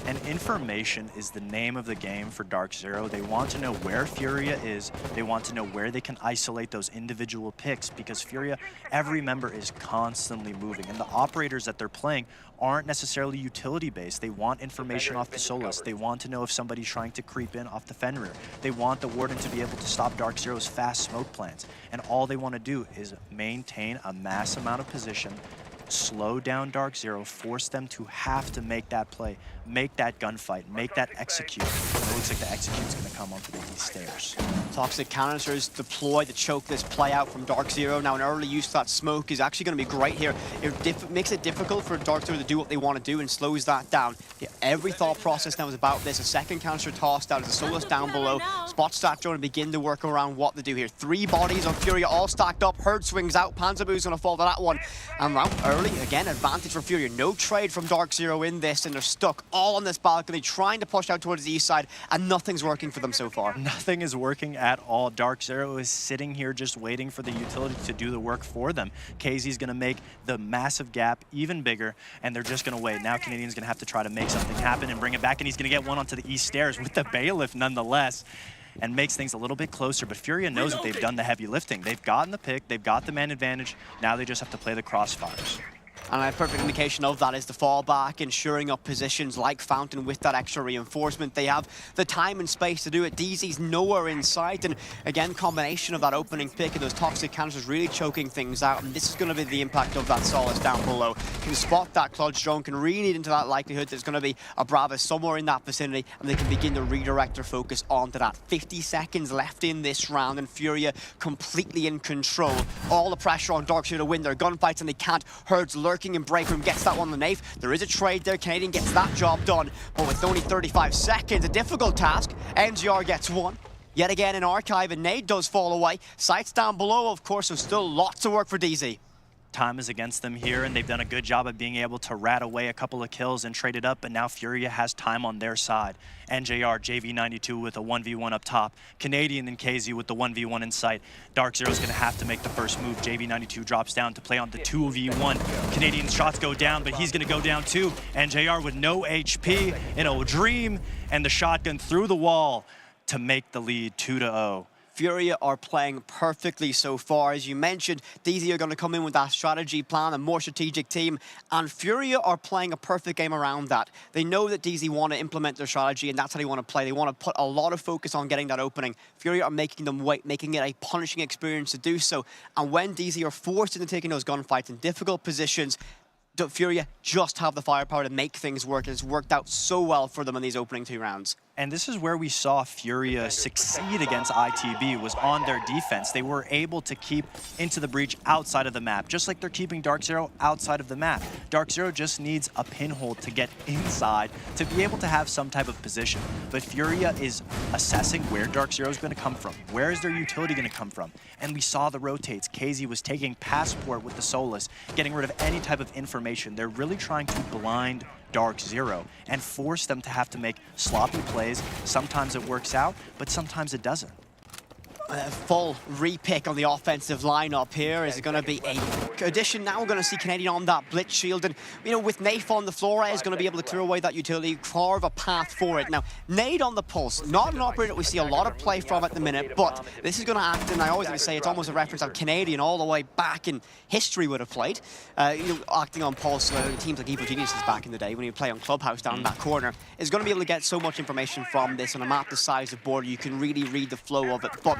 And information is the name of the game for Dark Zero. They want to know where Furia is. They want to know where they can isolate those individual picks, because Furia, every member is constantly moving. And the operators that they're playing aren't necessarily utility-based. They want information off the Solus. They want to know if somebody's trying to creep in off the Fenrir. They want the Warden to be able to stop Dark Zero's fast smoke plants. And all they want to do is maintain a mass amount of position, slow down Dark Zero, force them to have to make that play, make that gunfight, make that execute. And it looks like the execute's going to come onto the east stairs. Toxic canisters deploy to choke this play out from Dark Zero. Now, an early use of that smoke is actually going to be great here. It makes it difficult for Dark Zero to do what they want to do and slows that down. Every thought process now is about this. A second canister tossed out as the Solus down below. Spot Stack drone to begin to work around what to do here. 3 bodies on Furia all stacked up. Herd swings out. Panzerbu's going to fall to that one. And round early, again, advantage for Furia. No trade from Dark Zero in this, and they're stuck all on this balcony trying to push out towards the east side, and nothing's working for them so far. Nothing is working at all. Dark Zero is sitting here just waiting for the utility to do the work for them. KZ's going to make the massive gap even bigger, and they're just going to wait. Now Canadian's going to have to try to make something happen and bring it back, and he's going to get one onto the east stairs with the Bailiff nonetheless, and makes things a little bit closer. But Furia knows that they've done the heavy lifting. They've gotten the pick, they've got the man advantage. Now they just have to play the crossfires. And a perfect indication of that is the fallback, ensuring up positions like Fountain with that extra reinforcement. They have the time and space to do it. DZ's nowhere in sight, and again, combination of that opening pick and those toxic canisters really choking things out. And this is going to be the impact of that Solus down below. Can spot that Clutch drone, can read into that likelihood there's going to be a Brava somewhere in that vicinity, and they can begin to redirect their focus onto that. 50 seconds left in this round, and Furia completely in control. All the pressure on Dark Zero to win their gunfights, and they can't. Herds lurking in break room, gets that one on the Knave. There is a trade there. Canadian gets that job done, but with only 35 seconds, a difficult task. NGR gets one. Yet again in Archive, and Nade does fall away. Sights down below, of course, so still lots of work for DZ. Time is against them here, and they've done a good job of being able to rat away a couple of kills and trade it up, but now Furia has time on their side. NJR, JV92 with a 1v1 up top. Canadian and KZ with the 1v1 in sight. Dark Zero's going to have to make the first move. JV92 drops down to play on the 2v1. Canadian's shots go down, but he's going to go down too. NJR with no HP in a dream, and the shotgun through the wall to make the lead 2-0. Furia are playing perfectly so far. As you mentioned, DZ are going to come in with that strategy plan, a more strategic team, and Furia are playing a perfect game around that. They know that DZ want to implement their strategy, and that's how they want to play. They want to put a lot of focus on getting that opening. Furia are making them wait, making it a punishing experience to do so. And when DZ are forced into taking those gunfights in difficult positions, Furia just have the firepower to make things work, and it's worked out so well for them in these opening 2 rounds. And this is where we saw Furia succeed against ITB, was on their defense. They were able to keep Into the Breach outside of the map, just like they're keeping Dark Zero outside of the map. Dark Zero just needs a pinhole to get inside to be able to have some type of position. But Furia is assessing where Dark Zero is going to come from. Where is their utility going to come from? And we saw the rotates. KZ was taking Passport with the Solus, getting rid of any type of information. They're really trying to blind Dark Zero and force them to have to make sloppy plays. Sometimes it works out, but sometimes it doesn't. Full repick on the offensive lineup here. Is it going to be a addition? Now we're going to see Canadian on that blitz shield, and you know, with Nafe on the floor, is going to be able to clear away that utility, carve a path for it. Now, Nade on the pulse, not an operator that we see a lot of play from at the minute, but this is going to act, and I always going to say it's almost a reference of Canadian all the way back in history would have played. You know, acting on pulse, teams like Evil Geniuses back in the day when you play on Clubhouse down in that corner, is going to be able to get so much information from this on a map the size of border. You can really read the flow of it, but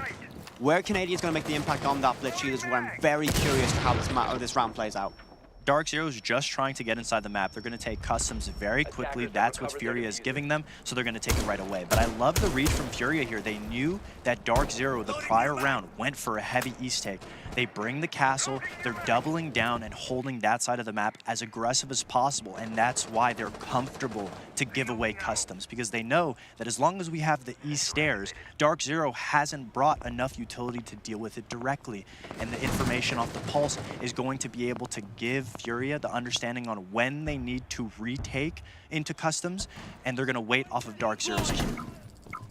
where Canadian's going to make the impact on that blitz shield is where I'm very curious to how this round plays out. Dark Zero is just trying to get inside the map. They're going to take customs very quickly. That's what Furia is giving them, so they're going to take it right away. But I love the read from Furia here. They knew that Dark Zero, the prior round, went for a heavy East take. They bring the castle, they're doubling down and holding that side of the map as aggressive as possible, and that's why they're comfortable to give away customs, because they know that as long as we have the East stairs, Dark Zero hasn't brought enough utility to deal with it directly, and the information off the pulse is going to be able to give Furia the understanding on when they need to retake into customs, and they're going to wait off of Dark Zero's cue.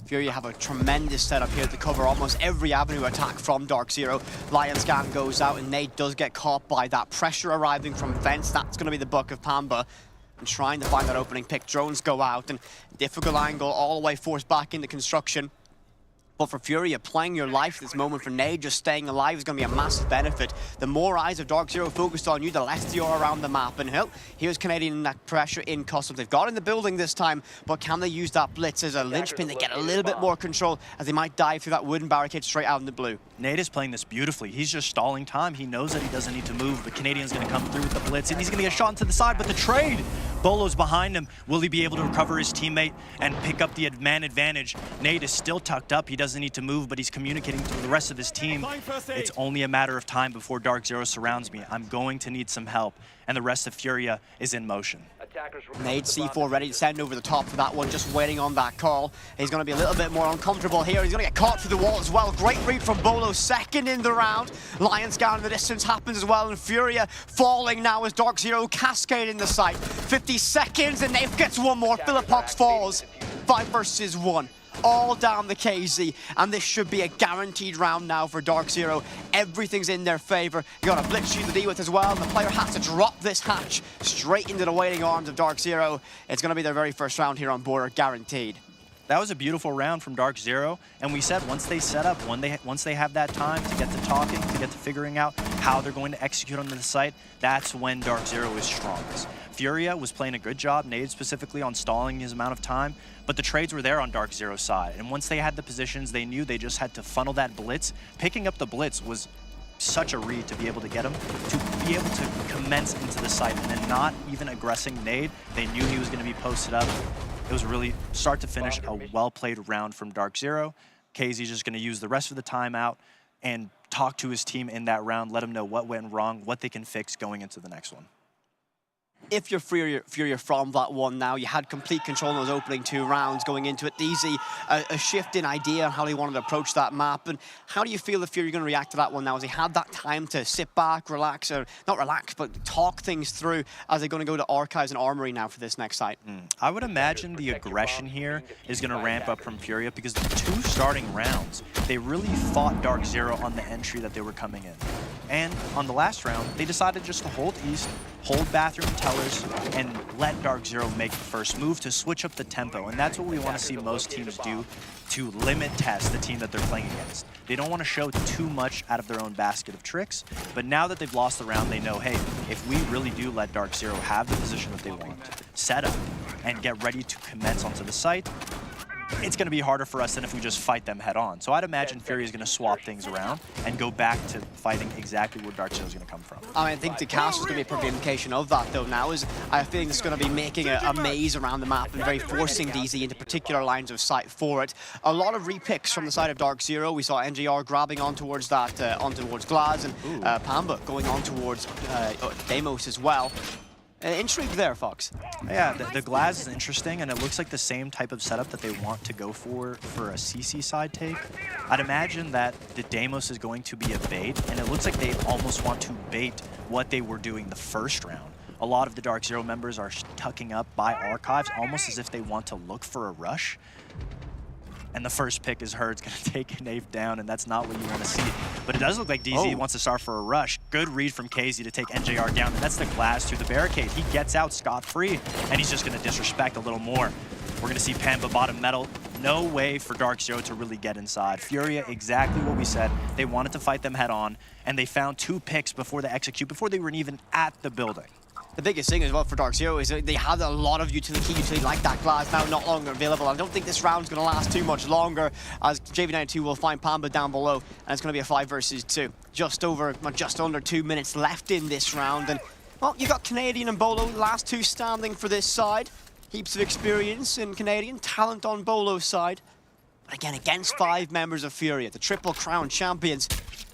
Furia have a tremendous setup here to cover almost every avenue attack from Dark Zero. Lion's Gang goes out, and Nate does get caught by that pressure arriving from Vents. That's going to be the buck of Pamba. And trying to find that opening pick. Drones go out, and difficult angle all the way forced back into construction. But for Furia, playing your life at this moment for Nade, just staying alive is going to be a massive benefit. The more eyes of Dark Zero focused on you, the less you are around the map. And here's Canadian in that pressure in customs. They've got in the building this time, but can they use that blitz as a linchpin to get a little bit more control as they might dive through that wooden barricade straight out in the blue? Nade is playing this beautifully. He's just stalling time. He knows that he doesn't need to move, but Canadian's going to come through with the blitz, and he's going to get shot into the side, but the trade! Bolo's behind him. Will he be able to recover his teammate and pick up the man advantage? Nade is still tucked up. He doesn't need to move, but he's communicating to the rest of his team. It's only a matter of time before Dark Zero surrounds me. I'm going to need some help, and the rest of Furia is in motion. Nade C4 ready to send over the top for that one, just waiting on that call. He's going to be a little bit more uncomfortable here. He's going to get caught through the wall as well. Great read from Bolo, second in the round. Lions Gang in the distance happens as well, and Furia falling now as Dark Zero cascading the site. 50 seconds, and Nafe gets one more. Philippox falls. 5 versus 1. All down the KZ, and this should be a guaranteed round now for Dark Zero. Everything's in their favor. You got a blitz shield to deal with as well, and the player has to drop this hatch straight into the waiting arms of Dark Zero. It's going to be their very first round here on Border, guaranteed. That was a beautiful round from Dark Zero, and we said once they set up, once they have that time to get to talking, to get to figuring out how they're going to execute on the site, that's when Dark Zero is strongest. Furia was playing a good job, Nade specifically, on stalling his amount of time, but the trades were there on Dark Zero's side, and once they had the positions, they knew they just had to funnel that blitz. Picking up the blitz was such a read to be able to get him, to be able to commence into the site, and then not even aggressing Nade. They knew he was going to be posted up. It was really, start to finish, a well-played round from Dark Zero. KZ's just going to use the rest of the time out and talk to his team in that round, let them know what went wrong, what they can fix going into the next one. If you're Furia from that one now, you had complete control in those opening 2 rounds going into it. Easy, a shift in idea on how they wanted to approach that map. And how do you feel the Furia are going to react to that one now? As they had that time to sit back, relax, or not relax, but talk things through as they're going to go to Archives and Armory now for this next site? I would imagine the aggression here is going to ramp up from Furia, because the 2 starting rounds, they really fought Dark Zero on the entry that they were coming in. And on the last round, they decided just to hold East, hold Bathroom Tellers, and let Dark Zero make the first move to switch up the tempo. And that's what we want to see most teams do, to limit test the team that they're playing against. They don't want to show too much out of their own basket of tricks, but now that they've lost the round, they know, hey, if we really do let Dark Zero have the position that they want, set up, and get ready to commence onto the site, it's going to be harder for us than if we just fight them head on. So I'd imagine Fury is going to swap things around and go back to fighting exactly where Dark Zero is going to come from. I think the cast is going to be a perfect indication of that, though, now, is I think it's going to be making a maze around the map and very forcing DZ into particular lines of sight for it. A lot of repicks from the side of Dark Zero. We saw NGR grabbing on towards that, on towards Glaz, and Pamba going on towards Deimos as well. Intrigue there, Fox. Yeah, the Glaz is interesting, and it looks like the same type of setup that they want to go for a CC side take. I'd imagine that the Deimos is going to be a bait, and it looks like they almost want to bait what they were doing the first round. A lot of the Dark Zero members are tucking up by Archives, almost as if they want to look for a rush. And the first pick is Herd's going to take an ape down, and that's not what you want to see. But it does look like DZ wants to start for a rush. Good read from KZ to take NJR down, and that's the Glaz through the barricade. He gets out scot-free, and he's just going to disrespect a little more. We're going to see Pamba bottom metal. No way for Dark Zero to really get inside. Furia, exactly what we said. They wanted to fight them head on, and they found 2 picks before they execute, before they were even at the building. The biggest thing as well for Dark Zero is that they have a lot of key utility like that Glaz now not longer available. I don't think this round's going to last too much longer, as JV92 will find Pamba down below, and it's going to be a 5 versus 2. Just under 2 minutes left in this round, and well, you got Canadian and Bolo, last 2 standing for this side. Heaps of experience in Canadian, talent on Bolo's side. But again, against 5 members of Furia, the Triple Crown champions.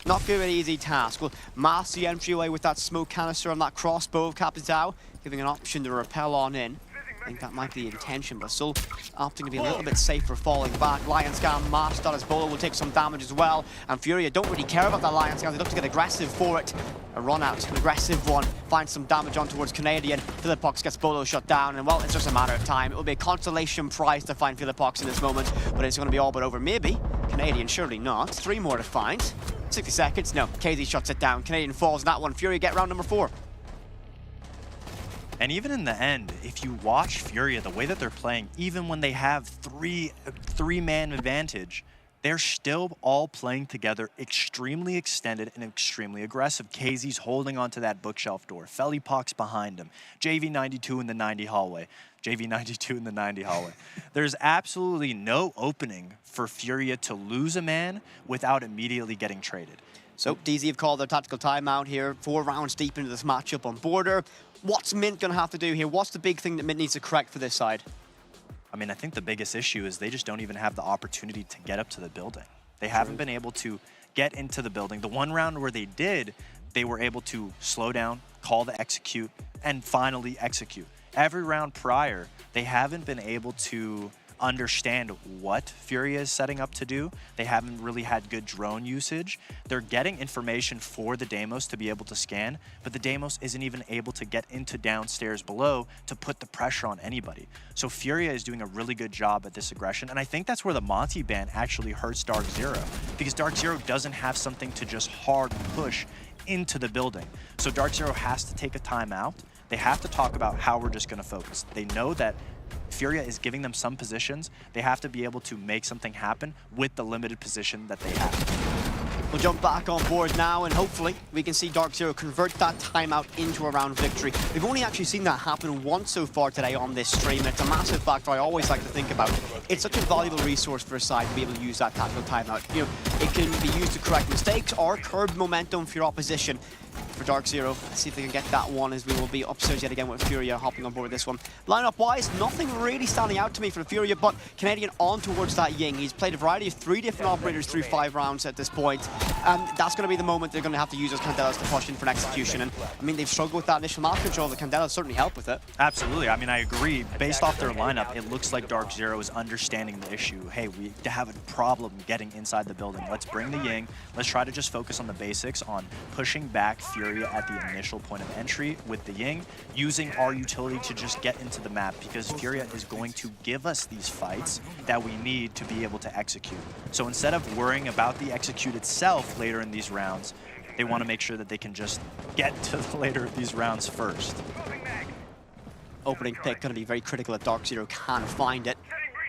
Not going to be an easy task. We'll mask the entryway with that smoke canister and that crossbow of Capitao, giving an option to rappel on in. I think that might be the intention, but still opting to be a little bit safer falling back. Lion Scan masked on his Bolo will take some damage as well. And Furia don't really care about that Lion Scan. They look to get aggressive for it. A run out, an aggressive one, finds some damage on towards Canadian. Philippox gets Bolo shut down, and well, it's just a matter of time. It will be a consolation prize to find Philippox in this moment, but it's going to be all but over. Maybe. Canadian, surely not. 3 more to find. 60 seconds. No, KZ shuts it down. Canadian falls in that one. Furia get round number 4. And even in the end, if you watch Furia, the way that they're playing, even when they have three-man advantage, they're still all playing together extremely extended and extremely aggressive. KZ's holding onto that bookshelf door. Philippox behind him. JV92 in the 90 hallway. JV92 in the 90 hallway. There's absolutely no opening for Furia to lose a man without immediately getting traded. So DZ have called their tactical timeout here, 4 rounds deep into this matchup on border. What's Mint going to have to do here? What's the big thing that Mint needs to correct for this side? I mean, I think the biggest issue is they just don't even have the opportunity to get up to the building. They haven't been able to get into the building. The one round where they did, they were able to slow down, call the execute, and finally execute. Every round prior, they haven't been able to understand what Furia is setting up to do. They haven't really had good drone usage. They're getting information for the Deimos to be able to scan, but the Deimos isn't even able to get into downstairs below to put the pressure on anybody. So Furia is doing a really good job at this aggression, and I think that's where the Monty ban actually hurts Dark Zero, because Dark Zero doesn't have something to just hard push into the building. So Dark Zero has to take a timeout. They have to talk about how we're just going to focus. They know that Furia is giving them some positions. They have to be able to make something happen with the limited position that they have. We'll jump back on board now, and hopefully we can see Dark Zero convert that timeout into a round victory. We've only actually seen that happen once so far today on this stream. It's a massive factor I always like to think about. It's such a valuable resource for a side to be able to use that tactical timeout. You know, it can be used to correct mistakes or curb momentum for your opposition. For Dark Zero, let's see if they can get that one, as we will be upstairs yet again with Furia hopping on board this one. Lineup-wise, nothing really standing out to me for Furia, but Canadian on towards that Ying. He's played a variety of 3 different operators through 5 rounds at this point, and that's going to be the moment they're going to have to use those Candelas to push in for an execution. And I mean, they've struggled with that initial map control. The Candelas certainly help with it. Absolutely. I mean, I agree. Based off their lineup, it looks like Dark Zero is understanding the issue. Hey, we have a problem getting inside the building. Let's bring the Ying. Let's try to just focus on the basics, on pushing back Furia at the initial point of entry with the Ying, using our utility to just get into the map, because Furia is going to give us these fights that we need to be able to execute. So instead of worrying about the execute itself later in these rounds, they want to make sure that they can just get to the later of these rounds first. Opening pick going to be very critical that Dark Zero can find it.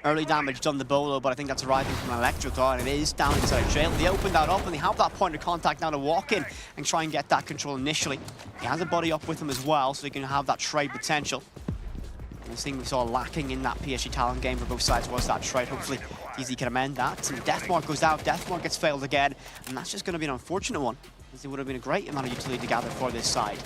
Early damage done the Bolo, but I think that's arriving from an Electroclaw, and it is down inside jail. They open that up, and they have that point of contact now to walk in and try and get that control initially. He has a buddy up with him as well, so he can have that trade potential. The thing we saw lacking in that PSG Talon game for both sides was that trade. Hopefully, DZ can amend that. And Deathmark goes out, Deathmark gets failed again, and that's just going to be an unfortunate one, as it would have been a great amount of utility to gather for this side.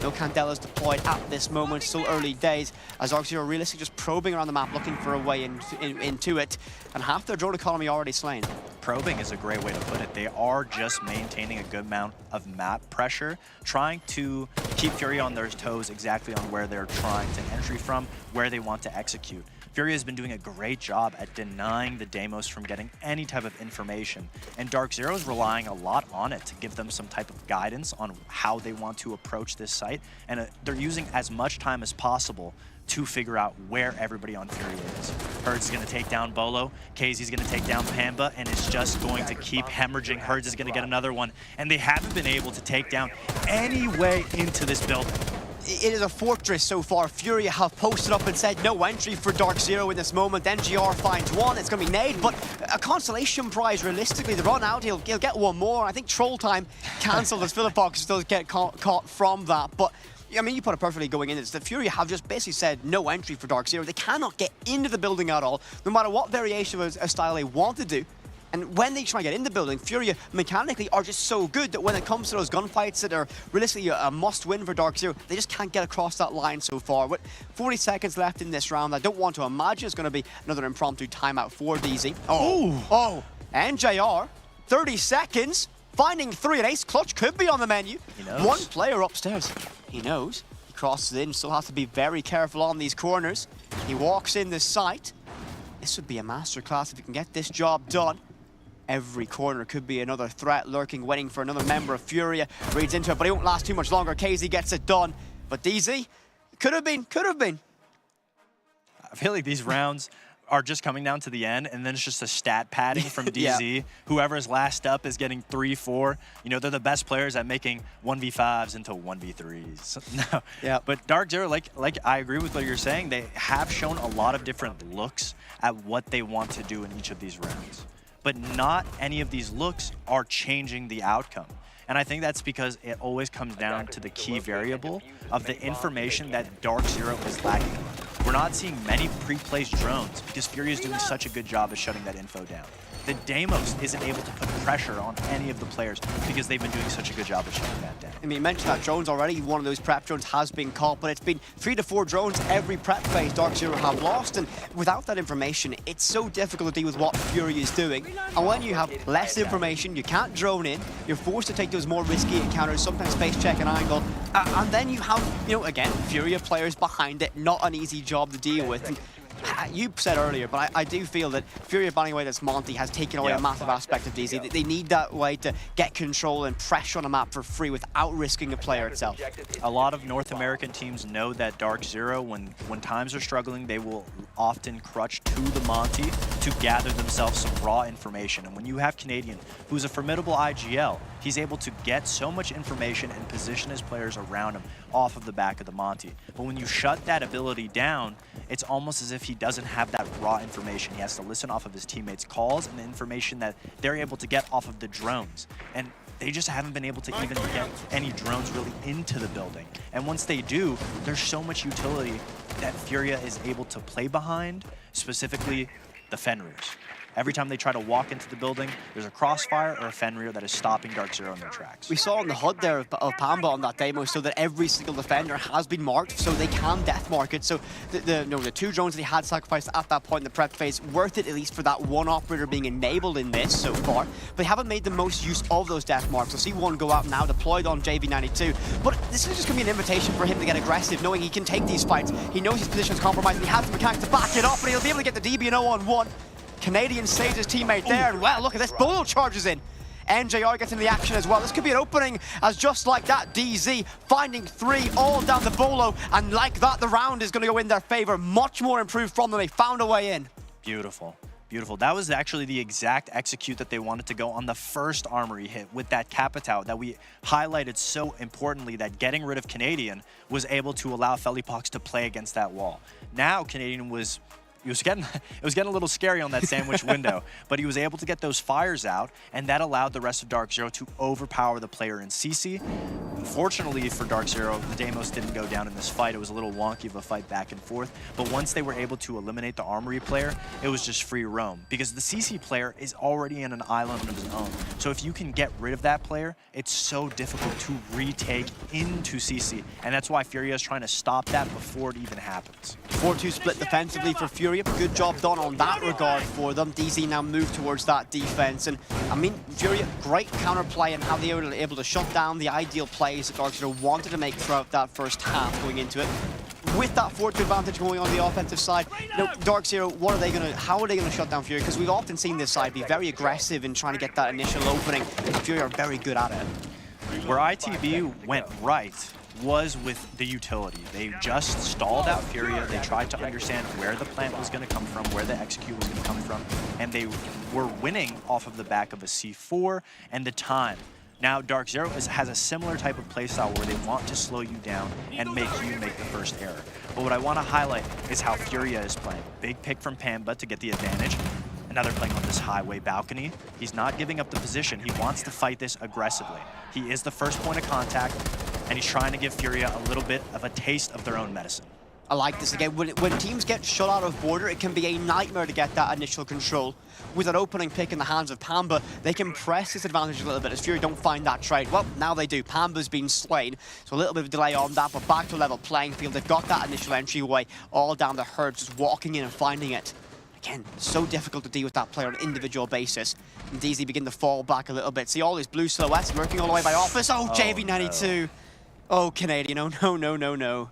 No Candelas deployed at this moment, still early days, as Arxio are realistically just probing around the map, looking for a way into it, and half their drone economy already slain. Probing is a great way to put it. They are just maintaining a good amount of map pressure, trying to keep Fury on their toes exactly on where they're trying to entry from, where they want to execute. Fury has been doing a great job at denying the Deimos from getting any type of information, and Dark Zero is relying a lot on it to give them some type of guidance on how they want to approach this site, and they're using as much time as possible to figure out where everybody on Fury is. Herds is going to take down Bolo, KZ's going to take down Pamba, and it's just going to keep hemorrhaging. Herds is going to get another one, and they haven't been able to take down any way into this building. It is a fortress so far. Fury have posted up and said no entry for Dark Zero in this moment. NGR finds one. It's going to be Nade, but a consolation prize, realistically. The run out, he'll get one more. I think Troll Time cancelled as Philippox still get caught from that. But I mean, you put it perfectly going in. It's the Fury have just basically said no entry for Dark Zero. They cannot get into the building at all, no matter what variation of a style they want to do. And when they try and get in the building, Fury mechanically are just so good that when it comes to those gunfights that are realistically a must-win for Dark Zero, they just can't get across that line so far. With 40 seconds left in this round, I don't want to imagine it's going to be another impromptu timeout for DZ. NJR, 30 seconds, finding 3, and Ace Clutch could be on the menu. He knows. One player upstairs. He knows. He crosses in, still has to be very careful on these corners. He walks in this site. This would be a masterclass if he can get this job done. Every corner could be another threat lurking, waiting for another member of Furia. Reads into it, but he won't last too much longer. KZ gets it done. But DZ, could have been. I feel like these rounds are just coming down to the end, and then it's just a stat padding from DZ. Whoever's last up is getting 3-4. You know, they're the best players at making 1v5s into 1v3s. No. Yeah. But Dark Zero, like I agree with what you're saying, they have shown a lot of different looks at what they want to do in each of these rounds. But not any of these looks are changing the outcome. And I think that's because it always comes down to the key variable of the information that Dark Zero is lacking. We're not seeing many pre-placed drones because Fury is doing such a good job of shutting that info down. The Deimos isn't able to put pressure on any of the players because they've been doing such a good job of shutting that down. I mean, you mentioned that drones already. One of those prep drones has been caught, but it's been 3 to 4 drones every prep phase Dark Zero have lost. And without that information, it's so difficult to deal with what Fury is doing. And when you have less information, you can't drone in. You're forced to take those more risky encounters, sometimes face check an angle. And then you have, you know, again, Fury players behind it. Not an easy job to deal with. And you said earlier, but I do feel that Fury banning away this Monty has taken away a massive aspect of DZ. They need that way to get control and pressure on a map for free without risking the player itself. A lot of North American teams know that Dark Zero, when times are struggling, they will often crutch to the Monty to gather themselves some raw information. And when you have Canadian, who's a formidable IGL, he's able to get so much information and position his players around him off of the back of the Monty. But when you shut that ability down, it's almost as if he doesn't have that raw information. He has to listen off of his teammates' calls and the information that they're able to get off of the drones. And they just haven't been able to even get any drones really into the building. And once they do, there's so much utility that Furia is able to play behind, specifically the Fenriers. Every time they try to walk into the building, there's a crossfire or a Fenrir that is stopping Dark Zero in their tracks. We saw on the HUD there of Pamba on that demo so that every single defender has been marked so they can death mark it. So the 2 drones that he had sacrificed at that point in the prep phase, worth it at least for that one operator being enabled in this so far. But they haven't made the most use of those death marks. We'll see one go out now, deployed on JV92. But this is just going to be an invitation for him to get aggressive, knowing he can take these fights. He knows his position is compromised, and he has the mechanics to back it up, and he'll be able to get the DB and 0-on-1. Canadian saves his teammate there, and well, look at this, Bolo charges in. NJR gets into the action as well. This could be an opening, as just like that, DZ finding 3 all down the Bolo, and like that, the round is going to go in their favor. Much more improved from them. They found a way in. Beautiful. Beautiful. That was actually the exact execute that they wanted to go on the first armory hit with that Capitao that we highlighted so importantly, that getting rid of Canadian was able to allow Philippox to play against that wall. Now Canadian was it was getting a little scary on that sandwich window, but he was able to get those fires out, and that allowed the rest of Dark Zero to overpower the player in CC. Unfortunately for Dark Zero, the Deimos didn't go down in this fight. It was a little wonky of a fight back and forth, but once they were able to eliminate the Armory player, it was just free roam, because the CC player is already in an island of his own. So if you can get rid of that player, it's so difficult to retake into CC, and that's why Furia is trying to stop that before it even happens. 4-2 split defensively for Furia. Good job done on that regard for them. DZ now move towards that defense, and I mean, Furia, great counterplay and how they were able to shut down the ideal plays that Dark Zero wanted to make throughout that first half going into it. With that 4-2 advantage going on the offensive side, you know, Dark Zero, how are they gonna shut down Furia? Because we've often seen this side be very aggressive in trying to get that initial opening, and Furia are very good at it. Where ITB went right was with the utility. They just stalled out Furia. They tried to understand where the plant was going to come from, where the execute was going to come from, and they were winning off of the back of a C4 and the time. Now, Dark Zero has a similar type of playstyle where they want to slow you down and make you make the first error. But what I want to highlight is how Furia is playing. Big pick from Pamba to get the advantage. Another playing on this highway balcony. He's not giving up the position. He wants to fight this aggressively. He is the first point of contact, and he's trying to give Furia a little bit of a taste of their own medicine. I like this again. When teams get shut out of border, it can be a nightmare to get that initial control. With an opening pick in the hands of Pamba, they can press this advantage a little bit as Fury don't find that trade. Well, now they do. Pamba's been slain, so a little bit of delay on that, but back to a level playing field. They've got that initial entryway all down the Herds, just walking in and finding it. Again, so difficult to deal with that player on an individual basis. And DZ begin to fall back a little bit. See all these blue silhouettes working all the way by Office. Oh, JV92. No. Oh, Canadian. Oh, no, no, no, no.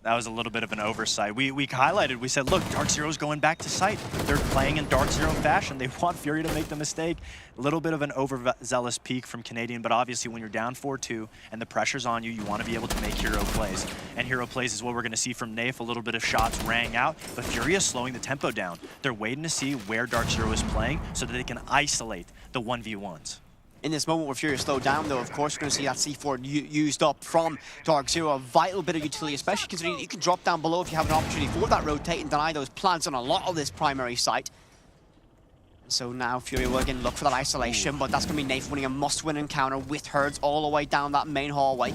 That was a little bit of an oversight. We highlighted, we said, look, Dark Zero's going back to site. They're playing in Dark Zero fashion. They want Fury to make the mistake. A little bit of an overzealous peak from Canadian, but obviously when you're down 4-2 and the pressure's on you, you want to be able to make hero plays. And hero plays is what we're going to see from Naif. A little bit of shots rang out, but Fury is slowing the tempo down. They're waiting to see where Dark Zero is playing so that they can isolate the 1v1s. In this moment where Fury slowed down, though, of course, we're going to see that C4 used up from Dark Zero, a vital bit of utility, especially considering you can drop down below if you have an opportunity for that rotate and deny those plants on a lot of this primary site. So now Fury will again look for that isolation, but that's going to be Naif winning a must-win encounter with Herds all the way down that main hallway.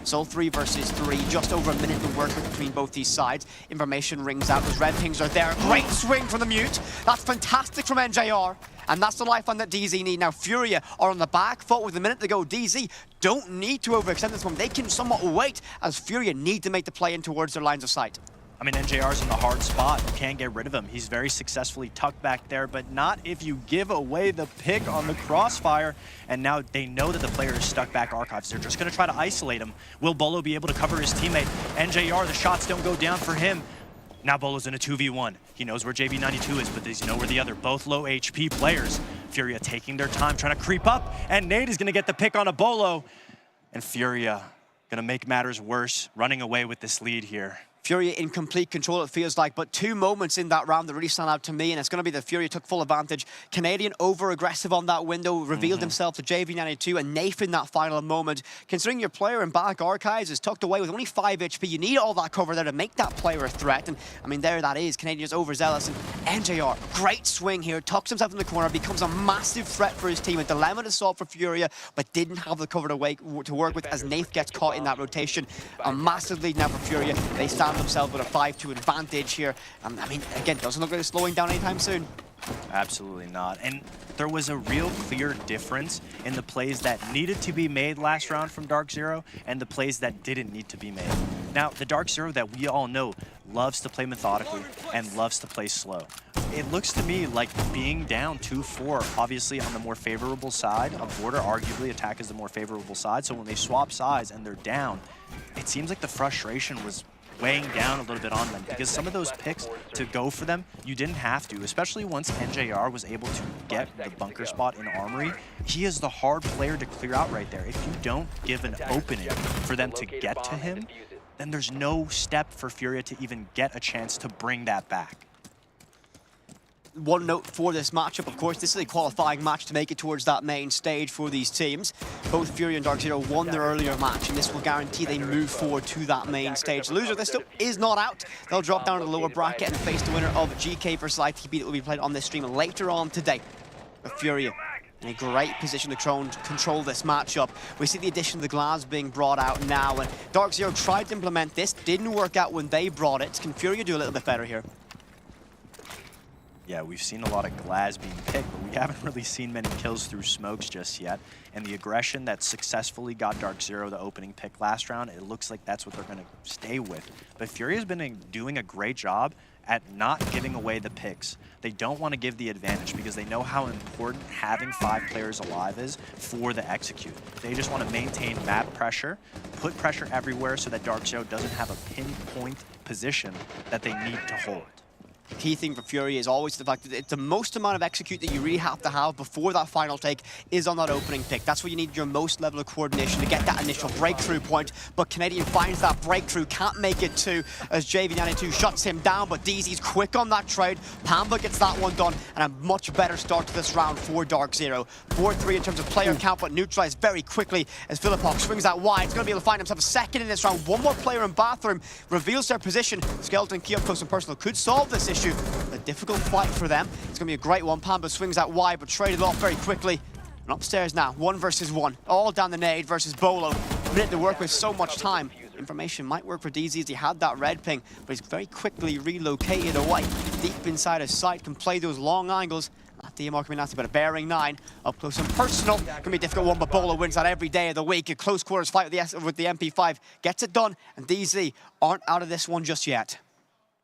So 3 versus 3, just over a minute to work with between both these sides. Information rings out, those red pings are there. Great swing from the mute. That's fantastic from NJR. And that's the lifeline that DZ need. Now Furia are on the back foot with a minute to go. DZ don't need to overextend this one. They can somewhat wait as Furia need to make the play in towards their lines of sight. I mean, NJR's in the hard spot. You can't get rid of him. He's very successfully tucked back there, but not if you give away the pick on the crossfire. And now they know that the player is stuck back archives. They're just going to try to isolate him. Will Bolo be able to cover his teammate? NJR, the shots don't go down for him. Now Bolo's in a 2v1. He knows where JV92 is, but does he know where the other? Both low HP players. Furia taking their time, trying to creep up, and Nate is going to get the pick on a Bolo. And Furia going to make matters worse, running away with this lead here. Furia in complete control, it feels like, but 2 moments in that round that really stand out to me, and it's going to be that Furia took full advantage. Canadian over-aggressive on that window, revealed himself to JV92, and Naif in that final moment. Considering your player in back archives is tucked away with only 5 HP, you need all that cover there to make that player a threat, and I mean, there that is. Canadian is overzealous, and NJR, great swing here, tucks himself in the corner, becomes a massive threat for his team, a dilemma to solve for Furia, but didn't have the cover to work with as Naif gets caught in that rotation. A massive lead now for Furia. They stand themselves with a 5-2 advantage here. I mean, again, doesn't look like it's slowing down anytime soon. Absolutely not. And there was a real clear difference in the plays that needed to be made last round from Dark Zero and the plays that didn't need to be made. Now, the Dark Zero that we all know loves to play methodically and loves to play slow. It looks to me like being down 2-4, obviously on the more favorable side of border, arguably attack is the more favorable side. So when they swap sides and they're down, it seems like the frustration was weighing down a little bit on them because some of those picks to go for them, you didn't have to, especially once NJR was able to get the bunker spot in Armory. He is the hard player to clear out right there. If you don't give an opening for them to get to him, then there's no step for Furia to even get a chance to bring that back. one note for this matchup, of course, this is a qualifying match to make it towards that main stage for these teams. Both Fury and Dark Zero won their earlier match, and this will guarantee they move forward to that main stage. The loser of this still is not out. They'll drop down to the lower bracket and face the winner of GK versus ITB that will be played on this stream later on today. With Fury in a great position to control this matchup. We see the addition of the glass being brought out now, and Dark Zero tried to implement this, didn't work out when they brought it. Can Fury do a little bit better here? Yeah, we've seen a lot of glass being picked, but we haven't really seen many kills through smokes just yet. And the aggression that successfully got Dark Zero the opening pick last round, it looks like that's what they're going to stay with. But Fury has been doing a great job at not giving away the picks. They don't want to give the advantage because they know how important having 5 players alive is for the execute. They just want to maintain map pressure, put pressure everywhere so that Dark Zero doesn't have a pinpoint position that they need to hold. The key thing for Fury is always the fact that it's the most amount of execute that you really have to have before that final take is on that opening pick. That's where you need your most level of coordination to get that initial breakthrough point. But Canadian finds that breakthrough, can't make it too, as JV92 shuts him down. But DZ's quick on that trade. Pamba gets that one done, and a much better start to this round for Dark Zero. 4-3 in terms of player count, but neutralized very quickly as Philippok swings that wide. He's going to be able to find himself a second in this round. One more player in bathroom reveals their position. Skeleton key up close and personal could solve this issue. A difficult fight for them. It's going to be a great one. Pamba swings out wide, but traded off very quickly. And upstairs now, 1 versus 1. All down the nade versus Bolo. A minute to work with, so much time. Information might work for DZ as he had that red ping, but he's very quickly relocated away. Deep inside his sight, can play those long angles. That DMR coming nasty, but a bearing 9. Up close and personal. Gonna be a difficult one, but Bolo wins that every day of the week. A close quarters fight with the MP5. Gets it done, and DZ aren't out of this one just yet.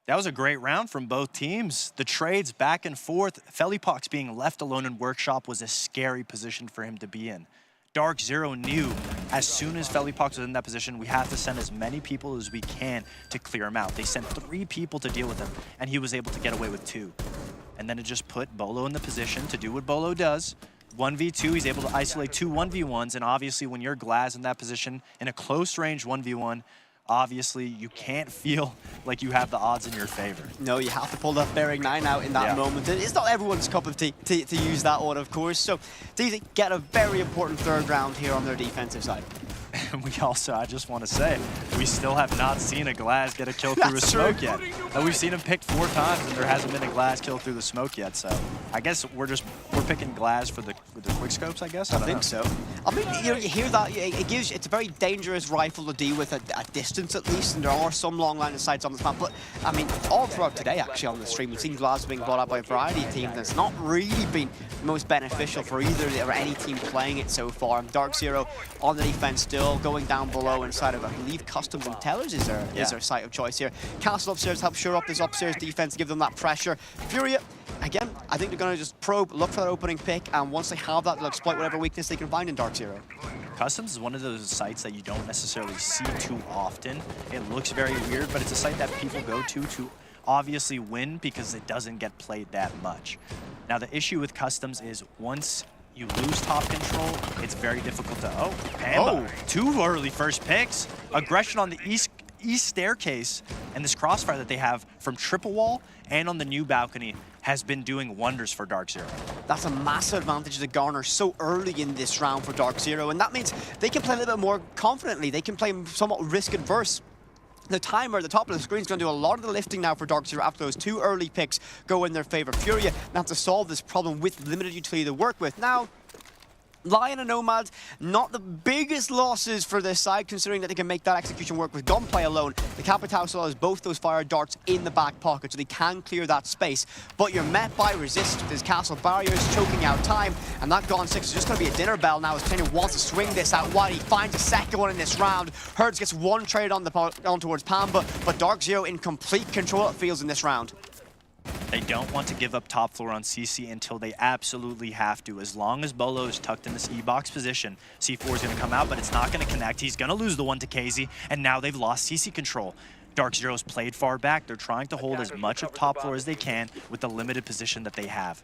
That was a great round from both teams. The trades back and forth. Felipox being left alone in Workshop was a scary position for him to be in. Dark Zero knew as soon as Felipox was in that position, we have to send as many people as we can to clear him out. They sent 3 people to deal with him, and he was able to get away with 2. And then it just put Bolo in the position to do what Bolo does. 1v2, he's able to isolate 2 1v1s, and obviously when you're Glaz in that position, in a close range 1v1, obviously you can't feel like you have the odds in your favor. No, you have to pull that bearing 9 out in that moment. It's not everyone's cup of tea to use that one, of course. So DZ get a very important 3rd round here on their defensive side. And we also, I just want to say, we still have not seen a Glaz get a kill through a smoke yet. And we've seen him picked 4 times, and there hasn't been a Glaz kill through the smoke yet. So I guess we're picking Glaz for the quick scopes, I guess. I think so. I mean, you hear that? It's a very dangerous rifle to deal with at distance, at least, and there are some long line of sights on this map. But I mean, all throughout today, actually, on the stream, we've seen Glaz being brought out by a variety of teams, and it's not really been the most beneficial for either or any team playing it so far. Dark Zero on the defense still going down below inside of, I believe, Customs and Tellers is their site of choice here. Castle upstairs helps shore up this upstairs defense, give them that pressure. Furia, again, I think they're going to just probe, look for that opening pick, and once they have that, they'll exploit whatever weakness they can find in Dark Zero. Customs is one of those sites that you don't necessarily see too often. It looks very weird, but it's a site that people go to obviously win because it doesn't get played that much. Now, the issue with Customs is once you lose top control, it's very difficult to... Oh, Pamba. 2 early first picks. Aggression on the east staircase, and this crossfire that they have from triple wall and on the new balcony has been doing wonders for Dark Zero. That's a massive advantage to garner so early in this round for Dark Zero, and that means they can play a little bit more confidently. They can play somewhat risk-adverse. The timer at the top of the screen is going to do a lot of the lifting now for Dark Zero after those 2 early picks go in their favor. Furia now have to solve this problem with limited utility to work with. Now, Lion and Nomad, not the biggest losses for this side, considering that they can make that execution work with gunplay alone. The Capitao still has both those fire darts in the back pocket, so they can clear that space. But you're met by resist with his castle barriers, choking out time, and that Gone 6 is just going to be a dinner bell now as Tenny wants to swing this out wide. He finds a second one in this round. Herds gets 1 trade on towards Pamba, but Dark Zero in complete control, it feels, in this round. They don't want to give up top floor on CC until they absolutely have to. As long as Bolo is tucked in this E-box position, C4 is going to come out, but it's not going to connect. He's going to lose the one to KZ, and now they've lost CC control. Dark Zero's played far back. They're trying to hold as much of top floor as they can with the limited position that they have.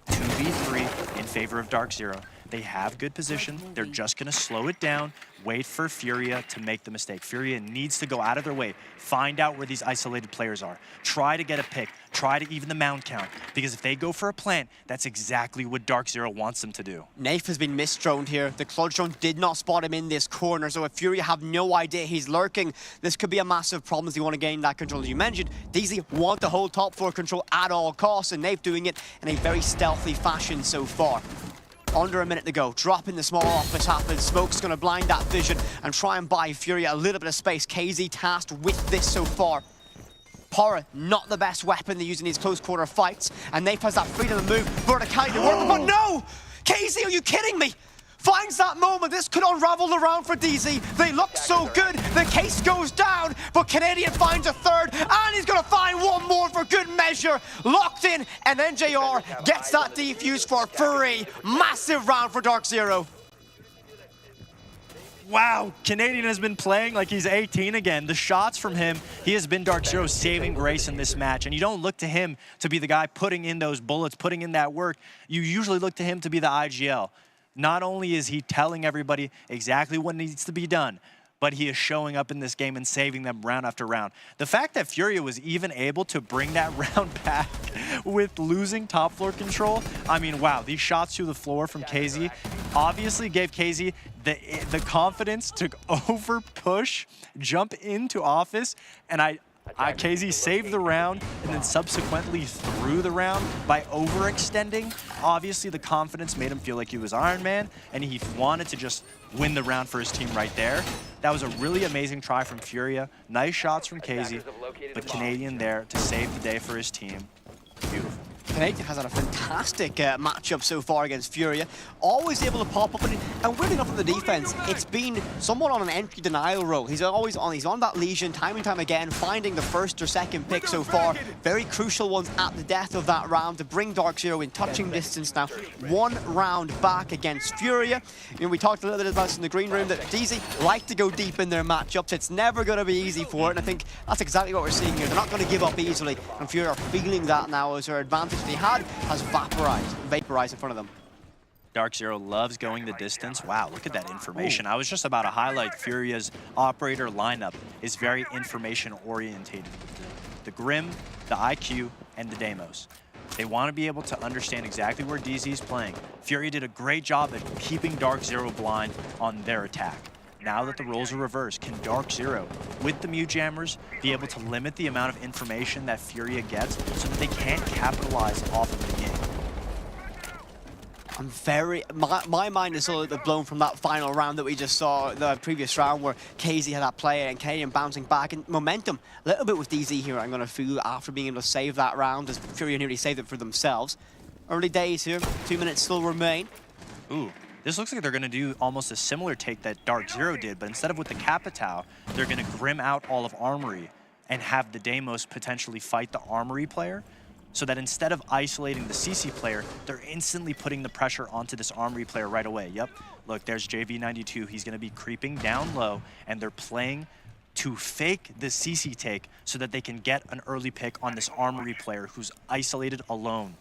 2v3 in favor of Dark Zero. They have good position. They're just going to slow it down, wait for Furia to make the mistake. Furia needs to go out of their way, find out where these isolated players are, try to get a pick, try to even the mound count, because if they go for a plant, that's exactly what Dark Zero wants them to do. Nafe has been misdroned here. The Clutch drone did not spot him in this corner, so if Furia have no idea he's lurking, this could be a massive problem as they want to gain that control. As you mentioned, DZ want to hold top floor control at all costs, and Nafe doing it in a very stealthy fashion so far. Under a minute to go, drop in the small office happens. Smoke's going to blind that vision and try and buy Furia a little bit of space. KZ tasked with this so far. Pora, not the best weapon they're using in these close quarter fights, and Nafe has that freedom to move, verticality to work, but no! KZ, are you kidding me? Finds that moment. This could unravel the round for DZ. They look so good. The case goes down, but Canadian finds a third, and he's going to find one more for good measure. Locked in, and NJR gets that defuse for free. Massive round for Dark Zero. Wow, Canadian has been playing like he's 18 again. The shots from him, he has been Dark Zero's saving grace in this match. And you don't look to him to be the guy putting in those bullets, putting in that work. You usually look to him to be the IGL. Not only is he telling everybody exactly what needs to be done, but he is showing up in this game and saving them round after round. The fact that Furia was even able to bring that round back with losing top floor control, I mean, wow, these shots through the floor from KZ obviously gave KZ the confidence to over push, jump into office, and KZ saved the round and then subsequently threw the round by overextending. Obviously, the confidence made him feel like he was Iron Man, and he wanted to just win the round for his team right there. That was a really amazing try from Furia. Nice shots from KZ, but Canadian there to save the day for his team. Beautiful. Canadian has had a fantastic matchup so far against Furia. Always able to pop up, and weirdly enough on the defense, it's been somewhat on an entry denial role. He's on that Legion time and time again, finding the first or second pick so far. Very crucial ones at the death of that round to bring Dark Zero in touching distance now. One round back against Furia. You know, we talked a little bit about this in the green room that DZ like to go deep in their matchups. It's never going to be easy for it, and I think that's exactly what we're seeing here. They're not going to give up easily, and Furia are feeling that now as their advantage they had has vaporized in front of them. Dark Zero loves going the distance. Wow, look at that information. I was just about to highlight Furia's operator lineup is very information orientated. The Grim, the IQ, and the Deimos. They want to be able to understand exactly where DZ is playing. Furia did a great job at keeping Dark Zero blind on their attack. Now that the roles are reversed, can Dark Zero, with the Mute Jammers, be able to limit the amount of information that Furia gets so that they can't capitalize off of the game? My mind is a little bit blown from that final round that we just saw, the previous round where KZ had that player and Canadian bouncing back, and momentum a little bit with DZ here. I'm going to feel after being able to save that round as Furia nearly saved it for themselves. Early days here, 2 minutes still remain. Ooh. This looks like they're going to do almost a similar take that Dark Zero did, but instead of with the Capitao, they're going to Grim out all of Armory and have the Deimos potentially fight the Armory player, so that instead of isolating the CC player, they're instantly putting the pressure onto this Armory player right away. Yep, look, there's JV92. He's going to be creeping down low, and they're playing to fake the CC take so that they can get an early pick on this Armory player who's isolated alone.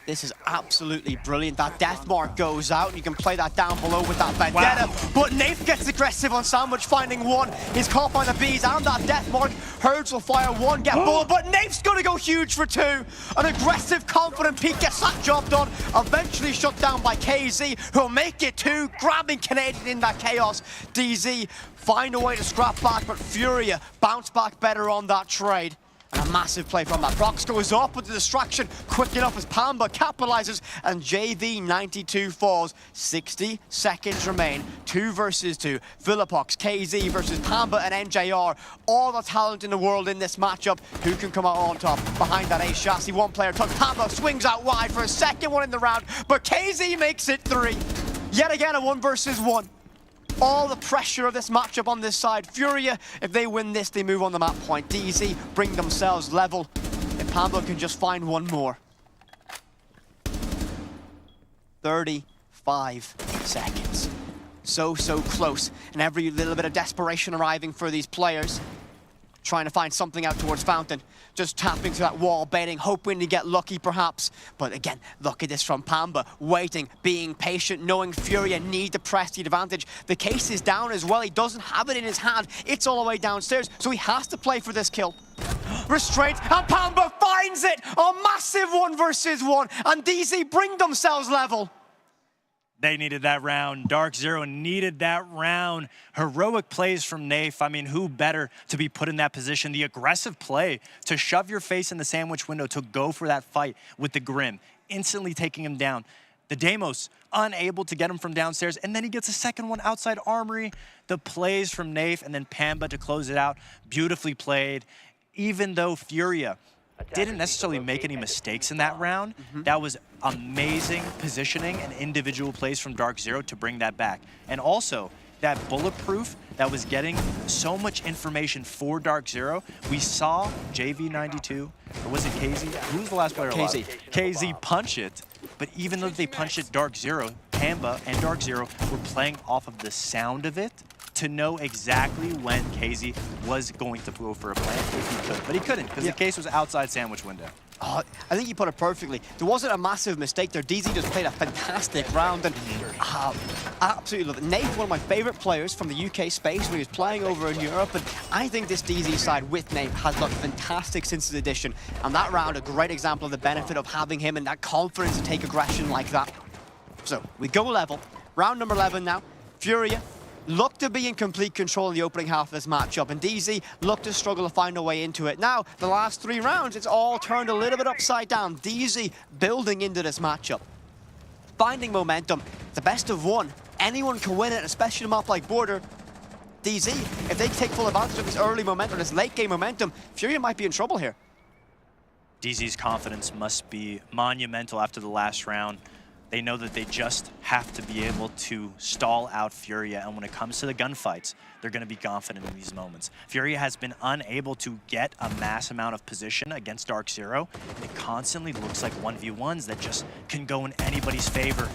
This is absolutely brilliant. That death mark goes out, and you can play that down below with that Vendetta. Wow. But Nafe gets aggressive on Sandwich, finding one. He's caught by the bees and that death mark. Herds will fire one, get bullet, but Nafe's going to go huge for two. An aggressive, confident peek gets that job done. Eventually shut down by KZ, who'll make it two, grabbing Canadian in that chaos. DZ find a way to scrap back, but Furia bounce back better on that trade. And a massive play from that. Brox goes up with the distraction quick enough as Pamba capitalizes, and JV92 falls. 60 seconds remain. 2 versus 2. Philippox, KZ versus Pamba and NJR. All the talent in the world in this matchup. Who can come out on top? Behind that ace chassis, one player took. Pamba swings out wide for a second one in the round, but KZ makes it 3. Yet again, a 1 versus 1. All the pressure of this matchup on this side. Furia, if they win this, they move on the map point. DZ bring themselves level. If Pamba can just find one more. 35 seconds. So close. And every little bit of desperation arriving for these players. trying to find something out towards Fountain. Just tapping to that wall, baiting, hoping to get lucky perhaps. But again, look at this from Pamba, waiting, being patient, knowing Furia need to press the advantage. The case is down as well, he doesn't have it in his hand. It's all the way downstairs, so he has to play for this kill. Restraint, and Pamba finds it! A massive 1v1, and DZ bring themselves level. They needed that round. Dark Zero needed that round. Heroic plays from Nafe. I mean, who better to be put in that position? The aggressive play to shove your face in the sandwich window, to go for that fight with the Grim, instantly taking him down. The Deimos unable to get him from downstairs, and then he gets a second one outside Armory. The plays from Nafe and then Pamba to close it out. Beautifully played. Even though Furia didn't necessarily make any mistakes in that round, that was amazing positioning and individual plays from Dark Zero to bring that back. And also, that bulletproof that was getting so much information for Dark Zero. We saw JV92, or was it KZ? Who was the last player alive? KZ punch it, but even though they punched it Dark Zero, Pamba and Dark Zero were playing off of the sound of it to know exactly when KZ was going to go for a plant if he could. But he couldn't, because the case was outside sandwich window. Oh, I think you put it perfectly. There wasn't a massive mistake there. DZ just played a fantastic round, and absolutely love it. Nate, one of my favorite players from the UK space when he was playing over in Europe, and I think this DZ side with Nate has looked fantastic since his addition. And that round, a great example of the benefit of having him and that confidence to take aggression like that. So, we go level. Round number 11 now. Furia looked to be in complete control in the opening half of this matchup, and DZ looked to struggle to find a way into it. Now, the last 3 rounds, it's all turned a little bit upside down. DZ building into this matchup, finding momentum. The best of one. Anyone can win it, especially in a map like Border. DZ, if they take full advantage of this early momentum, this late game momentum, Furia might be in trouble here. DZ's confidence must be monumental after the last round. They know that they just have to be able to stall out Furia, and when it comes to the gunfights, they're going to be confident in these moments. Furia has been unable to get a mass amount of position against Dark Zero. It constantly looks like 1v1s that just can go in anybody's favor.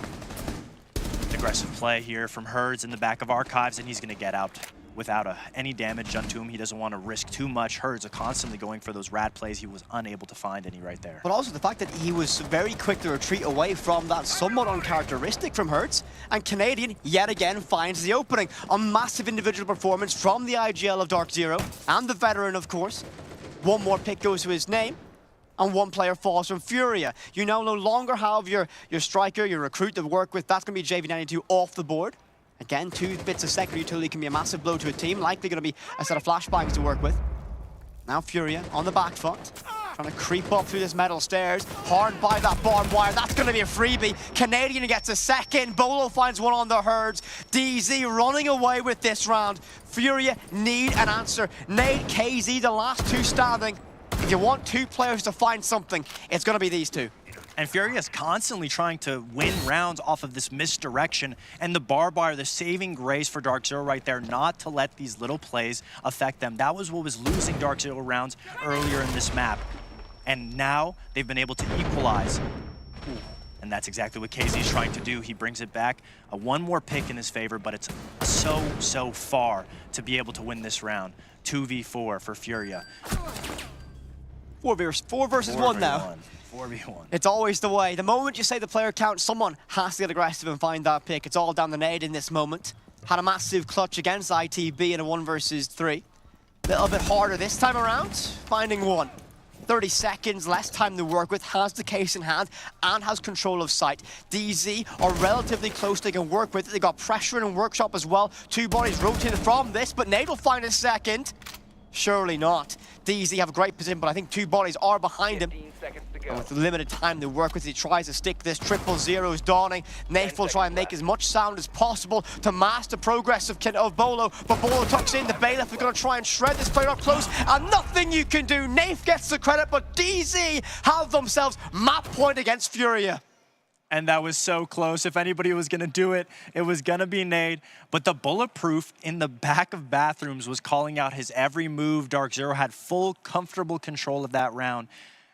Aggressive play here from Herds in the back of Archives, and he's going to get out without any damage done to him. He doesn't want to risk too much. Herds are constantly going for those rad plays. He was unable to find any right there. But also the fact that he was very quick to retreat away from that somewhat uncharacteristic from Herds. And Canadian, yet again, finds the opening. A massive individual performance from the IGL of Dark Zero, and the veteran, of course. One more pick goes to his name, and one player falls from Furia. You now no longer have your striker, your recruit to work with. That's going to be JV92 off the board. Again, 2 bits of secondary utility can be a massive blow to a team. Likely going to be a set of flashbangs to work with. Now Furia on the back foot, trying to creep up through this metal stairs. Hard by that barbed wire. That's going to be a freebie. Canadian gets a second. Bolo finds one on the Herds. DZ running away with this round. Furia need an answer. Nade, KZ, the last 2 standing. If you want 2 players to find something, it's going to be these 2. And Furia is constantly trying to win rounds off of this misdirection, and the barbed wire, the saving grace for Dark Zero right there, not to let these little plays affect them. That was what was losing Dark Zero rounds earlier in this map. And now they've been able to equalize. Ooh. And that's exactly what KZ is trying to do. He brings it back. One more pick in his favor, but it's so far to be able to win this round. 2v4 for Furia. 4 versus 1 now. 4v1. It's always the way. The moment you say the player count, someone has to get aggressive and find that pick. It's all down the nade in this moment. Had a massive clutch against ITB in a 1 versus 3. A little bit harder this time around, finding one. 30 seconds, less time to work with, has the case in hand, and has control of sight. DZ are relatively close, they can work with it. They got pressure in Workshop as well. 2 bodies rotated from this, but Nate will find a second. Surely not. DZ have a great position, but I think 2 bodies are behind him. And with limited time to work with, he tries to stick this. 000 dawning. Nafe will try and make as much sound as possible to mask the progress of Bolo, but Bolo tucks in. The bailiff is going to try and shred this player up close, and nothing you can do. Nafe gets the credit, but DZ have themselves map point against Furia. And that was so close. If anybody was going to do it, it was going to be Nade. But the bulletproof in the back of bathrooms was calling out his every move. Dark Zero had full, comfortable control of that round.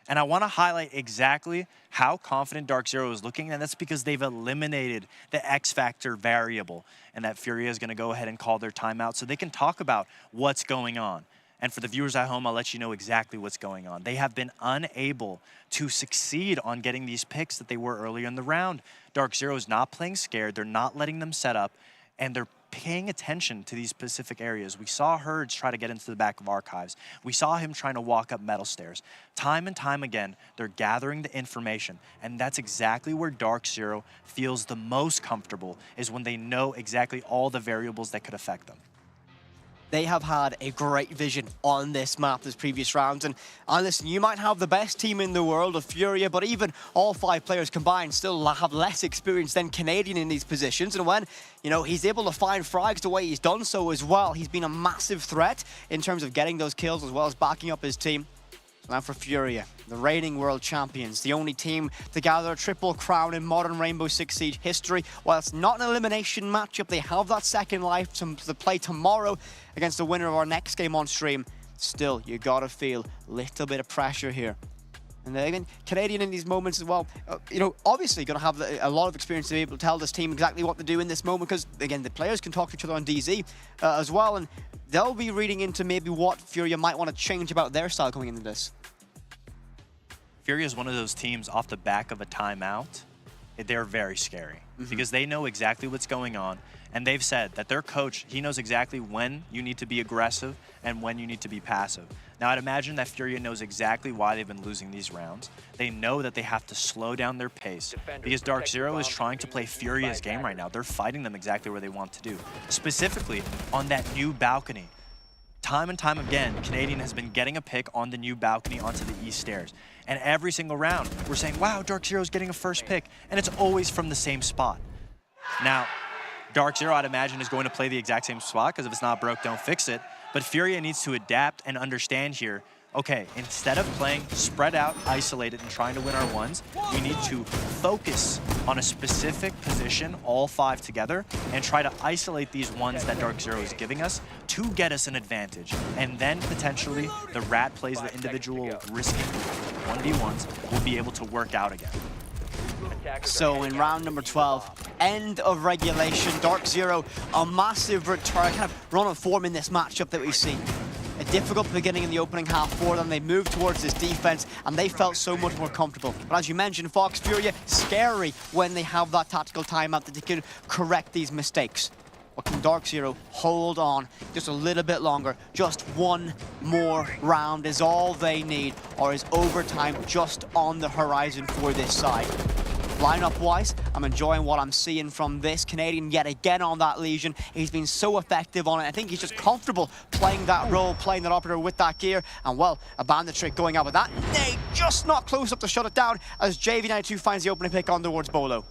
And I want to highlight exactly how confident Dark Zero is looking, and that's because they've eliminated the X Factor variable, and that Furia is going to go ahead and call their timeout so they can talk about what's going on. And for the viewers at home, I'll let you know exactly what's going on. They have been unable to succeed on getting these picks that they were earlier in the round. Dark Zero is not playing scared. They're not letting them set up, and they're paying attention to these specific areas. We saw Herds try to get into the back of Archives. We saw him trying to walk up metal stairs. Time and time again, they're gathering the information, and that's exactly where Dark Zero feels the most comfortable, is when they know exactly all the variables that could affect them. They have had a great vision on this map this previous rounds. And listen, you might have the best team in the world of Furia, but even all 5 players combined still have less experience than Canadian in these positions. And when, you know, he's able to find frags the way he's done so as well, he's been a massive threat in terms of getting those kills as well as backing up his team. So now for Furia, the reigning world champions, the only team to gather a triple crown in modern Rainbow Six Siege history. While it's not an elimination matchup, they have that second life to play tomorrow against the winner of our next game on stream. Still, you gotta feel a little bit of pressure here. And again, Canadian in these moments as well, you know, obviously going to have a lot of experience to be able to tell this team exactly what to do in this moment, because, again, the players can talk to each other on DZ as well, and they'll be reading into maybe what Furia might want to change about their style going into this. Furia is one of those teams off the back of a timeout. They're very scary because they know exactly what's going on, and they've said that their coach, he knows exactly when you need to be aggressive and when you need to be passive. Now, I'd imagine that Furia knows exactly why they've been losing these rounds. They know that they have to slow down their pace because Dark Zero is trying to play Furia's game right now. They're fighting them exactly where they want to do, specifically on that new balcony. Time and time again, Canadian has been getting a pick on the new balcony onto the east stairs. And every single round, we're saying, wow, Dark Zero's getting a first pick, and it's always from the same spot. Now, Dark Zero, I'd imagine, is going to play the exact same spot, because if it's not broke, don't fix it. But Furia needs to adapt and understand here, okay, instead of playing spread out, isolated, and trying to win our ones, we need to focus on a specific position, all 5 together, and try to isolate these ones that Dark Zero is giving us to get us an advantage. And then potentially the Rat plays the individual risky 1v1s will be able to work out again. So in round number 12, end of regulation, Dark Zero, a massive return, kind of run of form in this matchup that we've seen. A difficult beginning in the opening half for them. They moved towards this defense, and they felt so much more comfortable. But as you mentioned, Fox, Furia, scary when they have that tactical timeout that they can correct these mistakes. But can Dark Zero hold on just a little bit longer? Just one more round is all they need, or is overtime just on the horizon for this side? Lineup-wise, I'm enjoying what I'm seeing from this. Canadian yet again on that Legion. He's been so effective on it. I think he's just comfortable playing that role, playing that operator with that gear. And well, a bandit trick going out with that. Nade just not close enough to shut it down as JV92 finds the opening pick on towards Bolo.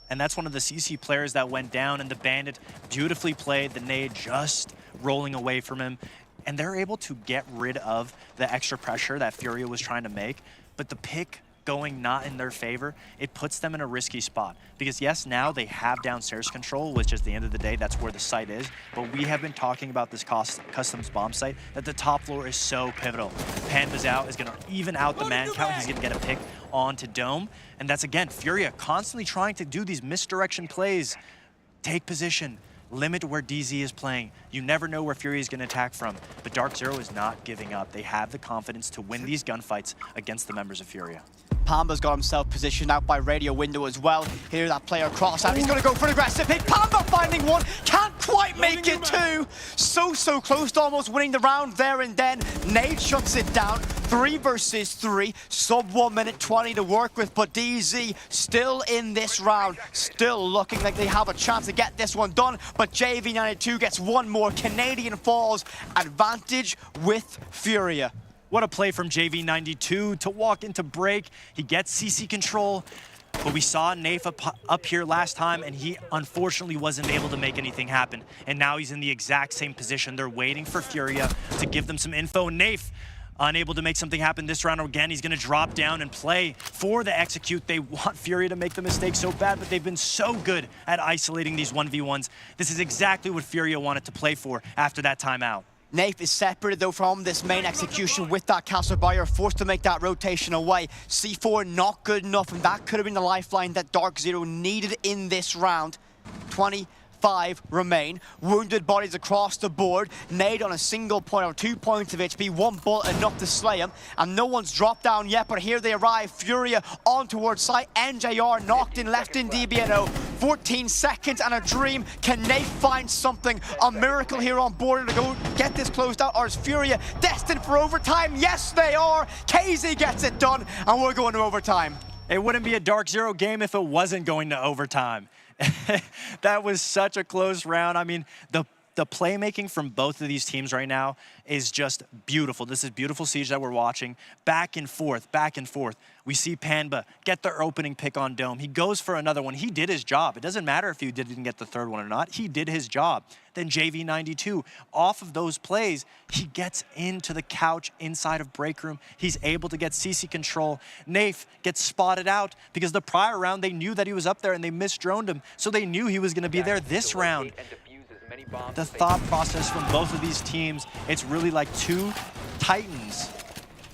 And that's one of the CC players that went down, and the bandit beautifully played, the nade just rolling away from him. And they're able to get rid of the extra pressure that Furia was trying to make. But the pick going not in their favor, it puts them in a risky spot. Because yes, now they have downstairs control, which is the end of the day, that's where the site is. But we have been talking about this customs bomb site, that the top floor is so pivotal. Panda's out, is gonna even out the man count, he's gonna get a pick onto Dome. And that's again, Furia constantly trying to do these misdirection plays. Take position, limit where DZ is playing. You never know where Furia is gonna attack from, but Dark Zero is not giving up. They have the confidence to win these gunfights against the members of Furia. Pamba's got himself positioned out by Radio Window as well. Here, that player cross out. He's going to go for an aggressive hit. Pamba finding one. Can't quite make it two. So close to almost winning the round there and then. Nade shuts it down. 3 versus 3. Sub 1 minute 20 to work with, but DZ still in this round. Still looking like they have a chance to get this one done, but JV92 gets one more. Canadian falls. Advantage with Furia. What a play from JV92 to walk into break. He gets CC control, but we saw Nafe up here last time, and he unfortunately wasn't able to make anything happen. And now he's in the exact same position. They're waiting for Furia to give them some info. Nafe, unable to make something happen this round again. He's gonna drop down and play for the execute. They want Furia to make the mistake so bad, but they've been so good at isolating these 1v1s. This is exactly what Furia wanted to play for after that timeout. Nafe is separated though from this main execution with that Castle Buyer, forced to make that rotation away. C4 not good enough, and that could have been the lifeline that Dark Zero needed in this round. 20 5 remain. Wounded bodies across the board. Nade on a single point or 2 points of HP. 1 bullet enough to slay him. And no one's dropped down yet, but here they arrive. Furia on towards site. NJR knocked in, left in DBNO. 14 seconds and a dream. Can they find something? A miracle here on border to go get this closed out, or is Furia destined for overtime? Yes, they are. KZ gets it done, and we're going to overtime. It wouldn't be a Dark Zero game if it wasn't going to overtime. That was such a close round. I mean, the playmaking from both of these teams right now is just beautiful. This is beautiful Siege that we're watching. Back and forth, back and forth. We see Panba get the opening pick on Dome. He goes for another one. He did his job. It doesn't matter if he didn't get the third one or not. He did his job. Then JV92, off of those plays, he gets into the couch inside of break room. He's able to get CC control. Nafe gets spotted out because the prior round they knew that he was up there and they misdroned him. So they knew he was going to be there this round. The thought process from both of these teams, it's really like two titans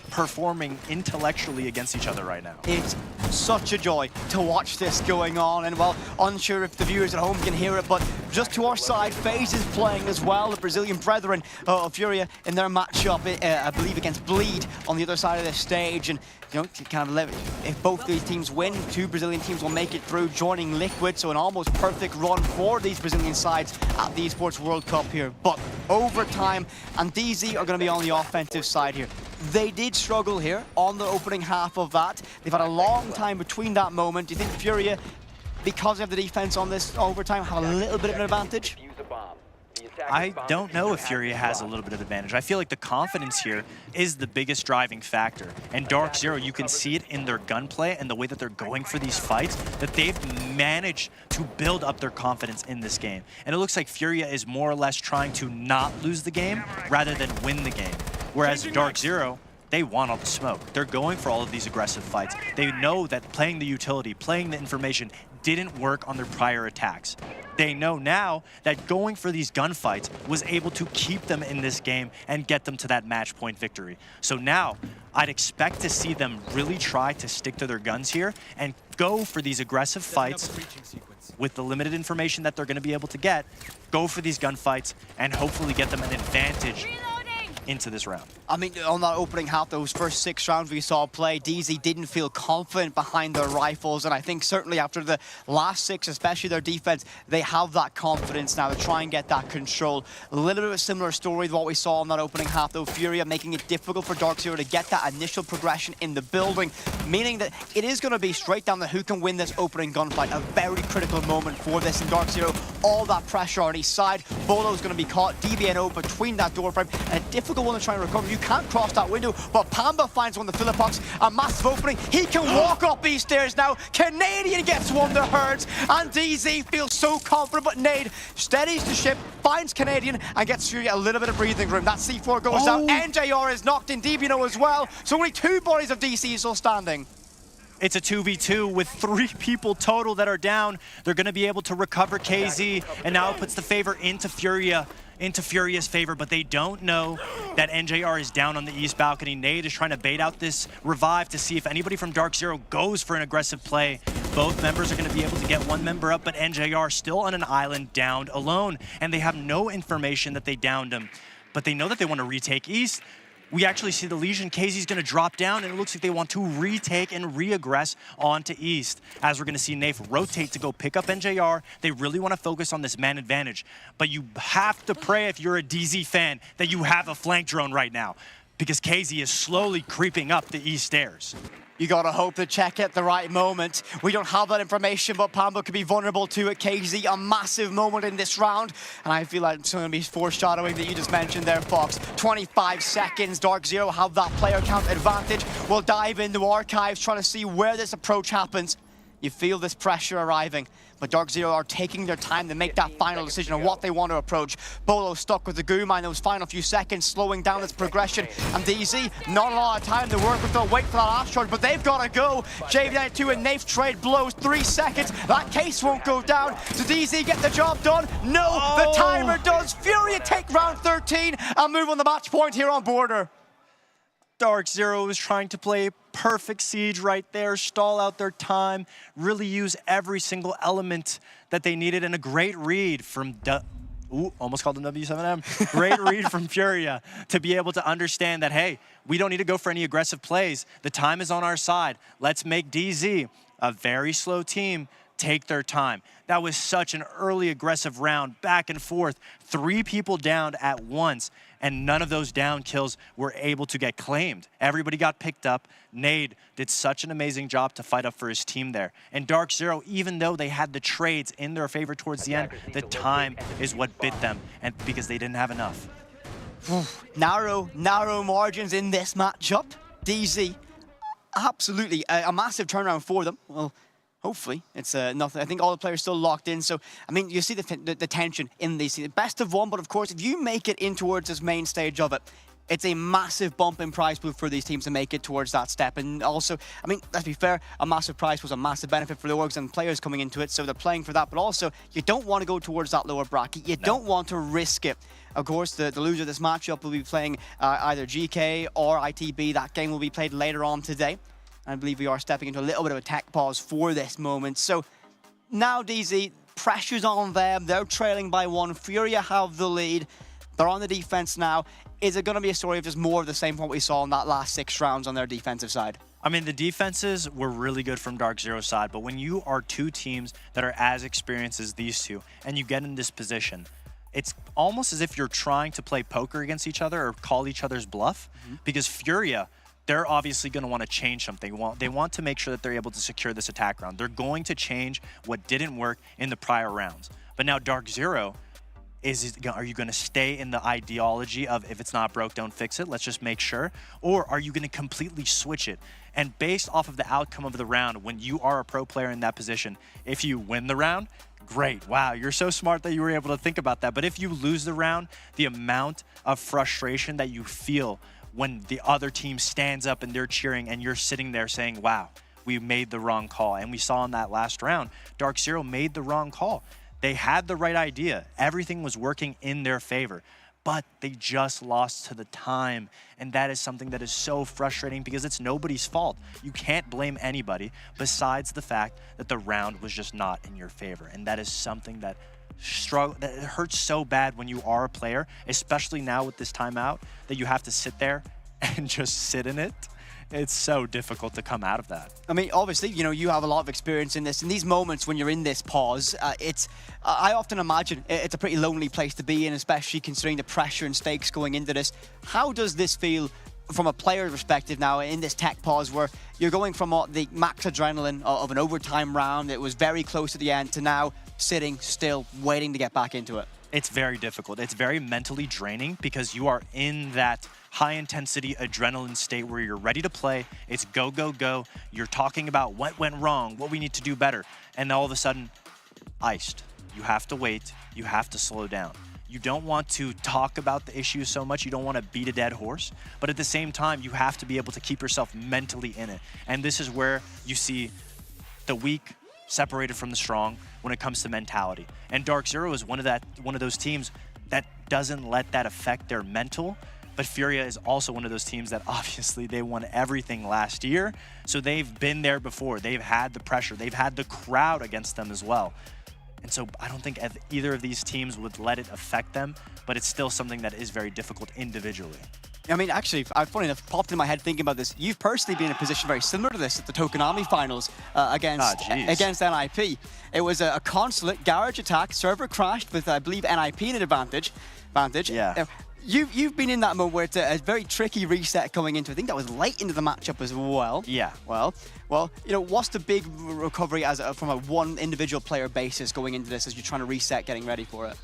performing intellectually against each other right now. It's such a joy to watch this going on, and well, unsure if the viewers at home can hear it, but just to our side, FaZe is playing as well, the Brazilian brethren of Furia in their matchup, I believe against Bleed on the other side of the stage, and you know, kind of if both these teams win, 2 Brazilian teams will make it through, joining Liquid, so an almost perfect run for these Brazilian sides at the Esports World Cup here. But overtime, and DZ are going to be on the offensive side here. They did struggle here on the opening half of that. They've had a long time between that moment. Do you think Furia, because of the defense on this overtime, have a little bit of an advantage? I don't know if Furia has a little bit of advantage. I feel like the confidence here is the biggest driving factor. And Dark Zero, you can see it in their gunplay and the way that they're going for these fights, that they've managed to build up their confidence in this game. And it looks like Furia is more or less trying to not lose the game rather than win the game. Whereas Dark Zero, they want all the smoke. They're going for all of these aggressive fights. They know that playing the utility, playing the information didn't work on their prior attacks. They know now that going for these gunfights was able to keep them in this game and get them to that match point victory. So now, I'd expect to see them really try to stick to their guns here and go for these aggressive fights with the limited information that they're going to be able to get, go for these gunfights, and hopefully get them an advantage into this round. I mean, on that opening half, those first 6 rounds we saw play, DZ didn't feel confident behind their rifles, and I think certainly after the last 6, especially their defense, they have that confidence now to try and get that control. A little bit of a similar story to what we saw in that opening half, though. Furia making it difficult for Dark Zero to get that initial progression in the building, meaning that it is going to be straight down to who can win this opening gunfight. A very critical moment for this in Dark Zero. All that pressure on each side. Bolo's going to be caught, DBNO between that door frame, and a difficult one to try and recover. You can't cross that window, but Pamba finds one, the Philippox, a massive opening. He can walk up these stairs now. Canadian gets one, the Herds, and DZ feels so confident, but Nade steadies the ship, finds Canadian, and gets Furia a little bit of breathing room. That C4 goes down. NJR is knocked in, DBNO as well, so only 2 bodies of DC still standing. It's a 2v2 with 3 people total that are down. They're going to be able to recover KZ, and now it puts the favor into Furia's favor, but they don't know that NJR is down on the east balcony. Nade is trying to bait out this revive to see if anybody from Dark Zero goes for an aggressive play. Both members are going to be able to get one member up, but NJR still on an island downed alone, and they have no information that they downed him. But they know that they want to retake east. We actually see the Legion. KZ's going to drop down, and it looks like they want to retake and re-aggress onto East. As we're going to see Nafe rotate to go pick up NJR. They really want to focus on this man advantage. But you have to pray, if you're a DZ fan, that you have a flank drone right now, because KZ is slowly creeping up the East stairs. You gotta hope to check at the right moment. We don't have that information, but Pamba could be vulnerable to it. KZ, a massive moment in this round. And I feel like it's gonna be foreshadowing that you just mentioned there, Fox. 25 seconds, Dark Zero have that player count advantage. We'll dive into archives, trying to see where this approach happens. You feel this pressure arriving, but Dark Zero are taking their time to make that final decision on what they want to approach. Bolo stuck with the Guma in those final few seconds, slowing down its progression. And DZ, not a lot of time to work with. They'll wait for that last charge, but they've got to go. JV92 and Nafe trade blows, 3 seconds. That case won't go down. Does DZ get the job done? No, the timer does. Furia take round 13 and move on the match point here on Border. Dark Zero was trying to play perfect Siege right there, stall out their time, really use every single element that they needed, and a great read from almost called him W7M. Great read from Furia to be able to understand that, hey, we don't need to go for any aggressive plays. The time is on our side. Let's make DZ, a very slow team, take their time. That was such an early aggressive round, back and forth, 3 people down at once, and none of those down kills were able to get claimed. Everybody got picked up. Nade did such an amazing job to fight up for his team there. And Dark Zero, even though they had the trades in their favor towards the end, the time is what bit them, and because they didn't have enough. Narrow margins in this matchup. DZ, absolutely a massive turnaround for them. Well, hopefully, it's nothing. I think all the players still locked in. So, I mean, you see the tension in these. Best of one, but of course, if you make it in towards this main stage of it, it's a massive bump in prize pool for these teams to make it towards that step. And also, I mean, let's be fair, a massive prize was a massive benefit for the orgs and players coming into it, so they're playing for that. But also, you don't want to go towards that lower bracket. You don't want to risk it. Of course, the loser of this matchup will be playing either GK or ITB. That game will be played later on today. I believe we are stepping into a little bit of a tech pause for this moment. So now DZ, pressure's on them. They're trailing by 1. Furia have the lead. They're on the defense now. Is it going to be a story of just more of the same from what we saw in that last 6 rounds on their defensive side? I mean, the defenses were really good from Dark Zero's side, but when you are 2 teams that are as experienced as these two, and you get in this position, it's almost as if you're trying to play poker against each other or call each other's bluff, because Furia, they're obviously going to want to change something. They want to make sure that they're able to secure this attack round. They're going to change what didn't work in the prior rounds. But now Dark Zero, are you going to stay in the ideology of if it's not broke, don't fix it, let's just make sure? Or are you going to completely switch it? And based off of the outcome of the round, when you are a pro player in that position, if you win the round, great. Wow, you're so smart that you were able to think about that. But if you lose the round, the amount of frustration that you feel when the other team stands up and they're cheering and you're sitting there saying, wow, we made the wrong call. And we saw in that last round, Dark Zero made the wrong call. They had the right idea. Everything was working in their favor, but they just lost to the time. And that is something that is so frustrating because it's nobody's fault. You can't blame anybody besides the fact that the round was just not in your favor. And that is something that it hurts so bad when you are a player, especially now with this timeout, that you have to sit there and just sit in it. It's so difficult to come out of that. I mean, obviously, you know, you have a lot of experience in this. In these moments when you're in this pause, I often imagine it's a pretty lonely place to be in, especially considering the pressure and stakes going into this. How does this feel from a player perspective now in this tech pause where you're going from the max adrenaline of an overtime round that was very close to the end to now sitting still, waiting to get back into it? It's very difficult. It's very mentally draining because you are in that high-intensity adrenaline state where you're ready to play. It's go, go, go. You're talking about what went wrong, what we need to do better. And all of a sudden, iced. You have to wait. You have to slow down. You don't want to talk about the issues so much. You don't want to beat a dead horse. But at the same time, you have to be able to keep yourself mentally in it. And this is where you see the weak separated from the strong when it comes to mentality. And Dark Zero is one of those teams that doesn't let that affect their mental. But Furia is also one of those teams that obviously they won everything last year. So they've been there before. They've had the pressure. They've had the crowd against them as well. And so I don't think either of these teams would let it affect them, but it's still something that is very difficult individually. I mean, actually, funny enough, popped in my head thinking about this. You've personally been in a position very similar to this at the Tokonami finals against NIP. It was a consulate garage attack, server crashed with, I believe, NIP in an advantage. Yeah. You've been in that moment where it's a very tricky reset coming into. I think that was late into the matchup as well. Yeah. Well, you know, what's the big recovery from a one individual player basis going into this as you're trying to reset, getting ready for it?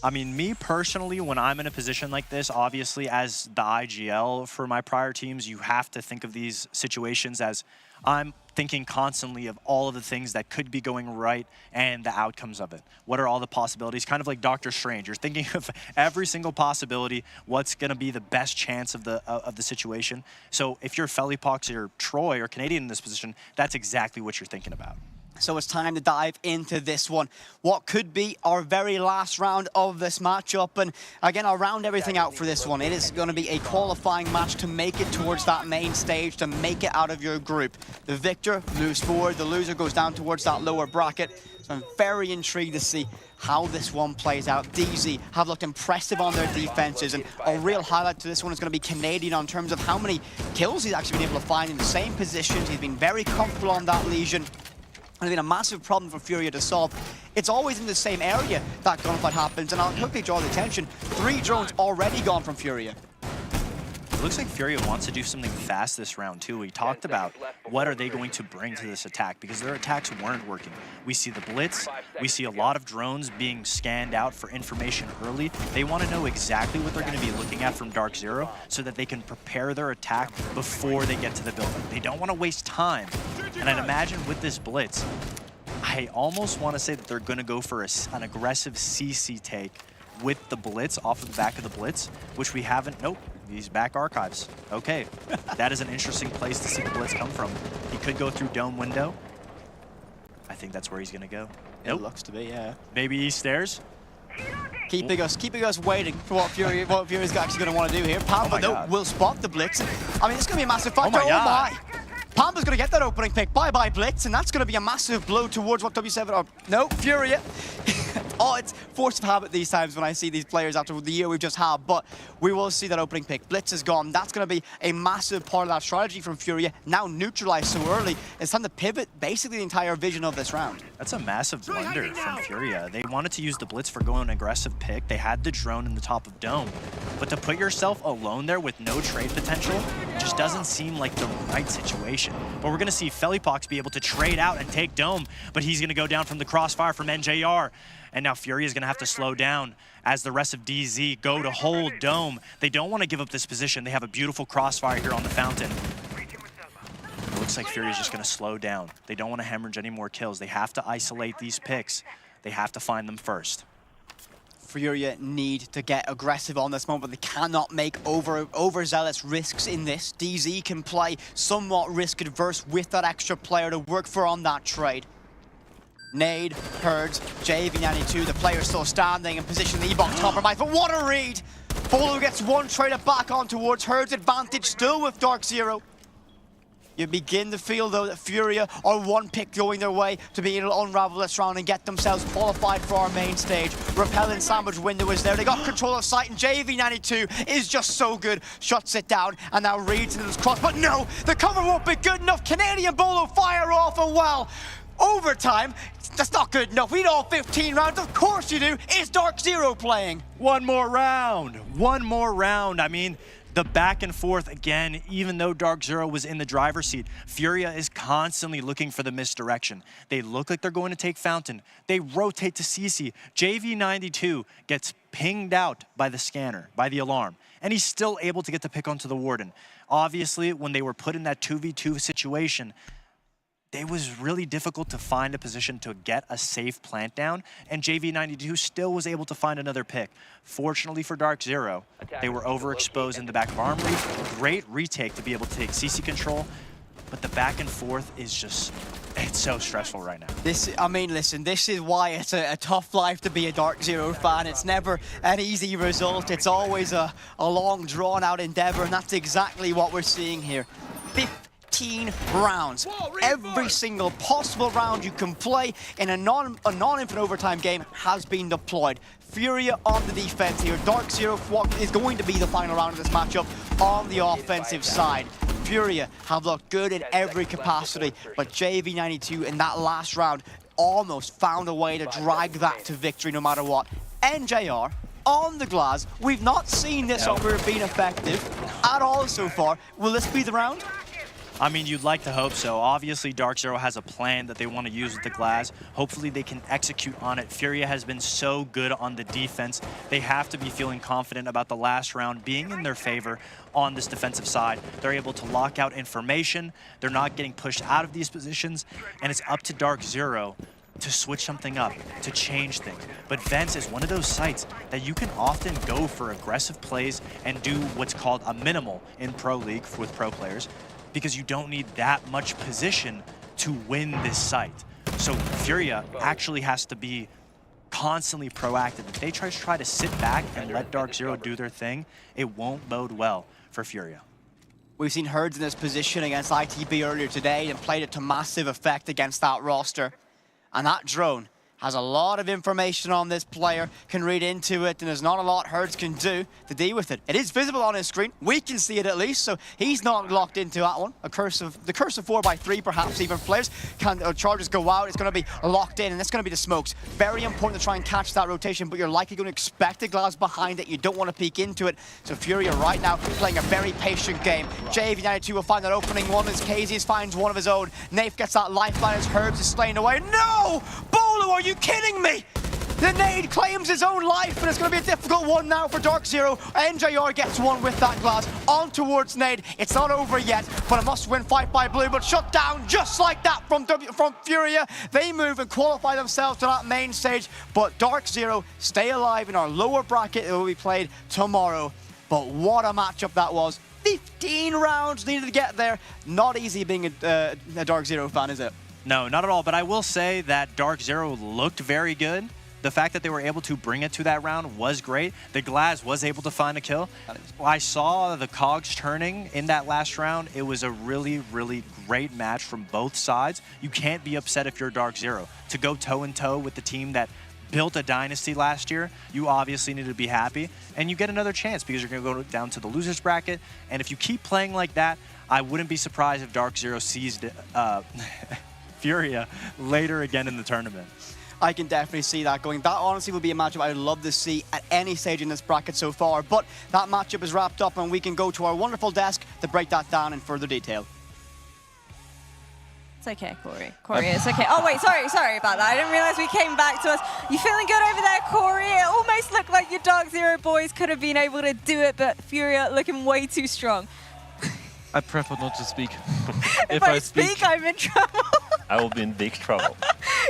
I mean, me personally, when I'm in a position like this, obviously as the IGL for my prior teams, you have to think of these situations as I'm thinking constantly of all of the things that could be going right and the outcomes of it. What are all the possibilities? Kind of like Doctor Strange. You're thinking of every single possibility, what's going to be the best chance of the situation. So if you're Felipox or Troy or Canadian in this position, that's exactly what you're thinking about. So it's time to dive into this one. What could be our very last round of this matchup. And again, I'll round everything out for this one. It is going to be a qualifying match to make it towards that main stage, to make it out of your group. The victor moves forward, the loser goes down towards that lower bracket. So I'm very intrigued to see how this one plays out. DZ have looked impressive on their defenses, and a real highlight to this one is going to be Canadian in terms of how many kills he's actually been able to find in the same positions. He's been very comfortable on that Legion. It's been a massive problem for Furia to solve. It's always in the same area that gunfight happens, and I'll quickly draw the attention. 3 drones already gone from Furia. It looks like Furia wants to do something fast this round too. We talked about what are they going to bring to this attack, because their attacks weren't working. We see the blitz, we see a lot of drones being scanned out for information early. They want to know exactly what they're going to be looking at from Dark Zero so that they can prepare their attack before they get to the building. They don't want to waste time. And I'd imagine with this blitz, I almost want to say that they're going to go for an aggressive CC take with the blitz off of the back of the blitz, which we haven't. Nope. These back archives. Okay, that is an interesting place to see the blitz come from. He could go through dome window. I think that's where he's gonna go. Nope. It looks to be, yeah. Maybe he stairs. Keeping us waiting for what Fury's actually going to want to do here. Pamba, though, will spot the blitz. I mean, it's going to be a massive fight. Oh my. Pamba's going to get that opening pick. Bye-bye, blitz, and that's going to be a massive blow towards what W7 are. No, Furia. Oh, it's force of habit these times when I see these players after the year we've just had, but we will see that opening pick. Blitz is gone. That's going to be a massive part of that strategy from Furia. Now neutralized so early, it's time to pivot basically the entire vision of this round. That's a massive blunder from Furia. They wanted to use the blitz for going an aggressive pick. They had the drone in the top of dome, but to put yourself alone there with no trade potential just doesn't seem like the right situation. But we're going to see Felipox be able to trade out and take dome, but he's going to go down from the crossfire from NJR. And now Furia is going to have to slow down as the rest of DZ go to hold dome. They don't want to give up this position. They have a beautiful crossfire here on the fountain. It looks like Furia is just going to slow down. They don't want to hemorrhage any more kills. They have to isolate these picks. They have to find them first. Furia need to get aggressive on this moment. They cannot make overzealous risks in this. DZ can play somewhat risk adverse with that extra player to work for on that trade. Nade, Herds, JV92, the player still standing in position, the E-box compromise, but what a read! Bolo gets one trader back on towards Herds, advantage still with Dark Zero. You begin to feel, though, that Furia are one pick going their way to be able to unravel this round and get themselves qualified for our main stage. Repellent sandwich window is there. They got control of sight, and JV92 is just so good. Shuts it down, and now reads into this cross. But no, the cover won't be good enough. Canadian Bolo fire off, and well, overtime, that's not good enough. We need all 15 rounds. Of course you do. It's Dark Zero playing. One more round. One more round. I mean, the back and forth again, even though Dark Zero was in the driver's seat, Furia is constantly looking for the misdirection. They look like they're going to take Fountain. They rotate to CC. JV92 gets pinged out by the scanner, by the alarm, and he's still able to get the pick onto the Warden. Obviously, when they were put in that 2v2 situation, it was really difficult to find a position to get a safe plant down, and JV92 still was able to find another pick. Fortunately for Dark Zero, they were overexposed in the back of Armory. Great retake to be able to take CC control, but the back and forth is just, it's so stressful right now. I mean, listen, this is why it's a tough life to be a Dark Zero fan. It's never an easy result. It's always a long, drawn-out endeavor, and that's exactly what we're seeing here. 15 rounds. Every single possible round you can play in a non-infinite overtime game has been deployed. Furia on the defense here. Dark Zero is going to be the final round of this matchup on the offensive side. Furia have looked good in every capacity, but JV92 in that last round almost found a way to drag that to victory no matter what. NJR on the glass. We've not seen this over being effective at all so far. Will this be the round? I mean, you'd like to hope so. Obviously, Dark Zero has a plan that they want to use with the glass. Hopefully, they can execute on it. Furia has been so good on the defense. They have to be feeling confident about the last round being in their favor on this defensive side. They're able to lock out information. They're not getting pushed out of these positions. And it's up to Dark Zero to switch something up, to change things. But Vents is one of those sites that you can often go for aggressive plays and do what's called a minimal in Pro League with pro players, because you don't need that much position to win this site. So Furia actually has to be constantly proactive. If they try to sit back and let Dark Zero do their thing, it won't bode well for Furia. We've seen Herds in this position against ITB earlier today and played it to massive effect against that roster. And that drone has a lot of information on this player, can read into it, and there's not a lot Herds can do to deal with it. It is visible on his screen. We can see it at least, so he's not locked into that one. The curse of 4x3, perhaps even. Players can charges go out. It's going to be locked in, and it's going to be the smokes. Very important to try and catch that rotation, but you're likely going to expect a glass behind it. You don't want to peek into it. So Furia right now playing a very patient game. JV92 will find that opening one as KZs finds one of his own. Nafe gets that lifeline as Herbs is slain away. No! Bolo, are you kidding me? The nade claims his own life, and it's going to be a difficult one now for Dark Zero. NJR gets one with that glass on towards nade. It's not over yet, but a must-win fight by Blue, but shut down just like that from Furia. They move and qualify themselves to that main stage, but Dark Zero stay alive in our lower bracket. It will be played tomorrow. But what a matchup that was. 15 rounds needed to get there. Not easy being a Dark Zero fan, is it? No, not at all, but I will say that Dark Zero looked very good. The fact that they were able to bring it to that round was great. The Glaz was able to find a kill. I saw the cogs turning in that last round. It was a really, really great match from both sides. You can't be upset if you're Dark Zero. To go toe-in-toe with the team that built a dynasty last year, you obviously need to be happy. And you get another chance because you're going to go down to the losers bracket. And if you keep playing like that, I wouldn't be surprised if Dark Zero seized Furia later again in the tournament. I can definitely see that going. That honestly would be a matchup I would love to see at any stage in this bracket so far. But that matchup is wrapped up and we can go to our wonderful desk to break that down in further detail. It's okay, Corey. Corey, it's okay. Oh, wait, sorry about that. I didn't realize we came back to us. You feeling good over there, Corey? It almost looked like your Dark Zero boys could have been able to do it, but Furia looking way too strong. I prefer not to speak. If I speak, I'm in trouble. I will be in big trouble.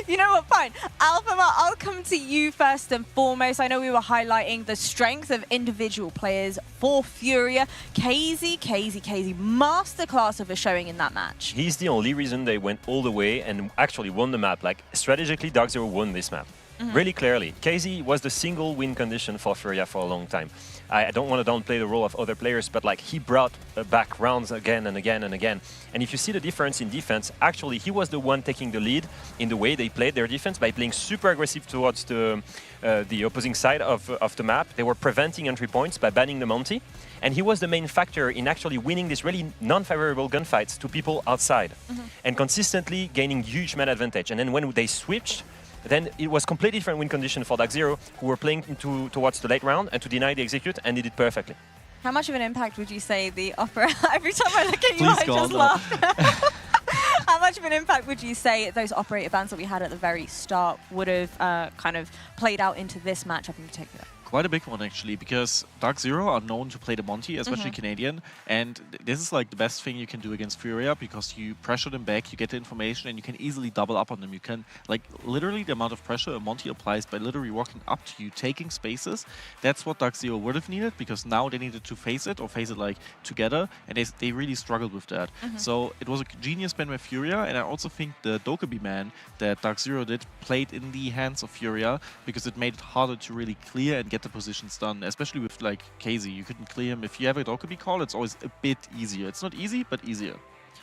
You know what, fine. Alphamar, I'll come to you first and foremost. I know we were highlighting the strength of individual players for Furia. KZ, masterclass of a showing in that match. He's the only reason they went all the way and actually won the map. Like, strategically, Dark Zero won this map. Really clearly. KZ was the single win condition for Furia for a long time. I don't want to downplay the role of other players, but like he brought back rounds again and again and again. And if you see the difference in defense, actually he was the one taking the lead in the way they played their defense by playing super aggressive towards the opposing side of the map. They were preventing entry points by banning the Monty. And he was the main factor in actually winning these really non-favorable gunfights to people outside and consistently gaining huge man advantage. And then when they switched, then it was completely different win condition for Dark Zero, who were playing towards the late round and to deny the execute, and did it perfectly. How much of an impact would you say the opera... Every time I look at you, I just laugh. How much of an impact would you say those operator bans that we had at the very start would have kind of played out into this matchup in particular? Quite a big one, actually, because Dark Zero are known to play the Monty, especially Canadian, and this is like the best thing you can do against Furia, because you pressure them back, you get the information, and you can easily double up on them. You can, like, literally the amount of pressure a Monty applies by literally walking up to you, taking spaces. That's what Dark Zero would have needed, because now they needed to face it, or face it like together, and they really struggled with that. So it was a genius ban by Furia, and I also think the Dokkaebi ban that Dark Zero did played in the hands of Furia, because it made it harder to really clear and get the positions done, especially with like KZ. You couldn't clear him. If you have a Dokkaebi call, it's always a bit easier. It's not easy, but easier.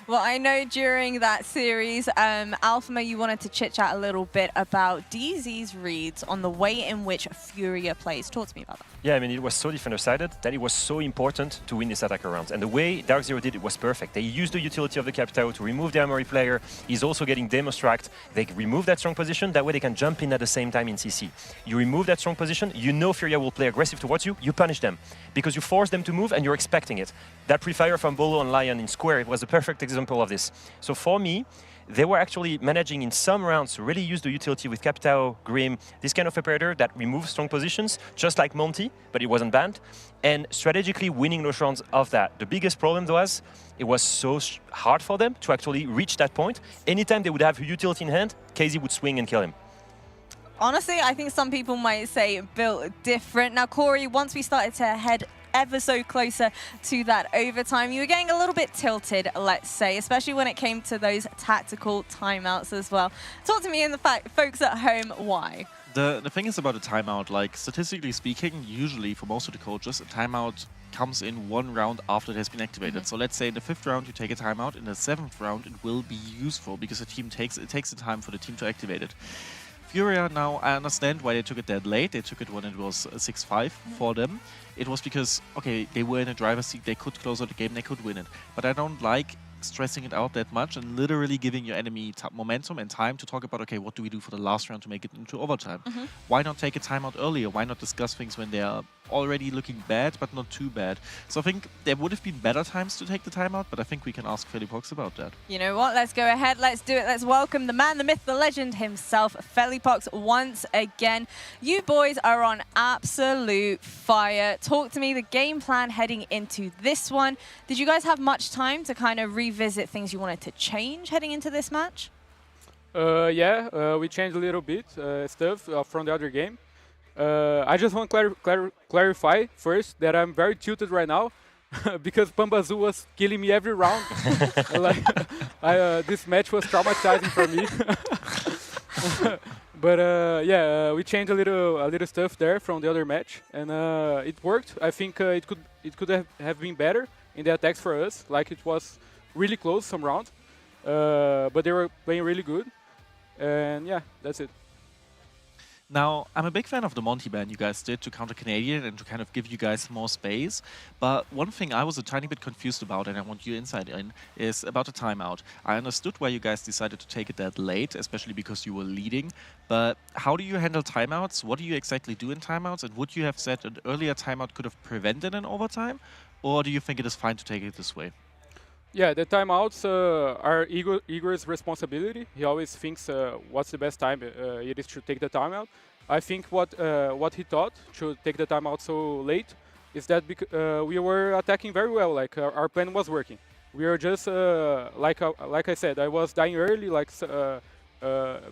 Well, I know during that series, Alphama, you wanted to chit-chat a little bit about DZ's reads on the way in which Furia plays. Talk to me about that. Yeah, I mean, it was so defender-sided that it was so important to win these attacker rounds. And the way Dark Zero did it was perfect. They used the utility of the Capitao to remove the Armory player. He's also getting Demostract. They remove that strong position. That way they can jump in at the same time in CC. You remove that strong position, you know Furia will play aggressive towards you, you punish them. Because you force them to move and you're expecting it. That pre-fire from Bolo and Lion in Square, it was a perfect example of this. So for me, they were actually managing in some rounds to really use the utility with Capitao, Grim, this kind of operator that removes strong positions, just like Monty, but it wasn't banned, and strategically winning those rounds of that. The biggest problem was, it was so hard for them to actually reach that point. Anytime they would have a utility in hand, KZ would swing and kill him. Honestly, I think some people might say built different. Now, Corey, once we started to head ever so closer to that overtime. You were getting a little bit tilted, let's say, especially when it came to those tactical timeouts as well. Talk to me and the folks at home, why? The thing is about a timeout, like statistically speaking, usually for most of the coaches, a timeout comes in one round after it has been activated. So let's say in the 5th round you take a timeout, in the 7th round it will be useful because the team takes the time for the team to activate it. Furia now, I understand why they took it that late. They took it when it was 6-5 for them. It was because, okay, they were in a driver's seat, they could close out the game, they could win it. But I don't like stressing it out that much and literally giving your enemy momentum and time to talk about, okay, what do we do for the last round to make it into overtime? Why not take a timeout earlier? Why not discuss things when they are already looking bad, but not too bad? So I think there would have been better times to take the timeout, but I think we can ask Felipox about that. You know what? Let's go ahead. Let's do it. Let's welcome the man, the myth, the legend himself, Felipox, once again. You boys are on absolute fire. Talk to me, the game plan heading into this one. Did you guys have much time to kind of revisit things you wanted to change heading into this match? Yeah, we changed a little bit stuff from the other game. I just want to clarify first that I'm very tilted right now because Pambazu was killing me every round. This match was traumatizing for me. But yeah, we changed a little stuff there from the other match, and it worked. I think it could have been better in the attacks for us. Like, it was really close some rounds, but they were playing really good, and yeah, that's it. Now, I'm a big fan of the Monty ban you guys did to counter Canadian and to kind of give you guys more space. But one thing I was a tiny bit confused about, and I want your insight in, is about the timeout. I understood why you guys decided to take it that late, especially because you were leading. But how do you handle timeouts? What do you exactly do in timeouts? And would you have said an earlier timeout could have prevented an overtime? Or do you think it is fine to take it this way? Yeah, the timeouts are Igor's responsibility. He always thinks what's the best time it is to take the timeout. I think what he thought to take the timeout so late is that we were attacking very well. Like, our plan was working. We were just like I said, I was dying early. Like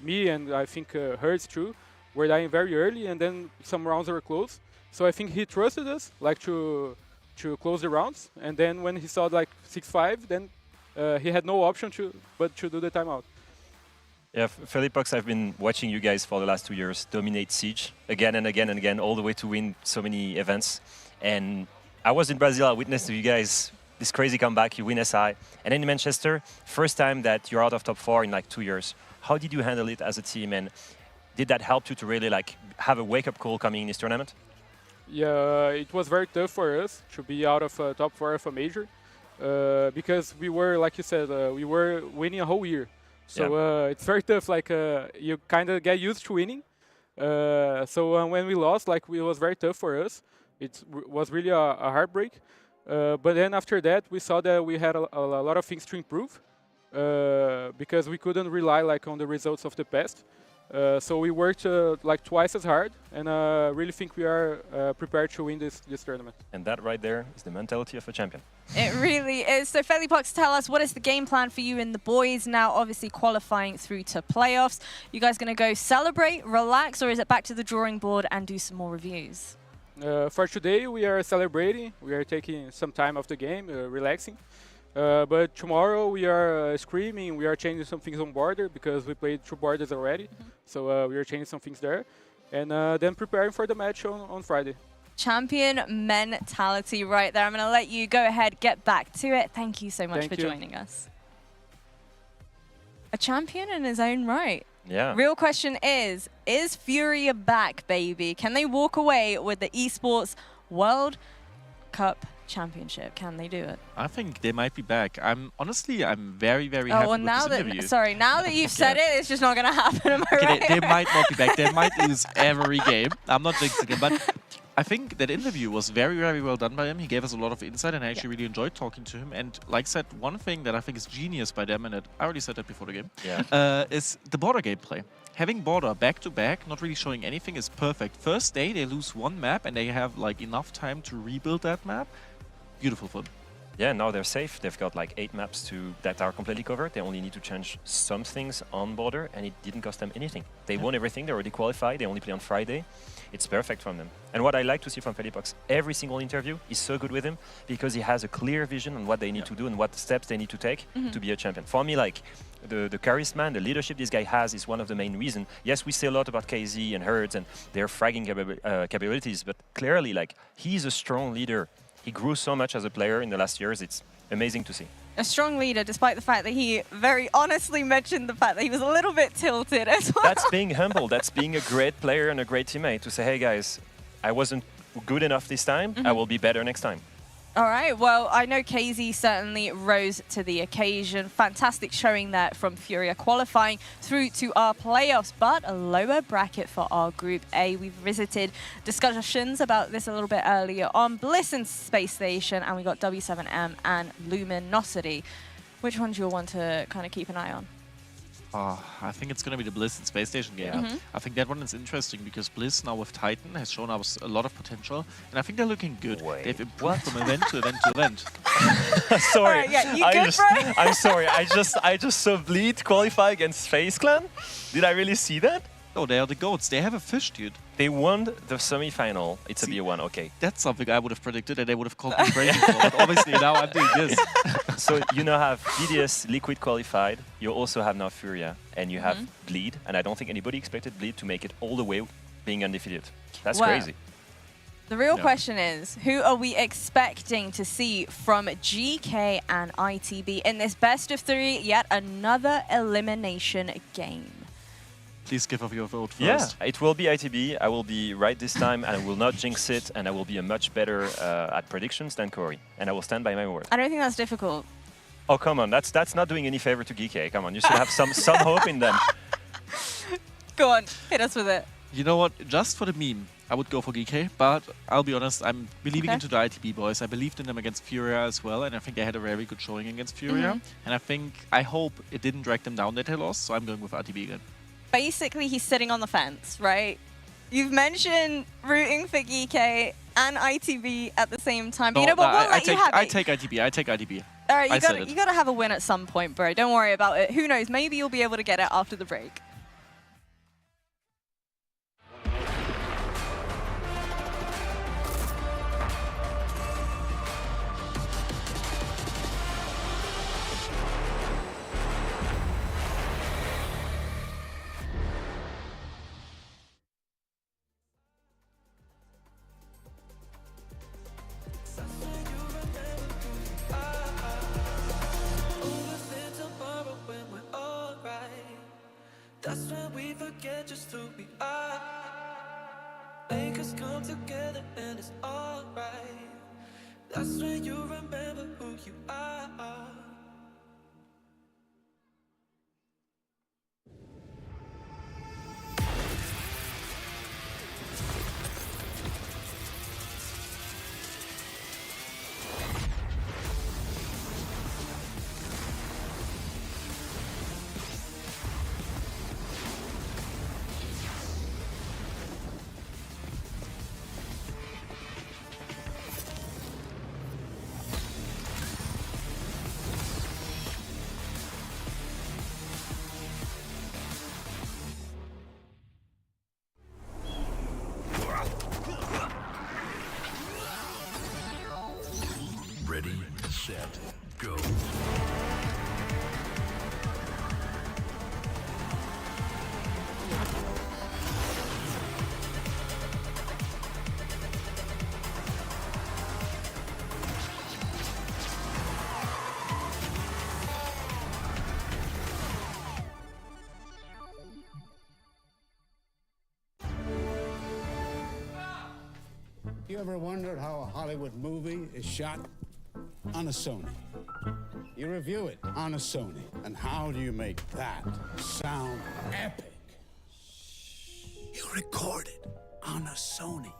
me and I think Hertz too were dying very early, and then some rounds were close. So I think he trusted us, like to close the rounds, and then when he saw like 6-5, then he had no option but to do the timeout. Yeah, Felipox, I've been watching you guys for the last 2 years dominate Siege again and again and again, all the way to win so many events. And I was in Brazil, I witnessed you guys this crazy comeback, you win SI. And then in Manchester, first time that you're out of top 4 in like 2 years. How did you handle it as a team, and did that help you to really like have a wake-up call coming in this tournament? Yeah, it was very tough for us to be out of top 4 of a major because we were, like you said, we were winning a whole year. So it's very tough. Like, you kind of get used to winning. So when we lost, like, it was very tough for us. It was really a heartbreak. But then after that, we saw that we had a lot of things to improve because we couldn't rely like on the results of the past. So we worked like twice as hard, and really think we are prepared to win this tournament. And that right there is the mentality of a champion. It really is. So Felipox, tell us, what is the game plan for you and the boys now, obviously qualifying through to playoffs? You guys going to go celebrate, relax, or is it back to the drawing board and do some more reviews? For today, we are celebrating. We are taking some time off the game, relaxing. But tomorrow we are screaming, we are changing some things on border because we played 2 borders already. So we are changing some things there. And then preparing for the match on Friday. Champion mentality right there. I'm going to let you go ahead, get back to it. Thank you so much for joining us. A champion in his own right. Yeah. Real question is Furia back, baby? Can they walk away with the Esports World Cup Championship? Can they do it? I think they might be back. I'm very, very happy well, with now this that interview. sorry, now that you've said it, it's just not going to happen. Am I right? They might not be back. They might lose every game. I'm not jinxing it, but I think that interview was very, very well done by him. He gave us a lot of insight, and I actually really enjoyed talking to him. And like I said, one thing that I think is genius by them, and I already said that before the game, is the border gameplay. Having border back-to-back, not really showing anything, is perfect. First day, they lose one map, and they have like enough time to rebuild that map. Beautiful fun. Yeah, now they're safe. They've got like 8 maps that are completely covered. They only need to change some things on border, and it didn't cost them anything. They won everything. They already qualified. They only play on Friday. It's perfect from them. And what I like to see from Felipox, every single interview is so good with him because he has a clear vision on what they need to do and what steps they need to take to be a champion. For me, like the charisma and the leadership this guy has is one of the main reasons. Yes, we say a lot about KZ and Herds and their fragging capabilities, but clearly, like, he's a strong leader. He grew so much as a player in the last years. It's amazing to see. A strong leader, despite the fact that he very honestly mentioned the fact that he was a little bit tilted as well. That's being humble. That's being a great player and a great teammate to say, hey guys, I wasn't good enough this time. I will be better next time. All right, well, I know KZ certainly rose to the occasion. Fantastic showing there from Furia, qualifying through to our playoffs, but a lower bracket for our Group A. We've visited discussions about this a little bit earlier on Bliss and Space Station, and we got W7M and Luminosity. Which one do you want to kind of keep an eye on? I think it's going to be the Bliss and Space Station game. I think that one is interesting because Bliss now with Titan has shown us a lot of potential, and I think they're looking good. They've improved from event to event to event. Sorry, right, yeah, you good, bro? I'm sorry. I just saw Bleed qualify against FaZe Clan. Did I really see that? Oh, they are the GOATs. They have a fish, dude. They won the semi-final. It's a B1, okay. That's something I would have predicted, and they would have called me crazy for. But obviously now I'm doing this. So you now have BDS Liquid qualified. You also have now Furia, and you have Bleed. And I don't think anybody expected Bleed to make it all the way being undefeated. That's crazy. The real question is, who are we expecting to see from GK and ITB in this best of 3, yet another elimination game? Please give up your vote first. Yeah, it will be ITB. I will be right this time, and I will not jinx it, and I will be a much better at predictions than Corey. And I will stand by my word. I don't think that's difficult. Oh, come on. That's not doing any favor to GK. Come on, you should have some hope in them. Go on, hit us with it. You know what? Just for the meme, I would go for GK, but I'll be honest, I'm believing into the ITB boys. I believed in them against Furia as well, and I think they had a very good showing against Furia. And I hope it didn't drag them down that they lost, so I'm going with ITB again. Basically, he's sitting on the fence, right? You've mentioned rooting for GK and ITB at the same time. But No, you know what? We'll let you have it. I take ITB. I take ITB. All right, you got to have a win at some point, bro. Don't worry about it. Who knows? Maybe you'll be able to get it after the break. That's when we forget just who we are. Make us come together and it's alright. That's when you remember who you are. Ready, set, go. You ever wondered how a Hollywood movie is shot? On a Sony. You review it on a Sony. And how do you make that sound epic? You record it on a Sony.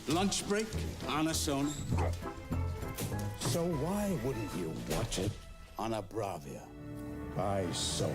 Lunch break on a Sony. So why wouldn't you watch it on a Bravia by Sony?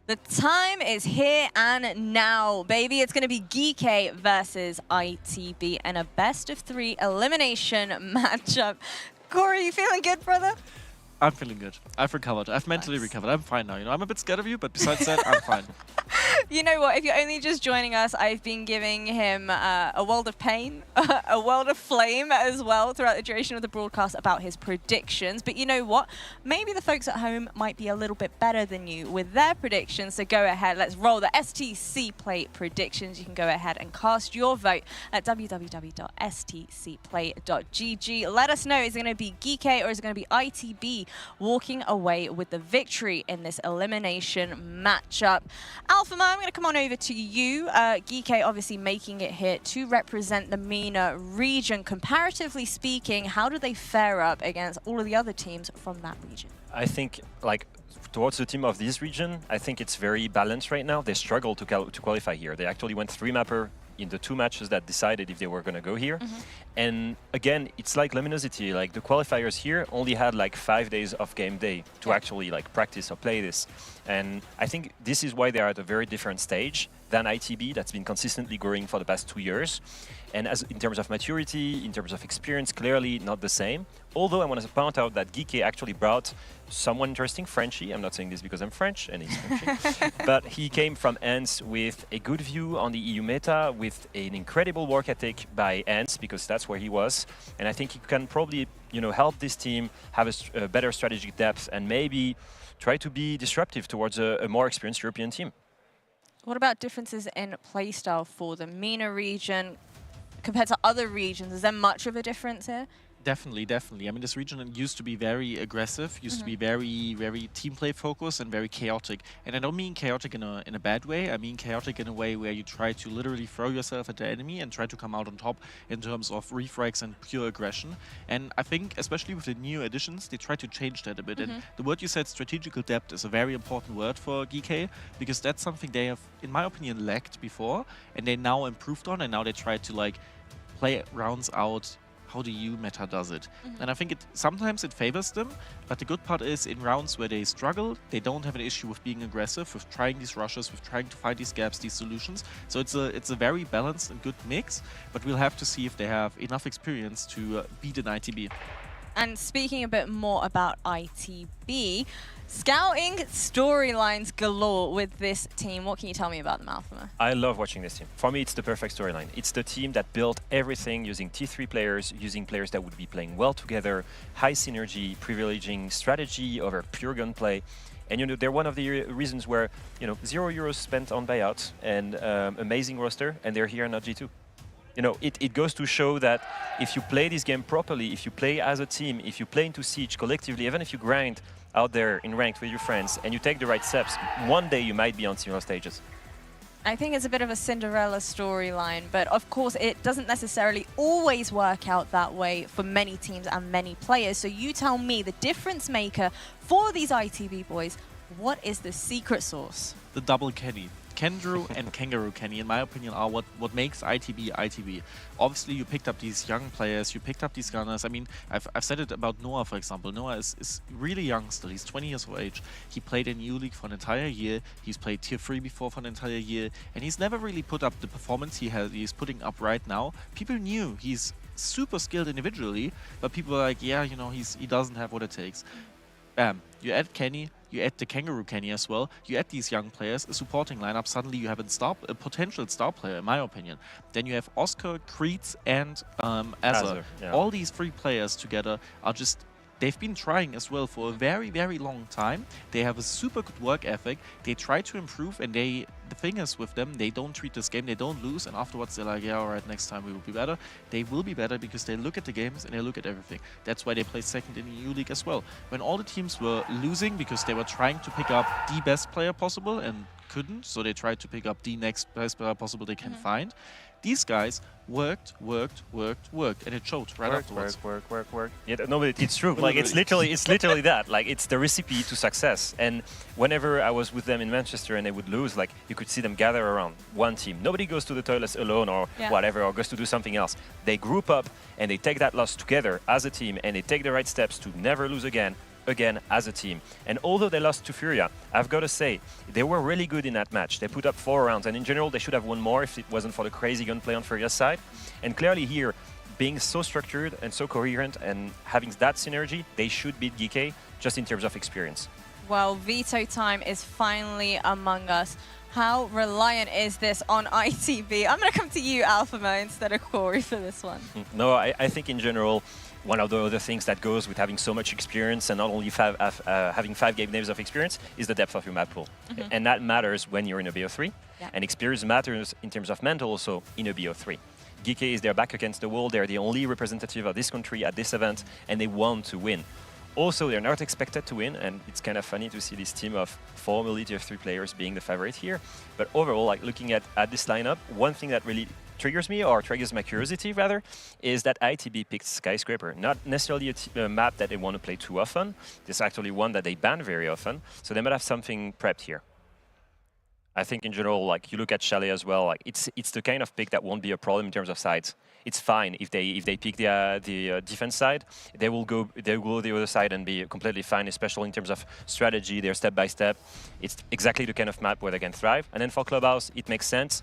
The time is here and now, baby. It's going to be GK versus ITB and a best-of-3 elimination matchup. Corey, you feeling good, brother? I'm feeling good. I've recovered. I've mentally recovered. I'm fine now. You know, I'm a bit scared of you, but besides that, I'm fine. You know what? If you're only just joining us, I've been giving him a world of pain, a world of flame as well throughout the duration of the broadcast about his predictions. But you know what? Maybe the folks at home might be a little bit better than you with their predictions. So go ahead. Let's roll the STC Play predictions. You can go ahead and cast your vote at www.stcplay.gg. Let us know, is it going to be GK or is it going to be ITB walking away with the victory in this elimination matchup? Alpha Man, I'm going to come on over to you. GK obviously making it here to represent the MENA region. Comparatively speaking, how do they fare up against all of the other teams from that region? I think, like, towards the team of this region, I think it's very balanced right now. They struggle to qualify here. They actually went 3-mapper in the 2 matches that decided if they were going to go here. And again, it's like Luminosity, like the qualifiers here only had like 5 days of game day to actually like practice or play this. And I think this is why they are at a very different stage than ITB, that's been consistently growing for the past 2 years. And as in terms of maturity, in terms of experience, clearly not the same. Although I want to point out that GK actually brought someone interesting, Frenchie. I'm not saying this because I'm French and he's Frenchie. But he came from ENCE with a good view on the EU meta, with an incredible work ethic by ENCE, because that's where he was. And I think he can probably, you know, help this team have a better strategic depth and maybe try to be disruptive towards a more experienced European team. What about differences in playstyle for the MENA region compared to other regions? Is there much of a difference here? Definitely, definitely. I mean, this region used to be very aggressive, used to be very, very team play focused and very chaotic. And I don't mean chaotic in a bad way. I mean chaotic in a way where you try to literally throw yourself at the enemy and try to come out on top in terms of refrags and pure aggression. And I think, especially with the new additions, they try to change that a bit. And the word you said, strategical depth, is a very important word for GK, because that's something they have, in my opinion, lacked before, and they now improved on, and now they try to like play rounds out how the EU meta does it. And I think sometimes it favors them, but the good part is in rounds where they struggle, they don't have an issue with being aggressive, with trying these rushes, with trying to find these gaps, these solutions. So it's a very balanced and good mix, but we'll have to see if they have enough experience to beat an ITB. And speaking a bit more about ITB, scouting storylines galore with this team. What can you tell me about them, Alpha? I love watching this team. For me, it's the perfect storyline. It's the team that built everything using T3 players, using players that would be playing well together, high synergy, privileging strategy over pure gunplay. And you know, they're one of the reasons where, you know, €0 spent on buyouts and amazing roster, and they're here in G2. You know, it goes to show that if you play this game properly, if you play as a team, if you play into Siege collectively, even if you grind out there in ranked with your friends and you take the right steps, one day you might be on similar stages. I think it's a bit of a Cinderella storyline, but of course it doesn't necessarily always work out that way for many teams and many players. So you tell me, the difference maker for these ITB boys, what is the secret sauce? The double Kenny. Kendrew and Kangaroo Kenny, in my opinion, are what makes ITB ITB. Obviously, you picked up these young players, you picked up these gunners. I mean, I've said it about Noah, for example. Noah is really young still. He's 20 years of age. He played in EU League for an entire year. He's played Tier 3 before for an entire year. And he's never really put up the performance he's putting up right now. People knew he's super skilled individually, but people are like, yeah, you know, he doesn't have what it takes. Bam. You add Kenny, you add the Kangaroo Kenny as well, you add these young players, a supporting lineup, suddenly you have a potential star player, in my opinion. Then you have Oscar, Creeds, and Azar. Yeah. All these 3 players together are just... They've been trying as well for a very, very long time. They have a super good work ethic. They try to improve, and the thing is with them, they don't treat this game, they don't lose, and afterwards they're like, yeah, all right, next time we will be better. They will be better because they look at the games and they look at everything. That's why they play second in the EU League as well. When all the teams were losing because they were trying to pick up the best player possible and couldn't, so they tried to pick up the next best player possible they can find. These guys worked, and it showed right afterwards. Work. Yeah, no, but it's true. Like it's literally that. Like it's the recipe to success. And whenever I was with them in Manchester and they would lose, like you could see them gather around one team. Nobody goes to the toilets alone or whatever, or goes to do something else. They group up and they take that loss together as a team, and they take the right steps to never lose again. again as a team. And although they lost to Furia, I've got to say, they were really good in that match. They put up 4 rounds, and in general, they should have won more if it wasn't for the crazy gunplay on Furia's side. And clearly here, being so structured and so coherent and having that synergy, they should beat GK just in terms of experience. Well, veto time is finally among us. How reliant is this on ITB? I'm going to come to you, AlphaMo, instead of Corey for this one. No, I think in general, one of the other things that goes with having so much experience and not only having 5 game days of experience is the depth of your map pool. And that matters when you're in a BO3. Yeah. And experience matters in terms of mental also in a BO3. GK is their back against the wall. They're the only representative of this country at this event, and they want to win. Also, they're not expected to win, and it's kind of funny to see this team of formerly Tier 3 players being the favorite here. But overall, like looking at this lineup, one thing that really triggers me, or triggers my curiosity rather, is that ITB picked Skyscraper. Not necessarily a map that they want to play too often. This is actually one that they ban very often, so they might have something prepped here. I think in general, like you look at Chalet as well, like it's the kind of pick that won't be a problem in terms of sides. It's fine if they pick the defense side, they will go the other side and be completely fine, especially in terms of strategy. They're step by step. It's exactly the kind of map where they can thrive. And then for Clubhouse, it makes sense.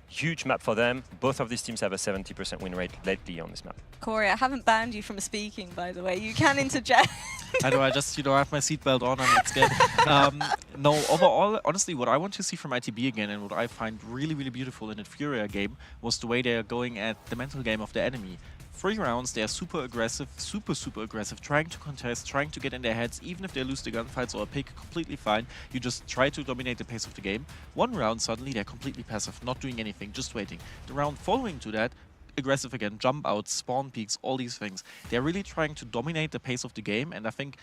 Huge map for them. Both of these teams have a 70% win rate lately on this map. Corey, I haven't banned you from speaking, by the way. You can interject. I know, I just, have my seatbelt on and it's good. No, overall, honestly, what I want to see from ITB again and what I find really, really beautiful in the Furia game was the way they are going at the mental game of the enemy. 3 rounds, they are super aggressive, super aggressive, trying to contest, trying to get in their heads, even if they lose the gunfights or a pick, completely fine. You just try to dominate the pace of the game. 1 round, suddenly they're completely passive, not doing anything, just waiting. The round following to that, aggressive again, jump outs, spawn peaks, all these things. They're really trying to dominate the pace of the game, and I think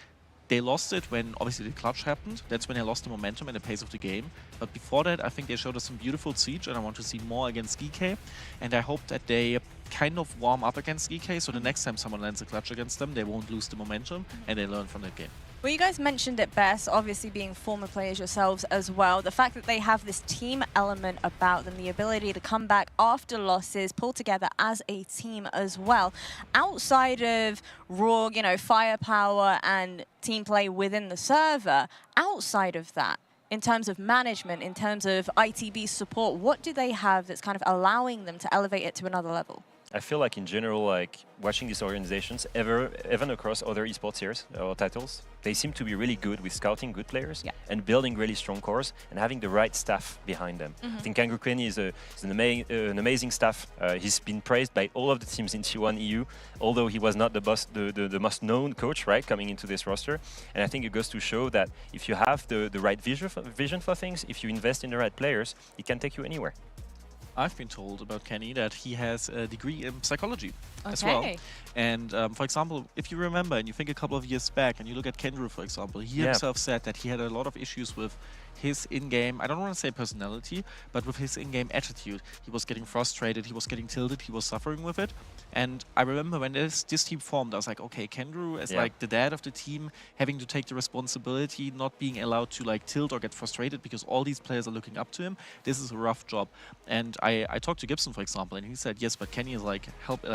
they lost it when obviously the clutch happened. That's when they lost the momentum and the pace of the game. But before that, I think they showed us some beautiful siege, and I want to see more against GK. And I hope that they kind of warm up against GK, so the next time someone lands a clutch against them, they won't lose the momentum and they learn from that game. Well, you guys mentioned it best, obviously being former players yourselves as well. The fact that they have this team element about them, the ability to come back after losses, pull together as a team as well. Outside of raw, firepower and team play within the server, outside of that, in terms of management, in terms of ITB support, what do they have that's kind of allowing them to elevate it to another level? I feel like in general, like watching these organizations, even across other esports series or titles, they seem to be really good with scouting good players and building really strong cores and having the right staff behind them. I think Kangaroo Kenny is an amazing staff. He's been praised by all of the teams in T1 EU, although he was not the most known coach, right, coming into this roster. And I think it goes to show that if you have the right vision for things, if you invest in the right players, it can take you anywhere. I've been told about Kenny that he has a degree in psychology as well. And for example, if you remember and you think a couple of years back and you look at Kendrew, for example, he himself said that he had a lot of issues with his in-game, I don't want to say personality, but with his in-game attitude. He was getting frustrated, he was getting tilted, he was suffering with it. And I remember when this team formed, I was like, okay, Kendrew as like the dad of the team, having to take the responsibility, not being allowed to like tilt or get frustrated because all these players are looking up to him. This is a rough job. And I talked to Gibson, for example, and he said, yes, but Kenny is like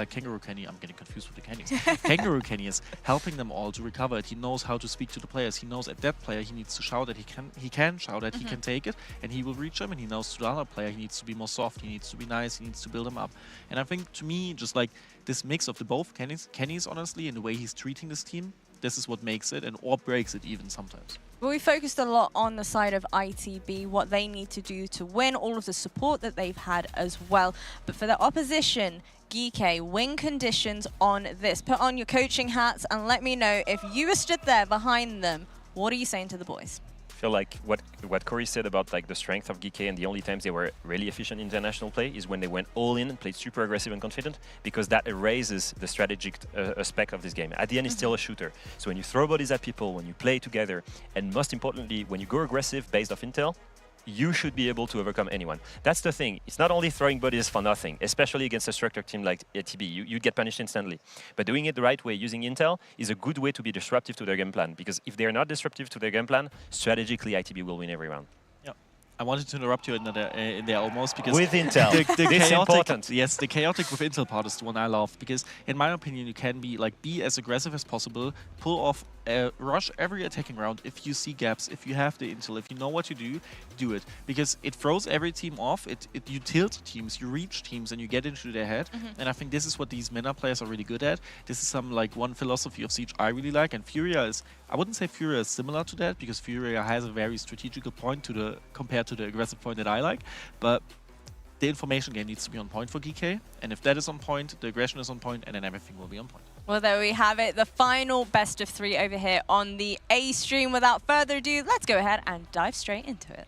Kangaroo Kenny, I'm getting confused with the Kennys. Kangaroo Kenny is helping them all to recover it. He knows how to speak to the players. He knows at that player he needs to shout that he can shout that he can take it and he will reach him, and he knows to the other player he needs to be more soft, he needs to be nice, he needs to build him up. And I think to me, just like this mix of the both Kennys honestly, and the way he's treating this team, this is what makes it and or breaks it even sometimes. Well, we focused a lot on the side of ITB, what they need to do to win, all of the support that they've had as well. But for the opposition, GK, win conditions on this. Put on your coaching hats and let me know if you were stood there behind them, what are you saying to the boys? I feel like what Corey said about like the strength of GK and the only times they were really efficient in international play is when they went all in and played super aggressive and confident, because that erases the strategic aspect of this game. At the end, it's still a shooter. So when you throw bodies at people, when you play together, and most importantly, when you go aggressive based off intel, you should be able to overcome anyone. That's the thing. It's not only throwing bodies for nothing, especially against a structured team like ATB. You get punished instantly. But doing it the right way, using intel, is a good way to be disruptive to their game plan. Because if they're not disruptive to their game plan, strategically ITB will win every round. I wanted to interrupt you in there almost because with intel, the important. Yes, the chaotic with intel part is the one I love, because in my opinion you can be as aggressive as possible, pull off rush every attacking round if you see gaps, if you have the intel, if you know what to do it. Because it throws every team off, you tilt teams, you reach teams, and you get into their head. And I think this is what these meta players are really good at. This is some like one philosophy of Siege I really like, and Furia is, I wouldn't say Furia is similar to that, because Furia has a very strategical point compared to the aggressive point that I like, but the information game needs to be on point for GK, and if that is on point, the aggression is on point, and then everything will be on point. Well, there we have it, the final best of 3 over here on the A stream. Without further ado, let's go ahead and dive straight into it.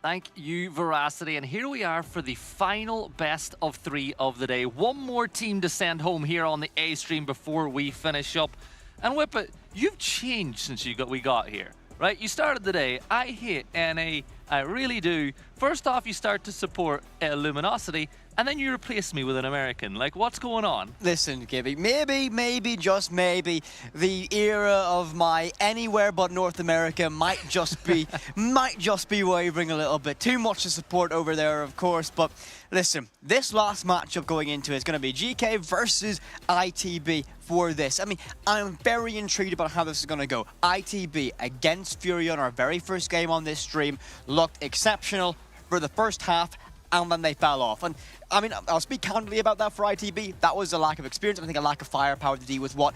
Thank you, Veracity. And here we are for the final best of 3 of the day. One more team to send home here on the A stream before we finish up. And Whippet, you've changed since we got here, right? You started the day, I hate NA, I really do. First off, you start to support Luminosity, and then you replace me with an American. Like, what's going on? Listen, Gibby, maybe, just maybe, the era of my anywhere but North America might just be wavering a little bit. Too much to support over there, of course, but listen, this last matchup going into it is going to be GK versus ITB for this. I mean, I'm very intrigued about how this is going to go. ITB against Furia on our very first game on this stream looked exceptional for the first half, and then they fell off. And I mean, I'll speak candidly about that for ITB. That was a lack of experience. I think a lack of firepower to deal with what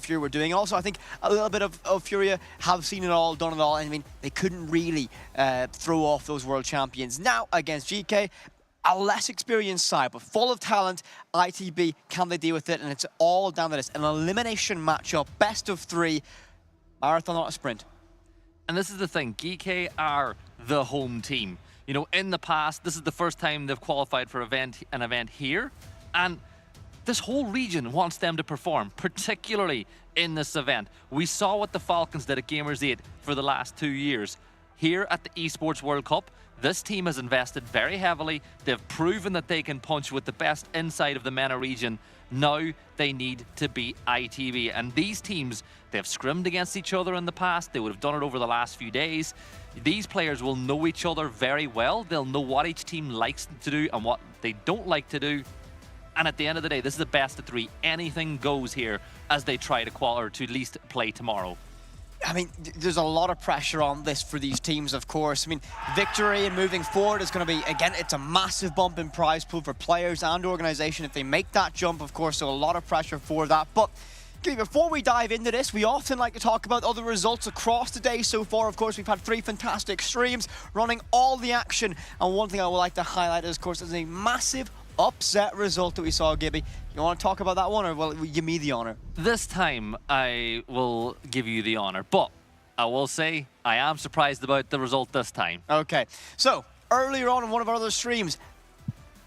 Furia were doing. Also, I think a little bit of Furia have seen it all, done it all. I mean, they couldn't really throw off those world champions. Now, against GK, a less experienced side, but full of talent. ITB, can they deal with it? And it's all down to this. An elimination matchup, best of 3, marathon, not a sprint. And this is the thing, GK are the home team. You know, in the past, this is the first time they've qualified for an event here, and this whole region wants them to perform, particularly in this event. We saw what the Falcons did at Gamers 8 for the last 2 years. Here at the Esports World Cup, this team has invested very heavily. They've proven that they can punch with the best inside of the MENA region. Now they need to beat ITV. And these teams, they've scrimmed against each other in the past. They would have done it over the last few days. These players will know each other very well. They'll know what each team likes to do and what they don't like to do. And at the end of the day, this is the best of 3. Anything goes here as they try to or to at least play tomorrow. I mean, there's a lot of pressure on this for these teams, of course. I mean, victory and moving forward is going to be, again, it's a massive bump in prize pool for players and organization if they make that jump, of course, so a lot of pressure for that. But before we dive into this, we often like to talk about other results across the day so far. Of course, we've had 3 fantastic streams running all the action. And one thing I would like to highlight is, of course, is a massive upset result that we saw, Gibby. You want to talk about that one, or will you give me the honor? This time, I will give you the honor, but I will say I am surprised about the result this time. Okay, so earlier on in one of our other streams,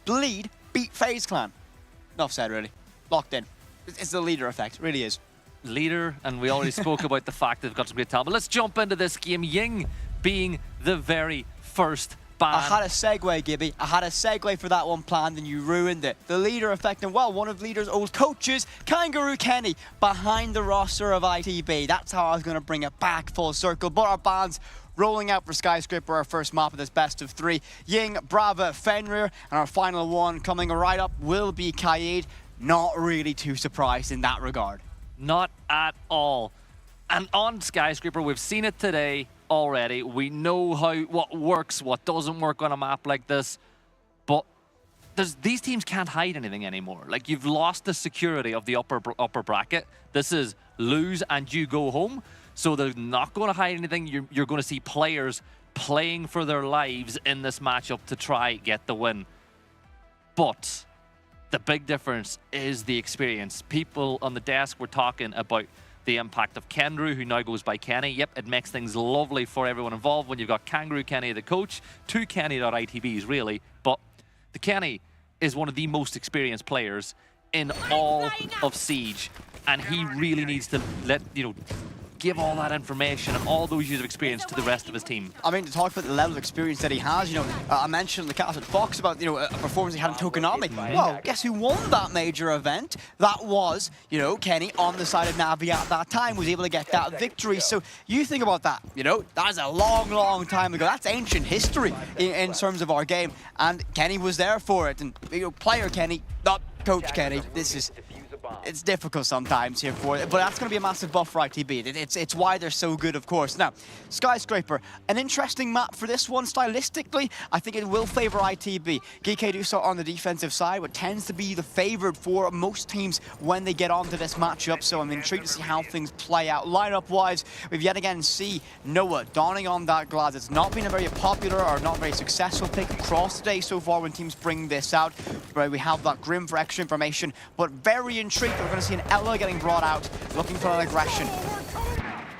Bleed beat FaZe Clan. Enough said, really. Locked in. It's the leader effect, it really is. Leader, and we already spoke about the fact they've got some great talent. But let's jump into this game. Ying being the very first ban. I had a segue, Gibby. I had a segue for that one planned, and you ruined it. The leader effect, and well, one of Leader's old coaches, Kangaroo Kenny, behind the roster of ITB. That's how I was going to bring it back full circle. But our bans rolling out for Skyscraper, our first map of this best of 3. Ying, Brava, Fenrir, and our final one coming right up will be Kaid. Not really too surprised in that regard. Not at all. And on Skyscraper, we've seen it today already. We know what works, what doesn't work on a map like this. But these teams can't hide anything anymore. Like, you've lost the security of the upper bracket. This is lose and you go home. So they're not going to hide anything. You're going to see players playing for their lives in this matchup to try get the win. But the big difference is the experience. People on the desk were talking about the impact of Kendrew, who now goes by Kenny. Yep, it makes things lovely for everyone involved when you've got Kangaroo Kenny, the coach, 2 Kenny.ITBs, really. But the Kenny is one of the most experienced players in all of Siege, and he really needs to give all that information and all those years of experience to the rest of his team. I mean, to talk about the level of experience that he has, I mentioned the Cast at Fox about, a performance he had in Tokonami. Well, guess who won that major event? That was, Kenny on the side of Navi at that time, was able to get that victory. So you think about that, that is a long, long time ago. That's ancient history in terms of our game. And Kenny was there for it. And, player Kenny, not Coach Kenny, this is it's difficult sometimes here for it, but that's going to be a massive buff for ITB. It's why they're so good, of course. Now, Skyscraper, an interesting map for this one. Stylistically, I think it will favor ITB. GK do so on the defensive side, what tends to be the favored for most teams when they get onto this matchup, so I'm intrigued to see how things play out. Lineup-wise, we've yet again see Noah donning on that glass. It's not been a very popular or not very successful pick across the day so far when teams bring this out. Where we have that Grim for extra information, but very intrigued that we're going to see an Ella getting brought out, looking for an aggression.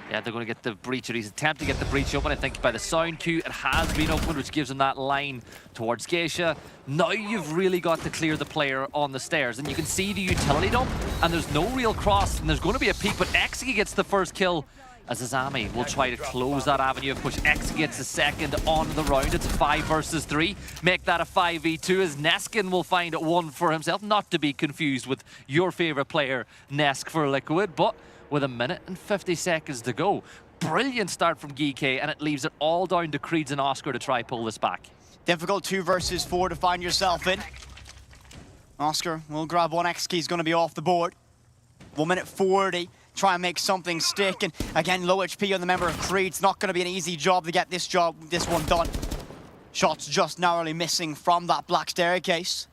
Yeah, they're going to get the breach, or he's attempting to get the breach open. I think by the sound cue, it has been opened, which gives him that line towards Geisha. Now you've really got to clear the player on the stairs, and you can see the utility dump, and there's no real cross, and there's going to be a peek, but Exi gets the first kill, as Azami will try to close that avenue of push. Exi gets the second on the round. It's a 5 versus 3. Make that a 5v2 as Neskin will find one for himself, not to be confused with your favorite player, Nesk for Liquid, but with 1 minute and 50 seconds to go. Brilliant start from GK, and it leaves it all down to Creeds and Oscar to try pull this back. Difficult 2 versus 4 to find yourself in. Oscar will grab one. X-Key's going to be off the board. 1 minute 40. Try and make something stick, and again, low HP on the member of Creed's. Not going to be an easy job to get this one done. Shots just narrowly missing from that black staircase.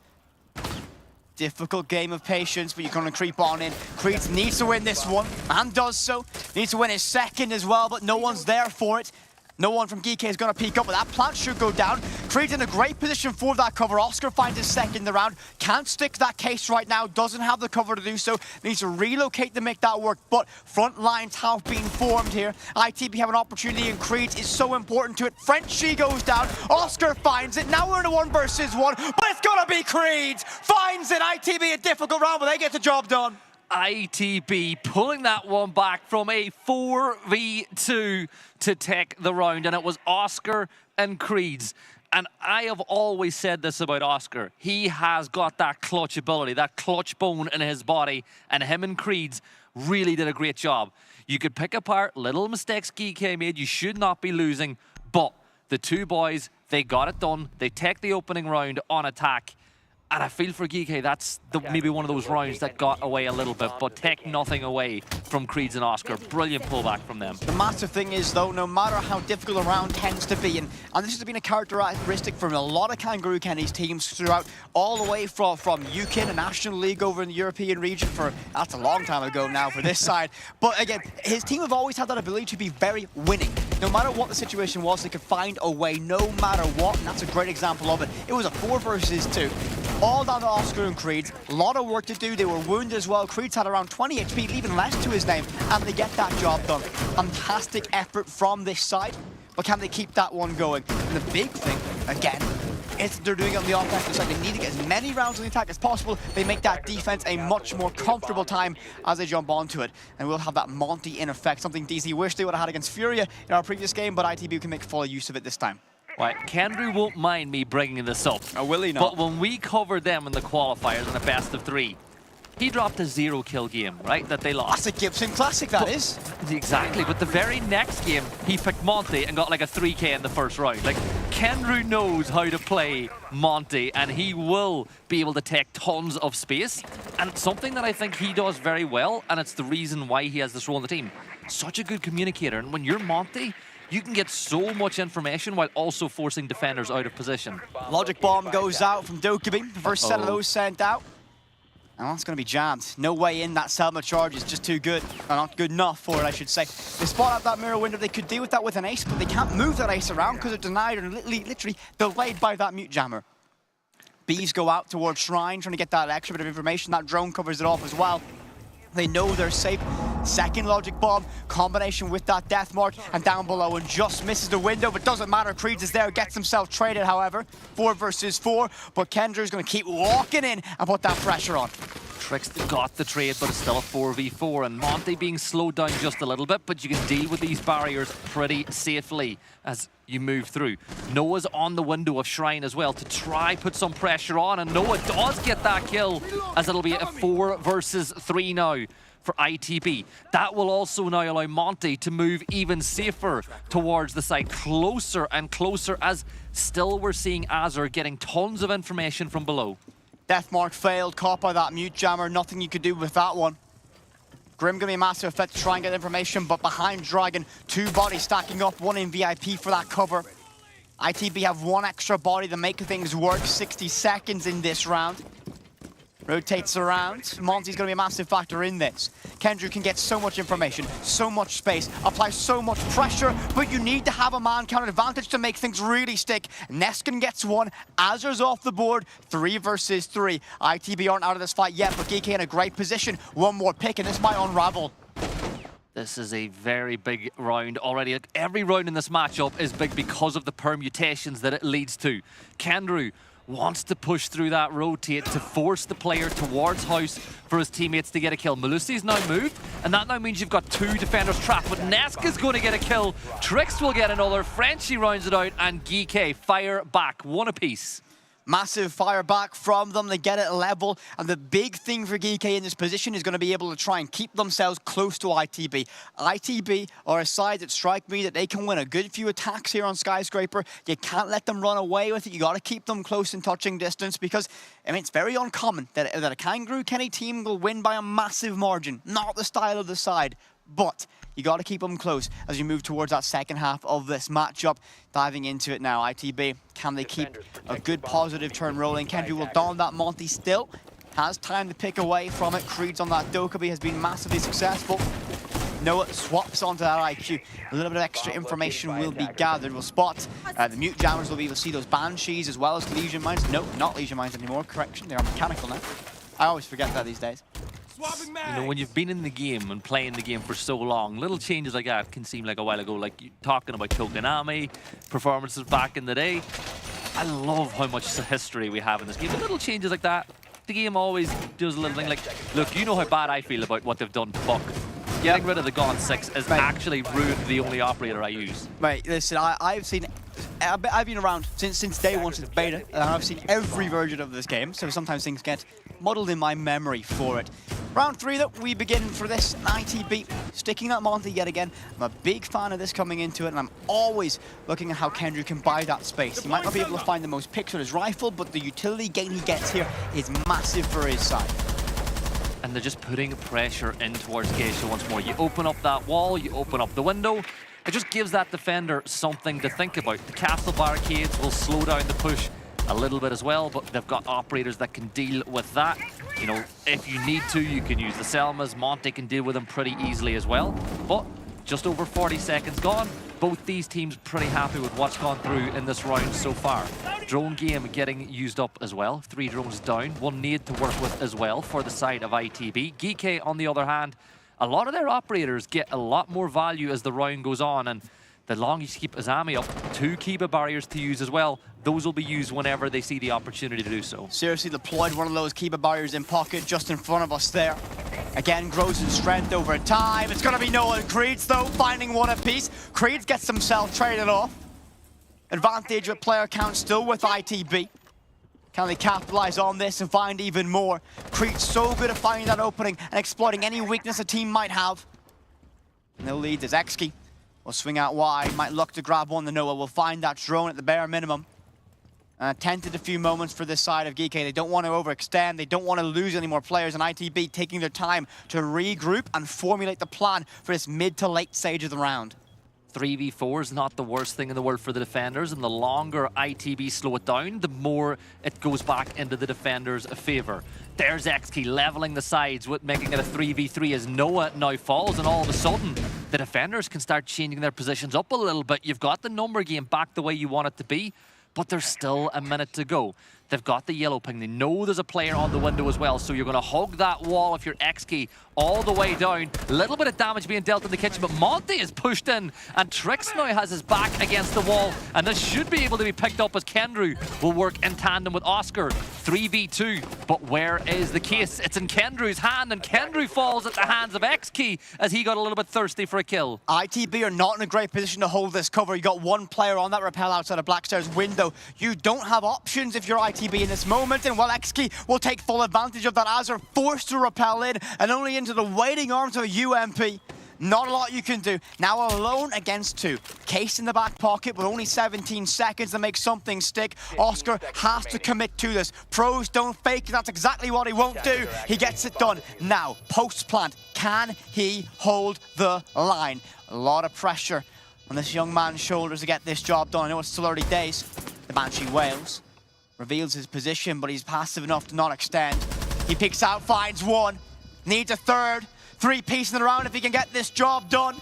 Difficult game of patience, but you're going to creep on in. Creed needs to win this one, and does so. Needs to win his second as well, but no one's there for it. No one from GK is going to peek up, but that plant should go down. Creed's in a great position for that cover. Oscar finds his second in the round. Can't stick that case right now. Doesn't have the cover to do so. Needs to relocate to make that work, but front lines have been formed here. ITB have an opportunity, and Creed is so important to it. Frenchie goes down. Oscar finds it. Now we're in a 1 versus 1, but it's going to be Creed. Finds it. ITB a difficult round, but they get the job done. ITB pulling that one back from a 4v2 to take the round, and it was Oscar and Creeds. And I have always said this about Oscar. He has got that clutch ability, that clutch bone in his body, and him and Creeds really did a great job. You could pick apart little mistakes GK made, you should not be losing, but the two boys, they got it done. They take the opening round on attack. And I feel for GK, that's maybe one of those rounds that got away a little bit, but take nothing away from Creeds and Oscar. Brilliant pullback from them. The massive thing is, though, no matter how difficult a round tends to be, and this has been a characteristic from a lot of Kangaroo Kenny's teams throughout, all the way from UK, the National League over in the European region, that's a long time ago now for this side. But again, his team have always had that ability to be very winning. No matter what the situation was, they could find a way no matter what, and that's a great example of it. It was a 4 versus 2. All down to Oscar and Creed. A lot of work to do. They were wounded as well. Creed's had around 20 HP, even less to his name, and they get that job done. Fantastic effort from this side, but can they keep that one going? And the big thing, again, is they're doing it on the offensive side. They need to get as many rounds on the attack as possible. They make that defense a much more comfortable time as they jump onto it. And we'll have that Monty in effect, something DC wish they would have had against Furia in our previous game, but ITB can make full use of it this time. Right, Kendry won't mind me bringing this up. Oh, will he not? But when we covered them in the qualifiers in a best of 3, he dropped a 0-kill game, right, that they lost. That's a Gibson classic, that is. Exactly, but the very next game, he picked Monty and got like a 3K in the first round. Like, Kendry knows how to play Monty, and he will be able to take tons of space. And something that I think he does very well, and it's the reason why he has this role in the team. Such a good communicator, and when you're Monty, you can get so much information while also forcing defenders out of position. Logic bomb goes out from Dokkaebi. The first set of those sent out. And that's going to be jammed. No way in. That Selma charge is just too good. Or not good enough for it, I should say. They spot out that mirror window. They could deal with that with an ace, but they can't move that ace around because they're denied or literally delayed by that mute jammer. Bees go out towards Shrine, trying to get that extra bit of information. That drone covers it off as well. They know they're safe. Second logic bomb, combination with that death mark, and down below, and just misses the window, but doesn't matter. Creeds is there, gets himself traded, however. 4 versus 4, but Kendry's going to keep walking in and put that pressure on. Trix got the trade, but it's still a 4v4, and Monty being slowed down just a little bit, but you can deal with these barriers pretty safely as you move through. Noah's on the window of Shrine as well to try put some pressure on, and Noah does get that kill, as it'll be a 4 versus 3 now for ITB. That will also now allow Monty to move even safer towards the side, closer and closer, as still we're seeing Azure getting tons of information from below. Death Mark failed, caught by that mute jammer. Nothing you could do with that one. Grim gonna be a massive effect to try and get information, but behind Dragon, 2 bodies stacking up, 1 in VIP for that cover. ITB have 1 extra body to make things work. 60 seconds in this round. Rotates around. Monty's going to be a massive factor in this. Kendrew can get so much information, so much space, apply so much pressure, but you need to have a man count advantage to make things really stick. Neskin gets 1. Azur's off the board. 3 versus 3. ITB aren't out of this fight yet, but GK in a great position. 1 more pick, and this might unravel. This is a very big round already. Like, every round in this matchup is big because of the permutations that it leads to. Kendrew wants to push through that rotate to force the player towards house for his teammates to get a kill. Malusi's now moved, and that now means you've got 2 defenders trapped, but Neska's going to get a kill. Trix will get another. Frenchie rounds it out, and GK fire back, 1 apiece. Massive fire back from them, they get it level, and the big thing for GK in this position is going to be able to try and keep themselves close to ITB. ITB are a side that strike me that they can win a good few attacks here on Skyscraper. You can't let them run away with it. You got to keep them close in touching distance because, I mean, it's very uncommon that a Kangaroo Kenny team will win by a massive margin. Not the style of the side, but you got to keep them close as you move towards that second half of this matchup. Diving into it now, ITB, can they keep a good positive turn rolling? Kendrew will don that. Monty still has time to pick away from it. Creed's on that Dokkaebi has been massively successful. Noah swaps onto that IQ. A little bit of extra information will be gathered. We'll spot the mute jammers will be able to see those Banshees as well as Legion Mines. No, not Legion Mines anymore. Correction, they are mechanical now. I always forget that these days. You know, when you've been in the game and playing the game for so long, little changes like that can seem like a while ago. Like you're talking about Tokonami, performances back in the day. I love how much history we have in this game. But little changes like that, the game always does a little thing like, look, you know how bad I feel about what they've done to Buck. Getting rid of the Gone 6 has actually ruined the only operator I use. Right, listen, I've been around since day 1, since beta, and I've seen every version of this game, so sometimes things get muddled in my memory for it. Round 3 that we begin for this ITB, sticking that Monty yet again. I'm a big fan of this coming into it, and I'm always looking at how Kendrew can buy that space. He might not be able to find the most picks with his rifle, but the utility gain he gets here is massive for his side. And they're just putting pressure in towards Geisha once more. You open up that wall, you open up the window. It just gives that defender something to think about. The castle barricades will slow down the push a little bit as well, but they've got operators that can deal with that. You know, if you need to, you can use the Selmas. Monty can deal with them pretty easily as well. But just over 40 seconds gone. Both these teams pretty happy with what's gone through in this round so far. Drone game getting used up as well. 3 drones down. 1 need to work with as well for the side of ITB. GK, on the other hand, a lot of their operators get a lot more value as the round goes on, and the longer you keep Azami up, 2 Kiba barriers to use as well. Those will be used whenever they see the opportunity to do so. Seriously deployed one of those Kiba barriers in pocket just in front of us there. Again, grows in strength over time. It's going to be Noah and Creeds, though, finding 1 apiece. Creeds gets himself traded off. Advantage with player count still with ITB. Can they capitalize on this and find even more? Creed's so good at finding that opening and exploiting any weakness a team might have. No lead as Exki will swing out wide, might look to grab one. The Noah will find that drone at the bare minimum. Tented a few moments for this side of GK. They don't want to overextend. They don't want to lose any more players. And ITB taking their time to regroup and formulate the plan for this mid to late stage of the round. 3v4 is not the worst thing in the world for the defenders, and the longer ITB slow it down, the more it goes back into the defenders' favor. There's XKey leveling the sides with making it a 3v3 as Noah now falls, and all of a sudden the defenders can start changing their positions up a little bit. You've got the number game back the way you want it to be, but there's still a minute to go. They've got the yellow ping. They know there's a player on the window as well, so you're going to hug that wall if you're X-Key all the way down. A little bit of damage being dealt in the kitchen, but Monty is pushed in, and Trix now has his back against the wall, and this should be able to be picked up as Kendrew will work in tandem with Oscar. 3v2, but where is the case? It's in Kendrew's hand, and Kendrew falls at the hands of X-Key as he got a little bit thirsty for a kill. ITB are not in a great position to hold this cover. You got 1 player on that rappel outside of Blackstairs' window. You don't have options if you're ITB in this moment, and well, XKey will take full advantage of that. Azur forced to rappel in and only into the waiting arms of a UMP. Not a lot you can do. Now alone against two. Case in the back pocket with only 17 seconds to make something stick. Oscar has to commit to this. Pros don't fake. That's exactly what he won't do. He gets it done. Now, post-plant. Can he hold the line? A lot of pressure on this young man's shoulders to get this job done. I know it's still early days. The Banshee wails. Reveals his position, but he's passive enough to not extend. He picks out, finds one. Needs a third. 3-piece in the round if he can get this job done.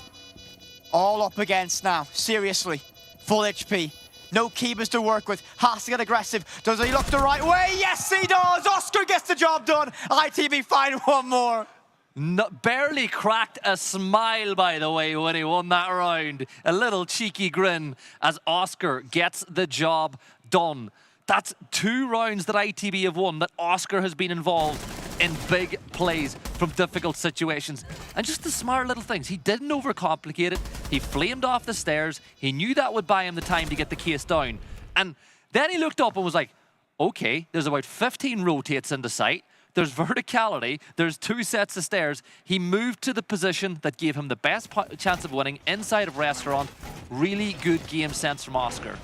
All up against now, seriously. Full HP. No keepers to work with. Has to get aggressive. Does he look the right way? Yes, he does! Oscar gets the job done. ITB find one more. No, barely cracked a smile, by the way, when he won that round. A little cheeky grin as Oscar gets the job done. That's 2 rounds that ITB have won that Oscar has been involved in big plays from difficult situations. And just the smart little things. He didn't overcomplicate it. He flamed off the stairs. He knew that would buy him the time to get the case down. And then he looked up and was like, okay, there's about 15 rotates into sight. There's verticality. There's 2 sets of stairs. He moved to the position that gave him the best chance of winning inside of restaurant. Really good game sense from Oscar.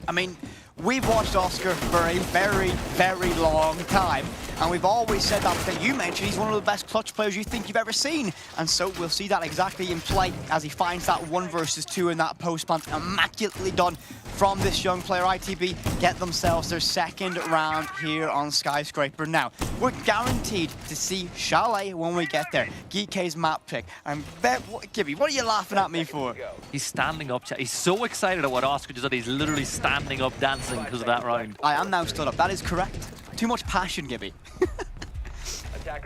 I mean, we've watched Oscar for a very, very long time, and we've always said that you mentioned he's one of the best clutch players you think you've ever seen. And so we'll see that exactly in play as he finds that 1 versus 2 in that post plant. Immaculately done from this young player. ITB get themselves their 2nd round here on Skyscraper. Now, we're guaranteed to see Chalet when we get there. Geeke's map pick. Gibby, what are you laughing at me for? He's standing up. He's so excited at what Oscar just did. He's literally standing up dancing because of that round. I am now stood up. That is correct. Too much passion, Gibby.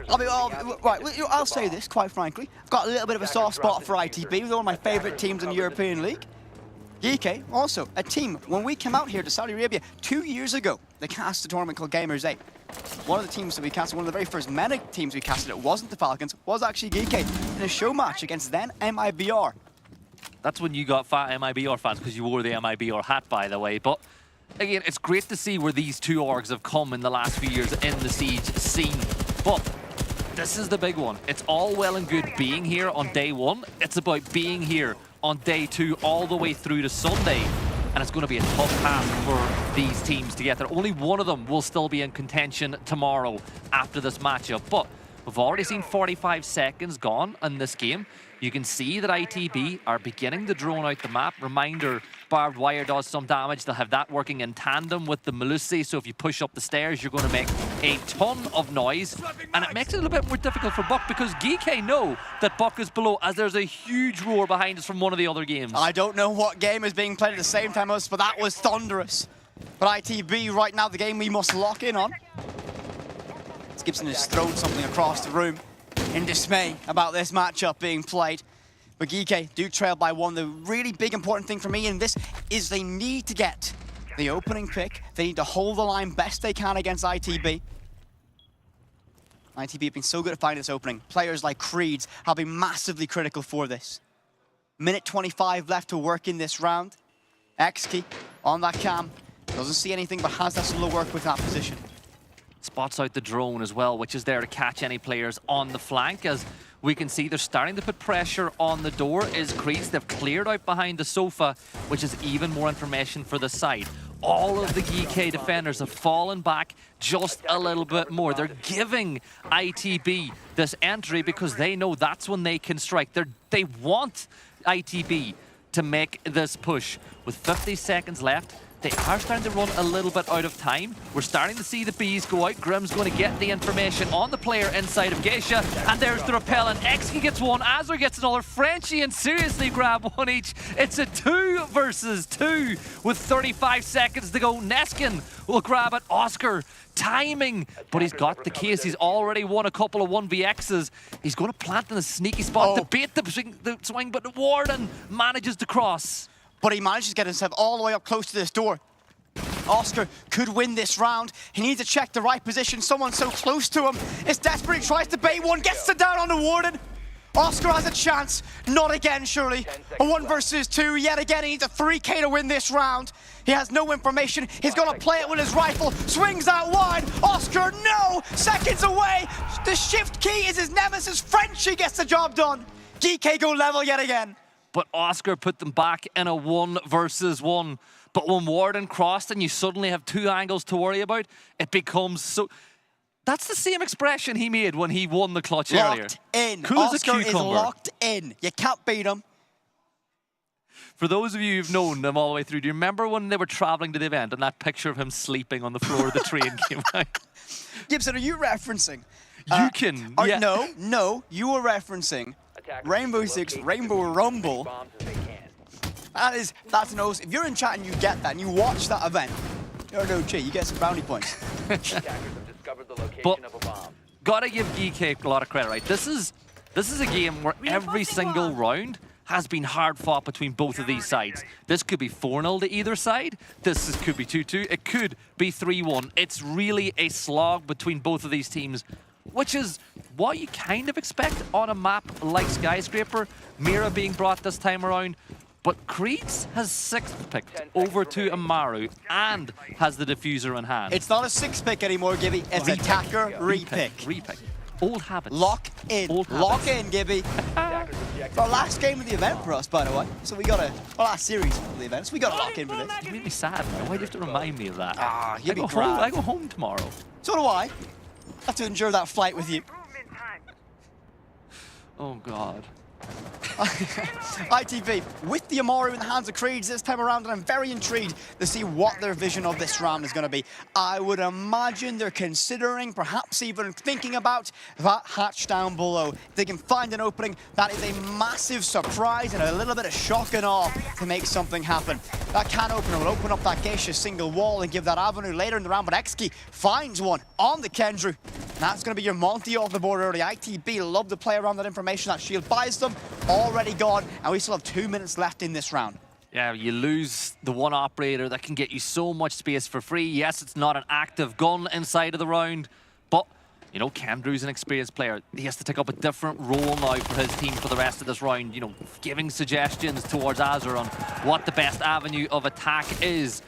I mean, I'll say this, quite frankly. I've got a little bit of a soft spot for ITB. They're one of my favourite teams in the European League. GK, also a team, when we came out here to Saudi Arabia 2 years ago, they cast a tournament called Gamers 8. One of the teams that we casted, one of the very first meta teams we casted, it wasn't the Falcons, was actually GK in a show match against then MIBR. That's when you got fat MIBR fans, because you wore the MIBR hat, by the way. But again, it's great to see where these 2 orgs have come in the last few years in the Siege scene. But this is the big one. It's all well and good being here on day 1. It's about being here on day 2 all the way through to Sunday. And it's going to be a tough task for these teams to get there. Only one of them will still be in contention tomorrow after this matchup. But we've already seen 45 seconds gone in this game. You can see that ITB are beginning to drone out the map. Reminder, barbed wire does some damage. They'll have that working in tandem with the Melusi, so if you push up the stairs, you're going to make a ton of noise. And it makes it a little bit more difficult for Buck, because GK know that Buck is below, as there's a huge roar behind us from one of the other games. I don't know what game is being played at the same time as us, but that was thunderous. But ITB, right now, the game we must lock in on. Gibson has thrown something across the room in dismay about this matchup being played. But GK do trail by 1. The really big important thing for me in this is they need to get the opening pick. They need to hold the line best they can against ITB. ITB have been so good at finding this opening. Players like Creeds have been massively critical for this. Minute 25 left to work in this round. Xkey on that cam. Doesn't see anything, but has that solo work with that position. Spots out the drone as well, which is there to catch any players on the flank. As we can see, they're starting to put pressure on the door. Is Creeds. They've cleared out behind the sofa, which is even more information for the side. All of the GK defenders have fallen back just a little bit more. They're giving ITB this entry because they know that's when they can strike. They want ITB to make this push. With 50 seconds left, they are starting to run a little bit out of time. We're starting to see the bees go out. Grim's going to get the information on the player inside of Geisha. And there's the repel, and Xkey gets one. Azur gets another. Frenchie and Seriously grab 1 each. It's a 2 versus 2 with 35 seconds to go. Neskin will grab it. Oscar timing, but he's got the case. He's already won a couple of 1vx's. He's going to plant in a sneaky spot to bait the swing, but Warden manages to cross. But he manages to get himself all the way up close to this door. Oscar could win this round. He needs to check the right position. Someone so close to him is desperate. He tries to bait one, gets it down on the Warden. Oscar has a chance. Not again, surely. A 1 versus 2. Yet again, he needs a 3K to win this round. He has no information. He's going to play it with his rifle. Swings out wide. Oscar, no! Seconds away. The shift key is his nemesis. Frenchie gets the job done. GK go level yet again. But Oscar put them back in a 1 versus 1. But when Warden crossed and you suddenly have 2 angles to worry about, it becomes so... That's the same expression he made when he won the clutch earlier. Locked in. Cool as a Oscar is cucumber. locked in. You can't beat him. For those of you who've known them all the way through, do you remember when they were traveling to the event and that picture of him sleeping on the floor of the train came out? Gibson, are you referencing? You can, yeah. No, you were referencing Rainbow Six, Rainbow Rumble. That's an If you're in chat and you get that and you watch that event, you're an OG, you get some brownie points. But gotta give GK a lot of credit, right? This is a game where every single round has been hard fought between both of these sides. This could be 4-0 to either side. Could be 2-2. It could be 3-1. It's really a slog between both of these teams, which is what you kind of expect on a map like Skyscraper. Mira being brought this time around. But Creeds has 6th picked over to Amaru and has the diffuser in hand. It's not a 6 pick anymore, Gibby. It's attacker repick. Repick. Old habits. Lock in. Lock in, Gibby. It's our last game of the event for us, by the way. So we got last series of the event. So we got to lock in for this. You made me sad now. Why do you have to remind me of that? I go home tomorrow. So do I. Have to endure that flight with you. Oh, God. ITV with the Amaru in the hands of Creeds this time around, and I'm very intrigued to see what their vision of this round is going to be. I would imagine they're considering, perhaps even thinking about that hatch down below. If they can find an opening, that is a massive surprise and a little bit of shock and awe to make something happen. That can opener will open up that Geisha single wall and give that avenue later in the round, but Exki finds one on the Kendrew. That's going to be your Monty off the board early. ITB love to play around that information. That shield buys them. Already gone, and we still have 2 minutes left in this round. Yeah, you lose the one operator that can get you so much space for free. Yes, it's not an active gun inside of the round, but, you know, Kendrew's an experienced player. He has to take up a different role now for his team for the rest of this round, you know, giving suggestions towards Azure on what the best avenue of attack is.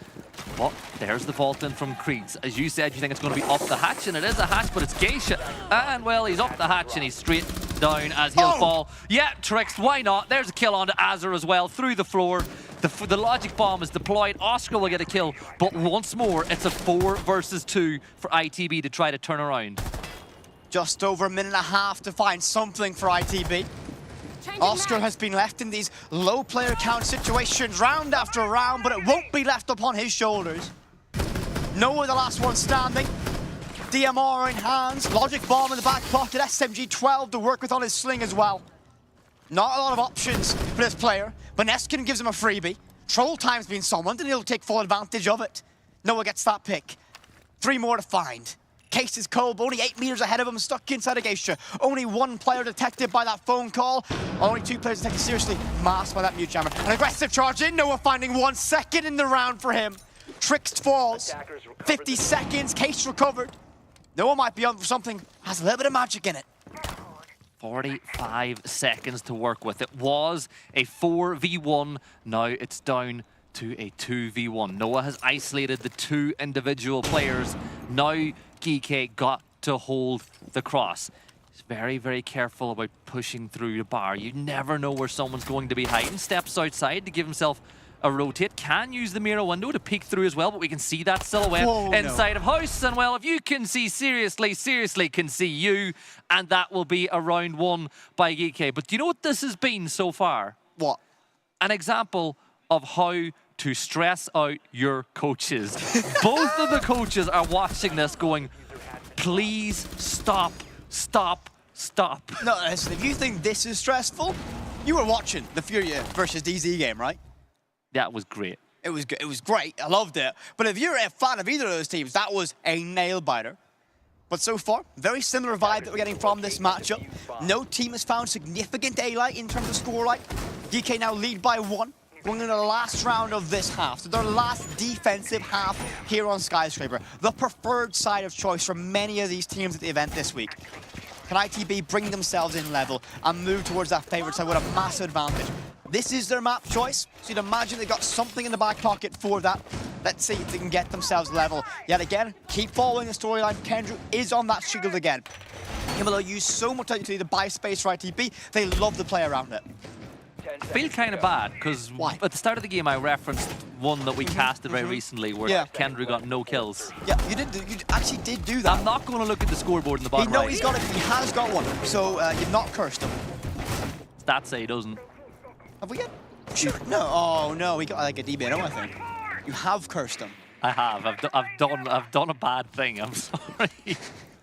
But there's the vault in from Creeds. As you said, you think it's going to be up the hatch, and it is a hatch, but it's Geisha. And, well, he's up the hatch, and he's straight down as he'll fall. Yeah, Trix, why not? There's a kill onto Azure as well, through the floor. The logic bomb is deployed. Oscar will get a kill, but once more, it's a 4 versus 2 for ITB to try to turn around. Just over a minute and a half to find something for ITB. Oscar has been left in these low player count situations round after round, but it won't be left upon his shoulders. Noah, the last one standing. DMR in hands, logic bomb in the back pocket, SMG-12 to work with on his sling as well. Not a lot of options for this player, but Neskin gives him a freebie. Troll time's been summoned, and he'll take full advantage of it. Noah gets that pick. 3 more to find. Case is cold, only 8 meters ahead of him, stuck inside a Geisha. Only 1 player detected by that phone call. Only 2 players detected seriously, masked by that mute jammer. An aggressive charge in, Noah finding 1 second in the round for him. Trix falls, 50 seconds, Case recovered. Noah might be on for something, has a little bit of magic in it. 45 seconds to work with. It was a 4v1, now it's down to a 2v1. Noah has isolated the 2 individual players. Now GK got to hold the cross. He's very, very careful about pushing through the bar. You never know where someone's going to be hiding. Steps outside to give himself a rotate. Can use the mirror window to peek through as well, but we can see that silhouette inside of house. And well, if you can see seriously can see you. And that will be a round 1 by GK. But do you know what this has been so far? What? An example of how to stress out your coaches. Both of the coaches are watching this going, please stop. No, listen, if you think this is stressful, you were watching the Furia versus DZ game, right? That was great. It was great, I loved it. But if you're a fan of either of those teams, that was a nail-biter. But so far, very similar vibe that we're getting from this matchup. No team has found significant A-light in terms of score light. DK now lead by 1. Going into the last round of this half, so their last defensive half here on Skyscraper. The preferred side of choice for many of these teams at the event this week. Can ITB bring themselves in level and move towards that favorite side with a massive advantage? This is their map choice, so you'd imagine they've got something in the back pocket for that. Let's see if they can get themselves level. Yet again, keep following the storyline. Kendra is on that shield again. Himelo used so much to the buy space for ITB. They love to play around it. I feel kind of bad because at the start of the game I referenced one that we casted very recently where Kendra got no kills. Yeah, you actually did do that. I'm not going to look at the scoreboard in the bottom right. He has got one, so you've not cursed him. Stats say he doesn't. Have we yet? Sure. No, oh no, we got like a DBNO, I think. You have cursed him. I have. I've done a bad thing. I'm sorry.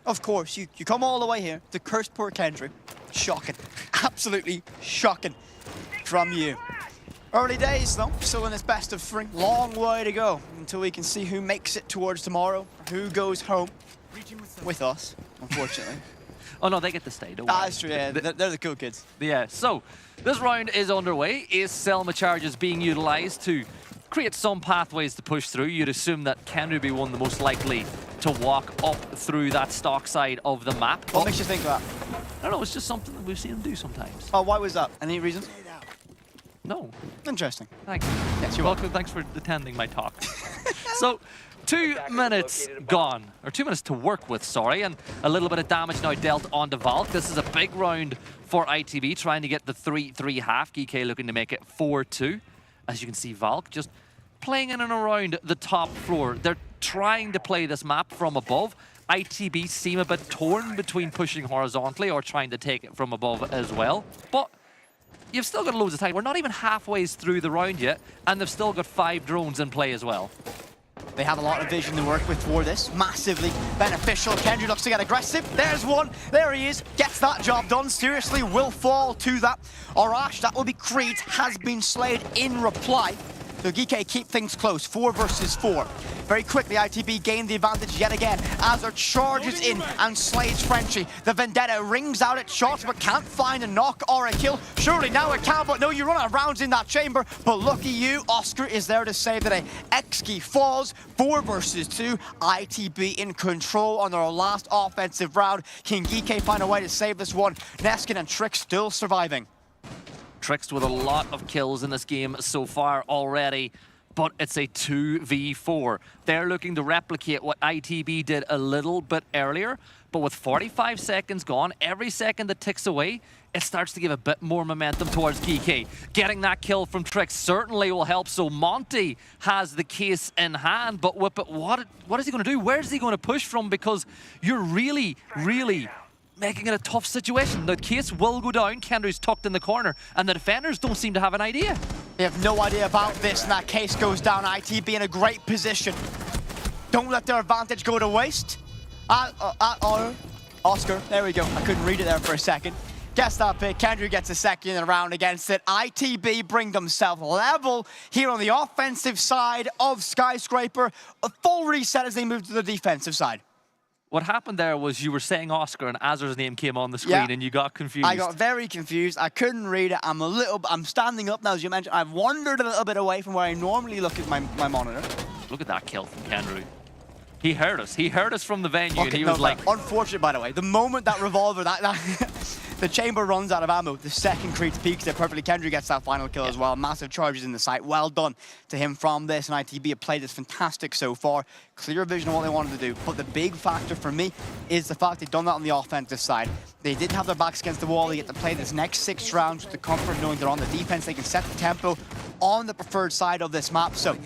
Of course, you come all the way here to curse poor Kendra. Shocking. Absolutely shocking from you. Early days, though, still in its best of 3. Long way to go until we can see who makes it towards tomorrow, who goes home with us, unfortunately. Oh, no, they get to stay, don't worry. That's true, yeah. They're the cool kids. Yeah, so this round is underway. Is Selma charges being utilized to create some pathways to push through? You'd assume that Kendra would be one of the most likely to walk up through that stock side of the map. What makes you think that? I don't know, it's just something that we've seen him do sometimes. Oh, why was that? Any reason? No. Interesting. Thanks. Yes, you're welcome. Thanks for attending my talk. So, 2 minutes gone, or 2 minutes to work with, sorry, and a little bit of damage now dealt onto Valk. This is a big round for ITV, trying to get the 3-3 half. GK looking to make it 4-2. As you can see, Valk just playing in and around the top floor. They're trying to play this map from above. ITB seem a bit torn between pushing horizontally or trying to take it from above as well. But you've still got loads of time. We're not even halfway through the round yet, and they've still got 5 drones in play as well. They have a lot of vision to work with for this. Massively beneficial. Kendra looks to get aggressive. There's one. There he is. Gets that job done. Seriously, will fall to that. Arash, that will be Creed, has been slayed in reply. So GK keep things close, 4 versus 4. Very quickly, ITB gained the advantage yet again. Azar charges in and slays Frenchie. The Vendetta rings out its shots, but can't find a knock or a kill. Surely now it can, but no, you run out of rounds in that chamber. But lucky you, Oscar is there to save the day. X-Key falls, 4 versus 2. ITB in control on their last offensive round. Can GK find a way to save this one? Neskin and Trick still surviving. Tricks with a lot of kills in this game so far already, but it's a 2v4. They're looking to replicate what ITB did a little bit earlier, but with 45 seconds gone, every second that ticks away, it starts to give a bit more momentum towards GK. Getting that kill from Trix certainly will help, so Monty has the case in hand, but Whippet, what is he going to do? Where is he going to push from? Because you're really making it a tough situation. The case will go down, Kendra's tucked in the corner, and the defenders don't seem to have an idea. They have no idea about this, and that case goes down. ITB in a great position. Don't let their advantage go to waste. Oscar, there we go. I couldn't read it there for a second. Gets that pick. Kendra gets a second round against it. ITB bring themselves level here on the offensive side of Skyscraper. A full reset as they move to the defensive side. What happened there was you were saying Oscar and Azar's name came on the screen and you got confused. I got very confused. I couldn't read it. I'm standing up now, as you mentioned. I've wandered a little bit away from where I normally look at my monitor. Look at that kill from Kendra. He heard us. He heard us from the venue and he was like... Unfortunate, by the way. The moment that revolver, the chamber runs out of ammo, the second Creed peeks it perfectly. Kendra gets that final kill as well. Massive charges in the site. Well done to him from this, and ITB have played this fantastic so far. Clear vision of what they wanted to do, but the big factor for me is the fact they've done that on the offensive side. They did have their backs against the wall. They get to play this next 6 rounds with the comfort knowing they're on the defense. They can set the tempo on the preferred side of this map. So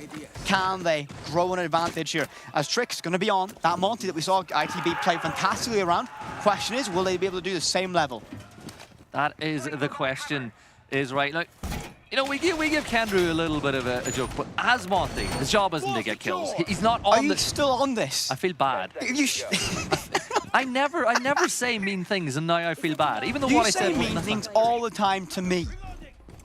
can they grow an advantage here? As Trick's going to be on that Monty that we saw ITB play fantastically around. Question is, will they be able to do the same level? That is the question, is right. Now, you know, we give Kendra a little bit of a joke, but as Monty, his job isn't to get kills. He's not on this. Are you still on this? I feel bad. I never say mean things, and now I feel bad. Even though what I said was mean things all the time to me.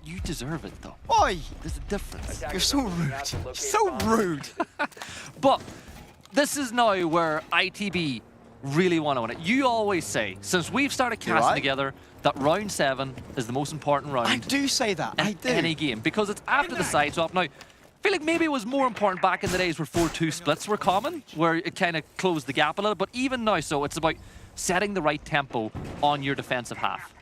You deserve it, though. Oi! There's a difference. You're so rude. So rude. But this is now where ITB really want to win it. You always say, since we've started casting together, that round 7 is the most important round. I do say that. I do. Any game, because it's after the side swap. Now, I feel like maybe it was more important back in the days where 4-2 splits were common, where it kind of closed the gap a little. But even now, so it's about setting the right tempo on your defensive half.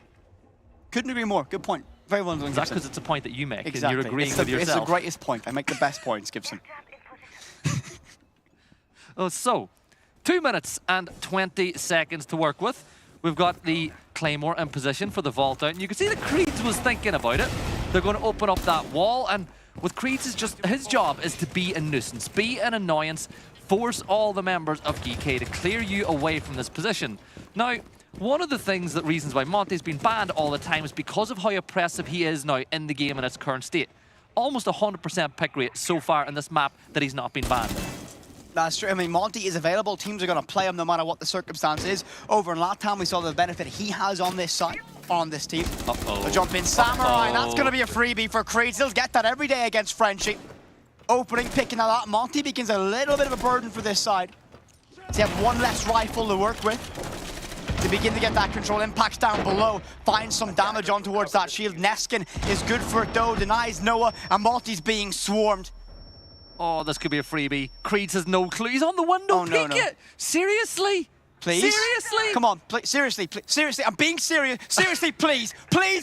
Couldn't agree more. Good point. Very well done, Is that because it's a point that you make exactly. And you're agreeing with yourself? It's the greatest point. I make the best points, Gibson. So, 2 minutes and 20 seconds to work with. We've got the Claymore in position for the vault out, and you can see that Creeds was thinking about it. They're going to open up that wall, and with Creeds, his job is to be a nuisance, be an annoyance, force all the members of GK to clear you away from this position. Now, one of the reasons why Monty's been banned all the time is because of how oppressive he is now in the game in its current state. Almost 100% pick rate so far in this map that he's not been banned. That's true. I mean, Monty is available. Teams are going to play him no matter what the circumstance is. Over in Latam, we saw the benefit he has on this side, on this team. A jump in Samurai, and that's going to be a freebie for Creeds. He'll get that every day against Frenchie. Opening, picking that up. Monty becomes a little bit of a burden for this side. So you have one less rifle to work with. To begin to get that control. Impacts down below, finds some damage on towards that shield. Neskin is good for it though, denies Noah, and Monty's being swarmed. Oh, this could be a freebie. Creeds has no clue. He's on the window. Oh, no, Peek it. Seriously? Please? Seriously? Come on, seriously, seriously, I'm being serious. Seriously, please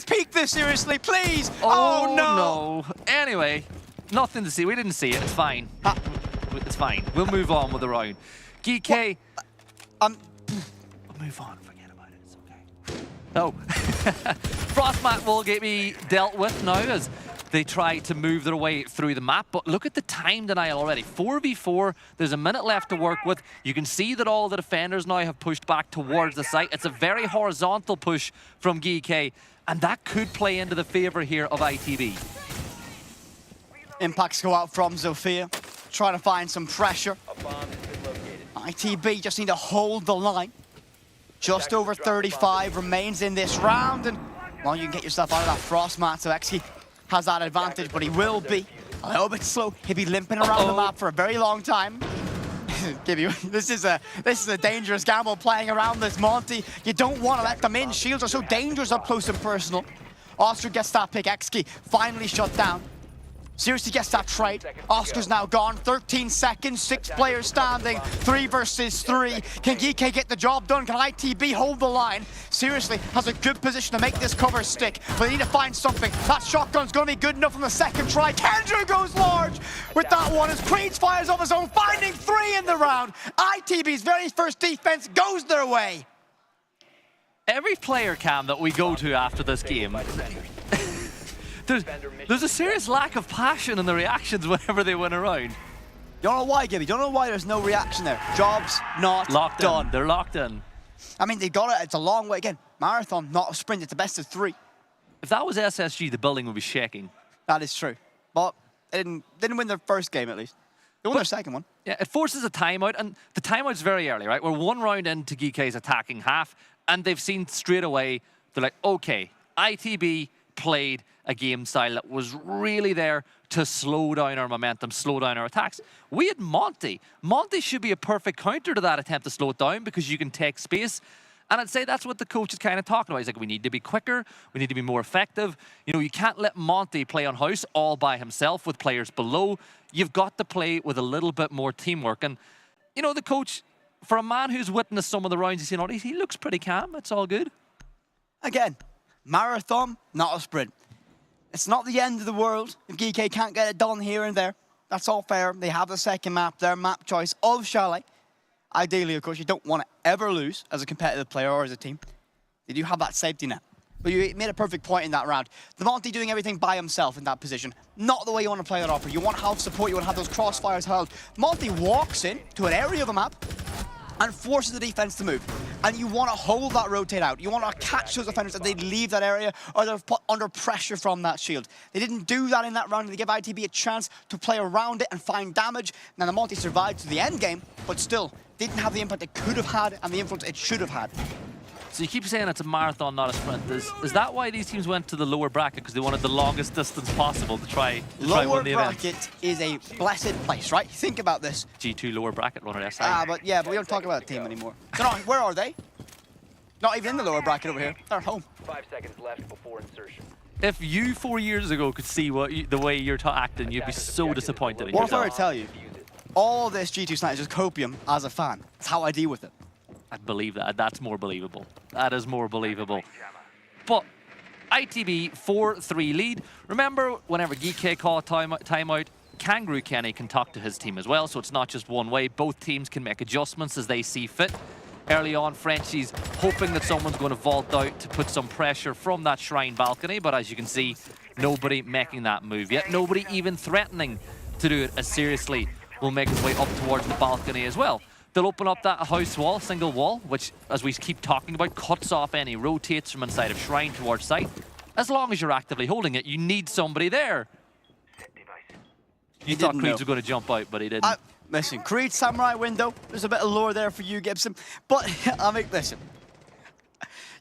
peek this, seriously, please. Oh, no. Anyway, nothing to see. We didn't see it. It's fine. It's fine. We'll move on with the round. GK. We'll move on. Forget about it. It's okay. Oh. Frostmat will get me dealt with now as they try to move their way through the map, but look at the time denial already. 4v4, there's a minute left to work with. You can see that all the defenders now have pushed back towards the site. It's a very horizontal push from GK, and that could play into the favor here of ITB. Impacts go out from Zofia, trying to find some pressure. ITB just need to hold the line. Just over 35 remains in this round, and well, you can get yourself out of that Frostmat, so XG has that advantage, but he will be a little bit slow. He'll be limping around the map for a very long time. This is a dangerous gamble playing around this Monty. You don't want to let them in. Shields are so dangerous up close and personal. Oscar gets that pick. XG finally shut down. Seriously gets that trade. Oscar's now gone. 13 seconds, 6 players standing. 3 versus 3. Can GK get the job done? Can ITB hold the line? Seriously has a good position to make this cover stick, but they need to find something. That shotgun's going to be good enough on the second try. Kendra goes large with that one as Creeds fires off his own, finding 3 in the round. ITB's very first defense goes their way. Every player cam that we go to after this game, there's a serious lack of passion in the reactions whenever they win a round. You don't know why, Gibby. You don't know why there's no reaction there. Job's not locked done. They're locked in. I mean, they got it. It's a long way. Again, marathon, not a sprint. It's a best of 3. If that was SSG, the building would be shaking. That is true. But they didn't win their first game, at least. They won their second one. Yeah, it forces a timeout, and the timeout's very early, right? We're 1 round into GK's attacking half, and they've seen straight away, they're like, okay, ITB played a game style that was really there to slow down our momentum, slow down our attacks. We had Monty. Monty should be a perfect counter to that attempt to slow it down because you can take space. And I'd say that's what the coach is kind of talking about. He's like, we need to be quicker, we need to be more effective. You know, you can't let Monty play on house all by himself with players below. You've got to play with a little bit more teamwork. And, you know, the coach, for a man who's witnessed some of the rounds he's seen, he looks pretty calm. It's all good. Again, marathon, not a sprint. It's not the end of the world if GK can't get it done here and there. That's all fair. They have the second map, their map choice of Chalet. Ideally, of course, you don't want to ever lose as a competitive player or as a team. They do have that safety net. But you made a perfect point in that round. The Monty doing everything by himself in that position. Not the way you want to play that offer. You want half support, you want to have those crossfires held. Monty walks in to an area of the map and forces the defense to move. And you want to hold that rotate out. You want to catch those defenders as they leave that area or they're put under pressure from that shield. They didn't do that in that round. They give ITB a chance to play around it and find damage. Now the Monty survived to the end game, but still didn't have the impact it could have had and the influence it should have had. So you keep saying it's a marathon, not a sprint. Is that why these teams went to the lower bracket? Because they wanted the longest distance possible to try win the event? Lower bracket is a blessed place, right? Think about this. G2 lower bracket runner SI. But we don't talk about the team anymore. So no, where are they? Not even in the lower bracket over here. They're at home. 5 seconds left before insertion. If you 4 years ago could see the way you're acting, you'd be so disappointed in What yourself. if I were to tell you? All this G2 Snipe is just copium as a fan. That's how I deal with it. I'd believe that. That's more believable. That is more believable. But ITB 4-3 lead. Remember, whenever GK call a timeout, Kangaroo Kenny can talk to his team as well, so it's not just one way. Both teams can make adjustments as they see fit. Early on, Frenchie's hoping that someone's going to vault out to put some pressure from that Shrine balcony, but as you can see, nobody making that move yet. Nobody even threatening to do it as seriously will make his way up towards the balcony as well. They'll open up that house wall, single wall, which, as we keep talking about, cuts off any rotates from inside of Shrine towards site. As long as you're actively holding it, you need somebody there. You thought Creeds were going to jump out, but he didn't. Listen, Creed Samurai window. There's a bit of lore there for you, Gibson. But I mean, listen.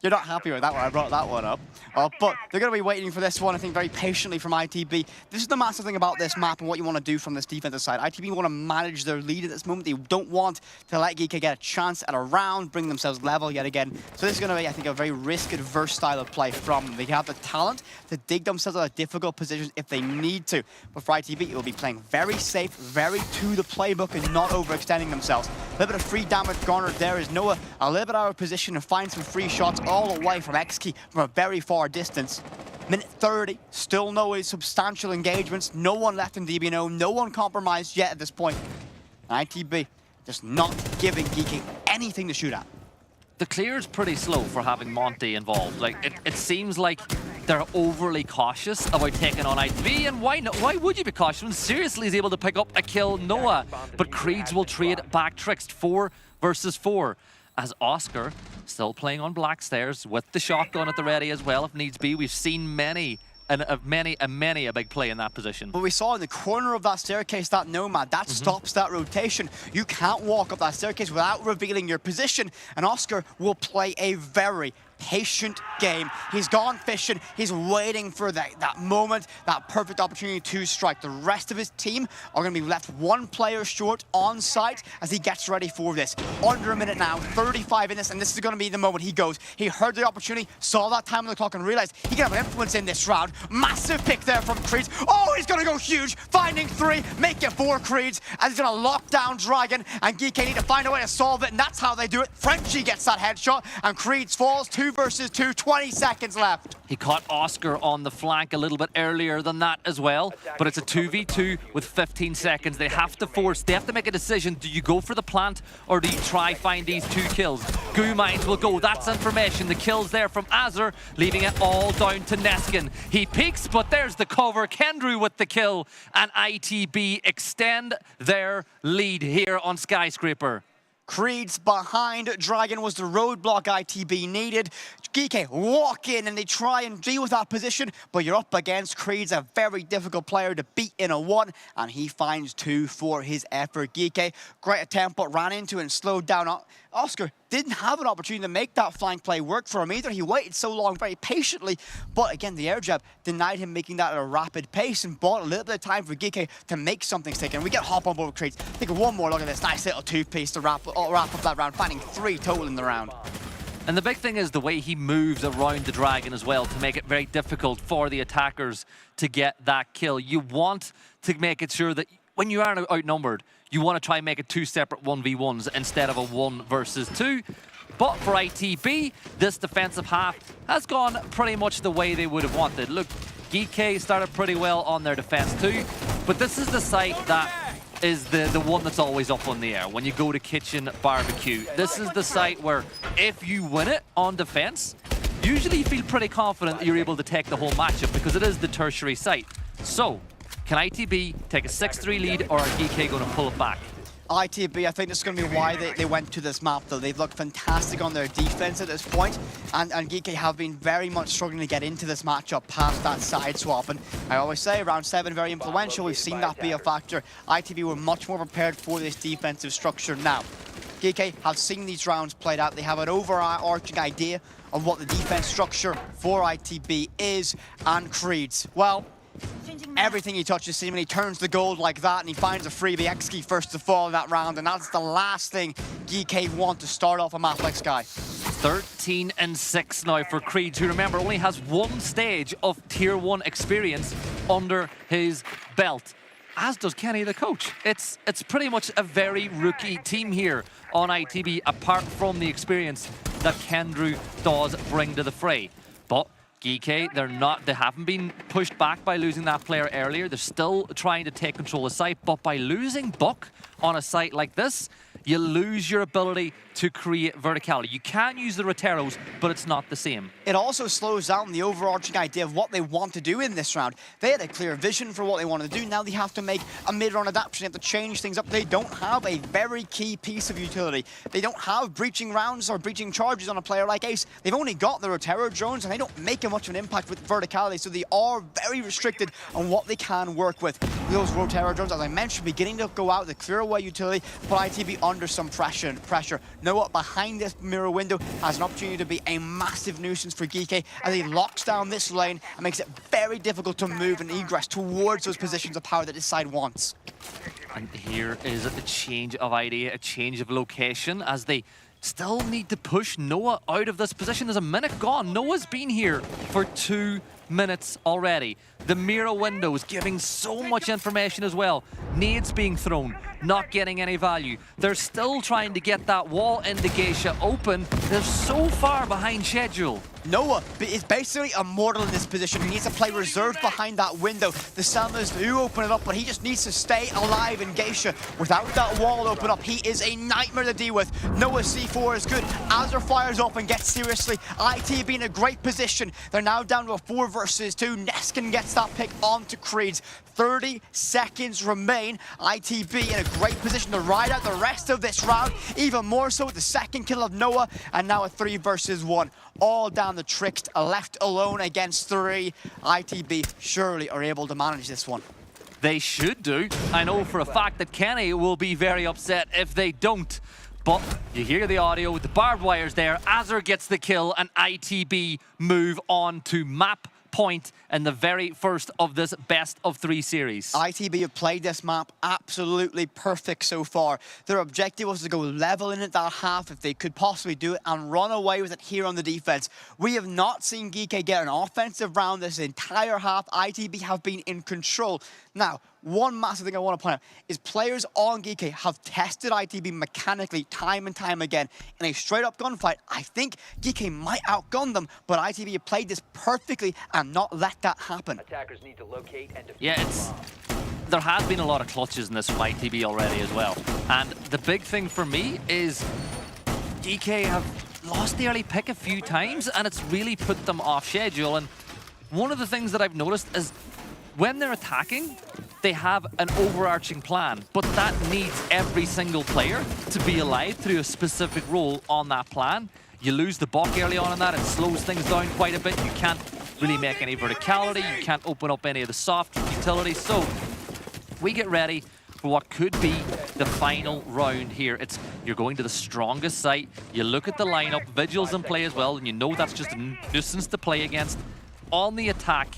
You're not happy with that one. I brought that one up. But they're going to be waiting for this one, I think, very patiently from ITB. This is the massive thing about this map and what you want to do from this defensive side. ITB want to manage their lead at this moment. They don't want to let Geeky get a chance at a round, bring themselves level yet again. So this is going to be, I think, a very risk-adverse style of play from them. They have the talent to dig themselves out of difficult positions if they need to. But for ITB, it will be playing very safe, very to the playbook and not overextending themselves. A little bit of free damage garnered there is Noah a little bit out of position to find some free shots all away from XKey from a very far distance. Minute 30, still no substantial engagements, no one left in DBNO, no one compromised yet at this point. And ITB just not giving Geeky anything to shoot at. The clear is pretty slow for having Monty involved. Like it seems like they're overly cautious about taking on ITB, and why would you be cautious when Seriously is able to pick up a kill Noah? But Creeds will trade back tricks, 4 versus 4. As Oscar still playing on black stairs with the shotgun at the ready as well if needs be. We've seen many a big play in that position. But we saw in the corner of that staircase that Nomad, that stops that rotation. You can't walk up that staircase without revealing your position, and Oscar will play a very patient game. He's gone fishing. He's waiting for that moment, that perfect opportunity to strike. The rest of his team are going to be left one player short on site as he gets ready for this. Under a minute now, 35 in this, and this is going to be the moment he goes. He heard the opportunity, saw that time on the clock, and realized he can have an influence in this round. Massive pick there from Creeds. Oh, he's going to go huge, finding 3, make it 4 Creeds, and he's going to lock down Dragon, and GK need to find a way to solve it, and that's how they do it. Frenchie gets that headshot, and Creeds falls 2 versus 2, 20 seconds left. He caught Oscar on the flank a little bit earlier than that as well, but it's a 2v2 with 15 seconds. They have to make a decision. Do you go for the plant or do you try find these 2 kills? Goo Mines will go. That's information. The kills there from Azur, leaving it all down to Neskin. He peeks, but there's the cover. Kendrew with the kill, and ITB extend their lead here on Skyscraper. Creeds behind Dragon was the roadblock ITB needed. GK walk in and they try and deal with that position, but you're up against Creeds, a very difficult player to beat in a 1, and he finds 2 for his effort. GK, great attempt, but ran into and slowed down. Oscar didn't have an opportunity to make that flank play work for him either. He waited so long very patiently, but again, the air jab denied him making that at a rapid pace and bought a little bit of time for GK to make something stick. And we get hop on board with Creeds. Take one more look at this nice little 2-piece to wrap up that round, finding 3 total in the round. And the big thing is the way he moves around the Dragon as well to make it very difficult for the attackers to get that kill. You want to make it sure that when you are outnumbered, you want to try and make it 2 separate 1v1s instead of a 1 versus 2. But for ITB, this defensive half has gone pretty much the way they would have wanted. Look, GK started pretty well on their defense too, but this is the site that is the one that's always up on the air when you go to Kitchen Barbecue. This is the site where if you win it on defense, usually you feel pretty confident that you're able to take the whole matchup because it is the tertiary site. So, can ITB take a 6-3 lead, or are GK going to pull it back? ITB, I think this is going to be why they went to this map, though. They've looked fantastic on their defense at this point, and GK have been very much struggling to get into this matchup past that side swap. And I always say, round 7, very influential. We've seen that be a factor. ITB were much more prepared for this defensive structure now. GK have seen these rounds played out. They have an overarching idea of what the defense structure for ITB is, and Creeds, well, everything he touches seemingly turns to gold like that, and he finds a freebie. XKey first to fall in that round, and that's the last thing GK want to start off a map like Sky. 13-6 now for Creeds, who, remember, only has 1 stage of Tier 1 experience under his belt, as does Kenny, the coach. It's pretty much a very rookie team here on ITB, apart from the experience that Kendrew does bring to the fray. But Geeky, they haven't been pushed back by losing that player earlier. They're still trying to take control of site, but by losing Buck on a site like this, you lose your ability to create verticality. You can use the Roteros, but it's not the same. It also slows down the overarching idea of what they want to do in this round. They had a clear vision for what they wanted to do. Now they have to make a mid-round adaptation. They have to change things up. They don't have a very key piece of utility. They don't have breaching rounds or breaching charges on a player like Ace. They've only got the Rotero drones, and they don't make much of an impact with verticality, so they are very restricted on what they can work with. Those Rotero drones, as I mentioned, beginning to go out, the clear away utility, but ITB under some pressure. Noah behind this mirror window has an opportunity to be a massive nuisance for Geeky as he locks down this lane and makes it very difficult to move and egress towards those positions of power that this side wants. And here is a change of idea, a change of location as they still need to push Noah out of this position. There's a minute gone. Noah's been here for 2 minutes already. The mirror windows giving so much information as well. Nades being thrown, not getting any value. They're still trying to get that wall into Geisha open. They're so far behind schedule. Noah is basically immortal in this position. He needs to play reserved behind that window. The Selmas do open it up, but he just needs to stay alive in Geisha. Without that wall open up, he is a nightmare to deal with. Noah's C4 is good. Azure fires up and gets seriously. ITB in a great position. They're now down to a 4 versus 2. Neskin gets that pick onto Creeds. 30 seconds remain. ITB in a great position to ride out the rest of this round. Even more so with the second kill of Noah, and now a 3 versus 1. All down the Tricked, left alone against 3. ITB surely are able to manage this one. They should do. I know for a fact that Kenny will be very upset if they don't. But you hear the audio, the barbed wire's there, Azure gets the kill, and ITB move on to map point in the very first of this best of 3 series. ITB have played this map absolutely perfect so far. Their objective was to go level in at that half if they could possibly do it and run away with it here on the defense. We have not seen Geeky get an offensive round this entire half. ITB have been in control. Now, one massive thing I want to point out is players on Geeky have tested ITB mechanically time and time again. In a straight-up gunfight, I think Geeky might outgun them, but ITB have played this perfectly and not let that happen. Attackers need to locate and defend. Yeah, there has been a lot of clutches in this from ITB already as well. And the big thing for me is DK have lost the early pick a few times, and it's really put them off schedule. And one of the things that I've noticed is when they're attacking, they have an overarching plan, but that needs every single player to be alive through a specific role on that plan. You lose the buck early on in that, it slows things down quite a bit. You can't really make any verticality, you can't open up any of the soft utilities. So we get ready for what could be the final round here. You're going to the strongest site. You look at the lineup, Vigil's in play as well, and you know that's just a nuisance to play against. On the attack,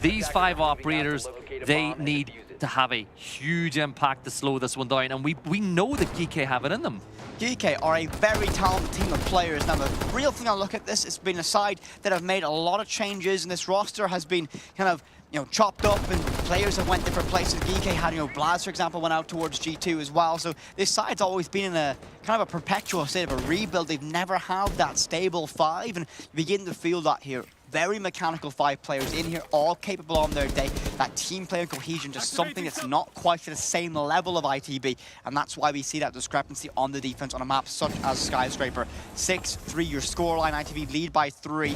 these 5 operators, they need to have a huge impact to slow this one down, and we know that Geeky have it in them. Geeky are a very talented team of players. Now, the real thing I look at this, it's been a side that have made a lot of changes, and this roster has been kind of, chopped up, and players have went different places. Geeky had, Blaz, for example, went out towards G2 as well. So this side's always been in a kind of a perpetual state of a rebuild. They've never had that stable 5, and you begin to feel that here. Very mechanical 5 players in here, all capable on their day. That team player cohesion, just something that's not quite at the same level of ITB, and that's why we see that discrepancy on the defense on a map such as Skyscraper. 6-3, your scoreline, ITB lead by 3.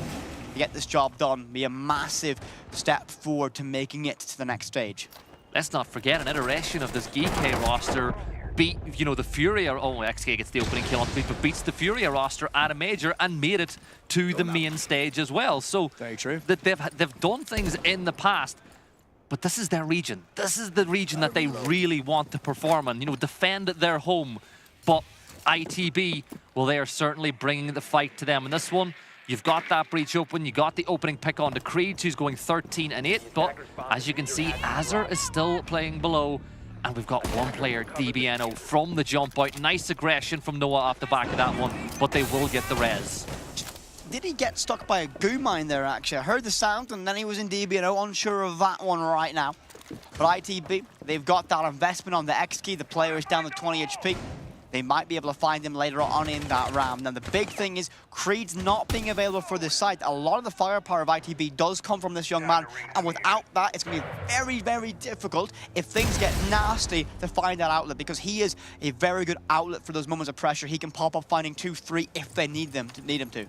To get this job done, be a massive step forward to making it to the next stage. Let's not forget an iteration of this Geeky roster beat, the Furia, XK gets the opening kill on the but beats the Furia roster at a major and made it to the main stage as well. So very true. That they've done things in the past, but this is their region. This is the region that they really want to perform in, defend their home. But ITB, well, they are certainly bringing the fight to them. In this one, you've got that breach open, you got the opening pick on the Creed, who's going 13-8, but as you can see, Azure is still playing below. And we've got one player, DBNO, from the jump out. Nice aggression from Noah off the back of that one, but they will get the res. Did he get stuck by a goo mine there, actually? I heard the sound, and then he was in DBNO, unsure of that one right now. But ITB, they've got that investment on the X key. The player is down to 20 HP. they might be able to find him later on in that round. Now, the big thing is Creed's not being available for this site. A lot of the firepower of ITB does come from this young man, and without that, it's going to be very, very difficult if things get nasty to find that outlet, because he is a very good outlet for those moments of pressure. He can pop up finding 2-3 if they need him to.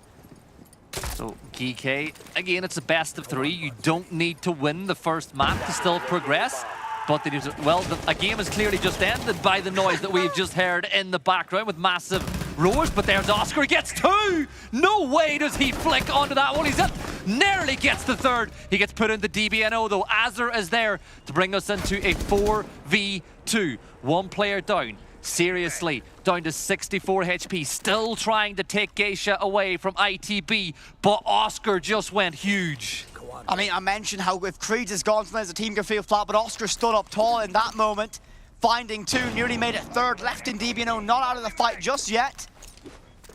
So, GK, again, it's a best of 3. You don't need to win the first map to still progress. But they just, well, a game has clearly just ended by the noise that we've just heard in the background with massive roars. But there's Oscar, he gets 2! No way does he flick onto that one. He's at, nearly gets the 3rd. He gets put into DBNO though. Azur is there to bring us into a 4v2. One player down. Seriously, down to 64 HP, still trying to take Geisha away from ITB, but Oscar just went huge. I mean, I mentioned how if Creed is gone, sometimes the team can feel flat, but Oscar stood up tall in that moment, finding 2, nearly made it 3rd, left in DBNO, not out of the fight just yet.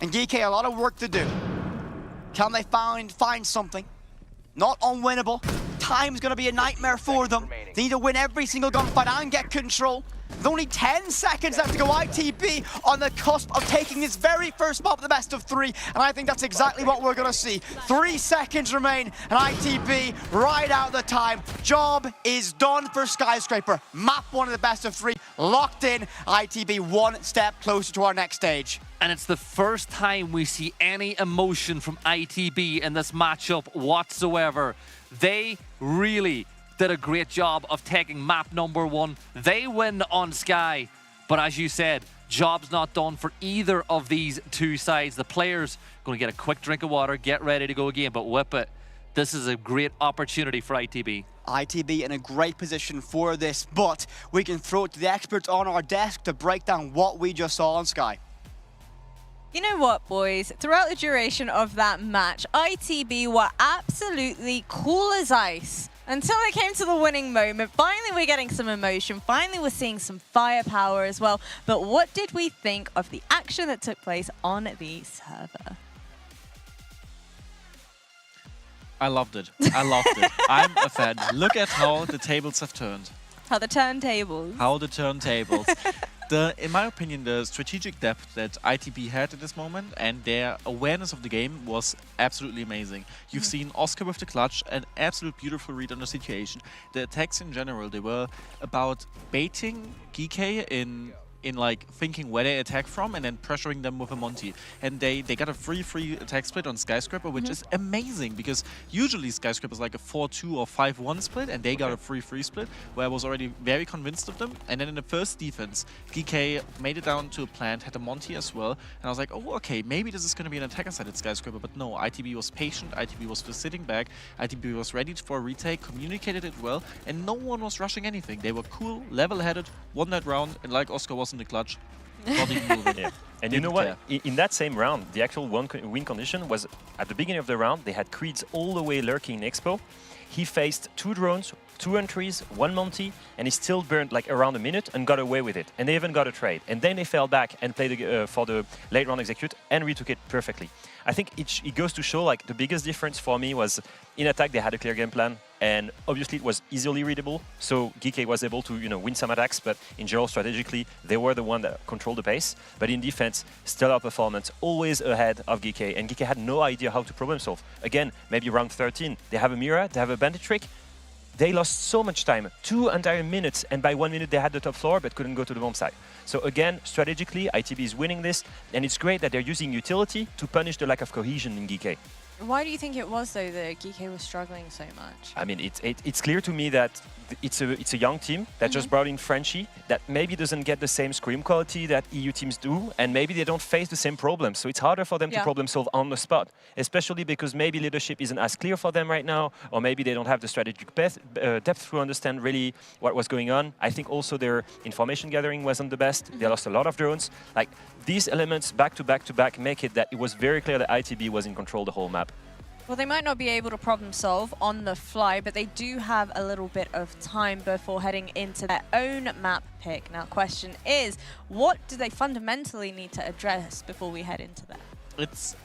And GK, a lot of work to do. Can they find something? Not unwinnable. Time's going to be a nightmare for them. They need to win every single gunfight and get control. With only 10 seconds left to go, ITB on the cusp of taking this very first map of the best of 3, and I think that's exactly what we're going to see. 3 seconds remain, and ITB right out the time. Job is done for Skyscraper. Map 1 of the best of 3, locked in. ITB one step closer to our next stage. And it's the first time we see any emotion from ITB in this matchup whatsoever. They really did a great job of taking map number 1. They win on Sky, but as you said, job's not done for either of these two sides. The players going to get a quick drink of water, get ready to go again, but Whip it. This is a great opportunity for ITB. ITB in a great position for this, but we can throw it to the experts on our desk to break down what we just saw on Sky. You know what, boys? Throughout the duration of that match, ITB were absolutely cool as ice. Until it came to the winning moment. Finally, we're getting some emotion. Finally, we're seeing some firepower as well. But what did we think of the action that took place on the server? I loved it. I loved it. I'm a fan. Look at how the tables have turned. How the turntables. How the turntables. In my opinion, the strategic depth that ITB had at this moment and their awareness of the game was absolutely amazing. You've seen Oscar with the clutch, an absolute beautiful read on the situation. The attacks in general, they were about baiting GK in like thinking where they attack from and then pressuring them with a Monty. And they got a free attack split on Skyscraper, which is amazing because usually Skyscraper is like a 4-2 or 5-1 split, and they got a free split where I was already very convinced of them. And then in the first defense, GK made it down to a plant, had a Monty as well, and I was like, oh, okay, maybe this is going to be an attacker side at Skyscraper, but no, ITB was patient, ITB was just sitting back, ITB was ready for a retake, communicated it well, and no one was rushing anything. They were cool, level-headed, won that round, and like Oscar was in the clutch, not even moving. Yeah. And you know what? In that same round, the actual win condition was at the beginning of the round, they had Creeds all the way lurking in Expo. He faced 2 drones, 2 entries, 1 Monty, and he still burned like around a minute and got away with it. And they even got a trade. And then they fell back and played for the late round execute and retook it perfectly. I think it goes to show like the biggest difference for me was in attack they had a clear game plan, and obviously it was easily readable. So GK was able to win some attacks, but in general strategically they were the one that controlled the pace. But in defense, stellar performance, always ahead of GK, and GK had no idea how to problem solve. Again, maybe round 13, they have a mirror, they have a bandit trick. They lost so much time, 2 entire minutes, and by 1 minute they had the top floor but couldn't go to the bomb site. So again, strategically, ITB is winning this, and it's great that they're using utility to punish the lack of cohesion in GK. Why do you think it was, though, that GK was struggling so much? I mean, it's clear to me that it's a young team that just brought in Frenchie that maybe doesn't get the same scream quality that EU teams do, and maybe they don't face the same problems. So it's harder for them to problem solve on the spot, especially because maybe leadership isn't as clear for them right now, or maybe they don't have the strategic depth to understand really what was going on. I think also their information gathering wasn't the best. They lost a lot of drones. Like these elements back to back make it that it was very clear that ITB was in control the whole map. Well, they might not be able to problem solve on the fly, but they do have a little bit of time before heading into their own map pick. Now, question is, what do they fundamentally need to address before we head into that? It's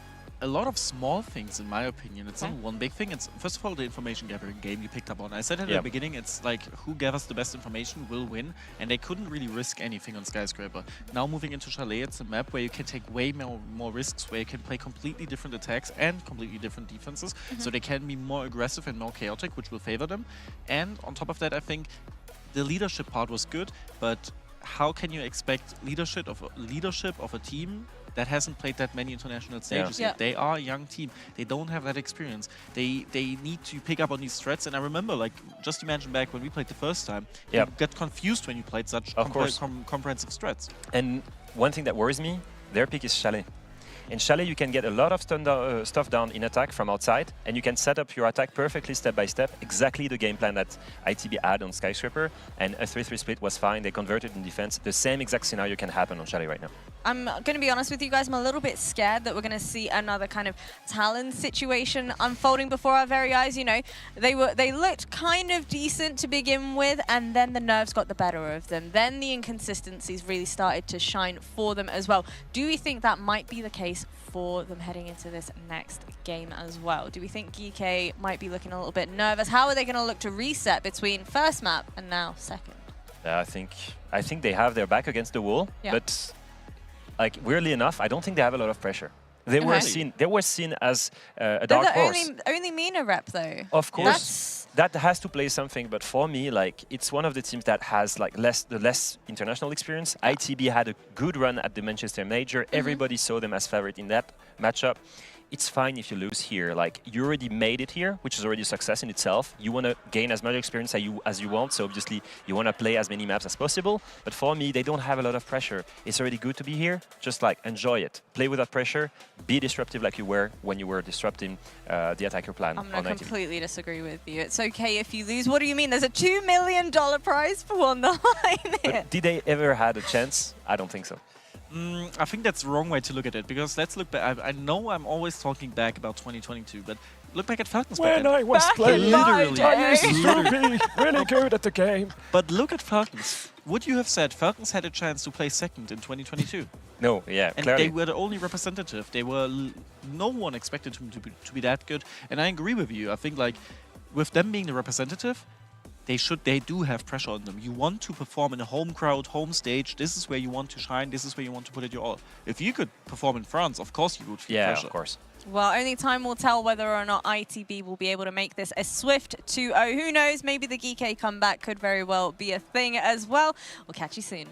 a lot of small things, in my opinion. It's not one big thing. It's first of all the information gathering game you picked up on. I said at the beginning, it's like who gathers the best information will win, and they couldn't really risk anything on Skyscraper. Now moving into Chalet, it's a map where you can take way more risks, where you can play completely different attacks and completely different defenses, so they can be more aggressive and more chaotic, which will favor them. And on top of that, I think the leadership part was good, but how can you expect leadership of a team that hasn't played that many international stages yet? They are a young team. They don't have that experience. They need to pick up on these threats. And I remember, like, just imagine back when we played the first time, you get confused when you played such comprehensive threats. And one thing that worries me, their pick is Chalet. In Chalet, you can get a lot of stuff done in attack from outside, and you can set up your attack perfectly step by step, exactly the game plan that ITB had on Skyscraper, and a 3-3 split was fine. They converted in defense. The same exact scenario can happen on Chalet right now. I'm going to be honest with you guys, I'm a little bit scared that we're going to see another kind of Talon situation unfolding before our very eyes. You know, they looked kind of decent to begin with, and then the nerves got the better of them. Then the inconsistencies really started to shine for them as well. Do we think that might be the case for them heading into this next game as well? Do we think GK might be looking a little bit nervous? How are they going to look to reset between first map and now second? I think they have their back against the wall, but like weirdly enough, I don't think they have a lot of pressure. They were seen as a dark horse. Only MENA rep though. Of course, that has to play something. But for me, like it's one of the teams that has like less international experience. ITB had a good run at the Manchester Major. Everybody saw them as favorite in that matchup. It's fine if you lose here. Like you already made it here, which is already a success in itself. You want to gain as much experience as you want, so obviously you want to play as many maps as possible. But for me, they don't have a lot of pressure. It's already good to be here. Just like enjoy it, play without pressure, be disruptive like you were when you were disrupting the attacker plan. I'm going to completely disagree with you. It's okay if you lose. What do you mean? There's a $2 million prize pool on the line here. But did they ever had a chance? I don't think so. I think that's the wrong way to look at it, because let's look back. I know I'm always talking back about 2022, but look back at Falcons. When I was playing, I used to be really good at the game. But look at Falcons. Would you have said Falcons had a chance to play second in 2022? No, yeah, and clearly. They were the only representative. They were no one expected them to be that good. And I agree with you. I think like with them being the representative, they do have pressure on them. You want to perform in a home crowd, home stage. This is where you want to shine. This is where you want to put it your all. If you could perform in France, of course you would feel pressure. Yeah, of course. Well, only time will tell whether or not ITB will be able to make this a swift 2-0. Who knows? Maybe the GK comeback could very well be a thing as well. We'll catch you soon.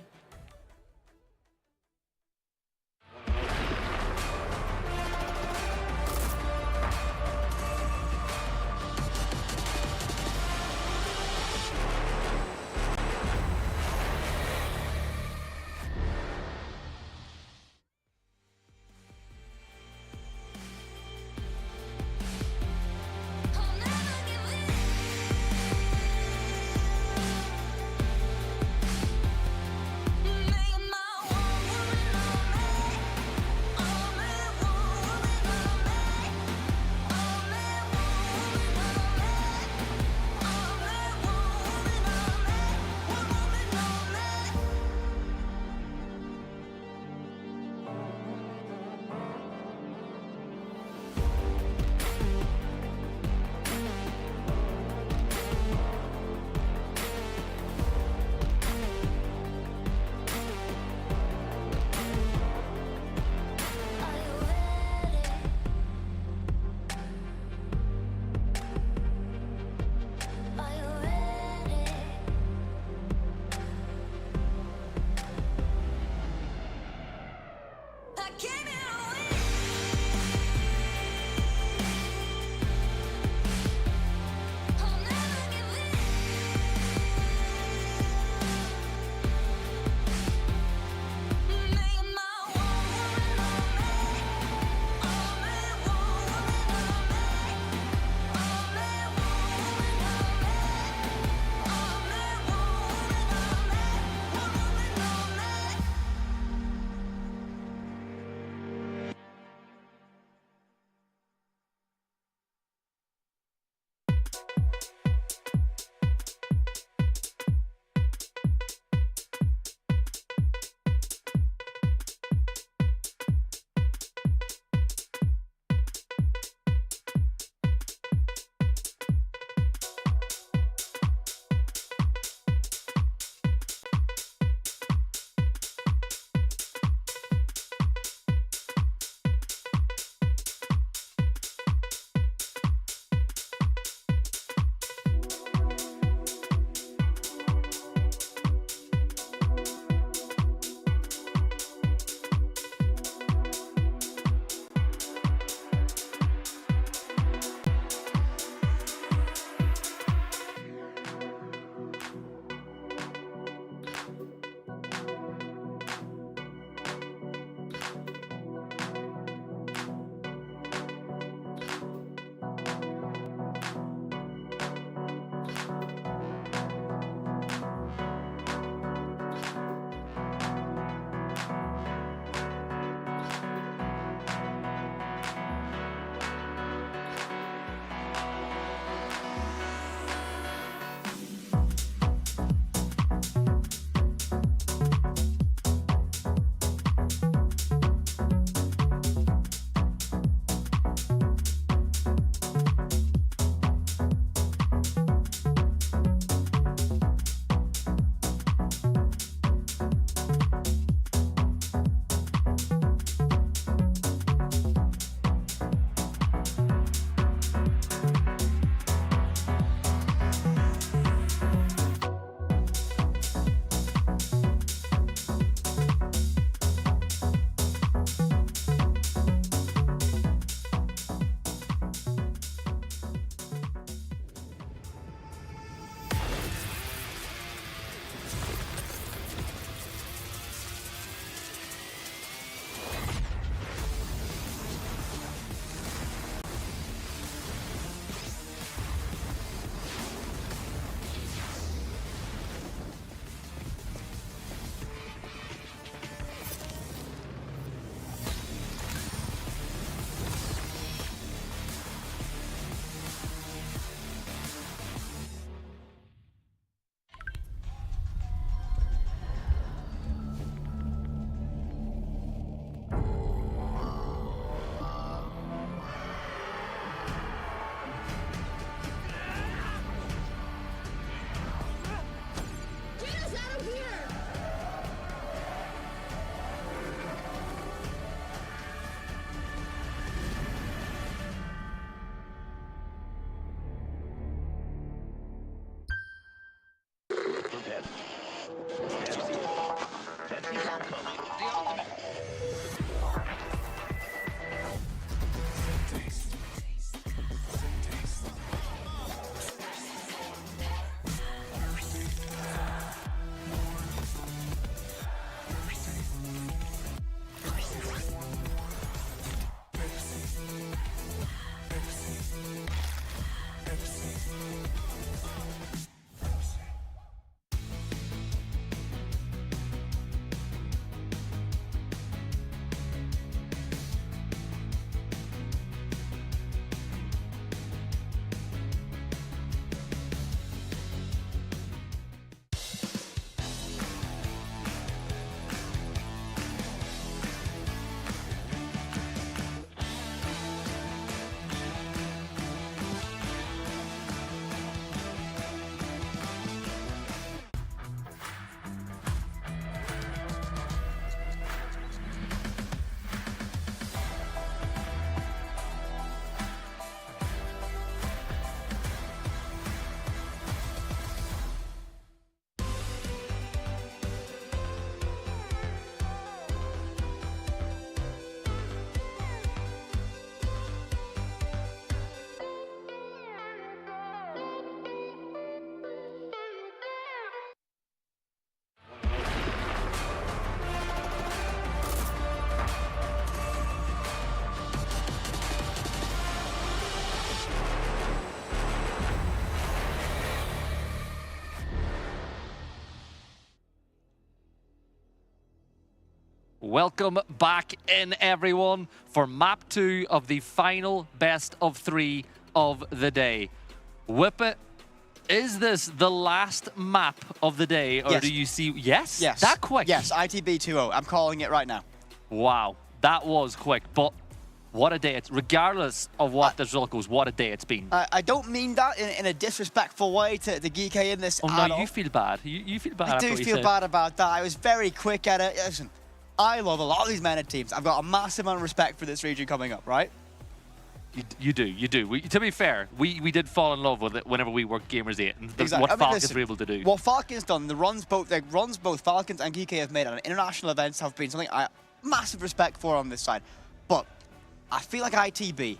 Welcome back in, everyone, for map 2 of the final best of 3 of the day. Whippet, is this the last map of the day, or do you see... Yes? Yes. That quick? Yes, ITB 2-0. I'm calling it right now. Wow, that was quick, but what a day. It's regardless of what the result goes, what a day it's been. I don't mean that in a disrespectful way to the GK in this Oh, at no, all. you feel bad. You feel bad I after do what you feel said. bad about that. I was very quick at it. Listen, I love a lot of these meta teams. I've got a massive amount of respect for this region coming up, right? You do. To be fair, we did fall in love with it whenever we worked Gamers 8 and Exactly. what I mean, Falcons listen, were able to do. What Falcons done, the runs both Falcons and GK have made on international events have been something I massive respect for on this side. But I feel like ITB,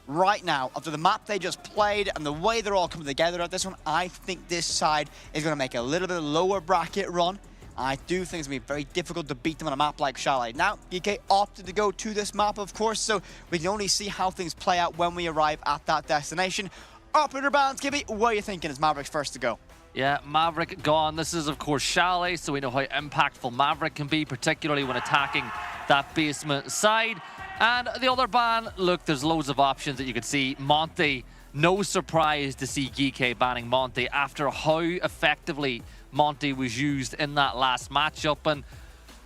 right now, after the map they just played and the way they're all coming together at this one, I think this side is going to make a little bit lower bracket run. I do think it's going to be very difficult to beat them on a map like Chalet. Now, GK opted to go to this map, of course, so we can only see how things play out when we arrive at that destination. Operator bands, Gibby, what are you thinking as Maverick's first to go? Yeah, Maverick gone. This is, of course, Chalet, so we know how impactful Maverick can be, particularly when attacking that basement side. And the other ban, look, there's loads of options that you could see. Monty, no surprise to see GK banning Monty after how effectively Monty was used in that last matchup. And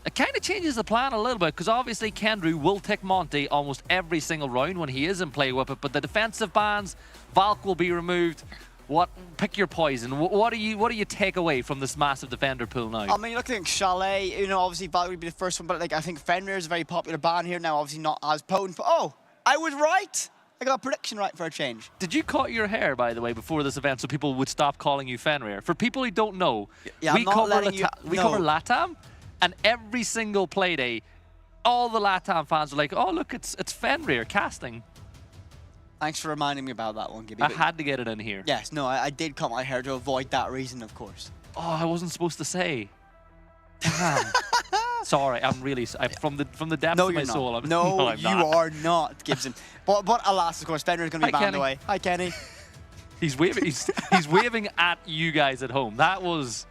it kind of changes the plan a little bit, because obviously Kendrew will tick Monty almost every single round when he is in play with it. But the defensive bans, Valk will be removed. Pick your poison. What do you take away from this massive defender pool now? I mean, looking at Chalet, you know, obviously Valk would be the first one, but like I think Fenrir is a very popular ban here now. Obviously not as potent. But oh, I was right. I got a prediction right for a change. Did you cut your hair, by the way, before this event so people would stop calling you Fenrir? For people who don't know, we cover LATAM, and every single play day, all the LATAM fans are like, oh, look, it's Fenrir casting. Thanks for reminding me about that one, Gibby. I had to get it in here. Yes, no, I did cut my hair to avoid that reason, of course. Oh, I wasn't supposed to say. Damn. Sorry, I'm really from the depths of my soul. No, you are not, Gibson. but alas, of course, Fenrir is going to be banned away. Hi, Kenny. He's waving. He's waving at you guys at home. That was.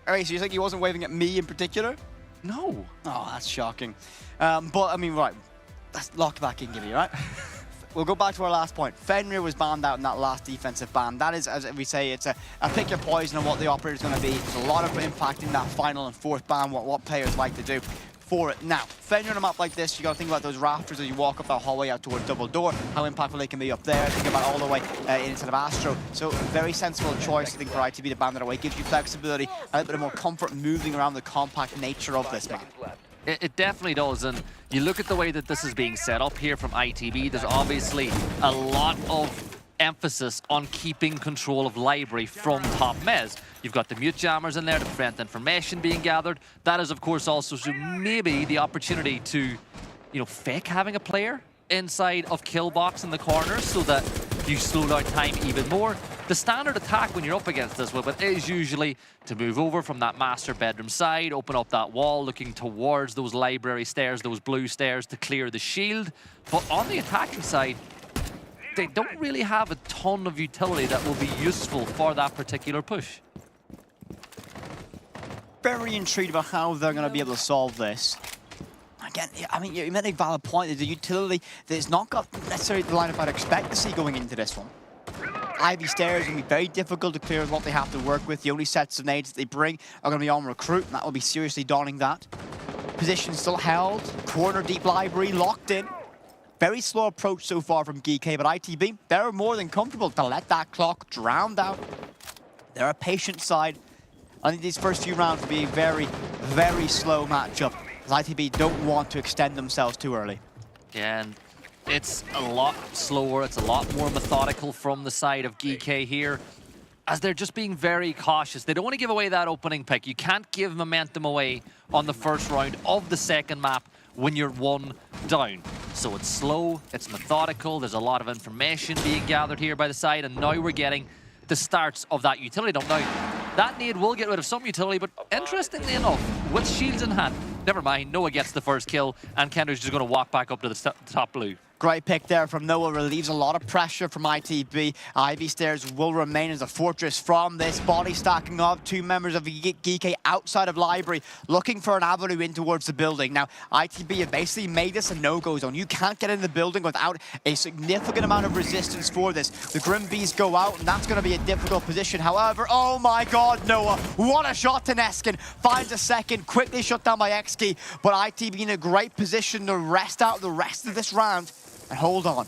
Okay, so you think he wasn't waving at me in particular? No. Oh, that's shocking. But I mean, right, let's lock back in, Gibby, right? We'll go back to our last point. Fenrir was banned out in that last defensive ban. That is, as we say, it's a pick your poison on what the operator's going to be. There's a lot of impact in that final and fourth ban, what players like to do for it. Now, Fenrir on a map like this, you got to think about those rafters as you walk up that hallway out towards double door, how impactful they can be up there. Think about all the way instead of Astro. So, very sensible choice, I think, for ITB to ban that away. Gives you flexibility, a little bit more comfort moving around the compact nature of this map. It definitely does, and you look at the way that this is being set up here from ITB, there's obviously a lot of emphasis on keeping control of library from top mez. You've got the mute jammers in there to prevent information being gathered. That is, of course, also so maybe the opportunity to, you know, fake having a player inside of kill box in the corner so that you slow down time even more. The standard attack when you're up against this weapon is usually to move over from that master bedroom side, open up that wall, looking towards those library stairs, those blue stairs to clear the shield. But on the attacking side, they don't really have a ton of utility that will be useful for that particular push. Very intrigued about how they're going to be able to solve this. Again, I mean, you made a valid point. The utility that's not got necessarily the lineup I'd expect to see going into this one. Ivy stairs will be very difficult to clear with what they have to work with. The only sets of nades that they bring are going to be on recruit, and that will be seriously daunting that. Position still held. Corner deep library locked in. Very slow approach so far from GK, but ITB, they're more than comfortable to let that clock drown out. They're a patient side. I think these first few rounds will be a very, very slow matchup, as ITB don't want to extend themselves too early. Yeah, and it's a lot slower, it's a lot more methodical from the side of GK here, as they're just being very cautious. They don't want to give away that opening pick. You can't give momentum away on the first round of the second map when you're one down. So it's slow, it's methodical, there's a lot of information being gathered here by the side, and now we're getting the starts of that utility dump. Now, that nade will get rid of some utility, but interestingly enough, with shields in hand, never mind, Noah gets the first kill, and Kendrick's just going to walk back up to the top blue. Great pick there from Noah, relieves a lot of pressure from ITB. Ivy Stairs will remain as a fortress from this body stacking of two members of GK outside of Library, looking for an avenue in towards the building. Now, ITB have basically made this a no-go zone. You can't get in the building without a significant amount of resistance for this. The Grim Bees go out, and that's going to be a difficult position. However, oh my God, Noah, what a shot to Neskin. Finds a second, quickly shut down by XKey, but ITB in a great position to rest out the rest of this round. And hold on.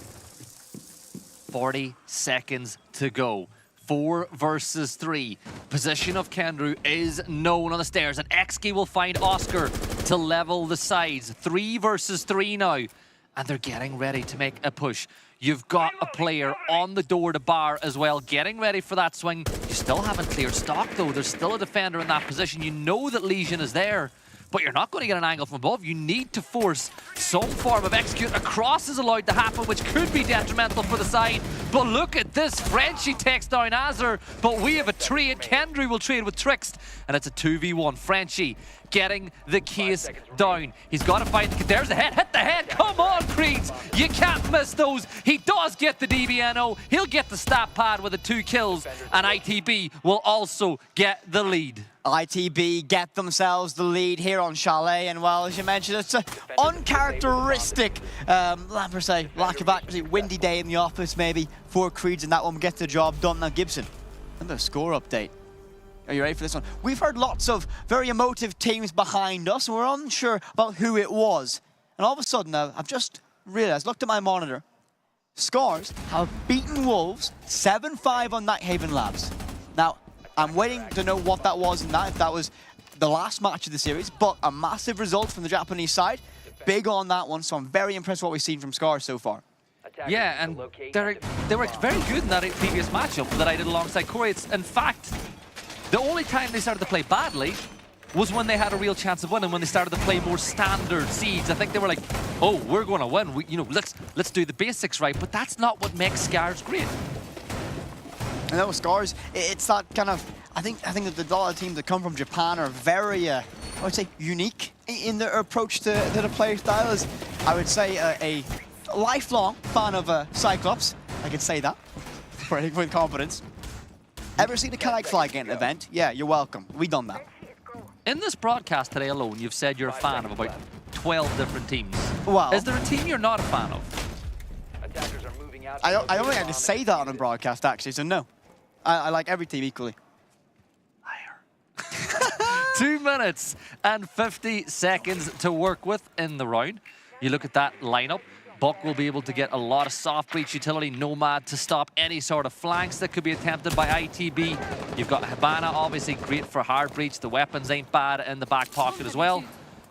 40 seconds to go. 4 versus 3. Position of Kendrew is known on the stairs, and XKey will find Oscar to level the sides. 3 versus 3 now, and they're getting ready to make a push. You've got a player on the door to bar as well, getting ready for that swing. You still haven't cleared stock, though. There's still a defender in that position. You know that Legion is there, but you're not going to get an angle from above. You need to force some form of execute. A cross is allowed to happen, which could be detrimental for the side. But look at this. Frenchie takes down Azur, but we have a trade. Kendrew will trade with Trixt, and it's a 2v1. Frenchie getting the case down. He's got to find... There's the head. Hit the head. Come on, Creeds. You can't miss those. He does get the DBNO. He'll get the stat pad with the 2 kills, and ITB will also get the lead. ITB get themselves the lead here on Chalet, and well, as you mentioned, it's an uncharacteristic, lack of accuracy, windy day in the office maybe for Creeds, and that one gets the job done. Now Gibson, another score update. Are you ready for this one? We've heard lots of very emotive teams behind us, and we're unsure about who it was. And all of a sudden now, I've just realized, looked at my monitor, Scars have beaten Wolves 7-5 on Nighthaven Labs. Now, I'm waiting to know what that was and if that was the last match of the series, but a massive result from the Japanese side. Big on that one, so I'm very impressed with what we've seen from Scars so far. Yeah, and they were very good in that previous matchup that I did alongside Corey. In fact, the only time they started to play badly was when they had a real chance of winning, when they started to play more standard Siege. I think they were like, oh, we're going to win. Let's do the basics right, but that's not what makes Scars great. I know Scars, it's that kind of, I think that the lot of teams that come from Japan are very, I would say, unique in their approach to the play style. Is, I would say, a lifelong fan of Cyclops. I could say that with confidence. Ever seen a kite flag at an event? Yeah, you're welcome. We done that. In this broadcast today alone, you've said you're a fan of about 12 different teams. Wow. Is there a team you're not a fan of? I don't think I can say that on a broadcast, actually, so no. I like every team equally. 2 minutes and 50 seconds to work with in the round. You look at that lineup. Buck will be able to get a lot of soft breach utility, Nomad to stop any sort of flanks that could be attempted by ITB. You've got Hibana, obviously great for hard breach. The weapons ain't bad in the back pocket as well.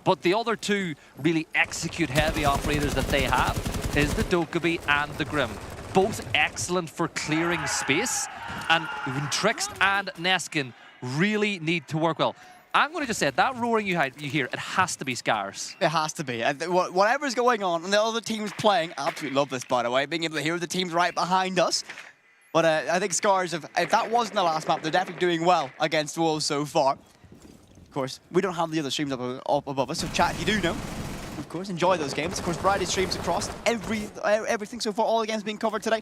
But the other two really execute heavy operators that they have is the Dokkaebi and the Grim. Both excellent for clearing space, and Trixt and Neskin really need to work well. I'm going to just say, that roaring you hear, it has to be Scars. It has to be. Whatever's going on, and the other team's playing, I absolutely love this, by the way, being able to hear the teams right behind us. But I think Scars, if that wasn't the last map, they're definitely doing well against Wolves so far. Of course, we don't have the other streams up above us, so chat if you do know. Of course, enjoy those games. Of course, variety streams across everything so far, all the games being covered today.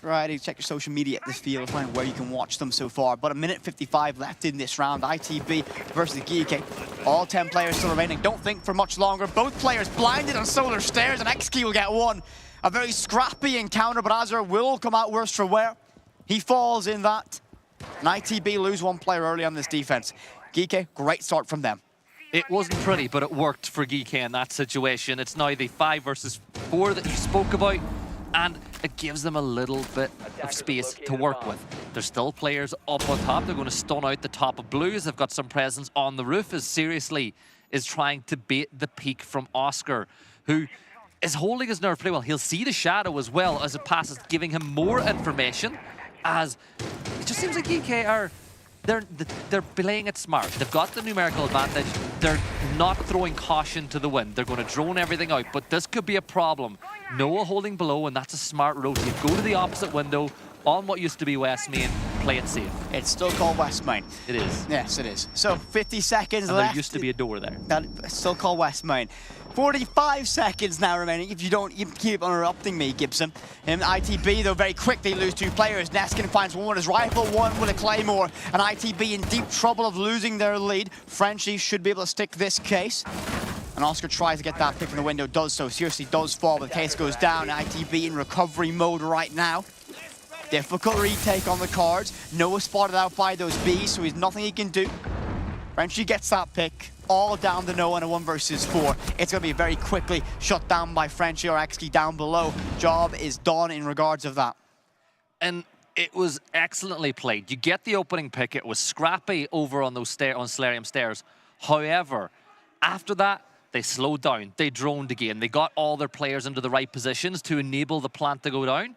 Variety, check your social media at this field, find where you can watch them so far. But a minute 55 left in this round. ITB versus GK. All 10 players still remaining. Don't think for much longer. Both players blinded on solar stairs, and XKey will get one. A very scrappy encounter, but Azur will come out worse for wear. He falls in that. And ITB lose one player early on this defense. GK, great start from them. It wasn't pretty, but it worked for GK in that situation. It's now the 5 versus 4 that you spoke about, and it gives them a little bit of space to work with. There's still players up on top. They're going to stun out the top of Blues. They've got some presence on the roof, as Seriously is trying to bait the peek from Oscar, who is holding his nerve pretty well. He'll see the shadow as well as it passes, giving him more information, as it just seems like GK are... They're playing it smart. They've got the numerical advantage. They're not throwing caution to the wind. They're going to drone everything out, but this could be a problem. Noah holding below, and that's a smart rotate. Go to the opposite window on what used to be West Main. play it safe. It's still called West Main. It is. Yes, it is. So 50 seconds And left. there used to be a door there. It's still called West Main. 45 seconds now remaining if you don't keep interrupting me, Gibson. ITB, though, very quickly lose 2 players. Neskin finds one with his rifle, one with a claymore. And ITB in deep trouble of losing their lead. Frenchie should be able to stick this case. And Oscar tries to get that pick in the window, does so. Seriously does fall, but the case goes down. ITB in recovery mode right now. Difficult retake on the cards. Noah spotted out by those Bs, so he's nothing he can do. Frenchie gets that pick. All down to Noah in a 1 versus 4. It's going to be very quickly shut down by Frenchie or XG down below. Job is done in regards of that. And it was excellently played. You get the opening pick. It was scrappy over on those on Solarium stairs. However, after that, they slowed down. They droned again. They got all their players into the right positions to enable the plant to go down.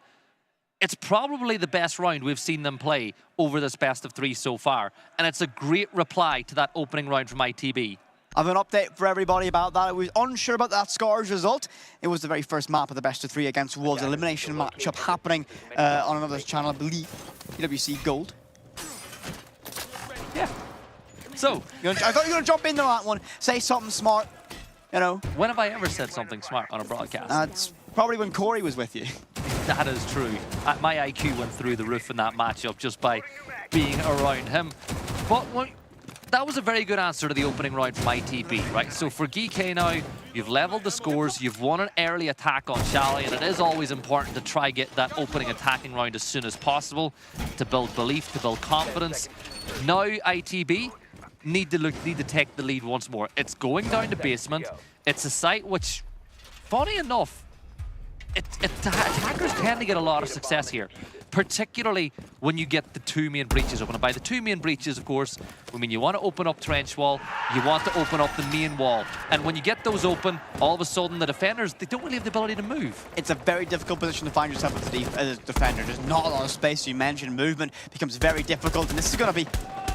It's probably the best round we've seen them play over this best of 3 so far. And it's a great reply to that opening round from ITB. I have an update for everybody about that. I was unsure about that Scars result. It was the very first map of the best of 3 against Wolves. Elimination matchup happening on another channel, I believe. EWC Gold. Yeah. So. I thought you were going to jump into that one. Say something smart, you know. When have I ever said something smart on a broadcast? That's probably when Corey was with you. That is true. My IQ went through the roof in that matchup just by being around him. But that was a very good answer to the opening round from ITB, right? So for GK now, you've leveled the scores, you've won an early attack on Shally, and it is always important to try get that opening attacking round as soon as possible to build belief, to build confidence. Now ITB need to take the lead once more. It's going down to basement. It's a site which, funny enough, attackers tend to get a lot of success here, particularly when you get the 2 main breaches open. And by the 2 main breaches, of course, I mean you want to open up trench wall, you want to open up the main wall. And when you get those open, all of a sudden the defenders, they don't really have the ability to move. It's a very difficult position to find yourself as a defender. There's not a lot of space. You mentioned movement becomes very difficult, and this is going to be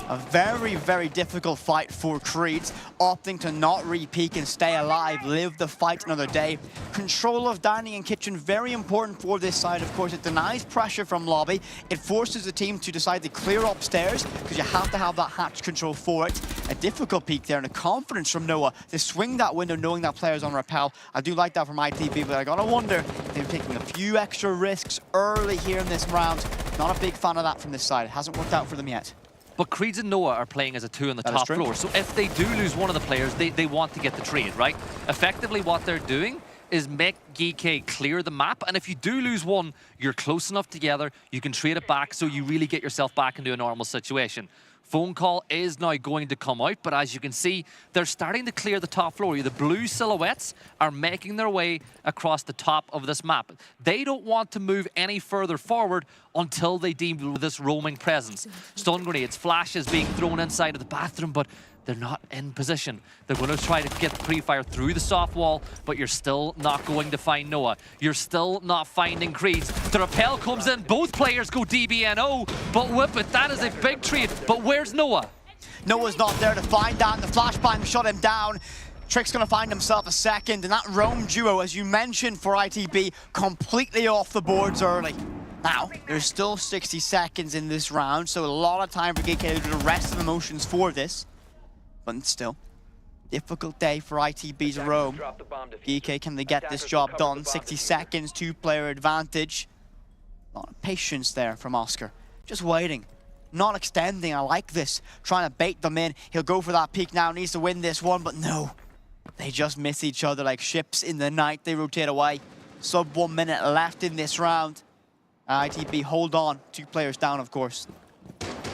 a very, very difficult fight for Creeds, opting to not re-peek and stay alive, live the fight another day. Control of dining and kitchen, very important for this side, of course. It denies pressure from lobby. It forces the team to decide to clear upstairs, because you have to have that hatch control for it. A difficult peek there, and a confidence from Noah to swing that window knowing that player's on rappel. I do like that from ITB, but I gotta wonder if they're taking a few extra risks early here in this round. Not a big fan of that from this side. It hasn't worked out for them yet. But Creeds and Noah are playing as a 2 on the top floor. So if they do lose one of the players, they want to get the trade, right? Effectively, what they're doing is make GK clear the map. And if you do lose one, you're close enough together, you can trade it back so you really get yourself back into a normal situation. Phone call is now going to come out, but as you can see, they're starting to clear the top floor. The blue silhouettes are making their way across the top of this map. They don't want to move any further forward until they deem this roaming presence. Stun grenades, flashes being thrown inside of the bathroom, but they're not in position. They're going to try to get the pre-fire through the soft wall, but you're still not going to find Noah. You're still not finding Creeds. The rappel comes in, both players go DBNO, but whip it, that is a big trade. But where's Noah? Noah's not there to find that, and the flashbang shut him down. Trick's going to find himself a second, and that roam duo, as you mentioned for ITB, completely off the boards early. Now, there's still 60 seconds in this round, so a lot of time for GK to do the rest of the motions for this. But still, difficult day for ITB's roam. GK, can they get this job done? 60 seconds, 2-player advantage. A lot of patience there from Oscar. Just waiting, not extending. I like this. Trying to bait them in. He'll go for that peek now, needs to win this one, but no. They just miss each other like ships in the night. They rotate away. Sub 1 minute left in this round. ITB hold on. 2 players down, of course.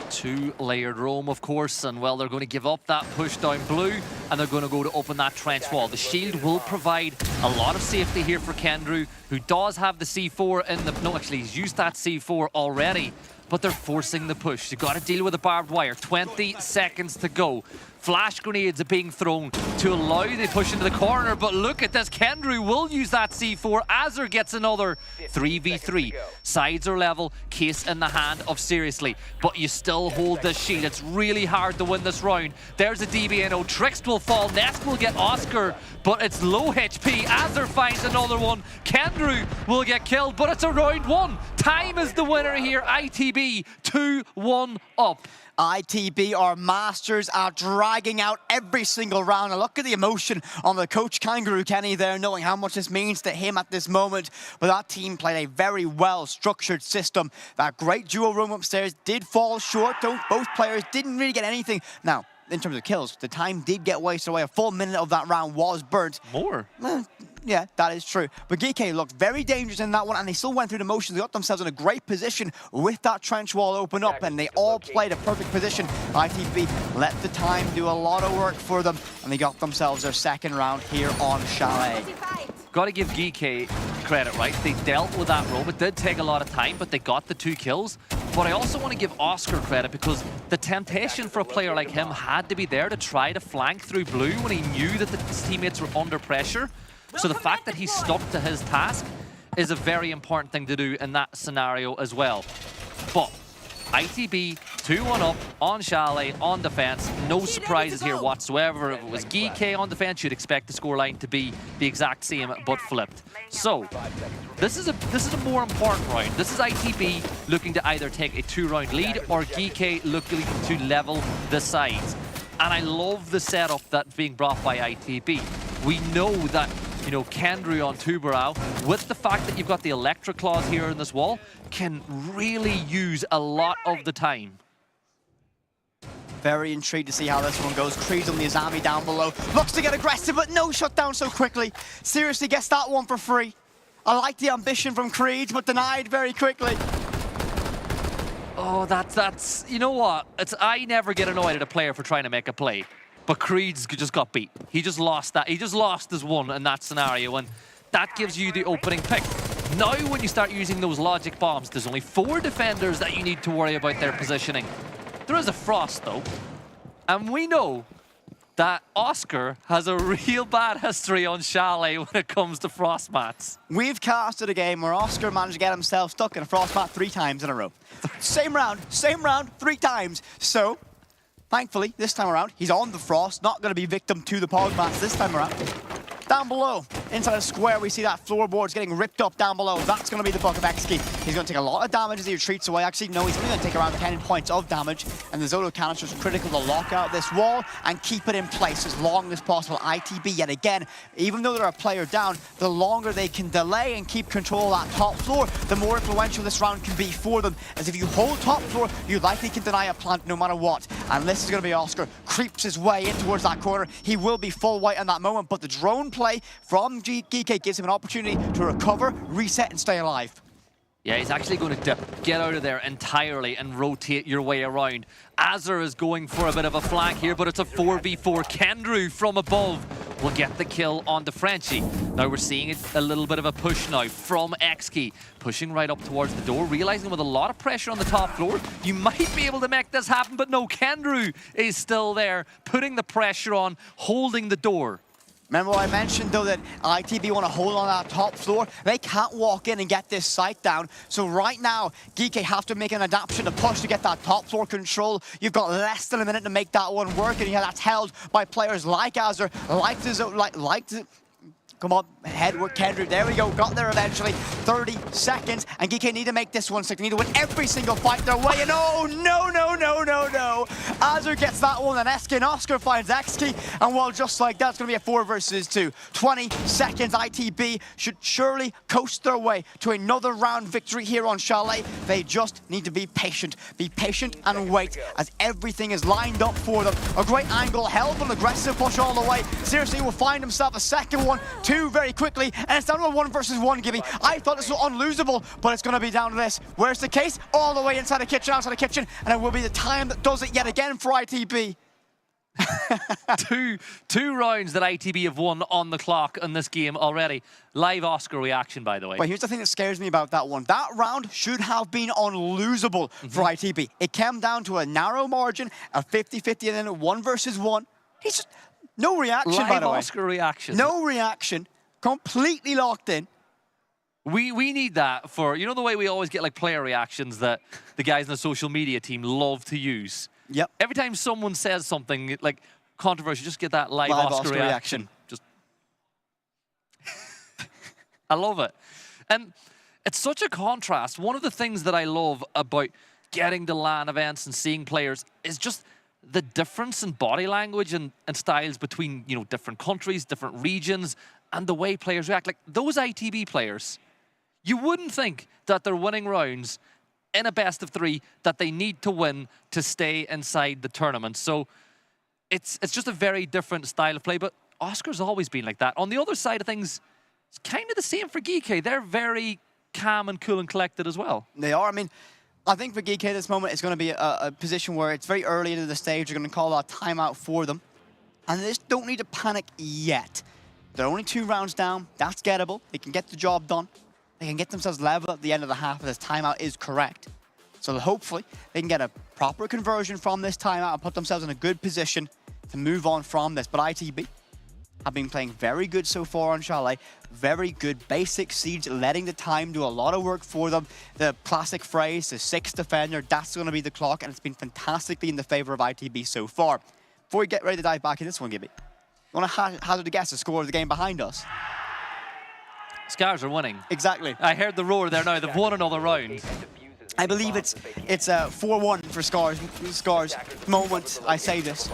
2-layered roam, of course, and well, they're going to give up that push down blue, and they're going to go to open that trench wall. The shield will provide a lot of safety here for Kendrew, who does have the C4 in the... No, actually, he's used that C4 already, but they're forcing the push. You've got to deal with the barbed wire. 20 seconds to go. Flash grenades are being thrown to allow the push into the corner, but look at this. Kendrew will use that C4. Azur gets another 3v3. Sides are level, case in the hand of Seriously, but you still hold this shield. It's really hard to win this round. There's a DBNO. Trix will fall. Nest will get Oscar, but it's low HP. Azur finds another one. Kendrew will get killed, but it's a round 1. Time is the winner here. ITB 2-1 up. ITB are masters at dragging out every single round. And look at the emotion on the coach Kangaroo Kenny there, knowing how much this means to him at this moment. But that team played a very well-structured system. That great duo room upstairs did fall short, though. Both players didn't really get anything. Now, in terms of kills, the time did get wasted away. A full minute of that round was burnt. More? Yeah, that is true. But GK looked very dangerous in that one, and they still went through the motions. They got themselves in a great position with that trench wall open up, and they all played a perfect position. ITB let the time do a lot of work for them, and they got themselves their second round here on Chalet. Got to give GK credit, right? They dealt with that roam. It did take a lot of time, but they got the 2 kills. But I also want to give Oscar credit because the temptation for a player like him had to be there to try to flank through blue when he knew that his teammates were under pressure. So the fact that he stuck to his task is a very important thing to do in that scenario as well. But ITB 2-1 up on Chalet on defense. No surprises here whatsoever. If it was GK on defense, you'd expect the scoreline to be the exact same but flipped. So this is a more important round. This is ITB looking to either take a 2-round lead or GK looking to level the sides. And I love the setup that's being brought by ITB. We know that, you know, Kendrew on Tubarao, with the fact that you've got the Electra clause here in this wall, can really use a lot of the time. Very intrigued to see how this one goes. Creed's on the Azami down below. Looks to get aggressive, but no shutdown so quickly. Seriously gets that one for free. I like the ambition from Creed, but denied very quickly. Oh, that's you know what? I never get annoyed at a player for trying to make a play. But Creed's just got beat. He just lost that. He just lost his one in that scenario, and that gives you the opening pick. Now, when you start using those logic bombs, there's only 4 defenders that you need to worry about their positioning. There is a Frost, though, and we know that Oscar has a real bad history on Chalet when it comes to Frost mats. We've casted a game where Oscar managed to get himself stuck in a Frost mat 3 times in a row. Same round, 3 times. So, thankfully, this time around, he's on the Frost, not going to be victim to the Pog mats this time around. Down below, inside the square, we see that floorboards getting ripped up down below. That's going to be the buck of Exki. He's going to take a lot of damage as he retreats away. Actually, no, he's only going to take around 10 points of damage. And the Zoto canister is critical to lock out this wall and keep it in place as long as possible. ITB, yet again, even though they're a player down, the longer they can delay and keep control of that top floor, the more influential this round can be for them. As if you hold top floor, you likely can deny a plant no matter what. And this is going to be Oscar. Creeps his way in towards that corner. He will be full white in that moment, but the drone play from GK gives him an opportunity to recover, reset, and stay alive. Yeah, he's actually going to dip, get out of there entirely and rotate your way around. Azur is going for a bit of a flank here, but it's a 4v4. Kendrew from above will get the kill onto Frenchie. Now we're seeing a little bit of a push now from Xkey, pushing right up towards the door, realizing with a lot of pressure on the top floor, you might be able to make this happen, but no, Kendrew is still there, putting the pressure on, holding the door. Remember what I mentioned, though, that ITB want to hold on that top floor? They can't walk in and get this site down. So right now, GK have to make an adaptation to push to get that top floor control. You've got less than a minute to make that one work, and yeah, that's held by players like Azur, come on, headwork Kendrew, there we go, got there eventually. 30 seconds, and GK need to make this one stick. They need to win every single fight their way, and oh, no. Azur gets that one, and Eskin Oscar finds Xkey, and well, just like that, it's going to be a 4 versus 2. 20 seconds, ITB should surely coast their way to another round victory here on Chalet. They just need to be patient and wait, as everything is lined up for them. A great angle, held an aggressive push all the way. Seriously, will find himself a second one, 2 very quickly, and it's down to a 1 versus 1, Gibby. I thought this was unlosable, but it's going to be down to this. Where's the case? All the way inside the kitchen, outside the kitchen, and it will be the time that does it yet again for ITB. two rounds that ITB have won on the clock in this game already. Live Oscar reaction, by the way. But here's the thing that scares me about that one. That round should have been unlosable for ITB. It came down to a narrow margin, a 50-50, and then a 1 versus 1. He's just... No reaction, by the way. Live Oscar reaction. No reaction. Completely locked in. We need that for, you know, the way we always get like player reactions that the guys in the social media team love to use. Yep. Every time someone says something like controversial, just get that live Oscar reaction. Just I love it. And it's such a contrast. One of the things that I love about getting to LAN events and seeing players is just the difference in body language and styles between, you know, different countries, different regions, and the way players react. Like those ITB players, you wouldn't think that they're winning rounds in a best of 3 that they need to win to stay inside the tournament. So it's just a very different style of play, but Oscar's always been like that. On the other side of things, it's kind of the same for GK. They're very calm and cool and collected as well. They are. I mean, I think for GK at this moment, it's going to be a position where it's very early into the stage. You're going to call a timeout for them. And they just don't need to panic yet. They're only 2 rounds down. That's gettable. They can get the job done. They can get themselves level at the end of the half if this timeout is correct. So hopefully they can get a proper conversion from this timeout and put themselves in a good position to move on from this. But ITB have been playing very good so far on Chalet. Very good basic Siege, letting the time do a lot of work for them. The classic phrase, the 6th defender, that's going to be the clock, and it's been fantastically in the favor of ITB so far. Before we get ready to dive back in this one, Gibby, you want to hazard a guess the score of the game behind us? Scars are winning. Exactly. I heard the roar there now. They've won another round. I believe it's 4-1 for Scars. Scars moment I say this.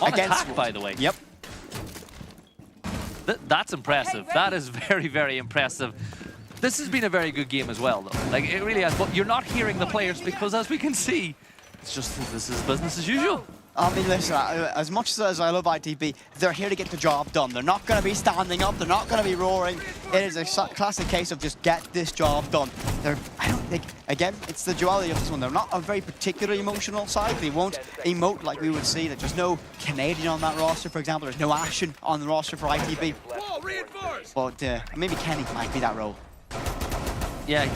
On attack, by the way. Yep. That's impressive. That is very, very impressive. This has been a very good game as well, though. Like, it really has. But you're not hearing the players because, as we can see, it's just this is business as usual. I mean, listen, as much as I love ITB, they're here to get the job done. They're not going to be standing up. They're not going to be roaring. It is a classic case of just get this job done. I don't think, again, it's the duality of this one. They're not a very particularly emotional side. They won't emote like we would see. There's no Canadian on that roster, for example. There's no Ashen on the roster for ITB. But maybe Kenny might be that role. Yeah,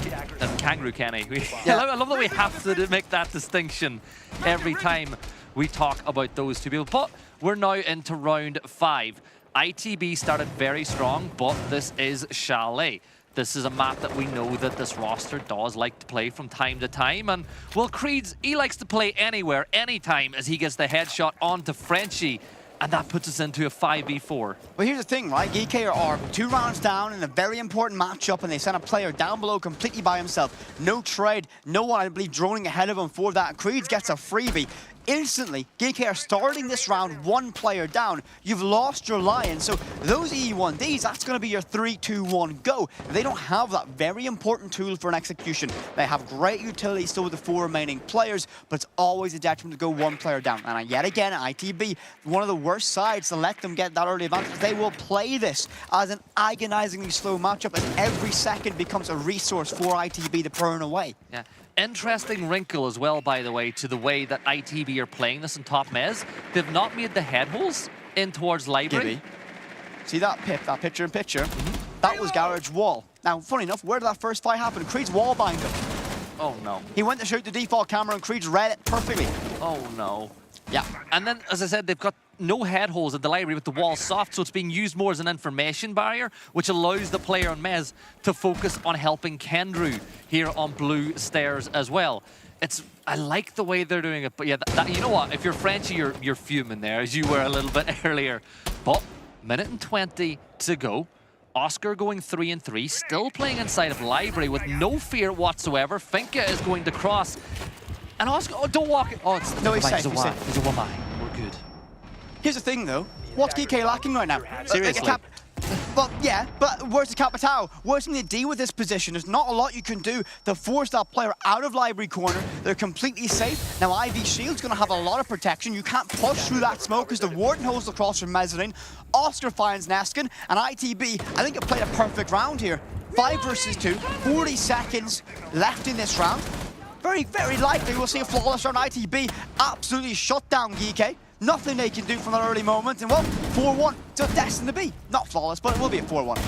Kangaroo Kenny. I love that we have to make that distinction every time we talk about those two people. But we're now into round 5. ITB started very strong, but this is Chalet. This is a map that we know that this roster does like to play from time to time. And, well, Creed's, he likes to play anywhere, anytime, as he gets the headshot onto Frenchie. And that puts us into a 5v4. But here's the thing, right? GK are 2 rounds down in a very important matchup, and they send a player down below completely by himself. No trade, no one, I believe, droning ahead of him for that. Creed gets a freebie. Instantly, GK are starting this round 1 player down. You've lost your Lion, so those E1Ds, that's going to be your 3-2-1 go. They don't have that very important tool for an execution. They have great utility still with the 4 remaining players, but it's always a detriment to go 1 player down. And yet again, ITB, one of the worst sides to let them get that early advantage. They will play this as an agonizingly slow matchup, as every second becomes a resource for ITB to burn away. Yeah. Interesting wrinkle as well, by the way, to the way that ITB are playing this in top mez. They've not made the head holes in towards library. Gibby. See that picture-in-picture? That was Garage wall. Now, funny enough, where did that first fight happen? Creed's wall bind him. Oh, no. He went to shoot the default camera and Creed's read it perfectly. Oh, no. Yeah. And then, as I said, they've got no head holes at the library with the wall soft, so it's being used more as an information barrier, which allows the player on Mez to focus on helping Kendrew here on blue stairs as well. I like the way they're doing it, but yeah, you know what? If you're Frenchie, you're fuming there, as you were a little bit earlier. But minute and 20 to go. Oscar going 3-3, still playing inside of library with no fear whatsoever. Finka is going to cross. And Oscar, oh, don't walk it. Oh, it's no, he's safe. He's a woman. We're good. Here's the thing, though. What's GK lacking right now? Seriously. But where's the Capitao? Where's something to deal with this position? There's not a lot you can do to force that player out of library corner. They're completely safe. Now, Ivy Shield's going to have a lot of protection. You can't push through that smoke because the Warden holds across from Mezzanine. Oscar finds Neskin, and ITB, I think, have played a perfect round here. 5 versus 2, 40 seconds left in this round. Very, very likely we'll see a flawless round. ITB absolutely shut down GK. Nothing they can do from that early moment, and well, 4-1, so destined to be. Not flawless, but it will be a 4-1.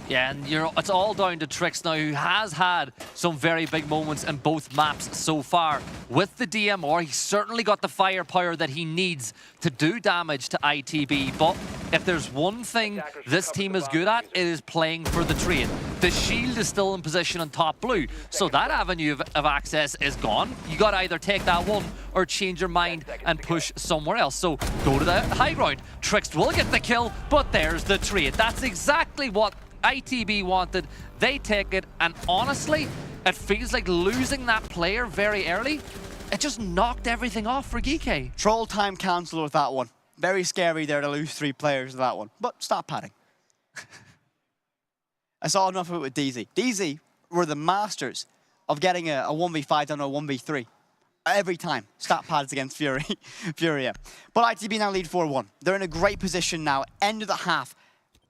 Yeah, and it's all down to Trix now, who has had some very big moments in both maps so far. With the DMR, he's certainly got the firepower that he needs to do damage to ITB, but if there's one thing this team is good at, it is playing for the trade. The shield is still in position on top blue, so that avenue of access is gone. You got to either take that one or change your mind and push somewhere else. So go to the high ground. Trix will get the kill, but there's the trade. That's exactly what ITB wanted. They take it, and honestly, It feels like losing that player very early, it just knocked everything off for GK. Troll time cancelled with that one. Very scary there to lose 3 players to that one. But stop padding. I saw enough of it with DZ. DZ were the masters of getting a 1v5 down to a 1v3. Every time. Stat pads against Furia. But ITB now lead 4-1. They're in a great position now. End of the half.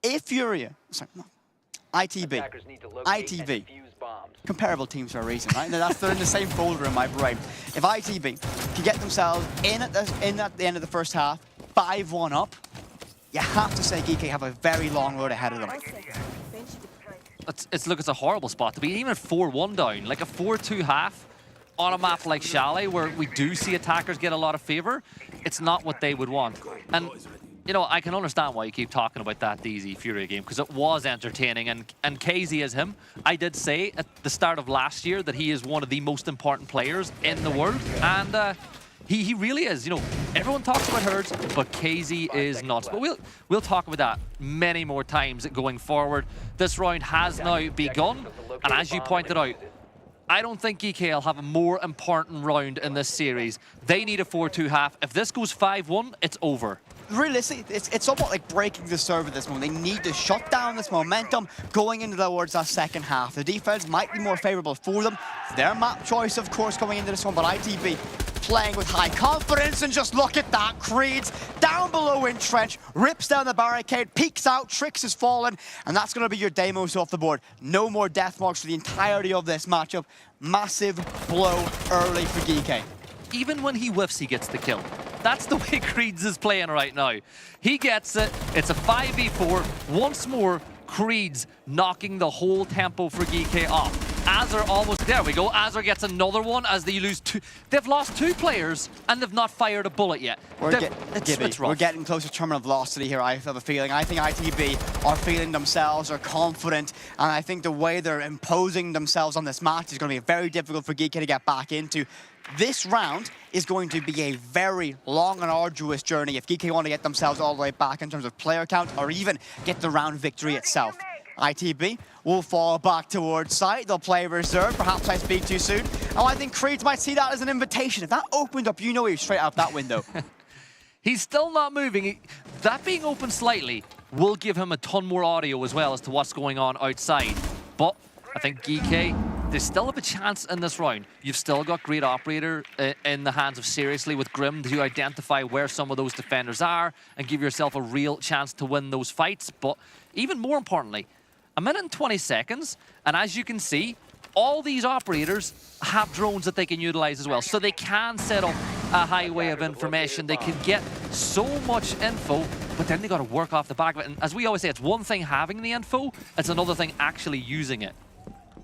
If Furia... Sorry, no. ITB. Comparable teams for a reason, right? They're in the same folder in my brain. If ITB can get themselves in at the end of the first half, 5-1 up, you have to say GK have a very long road ahead of them. It's a horrible spot to be. Even at 4-1 down, like a 4-2 half on a map like Chalet, where we do see attackers get a lot of favor, it's not what they would want. And you know, I can understand why you keep talking about that DZ Furia game, because it was entertaining, and KZ is him. I did say at the start of last year that he is one of the most important players in the world, and he really is. You know, everyone talks about Herds, but KZ is nuts. But we'll talk about that many more times going forward. This round has now begun, and as you pointed out, I don't think GK will have a more important round in this series. They need a 4-2 half. If this goes 5-1, it's over. Realistically, it's somewhat like breaking the serve at this moment. They need to shut down this momentum going into towards that second half. The defense might be more favorable for them. Their map choice, of course, coming into this one, but ITB playing with high confidence, and just look at that. Creed's down below in trench, rips down the barricade, peeks out, Trix has fallen, and that's going to be your Deimos off the board. No more death marks for the entirety of this matchup. Massive blow early for GK. Even when he whiffs, he gets the kill. That's the way Creeds is playing right now. He gets it. It's a 5v4. Once more, Creeds knocking the whole tempo for GK off. Azure almost, there we go. Azure gets another one as they lose 2. They've lost 2 players and they've not fired a bullet yet. We're getting close to terminal velocity here, I have a feeling. I think ITB are feeling themselves, are confident, and I think the way they're imposing themselves on this match is going to be very difficult for GK to get back into. This round is going to be a very long and arduous journey if GK want to get themselves all the way back in terms of player count or even get the round victory itself. ITB will fall back towards site. They'll play reserve. Perhaps I speak too soon. Oh, I think Creed might see that as an invitation. If that opened up, you know he's straight out that window. He's still not moving. That being open slightly will give him a ton more audio as well as to what's going on outside. But I think GK, they still have a chance in this round. You've still got great operator in the hands of Seriously with Grim to identify where some of those defenders are and give yourself a real chance to win those fights. But even more importantly, a minute and 20 seconds, and as you can see, all these operators have drones that they can utilize as well. So they can set up a highway of information. They can get so much info, but then they got to work off the back of it. And as we always say, it's one thing having the info, it's another thing actually using it.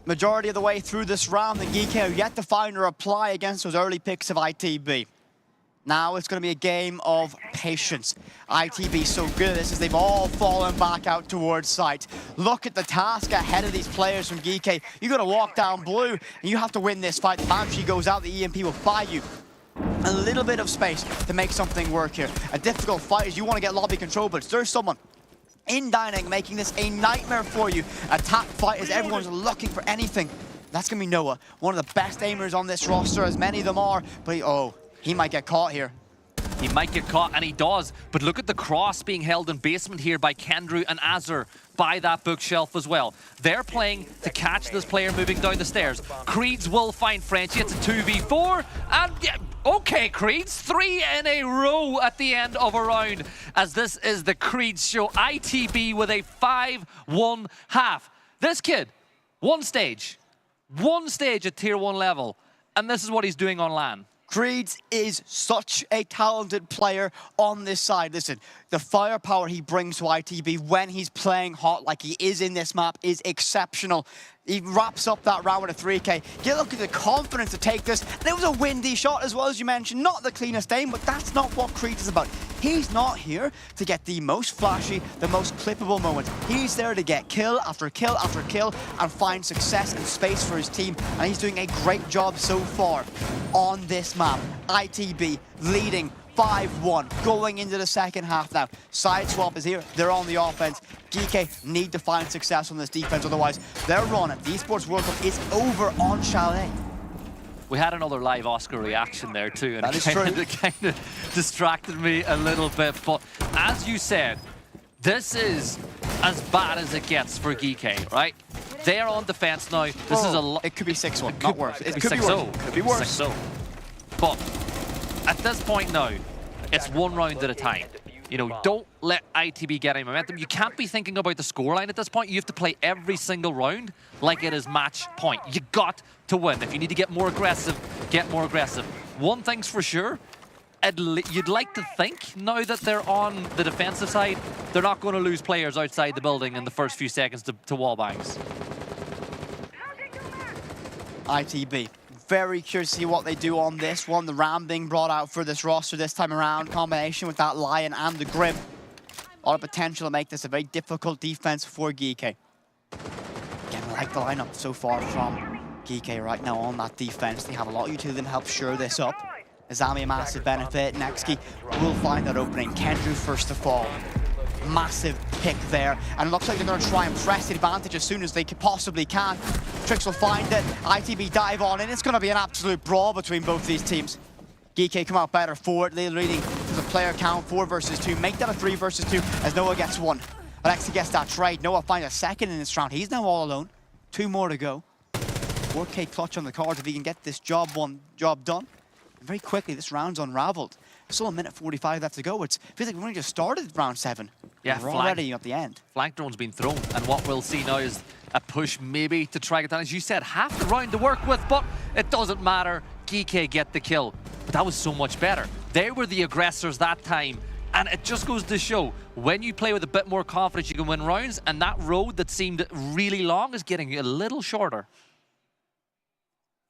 Majority of the way through this round, the GK have yet to find a reply against those early picks of ITB. Now it's going to be a game of patience. ITB so good at this as they've all fallen back out towards site. Look at the task ahead of these players from GK. You've got to walk down blue and you have to win this fight. The Banshee goes out, the EMP will buy you a little bit of space to make something work here. A difficult fight as you want to get lobby control, but there's someone in Dining making this a nightmare for you. A tap fight as everyone's looking for anything. That's going to be Noah, one of the best aimers on this roster, as many of them are, but he might get caught here. He might get caught, and he does. But look at the cross being held in basement here by Kendrew and Azure by that bookshelf as well. They're playing to catch this player moving down the stairs. Creeds will find Frenchie. It's a 2v4. And yeah, okay, Creeds, 3 in a row at the end of a round, as this is the Creeds show. ITB with a 5-1 half. This kid, one stage at tier 1 level, and this is what he's doing on LAN. Creeds is such a talented player on this side. Listen, the firepower he brings to ITB when he's playing hot like he is in this map is exceptional. He wraps up that round with a 3K. You look at the confidence to take this. And it was a windy shot as well, as you mentioned. Not the cleanest aim, but that's not what Creeds is about. He's not here to get the most flashy, the most clippable moments. He's there to get kill after kill after kill and find success and space for his team. And he's doing a great job so far on this map. ITB leading 5-1 going into the second half now. Side swap is here. They're on the offense. GK need to find success on this defense, otherwise their run at the Esports World Cup is over on Chalet. We had another live Oscar reaction there too, and that is it kind of distracted me a little bit. But as you said, this is as bad as it gets for GK, right? They're on defense now. This is a It could be 6-1, not worse. It could be 6-0. worse. Could be worse. 6-0. But at this point now, it's one round at a time. You know, don't let ITB get any momentum. You can't be thinking about the scoreline at this point. You have to play every single round like it is match point. You got to win. If you need to get more aggressive, get more aggressive. One thing's for sure, you'd like to think now that they're on the defensive side, they're not going to lose players outside the building in the first few seconds to wall bangs. ITB. Very curious to see what they do on this one. The Ram being brought out for this roster this time around, combination with that Lion and the Grim. A lot of potential to make this a very difficult defense for GK. Again, I like the lineup so far from GK right now on that defense. They have a lot of utility to help shore this up. Azami a massive benefit. Nexki will find that opening. Kendrew first to fall. Massive pick there, and it looks like they're going to try and press the advantage as soon as they possibly can. Trix will find it. ITB dive on in. It's going to be an absolute brawl between both these teams. GK come out better forward. They're leading to the player count 4 versus 2. Make that a 3 versus 2 as Noah gets 1. But Exi gets that trade. Noah finds a second in this round. He's now all alone. 2 more to go. 4K clutch on the cards if he can get this job done. And very quickly, this round's unraveled. Still a minute 45 left to go. It feels like we've only just started round 7. Yeah, we're already at the end. Flank drone's been thrown, and what we'll see now is a push maybe to try it down. As you said, half the round to work with, but it doesn't matter. GK get the kill. But that was so much better. They were the aggressors that time, and it just goes to show, when you play with a bit more confidence, you can win rounds, and that road that seemed really long is getting a little shorter.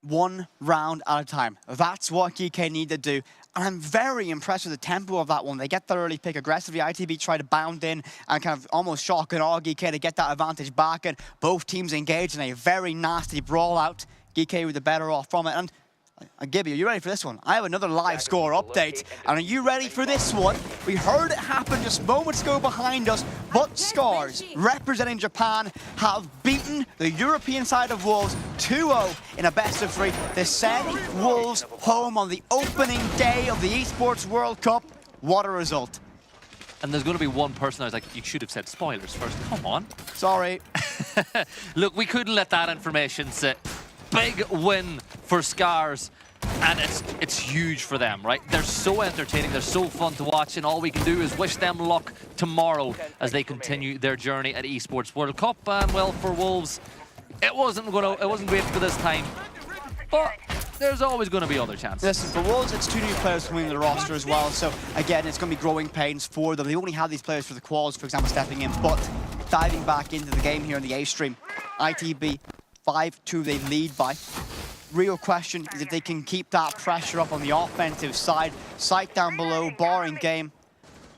1 round at a time. That's what GK need to do. And I'm very impressed with the tempo of that one. They get that early pick aggressively. ITB try to bound in and kind of almost shock and awe GK to get that advantage back. And both teams engaged in a very nasty brawl out. GK with the better off from it. And Gibby, are you ready for this one? I have another live score update. And are you ready for this one? We heard it happen just moments ago behind us, but Scars, representing Japan, have beaten the European side of Wolves 2-0 in a best of 3. They send Wolves home on the opening day of the Esports World Cup. What a result. And there's going to be one person I was like, you should have said spoilers first. Come on. Sorry. Look, we couldn't let that information sit. Big win for Scars, and it's huge for them, right? They're so entertaining, they're so fun to watch, and all we can do is wish them luck tomorrow as they continue their journey at Esports World Cup. And well, for Wolves, it wasn't great for this time, but there's always going to be other chances. Listen, for Wolves, it's 2 new players coming in the roster as well, so again, it's going to be growing pains for them. They only had these players for the quals, for example, stepping in, but diving back into the game here in the A stream, ITB 5-2 they lead by. Real question is if they can keep that pressure up on the offensive side. Sight down below, barring game.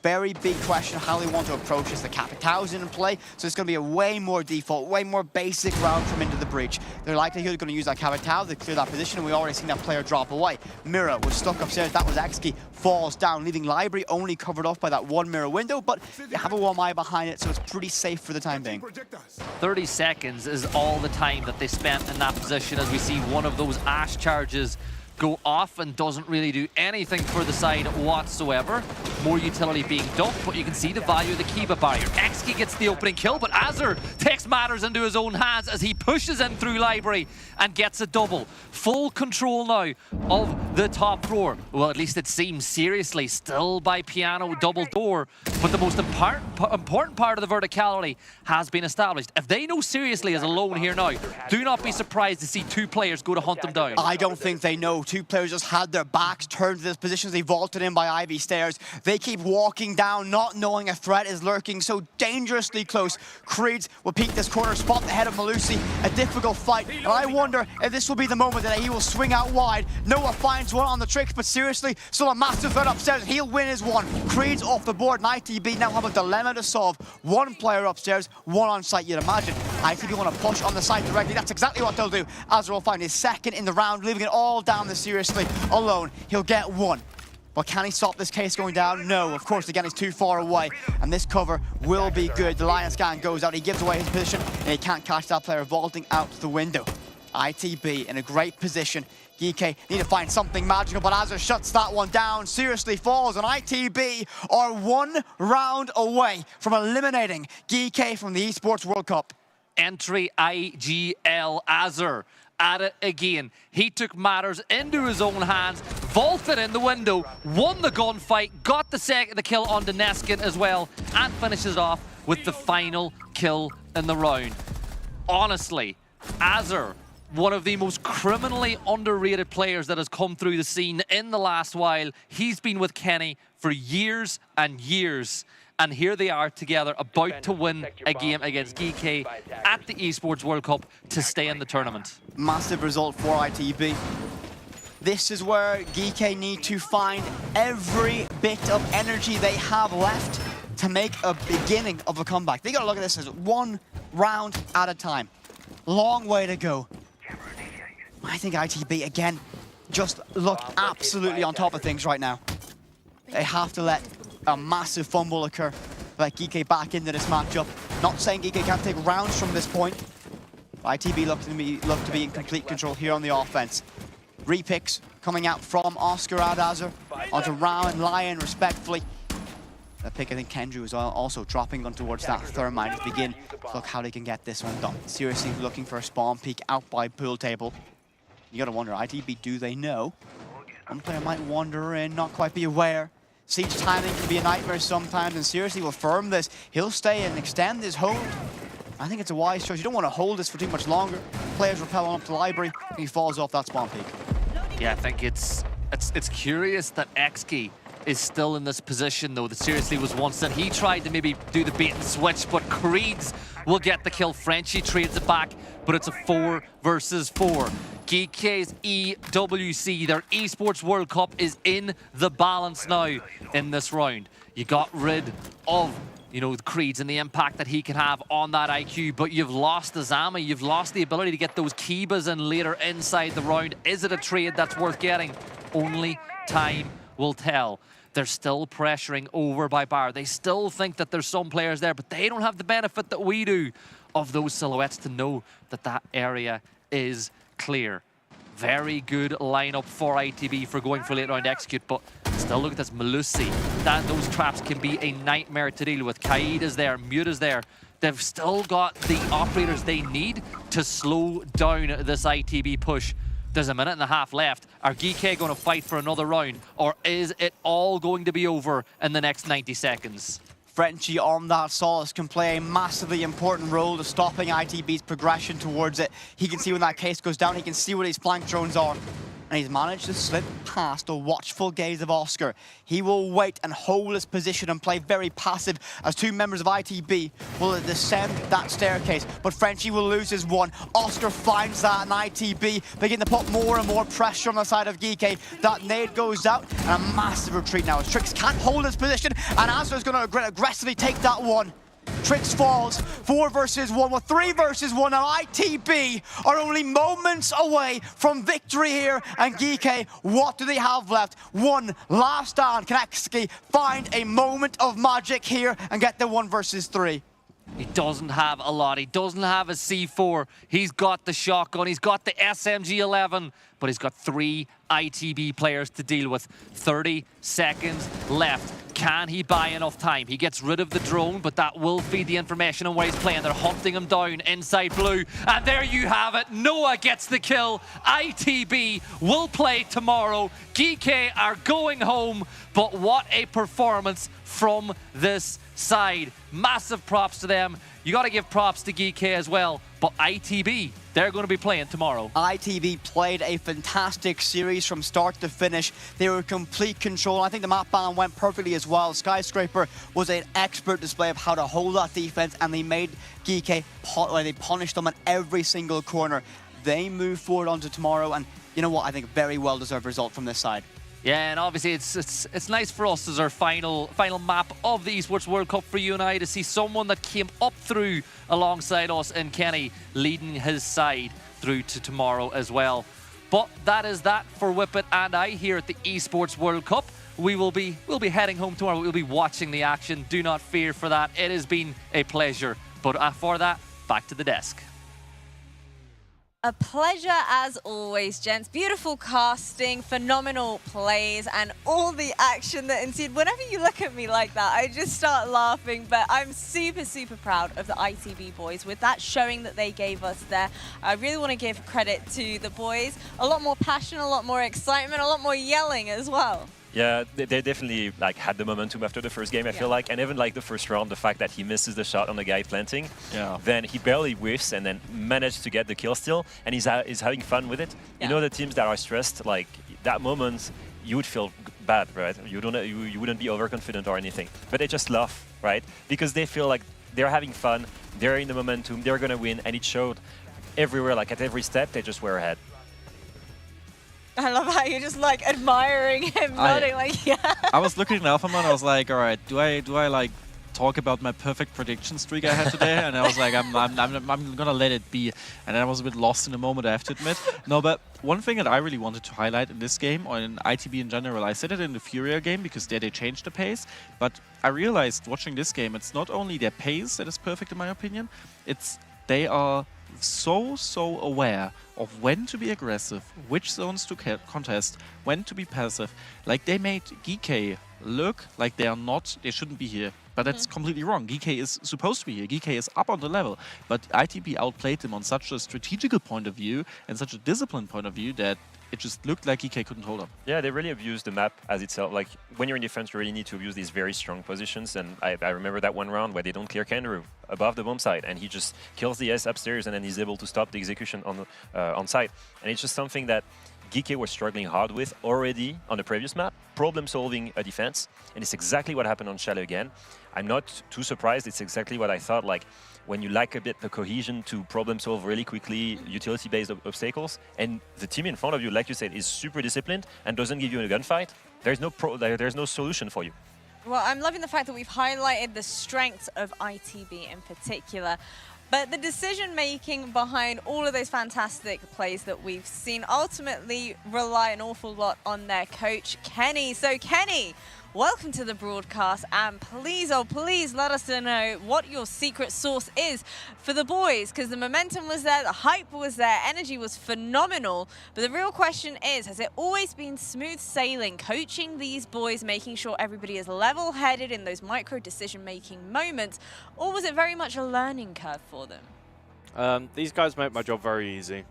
Very big question how they want to approach this. The Capitão's in play, so it's going to be a way more default, way more basic round from into the breach. They're likely going to use that Capitão to clear that position, and we already seen that player drop away. Mira was stuck upstairs. That was Exki. Falls down, leaving Library only covered up by that 1 mirror window, but you have a 1 eye behind it, so it's pretty safe for the time being. 30 seconds is all the time that they spent in that position as we see one of those Ash charges go off and doesn't really do anything for the side whatsoever. More utility being dumped, but you can see the value of the Kiba barrier. Exki gets the opening kill, but Azur takes matters into his own hands as he pushes in through Library and gets a double. Full control now of the top floor. Well, at least it seems, seriously, still by Piano double door, but the most important part of the verticality has been established. If they know seriously is alone here now, do not be surprised to see 2 players go to hunt them down. I don't think they know. 2 players just had their backs turned to this position as they vaulted in by Ivy Stairs. They keep walking down, not knowing a threat is lurking so dangerously close. Creed will peek this corner spot the head of Malusi. A difficult fight, and I wonder if this will be the moment that he will swing out wide. Noah finds one on the tricks, but seriously, still a massive threat upstairs. He'll win his one. Creed's off the board, and ITB now have a dilemma to solve. 1 player upstairs, 1 on site, you'd imagine. ITB want to push on the side directly. That's exactly what they'll do. Azur will find his 2nd in the round, leaving it all down the seriously alone. He'll get 1. But can he stop this case going down? No, of course, again, he's too far away. And this cover will be good. The Lion scan goes out, he gives away his position, and he can't catch that player vaulting out the window. ITB in a great position. GK need to find something magical, but Azur shuts that one down. Seriously falls, and ITB are 1 round away from eliminating GK from the Esports World Cup. Entry IGL Azur at it again. He took matters into his own hands, vaulted in the window, won the gunfight, got the kill on Deneskin as well, and finishes off with the final kill in the round. Honestly, Azur, one of the most criminally underrated players that has come through the scene in the last while. He's been with Kenny for years and years. And here they are together, about to win a game against GK at the Esports World Cup to stay in the tournament. Massive result for ITB. This is where GK need to find every bit of energy they have left to make a beginning of a comeback. They gotta look at this as 1 round at a time. Long way to go. I think ITB, again, just look absolutely on top of things right now. They have to let a massive fumble occur, let GK back into this matchup. Not saying GK can't take rounds from this point. ITB look to be in complete control here on the offense. Repicks coming out from Oscar and Azur onto Rao and Lion respectfully. The pick, I think Kendrew is also dropping on towards that Thermite to begin. Look how they can get this one done. Seriously looking for a spawn peek out by pool table. You gotta wonder, ITB, do they know? One player might wander in, not quite be aware. Siege timing can be a nightmare sometimes, and seriously will firm this. He'll stay and extend his hold. I think it's a wise choice. You don't want to hold this for too much longer. Players repel on up to library, and he falls off that spawn peak. Yeah, I think it's curious that XG is still in this position, though. That seriously was once that he tried to maybe do the bait and switch, but Creeds will get the kill. Frenchie trades it back, but it's a 4 versus 4. GK's EWC, their Esports World Cup, is in the balance now in this round. You got rid of, you know, the Creeds and the impact that he can have on that IQ, but you've lost the Zama, you've lost the ability to get those Kibas in later inside the round. Is it a trade that's worth getting? Only time will tell. They're still pressuring over by Bar. They still think that there's some players there, but they don't have the benefit that we do of those silhouettes to know that that area is clear. Very good lineup for ITB for going for late round execute, but still look at this Malusi. Those traps can be a nightmare to deal with. Kaid is there, Mute is there. They've still got the operators they need to slow down this ITB push. There's a minute and a half left. Are GK going to fight for another round, or is it all going to be over in the next 90 seconds? Frenchie on that Solace can play a massively important role to stopping ITB's progression towards it. He can see when that case goes down, he can see what his flank drones are. And he's managed to slip past the watchful gaze of Oscar. He will wait and hold his position and play very passive as 2 members of ITB will descend that staircase. But Frenchie will lose his one. Oscar finds that, and ITB begin to put more and more pressure on the side of GK. That nade goes out, and a massive retreat now. Trix can't hold his position, and Azur is going to aggressively take that one. Trix falls, 4 versus 1, well 3 versus 1, and ITB are only moments away from victory here. And GK, what do they have left? One last stand. Can XG find a moment of magic here and get the 1 versus 3? He doesn't have a lot. He doesn't have a C4. He's got the shotgun. He's got the SMG-11. But he's got 3 ITB players to deal with. 30 seconds left. Can he buy enough time? He gets rid of the drone, but that will feed the information on where he's playing. They're hunting him down inside blue. And there you have it. Noah gets the kill. ITB will play tomorrow. GK are going home. But what a performance from this side. Massive props to them. You got to give props to GK as well. But ITB, they're going to be playing tomorrow. ITB played a fantastic series from start to finish. They were in complete control. I think the map ban went perfectly as well. Skyscraper was an expert display of how to hold that defense, and they made GK, they punished them at every single corner. They move forward onto tomorrow, and you know what? I think a very well-deserved result from this side. Yeah, and obviously it's nice for us as our final map of the Esports World Cup for you and I to see someone that came up through alongside us and Kenny leading his side through to tomorrow as well. But that is that for Whippet and I here at the Esports World Cup. we'll be heading home tomorrow. We'll be watching the action. Do not fear for that. It has been a pleasure. But for that, back to the desk. A pleasure as always, gents. Beautiful casting, phenomenal plays, and all the action that ensued. Whenever you look at me like that, I just start laughing. But I'm super, super proud of the ITB boys with that showing that they gave us there. I really want to give credit to the boys. A lot more passion, a lot more excitement, a lot more yelling as well. Yeah, they definitely like had the momentum after the first game, I feel like. And even like the first round, the fact that he misses the shot on the guy planting, then he barely whiffs and then managed to get the kill still, and he's having fun with it. You know, the teams that are stressed, like that moment, you would feel bad, right? You wouldn't be overconfident or anything, but they just laugh, right? Because they feel like they're having fun, they're in the momentum, they're gonna win, and it showed everywhere, like at every step, they just were ahead. I love how you're just like admiring him, nodding like, yeah. I was looking at Alphamon, I was like, all right, do I like talk about my perfect prediction streak I had today? And I was like, I'm gonna let it be. And then I was a bit lost in the moment, I have to admit. No, but one thing that I really wanted to highlight in this game, or in ITB in general, I said it in the Furia game because there they changed the pace, but I realized watching this game, it's not only their pace that is perfect in my opinion, it's they are so aware of when to be aggressive, which zones to contest, when to be passive. Like they made GK look like they shouldn't be here. But that's completely wrong. GK is supposed to be here. GK is up on the level. But ITB outplayed them on such a strategical point of view and such a disciplined point of view that it just looked like GK couldn't hold up. Yeah, they really abused the map as itself. Like, when you're in defense, you really need to abuse these very strong positions. And I remember that one round where they don't clear Kangaroo above the bomb site, and he just kills the S upstairs, and then he's able to stop the execution on site. And it's just something that GK was struggling hard with already on the previous map, problem-solving a defense. And it's exactly what happened on Chalet again. I'm not too surprised. It's exactly what I thought. Like, when you lack a bit the cohesion to problem solve really quickly, utility-based obstacles, and the team in front of you, like you said, is super disciplined and doesn't give you a gunfight, there's no solution for you. Well, I'm loving the fact that we've highlighted the strengths of ITB in particular. But the decision-making behind all of those fantastic plays that we've seen ultimately rely an awful lot on their coach, Kenny. So, Kenny, welcome to the broadcast, and please, oh please, let us know what your secret sauce is for the boys, because the momentum was there, the hype was there, energy was phenomenal. But the real question is, has it always been smooth sailing, coaching these boys, making sure everybody is level-headed in those micro decision-making moments, or was it very much a learning curve for them? These guys make my job very easy.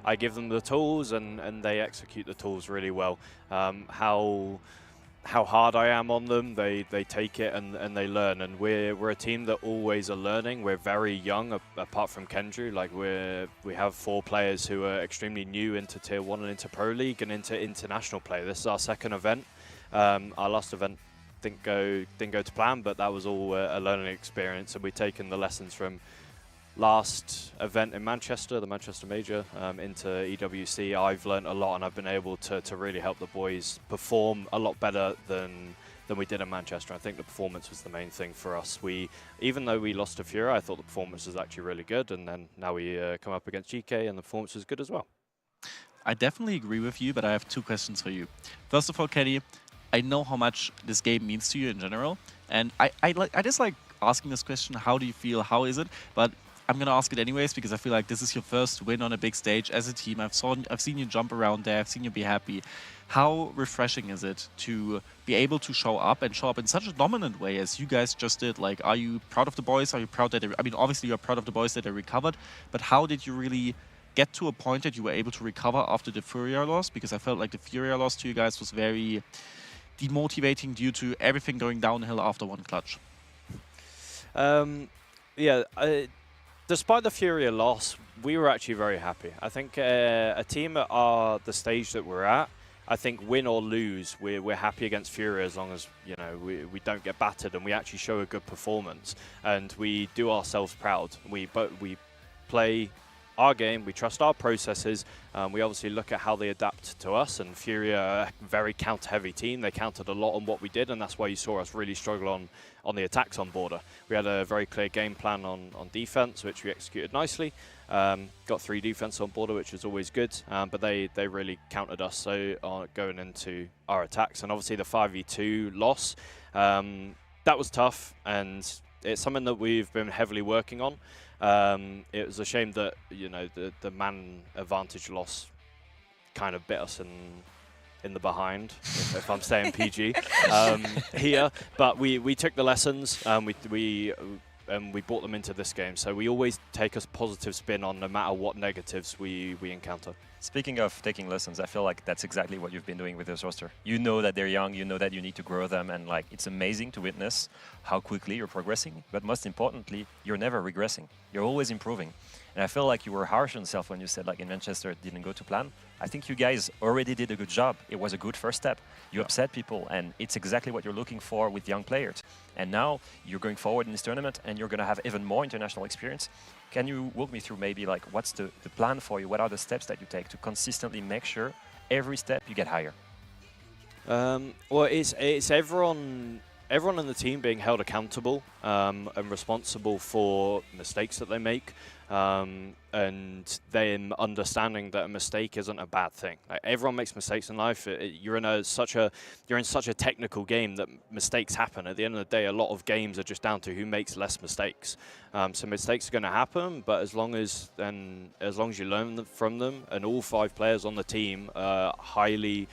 I give them the tools and they execute the tools really well. How hard I am on them, they take it and they learn. And we're a team that always are learning. We're very young, apart from Kendrew. Like we have 4 players who are extremely new into Tier 1 and into Pro League and into international play. This is our second event. Our last event didn't go to plan, but that was all a learning experience. And we've taken the lessons from last event in Manchester, the Manchester Major, into EWC. I've learned a lot, and I've been able to really help the boys perform a lot better than we did in Manchester. I think the performance was the main thing for us. Even though we lost to Furia, I thought the performance was actually really good, and then now we come up against GK, and the performance was good as well. I definitely agree with you, but I have 2 questions for you. First of all, Kenny, I know how much this game means to you in general, and I just like asking this question, how do you feel, how is it? But I'm going to ask it anyways, because I feel like this is your first win on a big stage as a team. I've seen you jump around there. I've seen you be happy. How refreshing is it to be able to show up in such a dominant way as you guys just did? Like, are you proud of the boys? Are you proud that I mean, obviously you're proud of the boys that they recovered, but how did you really get to a point that you were able to recover after the Furia loss? Because I felt like the Furia loss to you guys was very demotivating due to everything going downhill after one clutch. Despite the Furia loss, we were actually very happy. I think a team at the stage that we're at, I think win or lose, we're happy against Furia as long as we don't get battered and we actually show a good performance and we do ourselves proud. We play our game, we trust our processes. We obviously look at how they adapt to us, and Fury are a very counter-heavy team. They countered a lot on what we did, and that's why you saw us really struggle on the attacks on border. We had a very clear game plan on defense, which we executed nicely. Got 3 defense on border, which was always good, but they really countered us so going into our attacks. And obviously the 5v2 loss, that was tough, and it's something that we've been heavily working on. It was a shame that, you know, the man advantage loss kind of bit us in the behind, if I'm staying PG here. But we took the lessons, we brought them into this game. So we always take a positive spin on no matter what negatives we encounter. Speaking of taking lessons, I feel like that's exactly what you've been doing with this roster. You know that they're young, you know that you need to grow them, and like it's amazing to witness how quickly you're progressing, but most importantly, you're never regressing. You're always improving. And I feel like you were harsh on yourself when you said like in Manchester it didn't go to plan. I think you guys already did a good job. It was a good first step. You upset people, and it's exactly what you're looking for with young players. And now you're going forward in this tournament and you're going to have even more international experience. Can you walk me through maybe like what's the plan for you? What are the steps that you take to consistently make sure every step you get higher? Well, it's everyone in the team being held accountable and responsible for mistakes that they make, and them understanding that a mistake isn't a bad thing. Like, everyone makes mistakes in life. You're in such a technical game that mistakes happen. At the end of the day, a lot of games are just down to who makes less mistakes. So mistakes are going to happen, but as long as you learn from them, and all 5 players on the team are highly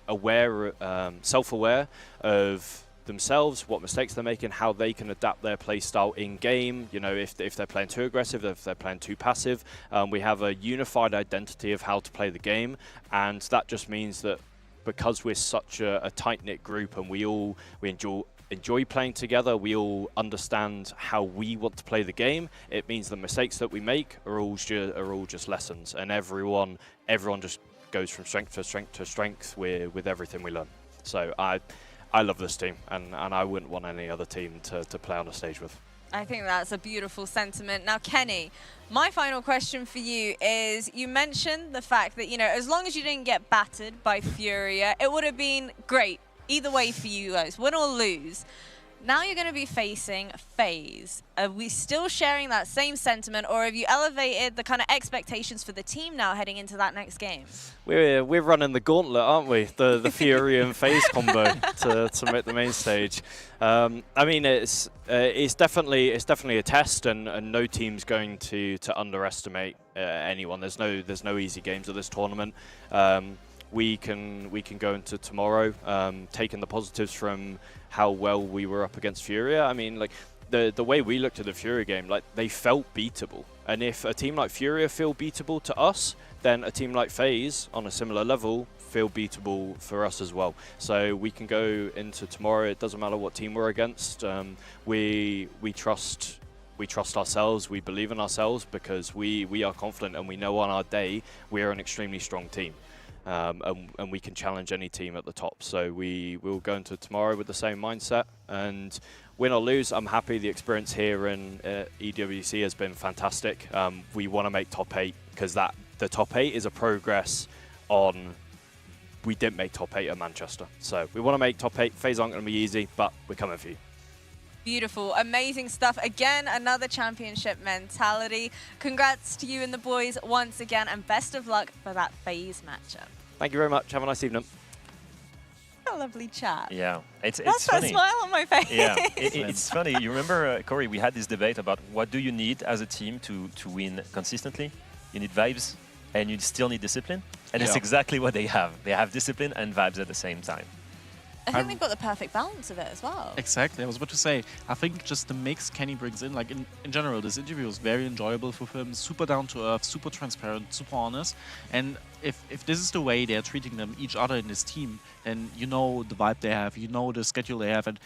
aware, self-aware of themselves, what mistakes they're making, how they can adapt their play style in game. You know, if they're playing too aggressive, if they're playing too passive. We have a unified identity of how to play the game, and that just means that because we're such a tight-knit group and we enjoy playing together, we all understand how we want to play the game. It means the mistakes that we make are all just lessons, and everyone just goes from strength to strength to strength with everything we learn. So I love this team, and I wouldn't want any other team to play on a stage with. I think that's a beautiful sentiment. Now, Kenny, my final question for you is, you mentioned the fact that, you know, as long as you didn't get battered by Furia, it would have been great either way for you guys, win or lose. Now you're going to be facing FaZe. Are we still sharing that same sentiment, or have you elevated the kind of expectations for the team now heading into that next game? We're running the gauntlet, aren't we? The Fury and FaZe combo to make the main stage. I mean, it's definitely a test, and no team's going to underestimate anyone. There's no easy games of this tournament. We can go into tomorrow taking the positives from how well we were up against Furia. I mean, like the way we looked at the Furia game, like they felt beatable. And if a team like Furia feel beatable to us, then a team like FaZe on a similar level feel beatable for us as well. So we can go into tomorrow. It doesn't matter what team we're against. We trust ourselves. We believe in ourselves because we are confident, and we know on our day we are an extremely strong team. And we can challenge any team at the top. So we will go into tomorrow with the same mindset, and win or lose, I'm happy. The experience here in EWC has been fantastic. We want to make top 8 because the top 8 is a progress on. We didn't make top 8 at Manchester, so we want to make top 8. FaZe aren't going to be easy, but we're coming for you. Beautiful, amazing stuff. Again, another championship mentality. Congrats to you and the boys once again, and best of luck for that FaZe matchup. Thank you very much. Have a nice evening. A lovely chat. Yeah, it's That's funny. a smile on my face. Yeah, it's funny. You remember, Corey, we had this debate about what do you need as a team to win consistently? You need vibes, and you still need discipline. And it's exactly what they have. They have discipline and vibes at the same time. I think they've got the perfect balance of it as well. Exactly. I was about to say, I think just the mix Kenny brings in, like in general, this interview was very enjoyable for him, super down to earth, super transparent, super honest. And if this is the way they're treating them, each other in this team, then you know the vibe they have, you know the schedule they have. And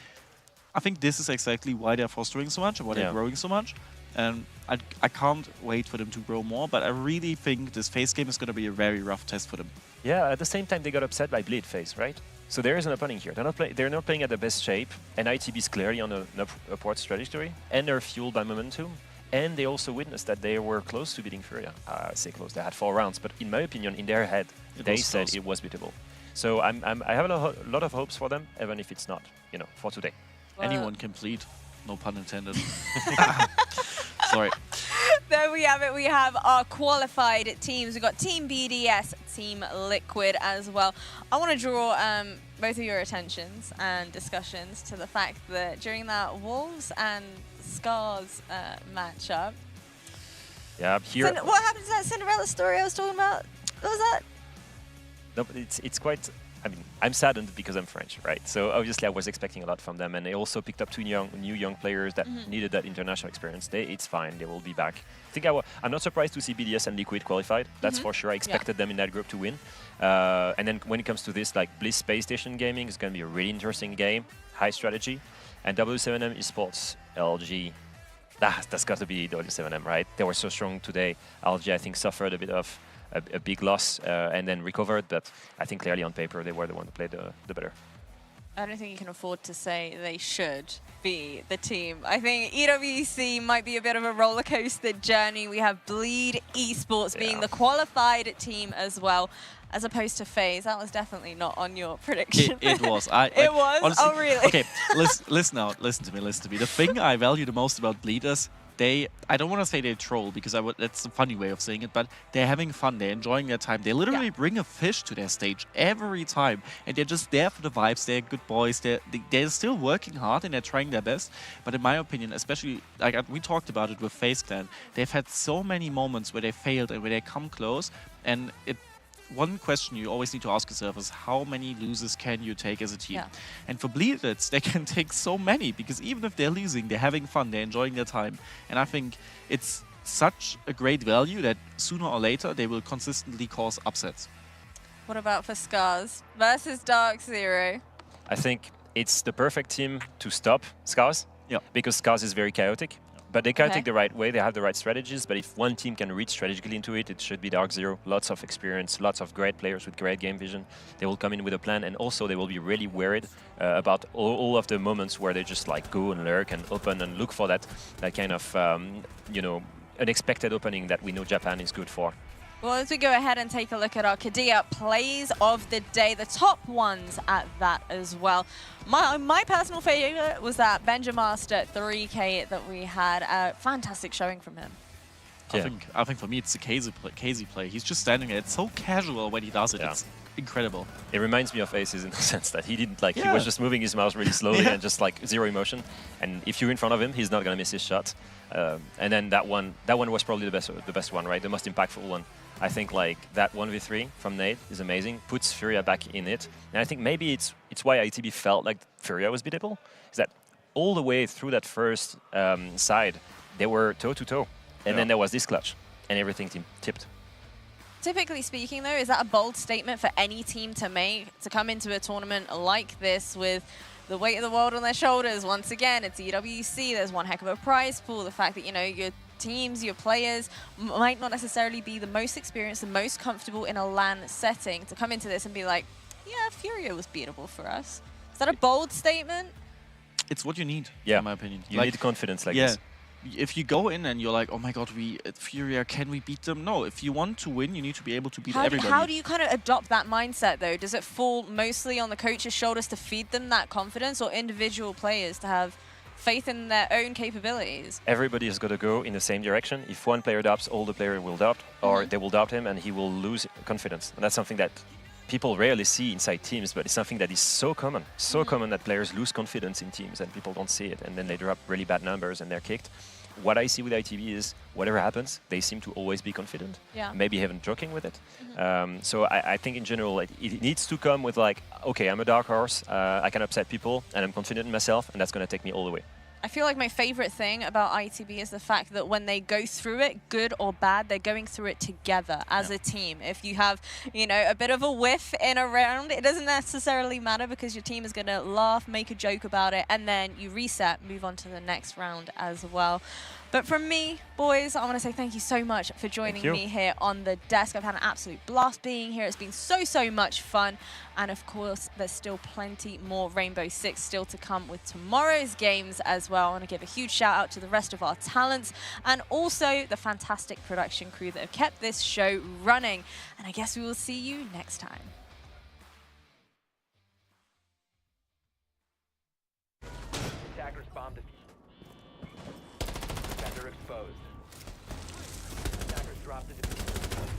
I think this is exactly why they're fostering so much and why they're growing so much. And I can't wait for them to grow more, but I really think this FaZe game is going to be a very rough test for them. Yeah, at the same time, they got upset by Bleed FaZe, right? So there is an opening here. They're not playing at the best shape, and ITB is clearly on an upward trajectory, and they're fueled by momentum. and they also witnessed that they were close to beating Furia. I say close, they had 4 rounds, but in my opinion, in their head, they said close. it was beatable. So I have a lot of hopes for them, even if it's not, you know, for today. Anyone can plead, no pun intended. Sorry. There we have it. We have our qualified teams. We've got Team BDS, Team Liquid as well. I want to draw both of your attentions and discussions to the fact that during that Wolves and Scars matchup, Yeah, here. what happened to that Cinderella story I was talking about? What was that? No, but it's quite. I mean, I'm saddened because I'm French, right? So obviously I was expecting a lot from them, and they also picked up 2 new young players that needed that international experience. It's fine, they will be back. I think I'm not surprised to see BDS and Liquid qualified. That's for sure. I expected them in that group to win. And then when it comes to this, like Bliss Space Station Gaming is going to be a really interesting game, high strategy, and W7M Esports LG. That's got to be W7M, right? They were so strong today. LG, I think, suffered a bit of a big loss and then recovered, but I think clearly on paper they were the one who played the better. I don't think you can afford to say they should be the team. I think EWC might be a bit of a roller coaster journey. We have Bleed Esports being the qualified team as well, as opposed to FaZe. That was definitely not on your prediction. It was. It was? Honestly, Oh, really? Okay, listen to me. The thing I value the most about Bleed is I don't want to say they troll, because that's a funny way of saying it, but they're having fun, they're enjoying their time. They literally bring a fish to their stage every time, and they're just there for the vibes. They're good boys. They're still working hard and they're trying their best. But in my opinion, especially, like we talked about it with FaZe Clan, they've had so many moments where they failed and where they come close, and one question you always need to ask yourself is how many losses can you take as a team? And for Bleedits, they can take so many, because even if they're losing, they're having fun, they're enjoying their time. And I think it's such a great value that sooner or later they will consistently cause upsets. What about for Scars versus Dark Zero? I think it's the perfect team to stop Scars, because Scars is very chaotic. But they chaotic the right way, they have the right strategies, but if one team can reach strategically into it, it should be Dark Zero. Lots of experience, lots of great players with great game vision. They will come in with a plan, and also they will be really worried about all of the moments where they just like go and lurk and open and look for that kind of, you know, unexpected opening that we know Japan is good for. Well, as we go ahead and take a look at our Kadia plays of the day, the top ones at that as well. My personal favorite was that Benja Master 3K that we had. A fantastic showing from him. I think for me it's the Casey play. He's just standing there. It's so casual when he does it. It's incredible. It reminds me of Aces in the sense that he didn't he was just moving his mouse really slowly and just like zero emotion. And if you're in front of him, he's not gonna miss his shot. And then that one was probably the best one, right? The most impactful one. I think like that 1v3 from Nate is amazing, puts Furia back in it. And I think maybe it's why ITB felt like Furia was beatable, is that all the way through that first side, they were toe-to-toe. And then there was this clutch, and everything tipped. Typically speaking, though, is that a bold statement for any team to make, to come into a tournament like this with the weight of the world on their shoulders? Once again, it's EWC, there's one heck of a prize pool. The fact that, you know, your teams, your players might not necessarily be the most experienced, the most comfortable in a LAN setting, to come into this and be like, yeah, Furia was beatable for us. Is that a bold statement? It's what you need, in my opinion. You need confidence like this. If you go in and you're like, oh my god, Furia, can we beat them? No, if you want to win, you need to be able to beat everybody. How do you kind of adopt that mindset, though? Does it fall mostly on the coach's shoulders to feed them that confidence, or individual players to have faith in their own capabilities? Everybody has got to go in the same direction. If one player doubts, all the players will doubt, or they will doubt him and he will lose confidence. And that's something that people rarely see inside teams, but it's something that is so common. So common that players lose confidence in teams and people don't see it, and then they drop really bad numbers and they're kicked. What I see with ITV is whatever happens, they seem to always be confident. Maybe even joking with it. So I think in general, it needs to come with like, okay, I'm a dark horse, I can upset people, and I'm confident in myself, and that's going to take me all the way. I feel like my favorite thing about ITB is the fact that when they go through it, good or bad, they're going through it together as a team. If you have, you know, a bit of a whiff in a round, it doesn't necessarily matter, because your team is going to laugh, make a joke about it, and then you reset, move on to the next round as well. But from me, boys, I want to say thank you so much for joining me here on the desk. I've had an absolute blast being here. It's been so much fun. And of course, there's still plenty more Rainbow Six still to come with tomorrow's games as well. well. I want to give a huge shout out to the rest of our talents and also the fantastic production crew that have kept this show running. And I guess we will see you next time. Attackers bomb defused. Defender exposed. Attackers dropped the defuser.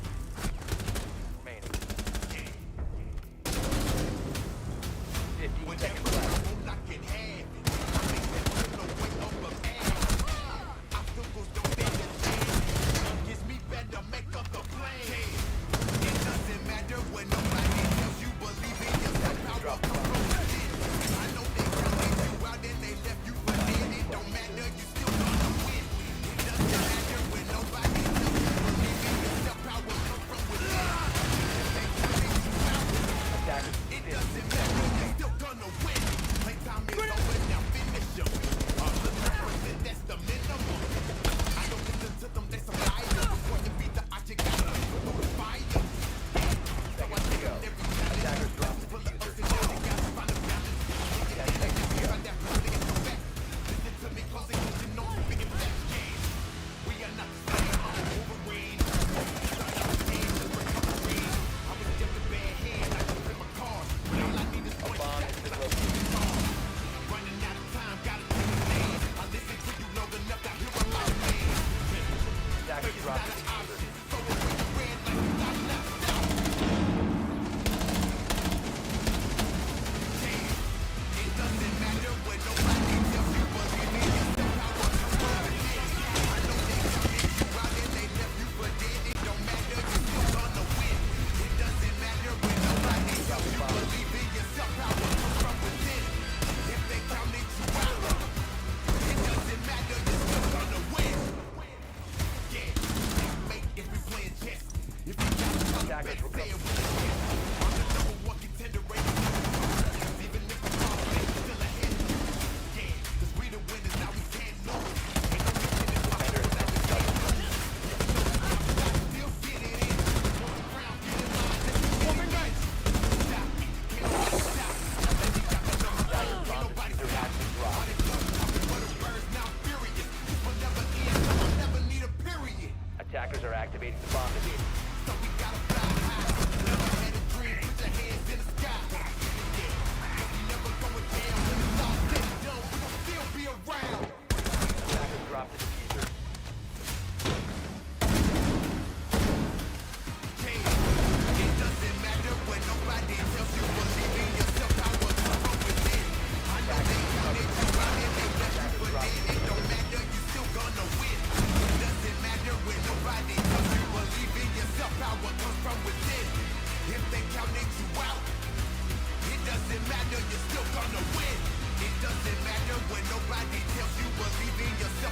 Remaining. 15 seconds left. Attackers are activating the bomb defusers. Attackers dropped the diffuser. You're still gonna win. It doesn't matter when nobody tells you believe in yourself.